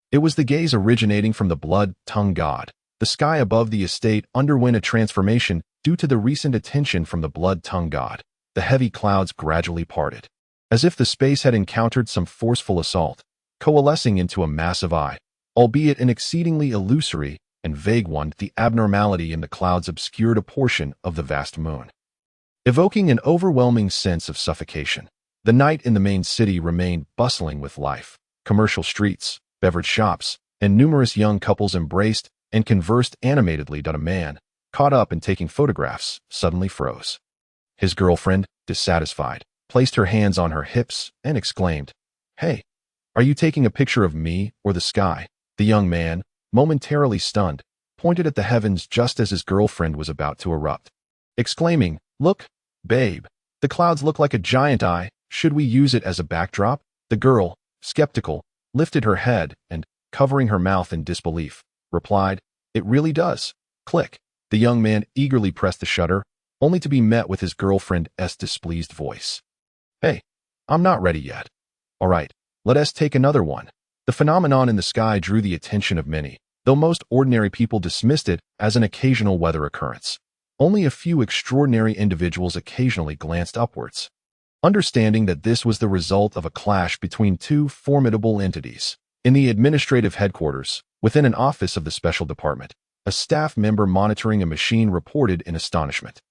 It was the gaze originating from the blood-tongued god. The sky above the estate underwent a transformation due to the recent attention from the blood-tongued god. The heavy clouds gradually parted, as if the space had encountered some forceful assault, coalescing into a massive eye, albeit an exceedingly illusory and vague one. The abnormality in the clouds obscured a portion of the vast moon, evoking an overwhelming sense of suffocation. The night in the main city remained bustling with life. Commercial streets, beverage shops, and numerous young couples embraced and conversed animatedly. A man, caught up in taking photographs, suddenly froze. His girlfriend, dissatisfied, placed her hands on her hips and exclaimed, "Hey, are you taking a picture of me or the sky?" The young man, momentarily stunned, pointed at the heavens just as his girlfriend was about to erupt, exclaiming, "Look, babe, the clouds look like a giant eye. Should we use it as a backdrop?" The girl, skeptical, lifted her head and, covering her mouth in disbelief, replied, "It really does." Click. The young man eagerly pressed the shutter, only to be met with his girlfriend's displeased voice. "Hey, I'm not ready yet." "All right, let us take another one." The phenomenon in the sky drew the attention of many, though most ordinary people dismissed it as an occasional weather occurrence. Only a few extraordinary individuals occasionally glanced upwards, understanding that this was the result of a clash between two formidable entities. In the administrative headquarters, within an office of the special department, a staff member monitoring a machine reported in astonishment,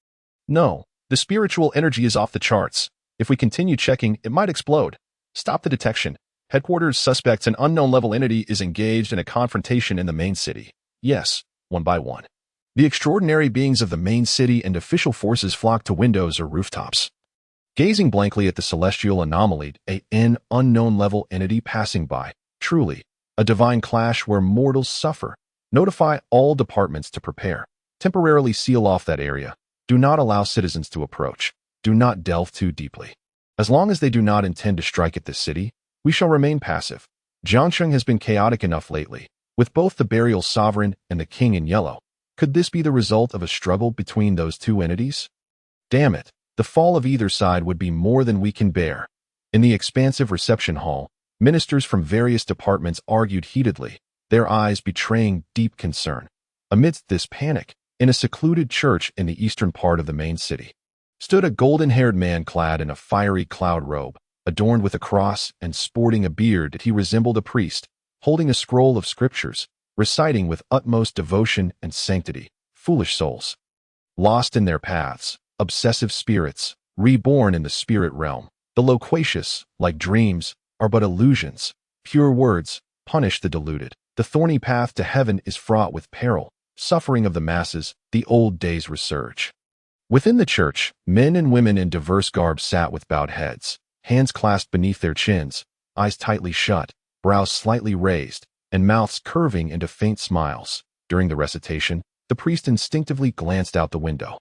"No, the spiritual energy is off the charts. If we continue checking, it might explode. Stop the detection. Headquarters suspects an unknown level entity is engaged in a confrontation in the main city." "Yes, one by one." The extraordinary beings of the main city and official forces flocked to windows or rooftops. Gazing blankly at the celestial anomaly, an unknown level entity passing by, truly, a divine clash where mortals suffer. Notify all departments to prepare. Temporarily seal off that area. Do not allow citizens to approach. Do not delve too deeply. As long as they do not intend to strike at this city, we shall remain passive. Jiangsheng has been chaotic enough lately, with both the burial sovereign and the king in yellow. Could this be the result of a struggle between those two entities? Damn it, the fall of either side would be more than we can bear. In the expansive reception hall, ministers from various departments argued heatedly, their eyes betraying deep concern. Amidst this panic, in a secluded church in the eastern part of the main city, stood a golden-haired man clad in a fiery cloud robe, adorned with a cross and sporting a beard. He resembled a priest, holding a scroll of scriptures, reciting with utmost devotion and sanctity. Foolish souls, lost in their paths, obsessive spirits, reborn in the spirit realm. The loquacious, like dreams, are but illusions. Pure words punish the deluded. The thorny path to heaven is fraught with peril. Suffering of the masses, the old days resurge. Within the church, men and women in diverse garbs sat with bowed heads, hands clasped beneath their chins, eyes tightly shut, brows slightly raised, and mouths curving into faint smiles. During the recitation, the priest instinctively glanced out the window,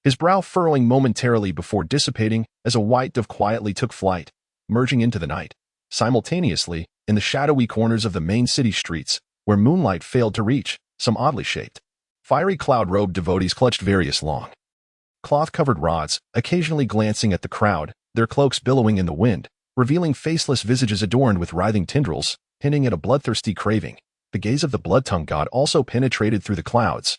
his brow furrowing momentarily before dissipating as a white dove quietly took flight, merging into the night. Simultaneously, in the shadowy corners of the main city streets, where moonlight failed to reach, some oddly shaped, fiery cloud-robed devotees clutched various long, cloth-covered rods, occasionally glancing at the crowd, their cloaks billowing in the wind, revealing faceless visages adorned with writhing tendrils, hinting at a bloodthirsty craving. The gaze of the blood-tongue god also penetrated through the clouds.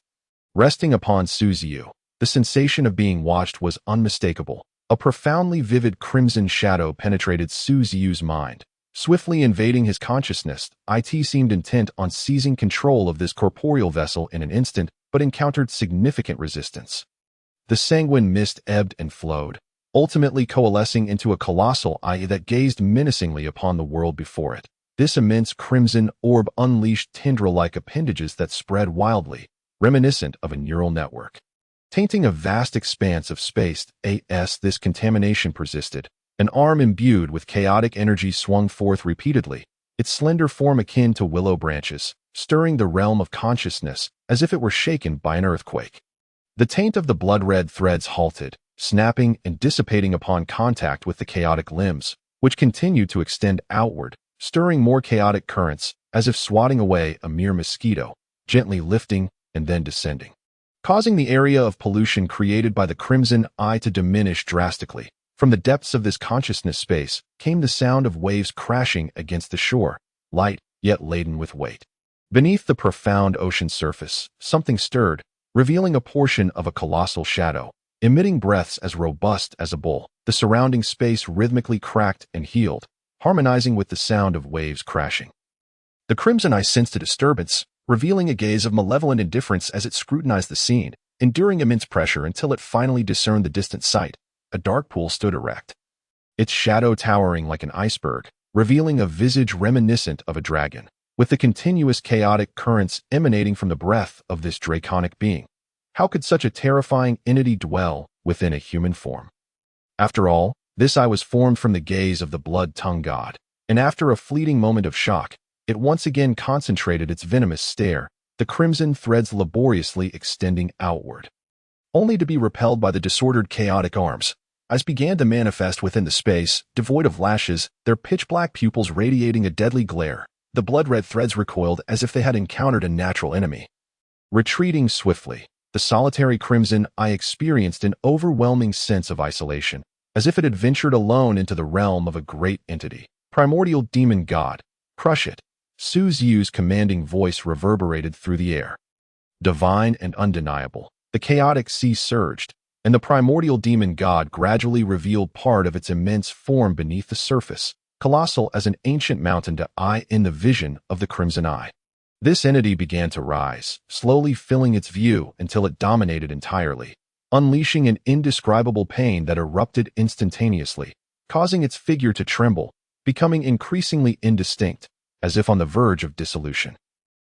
Resting upon Ziyu, the sensation of being watched was unmistakable. A profoundly vivid crimson shadow penetrated Ziyu's mind. Swiftly invading his consciousness, it seemed intent on seizing control of this corporeal vessel in an instant, but encountered significant resistance. The sanguine mist ebbed and flowed, ultimately coalescing into a colossal eye that gazed menacingly upon the world before it. This immense crimson orb unleashed tendril-like appendages that spread wildly, reminiscent of a neural network, tainting a vast expanse of space. As this contamination persisted, an arm imbued with chaotic energy swung forth repeatedly, its slender form akin to willow branches, stirring the realm of consciousness as if it were shaken by an earthquake. The taint of the blood-red threads halted, snapping and dissipating upon contact with the chaotic limbs, which continued to extend outward, stirring more chaotic currents, as if swatting away a mere mosquito, gently lifting and then descending, causing the area of pollution created by the crimson eye to diminish drastically. From the depths of this consciousness space came the sound of waves crashing against the shore, light yet laden with weight. Beneath the profound ocean surface, something stirred, revealing a portion of a colossal shadow, emitting breaths as robust as a bull. The surrounding space rhythmically cracked and healed, harmonizing with the sound of waves crashing. The crimson eye sensed a disturbance, revealing a gaze of malevolent indifference as it scrutinized the scene, enduring immense pressure until it finally discerned the distant sight. A dark pool stood erect, its shadow towering like an iceberg, revealing a visage reminiscent of a dragon, with the continuous chaotic currents emanating from the breath of this draconic being. How could such a terrifying entity dwell within a human form? After all, this eye was formed from the gaze of the blood-tongue god, and after a fleeting moment of shock, it once again concentrated its venomous stare, the crimson threads laboriously extending outward, only to be repelled by the disordered chaotic arms. Eyes began to manifest within the space, devoid of lashes, their pitch-black pupils radiating a deadly glare. The blood-red threads recoiled as if they had encountered a natural enemy. Retreating swiftly, the solitary crimson eye experienced an overwhelming sense of isolation, as if it had ventured alone into the realm of a great entity. Primordial demon god, crush it. Ziyu's commanding voice reverberated through the air. Divine and undeniable, the chaotic sea surged, and the primordial demon god gradually revealed part of its immense form beneath the surface, colossal as an ancient mountain to eye in the vision of the crimson eye. This entity began to rise, slowly filling its view until it dominated entirely, unleashing an indescribable pain that erupted instantaneously, causing its figure to tremble, becoming increasingly indistinct, as if on the verge of dissolution.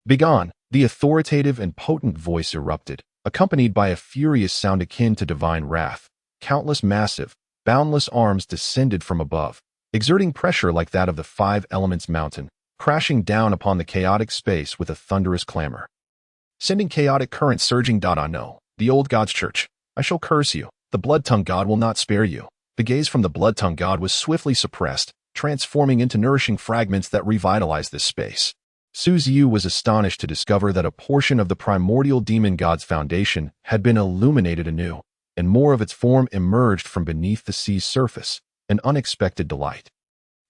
"Begone!" The authoritative and potent voice erupted, accompanied by a furious sound akin to divine wrath. Countless massive, boundless arms descended from above, exerting pressure like that of the five elements mountain, crashing down upon the chaotic space with a thunderous clamor. Sending chaotic currents surging. I know, the old god's church. I shall curse you. The blood-tongued god will not spare you. The gaze from the blood-tongued god was swiftly suppressed, transforming into nourishing fragments that revitalized this space. Ziyu was astonished to discover that a portion of the primordial demon god's foundation had been illuminated anew, and more of its form emerged from beneath the sea's surface, an unexpected delight.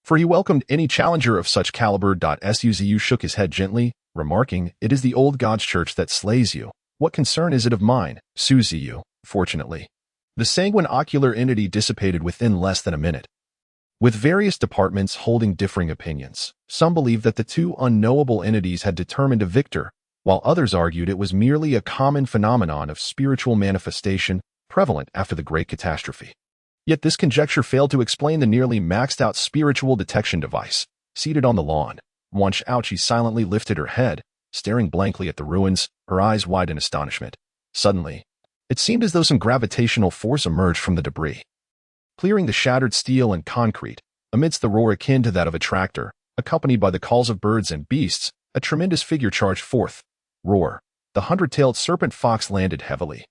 For he welcomed any challenger of such caliber. Ziyu shook his head gently, remarking, "It is the old god's church that slays you. What concern is it of mine, Ziyu?" Fortunately, the sanguine ocular entity dissipated within less than a minute. With various departments holding differing opinions, some believed that the two unknowable entities had determined a victor, while others argued it was merely a common phenomenon of spiritual manifestation prevalent after the Great Catastrophe. Yet this conjecture failed to explain the nearly maxed-out spiritual detection device. Seated on the lawn, Wan Xiaoqi silently lifted her head, staring blankly at the ruins, her eyes wide in astonishment. Suddenly, it seemed as though some gravitational force emerged from the debris, clearing the shattered steel and concrete. Amidst the roar akin to that of a tractor, accompanied by the calls of birds and beasts, a tremendous figure charged forth. Roar! The hundred-tailed serpent fox landed heavily.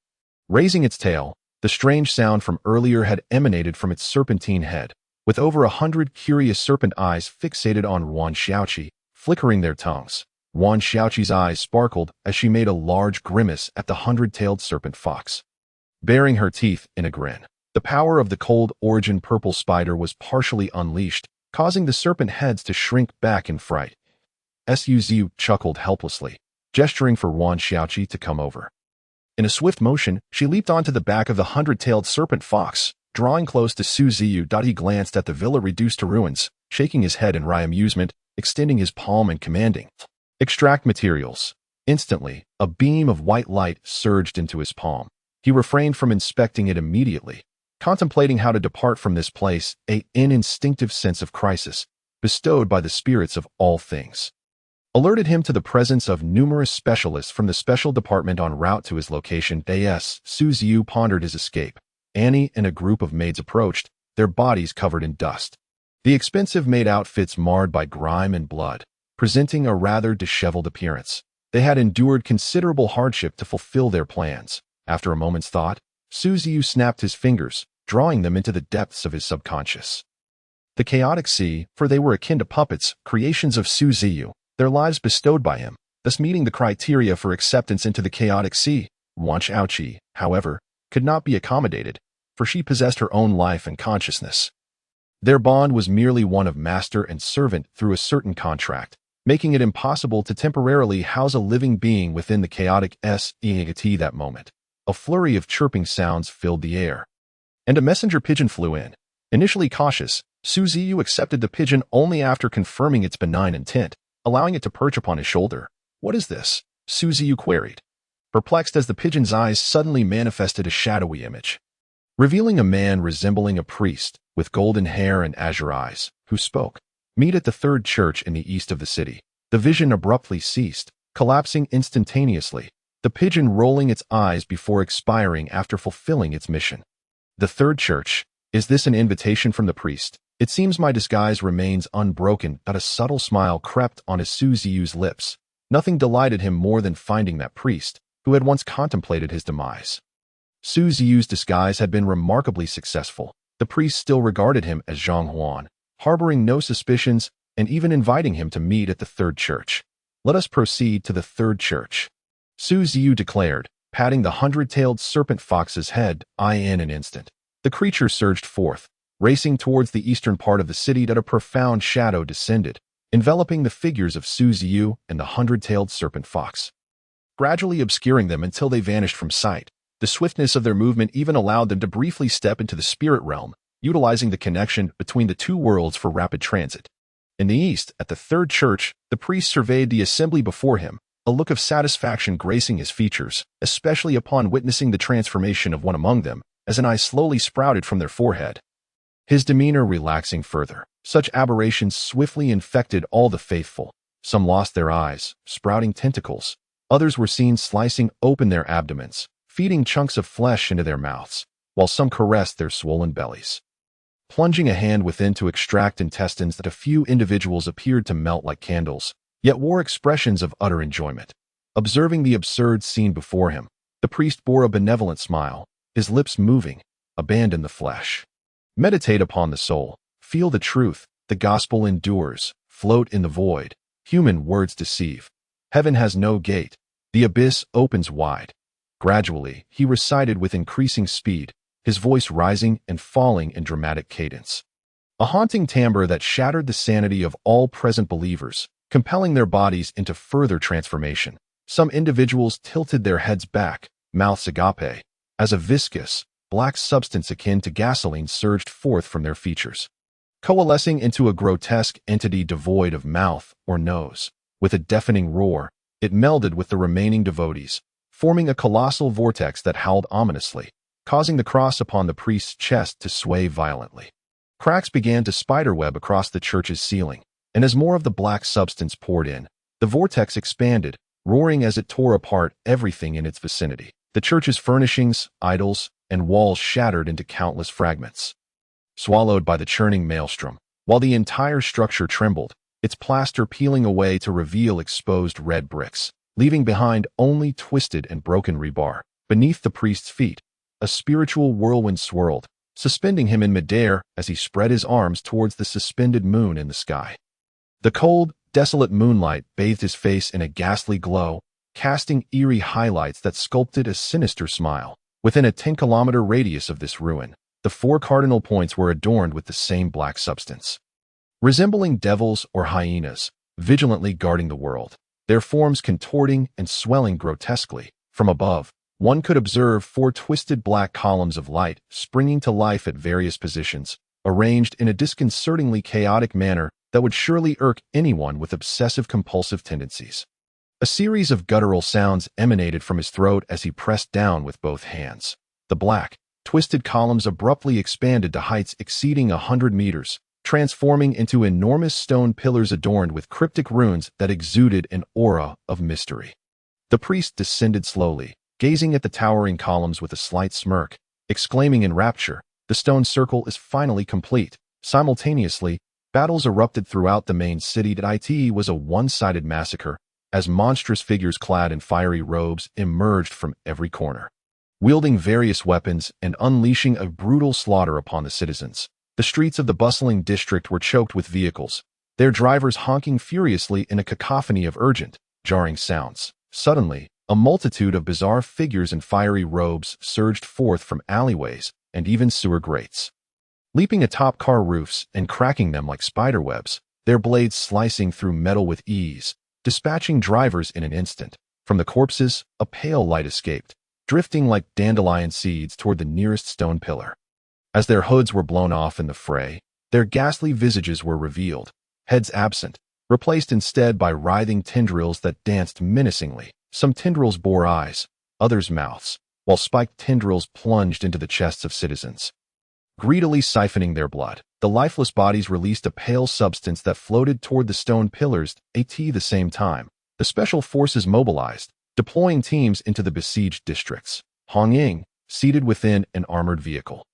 Raising its tail, the strange sound from earlier had emanated from its serpentine head, with over 100 curious serpent eyes fixated on Wan Xiaoqi, flickering their tongues. Wan Xiaoqi's eyes sparkled as she made a large grimace at the hundred-tailed serpent fox, baring her teeth in a grin. The power of the cold origin purple spider was partially unleashed, causing the serpent heads to shrink back in fright. Ziyu chuckled helplessly, gesturing for Wan Xiaoqi to come over. In a swift motion, she leaped onto the back of the hundred-tailed serpent fox, drawing close to Ziyu. He glanced at the villa reduced to ruins, shaking his head in wry amusement, extending his palm and commanding, "Extract materials." Instantly, a beam of white light surged into his palm. He refrained from inspecting it immediately, contemplating how to depart from this place, an instinctive sense of crisis, bestowed by the spirits of all things, alerted him to the presence of numerous specialists from the special department en route to his location. Ziyu pondered his escape. Annie and a group of maids approached, their bodies covered in dust, the expensive maid outfits marred by grime and blood, presenting a rather disheveled appearance. They had endured considerable hardship to fulfill their plans. After a moment's thought, Ziyu snapped his fingers, drawing them into the depths of his subconscious. The chaotic sea, for they were akin to puppets, creations of Ziyu, their lives bestowed by him, thus meeting the criteria for acceptance into the chaotic sea. Wan Xiaoqi, however, could not be accommodated, for she possessed her own life and consciousness. Their bond was merely one of master and servant through a certain contract, making it impossible to temporarily house a living being within the chaotic sea. That moment, a flurry of chirping sounds filled the air, and a messenger pigeon flew in. Initially cautious, Ziyu accepted the pigeon only after confirming its benign intent, allowing it to perch upon his shoulder. "What is this?" Ziyu queried, perplexed as the pigeon's eyes suddenly manifested a shadowy image, revealing a man resembling a priest, with golden hair and azure eyes, who spoke. "Meet at the third church in the east of the city." The vision abruptly ceased, collapsing instantaneously, the pigeon rolling its eyes before expiring after fulfilling its mission. "The third church? Is this an invitation from the priest? It seems my disguise remains unbroken." A subtle smile crept on Ziyu's lips. Nothing delighted him more than finding that priest, who had once contemplated his demise. Ziyu's disguise had been remarkably successful. The priest still regarded him as Zhang Huan, harboring no suspicions and even inviting him to meet at the third church. "Let us proceed to the third church," Ziyu declared, patting the hundred-tailed serpent fox's head. In an instant, the creature surged forth, racing towards the eastern part of the city. A profound shadow descended, enveloping the figures of Ziyu and the hundred-tailed serpent fox, gradually obscuring them until they vanished from sight. The swiftness of their movement even allowed them to briefly step into the spirit realm, utilizing the connection between the two worlds for rapid transit. In the east, at the third church, the priest surveyed the assembly before him, a look of satisfaction gracing his features, especially upon witnessing the transformation of one among them, as an eye slowly sprouted from their forehead, his demeanor relaxing further. Such aberrations swiftly infected all the faithful. Some lost their eyes, sprouting tentacles. Others were seen slicing open their abdomens, feeding chunks of flesh into their mouths, while some caressed their swollen bellies. Plunging a hand within to extract intestines that a few individuals appeared to melt like candles, yet wore expressions of utter enjoyment. Observing the absurd scene before him, the priest bore a benevolent smile, his lips moving, abandon the flesh. Meditate upon the soul, feel the truth, the gospel endures, float in the void, human words deceive. Heaven has no gate, the abyss opens wide. Gradually, he recited with increasing speed, his voice rising and falling in dramatic cadence. A haunting timbre that shattered the sanity of all present believers, compelling their bodies into further transformation. Some individuals tilted their heads back, mouths agape, as a viscous, black substance akin to gasoline surged forth from their features, coalescing into a grotesque entity devoid of mouth or nose. With a deafening roar, it melded with the remaining devotees, forming a colossal vortex that howled ominously, causing the cross upon the priest's chest to sway violently. Cracks began to spiderweb across the church's ceiling, and as more of the black substance poured in, the vortex expanded, roaring as it tore apart everything in its vicinity. The church's furnishings, idols, and walls shattered into countless fragments, swallowed by the churning maelstrom, while the entire structure trembled, its plaster peeling away to reveal exposed red bricks, leaving behind only twisted and broken rebar. Beneath the priest's feet, a spiritual whirlwind swirled, suspending him in midair as he spread his arms towards the suspended moon in the sky. The cold, desolate moonlight bathed his face in a ghastly glow, casting eerie highlights that sculpted a sinister smile. Within a 10-kilometer radius of this ruin, the 4 cardinal points were adorned with the same black substance, resembling devils or hyenas, vigilantly guarding the world, their forms contorting and swelling grotesquely. From above, one could observe 4 twisted black columns of light springing to life at various positions, arranged in a disconcertingly chaotic manner that would surely irk anyone with obsessive-compulsive tendencies. A series of guttural sounds emanated from his throat as he pressed down with both hands. The black, twisted columns abruptly expanded to heights exceeding 100 meters, transforming into enormous stone pillars adorned with cryptic runes that exuded an aura of mystery. The priest descended slowly, gazing at the towering columns with a slight smirk, exclaiming in rapture, "The stone circle is finally complete." Simultaneously, battles erupted throughout the main city. It was a one-sided massacre, as monstrous figures clad in fiery robes emerged from every corner, wielding various weapons and unleashing a brutal slaughter upon the citizens. The streets of the bustling district were choked with vehicles, their drivers honking furiously in a cacophony of urgent, jarring sounds. Suddenly, a multitude of bizarre figures in fiery robes surged forth from alleyways and even sewer grates, leaping atop car roofs and cracking them like spiderwebs, their blades slicing through metal with ease, dispatching drivers in an instant. From the corpses, a pale light escaped, drifting like dandelion seeds toward the nearest stone pillar. As their hoods were blown off in the fray, their ghastly visages were revealed, heads absent, replaced instead by writhing tendrils that danced menacingly. Some tendrils bore eyes, others mouths, while spiked tendrils plunged into the chests of citizens, greedily siphoning their blood. The lifeless bodies released a pale substance that floated toward the stone pillars. At the same time, the special forces mobilized, deploying teams into the besieged districts. Hong Ying, seated within an armored vehicle,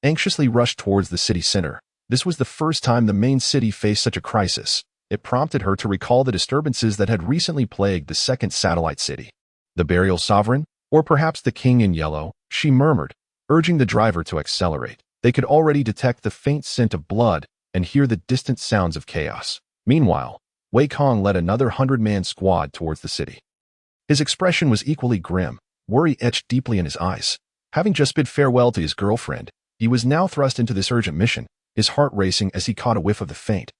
anxiously rushed towards the city center. This was the first time the main city faced such a crisis. It prompted her to recall the disturbances that had recently plagued the second satellite city. The burial sovereign, or perhaps the king in yellow, she murmured, urging the driver to accelerate. They could already detect the faint scent of blood and hear the distant sounds of chaos. Meanwhile, Wei Kong led another 100-man squad towards the city. His expression was equally grim, worry etched deeply in his eyes. Having just bid farewell to his girlfriend, he was now thrust into this urgent mission, his heart racing as he caught a whiff of the faint,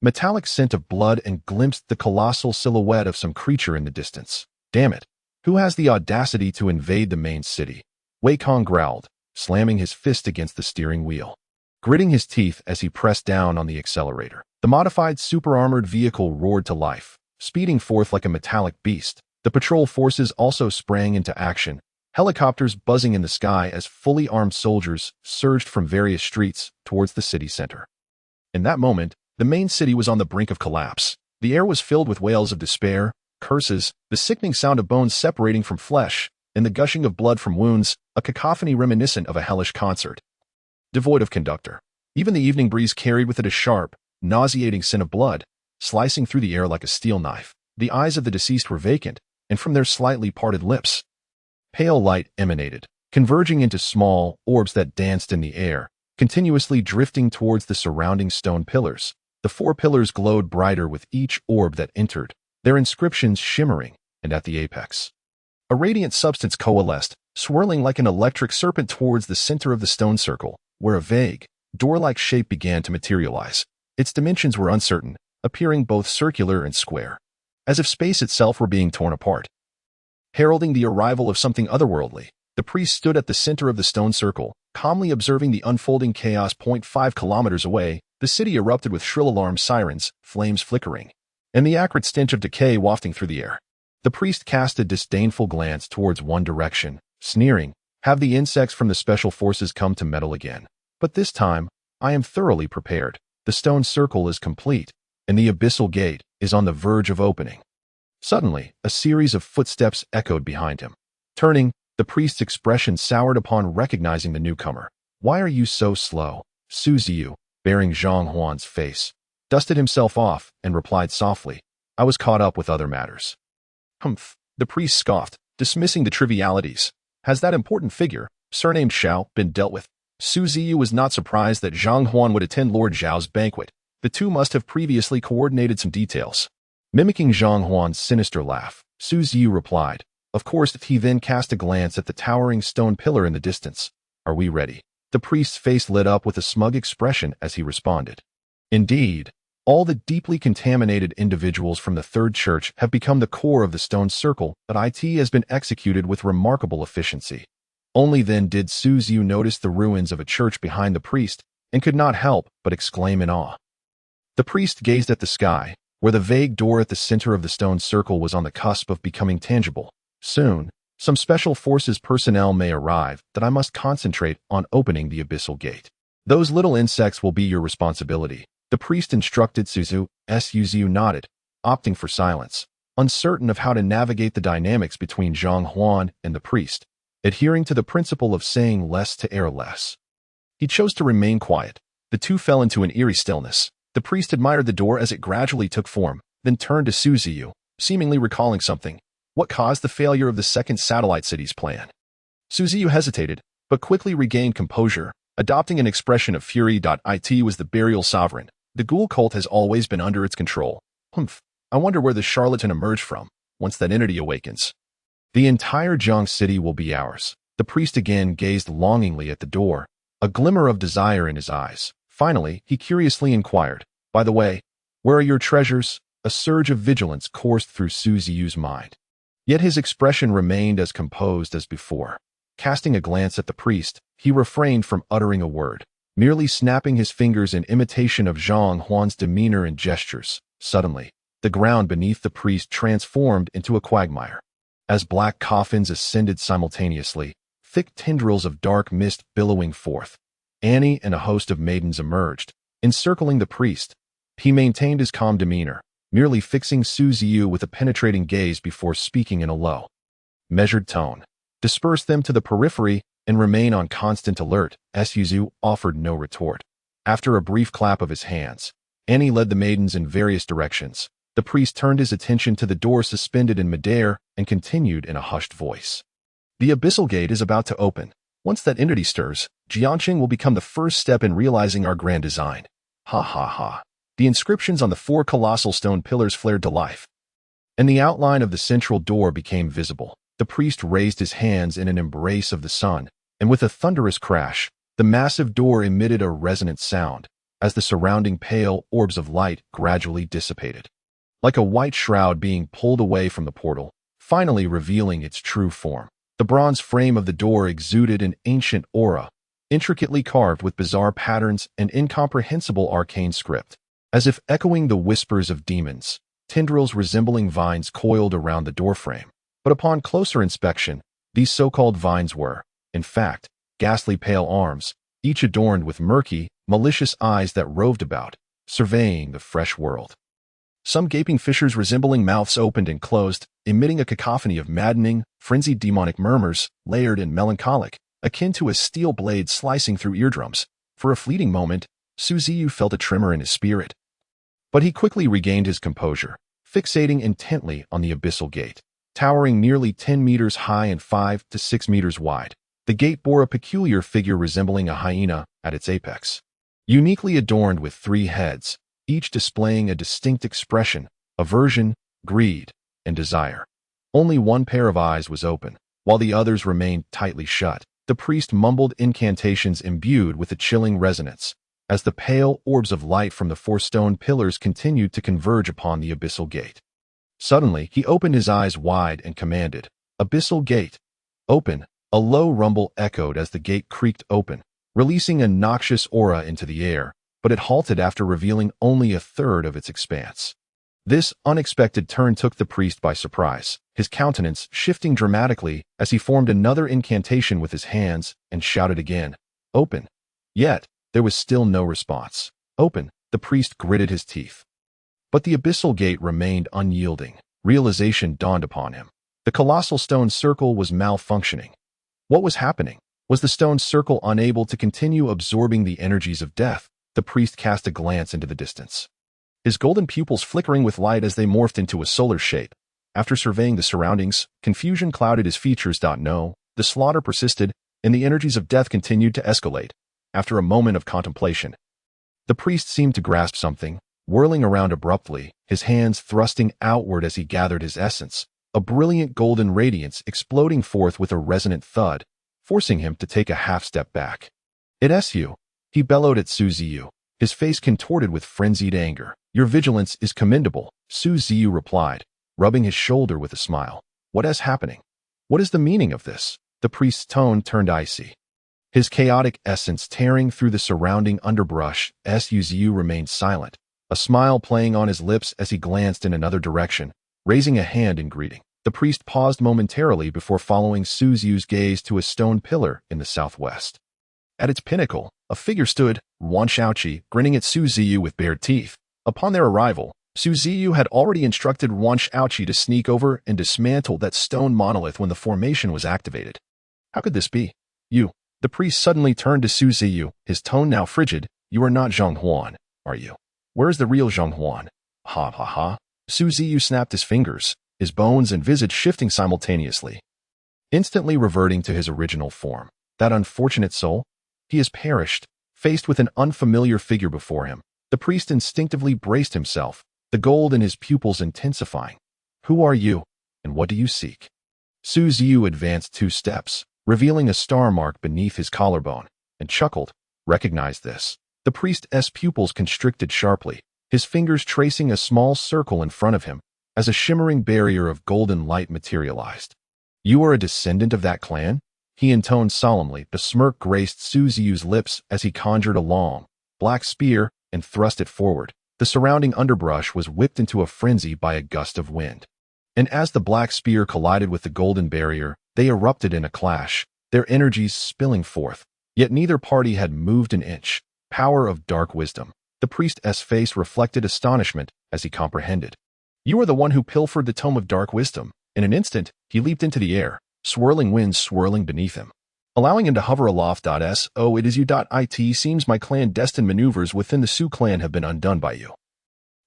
metallic scent of blood and glimpsed the colossal silhouette of some creature in the distance. Damn it! Who has the audacity to invade the main city? Wei Kong growled, slamming his fist against the steering wheel, gritting his teeth as he pressed down on the accelerator. The modified super-armored vehicle roared to life, speeding forth like a metallic beast. The patrol forces also sprang into action, helicopters buzzing in the sky as fully armed soldiers surged from various streets towards the city center. In that moment, the main city was on the brink of collapse. The air was filled with wails of despair, curses, the sickening sound of bones separating from flesh, and the gushing of blood from wounds, a cacophony reminiscent of a hellish concert. Devoid of conductor, even the evening breeze carried with it a sharp, nauseating scent of blood, slicing through the air like a steel knife. The eyes of the deceased were vacant, and from their slightly parted lips, pale light emanated, converging into small orbs that danced in the air, continuously drifting towards the surrounding stone pillars. The 4 pillars glowed brighter with each orb that entered, their inscriptions shimmering, and at the apex, a radiant substance coalesced, swirling like an electric serpent towards the center of the stone circle, where a vague, door-like shape began to materialize. Its dimensions were uncertain, appearing both circular and square, as if space itself were being torn apart. Heralding the arrival of something otherworldly, the priest stood at the center of the stone circle, calmly observing the unfolding chaos. 5 kilometers away, the city erupted with shrill alarm sirens, flames flickering, and the acrid stench of decay wafting through the air. The priest cast a disdainful glance towards one direction, sneering, "Have the insects from the special forces come to meddle again? But this time, I am thoroughly prepared. The stone circle is complete, and the abyssal gate is on the verge of opening." Suddenly, a series of footsteps echoed behind him. Turning, the priest's expression soured upon recognizing the newcomer. "Why are you so slow?" Ziyu, bearing Zhang Huan's face, dusted himself off and replied softly, "I was caught up with other matters." "Humph," the priest scoffed, dismissing the trivialities. "Has that important figure, surnamed Xiao, been dealt with?" Ziyu was not surprised that Zhang Huan would attend Lord Zhao's banquet. The two must have previously coordinated some details. Mimicking Zhang Huan's sinister laugh, Ziyu replied, "Of course." He then cast a glance at the towering stone pillar in the distance. "Are we ready?" The priest's face lit up with a smug expression as he responded. Indeed, all the deeply contaminated individuals from the Third Church have become the core of the stone circle, but it has been executed with remarkable efficiency. Only then did Ziyu notice the ruins of a church behind the priest and could not help but exclaim in awe. The priest gazed at the sky, where the vague door at the center of the stone circle was on the cusp of becoming tangible. "Soon, some special forces personnel may arrive that I must concentrate on opening the abyssal gate. Those little insects will be your responsibility," the priest instructed Ziyu. Ziyu nodded, opting for silence, uncertain of how to navigate the dynamics between Zhang Huan and the priest, adhering to the principle of saying less to err less. He chose to remain quiet. The two fell into an eerie stillness. The priest admired the door as it gradually took form, then turned to Ziyu, seemingly recalling something. "What caused the failure of the second satellite city's plan?" Ziyu hesitated, but quickly regained composure, adopting an expression of fury. "It was the burial sovereign. The ghoul cult has always been under its control. Humph, I wonder where the charlatan emerged from, once that entity awakens. The entire Zhang city will be ours." The priest again gazed longingly at the door, a glimmer of desire in his eyes. Finally, he curiously inquired, "By the way, where are your treasures?" A surge of vigilance coursed through Ziyu's mind. Yet his expression remained as composed as before. Casting a glance at the priest, he refrained from uttering a word, merely snapping his fingers in imitation of Zhang Huan's demeanor and gestures. Suddenly, the ground beneath the priest transformed into a quagmire. As black coffins ascended simultaneously, thick tendrils of dark mist billowing forth, Annie and a host of maidens emerged, encircling the priest. He maintained his calm demeanor, merely fixing Ziyu with a penetrating gaze before speaking in a low, measured tone. "Disperse them to the periphery and remain on constant alert." Ziyu offered no retort. After a brief clap of his hands, Annie led the maidens in various directions. The priest turned his attention to the door suspended in midair and continued in a hushed voice. "The abyssal gate is about to open. Once that entity stirs, Jiangqing will become the first step in realizing our grand design." Ha ha ha. The inscriptions on the 4 colossal stone pillars flared to life, and the outline of the central door became visible. The priest raised his hands in an embrace of the sun, and with a thunderous crash, the massive door emitted a resonant sound as the surrounding pale orbs of light gradually dissipated, like a white shroud being pulled away from the portal, finally revealing its true form. The bronze frame of the door exuded an ancient aura, intricately carved with bizarre patterns and incomprehensible arcane script. As if echoing the whispers of demons, tendrils resembling vines coiled around the doorframe. But upon closer inspection, these so-called vines were, in fact, ghastly pale arms, each adorned with murky, malicious eyes that roved about, surveying the fresh world. Some gaping fissures resembling mouths opened and closed, emitting a cacophony of maddening, frenzied demonic murmurs, layered and melancholic, akin to a steel blade slicing through eardrums. For a fleeting moment, Ziyu felt a tremor in his spirit. But he quickly regained his composure, fixating intently on the abyssal gate. Towering nearly 10 meters high and 5 to 6 meters wide, the gate bore a peculiar figure resembling a hyena at its apex. Uniquely adorned with 3 heads, each displaying a distinct expression: aversion, greed, and desire. Only one pair of eyes was open, while the others remained tightly shut. The priest mumbled incantations imbued with a chilling resonance, as the pale orbs of light from the 4 stone pillars continued to converge upon the abyssal gate. Suddenly, he opened his eyes wide and commanded, "Abyssal gate, open." A low rumble echoed as the gate creaked open, releasing a noxious aura into the air, but it halted after revealing only a third of its expanse. This unexpected turn took the priest by surprise, his countenance shifting dramatically as he formed another incantation with his hands and shouted again, "Open." Yet, there was still no response. "Open," the priest gritted his teeth. But the abyssal gate remained unyielding. Realization dawned upon him. The colossal stone circle was malfunctioning. What was happening? Was the stone circle unable to continue absorbing the energies of death? The priest cast a glance into the distance, his golden pupils flickering with light as they morphed into a solar shape. After surveying the surroundings, confusion clouded his features. No, the slaughter persisted, and the energies of death continued to escalate. After a moment of contemplation, the priest seemed to grasp something, whirling around abruptly, his hands thrusting outward as he gathered his essence, a brilliant golden radiance exploding forth with a resonant thud, forcing him to take a half-step back. "It's you," he bellowed at Ziyu, his face contorted with frenzied anger. "Your vigilance is commendable," Ziyu replied, rubbing his shoulder with a smile. "What is happening? What is the meaning of this?" The priest's tone turned icy, his chaotic essence tearing through the surrounding underbrush. Ziyu remained silent, a smile playing on his lips as he glanced in another direction, raising a hand in greeting. The priest paused momentarily before following Ziyu's gaze to a stone pillar in the southwest. At its pinnacle, a figure stood, Yuan Shaoqi, grinning at Ziyu with bared teeth. Upon their arrival, Ziyu had already instructed Yuan Shaoqi to sneak over and dismantle that stone monolith when the formation was activated. How could this be? "You." The priest suddenly turned to Ziyu, his tone now frigid. "You are not Zhang Huan, are you? Where is the real Zhang Huan?" "Ha ha ha." Ziyu snapped his fingers, his bones and visage shifting simultaneously, instantly reverting to his original form. That unfortunate soul? He has perished. Faced with an unfamiliar figure before him, the priest instinctively braced himself, the gold in his pupils intensifying. "Who are you, and what do you seek?" Ziyu advanced 2 steps, revealing a star mark beneath his collarbone, and chuckled. "Recognize this." The priest's pupils constricted sharply, his fingers tracing a small circle in front of him, as a shimmering barrier of golden light materialized. "You are a descendant of that clan?" he intoned solemnly. The smirk graced Ziyu's lips as he conjured a long, black spear and thrust it forward. The surrounding underbrush was whipped into a frenzy by a gust of wind, and as the black spear collided with the golden barrier, they erupted in a clash, their energies spilling forth. Yet neither party had moved an inch. Power of dark wisdom. The priest's face reflected astonishment as he comprehended. "You are the one who pilfered the Tome of Dark Wisdom." In an instant, he leaped into the air, swirling winds swirling beneath him, allowing him to hover aloft. "Oh, it is you. It seems my clandestine maneuvers within the Su clan have been undone by you.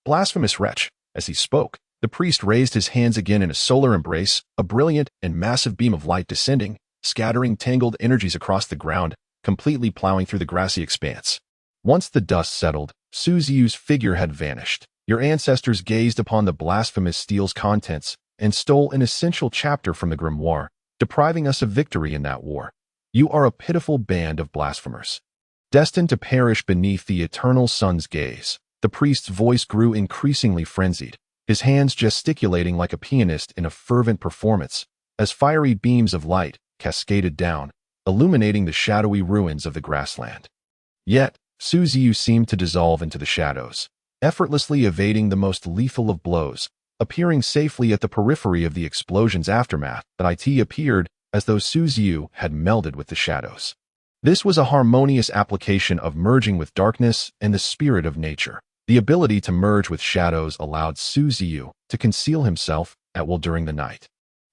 Blasphemous wretch." As he spoke, the priest raised his hands again in a solar embrace, a brilliant and massive beam of light descending, scattering tangled energies across the ground, completely plowing through the grassy expanse. Once the dust settled, Ziyu's figure had vanished. Your ancestors gazed upon the blasphemous steel's contents and stole an essential chapter from the grimoire, depriving us of victory in that war. You are a pitiful band of blasphemers, destined to perish beneath the eternal sun's gaze. The priest's voice grew increasingly frenzied, his hands gesticulating like a pianist in a fervent performance, as fiery beams of light cascaded down, illuminating the shadowy ruins of the grassland. Yet, Ziyu seemed to dissolve into the shadows, effortlessly evading the most lethal of blows, appearing safely at the periphery of the explosion's aftermath. It appeared as though Ziyu had melded with the shadows. This was a harmonious application of merging with darkness and the spirit of nature. The ability to merge with shadows allowed Ziyu to conceal himself at will during the night,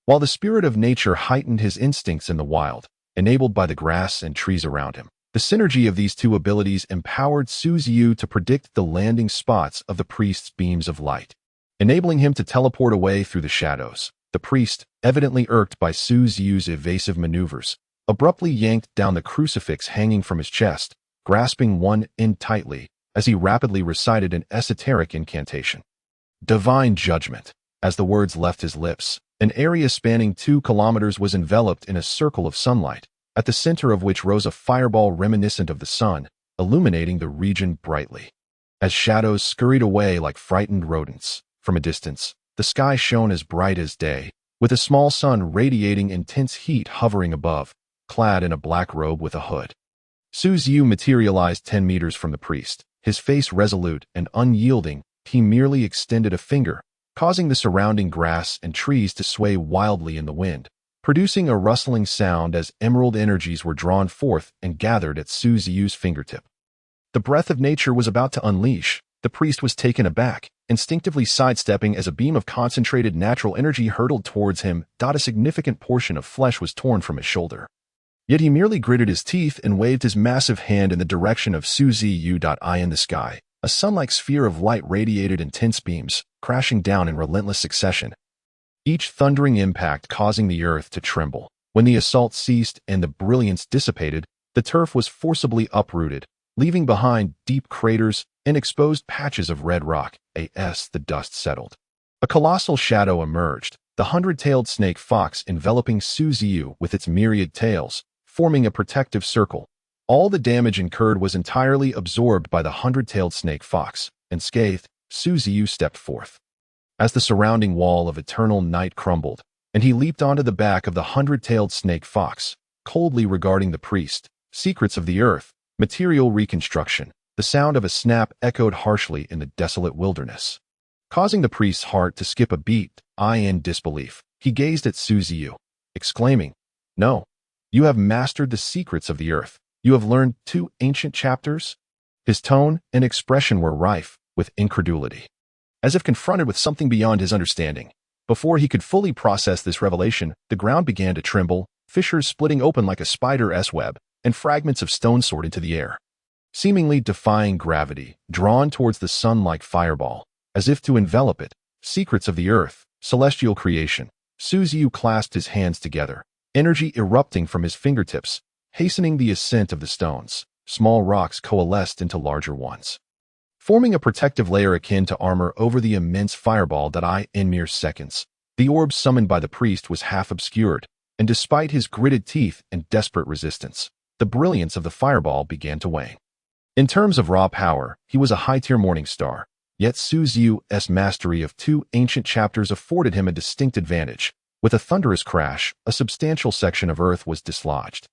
while the spirit of nature heightened his instincts in the wild, enabled by the grass and trees around him. The synergy of these two abilities empowered Ziyu to predict the landing spots of the priest's beams of light, enabling him to teleport away through the shadows. The priest, evidently irked by Ziyu's evasive maneuvers, abruptly yanked down the crucifix hanging from his chest, grasping one end tightly as he rapidly recited an esoteric incantation. Divine judgment. As the words left his lips, an area spanning 2 kilometers was enveloped in a circle of sunlight, at the center of which rose a fireball reminiscent of the sun, illuminating the region brightly. As shadows scurried away like frightened rodents, from a distance, the sky shone as bright as day, with a small sun radiating intense heat hovering above, clad in a black robe with a hood. Ziyu materialized 10 meters from the priest, his face resolute and unyielding. He merely extended a finger, causing the surrounding grass and trees to sway wildly in the wind, producing a rustling sound as emerald energies were drawn forth and gathered at Ziyu's fingertip. The breath of nature was about to unleash. The priest was taken aback, instinctively sidestepping as a beam of concentrated natural energy hurtled towards him. A significant portion of flesh was torn from his shoulder. Yet he merely gritted his teeth and waved his massive hand in the direction of Ziyu. In the sky, a sun-like sphere of light radiated intense beams, crashing down in relentless succession, each thundering impact causing the earth to tremble. When the assault ceased and the brilliance dissipated, the turf was forcibly uprooted, leaving behind deep craters and exposed patches of red rock. As the dust settled, a colossal shadow emerged, the 100-tailed snake fox enveloping Ziyu with its myriad tails, forming a protective circle. All the damage incurred was entirely absorbed by the 100-tailed snake fox. Unscathed, Ziyu stepped forth. As the surrounding wall of eternal night crumbled, and he leaped onto the back of the 100-tailed snake fox, coldly regarding the priest. Secrets of the earth, material reconstruction. The sound of a snap echoed harshly in the desolate wilderness, causing the priest's heart to skip a beat. In disbelief, he gazed at Ziyu, exclaiming, "No, you have mastered the secrets of the earth. You have learned 2 ancient chapters?" His tone and expression were rife with incredulity, as if confronted with something beyond his understanding. Before he could fully process this revelation, the ground began to tremble, fissures splitting open like a spider's web, and fragments of stone soared into the air, seemingly defying gravity, drawn towards the sun like fireball, as if to envelop it. Secrets of the earth, celestial creation. Ziyu clasped his hands together, energy erupting from his fingertips, hastening the ascent of the stones. Small rocks coalesced into larger ones, forming a protective layer akin to armor over the immense fireball. In mere seconds, the orb summoned by the priest was half obscured, and despite his gritted teeth and desperate resistance, the brilliance of the fireball began to wane. In terms of raw power, he was a high-tier morning star, yet Ziyu's mastery of 2 ancient chapters afforded him a distinct advantage. With a thunderous crash, a substantial section of earth was dislodged,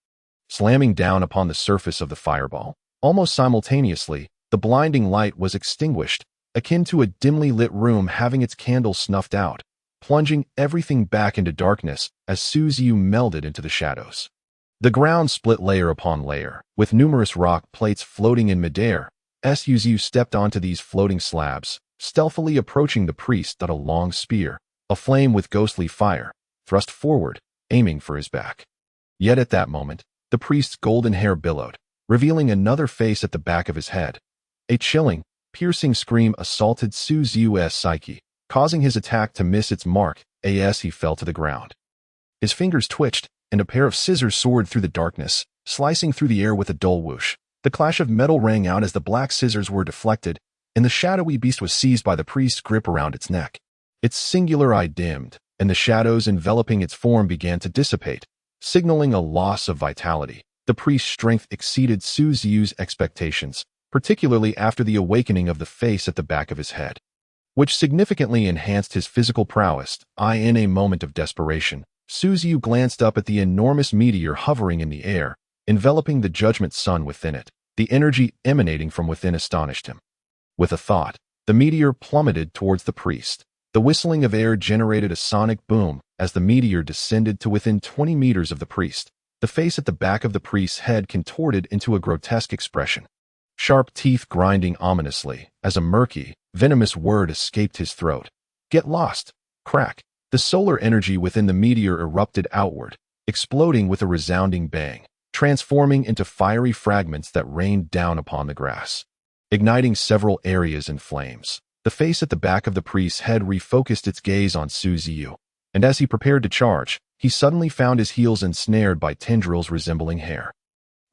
slamming down upon the surface of the fireball. Almost simultaneously, the blinding light was extinguished, akin to a dimly lit room having its candle snuffed out, plunging everything back into darkness as Ziyu melded into the shadows. The ground split layer upon layer, with numerous rock plates floating in midair. Ziyu stepped onto these floating slabs, stealthily approaching the priest. A long spear, aflame with ghostly fire, thrust forward, aiming for his back. Yet at that moment, the priest's golden hair billowed, revealing another face at the back of his head. A chilling, piercing scream assaulted Ziyu's psyche, causing his attack to miss its mark. As he fell to the ground, his fingers twitched, and a pair of scissors soared through the darkness, slicing through the air with a dull whoosh. The clash of metal rang out as the black scissors were deflected, and the shadowy beast was seized by the priest's grip around its neck. Its singular eye dimmed, and the shadows enveloping its form began to dissipate, signaling a loss of vitality. The priest's strength exceeded Ziyu's expectations, particularly after the awakening of the face at the back of his head, which significantly enhanced his physical prowess. In a moment of desperation, Ziyu glanced up at the enormous meteor hovering in the air, enveloping the judgment sun within it. The energy emanating from within astonished him. With a thought, the meteor plummeted towards the priest. The whistling of air generated a sonic boom as the meteor descended to within 20 meters of the priest. The face at the back of the priest's head contorted into a grotesque expression, sharp teeth grinding ominously as a murky, venomous word escaped his throat. Get lost. Crack. The solar energy within the meteor erupted outward, exploding with a resounding bang, transforming into fiery fragments that rained down upon the grass, igniting several areas in flames. The face at the back of the priest's head refocused its gaze on Ziyu, and as he prepared to charge, he suddenly found his heels ensnared by tendrils resembling hair,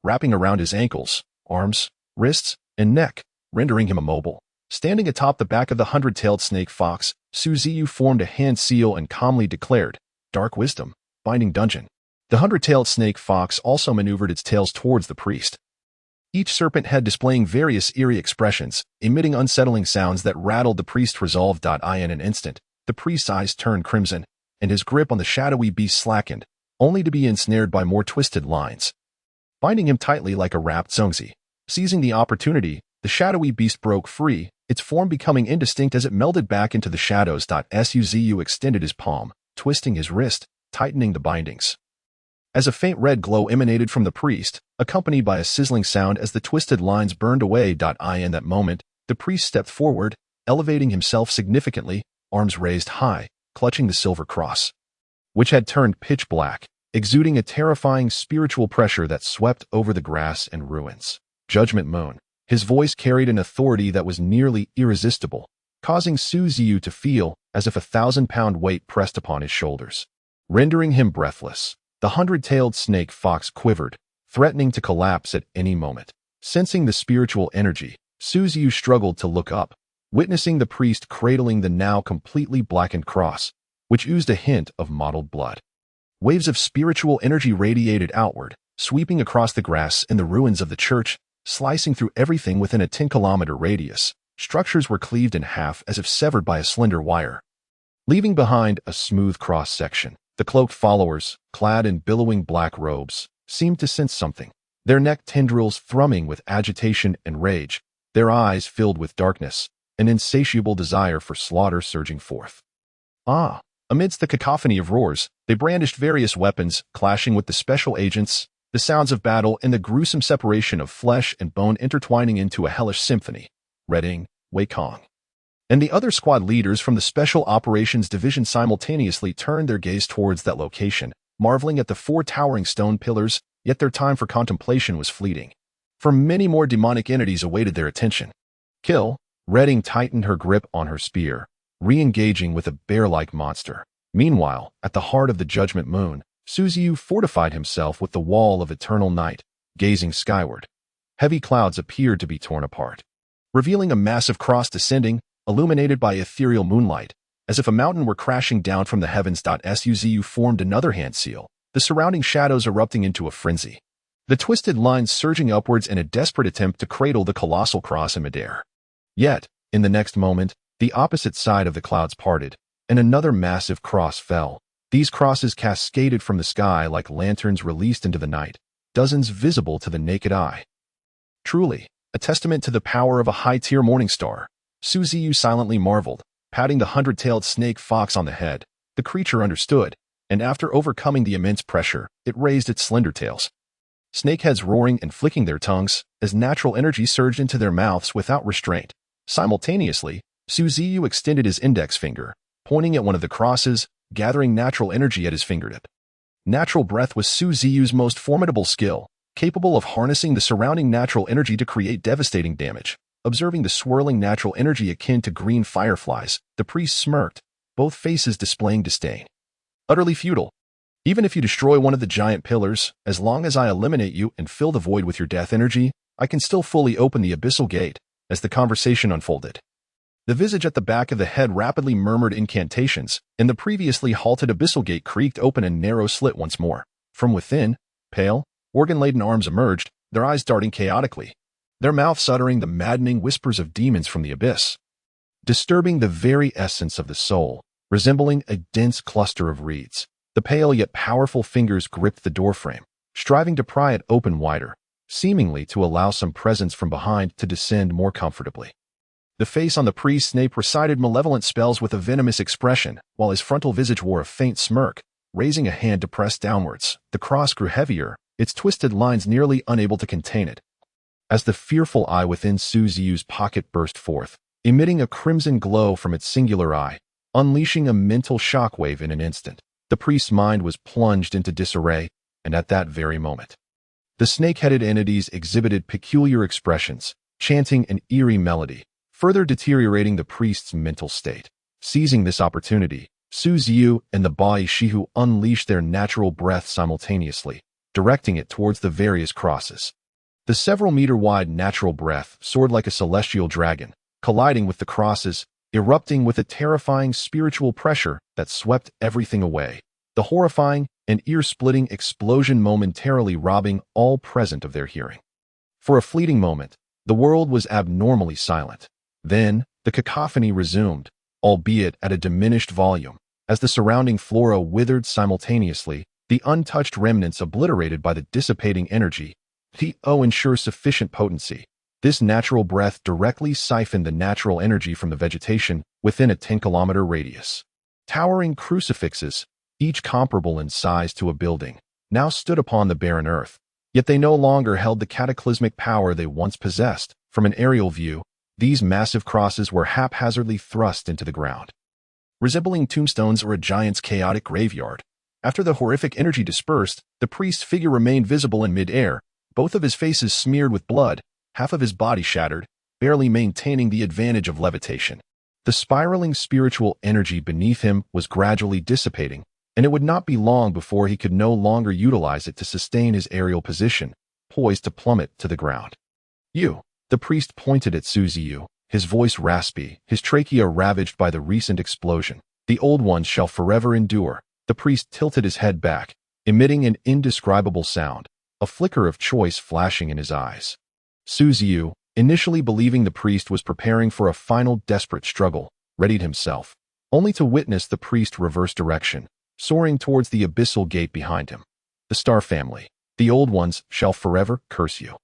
wrapping around his ankles, arms, wrists, and neck, rendering him immobile. Standing atop the back of the hundred-tailed snake fox, Ziyu formed a hand seal and calmly declared, "Dark wisdom, binding dungeon." The hundred-tailed snake fox also maneuvered its tails towards the priest, each serpent head displaying various eerie expressions, emitting unsettling sounds that rattled the priest's resolve. In an instant, the priest's eyes turned crimson, and his grip on the shadowy beast slackened, only to be ensnared by more twisted lines, binding him tightly like a wrapped zongzi. Seizing the opportunity, the shadowy beast broke free, its form becoming indistinct as it melded back into the shadows. Ziyu extended his palm, twisting his wrist, tightening the bindings. As a faint red glow emanated from the priest, accompanied by a sizzling sound as the twisted lines burned away. In that moment, the priest stepped forward, elevating himself significantly, arms raised high, clutching the silver cross, which had turned pitch black, exuding a terrifying spiritual pressure that swept over the grass and ruins. Judgment Moon. His voice carried an authority that was nearly irresistible, causing Ziyu to feel as if a 1,000-pound weight pressed upon his shoulders, rendering him breathless. The hundred-tailed snake fox quivered, threatening to collapse at any moment. Sensing the spiritual energy, Ziyu struggled to look up, witnessing the priest cradling the now completely blackened cross, which oozed a hint of mottled blood. Waves of spiritual energy radiated outward, sweeping across the grass and the ruins of the church, slicing through everything within a 10-kilometer radius. Structures were cleaved in half as if severed by a slender wire, leaving behind a smooth cross-section. The cloaked followers, clad in billowing black robes, seemed to sense something, their neck tendrils thrumming with agitation and rage, their eyes filled with darkness, an insatiable desire for slaughter surging forth. Amidst the cacophony of roars, they brandished various weapons, clashing with the special agents, the sounds of battle and the gruesome separation of flesh and bone intertwining into a hellish symphony. Reding, Wei Kong, and the other squad leaders from the Special Operations Division simultaneously turned their gaze towards that location, marveling at the 4 towering stone pillars, yet their time for contemplation was fleeting. For many more demonic entities awaited their attention. Kill. Reding tightened her grip on her spear, re-engaging with a bear-like monster. Meanwhile, at the heart of the Judgment Moon, Ziyu fortified himself with the wall of eternal night, gazing skyward. Heavy clouds appeared to be torn apart, revealing a massive cross descending, illuminated by ethereal moonlight, as if a mountain were crashing down from the heavens. Ziyu formed another hand seal, the surrounding shadows erupting into a frenzy, the twisted lines surging upwards in a desperate attempt to cradle the colossal cross in midair. Yet, in the next moment, the opposite side of the clouds parted, and another massive cross fell. These crosses cascaded from the sky like lanterns released into the night, dozens visible to the naked eye. Truly, a testament to the power of a high-tier morning star. Ziyu silently marveled, patting the hundred-tailed snake fox on the head. The creature understood, and after overcoming the immense pressure, it raised its slender tails, snakeheads roaring and flicking their tongues as natural energy surged into their mouths without restraint. Simultaneously, Ziyu extended his index finger, pointing at one of the crosses, gathering natural energy at his fingertip. Natural breath was Ziyu's most formidable skill, capable of harnessing the surrounding natural energy to create devastating damage. Observing the swirling natural energy akin to green fireflies, the priest smirked, both faces displaying disdain. Utterly futile. Even if you destroy one of the giant pillars, as long as I eliminate you and fill the void with your death energy, I can still fully open the abyssal gate. As the conversation unfolded, the visage at the back of the head rapidly murmured incantations, and the previously halted abyssal gate creaked open a narrow slit once more. From within, pale, organ-laden arms emerged, their eyes darting chaotically, their mouths uttering the maddening whispers of demons from the abyss, disturbing the very essence of the soul, resembling a dense cluster of reeds. The pale yet powerful fingers gripped the doorframe, striving to pry it open wider, seemingly to allow some presence from behind to descend more comfortably. The face on the priest's nape recited malevolent spells with a venomous expression, while his frontal visage wore a faint smirk. Raising a hand to press downwards, the cross grew heavier, its twisted lines nearly unable to contain it. as the fearful eye within Ziyu's pocket burst forth, emitting a crimson glow from its singular eye, unleashing a mental shockwave in an instant. The priest's mind was plunged into disarray, and at that very moment, the snake-headed entities exhibited peculiar expressions, chanting an eerie melody, further deteriorating the priest's mental state. Seizing this opportunity, Ziyu and the Bai Shihu unleashed their natural breath simultaneously, directing it towards the various crosses. The several-meter-wide natural breath soared like a celestial dragon, colliding with the crosses, erupting with a terrifying spiritual pressure that swept everything away. The horrifying and ear-splitting explosion momentarily robbing all present of their hearing. For a fleeting moment, the world was abnormally silent. Then, the cacophony resumed, albeit at a diminished volume, as the surrounding flora withered simultaneously, the untouched remnants obliterated by the dissipating energy. To ensure sufficient potency, this natural breath directly siphoned the natural energy from the vegetation within a 10-kilometer radius. Towering crucifixes, each comparable in size to a building, now stood upon the barren earth, yet they no longer held the cataclysmic power they once possessed. From an aerial view, these massive crosses were haphazardly thrust into the ground, resembling tombstones or a giant's chaotic graveyard. After the horrific energy dispersed, the priest's figure remained visible in mid-air, both of his faces smeared with blood, half of his body shattered, barely maintaining the advantage of levitation. The spiraling spiritual energy beneath him was gradually dissipating, and it would not be long before he could no longer utilize it to sustain his aerial position, poised to plummet to the ground. "You!" The priest pointed at Ziyu, his voice raspy, his trachea ravaged by the recent explosion. "The old ones shall forever endure." The priest tilted his head back, emitting an indescribable sound, a flicker of choice flashing in his eyes. Ziyu, initially believing the priest was preparing for a final desperate struggle, readied himself, only to witness the priest reverse direction, soaring towards the abyssal gate behind him. "The Star family, the old ones, shall forever curse you.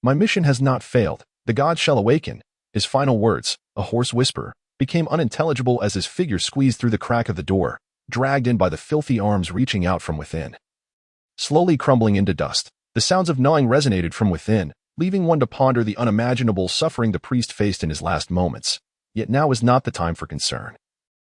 My mission has not failed. The gods shall awaken." His final words, a hoarse whisper, became unintelligible as his figure squeezed through the crack of the door, dragged in by the filthy arms reaching out from within. Slowly crumbling into dust, the sounds of gnawing resonated from within, leaving one to ponder the unimaginable suffering the priest faced in his last moments. Yet now was not the time for concern.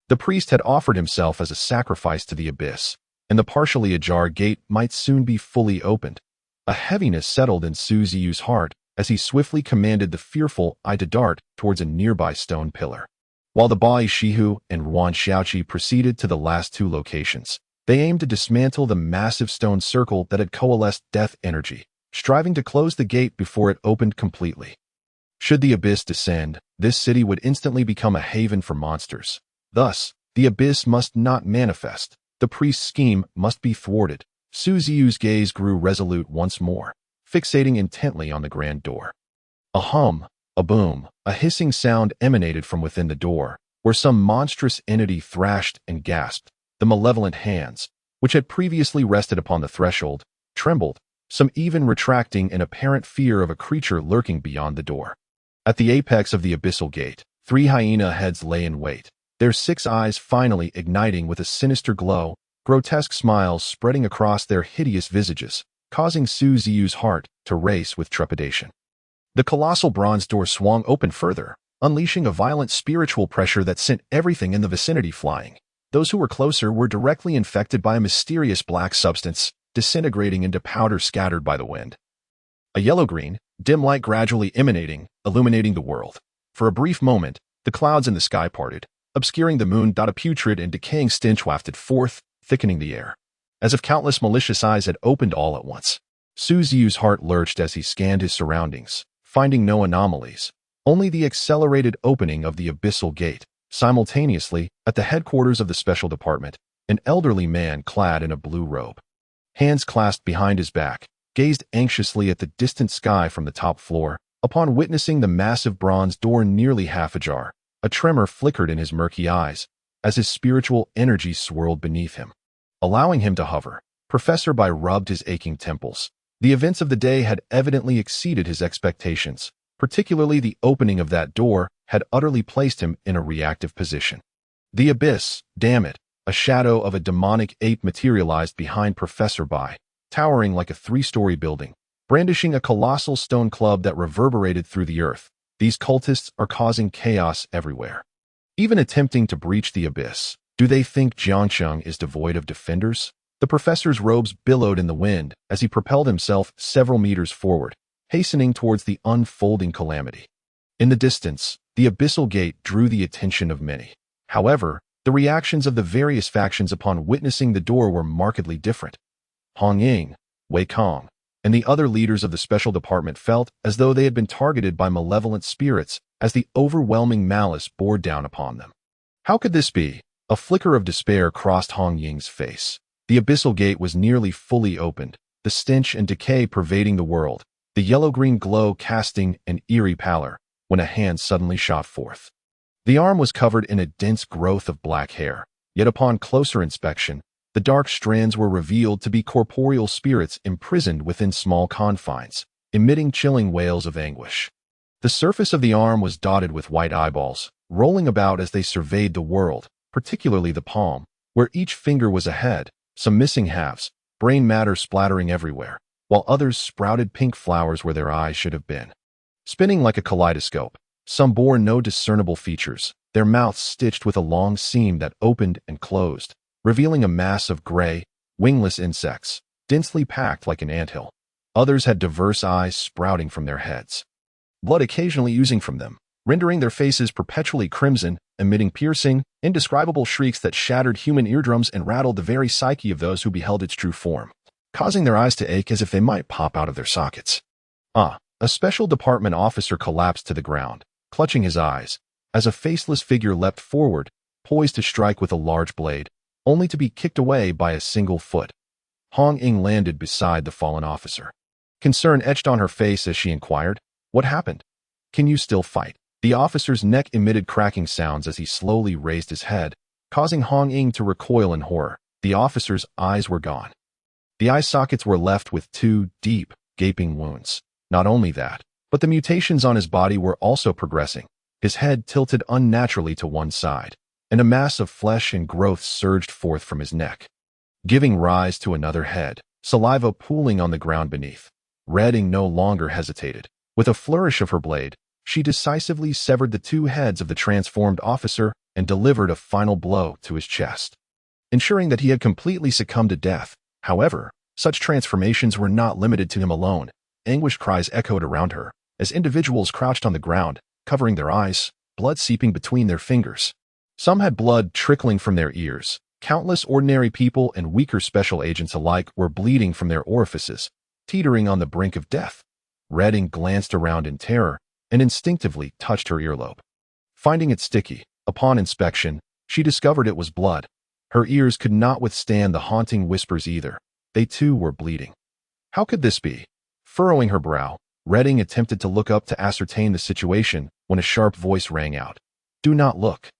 The priest had offered himself as a sacrifice to the abyss, and the partially ajar gate might soon be fully opened. A heaviness settled in Ziyu's heart as he swiftly commanded the fearful eye to dart towards a nearby stone pillar. While the Bai Shihu and Ruan Xiaoqi proceeded to the last two locations, they aimed to dismantle the massive stone circle that had coalesced death energy, striving to close the gate before it opened completely. Should the abyss descend, this city would instantly become a haven for monsters. Thus, the abyss must not manifest. The priest's scheme must be thwarted. Ziyu's gaze grew resolute once more, fixating intently on the grand door. A hum, a boom, a hissing sound emanated from within the door, where some monstrous entity thrashed and gasped. The malevolent hands, which had previously rested upon the threshold, trembled, some even retracting in apparent fear of a creature lurking beyond the door. At the apex of the abyssal gate, 3 hyena heads lay in wait, their 6 eyes finally igniting with a sinister glow, grotesque smiles spreading across their hideous visages, causing Ziyu's heart to race with trepidation. The colossal bronze door swung open further, unleashing a violent spiritual pressure that sent everything in the vicinity flying. Those who were closer were directly infected by a mysterious black substance, disintegrating into powder scattered by the wind. A yellow-green, dim light gradually emanating, illuminating the world. For a brief moment, the clouds in the sky parted, obscuring the moon. A putrid and decaying stench wafted forth, thickening the air, as if countless malicious eyes had opened all at once. Ziyu's heart lurched as he scanned his surroundings, finding no anomalies, only the accelerated opening of the abyssal gate. Simultaneously, at the headquarters of the special department, an elderly man clad in a blue robe, hands clasped behind his back, gazed anxiously at the distant sky from the top floor. Upon witnessing the massive bronze door nearly half ajar, a tremor flickered in his murky eyes as his spiritual energy swirled beneath him, allowing him to hover. Professor Bai rubbed his aching temples. The events of the day had evidently exceeded his expectations, particularly the opening of that door had utterly placed him in a reactive position. The abyss, damn it! A shadow of a demonic ape materialized behind Professor Bai, towering like a 3-story building, brandishing a colossal stone club that reverberated through the earth. These cultists are causing chaos everywhere, even attempting to breach the abyss. Do they think Jiangcheng is devoid of defenders? The professor's robes billowed in the wind as he propelled himself several meters forward, hastening towards the unfolding calamity. In the distance, the abyssal gate drew the attention of many. However, the reactions of the various factions upon witnessing the door were markedly different. Hong Ying, Wei Kong, and the other leaders of the special department felt as though they had been targeted by malevolent spirits as the overwhelming malice bore down upon them. How could this be? A flicker of despair crossed Hong Ying's face. The abyssal gate was nearly fully opened, the stench and decay pervading the world, the yellow-green glow casting an eerie pallor, when a hand suddenly shot forth. The arm was covered in a dense growth of black hair, yet upon closer inspection, the dark strands were revealed to be corporeal spirits imprisoned within small confines, emitting chilling wails of anguish. The surface of the arm was dotted with white eyeballs, rolling about as they surveyed the world, particularly the palm, where each finger was a head, some missing halves, brain matter splattering everywhere, while others sprouted pink flowers where their eyes should have been. Spinning like a kaleidoscope, some bore no discernible features, their mouths stitched with a long seam that opened and closed, revealing a mass of gray, wingless insects, densely packed like an anthill. Others had diverse eyes sprouting from their heads, blood occasionally oozing from them, rendering their faces perpetually crimson, emitting piercing, indescribable shrieks that shattered human eardrums and rattled the very psyche of those who beheld its true form, causing their eyes to ache as if they might pop out of their sockets. A special department officer collapsed to the ground, clutching his eyes, as a faceless figure leapt forward, poised to strike with a large blade, only to be kicked away by a single foot. Hong Ying landed beside the fallen officer. Concern etched on her face as she inquired, "What happened? Can you still fight?" The officer's neck emitted cracking sounds as he slowly raised his head, causing Hong Ying to recoil in horror. The officer's eyes were gone. The eye sockets were left with two deep, gaping wounds. Not only that, but the mutations on his body were also progressing. His head tilted unnaturally to one side, and a mass of flesh and growth surged forth from his neck, giving rise to another head, saliva pooling on the ground beneath. Red Ing no longer hesitated. With a flourish of her blade, she decisively severed the two heads of the transformed officer and delivered a final blow to his chest, ensuring that he had completely succumbed to death. However, such transformations were not limited to him alone. Anguished cries echoed around her, as individuals crouched on the ground, covering their eyes, blood seeping between their fingers. Some had blood trickling from their ears. Countless ordinary people and weaker special agents alike were bleeding from their orifices, teetering on the brink of death. Red Ing glanced around in terror and instinctively touched her earlobe. Finding it sticky, upon inspection, she discovered it was blood. Her ears could not withstand the haunting whispers either. They too were bleeding. How could this be? Furrowing her brow, Red Ing attempted to look up to ascertain the situation when a sharp voice rang out. "Do not look."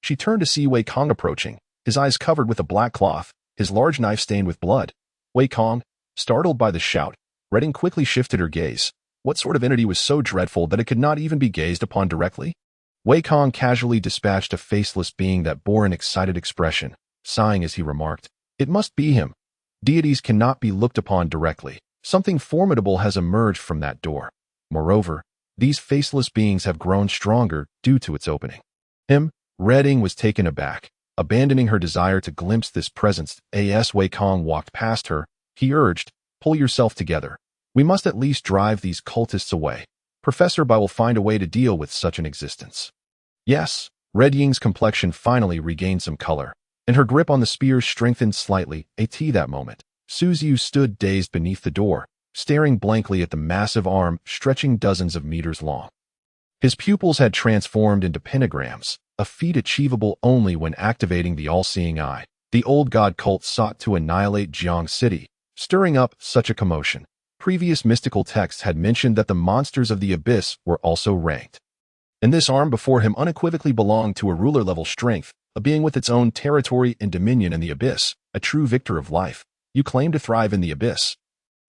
She turned to see Wei Kong approaching, his eyes covered with a black cloth, his large knife stained with blood. Wei Kong, startled by the shout, Red Ing quickly shifted her gaze. What sort of entity was so dreadful that it could not even be gazed upon directly? Wei Kong casually dispatched a faceless being that bore an excited expression, sighing as he remarked, "It must be him. Deities cannot be looked upon directly. Something formidable has emerged from that door. Moreover, these faceless beings have grown stronger due to its opening." Red Ing was taken aback, abandoning her desire to glimpse this presence. As Wei Kong walked past her, he urged, "Pull yourself together. We must at least drive these cultists away. Professor Bai will find a way to deal with such an existence." Yes, Red Ying's complexion finally regained some color, and her grip on the spear strengthened slightly. That moment, Ziyu stood dazed beneath the door, staring blankly at the massive arm stretching dozens of meters long. His pupils had transformed into pentagrams, a feat achievable only when activating the all-seeing eye. The old god cult sought to annihilate Jiang City, stirring up such a commotion. Previous mystical texts had mentioned that the monsters of the abyss were also ranked. And this arm before him unequivocally belonged to a ruler-level strength, a being with its own territory and dominion in the abyss, a true victor of life. You claim to thrive in the abyss,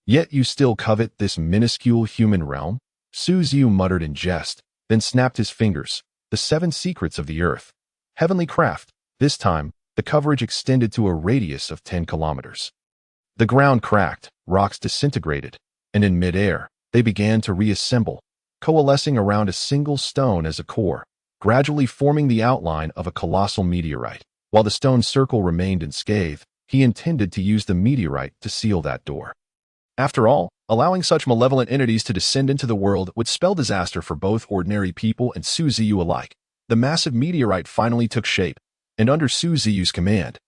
yet you still covet this minuscule human realm? Ziyu muttered in jest, then snapped his fingers. The 7 secrets of the earth. Heavenly craft. This time, the coverage extended to a radius of 10 kilometers. The ground cracked, rocks disintegrated, and in midair, they began to reassemble, coalescing around a single stone as a core, gradually forming the outline of a colossal meteorite. While the stone circle remained unscathed, he intended to use the meteorite to seal that door. After all, allowing such malevolent entities to descend into the world would spell disaster for both ordinary people and Su Ziyu alike. The massive meteorite finally took shape, and under Su Ziyu's command,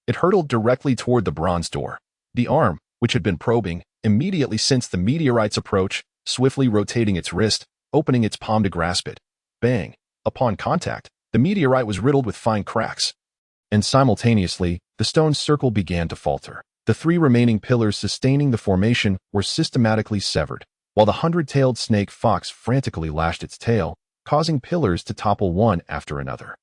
it hurtled directly toward the bronze door. The arm, which had been probing, immediately sensed the meteorite's approach, swiftly rotating its wrist, opening its palm to grasp it. Bang! Upon contact, the meteorite was riddled with fine cracks, and simultaneously, the stone circle began to falter. The three remaining pillars sustaining the formation were systematically severed, while the hundred-tailed snake fox frantically lashed its tail, causing pillars to topple one after another.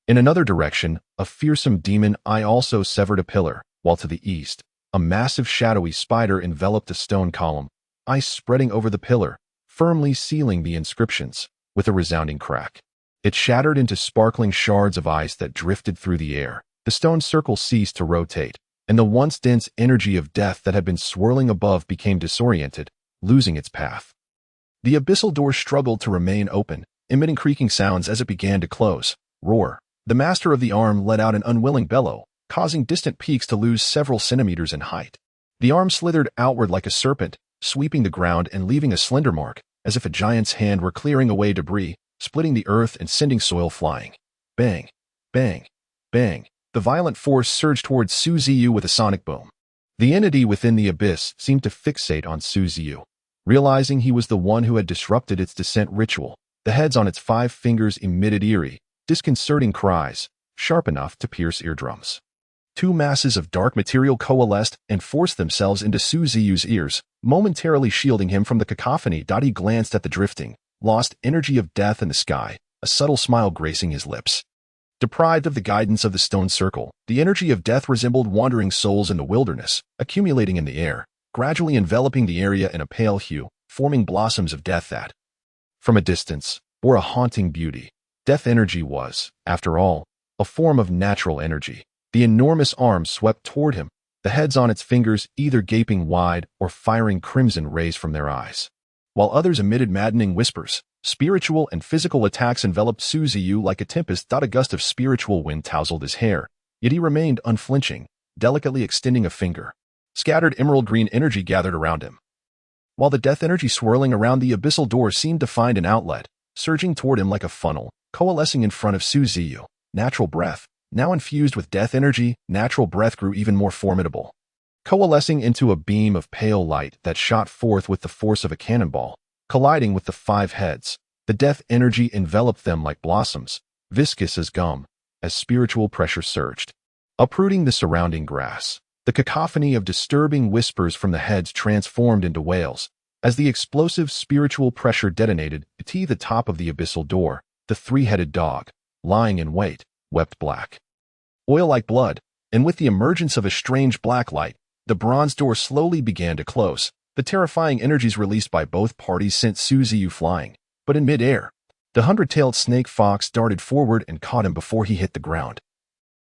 In another direction, a fearsome demon eye also severed a pillar, while to the east, a massive shadowy spider enveloped a stone column, ice spreading over the pillar, firmly sealing the inscriptions. With a resounding crack, it shattered into sparkling shards of ice that drifted through the air. The stone circle ceased to rotate, and the once dense energy of death that had been swirling above became disoriented, losing its path. The abyssal door struggled to remain open, emitting creaking sounds as it began to close. Roar! The master of the arm let out an unwilling bellow, causing distant peaks to lose several centimeters in height. The arm slithered outward like a serpent, sweeping the ground and leaving a slender mark, as if a giant's hand were clearing away debris, splitting the earth and sending soil flying. Bang! Bang! Bang! The violent force surged towards Su Ziyu with a sonic boom. The entity within the abyss seemed to fixate on Su Ziyu. Realizing he was the one who had disrupted its descent ritual, the heads on its 5 fingers emitted eerie, disconcerting cries, sharp enough to pierce eardrums. 2 masses of dark material coalesced and forced themselves into Su Ziyu's ears, momentarily shielding him from the cacophony. He glanced at the drifting, lost energy of death in the sky, a subtle smile gracing his lips. Deprived of the guidance of the stone circle, the energy of death resembled wandering souls in the wilderness, accumulating in the air, gradually enveloping the area in a pale hue, forming blossoms of death that, from a distance, bore a haunting beauty. Death energy was, after all, a form of natural energy. The enormous arm swept toward him, the heads on its fingers either gaping wide or firing crimson rays from their eyes. While others emitted maddening whispers, spiritual and physical attacks enveloped Su Ziyu like a tempest. A gust of spiritual wind tousled his hair, yet he remained unflinching, delicately extending a finger. Scattered emerald green energy gathered around him, while the death energy swirling around the abyssal door seemed to find an outlet, surging toward him like a funnel, coalescing in front of Su Ziyu. Natural breath, now infused with death energy, natural breath grew even more formidable, coalescing into a beam of pale light that shot forth with the force of a cannonball. Colliding with the 5 heads, the death energy enveloped them like blossoms, viscous as gum, as spiritual pressure surged, uprooting the surrounding grass. The cacophony of disturbing whispers from the heads transformed into wails. As the explosive spiritual pressure detonated, to the top of the abyssal door, the 3-headed dog, lying in wait, wept black, oil like blood, and with the emergence of a strange black light, the bronze door slowly began to close. The terrifying energies released by both parties sent Su Ziyu flying, but in mid-air, the 100-tailed snake fox darted forward and caught him before he hit the ground,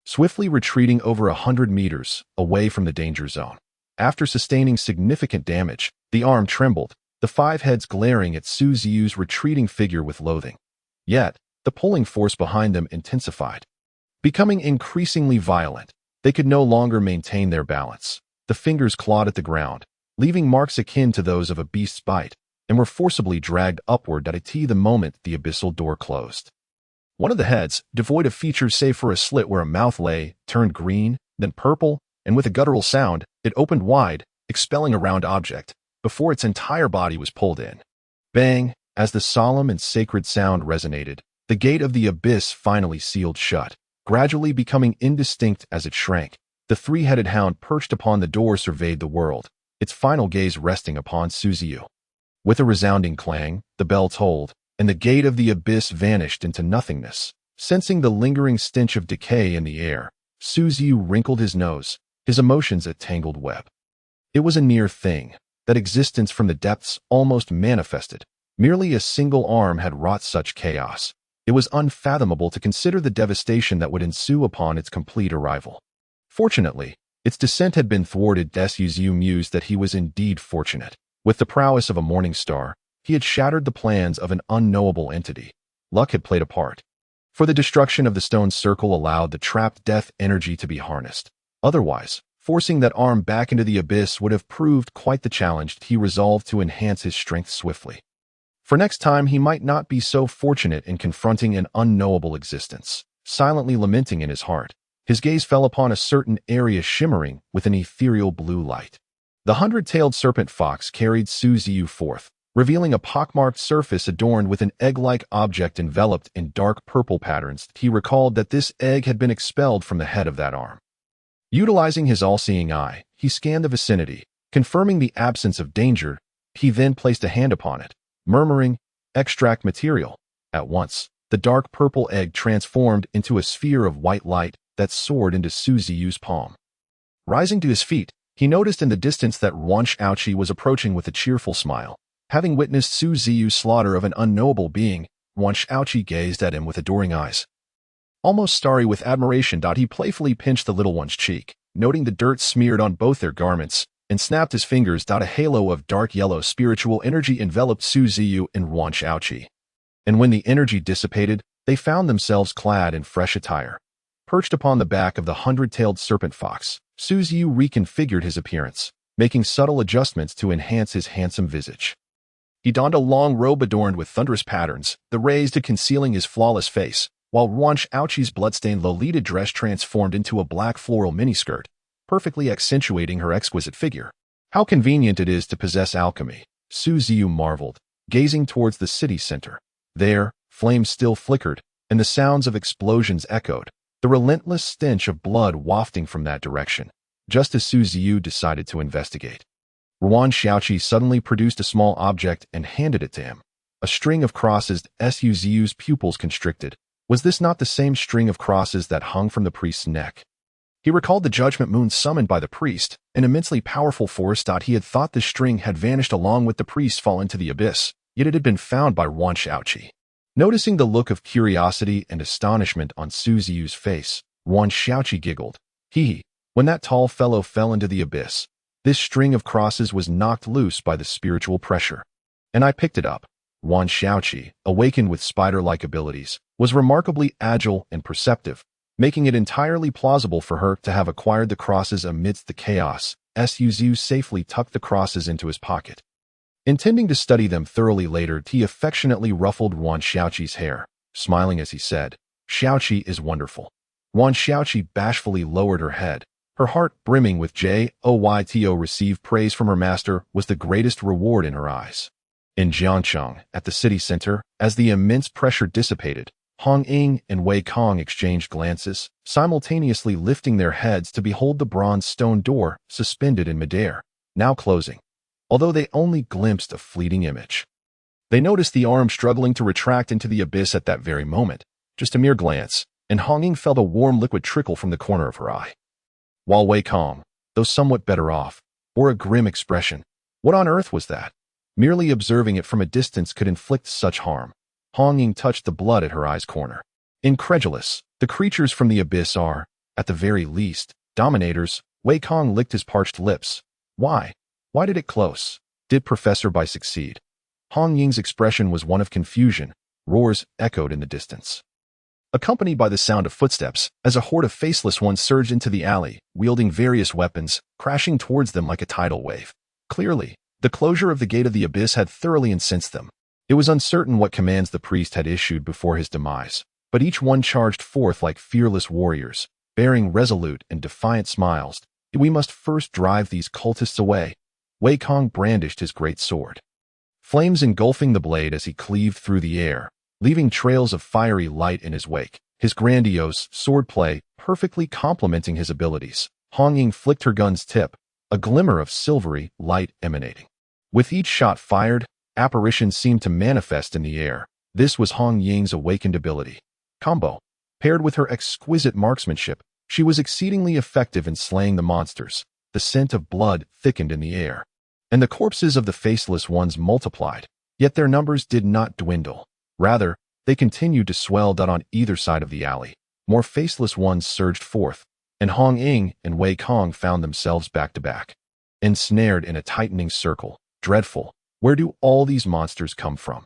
swiftly retreating over 100 meters away from the danger zone. After sustaining significant damage, the arm trembled, the 5 heads glaring at Su Ziyu's retreating figure with loathing. Yet, the pulling force behind them intensified. Becoming increasingly violent, they could no longer maintain their balance. The fingers clawed at the ground, leaving marks akin to those of a beast's bite, and were forcibly dragged upward the moment the abyssal door closed. One of the heads, devoid of features save for a slit where a mouth lay, turned green, then purple, and with a guttural sound, it opened wide, expelling a round object, before its entire body was pulled in. Bang! As the solemn and sacred sound resonated, the gate of the abyss finally sealed shut, gradually becoming indistinct as it shrank. The 3-headed hound perched upon the door surveyed the world, its final gaze resting upon Su Ziyu. With a resounding clang, the bell tolled, and the gate of the abyss vanished into nothingness. Sensing the lingering stench of decay in the air, Su Ziyu wrinkled his nose, his emotions a tangled web. It was a near thing, that existence from the depths almost manifested. Merely a single arm had wrought such chaos. It was unfathomable to consider the devastation that would ensue upon its complete arrival. Fortunately, its descent had been thwarted. Ziyu mused that he was indeed fortunate. With the prowess of a morning star, he had shattered the plans of an unknowable entity. Luck had played a part. For the destruction of the stone circle allowed the trapped death energy to be harnessed. Otherwise, forcing that arm back into the abyss would have proved quite the challenge. He resolved to enhance his strength swiftly. For next time, he might not be so fortunate in confronting an unknowable existence. Silently lamenting in his heart, his gaze fell upon a certain area shimmering with an ethereal blue light. The 100-tailed serpent fox carried Ziyu forth, revealing a pockmarked surface adorned with an egg-like object enveloped in dark purple patterns. He recalled that this egg had been expelled from the head of that arm. Utilizing his all-seeing eye, he scanned the vicinity, confirming the absence of danger. He then placed a hand upon it, murmuring, "Extract material." At once, the dark purple egg transformed into a sphere of white light that soared into Ziyu's palm. Rising to his feet, he noticed in the distance that Yuan Shaoqi was approaching with a cheerful smile. Having witnessed Ziyu's slaughter of an unknowable being, Yuan Shaoqi gazed at him with adoring eyes. Almost starry with admiration, he playfully pinched the little one's cheek, noting the dirt smeared on both their garments, and snapped his fingers. A halo of dark yellow spiritual energy enveloped Ziyu and Yuan Shaoqi. And when the energy dissipated, they found themselves clad in fresh attire. Perched upon the back of the 100-tailed serpent fox, Ziyu reconfigured his appearance, making subtle adjustments to enhance his handsome visage. He donned a long robe adorned with thunderous patterns, the rays concealing his flawless face, while Yuan Shaoqi's bloodstained Lolita dress transformed into a black floral miniskirt, perfectly accentuating her exquisite figure. How convenient it is to possess alchemy, Ziyu marveled, gazing towards the city center. There, flames still flickered, and the sounds of explosions echoed, the relentless stench of blood wafting from that direction, just as Ziyu decided to investigate. Yuan Shaoqi suddenly produced a small object and handed it to him. A string of crosses. Ziyu's pupils constricted. Was this not the same string of crosses that hung from the priest's neck? He recalled the judgment moon summoned by the priest, an immensely powerful force. He had thought the string had vanished along with the priest fall into the abyss, yet it had been found by Yuan Shaoqi. Noticing the look of curiosity and astonishment on Ziyu's face, Yuan Shaoqi giggled. When that tall fellow fell into the abyss, this string of crosses was knocked loose by the spiritual pressure. And I picked it up. Yuan Shaoqi, awakened with spider-like abilities, was remarkably agile and perceptive, making it entirely plausible for her to have acquired the crosses amidst the chaos. Ziyu safely tucked the crosses into his pocket. Intending to study them thoroughly later, he affectionately ruffled Yuan Shaoqi's hair, smiling as he said, "Shaoqi is wonderful." Yuan Shaoqi bashfully lowered her head. Her heart brimming with joy. Receive praise from her master was the greatest reward in her eyes. In Jiangcheng, at the city center, as the immense pressure dissipated, Hong Ying and Wei Kong exchanged glances, simultaneously lifting their heads to behold the bronze stone door suspended in midair, now closing, although they only glimpsed a fleeting image. They noticed the arm struggling to retract into the abyss at that very moment, just a mere glance, and Hong Ying felt a warm liquid trickle from the corner of her eye. While Wei Kong, though somewhat better off, bore a grim expression. What on earth was that? Merely observing it from a distance could inflict such harm. Hong Ying touched the blood at her eye's corner. Incredulous, the creatures from the abyss are, at the very least, dominators. Wei Kong licked his parched lips. Why? Why did it close? Did Professor Bai succeed? Hong Ying's expression was one of confusion. Roars echoed in the distance, accompanied by the sound of footsteps, as a horde of faceless ones surged into the alley, wielding various weapons, crashing towards them like a tidal wave. Clearly, the closure of the gate of the abyss had thoroughly incensed them. It was uncertain what commands the priest had issued before his demise, but each one charged forth like fearless warriors, bearing resolute and defiant smiles. We must first drive these cultists away. Wei Kong brandished his great sword, flames engulfing the blade as he cleaved through the air, leaving trails of fiery light in his wake, his grandiose swordplay perfectly complementing his abilities. Hong Ying flicked her gun's tip, a glimmer of silvery light emanating. With each shot fired, apparitions seemed to manifest in the air. This was Hong Ying's awakened ability. Combo. Paired with her exquisite marksmanship, she was exceedingly effective in slaying the monsters. The scent of blood thickened in the air, and the corpses of the faceless ones multiplied, yet their numbers did not dwindle. Rather, they continued to swell. On either side of the alley, more faceless ones surged forth, and Hong Ying and Wei Kong found themselves back to back, ensnared in a tightening circle, dreadful. Where do all these monsters come from?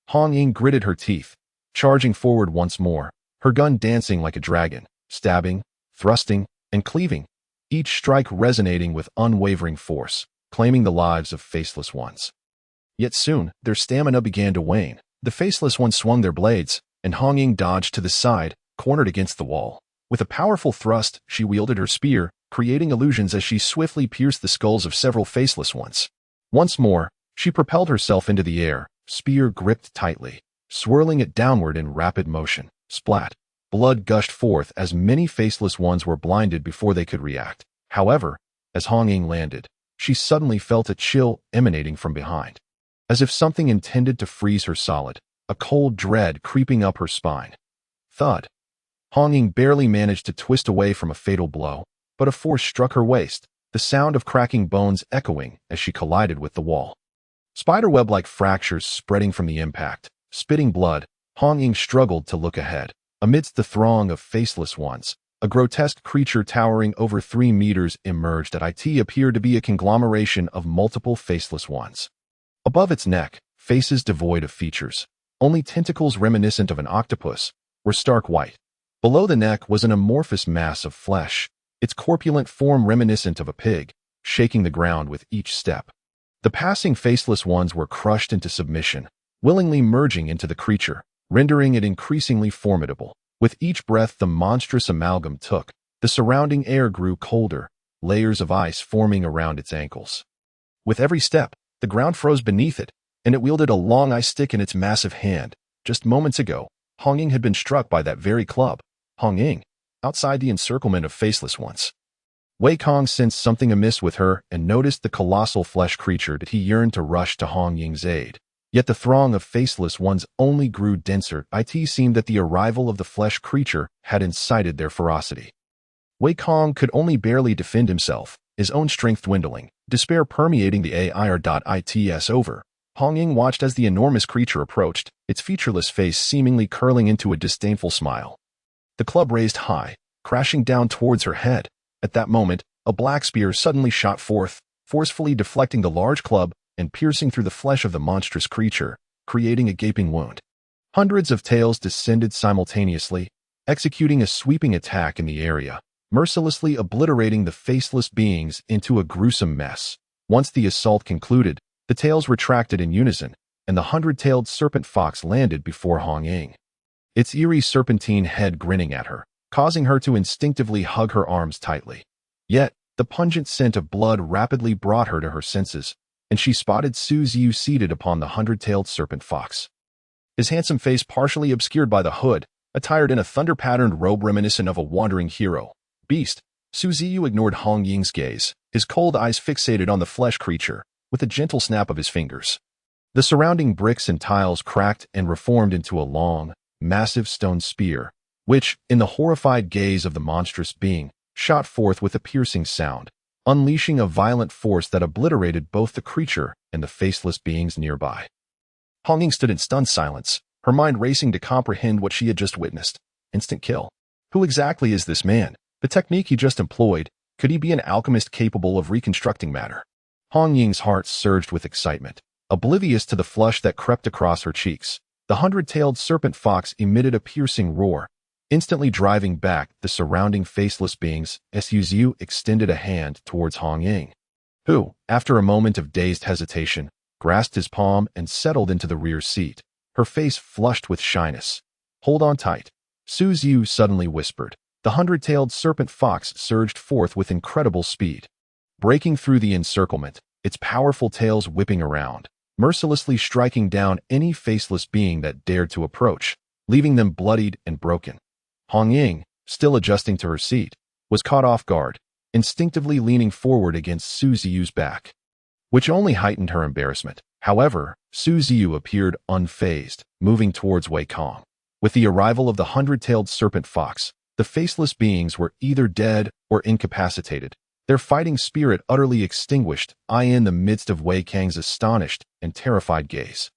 Hong Ying gritted her teeth, charging forward once more, her gun dancing like a dragon, stabbing, thrusting, and cleaving, each strike resonating with unwavering force, claiming the lives of faceless ones. Yet soon, their stamina began to wane. The faceless ones swung their blades, and Hong Ying dodged to the side, cornered against the wall. With a powerful thrust, she wielded her spear, creating illusions as she swiftly pierced the skulls of several faceless ones. Once more, she propelled herself into the air, spear gripped tightly, swirling it downward in rapid motion. Splat! Blood gushed forth as many faceless ones were blinded before they could react. However, as Hong Ying landed, she suddenly felt a chill emanating from behind. As if something intended to freeze her solid, a cold dread creeping up her spine. Thud! Hong Ying barely managed to twist away from a fatal blow, but a force struck her waist, the sound of cracking bones echoing as she collided with the wall. Spiderweb-like fractures spreading from the impact. Spitting blood, Hong Ying struggled to look ahead. Amidst the throng of faceless ones, a grotesque creature towering over 3 meters emerged that appeared to be a conglomeration of multiple faceless ones. Above its neck, faces devoid of features, only tentacles reminiscent of an octopus, were stark white. Below the neck was an amorphous mass of flesh, its corpulent form reminiscent of a pig, shaking the ground with each step. The passing faceless ones were crushed into submission, willingly merging into the creature, rendering it increasingly formidable. With each breath the monstrous amalgam took, the surrounding air grew colder, layers of ice forming around its ankles. With every step, the ground froze beneath it, and it wielded a long ice stick in its massive hand. Just moments ago, Hong Ying had been struck by that very club. Hong Ying, outside the encirclement of faceless ones. Wei Kong sensed something amiss with her and noticed the colossal flesh creature that he yearned to rush to Hong Ying's aid. Yet the throng of faceless ones only grew denser. It seemed that the arrival of the flesh creature had incited their ferocity. Wei Kong could only barely defend himself, his own strength dwindling, despair permeating the air.its over. Hong Ying watched as the enormous creature approached, its featureless face seemingly curling into a disdainful smile. The club raised high, crashing down towards her head. At that moment, a black spear suddenly shot forth, forcefully deflecting the large club and piercing through the flesh of the monstrous creature, creating a gaping wound. Hundreds of tails descended simultaneously, executing a sweeping attack in the area, mercilessly obliterating the faceless beings into a gruesome mess. Once the assault concluded, the tails retracted in unison, and the 100-tailed serpent fox landed before Hong Ying, its eerie serpentine head grinning at her, causing her to instinctively hug her arms tightly. Yet, the pungent scent of blood rapidly brought her to her senses, and she spotted Ziyu seated upon the 100-tailed serpent fox. His handsome face partially obscured by the hood, attired in a thunder-patterned robe reminiscent of a wandering hero. Beast, Ziyu ignored Hong Ying's gaze, his cold eyes fixated on the flesh creature, with a gentle snap of his fingers. The surrounding bricks and tiles cracked and reformed into a long, massive stone spear, which, in the horrified gaze of the monstrous being, shot forth with a piercing sound, unleashing a violent force that obliterated both the creature and the faceless beings nearby. Hong Ying stood in stunned silence, her mind racing to comprehend what she had just witnessed. Instant kill. Who exactly is this man? The technique he just employed, could he be an alchemist capable of reconstructing matter? Hong Ying's heart surged with excitement, oblivious to the flush that crept across her cheeks. The 100-tailed serpent fox emitted a piercing roar, instantly driving back the surrounding faceless beings as Ziyu extended a hand towards Hong Ying, who, after a moment of dazed hesitation, grasped his palm and settled into the rear seat, her face flushed with shyness. "Hold on tight," Ziyu suddenly whispered. The 100-tailed serpent fox surged forth with incredible speed, breaking through the encirclement, its powerful tails whipping around, mercilessly striking down any faceless being that dared to approach, leaving them bloodied and broken. Hong Ying, still adjusting to her seat, was caught off guard, instinctively leaning forward against Ziyu's back, which only heightened her embarrassment. However, Ziyu appeared unfazed, moving towards Wei Kong. With the arrival of the 100-tailed serpent fox, the faceless beings were either dead or incapacitated, their fighting spirit utterly extinguished, in the midst of Wei Kang's astonished and terrified gaze.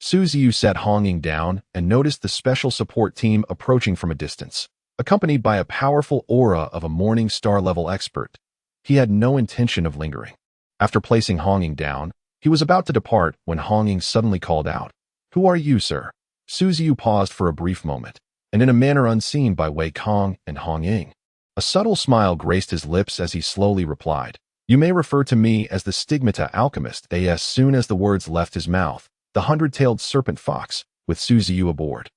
Ziyu sat Hong Ying down and noticed the special support team approaching from a distance, accompanied by a powerful aura of a Morning Star-level expert. He had no intention of lingering. After placing Hong Ying down, He was about to depart when Hong Ying suddenly called out, "Who are you, sir?" Ziyu paused for a brief moment, and in a manner unseen by Wei Kong and Hong Ying, a subtle smile graced his lips as he slowly replied, "You may refer to me as the Stigmata Alchemist." As soon as the words left his mouth, the hundred-tailed serpent fox, with Ziyu aboard,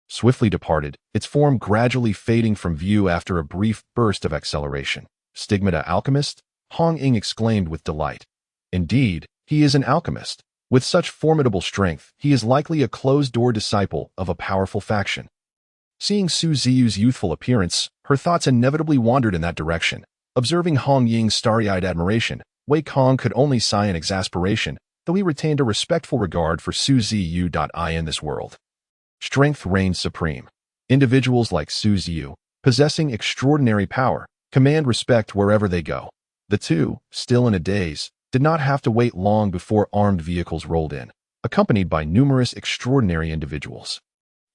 swiftly departed, its form gradually fading from view after a brief burst of acceleration. "Stigmata Alchemist?" Hong Ying exclaimed with delight. "Indeed, he is an alchemist. With such formidable strength, he is likely a closed-door disciple of a powerful faction." Seeing Ziyu's youthful appearance, her thoughts inevitably wandered in that direction. Observing Hong Ying's starry-eyed admiration, Wei Kong could only sigh in exasperation, though he retained a respectful regard for Ziyu. In this world, strength reigns supreme. Individuals like Ziyu, possessing extraordinary power, command respect wherever they go. The two, still in a daze, did not have to wait long before armed vehicles rolled in, accompanied by numerous extraordinary individuals.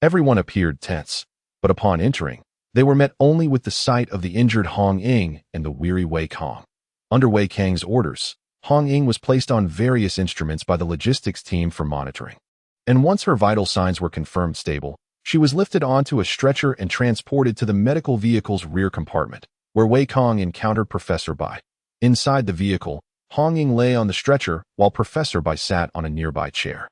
Everyone appeared tense, but upon entering, they were met only with the sight of the injured Hong Ying and the weary Wei Kong. Under Wei Kang's orders, Hong Ying was placed on various instruments by the logistics team for monitoring. And once her vital signs were confirmed stable, she was lifted onto a stretcher and transported to the medical vehicle's rear compartment, where Wei Kong encountered Professor Bai. Inside the vehicle, Hong Ying lay on the stretcher while Professor Bai sat on a nearby chair.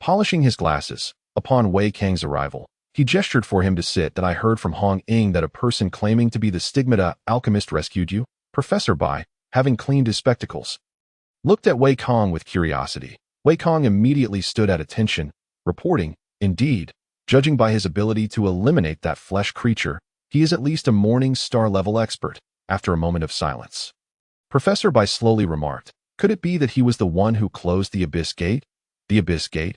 Polishing his glasses, upon Wei Kang's arrival, he gestured for him to sit. "I heard from Hong Ying that a person claiming to be the Stigmata Alchemist rescued you." Professor Bai, having cleaned his spectacles, looked at Wei Kong with curiosity. Wei Kong immediately stood at attention, reporting, "Indeed, judging by his ability to eliminate that flesh creature, he is at least a Morning Star level expert." After a moment of silence, Professor Bai slowly remarked, "Could it be that he was the one who closed the Abyss Gate?" "The Abyss Gate?"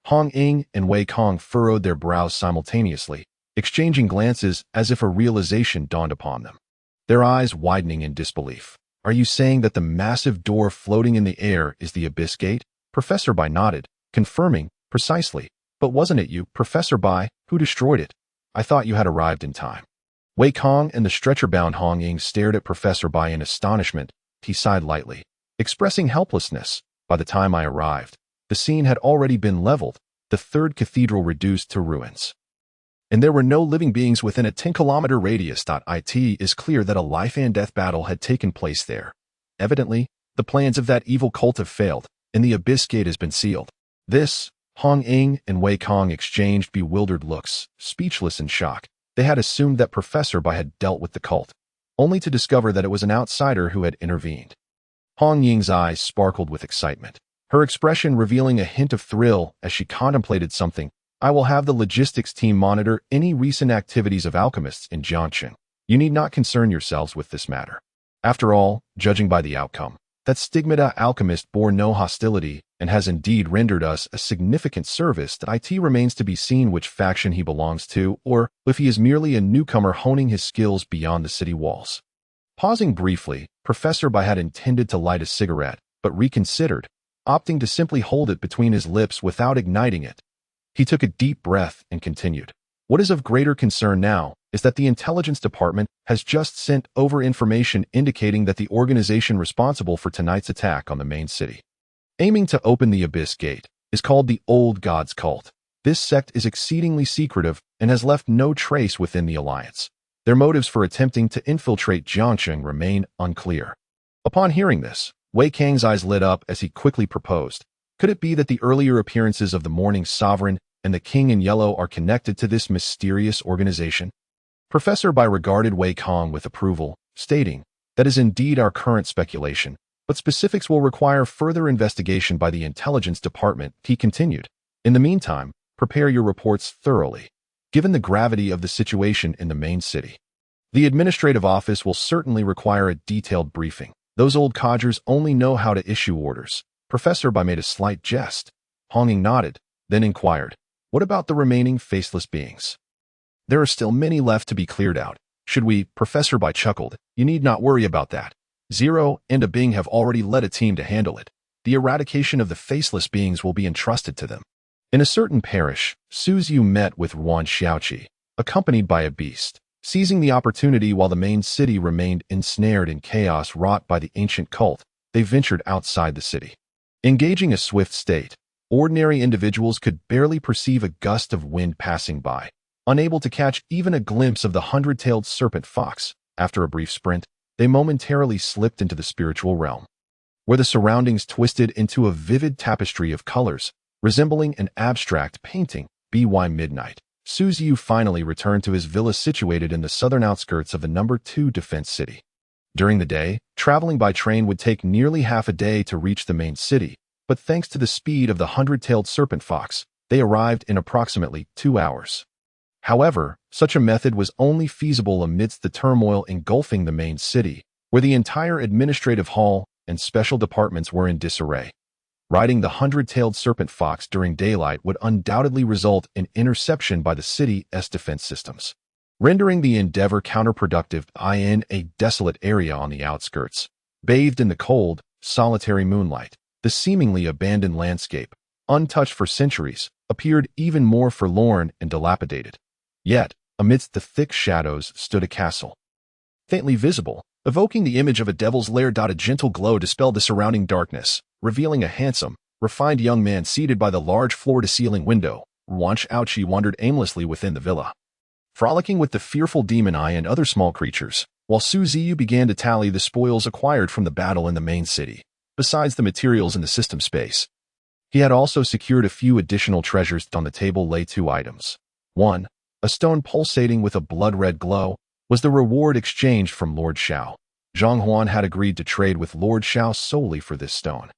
Hong Ying and Wei Kong furrowed their brows simultaneously, exchanging glances as if a realization dawned upon them, their eyes widening in disbelief. "Are you saying that the massive door floating in the air is the Abyss Gate?" Professor Bai nodded, confirming, "Precisely. But wasn't it you, Professor Bai, who destroyed it? I thought you had arrived in time." Wei Kong and the stretcher-bound Hong Ying stared at Professor Bai in astonishment. He sighed lightly, expressing helplessness. "By the time I arrived, the scene had already been leveled, the third cathedral reduced to ruins, and there were no living beings within a 10-kilometer radius. It is clear that a life-and-death battle had taken place there. Evidently, the plans of that evil cult have failed, and the Abyss Gate has been sealed." This, Hong Ying and Wei Kong exchanged bewildered looks, speechless in shock. They had assumed that Professor Bai had dealt with the cult, only to discover that it was an outsider who had intervened. Hong Ying's eyes sparkled with excitement, her expression revealing a hint of thrill as she contemplated something. "I will have the logistics team monitor any recent activities of alchemists in Jiangcheng. You need not concern yourselves with this matter. After all, judging by the outcome, that Stigmata Alchemist bore no hostility and has indeed rendered us a significant service. It remains to be seen which faction he belongs to, or if he is merely a newcomer honing his skills beyond the city walls." Pausing briefly, Professor Bai had intended to light a cigarette, but reconsidered, opting to simply hold it between his lips without igniting it. He took a deep breath and continued, "What is of greater concern now is that the intelligence department has just sent over information indicating that the organization responsible for tonight's attack on the main city, aiming to open the Abyss Gate, is called the Old Gods Cult. This sect is exceedingly secretive and has left no trace within the Alliance. Their motives for attempting to infiltrate Jiangcheng remain unclear." Upon hearing this, Wei Kang's eyes lit up as he quickly proposed, "Could it be that the earlier appearances of the Morning Sovereign and the King in Yellow are connected to this mysterious organization?" Professor Bai regarded Wei Kong with approval, stating, "That is indeed our current speculation, but specifics will require further investigation by the intelligence department." He continued, "In the meantime, prepare your reports thoroughly. Given the gravity of the situation in the main city, the administrative office will certainly require a detailed briefing. Those old codgers only know how to issue orders." Professor Bai made a slight jest. Hong Ying nodded, then inquired, "What about the remaining faceless beings?" "There are still many left to be cleared out. Should we?" Professor Bai chuckled. "You need not worry about that. Zero and a Bing have already led a team to handle it. The eradication of the faceless beings will be entrusted to them." In a certain parish, Ziyu met with Yuan Xiaoqi, accompanied by a beast. Seizing the opportunity while the main city remained ensnared in chaos wrought by the ancient cult, they ventured outside the city. Engaging a swift state, ordinary individuals could barely perceive a gust of wind passing by, unable to catch even a glimpse of the hundred-tailed serpent fox. After a brief sprint, they momentarily slipped into the spiritual realm, where the surroundings twisted into a vivid tapestry of colors, resembling an abstract painting. By midnight, Ziyu finally returned to his villa situated in the southern outskirts of the No. 2 defense city. During the day, traveling by train would take nearly half a day to reach the main city, but thanks to the speed of the hundred-tailed serpent fox, they arrived in approximately 2 hours. However, such a method was only feasible amidst the turmoil engulfing the main city, where the entire administrative hall and special departments were in disarray. Riding the hundred-tailed serpent fox during daylight would undoubtedly result in interception by the city's defense systems, rendering the endeavor counterproductive. In a desolate area on the outskirts, bathed in the cold, solitary moonlight, the seemingly abandoned landscape, untouched for centuries, appeared even more forlorn and dilapidated. Yet, amidst the thick shadows stood a castle, faintly visible, evoking the image of a devil's lair. A gentle glow dispelled the surrounding darkness, revealing a handsome, refined young man seated by the large floor-to-ceiling window. She wandered aimlessly within the villa, frolicking with the fearful demon eye and other small creatures, while Ziyu began to tally the spoils acquired from the battle in the main city. Besides the materials in the system space, he had also secured a few additional treasures. On the table lay 2 items. 1. A stone pulsating with a blood-red glow was the reward exchanged from Lord Xiao. Zhang Huan had agreed to trade with Lord Xiao solely for this stone.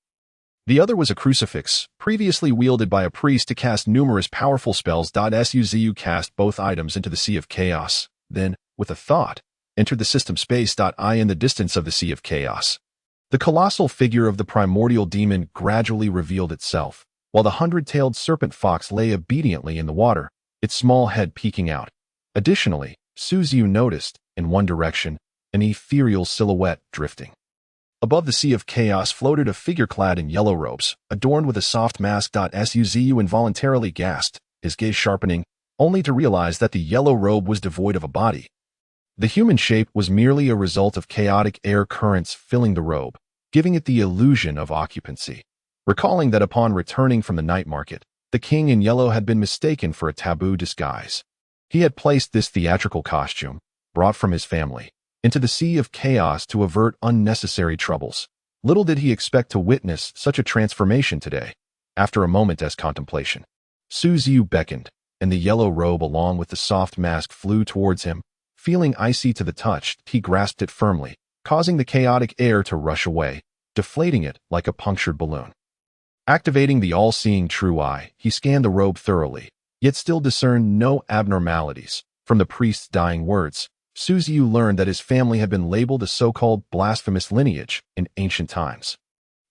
The other was a crucifix, previously wielded by a priest to cast numerous powerful spells. Ziyu cast both items into the Sea of Chaos, then, with a thought, entered the system space. In the distance of the Sea of Chaos, the colossal figure of the primordial demon gradually revealed itself, while the hundred-tailed serpent fox lay obediently in the water, its small head peeking out. Additionally, Ziyu noticed, in one direction, an ethereal silhouette drifting. Above the Sea of Chaos floated a figure clad in yellow robes, adorned with a soft mask. Ziyu involuntarily gasped, his gaze sharpening, only to realize that the yellow robe was devoid of a body. The human shape was merely a result of chaotic air currents filling the robe, giving it the illusion of occupancy. Recalling that upon returning from the night market, the king in yellow had been mistaken for a taboo disguise. He had placed this theatrical costume, brought from his family, into the Sea of Chaos to avert unnecessary troubles. Little did he expect to witness such a transformation today. After a moment's contemplation, Ziyu beckoned, and the yellow robe along with the soft mask flew towards him. Feeling icy to the touch, he grasped it firmly, causing the chaotic air to rush away, deflating it like a punctured balloon. Activating the all-seeing true eye, he scanned the robe thoroughly, yet still discerned no abnormalities. From the priest's dying words, Ziyu learned that his family had been labeled a so-called blasphemous lineage in ancient times,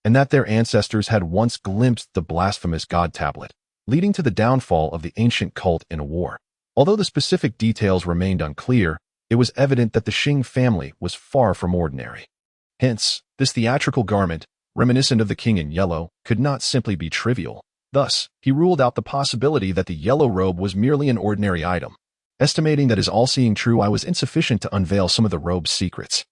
and that their ancestors had once glimpsed the blasphemous god tablet, leading to the downfall of the ancient cult in a war. Although the specific details remained unclear, it was evident that the Xing family was far from ordinary. Hence, this theatrical garment, reminiscent of the king in yellow, could not simply be trivial. Thus, he ruled out the possibility that the yellow robe was merely an ordinary item, estimating that his all-seeing true eye was insufficient to unveil some of the robe's secrets.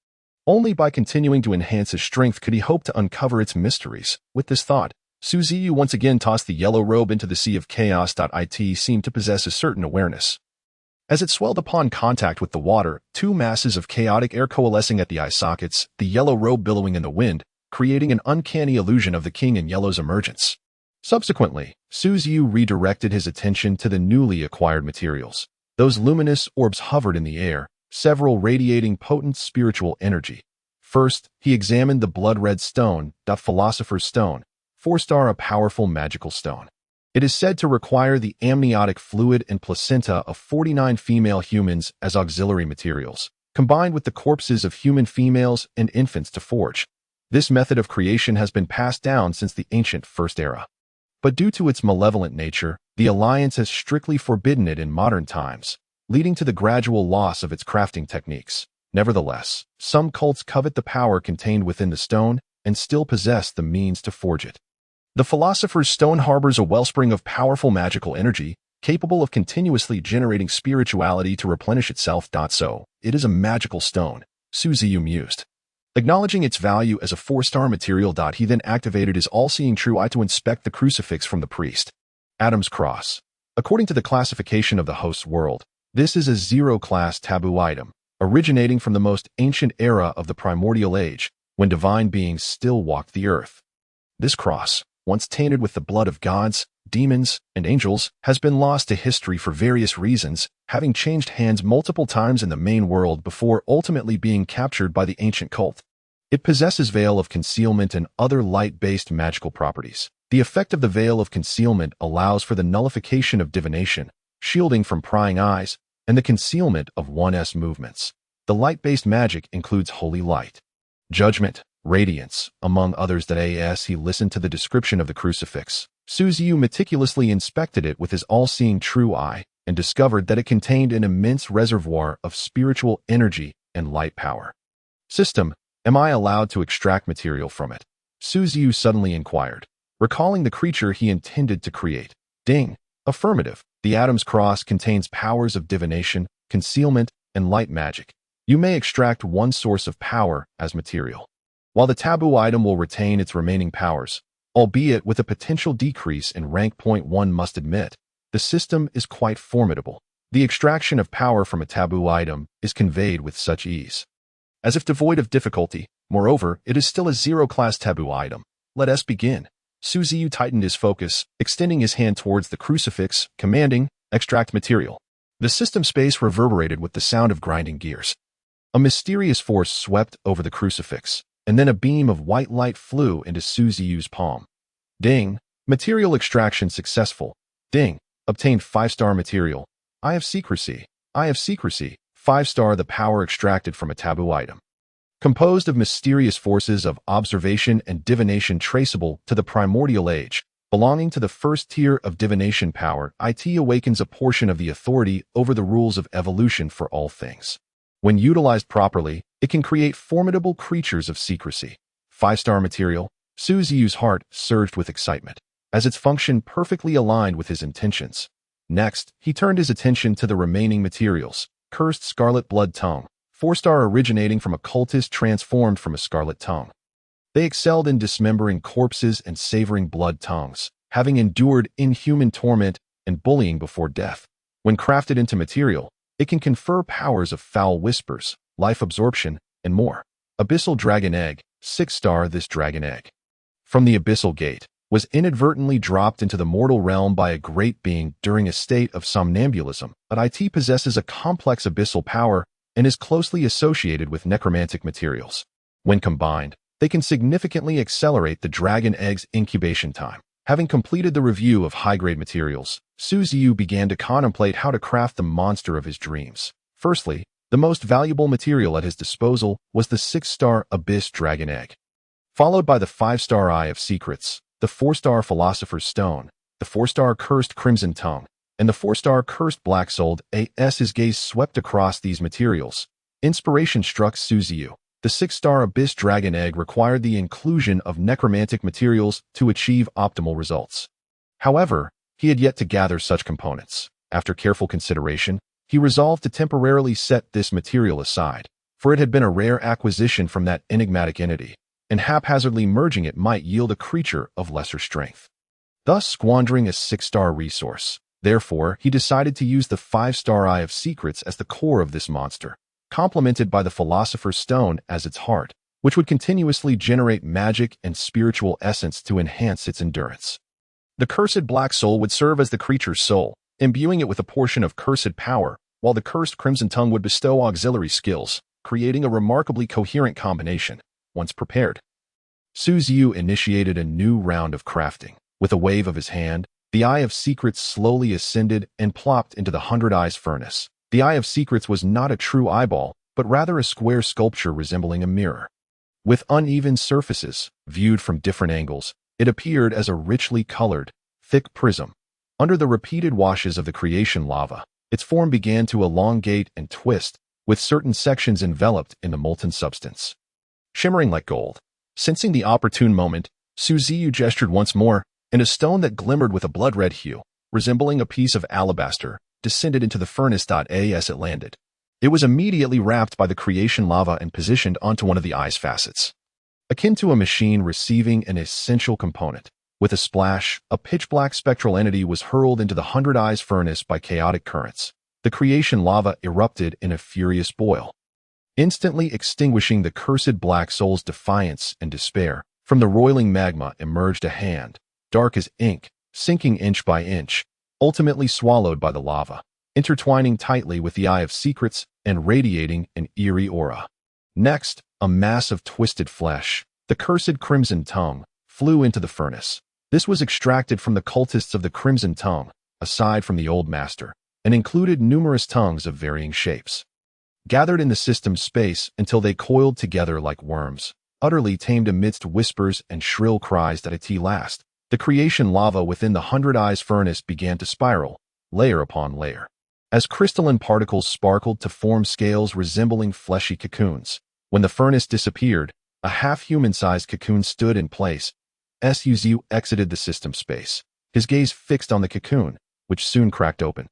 Only by continuing to enhance his strength could he hope to uncover its mysteries. With this thought, Ziyu once again tossed the yellow robe into the Sea of Chaos. It seemed to possess a certain awareness. As it swelled upon contact with the water, 2 masses of chaotic air coalescing at the eye sockets, the yellow robe billowing in the wind, creating an uncanny illusion of the king in yellow's emergence. Subsequently, Ziyu redirected his attention to the newly acquired materials. Those luminous orbs hovered in the air, several radiating potent spiritual energy. First, he examined the blood-red stone, the Philosopher's Stone, 4-star, a powerful magical stone. It is said to require the amniotic fluid and placenta of 49 female humans as auxiliary materials, combined with the corpses of human females and infants to forge. This method of creation has been passed down since the ancient First Era. But due to its malevolent nature, the Alliance has strictly forbidden it in modern times, leading to the gradual loss of its crafting techniques. Nevertheless, some cults covet the power contained within the stone and still possess the means to forge it. The Philosopher's Stone harbors a wellspring of powerful magical energy, capable of continuously generating spirituality to replenish itself. So, it is a magical stone, Ziyu mused. Acknowledging its value as a 4-star material, he then activated his all-seeing true eye to inspect the crucifix from the priest. Adam's Cross. According to the classification of the host's world, this is a 0-class taboo item, originating from the most ancient era of the primordial age, when divine beings still walked the earth. This cross, once tainted with the blood of gods, demons, and angels, has been lost to history for various reasons, having changed hands multiple times in the main world before ultimately being captured by the ancient cult. It possesses Veil of Concealment and other light-based magical properties. The effect of the Veil of Concealment allows for the nullification of divination, shielding from prying eyes, and the concealment of one's movements. The light-based magic includes Holy Light, Judgment, Radiance, among others. As he listened to the description of the crucifix, Ziyu meticulously inspected it with his all-seeing true eye and discovered that it contained an immense reservoir of spiritual energy and light power. System, am I allowed to extract material from it? Ziyu suddenly inquired, recalling the creature he intended to create. Ding. Affirmative. The Adam's Cross contains powers of divination, concealment, and light magic. You may extract one source of power as material, while the taboo item will retain its remaining powers, albeit with a potential decrease in rank. One must admit, the system is quite formidable. The extraction of power from a taboo item is conveyed with such ease, as if devoid of difficulty. Moreover, it is still a 0-class taboo item. Let us begin. Ziyu tightened his focus, extending his hand towards the crucifix, commanding, extract material. The system space reverberated with the sound of grinding gears. A mysterious force swept over the crucifix, and then a beam of white light flew into Ziyu's palm. Ding. Material extraction successful. Ding. Obtained 5-star material. Eye of Secrecy. Eye of Secrecy. 5-star. The power extracted from a taboo item, composed of mysterious forces of observation and divination traceable to the primordial age, belonging to the first tier of divination power. It awakens a portion of the authority over the rules of evolution for all things. When utilized properly, it can create formidable creatures of secrecy. 5-star material. Ziyu's heart surged with excitement, as its function perfectly aligned with his intentions. Next, he turned his attention to the remaining materials. Cursed Scarlet Blood Tongue. 4-star, originating from a cultist transformed from a scarlet tongue. They excelled in dismembering corpses and savoring blood tongues, having endured inhuman torment and bullying before death. When crafted into material, it can confer powers of foul whispers, life absorption, and more. Abyssal Dragon Egg. 6-star. This dragon egg, from the Abyssal Gate, was inadvertently dropped into the mortal realm by a great being during a state of somnambulism. But it possesses a complex abyssal power and is closely associated with necromantic materials. When combined, they can significantly accelerate the dragon egg's incubation time. Having completed the review of high-grade materials, Ziyu began to contemplate how to craft the monster of his dreams. Firstly, the most valuable material at his disposal was the 6-star Abyss Dragon Egg, followed by the 5-star Eye of Secrets, the 4-star Philosopher's Stone, the 4-star Cursed Crimson Tongue, and the 4-star Cursed Black Soul. As his gaze swept across these materials, inspiration struck Ziyu. The 6-star Abyss Dragon Egg required the inclusion of necromantic materials to achieve optimal results. However, he had yet to gather such components. After careful consideration, he resolved to temporarily set this material aside, for it had been a rare acquisition from that enigmatic entity, and haphazardly merging it might yield a creature of lesser strength, thus squandering a 6-star resource. Therefore, he decided to use the 5-star Eye of Secrets as the core of this monster, complemented by the Philosopher's Stone as its heart, which would continuously generate magic and spiritual essence to enhance its endurance. The Cursed Black Soul would serve as the creature's soul, imbuing it with a portion of cursed power, while the Cursed Crimson Tongue would bestow auxiliary skills, creating a remarkably coherent combination. Once prepared, Ziyu initiated a new round of crafting. With a wave of his hand, the Eye of Secrets slowly ascended and plopped into the 100 Eyes furnace. The Eye of Secrets was not a true eyeball, but rather a square sculpture resembling a mirror. With uneven surfaces, viewed from different angles, it appeared as a richly colored, thick prism. Under the repeated washes of the creation lava, its form began to elongate and twist, with certain sections enveloped in the molten substance, shimmering like gold. Sensing the opportune moment, Ziyu gestured once more, and a stone that glimmered with a blood-red hue, resembling a piece of alabaster, descended into the furnace. As it landed, It was immediately wrapped by the creation lava and positioned onto one of the eye's facets. Akin to a machine receiving an essential component. With a splash, a pitch-black spectral entity was hurled into the Hundred Eyes furnace by chaotic currents. The creation lava erupted in a furious boil, instantly extinguishing the cursed black soul's defiance and despair. From the roiling magma emerged a hand, dark as ink, sinking inch by inch, ultimately swallowed by the lava, intertwining tightly with the Eye of Secrets and radiating an eerie aura. Next, a mass of twisted flesh, the cursed Crimson Tongue, flew into the furnace. This was extracted from the cultists of the Crimson Tongue, aside from the Old Master, and included numerous tongues of varying shapes, gathered in the system's space until they coiled together like worms, utterly tamed amidst whispers and shrill cries that at last, the creation lava within the Hundred Eyes furnace began to spiral, layer upon layer, as crystalline particles sparkled to form scales resembling fleshy cocoons. When the furnace disappeared, a half-human-sized cocoon stood in place. Ziyu exited the system space, his gaze fixed on the cocoon, which soon cracked open,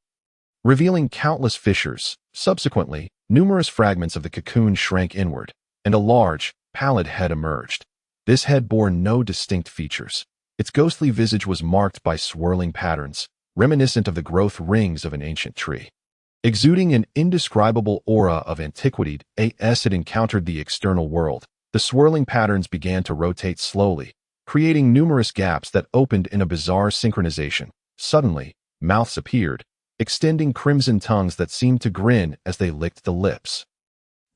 revealing countless fissures. Subsequently, numerous fragments of the cocoon shrank inward, and a large, pallid head emerged. This head bore no distinct features. Its ghostly visage was marked by swirling patterns, reminiscent of the growth rings of an ancient tree. Exuding an indescribable aura of antiquity as it encountered the external world, the swirling patterns began to rotate slowly, creating numerous gaps that opened in a bizarre synchronization. Suddenly, mouths appeared, extending crimson tongues that seemed to grin as they licked the lips.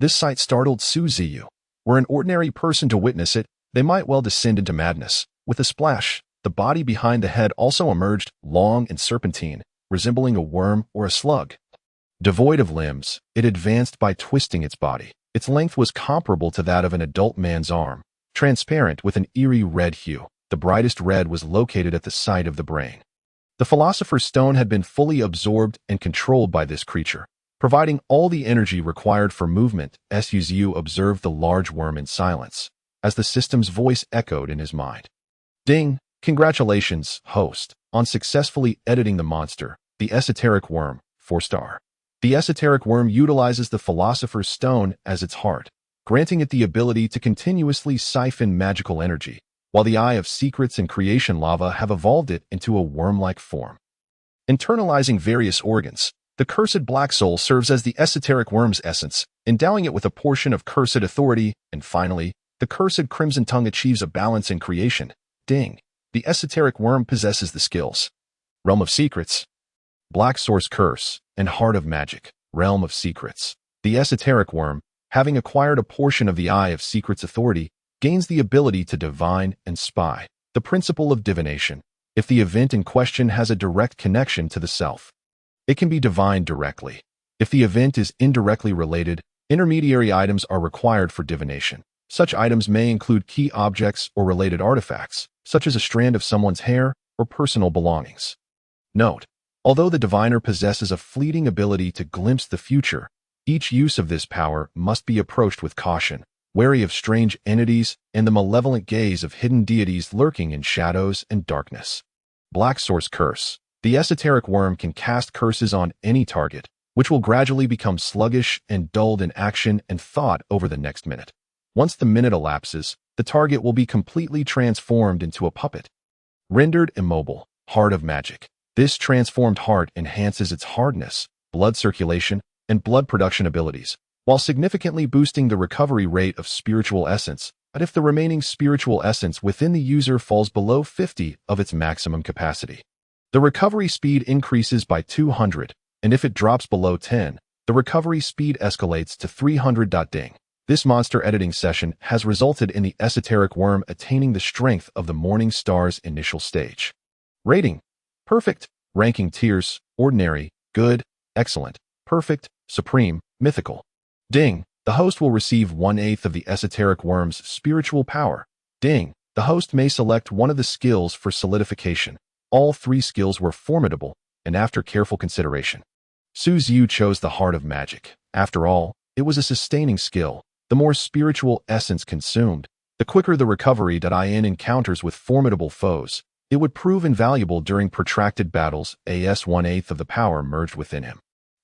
This sight startled Ziyu. Were an ordinary person to witness it, they might well descend into madness. With a splash, the body behind the head also emerged, long and serpentine, resembling a worm or a slug. Devoid of limbs, it advanced by twisting its body. Its length was comparable to that of an adult man's arm, transparent with an eerie red hue. The brightest red was located at the site of the brain. The Philosopher's Stone had been fully absorbed and controlled by this creature, providing all the energy required for movement. Ziyu observed the large worm in silence, as the system's voice echoed in his mind. Ding! Congratulations, host, on successfully editing the monster, the Esoteric Worm, 4-star. The Esoteric Worm utilizes the Philosopher's Stone as its heart, granting it the ability to continuously siphon magical energy, while the Eye of Secrets and Creation Lava have evolved it into a worm-like form. Internalizing various organs, the Cursed Black Soul serves as the Esoteric Worm's essence, endowing it with a portion of cursed authority, and finally, the Cursed Crimson Tongue achieves a balance in creation. Ding! The Esoteric Worm possesses the skills: Realm of Secrets, Black Source Curse, and Heart of Magic. Realm of Secrets. The Esoteric Worm, having acquired a portion of the Eye of Secrets authority, gains the ability to divine and spy, the principle of divination, if the event in question has a direct connection to the self. It can be divined directly. If the event is indirectly related, intermediary items are required for divination. Such items may include key objects or related artifacts, such as a strand of someone's hair or personal belongings. Note: although the diviner possesses a fleeting ability to glimpse the future, each use of this power must be approached with caution, wary of strange entities and the malevolent gaze of hidden deities lurking in shadows and darkness. Black Source Curse. The Esoteric Worm can cast curses on any target, which will gradually become sluggish and dulled in action and thought over the next minute. Once the minute elapses, the target will be completely transformed into a puppet. Rendered immobile. Heart of Magic. This transformed heart enhances its hardness, blood circulation, and blood production abilities, while significantly boosting the recovery rate of spiritual essence. But if the remaining spiritual essence within the user falls below 50 of its maximum capacity, the recovery speed increases by 200, and if it drops below 10, the recovery speed escalates to 300. Ding. This monster editing session has resulted in the Esoteric Worm attaining the strength of the Morning Star's initial stage. Rating: Perfect. Ranking tiers: Ordinary, Good, Excellent, Perfect, Supreme, Mythical. Ding. The host will receive 1/8 of the Esoteric Worm's spiritual power. Ding. The host may select one of the skills for solidification. All 3 skills were formidable, and after careful consideration, Ziyu chose the Heart of Magic. After all, it was a sustaining skill. The more spiritual essence consumed, the quicker the recovery. In encounters with formidable foes, it would prove invaluable during protracted battles. As 1/8 of the power merged within him.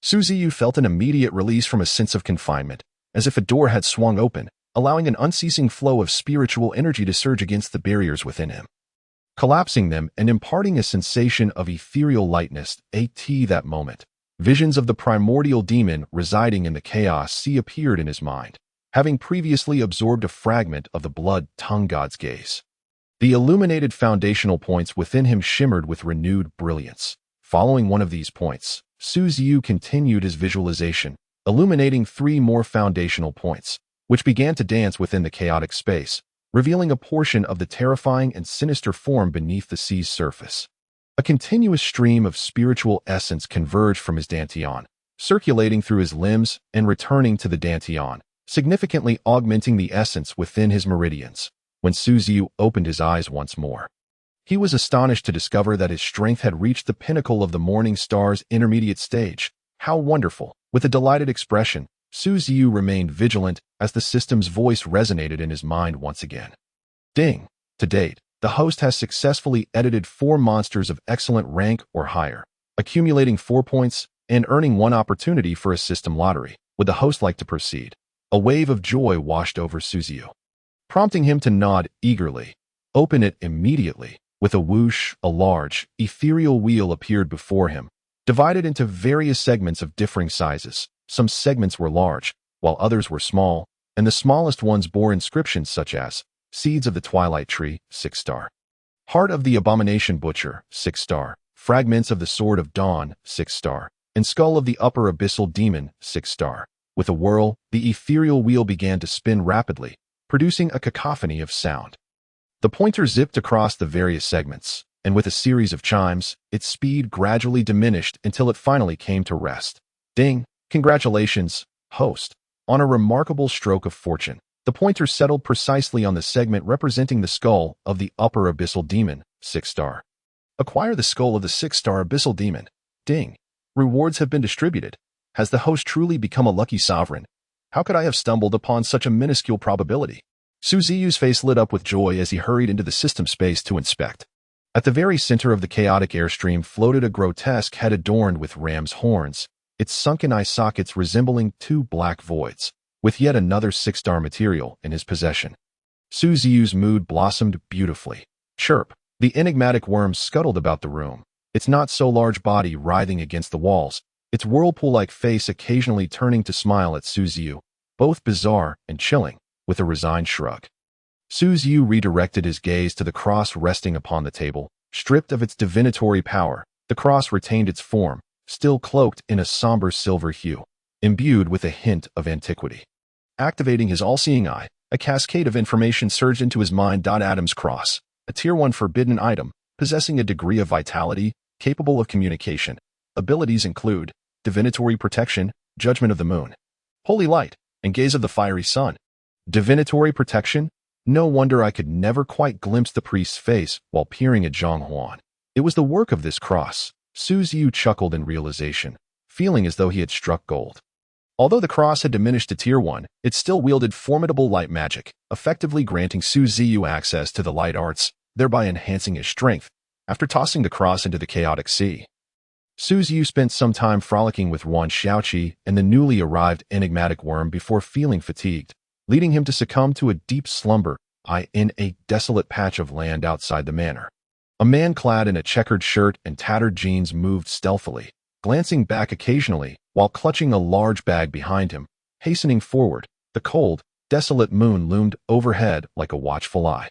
Ziyu felt an immediate release from a sense of confinement, as if a door had swung open, allowing an unceasing flow of spiritual energy to surge against the barriers within him, collapsing them and imparting a sensation of ethereal lightness. That moment, visions of the primordial demon residing in the chaos sea appeared in his mind, having previously absorbed a fragment of the blood tongue god's gaze. The illuminated foundational points within him shimmered with renewed brilliance. Following one of these points, Ziyu continued his visualization, illuminating 3 more foundational points, which began to dance within the chaotic space, revealing a portion of the terrifying and sinister form beneath the sea's surface. A continuous stream of spiritual essence converged from his dantian, circulating through his limbs and returning to the dantian, significantly augmenting the essence within his meridians. When Ziyu opened his eyes once more, he was astonished to discover that his strength had reached the pinnacle of the morning star's intermediate stage. How wonderful! With a delighted expression, Ziyu remained vigilant as the system's voice resonated in his mind once again. Ding! To date, the host has successfully edited 4 monsters of excellent rank or higher, accumulating 4 points and earning 1 opportunity for a system lottery. Would the host like to proceed? A wave of joy washed over Ziyu, prompting him to nod eagerly. Open it immediately. With a whoosh, a large, ethereal wheel appeared before him, divided into various segments of differing sizes. Some segments were large, while others were small, and the smallest ones bore inscriptions such as Seeds of the Twilight Tree, 6-star. Heart of the Abomination Butcher, 6-star. Fragments of the Sword of Dawn, 6-star. And Skull of the Upper Abyssal Demon, 6-star. With a whirl, the ethereal wheel began to spin rapidly, producing a cacophony of sound. The pointer zipped across the various segments, and with a series of chimes, its speed gradually diminished until it finally came to rest. Ding! Congratulations, host, on a remarkable stroke of fortune. The pointer settled precisely on the segment representing the skull of the Upper Abyssal Demon, 6-star. Acquire the skull of the 6-star Abyssal Demon. Ding! Rewards have been distributed. Has the host truly become a lucky sovereign? How could I have stumbled upon such a minuscule probability? Ziyu's face lit up with joy as he hurried into the system space to inspect. At the very center of the chaotic airstream floated a grotesque head adorned with ram's horns, its sunken eye sockets resembling 2 black voids, with yet another 6-star material in his possession. Ziyu's mood blossomed beautifully. Chirp! The enigmatic worm scuttled about the room, its not-so-large body writhing against the walls, its whirlpool-like face occasionally turning to smile at Ziyu, both bizarre and chilling. With a resigned shrug, Ziyu redirected his gaze to the cross resting upon the table. Stripped of its divinatory power, the cross retained its form, still cloaked in a somber silver hue, imbued with a hint of antiquity. Activating his all-seeing eye, a cascade of information surged into his mind. Adam's cross, a Tier 1 forbidden item, possessing a degree of vitality, capable of communication. Abilities include divinatory protection, judgment of the moon, holy light, and gaze of the fiery sun. Divinatory protection? No wonder I could never quite glimpse the priest's face while peering at Zhang Huan. It was the work of this cross. Ziyu chuckled in realization, feeling as though he had struck gold. Although the cross had diminished to Tier 1, it still wielded formidable light magic, effectively granting Ziyu access to the light arts, thereby enhancing his strength. After tossing the cross into the chaotic sea, Ziyu spent some time frolicking with Yuan Xiaoqi and the newly arrived enigmatic worm before feeling fatigued, leading him to succumb to a deep slumber in a desolate patch of land outside the manor. A man clad in a checkered shirt and tattered jeans moved stealthily, glancing back occasionally while clutching a large bag behind him. Hastening forward, the cold, desolate moon loomed overhead like a watchful eye.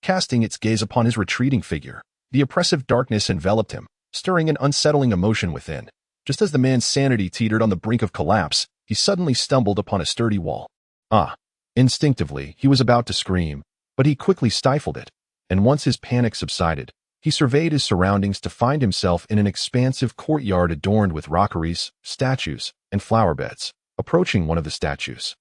Casting its gaze upon his retreating figure, the oppressive darkness enveloped him, stirring an unsettling emotion within. Just as the man's sanity teetered on the brink of collapse, he suddenly stumbled upon a sturdy wall. Instinctively, he was about to scream, but he quickly stifled it, and once his panic subsided, he surveyed his surroundings to find himself in an expansive courtyard adorned with rockeries, statues, and flower beds. Approaching one of the statues,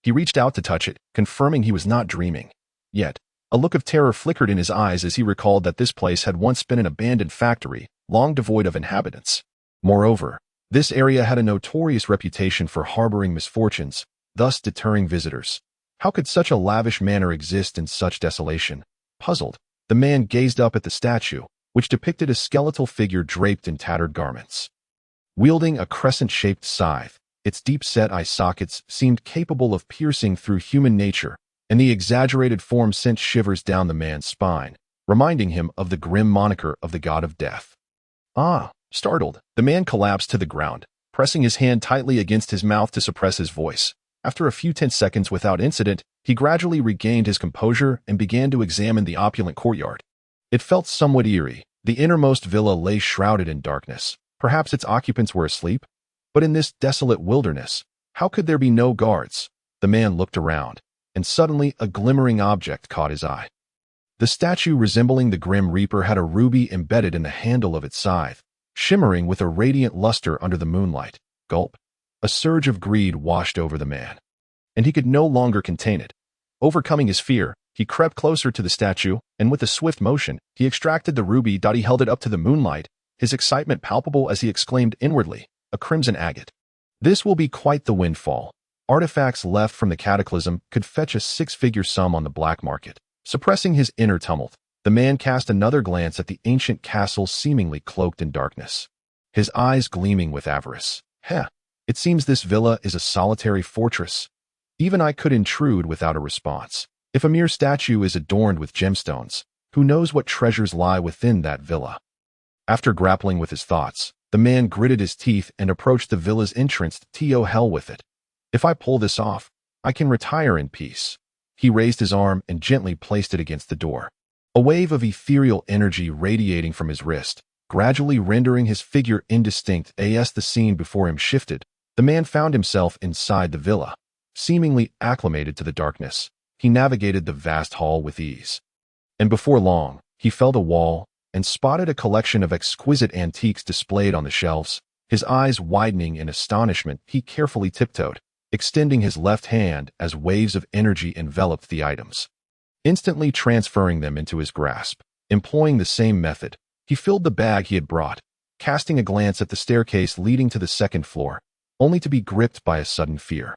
he reached out to touch it, confirming he was not dreaming. Yet, a look of terror flickered in his eyes as he recalled that this place had once been an abandoned factory, long devoid of inhabitants. Moreover, this area had a notorious reputation for harboring misfortunes, thus deterring visitors. How could such a lavish manor exist in such desolation? Puzzled, the man gazed up at the statue, which depicted a skeletal figure draped in tattered garments. Wielding a crescent-shaped scythe, its deep-set eye sockets seemed capable of piercing through human nature, and the exaggerated form sent shivers down the man's spine, reminding him of the grim moniker of the god of death. Ah! Startled, the man collapsed to the ground, pressing his hand tightly against his mouth to suppress his voice. After a few tense seconds without incident, he gradually regained his composure and began to examine the opulent courtyard. It felt somewhat eerie. The innermost villa lay shrouded in darkness. Perhaps its occupants were asleep? But in this desolate wilderness, how could there be no guards? The man looked around, and suddenly a glimmering object caught his eye. The statue resembling the Grim Reaper had a ruby embedded in the handle of its scythe, shimmering with a radiant luster under the moonlight. Gulp. A surge of greed washed over the man, and he could no longer contain it. Overcoming his fear, he crept closer to the statue, and with a swift motion, he extracted the ruby. He held it up to the moonlight, his excitement palpable as he exclaimed inwardly, "A crimson agate. This will be quite the windfall." Artifacts left from the cataclysm could fetch a six-figure sum on the black market. Suppressing his inner tumult, the man cast another glance at the ancient castle seemingly cloaked in darkness, his eyes gleaming with avarice. It seems this villa is a solitary fortress. Even I could intrude without a response. If a mere statue is adorned with gemstones, who knows what treasures lie within that villa? After grappling with his thoughts, the man gritted his teeth and approached the villa's entrance. Hell with it. If I pull this off, I can retire in peace. He raised his arm and gently placed it against the door. A wave of ethereal energy radiating from his wrist, gradually rendering his figure indistinct. As the scene before him shifted, the man found himself inside the villa. Seemingly acclimated to the darkness, he navigated the vast hall with ease. And before long, he felt a wall and spotted a collection of exquisite antiques displayed on the shelves. His eyes widening in astonishment, he carefully tiptoed, extending his left hand as waves of energy enveloped the items, instantly transferring them into his grasp. Employing the same method, he filled the bag he had brought, casting a glance at the staircase leading to the second floor, only to be gripped by a sudden fear,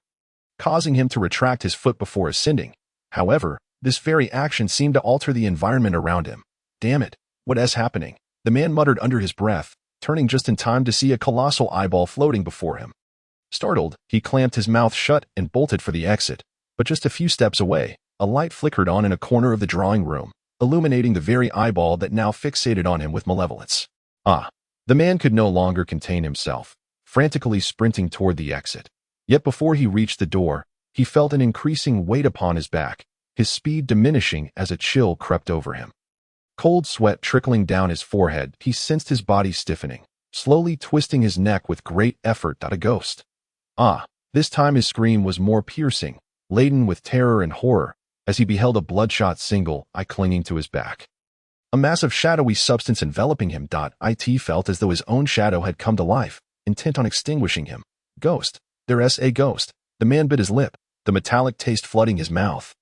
causing him to retract his foot before ascending. However, this very action seemed to alter the environment around him. Damn it, what is happening? The man muttered under his breath, turning just in time to see a colossal eyeball floating before him. Startled, he clamped his mouth shut and bolted for the exit, but just a few steps away, a light flickered on in a corner of the drawing room, illuminating the very eyeball that now fixated on him with malevolence. The man could no longer contain himself, frantically sprinting toward the exit. Yet before he reached the door, he felt an increasing weight upon his back, his speed diminishing as a chill crept over him. Cold sweat trickling down his forehead, he sensed his body stiffening, slowly twisting his neck with great effort. A ghost. This time his scream was more piercing, laden with terror and horror, as he beheld a bloodshot single eye clinging to his back. A massive shadowy substance enveloping him. It felt as though his own shadow had come to life, intent on extinguishing him. Ghost. There's a ghost. The man bit his lip, the metallic taste flooding his mouth.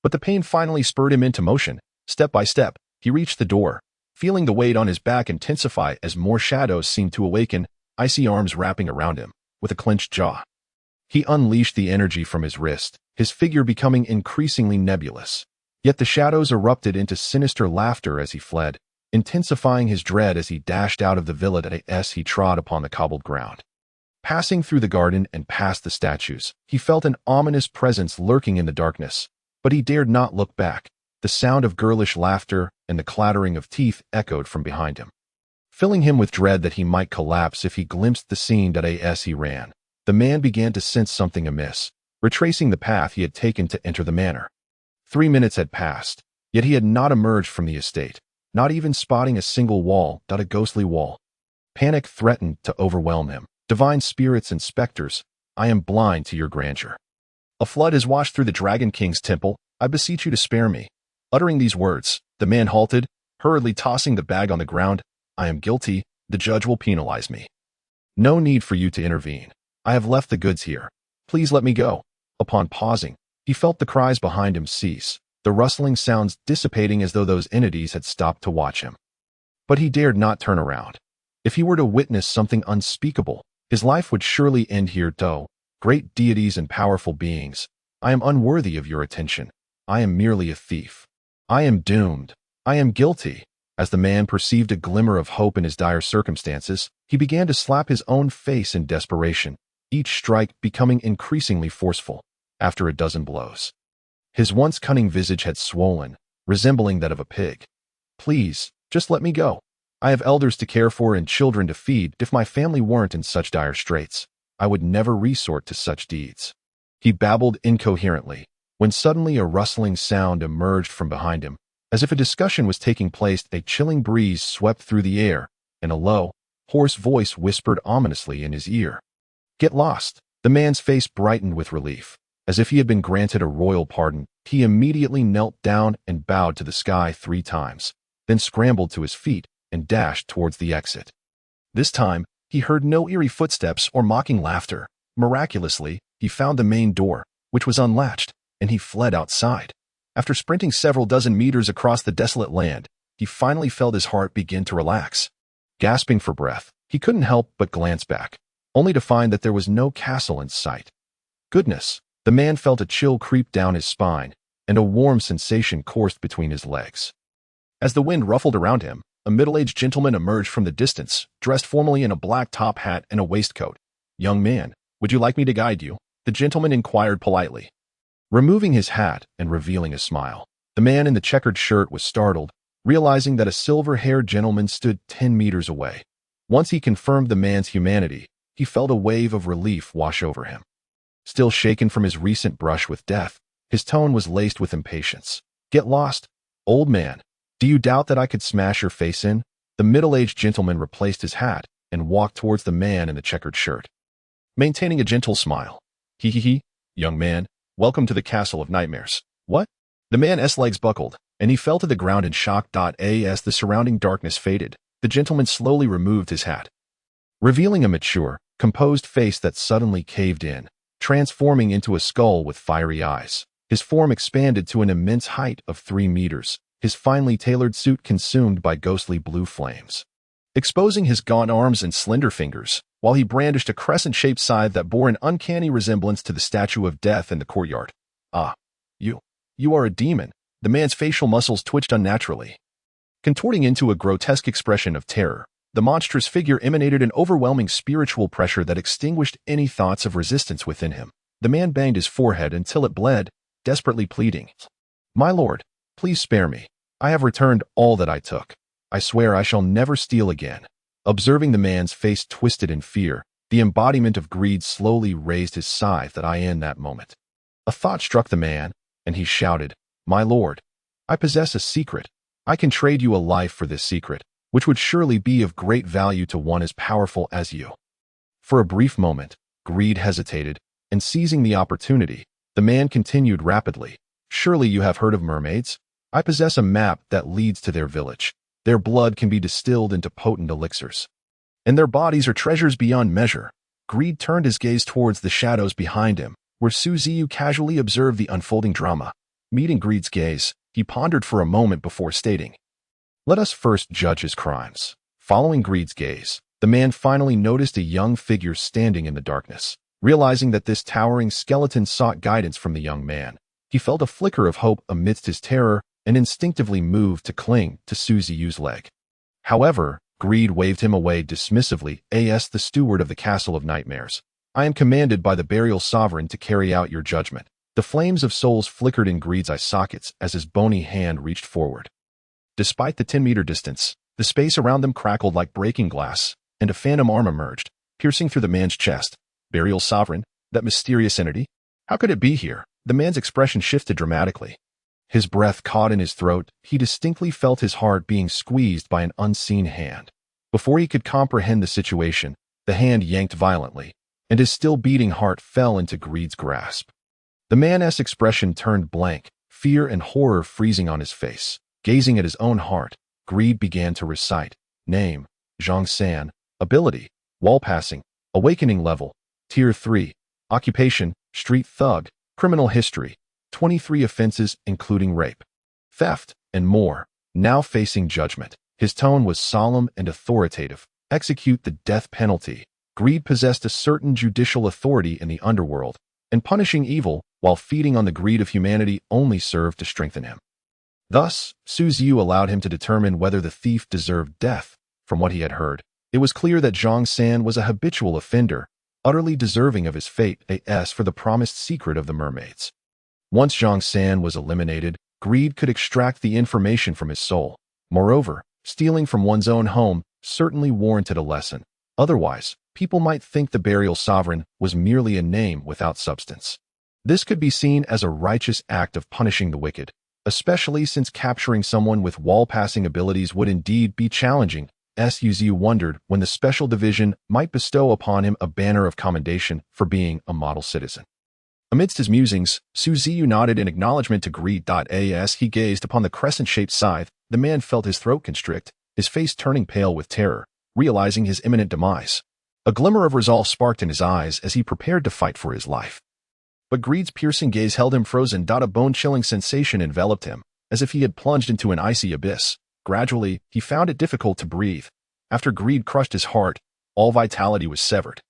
But the pain finally spurred him into motion. Step by step, he reached the door, feeling the weight on his back intensify as more shadows seemed to awaken, icy arms wrapping around him. With a clenched jaw, he unleashed the energy from his wrist, his figure becoming increasingly nebulous. Yet the shadows erupted into sinister laughter as he fled, intensifying his dread as he dashed out of the villa. As he trod upon the cobbled ground, passing through the garden and past the statues, he felt an ominous presence lurking in the darkness, but he dared not look back. The sound of girlish laughter and the clattering of teeth echoed from behind him, filling him with dread that he might collapse if he glimpsed the scene. As he ran, the man began to sense something amiss, retracing the path he had taken to enter the manor. 3 minutes had passed, yet he had not emerged from the estate, not even spotting a single wall. A ghostly wall. Panic threatened to overwhelm him. Divine spirits and specters, I am blind to your grandeur. A flood has washed through the Dragon King's temple. I beseech you to spare me. Uttering these words, the man halted, hurriedly tossing the bag on the ground. I am guilty. The judge will penalize me. No need for you to intervene. I have left the goods here. Please let me go. Upon pausing, he felt the cries behind him cease, the rustling sounds dissipating as though those entities had stopped to watch him. But he dared not turn around. If he were to witness something unspeakable, his life would surely end here. Great deities and powerful beings, I am unworthy of your attention. I am merely a thief. I am doomed. I am guilty. As the man perceived a glimmer of hope in his dire circumstances, he began to slap his own face in desperation, each strike becoming increasingly forceful. After a dozen blows, his once cunning visage had swollen, resembling that of a pig. "Please, just let me go. I have elders to care for and children to feed. If my family weren't in such dire straits, I would never resort to such deeds." He babbled incoherently, when suddenly a rustling sound emerged from behind him. As if a discussion was taking place, a chilling breeze swept through the air, and a low, hoarse voice whispered ominously in his ear. "Get lost." The man's face brightened with relief. As if he had been granted a royal pardon, he immediately knelt down and bowed to the sky 3 times, then scrambled to his feet and dashed towards the exit. This time, he heard no eerie footsteps or mocking laughter. Miraculously, he found the main door, which was unlatched, and he fled outside. After sprinting several dozen meters across the desolate land, he finally felt his heart begin to relax. Gasping for breath, he couldn't help but glance back, only to find that there was no castle in sight. Goodness! The man felt a chill creep down his spine, and a warm sensation coursed between his legs. As the wind ruffled around him, a middle-aged gentleman emerged from the distance, dressed formally in a black top hat and a waistcoat. "Young man, would you like me to guide you?" the gentleman inquired politely. Removing his hat and revealing a smile, the man in the checkered shirt was startled, realizing that a silver-haired gentleman stood 10 meters away. Once he confirmed the man's humanity, he felt a wave of relief wash over him. Still shaken from his recent brush with death, his tone was laced with impatience. "Get lost, old man. Do you doubt that I could smash your face in?" The middle-aged gentleman replaced his hat and walked towards the man in the checkered shirt, maintaining a gentle smile. "He, young man, welcome to the Castle of Nightmares." "What?" The man's legs buckled, and he fell to the ground in shock. As the surrounding darkness faded, the gentleman slowly removed his hat, revealing a mature, composed face that suddenly caved in, transforming into a skull with fiery eyes. His form expanded to an immense height of 3 meters, his finely tailored suit consumed by ghostly blue flames, exposing his gaunt arms and slender fingers, while he brandished a crescent-shaped scythe that bore an uncanny resemblance to the statue of death in the courtyard. "Ah, you are a demon." The man's facial muscles twitched unnaturally, contorting into a grotesque expression of terror. The monstrous figure emanated an overwhelming spiritual pressure that extinguished any thoughts of resistance within him. The man banged his forehead until it bled, desperately pleading, "My lord, please spare me. I have returned all that I took. I swear I shall never steal again." Observing the man's face twisted in fear, the embodiment of greed slowly raised his scythe in that moment. A thought struck the man, and he shouted, "My lord, I possess a secret. I can trade you a life for this secret, which would surely be of great value to one as powerful as you." For a brief moment, greed hesitated, and seizing the opportunity, the man continued rapidly, "Surely you have heard of mermaids? I possess a map that leads to their village. Their blood can be distilled into potent elixirs, and their bodies are treasures beyond measure." Greed turned his gaze towards the shadows behind him, where Ziyu casually observed the unfolding drama. Meeting Greed's gaze, he pondered for a moment before stating, "Let us first judge his crimes." Following Greed's gaze, the man finally noticed a young figure standing in the darkness. Realizing that this towering skeleton sought guidance from the young man, he felt a flicker of hope amidst his terror and instinctively moved to cling to Ziyu's leg. However, Greed waved him away dismissively. "The steward of the Castle of Nightmares. I am commanded by the burial sovereign to carry out your judgment." The flames of souls flickered in Greed's eye sockets as his bony hand reached forward. Despite the 10-meter distance, the space around them crackled like breaking glass, and a phantom arm emerged, piercing through the man's chest. Burial sovereign? That mysterious entity? How could it be here? The man's expression shifted dramatically. His breath caught in his throat. He distinctly felt his heart being squeezed by an unseen hand. Before he could comprehend the situation, the hand yanked violently, and his still beating heart fell into Greed's grasp. The man's expression turned blank, fear and horror freezing on his face. Gazing at his own heart, Greed began to recite. Name, Zhang San. Ability, wall passing. Awakening level, Tier 3. Occupation, street thug. Criminal history, 23 offenses including rape, theft, and more. Now facing judgment. His tone was solemn and authoritative. Execute the death penalty. Greed possessed a certain judicial authority in the underworld, and punishing evil while feeding on the greed of humanity only served to strengthen him. Thus, Ziyu allowed him to determine whether the thief deserved death. From what he had heard, it was clear that Zhang San was a habitual offender, utterly deserving of his fate as for the promised secret of the mermaids. Once Zhang San was eliminated, greed could extract the information from his soul. Moreover, stealing from one's own home certainly warranted a lesson. Otherwise, people might think the burial sovereign was merely a name without substance. This could be seen as a righteous act of punishing the wicked, especially since capturing someone with wall-passing abilities would indeed be challenging. Ziyu wondered when the special division might bestow upon him a banner of commendation for being a model citizen. Amidst his musings, Ziyu nodded in acknowledgement to greed. As he gazed upon the crescent-shaped scythe, the man felt his throat constrict, his face turning pale with terror, realizing his imminent demise. A glimmer of resolve sparked in his eyes as he prepared to fight for his life. But greed's piercing gaze held him frozen. A bone-chilling sensation enveloped him, as if he had plunged into an icy abyss. Gradually, he found it difficult to breathe. After greed crushed his heart, all vitality was severed.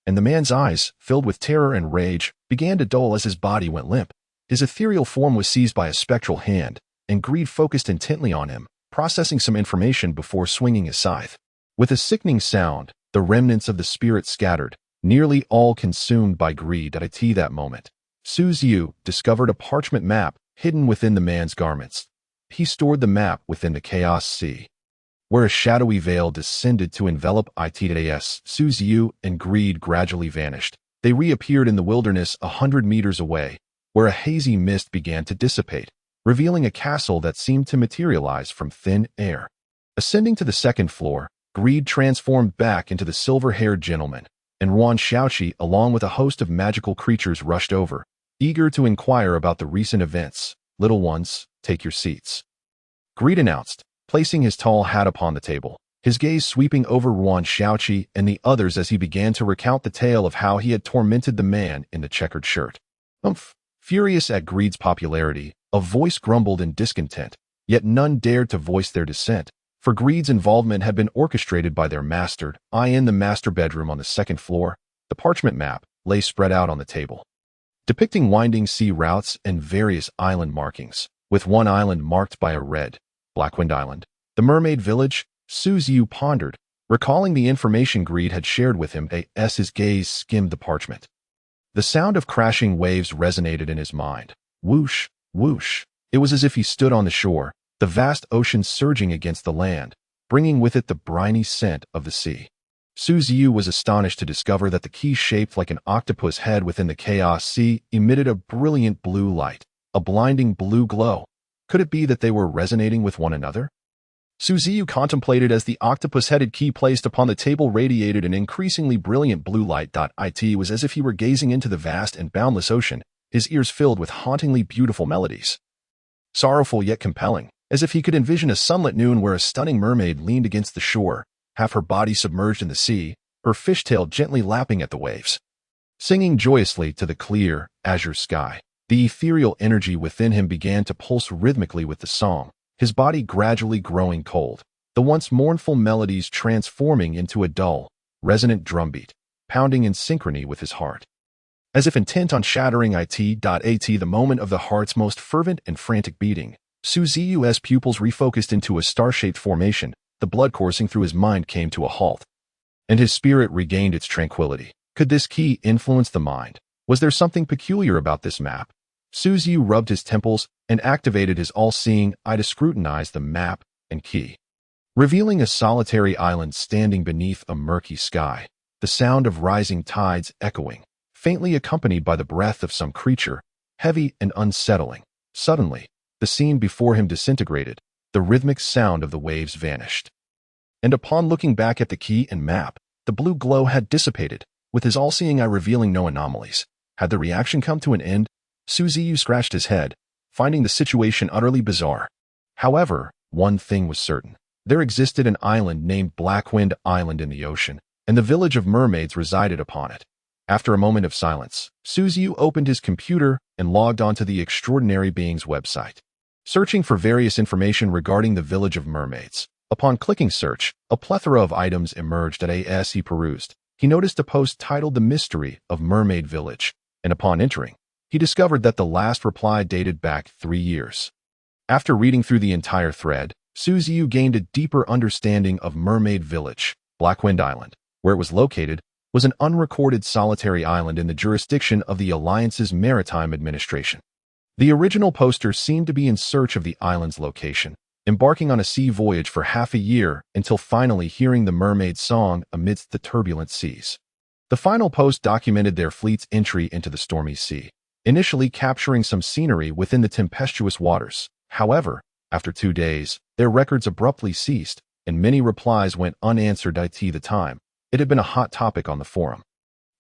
And the man's eyes, filled with terror and rage, began to dull as his body went limp. His ethereal form was seized by a spectral hand, and greed focused intently on him, processing some information before swinging his scythe. With a sickening sound, the remnants of the spirit scattered, nearly all consumed by greed. At that moment, Ziyu discovered a parchment map hidden within the man's garments. He stored the map within the chaos sea, where a shadowy veil descended to envelop it. Ziyu and greed gradually vanished. They reappeared in the wilderness 100 meters away, where a hazy mist began to dissipate, revealing a castle that seemed to materialize from thin air. Ascending to the second floor, greed transformed back into the silver-haired gentleman, and Ruan Xiaoqi, along with a host of magical creatures, rushed over, eager to inquire about the recent events. "Little ones, take your seats," greed announced, placing his tall hat upon the table, his gaze sweeping over Ruan Xiaoqi and the others as he began to recount the tale of how he had tormented the man in the checkered shirt. Furious at greed's popularity, a voice grumbled in discontent, yet none dared to voice their dissent, for greed's involvement had been orchestrated by their master. In the master bedroom on the second floor, the parchment map lay spread out on the table, depicting winding sea routes and various island markings, with one island marked by a red, Blackwind Island. The mermaid village, Ziyu pondered, recalling the information greed had shared with him as his gaze skimmed the parchment. The sound of crashing waves resonated in his mind. Whoosh, whoosh. It was as if he stood on the shore, the vast ocean surging against the land, bringing with it the briny scent of the sea. Ziyu was astonished to discover that the key shaped like an octopus head within the chaos sea emitted a brilliant blue light, a blinding blue glow. Could it be that they were resonating with one another? Ziyu contemplated as the octopus-headed key placed upon the table radiated an increasingly brilliant blue light. It was as if he were gazing into the vast and boundless ocean, his ears filled with hauntingly beautiful melodies. Sorrowful yet compelling, as if he could envision a sunlit noon where a stunning mermaid leaned against the shore, half her body submerged in the sea, her fishtail gently lapping at the waves, singing joyously to the clear, azure sky. The ethereal energy within him began to pulse rhythmically with the song, his body gradually growing cold, the once mournful melodies transforming into a dull, resonant drumbeat, pounding in synchrony with his heart. As if intent on shattering it. The moment of the heart's most fervent and frantic beating, Ziyu's pupils refocused into a star-shaped formation, the blood coursing through his mind came to a halt, and his spirit regained its tranquility. Could this key influence the mind? Was there something peculiar about this map? Ziyu rubbed his temples and activated his all-seeing eye to scrutinize the map and key, revealing a solitary island standing beneath a murky sky, the sound of rising tides echoing, faintly accompanied by the breath of some creature, heavy and unsettling. Suddenly, the scene before him disintegrated, the rhythmic sound of the waves vanished. And upon looking back at the key and map, the blue glow had dissipated, with his all-seeing eye revealing no anomalies. Had the reaction come to an end? Ziyu scratched his head, finding the situation utterly bizarre. However, one thing was certain. There existed an island named Blackwind Island in the ocean, and the village of mermaids resided upon it. After a moment of silence, Ziyu opened his computer and logged onto the extraordinary being's website, searching for various information regarding the village of mermaids. Upon clicking search, a plethora of items emerged. As he perused, he noticed a post titled The Mystery of Mermaid Village, and upon entering, he discovered that the last reply dated back 3 years. After reading through the entire thread, Ziyu gained a deeper understanding of Mermaid Village. Blackwind Island, where it was located, was an unrecorded solitary island in the jurisdiction of the Alliance's maritime administration. The original poster seemed to be in search of the island's location, embarking on a sea voyage for half a year until finally hearing the mermaid's song amidst the turbulent seas. The final post documented their fleet's entry into the stormy sea, initially capturing some scenery within the tempestuous waters. However, after 2 days, their records abruptly ceased, and many replies went unanswered. The time, it had been a hot topic on the forum,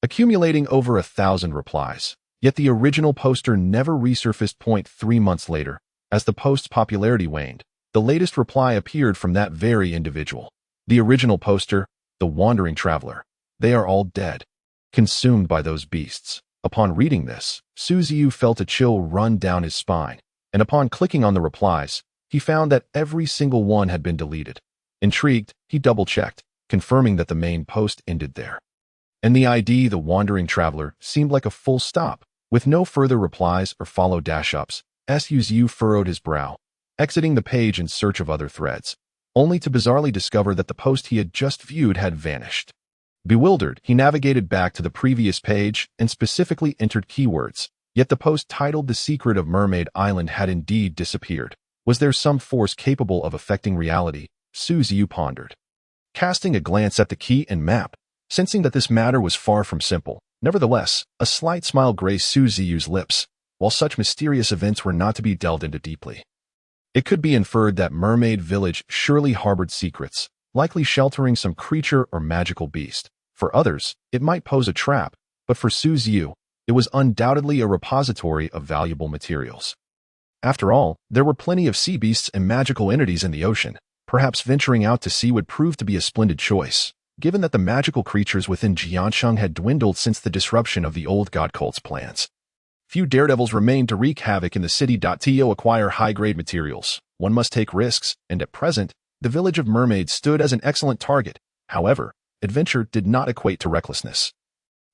accumulating over 1,000 replies. Yet the original poster never resurfaced. 3 months later, as the post's popularity waned, the latest reply appeared from that very individual. The original poster, the wandering traveler. They are all dead, consumed by those beasts. Upon reading this, Ziyu felt a chill run down his spine, and upon clicking on the replies, he found that every single one had been deleted. Intrigued, he double-checked, confirming that the main post ended there. And the ID, the wandering traveler, seemed like a full stop, with no further replies or follow-ups. Ziyu furrowed his brow, exiting the page in search of other threads, only to bizarrely discover that the post he had just viewed had vanished. Bewildered, he navigated back to the previous page and specifically entered keywords, yet the post titled The Secret of Mermaid Island had indeed disappeared. Was there some force capable of affecting reality? Ziyu pondered, casting a glance at the key and map, sensing that this matter was far from simple. Nevertheless, a slight smile graced Ziyu's lips, while such mysterious events were not to be delved into deeply. It could be inferred that Mermaid Village surely harbored secrets, likely sheltering some creature or magical beast. For others, it might pose a trap, but for Ziyu, it was undoubtedly a repository of valuable materials. After all, there were plenty of sea beasts and magical entities in the ocean. Perhaps venturing out to sea would prove to be a splendid choice, given that the magical creatures within Jiansheng had dwindled since the disruption of the old god cult's plans. Few daredevils remained to wreak havoc in the city. To acquire high-grade materials, one must take risks, and at present, the village of mermaids stood as an excellent target. However, adventure did not equate to recklessness.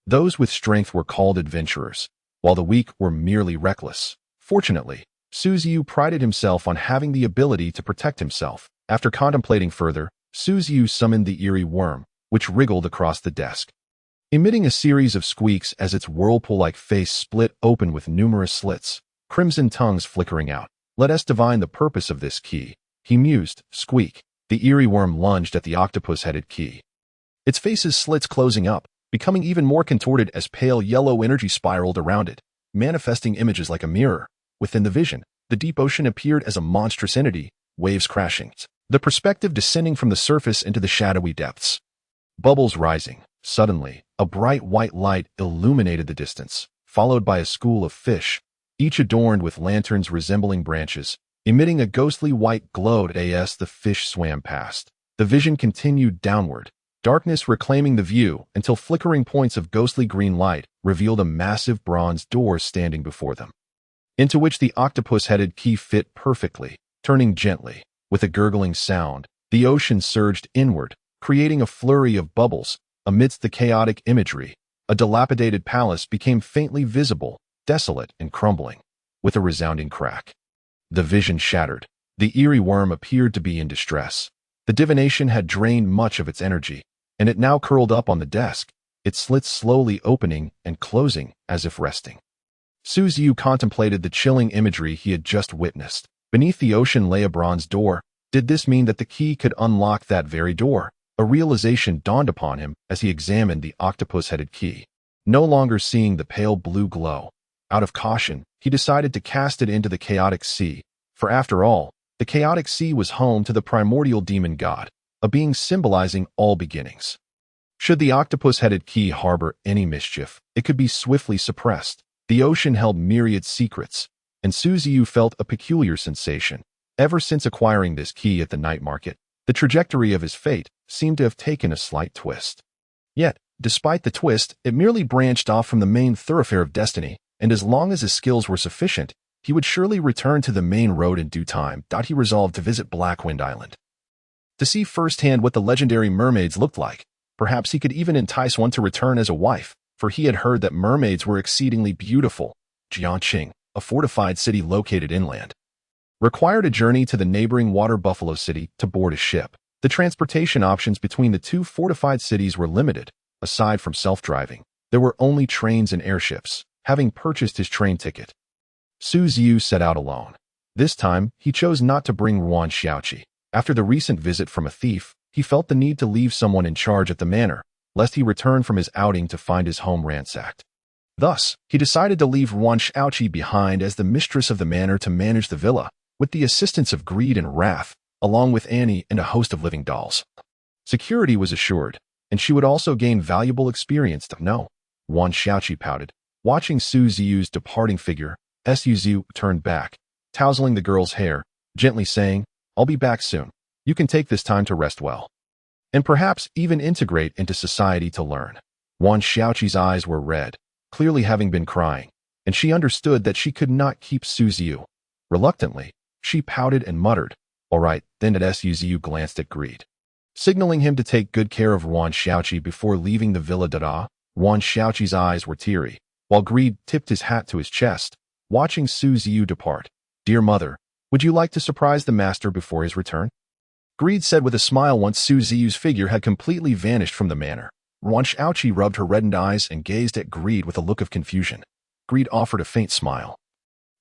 Those with strength were called adventurers, while the weak were merely reckless. Fortunately, Ziyu prided himself on having the ability to protect himself. After contemplating further, Ziyu summoned the eerie worm, which wriggled across the desk, emitting a series of squeaks as its whirlpool-like face split open with numerous slits, crimson tongues flickering out. Let us divine the purpose of this key, he mused. Squeak. The eerie worm lunged at the octopus-headed key, its face's slits closing up, becoming even more contorted as pale yellow energy spiraled around it, manifesting images like a mirror. Within the vision, the deep ocean appeared as a monstrous entity, waves crashing, the perspective descending from the surface into the shadowy depths. Bubbles rising. Suddenly, a bright white light illuminated the distance, followed by a school of fish, each adorned with lanterns resembling branches, emitting a ghostly white glow. As the fish swam past, the vision continued downward, darkness reclaiming the view until flickering points of ghostly green light revealed a massive bronze door standing before them, into which the octopus-headed key fit perfectly. Turning gently, with a gurgling sound, the ocean surged inward, creating a flurry of bubbles. Amidst the chaotic imagery, a dilapidated palace became faintly visible, desolate and crumbling, with a resounding crack. The vision shattered. The eerie worm appeared to be in distress. The divination had drained much of its energy, and it now curled up on the desk, its slits slowly opening and closing as if resting. Ziyu contemplated the chilling imagery he had just witnessed. Beneath the ocean lay a bronze door. Did this mean that the key could unlock that very door? A realization dawned upon him as he examined the octopus-headed key, no longer seeing the pale blue glow. Out of caution, he decided to cast it into the chaotic sea, for after all, the chaotic sea was home to the primordial demon god, a being symbolizing all beginnings. Should the octopus-headed key harbor any mischief, it could be swiftly suppressed. The ocean held myriad secrets, and Ziyu felt a peculiar sensation. Ever since acquiring this key at the night market, the trajectory of his fate seemed to have taken a slight twist. Yet, despite the twist, it merely branched off from the main thoroughfare of destiny, and as long as his skills were sufficient, he would surely return to the main road in due time. He resolved to visit Blackwind Island, to see firsthand what the legendary mermaids looked like. Perhaps he could even entice one to return as a wife, for he had heard that mermaids were exceedingly beautiful. Jiansheng, a fortified city located inland, required a journey to the neighboring water buffalo city to board a ship. The transportation options between the two fortified cities were limited. Aside from self-driving, there were only trains and airships. Having purchased his train ticket, Ziyu set out alone. This time, he chose not to bring Ruan Xiaoqi. After the recent visit from a thief, he felt the need to leave someone in charge at the manor, lest he return from his outing to find his home ransacked. Thus, he decided to leave Ruan Xiaoqi behind as the mistress of the manor to manage the villa, with the assistance of greed and wrath, along with Annie and a host of living dolls. Security was assured, and she would also gain valuable experience. No, Ruan Xiaoqi pouted. Watching Ziyu's departing figure, Ziyu turned back, tousling the girl's hair, gently saying, "I'll be back soon. You can take this time to rest well, and perhaps even integrate into society to learn." Ruan Xiaoqi's eyes were red, clearly having been crying, and she understood that she could not keep Ziyu. Reluctantly, she pouted and muttered, "All right," then as Ziyu glanced at Greed, signaling him to take good care of Ruan Xiaoqi before leaving the Villa Dada. Ruan Xiaoqi's eyes were teary, while Greed tipped his hat to his chest, watching Ziyu depart. "Dear mother, would you like to surprise the master before his return?" Greed said with a smile once Ziyu's figure had completely vanished from the manor. Ruan Xiaoqi rubbed her reddened eyes and gazed at Greed with a look of confusion. Greed offered a faint smile,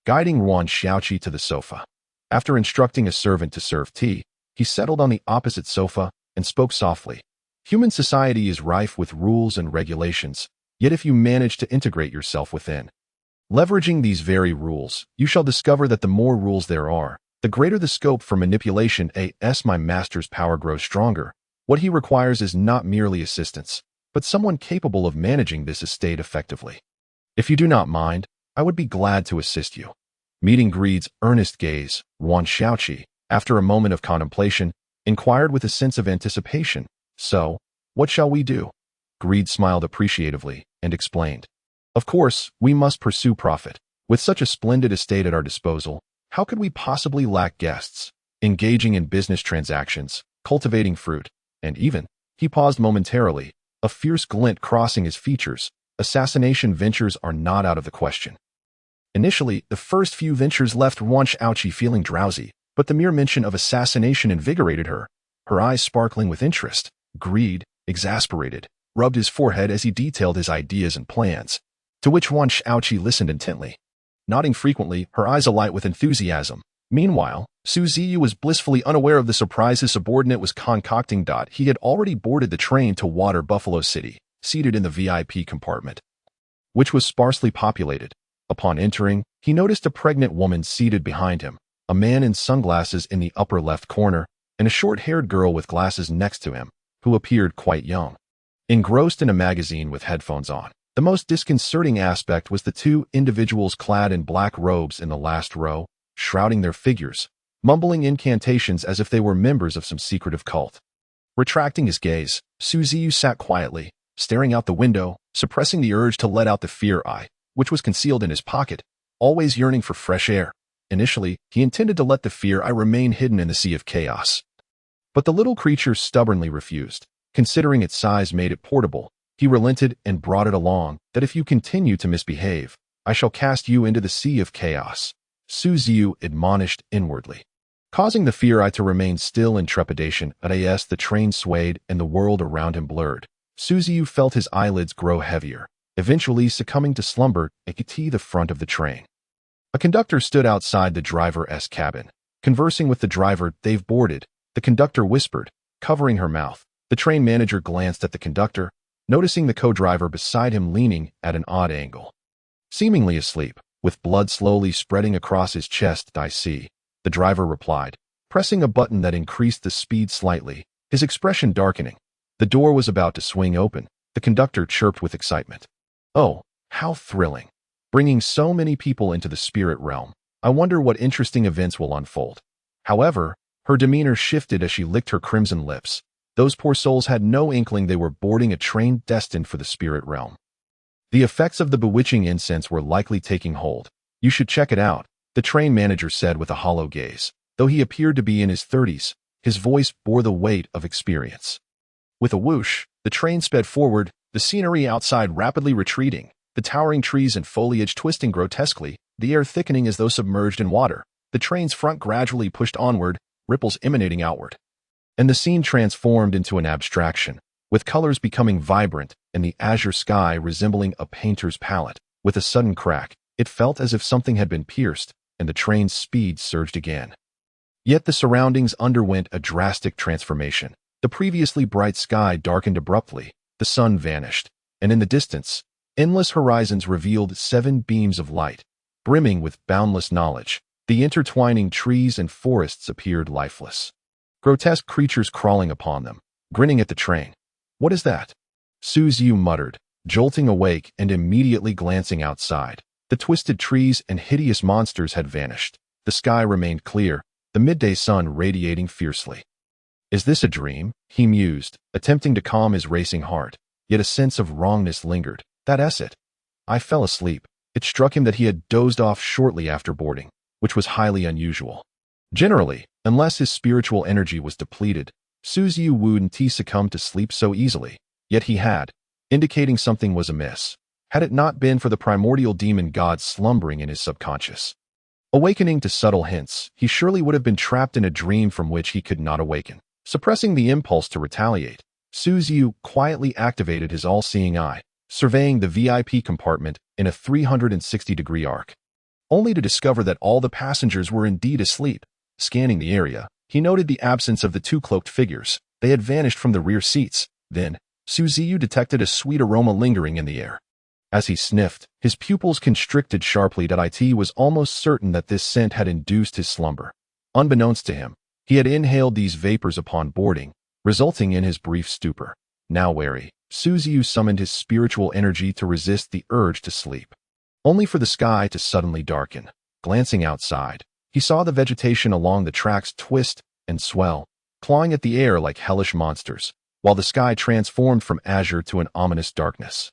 guiding Ruan Xiaoqi to the sofa. After instructing a servant to serve tea, he settled on the opposite sofa and spoke softly. "Human society is rife with rules and regulations, yet if you manage to integrate yourself within, leveraging these very rules, you shall discover that the more rules there are, the greater the scope for manipulation. As my master's power grows stronger, what he requires is not merely assistance, but someone capable of managing this estate effectively. If you do not mind, I would be glad to assist you." Meeting Greed's earnest gaze, Ruan Xiaoqi, after a moment of contemplation, inquired with a sense of anticipation, "So, what shall we do?" Greed smiled appreciatively and explained, "Of course, we must pursue profit. With such a splendid estate at our disposal, how could we possibly lack guests? Engaging in business transactions, cultivating fruit, and even," he paused momentarily, a fierce glint crossing his features, "assassination ventures are not out of the question." Initially, the first few ventures left Ruan Xiaoqi feeling drowsy, but the mere mention of assassination invigorated her, her eyes sparkling with interest. Greed, exasperated, rubbed his forehead as he detailed his ideas and plans, to which Ruan Xiaoqi listened intently, nodding frequently, her eyes alight with enthusiasm. Meanwhile, Ziyu was blissfully unaware of the surprise his subordinate was concocting. He had already boarded the train to Water Buffalo City, seated in the VIP compartment, which was sparsely populated. Upon entering, he noticed a pregnant woman seated behind him, a man in sunglasses in the upper left corner, and a short-haired girl with glasses next to him, who appeared quite young. Engrossed in a magazine with headphones on, the most disconcerting aspect was the two individuals clad in black robes in the last row, shrouding their figures, mumbling incantations as if they were members of some secretive cult. Retracting his gaze, Ziyu sat quietly, staring out the window, suppressing the urge to let out the fear eye, which was concealed in his pocket, always yearning for fresh air. Initially, he intended to let the fear eye remain hidden in the sea of chaos. But the little creature stubbornly refused. Considering its size made it portable, he relented and brought it along, "That if you continue to misbehave, I shall cast you into the sea of chaos," Ziyu admonished inwardly, causing the fear eye to remain still in trepidation. As the train swayed and the world around him blurred, Ziyu felt his eyelids grow heavier, eventually succumbing to slumber at the front of the train. A conductor stood outside the driver's cabin, conversing with the driver they've boarded. The conductor whispered, covering her mouth. The train manager glanced at the conductor, noticing the co-driver beside him leaning at an odd angle, seemingly asleep, with blood slowly spreading across his chest. "I see," the driver replied, pressing a button that increased the speed slightly, his expression darkening. The door was about to swing open. The conductor chirped with excitement. "Oh, how thrilling. Bringing so many people into the spirit realm. I wonder what interesting events will unfold." However, her demeanor shifted as she licked her crimson lips. Those poor souls had no inkling they were boarding a train destined for the spirit realm. The effects of the bewitching incense were likely taking hold. "You should check it out," the train manager said with a hollow gaze. Though he appeared to be in his 30s, his voice bore the weight of experience. With a whoosh, the train sped forward, the scenery outside rapidly retreating, the towering trees and foliage twisting grotesquely, the air thickening as though submerged in water. the train's front gradually pushed onward, ripples emanating outward. And the scene transformed into an abstraction, with colors becoming vibrant and the azure sky resembling a painter's palette. With a sudden crack, it felt as if something had been pierced, and the train's speed surged again. Yet the surroundings underwent a drastic transformation. The previously bright sky darkened abruptly, the sun vanished, and in the distance, endless horizons revealed 7 beams of light, brimming with boundless knowledge. The intertwining trees and forests appeared lifeless. Grotesque creatures crawling upon them, grinning at the train. "What is that?" Ziyu muttered, jolting awake and immediately glancing outside. The twisted trees and hideous monsters had vanished. The sky remained clear, the midday sun radiating fiercely. "Is this a dream?" he mused, attempting to calm his racing heart. Yet a sense of wrongness lingered. "That's it. I fell asleep." It struck him that he had dozed off shortly after boarding, which was highly unusual. Generally, unless his spiritual energy was depleted, Ziyu wouldn't succumb to sleep so easily. Yet he had, indicating something was amiss, had it not been for the primordial demon god slumbering in his subconscious. Awakening to subtle hints, he surely would have been trapped in a dream from which he could not awaken. Suppressing the impulse to retaliate, Ziyu quietly activated his all-seeing eye, surveying the VIP compartment in a 360-degree arc, only to discover that all the passengers were indeed asleep. Scanning the area, he noted the absence of the 2 cloaked figures. They had vanished from the rear seats. Then, Ziyu detected a sweet aroma lingering in the air. As he sniffed, his pupils constricted sharply. It was almost certain that this scent had induced his slumber. Unbeknownst to him, he had inhaled these vapors upon boarding, resulting in his brief stupor. Now wary, Ziyu summoned his spiritual energy to resist the urge to sleep, only for the sky to suddenly darken. Glancing outside, he saw the vegetation along the tracks twist and swell, clawing at the air like hellish monsters, while the sky transformed from azure to an ominous darkness.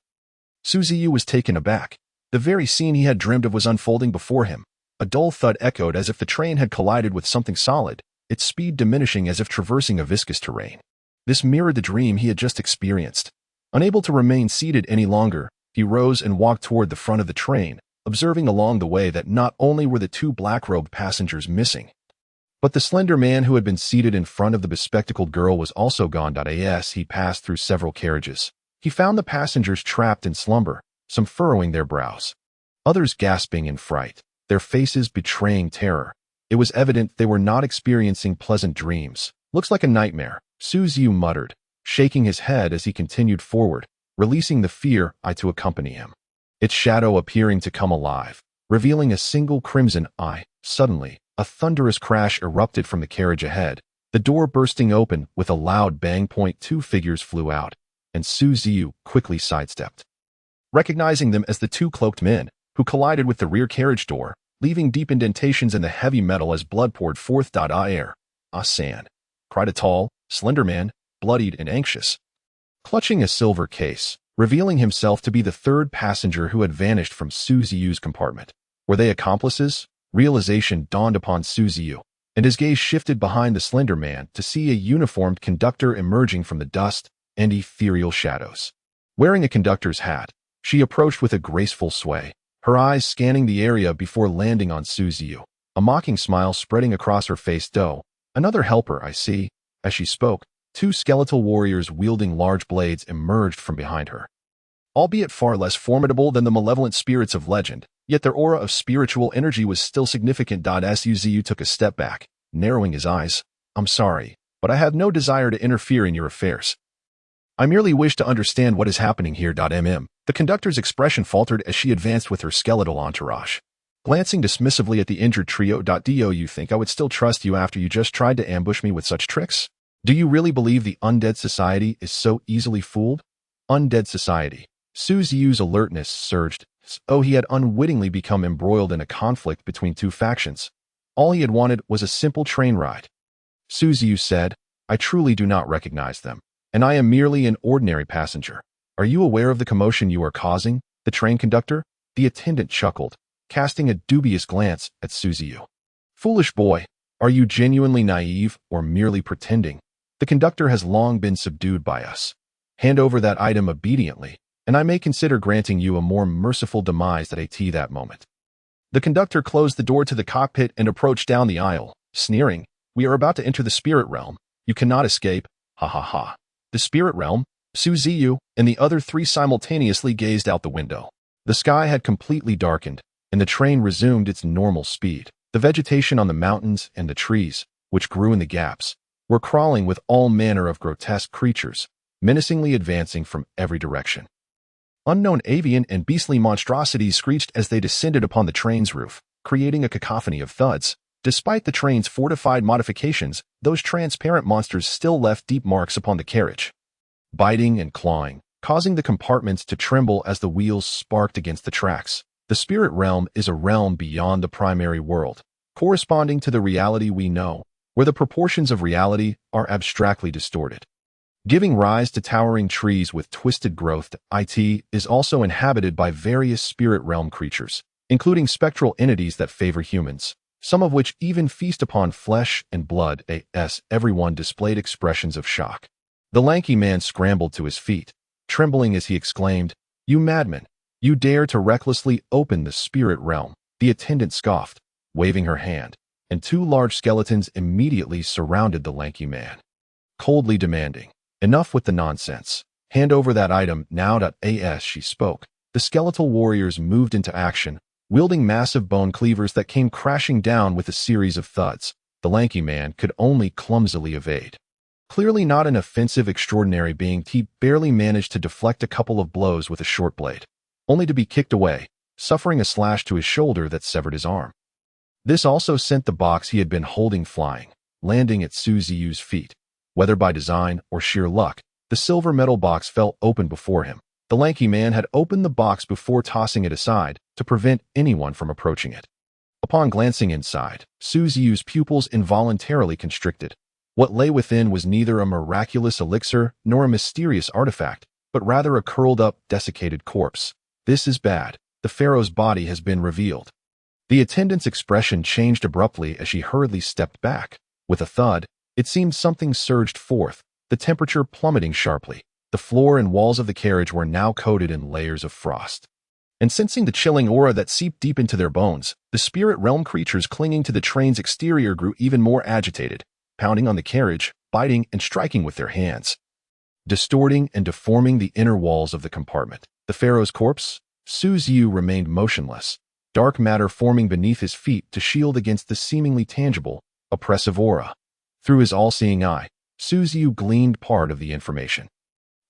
Ziyu was taken aback. The very scene he had dreamed of was unfolding before him. A dull thud echoed as if the train had collided with something solid, its speed diminishing as if traversing a viscous terrain. This mirrored the dream he had just experienced. Unable to remain seated any longer, he rose and walked toward the front of the train, observing along the way that not only were the 2 black-robed passengers missing, but the slender man who had been seated in front of the bespectacled girl was also gone. As he passed through several carriages, he found the passengers trapped in slumber, some furrowing their brows, others gasping in fright, their faces betraying terror. It was evident they were not experiencing pleasant dreams. "Looks like a nightmare," Ziyu muttered, shaking his head as he continued forward, releasing the fear to accompany him. Its shadow appearing to come alive, revealing a single crimson eye. Suddenly, a thunderous crash erupted from the carriage ahead, the door bursting open with a loud bang. 2 figures flew out, and Ziyu quickly sidestepped, recognizing them as the 2 cloaked men, who collided with the rear carriage door, leaving deep indentations in the heavy metal as blood poured forth. "Air! San!" cried a tall, slender man, bloodied and anxious, clutching a silver case, revealing himself to be the 3rd passenger who had vanished from Ziyu's compartment. Were they accomplices? Realization dawned upon Ziyu, and his gaze shifted behind the slender man to see a uniformed conductor emerging from the dust and ethereal shadows. Wearing a conductor's hat, she approached with a graceful sway, her eyes scanning the area before landing on Ziyu, a mocking smile spreading across her face. "Another helper, I see." As she spoke, 2 skeletal warriors wielding large blades emerged from behind her. Albeit far less formidable than the malevolent spirits of legend, yet their aura of spiritual energy was still significant. As Ziyu took a step back, narrowing his eyes, "I'm sorry, but I have no desire to interfere in your affairs. I merely wish to understand what is happening here." The conductor's expression faltered as she advanced with her skeletal entourage, glancing dismissively at the injured trio. "Do you think I would still trust you after you just tried to ambush me with such tricks? Do you really believe the undead society is so easily fooled?" Undead society. Ziyu's alertness surged. He had unwittingly become embroiled in a conflict between 2 factions. All he had wanted was a simple train ride. Ziyu said, "I truly do not recognize them, and I am merely an ordinary passenger. Are you aware of the commotion you are causing, the train conductor?" The attendant chuckled, casting a dubious glance at Ziyu. "Foolish boy, are you genuinely naive or merely pretending? The conductor has long been subdued by us. Hand over that item obediently, and I may consider granting you a more merciful demise at that moment." The conductor closed the door to the cockpit and approached down the aisle, sneering, "We are about to enter the spirit realm. You cannot escape. Ha ha ha." The spirit realm? Ziyu and the other three simultaneously gazed out the window. The sky had completely darkened, and the train resumed its normal speed. The vegetation on the mountains and the trees, which grew in the gaps, were crawling with all manner of grotesque creatures, menacingly advancing from every direction. Unknown avian and beastly monstrosities screeched as they descended upon the train's roof, creating a cacophony of thuds. Despite the train's fortified modifications, those transparent monsters still left deep marks upon the carriage, biting and clawing, causing the compartments to tremble as the wheels sparked against the tracks. The spirit realm is a realm beyond the primary world, corresponding to the reality we know, where the proportions of reality are abstractly distorted, giving rise to towering trees with twisted growth. It is also inhabited by various spirit realm creatures, including spectral entities that favor humans, some of which even feast upon flesh and blood. Everyone displayed expressions of shock. The lanky man scrambled to his feet, trembling as he exclaimed, "You madman! You dare to recklessly open the spirit realm." The attendant scoffed, waving her hand, and two large skeletons immediately surrounded the lanky man, coldly demanding, "Enough with the nonsense. Hand over that item now." As she spoke, the skeletal warriors moved into action, wielding massive bone cleavers that came crashing down with a series of thuds. The lanky man could only clumsily evade. Clearly not an offensive extraordinary being, he barely managed to deflect a couple of blows with a short blade, only to be kicked away, suffering a slash to his shoulder that severed his arm. This also sent the box he had been holding flying, landing at Ziyu's feet. Whether by design or sheer luck, the silver metal box fell open before him. The lanky man had opened the box before tossing it aside to prevent anyone from approaching it. Upon glancing inside, Ziyu's pupils involuntarily constricted. What lay within was neither a miraculous elixir nor a mysterious artifact, but rather a curled-up, desiccated corpse. "This is bad. The pharaoh's body has been revealed." The attendant's expression changed abruptly as she hurriedly stepped back. With a thud, it seemed something surged forth, the temperature plummeting sharply. The floor and walls of the carriage were now coated in layers of frost. And sensing the chilling aura that seeped deep into their bones, the spirit realm creatures clinging to the train's exterior grew even more agitated, pounding on the carriage, biting and striking with their hands, distorting and deforming the inner walls of the compartment. The pharaoh's corpse? Ziyu remained motionless, dark matter forming beneath his feet to shield against the seemingly tangible, oppressive aura. Through his all-seeing eye, Ziyu gleaned part of the information.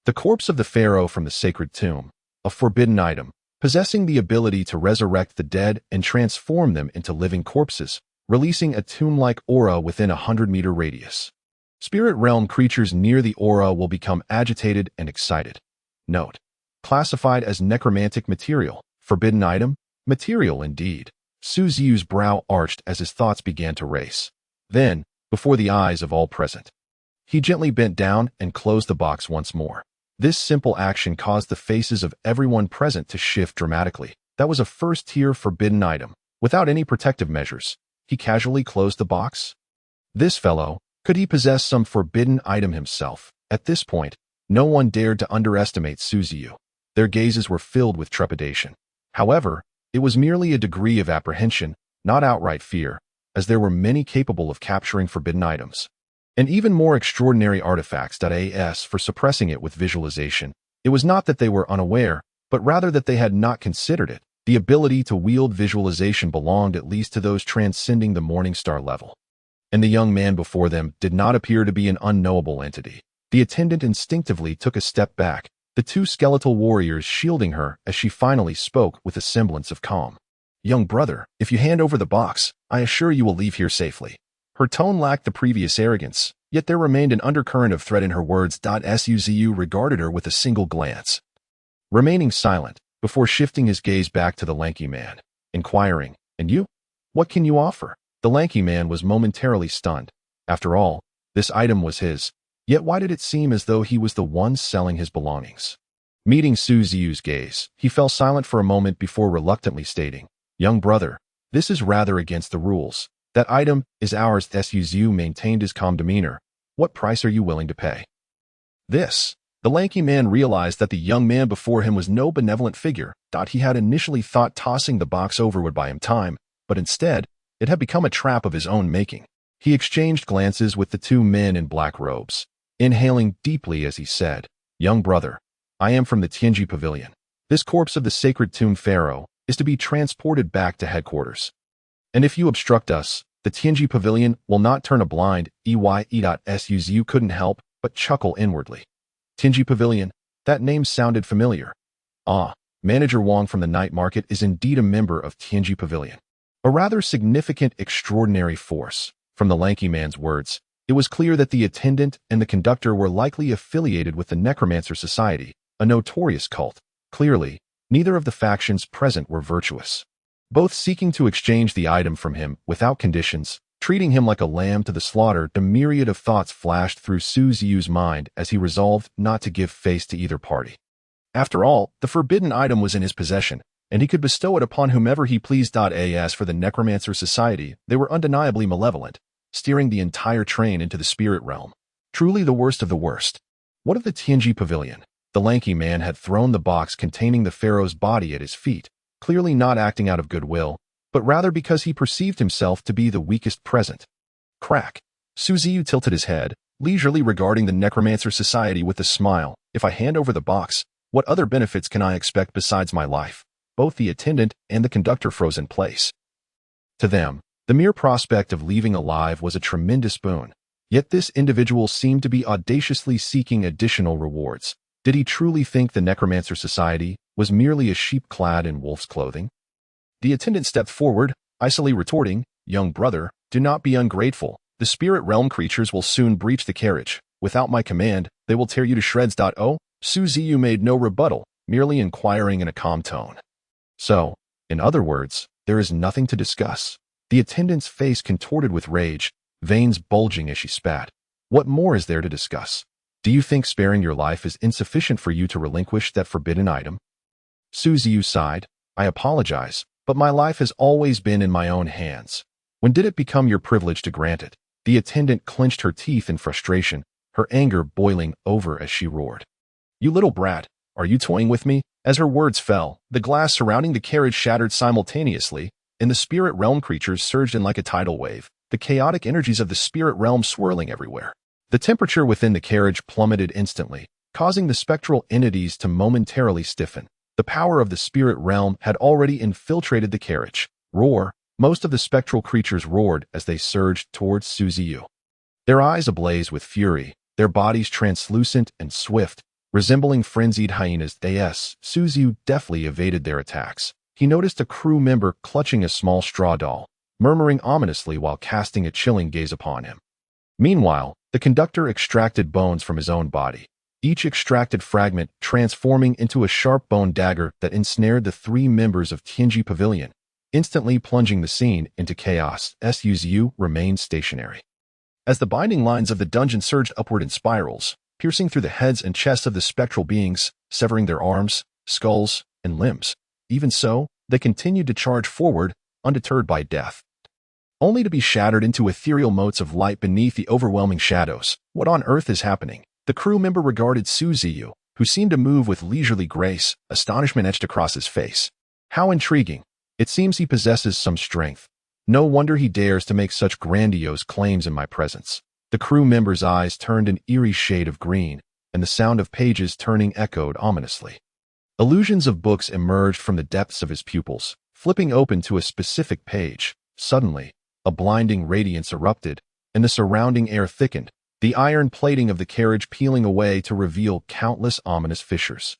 The corpse of the pharaoh from the sacred tomb, a forbidden item, possessing the ability to resurrect the dead and transform them into living corpses, releasing a tomb-like aura within a 100-meter radius. Spirit realm creatures near the aura will become agitated and excited. Note: classified as necromantic material, forbidden item, material indeed. Ziyu's brow arched as his thoughts began to race. Then, before the eyes of all present, he gently bent down and closed the box once more. This simple action caused the faces of everyone present to shift dramatically. That was a first-tier forbidden item. Without any protective measures, he casually closed the box. This fellow, could he possess some forbidden item himself? At this point, no one dared to underestimate Ziyu. Their gazes were filled with trepidation. However, it was merely a degree of apprehension, not outright fear, as there were many capable of capturing forbidden items, and even more extraordinary artifacts. As for suppressing it with visualization, it was not that they were unaware, but rather that they had not considered it. The ability to wield visualization belonged at least to those transcending the Morningstar level, and the young man before them did not appear to be an unknowable entity. The attendant instinctively took a step back, the two skeletal warriors shielding her as she finally spoke with a semblance of calm. "Young brother, if you hand over the box, I assure you will leave here safely." Her tone lacked the previous arrogance, yet there remained an undercurrent of threat in her words. Ziyu regarded her with a single glance, remaining silent, before shifting his gaze back to the lanky man, inquiring, "And you? What can you offer?" The lanky man was momentarily stunned. After all, this item was his, yet why did it seem as though he was the one selling his belongings? Meeting Ziyu's gaze, he fell silent for a moment before reluctantly stating, "Young brother, this is rather against the rules. That item is ours." Ziyu maintained his calm demeanor. "What price are you willing to pay?" "This." The lanky man realized that the young man before him was no benevolent figure. He had initially thought tossing the box over would buy him time, but instead, it had become a trap of his own making. He exchanged glances with the two men in black robes, inhaling deeply as he said, "Young brother, I am from the Tianji Pavilion. This corpse of the sacred tomb pharaoh is to be transported back to headquarters. And if you obstruct us, the Tianji Pavilion will not turn a blind eye. Ziyu couldn't help but chuckle inwardly. Tianji Pavilion, that name sounded familiar. Ah, Manager Wang from the night market is indeed a member of Tianji Pavilion. A rather significant, extraordinary force. From the lanky man's words, it was clear that the attendant and the conductor were likely affiliated with the Necromancer Society, a notorious cult. Clearly, neither of the factions present were virtuous. Both seeking to exchange the item from him without conditions, treating him like a lamb to the slaughter. A myriad of thoughts flashed through Ziyu's mind as he resolved not to give face to either party. After all, the forbidden item was in his possession, and he could bestow it upon whomever he pleased. As for the Necromancer Society, they were undeniably malevolent, steering the entire train into the spirit realm. Truly the worst of the worst. What of the Tianji Pavilion? The lanky man had thrown the box containing the pharaoh's body at his feet, clearly not acting out of goodwill, but rather because he perceived himself to be the weakest present. Crack. Ziyu tilted his head, leisurely regarding the Necromancer Society with a smile. If I hand over the box, what other benefits can I expect besides my life? Both the attendant and the conductor froze in place. To them, the mere prospect of leaving alive was a tremendous boon. Yet this individual seemed to be audaciously seeking additional rewards. Did he truly think the Necromancer Society was merely a sheep clad in wolf's clothing? The attendant stepped forward, icily retorting, "Young brother, do not be ungrateful. The spirit realm creatures will soon breach the carriage. Without my command, they will tear you to shreds." Ziyu made no rebuttal, merely inquiring in a calm tone. So, in other words, there is nothing to discuss. The attendant's face contorted with rage, veins bulging as she spat. What more is there to discuss? Do you think sparing your life is insufficient for you to relinquish that forbidden item? Ziyu sighed. I apologize, but my life has always been in my own hands. When did it become your privilege to grant it? The attendant clenched her teeth in frustration, her anger boiling over as she roared. You little brat, are you toying with me? As her words fell, the glass surrounding the carriage shattered simultaneously, and the spirit realm creatures surged in like a tidal wave, the chaotic energies of the spirit realm swirling everywhere. The temperature within the carriage plummeted instantly, causing the spectral entities to momentarily stiffen. The power of the spirit realm had already infiltrated the carriage. Roar! Most of the spectral creatures roared as they surged towards Ziyu. Their eyes ablaze with fury, their bodies translucent and swift, resembling frenzied hyenas. Ziyu deftly evaded their attacks. He noticed a crew member clutching a small straw doll, murmuring ominously while casting a chilling gaze upon him. Meanwhile, the conductor extracted bones from his own body, each extracted fragment transforming into a sharp bone dagger that ensnared the three members of Tianji Pavilion, instantly plunging the scene into chaos. Ziyu remained stationary. As the binding lines of the dungeon surged upward in spirals, piercing through the heads and chests of the spectral beings, severing their arms, skulls, and limbs. Even so, they continued to charge forward, undeterred by death, only to be shattered into ethereal motes of light beneath the overwhelming shadows. What on earth is happening? The crew member regarded Ziyu, who seemed to move with leisurely grace, astonishment etched across his face. How intriguing. It seems he possesses some strength. No wonder he dares to make such grandiose claims in my presence. The crew member's eyes turned an eerie shade of green, and the sound of pages turning echoed ominously. Illusions of books emerged from the depths of his pupils, flipping open to a specific page. Suddenly, a blinding radiance erupted, and the surrounding air thickened, the iron plating of the carriage peeling away to reveal countless ominous fissures.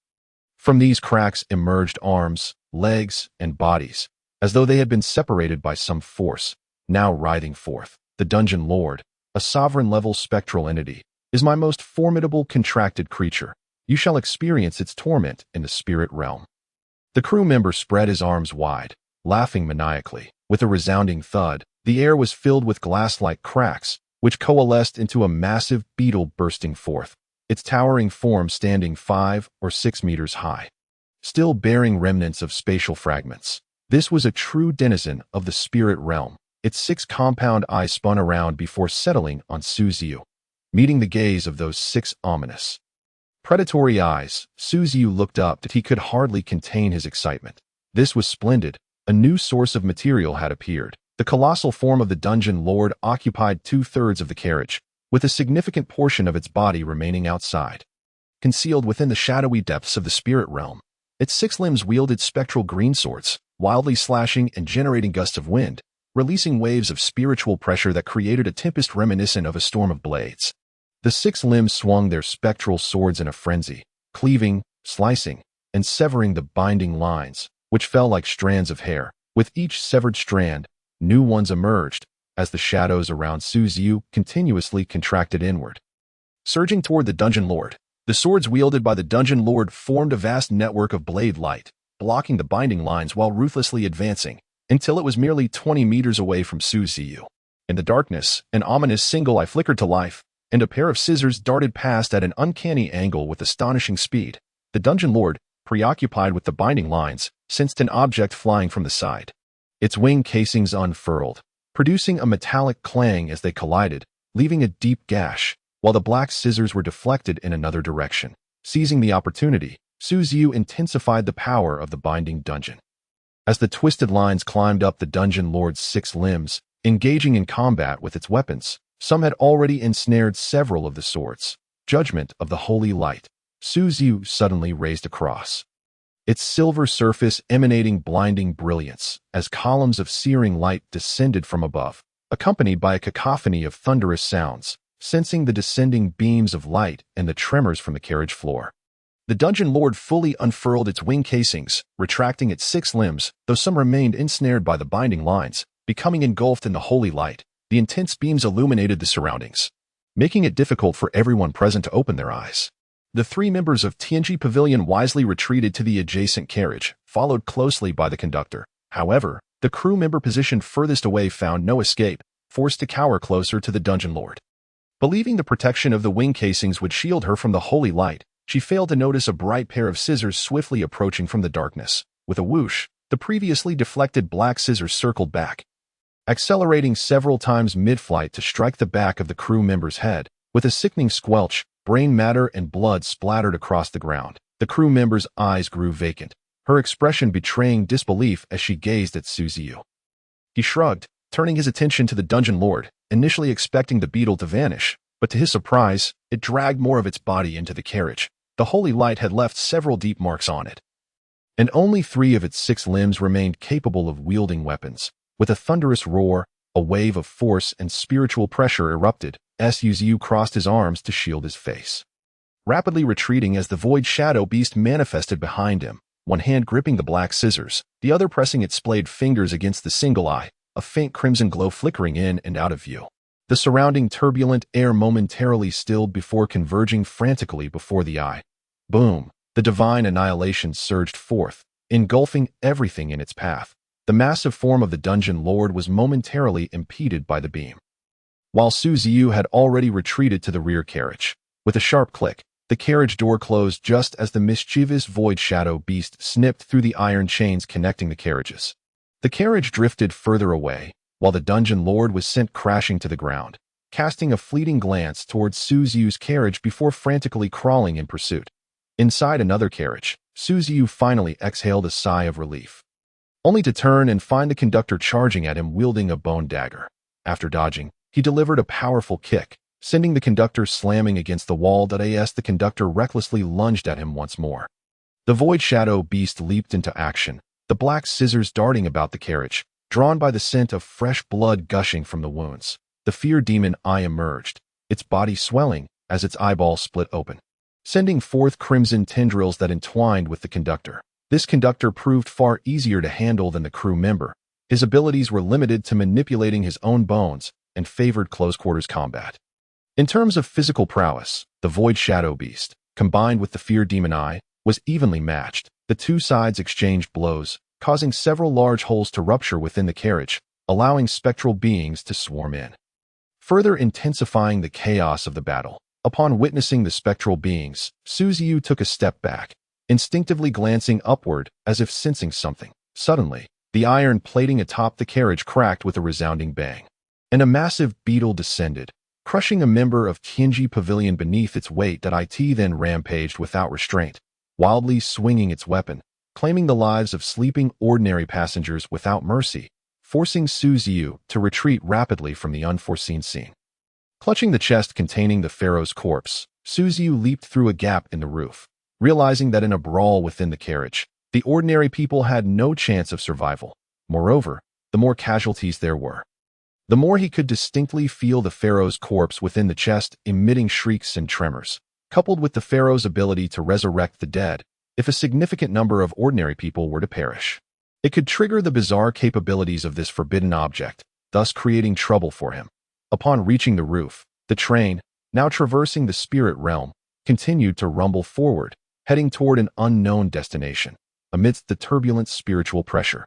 From these cracks emerged arms, legs, and bodies, as though they had been separated by some force, now writhing forth. The Dungeon Lord, a sovereign-level spectral entity, is my most formidable contracted creature. You shall experience its torment in the spirit realm. The crew member spread his arms wide, laughing maniacally. With a resounding thud, the air was filled with glass-like cracks, which coalesced into a massive beetle bursting forth, its towering form standing 5 or 6 meters high, still bearing remnants of spatial fragments. This was a true denizen of the spirit realm. Its 6 compound eyes spun around before settling on Ziyu, meeting the gaze of those 6 ominous Predatory eyes, Ziyu looked up that he could hardly contain his excitement. This was splendid. A new source of material had appeared. The colossal form of the dungeon lord occupied 2/3 of the carriage, with a significant portion of its body remaining outside. Concealed within the shadowy depths of the spirit realm, its 6 limbs wielded spectral green swords, wildly slashing and generating gusts of wind, releasing waves of spiritual pressure that created a tempest reminiscent of a storm of blades. The 6 limbs swung their spectral swords in a frenzy, cleaving, slicing, and severing the binding lines, which fell like strands of hair. With each severed strand, new ones emerged, as the shadows around Ziyu continuously contracted inward. Surging toward the dungeon lord, the swords wielded by the dungeon lord formed a vast network of blade light, blocking the binding lines while ruthlessly advancing, until it was merely 20 meters away from Ziyu. In the darkness, an ominous single eye flickered to life, and a pair of scissors darted past at an uncanny angle with astonishing speed. The dungeon lord, preoccupied with the binding lines, sensed an object flying from the side. Its wing casings unfurled, producing a metallic clang as they collided, leaving a deep gash, while the black scissors were deflected in another direction. Seizing the opportunity, Ziyu intensified the power of the binding dungeon. As the twisted lines climbed up the dungeon lord's 6 limbs, engaging in combat with its weapons, some had already ensnared several of the swords. Judgment of the Holy Light. Ziyu suddenly raised a cross, its silver surface emanating blinding brilliance as columns of searing light descended from above, accompanied by a cacophony of thunderous sounds. Sensing the descending beams of light and the tremors from the carriage floor, the dungeon lord fully unfurled its wing casings, retracting its 6 limbs, though some remained ensnared by the binding lines, becoming engulfed in the holy light. The intense beams illuminated the surroundings, making it difficult for everyone present to open their eyes. The 3 members of Tianji Pavilion wisely retreated to the adjacent carriage, followed closely by the conductor. However, the crew member positioned furthest away found no escape, forced to cower closer to the dungeon lord. Believing the protection of the wing casings would shield her from the holy light, she failed to notice a bright pair of scissors swiftly approaching from the darkness. With a whoosh, the previously deflected black scissors circled back, accelerating several times mid-flight to strike the back of the crew member's head. With a sickening squelch, brain matter and blood splattered across the ground. The crew member's eyes grew vacant, her expression betraying disbelief as she gazed at Ziyu. He shrugged, turning his attention to the dungeon lord, initially expecting the beetle to vanish, but to his surprise, it dragged more of its body into the carriage. The holy light had left several deep marks on it, and only 3 of its 6 limbs remained capable of wielding weapons. With a thunderous roar, a wave of force and spiritual pressure erupted. Ziyu crossed his arms to shield his face, rapidly retreating as the void shadow beast manifested behind him, one hand gripping the black scissors, the other pressing its splayed fingers against the single eye, a faint crimson glow flickering in and out of view. The surrounding turbulent air momentarily stilled before converging frantically before the eye. Boom! The divine annihilation surged forth, engulfing everything in its path. The massive form of the dungeon lord was momentarily impeded by the beam, while Ziyu had already retreated to the rear carriage. With a sharp click, the carriage door closed just as the mischievous void shadow beast snipped through the iron chains connecting the carriages. The carriage drifted further away, while the dungeon lord was sent crashing to the ground, casting a fleeting glance towards Ziyu's carriage before frantically crawling in pursuit. Inside another carriage, Ziyu finally exhaled a sigh of relief, only to turn and find the conductor charging at him wielding a bone dagger. After dodging, he delivered a powerful kick, sending the conductor slamming against the wall. The conductor recklessly lunged at him once more. The void shadow beast leaped into action, the black scissors darting about the carriage, drawn by the scent of fresh blood gushing from the wounds. The fear demon eye emerged, its body swelling as its eyeball split open, sending forth crimson tendrils that entwined with the conductor. This conductor proved far easier to handle than the crew member. His abilities were limited to manipulating his own bones and favored close-quarters combat. In terms of physical prowess, the void shadow beast, combined with the fear demon eye, was evenly matched. The 2 sides exchanged blows, causing several large holes to rupture within the carriage, allowing spectral beings to swarm in, further intensifying the chaos of the battle. Upon witnessing the spectral beings, Ziyu took a step back, instinctively glancing upward as if sensing something. Suddenly, the iron plating atop the carriage cracked with a resounding bang, and a massive beetle descended, crushing a member of Tianji Pavilion beneath its weight. It then rampaged without restraint, wildly swinging its weapon, claiming the lives of sleeping ordinary passengers without mercy, forcing Ziyu to retreat rapidly from the unforeseen scene. Clutching the chest containing the pharaoh's corpse, Ziyu leaped through a gap in the roof, realizing that in a brawl within the carriage, the ordinary people had no chance of survival. Moreover, the more casualties there were, the more he could distinctly feel the pharaoh's corpse within the chest emitting shrieks and tremors, coupled with the pharaoh's ability to resurrect the dead if a significant number of ordinary people were to perish. It could trigger the bizarre capabilities of this forbidden object, thus creating trouble for him. Upon reaching the roof, the train, now traversing the spirit realm, continued to rumble forward, heading toward an unknown destination, amidst the turbulent spiritual pressure.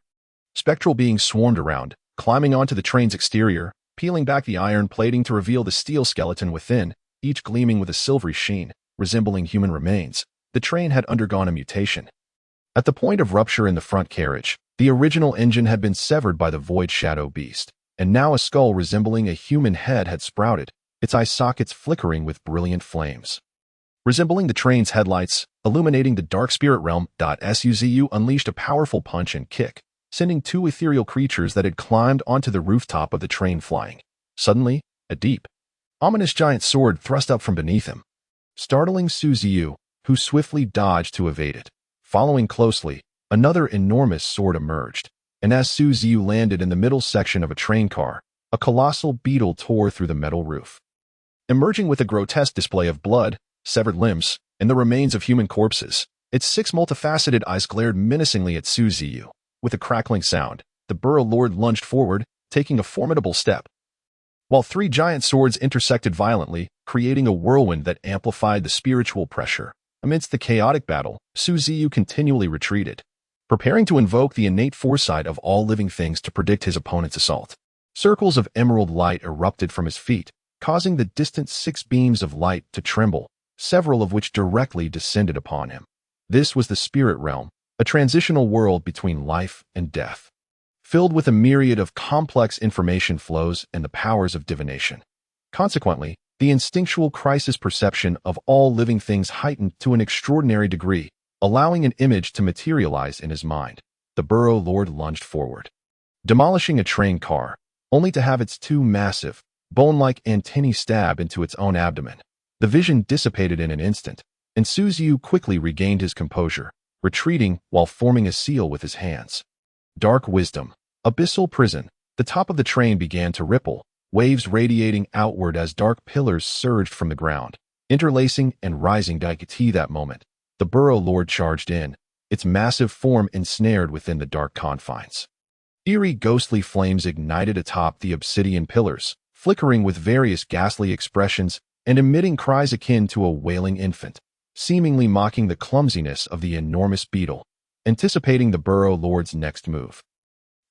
Spectral beings swarmed around, climbing onto the train's exterior, peeling back the iron plating to reveal the steel skeleton within, each gleaming with a silvery sheen, resembling human remains. The train had undergone a mutation. At the point of rupture in the front carriage, the original engine had been severed by the void shadow beast, and now a skull resembling a human head had sprouted, its eye sockets flickering with brilliant flames. Resembling the train's headlights, illuminating the dark spirit realm, Ziyu unleashed a powerful punch and kick, sending two ethereal creatures that had climbed onto the rooftop of the train flying. Suddenly, a deep, ominous giant sword thrust up from beneath him, startling Ziyu, who swiftly dodged to evade it. Following closely, another enormous sword emerged, and as Ziyu landed in the middle section of a train car, a colossal beetle tore through the metal roof. Emerging with a grotesque display of blood, severed limbs, and the remains of human corpses, its six multifaceted eyes glared menacingly at Ziyu. With a crackling sound, the Burrow Lord lunged forward, taking a formidable step, while three giant swords intersected violently, creating a whirlwind that amplified the spiritual pressure. Amidst the chaotic battle, Ziyu continually retreated, preparing to invoke the innate foresight of all living things to predict his opponent's assault. Circles of emerald light erupted from his feet, causing the distant six beams of light to tremble, several of which directly descended upon him. This was the spirit realm, a transitional world between life and death, filled with a myriad of complex information flows and the powers of divination. Consequently, the instinctual crisis perception of all living things heightened to an extraordinary degree, allowing an image to materialize in his mind. The Burrow Lord lunged forward, demolishing a train car, only to have its two massive, bone-like antennae stab into its own abdomen. The vision dissipated in an instant, and Ziyu quickly regained his composure, retreating while forming a seal with his hands. Dark wisdom, abyssal prison. The top of the train began to ripple, waves radiating outward as dark pillars surged from the ground, interlacing and rising. That moment, the Burrow Lord charged in, its massive form ensnared within the dark confines. Eerie ghostly flames ignited atop the obsidian pillars, flickering with various ghastly expressions and emitting cries akin to a wailing infant, seemingly mocking the clumsiness of the enormous beetle, anticipating the Burrow Lord's next move.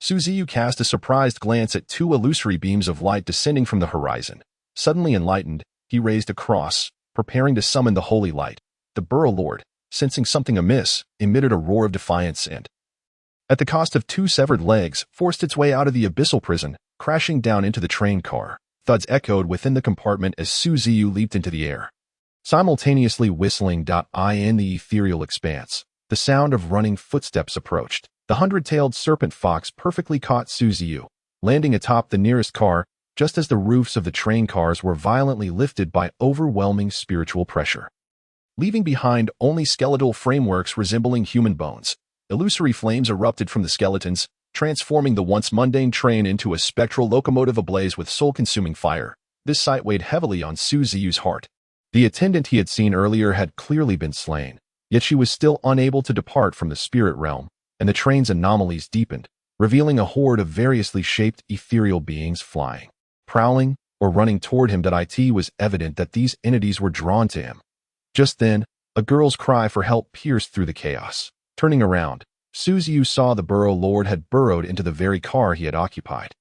Ziyu cast a surprised glance at two illusory beams of light descending from the horizon. Suddenly enlightened, he raised a cross, preparing to summon the holy light. The Burrow Lord, sensing something amiss, emitted a roar of defiance and, at the cost of two severed legs, forced its way out of the abyssal prison, crashing down into the train car. Thuds echoed within the compartment as Ziyu leaped into the air, simultaneously whistling. In the ethereal expanse, the sound of running footsteps approached. The hundred-tailed serpent fox perfectly caught Ziyu, landing atop the nearest car, just as the roofs of the train cars were violently lifted by overwhelming spiritual pressure, leaving behind only skeletal frameworks resembling human bones. Illusory flames erupted from the skeletons, transforming the once mundane train into a spectral locomotive ablaze with soul-consuming fire. This sight weighed heavily on Ziyu's heart. The attendant he had seen earlier had clearly been slain, yet she was still unable to depart from the spirit realm, and the train's anomalies deepened, revealing a horde of variously shaped ethereal beings flying, prowling, or running toward him. It was evident that these entities were drawn to him. Just then, a girl's cry for help pierced through the chaos. Turning around, Ziyu saw the Burrow Lord had burrowed into the very car he had occupied,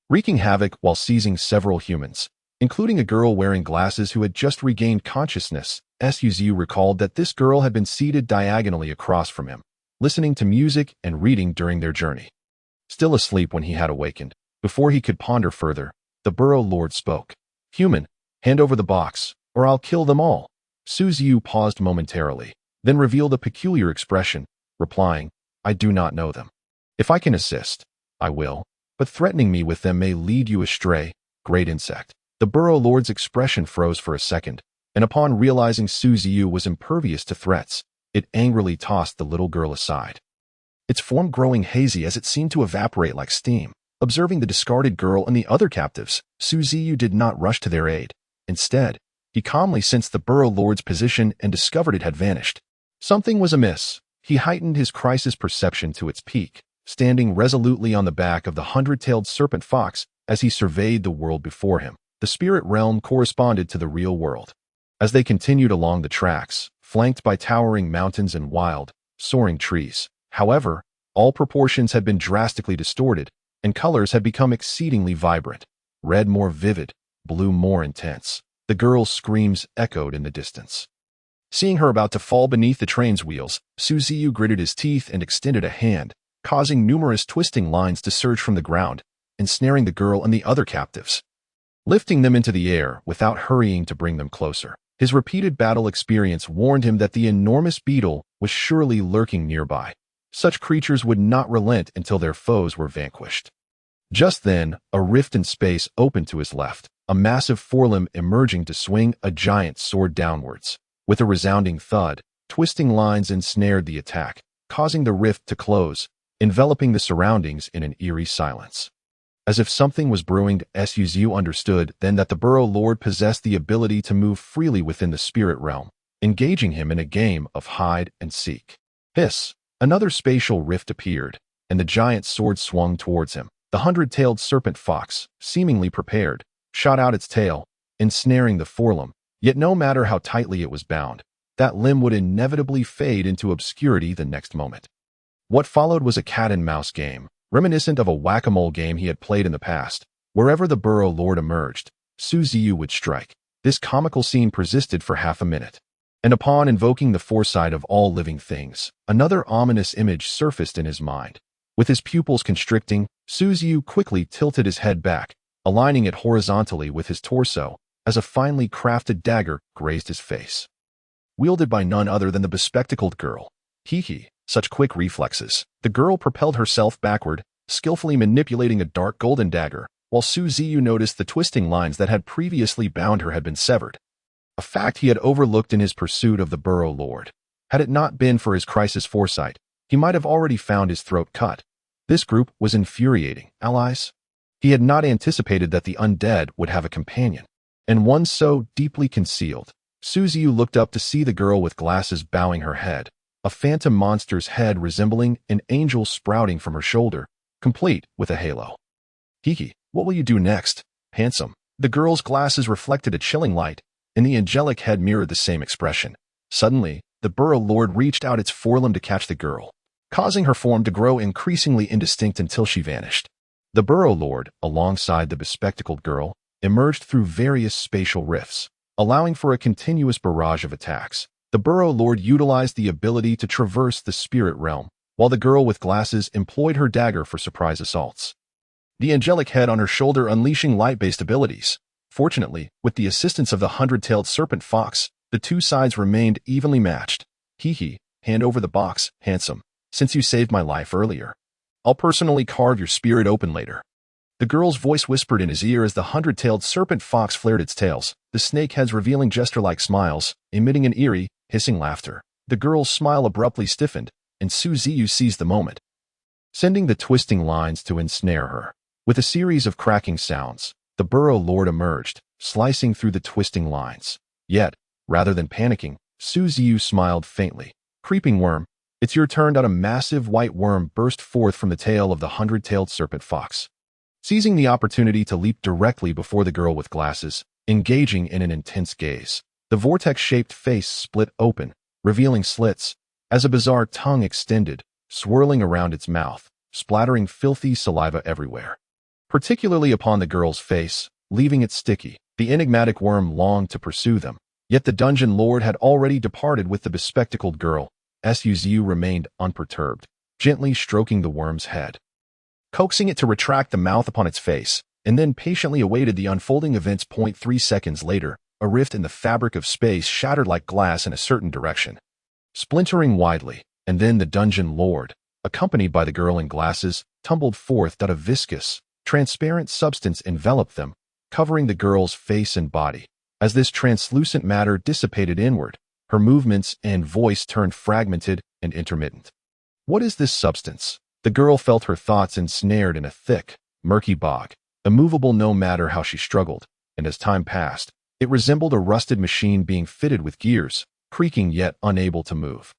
wreaking havoc while seizing several humans, including a girl wearing glasses who had just regained consciousness. Ziyu recalled that this girl had been seated diagonally across from him, listening to music and reading during their journey. Still asleep when he had awakened, before he could ponder further, the Burrow Lord spoke. "Human, Hand over the box, or I'll kill them all. Ziyu paused momentarily, then revealed a peculiar expression, replying, I do not know them. If I can assist, I will, but threatening me with them may lead you astray, great insect. The Burrow Lord's expression froze for a second, and upon realizing Ziyu was impervious to threats, it angrily tossed the little girl aside. Its form growing hazy as it seemed to evaporate like steam. Observing the discarded girl and the other captives, Ziyu did not rush to their aid. Instead, he calmly sensed the Burrow Lord's position and discovered it had vanished. Something was amiss. He heightened his crisis perception to its peak, standing resolutely on the back of the hundred-tailed serpent fox as he surveyed the world before him. The spirit realm corresponded to the real world. As they continued along the tracks, flanked by towering mountains and wild, soaring trees. However, all proportions had been drastically distorted, and colors had become exceedingly vibrant. Red more vivid, blue more intense. The girl's screams echoed in the distance. Seeing her about to fall beneath the train's wheels, Ziyu gritted his teeth and extended a hand, causing numerous twisting lines to surge from the ground, ensnaring the girl and the other captives, lifting them into the air without hurrying to bring them closer. His repeated battle experience warned him that the enormous beetle was surely lurking nearby. Such creatures would not relent until their foes were vanquished. Just then, a rift in space opened to his left, a massive forelimb emerging to swing a giant sword downwards. With a resounding thud, twisting lines ensnared the attack, causing the rift to close, enveloping the surroundings in an eerie silence. As if something was brewing, Ziyu understood then that the Burrow Lord possessed the ability to move freely within the spirit realm, engaging him in a game of hide and seek. Hiss! Another spatial rift appeared, and the giant sword swung towards him. The hundred-tailed serpent fox, seemingly prepared, shot out its tail, ensnaring the forelimb. Yet no matter how tightly it was bound, that limb would inevitably fade into obscurity the next moment. What followed was a cat-and-mouse game, reminiscent of a whack-a-mole game he had played in the past. Wherever the Burrow Lord emerged, Ziyu would strike. This comical scene persisted for half a minute. And upon invoking the foresight of all living things, another ominous image surfaced in his mind. With his pupils constricting, Ziyu quickly tilted his head back, aligning it horizontally with his torso, as a finely crafted dagger grazed his face. Wielded by none other than the bespectacled girl. Hee, such quick reflexes. The girl propelled herself backward, skillfully manipulating a dark golden dagger, while Ziyu noticed the twisting lines that had previously bound her had been severed. A fact he had overlooked in his pursuit of the Burrow Lord. Had it not been for his crisis foresight, he might have already found his throat cut. This group was infuriating. Allies? He had not anticipated that the undead would have a companion, and one so deeply concealed. Ziyu looked up to see the girl with glasses bowing her head, a phantom monster's head resembling an angel sprouting from her shoulder, complete with a halo. Hee, what will you do next, handsome? The girl's glasses reflected a chilling light, and the angelic head mirrored the same expression. Suddenly, the Burrow Lord reached out its forelimb to catch the girl, causing her form to grow increasingly indistinct until she vanished. The Burrow Lord, alongside the bespectacled girl, emerged through various spatial rifts, allowing for a continuous barrage of attacks. The Burrow Lord utilized the ability to traverse the spirit realm, while the girl with glasses employed her dagger for surprise assaults. The angelic head on her shoulder unleashing light-based abilities. Fortunately, with the assistance of the hundred-tailed serpent fox, the two sides remained evenly matched. Hee, hand over the box, handsome. Since you saved my life earlier, I'll personally carve your spirit open later. The girl's voice whispered in his ear as the hundred-tailed serpent fox flared its tails, the snake heads revealing gesture-like smiles, emitting an eerie, hissing laughter. The girl's smile abruptly stiffened, and Ziyu seized the moment, sending the twisting lines to ensnare her. With a series of cracking sounds, the Burrow Lord emerged, slicing through the twisting lines. Yet, rather than panicking, Ziyu smiled faintly. Creeping worm, it's your turn. A massive white worm burst forth from the tail of the hundred-tailed serpent fox, seizing the opportunity to leap directly before the girl with glasses, engaging in an intense gaze. The vortex-shaped face split open, revealing slits, as a bizarre tongue extended, swirling around its mouth, splattering filthy saliva everywhere, particularly upon the girl's face, leaving it sticky. The enigmatic worm longed to pursue them, yet the dungeon lord had already departed with the bespectacled girl. Ziyu remained unperturbed, gently stroking the worm's head, coaxing it to retract the mouth upon its face. and then patiently awaited the unfolding events. 3 seconds later, a rift in the fabric of space shattered like glass in a certain direction, splintering widely, and then the dungeon lord, accompanied by the girl in glasses, tumbled forth. A viscous, transparent substance enveloped them, covering the girl's face and body. As this translucent matter dissipated inward, her movements and voice turned fragmented and intermittent. What is this substance? The girl felt her thoughts ensnared in a thick, murky bog, immovable no matter how she struggled, and as time passed, it resembled a rusted machine being fitted with gears, creaking yet unable to move.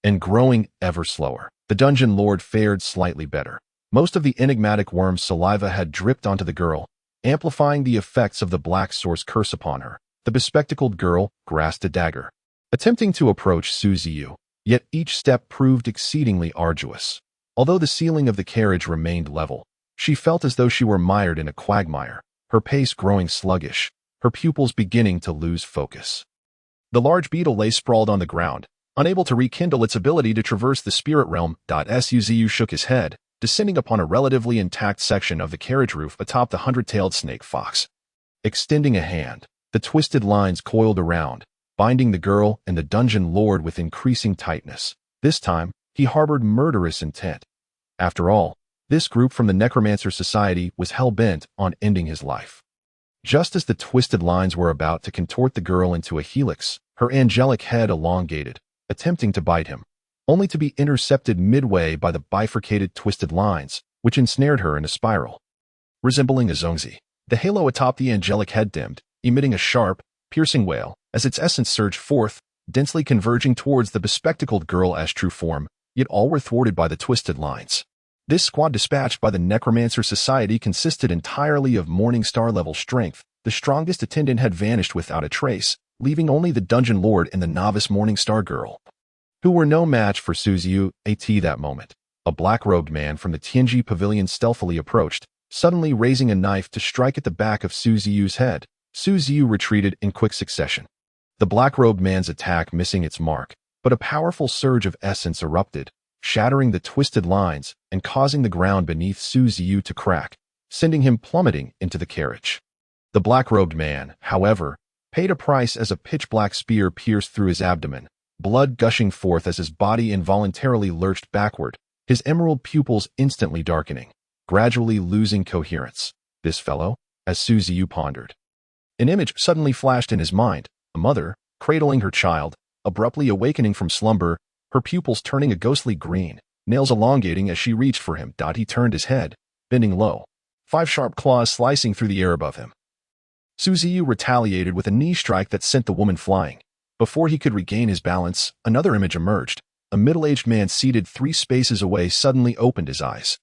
And growing ever slower. The dungeon lord fared slightly better. Most of the enigmatic worm's saliva had dripped onto the girl, amplifying the effects of the black source curse upon her. The bespectacled girl grasped a dagger, attempting to approach Ziyu, yet each step proved exceedingly arduous. Although the ceiling of the carriage remained level, she felt as though she were mired in a quagmire, her pace growing sluggish, her pupils beginning to lose focus. The large beetle lay sprawled on the ground, unable to rekindle its ability to traverse the spirit realm. Ziyu shook his head, descending upon a relatively intact section of the carriage roof atop the 100-tailed snake fox. Extending a hand, the twisted lines coiled around, binding the girl and the dungeon lord with increasing tightness. This time, he harbored murderous intent. After all, this group from the Necromancer Society was hell-bent on ending his life. Just as the twisted lines were about to contort the girl into a helix, her angelic head elongated, attempting to bite him, only to be intercepted midway by the bifurcated twisted lines, which ensnared her in a spiral. Resembling a zongzi, the halo atop the angelic head dimmed, emitting a sharp, piercing wail as its essence surged forth, densely converging towards the bespectacled girl as true form, yet all were thwarted by the twisted lines. This squad dispatched by the Necromancer Society consisted entirely of Morningstar-level strength. The strongest attendant had vanished without a trace, leaving only the dungeon lord and the novice Morningstar girl, who were no match for Ziyu. At that moment, a black-robed man from the Tianji pavilion stealthily approached, suddenly raising a knife to strike at the back of Ziyu's head. Ziyu retreated in quick succession, the black-robed man's attack missing its mark, but a powerful surge of essence erupted, shattering the twisted lines and causing the ground beneath Ziyu to crack, sending him plummeting into the carriage. The black-robed man, however, paid a price as a pitch-black spear pierced through his abdomen, blood gushing forth as his body involuntarily lurched backward, his emerald pupils instantly darkening, gradually losing coherence. This fellow, as Ziyu pondered. An image suddenly flashed in his mind, a mother, cradling her child, abruptly awakening from slumber, her pupils turning a ghostly green, nails elongating as she reached for him. He turned his head, bending low, 5 sharp claws slicing through the air above him. Ziyu retaliated with a knee strike that sent the woman flying. Before he could regain his balance, another image emerged. A middle-aged man seated 3 spaces away suddenly opened his eyes,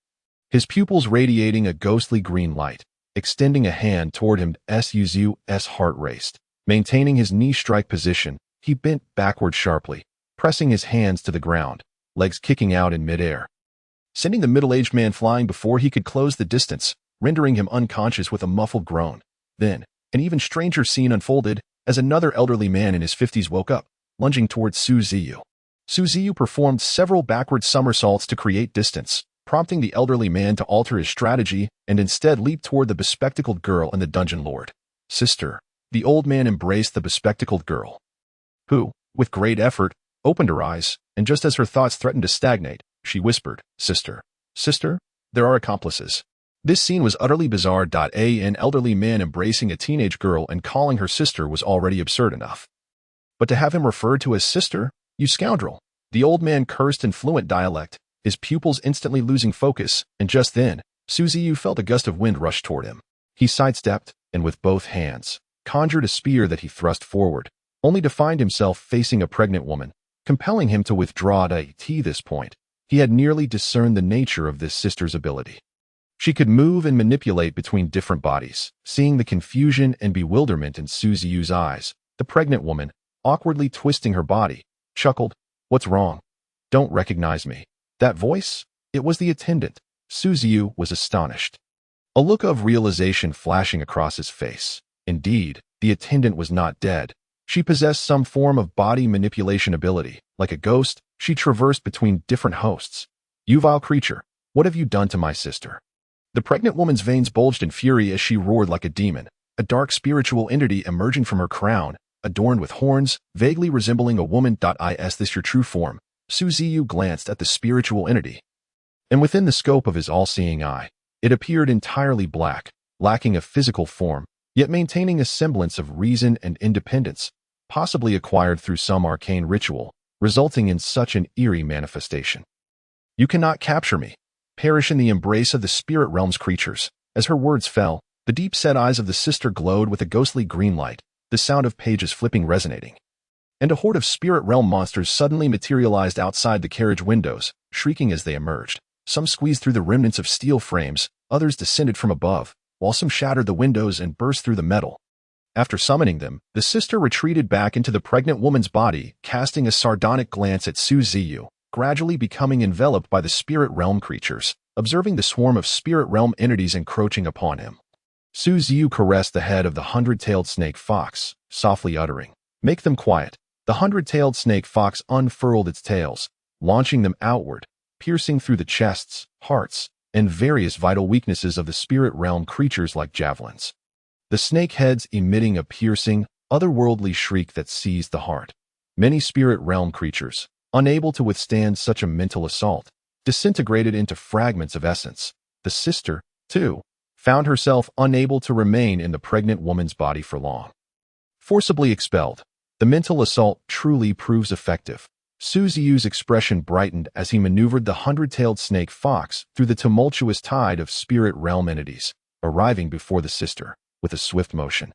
his pupils radiating a ghostly green light. Extending a hand toward him, Ziyu's heart raced. Maintaining his knee strike position, he bent backward sharply, pressing his hands to the ground, legs kicking out in midair, sending the middle-aged man flying before he could close the distance, rendering him unconscious with a muffled groan. Then, an even stranger scene unfolded as another elderly man in his 50s woke up, lunging towards Ziyu. Ziyu performed several backward somersaults to create distance, prompting the elderly man to alter his strategy and instead leap toward the bespectacled girl and the dungeon lord. Sister. The old man embraced the bespectacled girl, who, with great effort, opened her eyes, and just as her thoughts threatened to stagnate, she whispered, Sister. Sister? There are accomplices. This scene was utterly bizarre. An elderly man embracing a teenage girl and calling her sister was already absurd enough. But to have him referred to as sister? You scoundrel. The old man cursed in fluent dialect, his pupils instantly losing focus, and just then, Ziyu felt a gust of wind rush toward him. He sidestepped, and with both hands, conjured a spear that he thrust forward, only to find himself facing a pregnant woman, compelling him to withdraw. At this point, he had nearly discerned the nature of this sister's ability. She could move and manipulate between different bodies. Seeing the confusion and bewilderment in Ziyu's eyes, the pregnant woman, awkwardly twisting her body, chuckled, What's wrong? Don't recognize me. That voice? It was the attendant. Ziyu was astonished, a look of realization flashing across his face. Indeed, the attendant was not dead. She possessed some form of body manipulation ability. Like a ghost, she traversed between different hosts. You vile creature, what have you done to my sister? The pregnant woman's veins bulged in fury as she roared like a demon, a dark spiritual entity emerging from her crown, adorned with horns, vaguely resembling a woman. Is this your true form? Ziyu glanced at the spiritual entity. And within the scope of his all-seeing eye, it appeared entirely black, lacking a physical form, yet maintaining a semblance of reason and independence, possibly acquired through some arcane ritual, resulting in such an eerie manifestation. You cannot capture me. Perish in the embrace of the spirit realm's creatures. As her words fell, the deep-set eyes of the sister glowed with a ghostly green light, the sound of pages flipping resonating. And a horde of spirit realm monsters suddenly materialized outside the carriage windows, shrieking as they emerged. Some squeezed through the remnants of steel frames, others descended from above, while some shattered the windows and burst through the metal. After summoning them, the sister retreated back into the pregnant woman's body, casting a sardonic glance at Ziyu, gradually becoming enveloped by the spirit realm creatures, observing the swarm of spirit realm entities encroaching upon him. Ziyu caressed the head of the hundred-tailed snake fox, softly uttering, "Make them quiet." The hundred-tailed snake fox unfurled its tails, launching them outward, piercing through the chests, hearts, and various vital weaknesses of the spirit realm creatures like javelins. The snake heads emitting a piercing, otherworldly shriek that seized the heart. Many spirit realm creatures, unable to withstand such a mental assault, disintegrated into fragments of essence. The sister, too, found herself unable to remain in the pregnant woman's body for long. Forcibly expelled, the mental assault truly proves effective. Ziyu's expression brightened as he maneuvered the hundred-tailed snake fox through the tumultuous tide of spirit realm entities, arriving before the sister with a swift motion.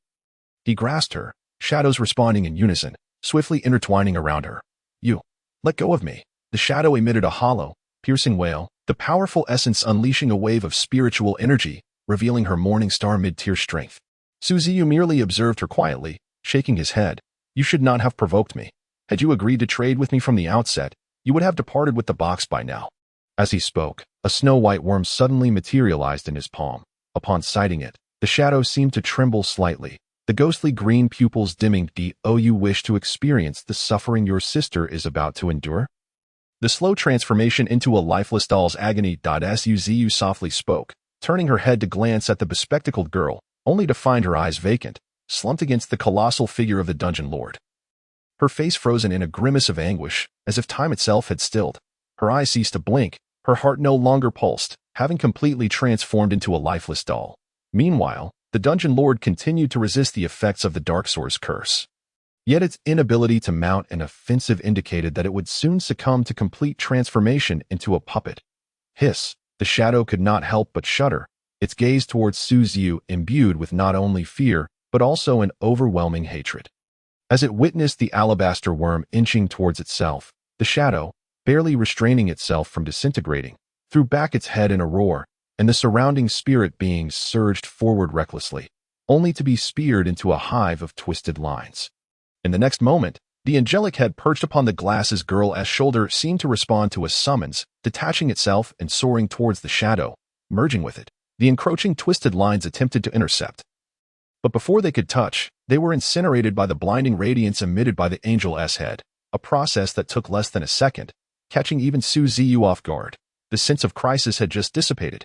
He grasped her, shadows responding in unison, swiftly intertwining around her. "You, let go of me." The shadow emitted a hollow, piercing wail, the powerful essence unleashing a wave of spiritual energy, revealing her morning star mid-tier strength. Ziyu merely observed her quietly, shaking his head. "You should not have provoked me. Had you agreed to trade with me from the outset, you would have departed with the box by now." As he spoke, a snow-white worm suddenly materialized in his palm. Upon sighting it, the shadow seemed to tremble slightly, the ghostly green pupils dimming. "Do you wish to experience the suffering your sister is about to endure?" The slow transformation into a lifeless doll's agony. As Ziyu softly spoke, turning her head to glance at the bespectacled girl, only to find her eyes vacant, slumped against the colossal figure of the dungeon lord. Her face frozen in a grimace of anguish, as if time itself had stilled. Her eyes ceased to blink, her heart no longer pulsed, having completely transformed into a lifeless doll. Meanwhile, the dungeon lord continued to resist the effects of the dark source curse. Yet its inability to mount an offensive indicated that it would soon succumb to complete transformation into a puppet. Hiss, the shadow could not help but shudder, its gaze towards Ziyu imbued with not only fear, but also an overwhelming hatred. As it witnessed the alabaster worm inching towards itself, the shadow, barely restraining itself from disintegrating, threw back its head in a roar, and the surrounding spirit beings surged forward recklessly, only to be speared into a hive of twisted lines. In the next moment, the angelic head perched upon the glasses girl's shoulder seemed to respond to a summons, detaching itself and soaring towards the shadow, merging with it. The encroaching twisted lines attempted to intercept. But before they could touch, they were incinerated by the blinding radiance emitted by the angel's head, a process that took less than a second, catching even Ziyu off guard. The sense of crisis had just dissipated.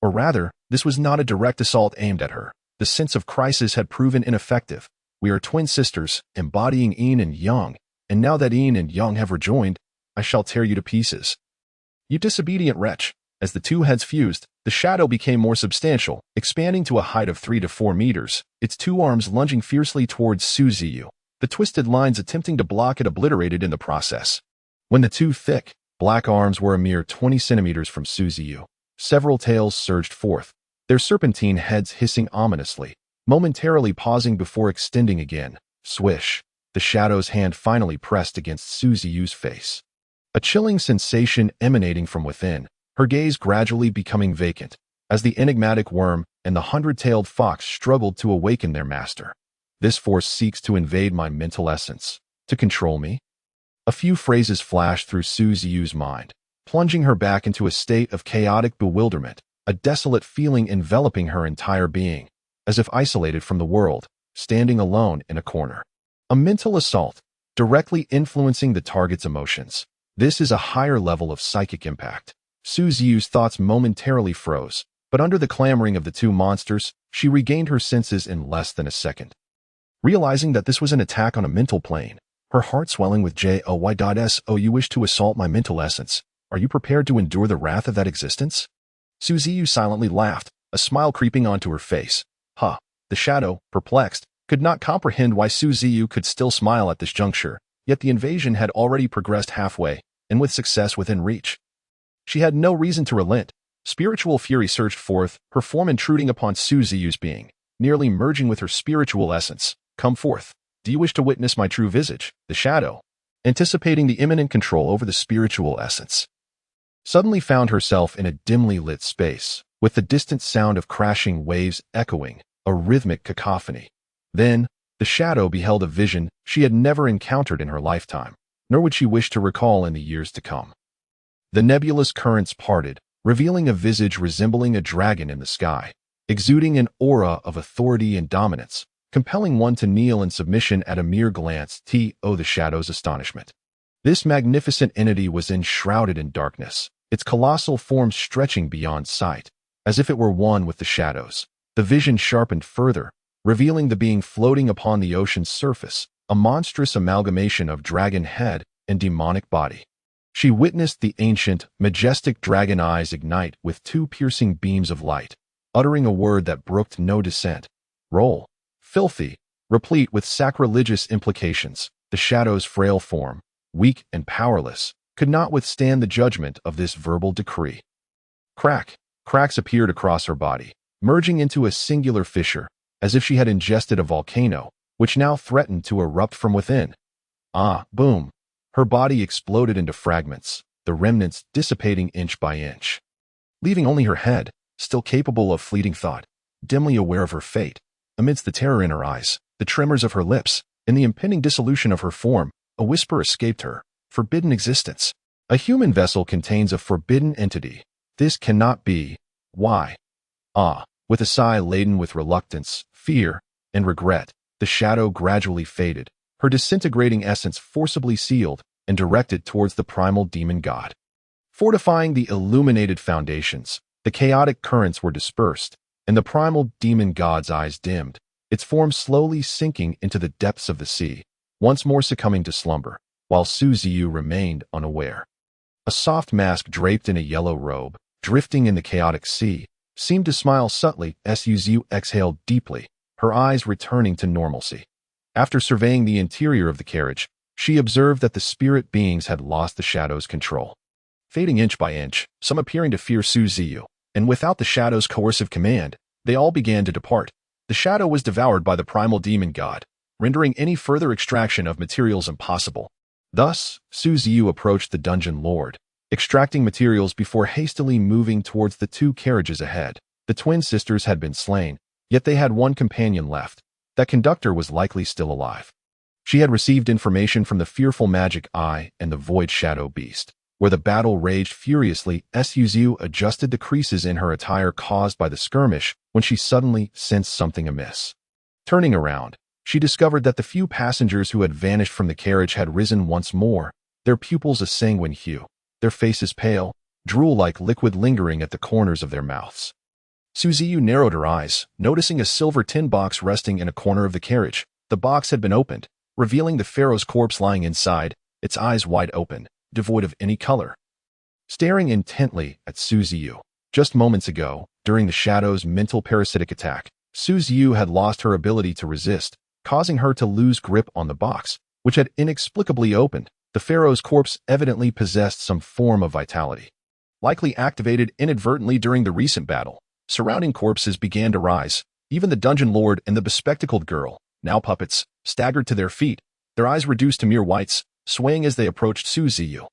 Or rather, this was not a direct assault aimed at her. The sense of crisis had proven ineffective. We are twin sisters, embodying yin and yang, and now that yin and yang have rejoined, I shall tear you to pieces. You disobedient wretch. As the two heads fused, the shadow became more substantial, expanding to a height of 3 to 4 meters, its two arms lunging fiercely towards Ziyu, the twisted lines attempting to block it obliterated in the process. When the two thick, black arms were a mere 20 centimeters from Ziyu, several tails surged forth, their serpentine heads hissing ominously, momentarily pausing before extending again. Swish, the shadow's hand finally pressed against Ziyu's face. A chilling sensation emanating from within, her gaze gradually becoming vacant, as the enigmatic worm and the hundred-tailed fox struggled to awaken their master. This force seeks to invade my mental essence, to control me. A few phrases flashed through Ziyu's mind, plunging her back into a state of chaotic bewilderment, a desolate feeling enveloping her entire being, as if isolated from the world, standing alone in a corner. A mental assault, directly influencing the target's emotions. This is a higher level of psychic impact. Ziyu's thoughts momentarily froze, But under the clamoring of the two monsters, she regained her senses in less than a second. Realizing that this was an attack on a mental plane, her heart swelling with joy.so you wish to assault my mental essence. Are you prepared to endure the wrath of that existence? Ziyu silently laughed, a smile creeping onto her face. The shadow, perplexed, could not comprehend why Ziyu could still smile at this juncture, yet the invasion had already progressed halfway, and with success within reach. She had no reason to relent. Spiritual fury surged forth, her form intruding upon Ziyu's being, nearly merging with her spiritual essence. Come forth. Do you wish to witness my true visage, the shadow? Anticipating the imminent control over the spiritual essence, suddenly found herself in a dimly lit space, with the distant sound of crashing waves echoing, a rhythmic cacophony. Then, the shadow beheld a vision she had never encountered in her lifetime, nor would she wish to recall in the years to come. The nebulous currents parted, revealing a visage resembling a dragon in the sky, exuding an aura of authority and dominance, compelling one to kneel in submission at a mere glance. The shadow's astonishment. This magnificent entity was enshrouded in darkness, its colossal form stretching beyond sight, as if it were one with the shadows. The vision sharpened further, revealing the being floating upon the ocean's surface, a monstrous amalgamation of dragon head and demonic body. She witnessed the ancient, majestic dragon eyes ignite with two piercing beams of light, uttering a word that brooked no dissent. Roll. Filthy, replete with sacrilegious implications, the shadow's frail form, weak and powerless, could not withstand the judgment of this verbal decree. Cracks appeared across her body, merging into a singular fissure, as if she had ingested a volcano, which now threatened to erupt from within. Boom! Her body exploded into fragments, the remnants dissipating inch by inch, leaving only her head, still capable of fleeting thought, dimly aware of her fate. Amidst the terror in her eyes, the tremors of her lips, and the impending dissolution of her form, a whisper escaped her. Forbidden existence. A human vessel contains a forbidden entity. This cannot be. Why? With a sigh laden with reluctance, fear, and regret, the shadow gradually faded, her disintegrating essence forcibly sealed and directed towards the primal demon god. Fortifying the illuminated foundations, the chaotic currents were dispersed, and the primal demon god's eyes dimmed, its form slowly sinking into the depths of the sea, once more succumbing to slumber, while Ziyu remained unaware. A soft mask draped in a yellow robe, drifting in the chaotic sea, seemed to smile subtly as Ziyu exhaled deeply, her eyes returning to normalcy. After surveying the interior of the carriage, she observed that the spirit beings had lost the shadow's control. Fading inch by inch, some appearing to fear Ziyu, and without the shadow's coercive command, they all began to depart. The shadow was devoured by the primal demon god, rendering any further extraction of materials impossible. Thus, Ziyu approached the dungeon lord, extracting materials before hastily moving towards the two carriages ahead. The twin sisters had been slain, yet they had one companion left. That conductor was likely still alive. She had received information from the fearful magic eye and the void shadow beast, where the battle raged furiously. Ziyu adjusted the creases in her attire caused by the skirmish when she suddenly sensed something amiss. Turning around, she discovered that the few passengers who had vanished from the carriage had risen once more, their pupils a sanguine hue, their faces pale, drool-like liquid lingering at the corners of their mouths. Ziyu narrowed her eyes, noticing a silver tin box resting in a corner of the carriage. The box had been opened, revealing the pharaoh's corpse lying inside, its eyes wide open, devoid of any color. Staring intently at Ziyu. Just moments ago, during the shadow's mental parasitic attack, Ziyu had lost her ability to resist, causing her to lose grip on the box, which had inexplicably opened. The pharaoh's corpse evidently possessed some form of vitality, likely activated inadvertently during the recent battle. Surrounding corpses began to rise. Even the dungeon lord and the bespectacled girl, now puppets, staggered to their feet, their eyes reduced to mere whites, swaying as they approached Ziyu.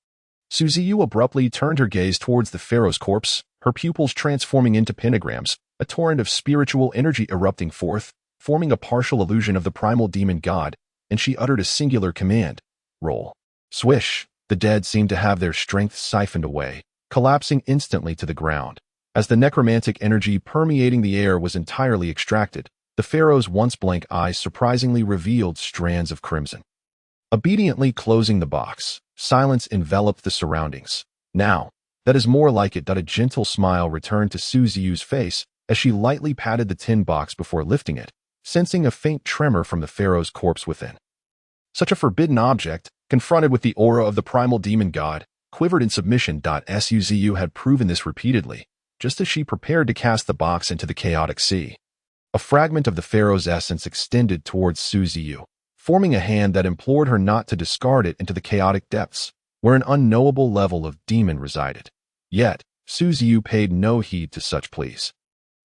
Ziyu abruptly turned her gaze towards the pharaoh's corpse, her pupils transforming into pentagrams, a torrent of spiritual energy erupting forth, forming a partial illusion of the primal demon god, and she uttered a singular command. Roll. Swish. The dead seemed to have their strength siphoned away, collapsing instantly to the ground. As the necromantic energy permeating the air was entirely extracted, the pharaoh's once blank eyes surprisingly revealed strands of crimson. Obediently closing the box, silence enveloped the surroundings. Now, That is more like it. A gentle smile returned to Ziyu's face as she lightly patted the tin box before lifting it, sensing a faint tremor from the pharaoh's corpse within. Such a forbidden object, confronted with the aura of the primal demon god, quivered in submission. Ziyu had proven this repeatedly, just as she prepared to cast the box into the chaotic sea. A fragment of the pharaoh's essence extended towards Ziyu, forming a hand that implored her not to discard it into the chaotic depths, where an unknowable level of demon resided. Yet, Ziyu paid no heed to such pleas.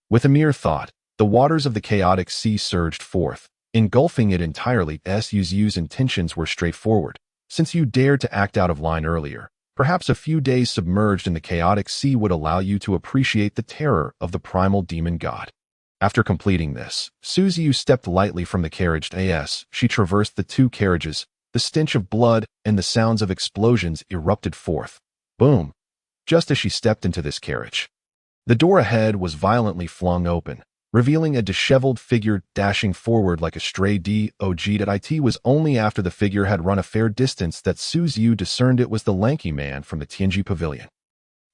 With a mere thought, the waters of the chaotic sea surged forth, engulfing it entirely. Ziyu's intentions were straightforward. Since you dared to act out of line earlier, perhaps a few days submerged in the chaotic sea would allow you to appreciate the terror of the primal demon god. After completing this, Ziyu stepped lightly from the carriage. As she traversed the two carriages, the stench of blood and the sounds of explosions erupted forth. Boom! Just as she stepped into this carriage, the door ahead was violently flung open, revealing a disheveled figure dashing forward like a stray dog. It was only after the figure had run a fair distance that Ziyu discerned it was the lanky man from the Tianji pavilion.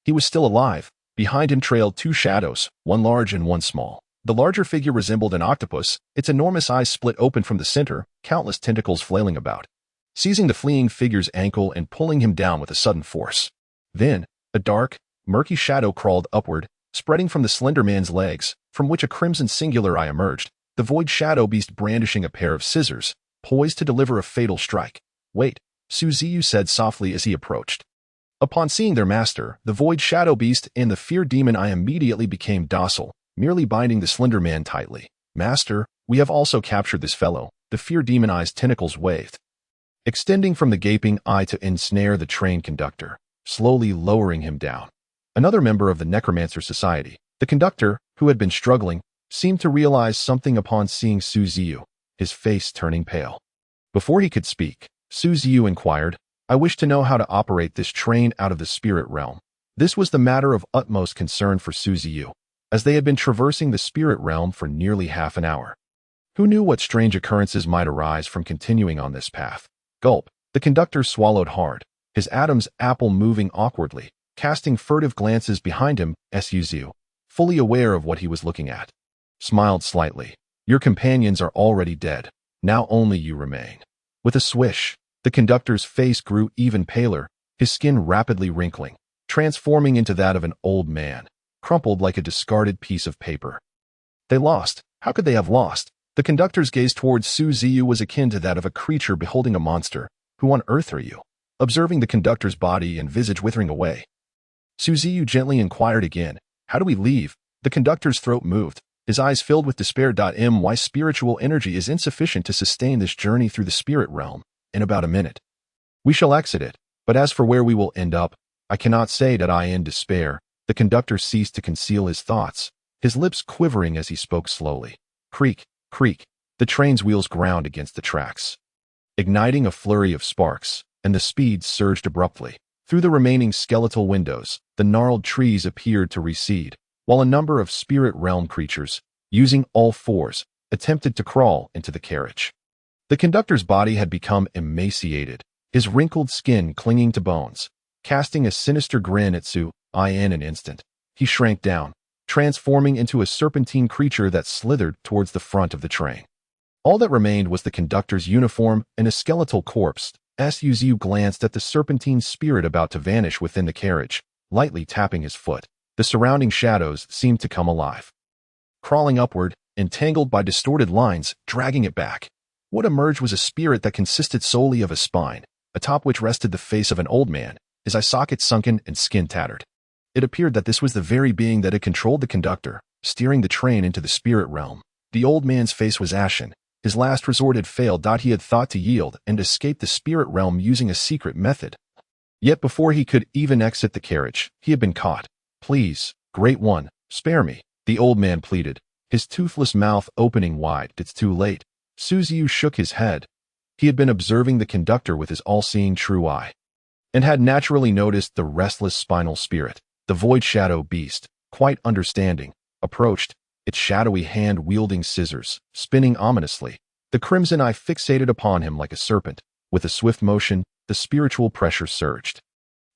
He was still alive. Behind him trailed two shadows, one large and one small. The larger figure resembled an octopus, its enormous eyes split open from the center, countless tentacles flailing about, seizing the fleeing figure's ankle and pulling him down with a sudden force. Then, a dark, murky shadow crawled upward, spreading from the slender man's legs, from which a crimson singular eye emerged, the void shadow beast brandishing a pair of scissors, poised to deliver a fatal strike. Wait, Ziyu said softly as he approached. Upon seeing their master, the void shadow beast and the fear demon eye immediately became docile, merely binding the slender man tightly. Master, we have also captured this fellow. The fear demon eye's tentacles waved, extending from the gaping eye to ensnare the train conductor, slowly lowering him down. Another member of the Necromancer Society, the conductor, who had been struggling, seemed to realize something upon seeing Ziyu, his face turning pale. Before he could speak, Ziyu inquired, I wish to know how to operate this train out of the spirit realm. This was the matter of utmost concern for Ziyu, as they had been traversing the spirit realm for nearly half an hour. Who knew what strange occurrences might arise from continuing on this path? Gulp. The conductor swallowed hard, his Adam's apple moving awkwardly, casting furtive glances behind him. Ziyu, fully aware of what he was looking at, smiled slightly. Your companions are already dead. Now only you remain. With a swish, the conductor's face grew even paler, his skin rapidly wrinkling, transforming into that of an old man, crumpled like a discarded piece of paper. They lost. How could they have lost? The conductor's gaze towards Ziyu was akin to that of a creature beholding a monster. Who on earth are you? Observing the conductor's body and visage withering away, Ziyu gently inquired again, how do we leave? The conductor's throat moved, his eyes filled with despair. My spiritual energy is insufficient to sustain this journey through the spirit realm. In about a minute, we shall exit it, but as for where we will end up, I cannot say. I in despair. The conductor ceased to conceal his thoughts, his lips quivering as he spoke slowly. Creak, creak, the train's wheels ground against the tracks, igniting a flurry of sparks, and the speed surged abruptly. Through the remaining skeletal windows, the gnarled trees appeared to recede, while a number of spirit realm creatures, using all fours, attempted to crawl into the carriage. The conductor's body had become emaciated, his wrinkled skin clinging to bones, casting a sinister grin at Ziyu. In an instant, he shrank down, transforming into a serpentine creature that slithered towards the front of the train. All that remained was the conductor's uniform and a skeletal corpse. Ziyu glanced at the serpentine spirit about to vanish within the carriage, lightly tapping his foot. The surrounding shadows seemed to come alive, crawling upward, entangled by distorted lines, dragging it back. What emerged was a spirit that consisted solely of a spine, atop which rested the face of an old man, his eye socket sunken and skin tattered. It appeared that this was the very being that had controlled the conductor, steering the train into the spirit realm. The old man's face was ashen. His last resort had failed. He had thought to yield and escape the spirit realm using a secret method. Yet before he could even exit the carriage, he had been caught. Please, Great One, spare me, the old man pleaded, his toothless mouth opening wide. It's too late. Ziyu shook his head. He had been observing the conductor with his all-seeing true eye, and had naturally noticed the restless spinal spirit. The void shadow beast, quite understanding, approached, its shadowy hand wielding scissors, spinning ominously. The crimson eye fixated upon him like a serpent. With a swift motion, the spiritual pressure surged,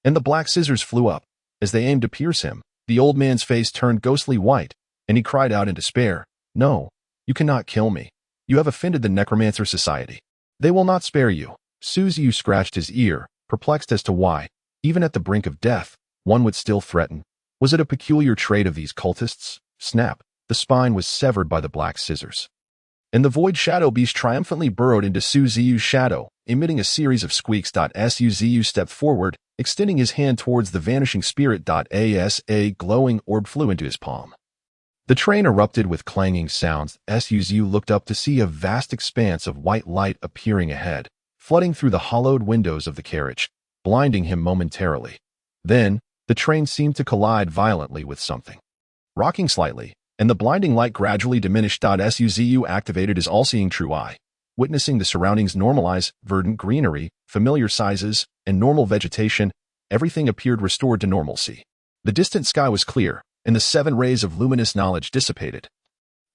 and the black scissors flew up, As they aimed to pierce him, the old man's face turned ghostly white, and he cried out in despair, "No, you cannot kill me. You have offended the Necromancer Society. They will not spare you." Ziyu scratched his ear, perplexed as to why, even at the brink of death, one would still threaten. Was it a peculiar trait of these cultists? Snap! The spine was severed by the black scissors. And the void shadow beast triumphantly burrowed into Ziyu's shadow, emitting a series of squeaks. Ziyu stepped forward, extending his hand towards the vanishing spirit. As a glowing orb flew into his palm. The train erupted with clanging sounds as Ziyu looked up to see a vast expanse of white light appearing ahead, flooding through the hollowed windows of the carriage, blinding him momentarily. Then, the train seemed to collide violently with something. Rocking slightly, and the blinding light gradually diminished. Ziyu activated his all-seeing true eye, witnessing the surroundings normalize, verdant greenery, familiar sizes, and normal vegetation. Everything appeared restored to normalcy. The distant sky was clear, and the 7 rays of luminous knowledge dissipated.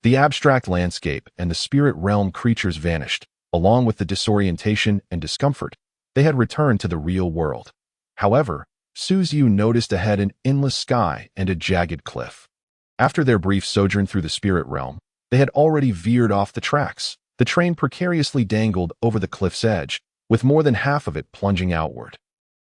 The abstract landscape and the spirit realm creatures vanished, along with the disorientation and discomfort. They had returned to the real world. However, Ziyu noticed ahead an endless sky and a jagged cliff. After their brief sojourn through the spirit realm, they had already veered off the tracks. The train precariously dangled over the cliff's edge, with more than half of it plunging outward.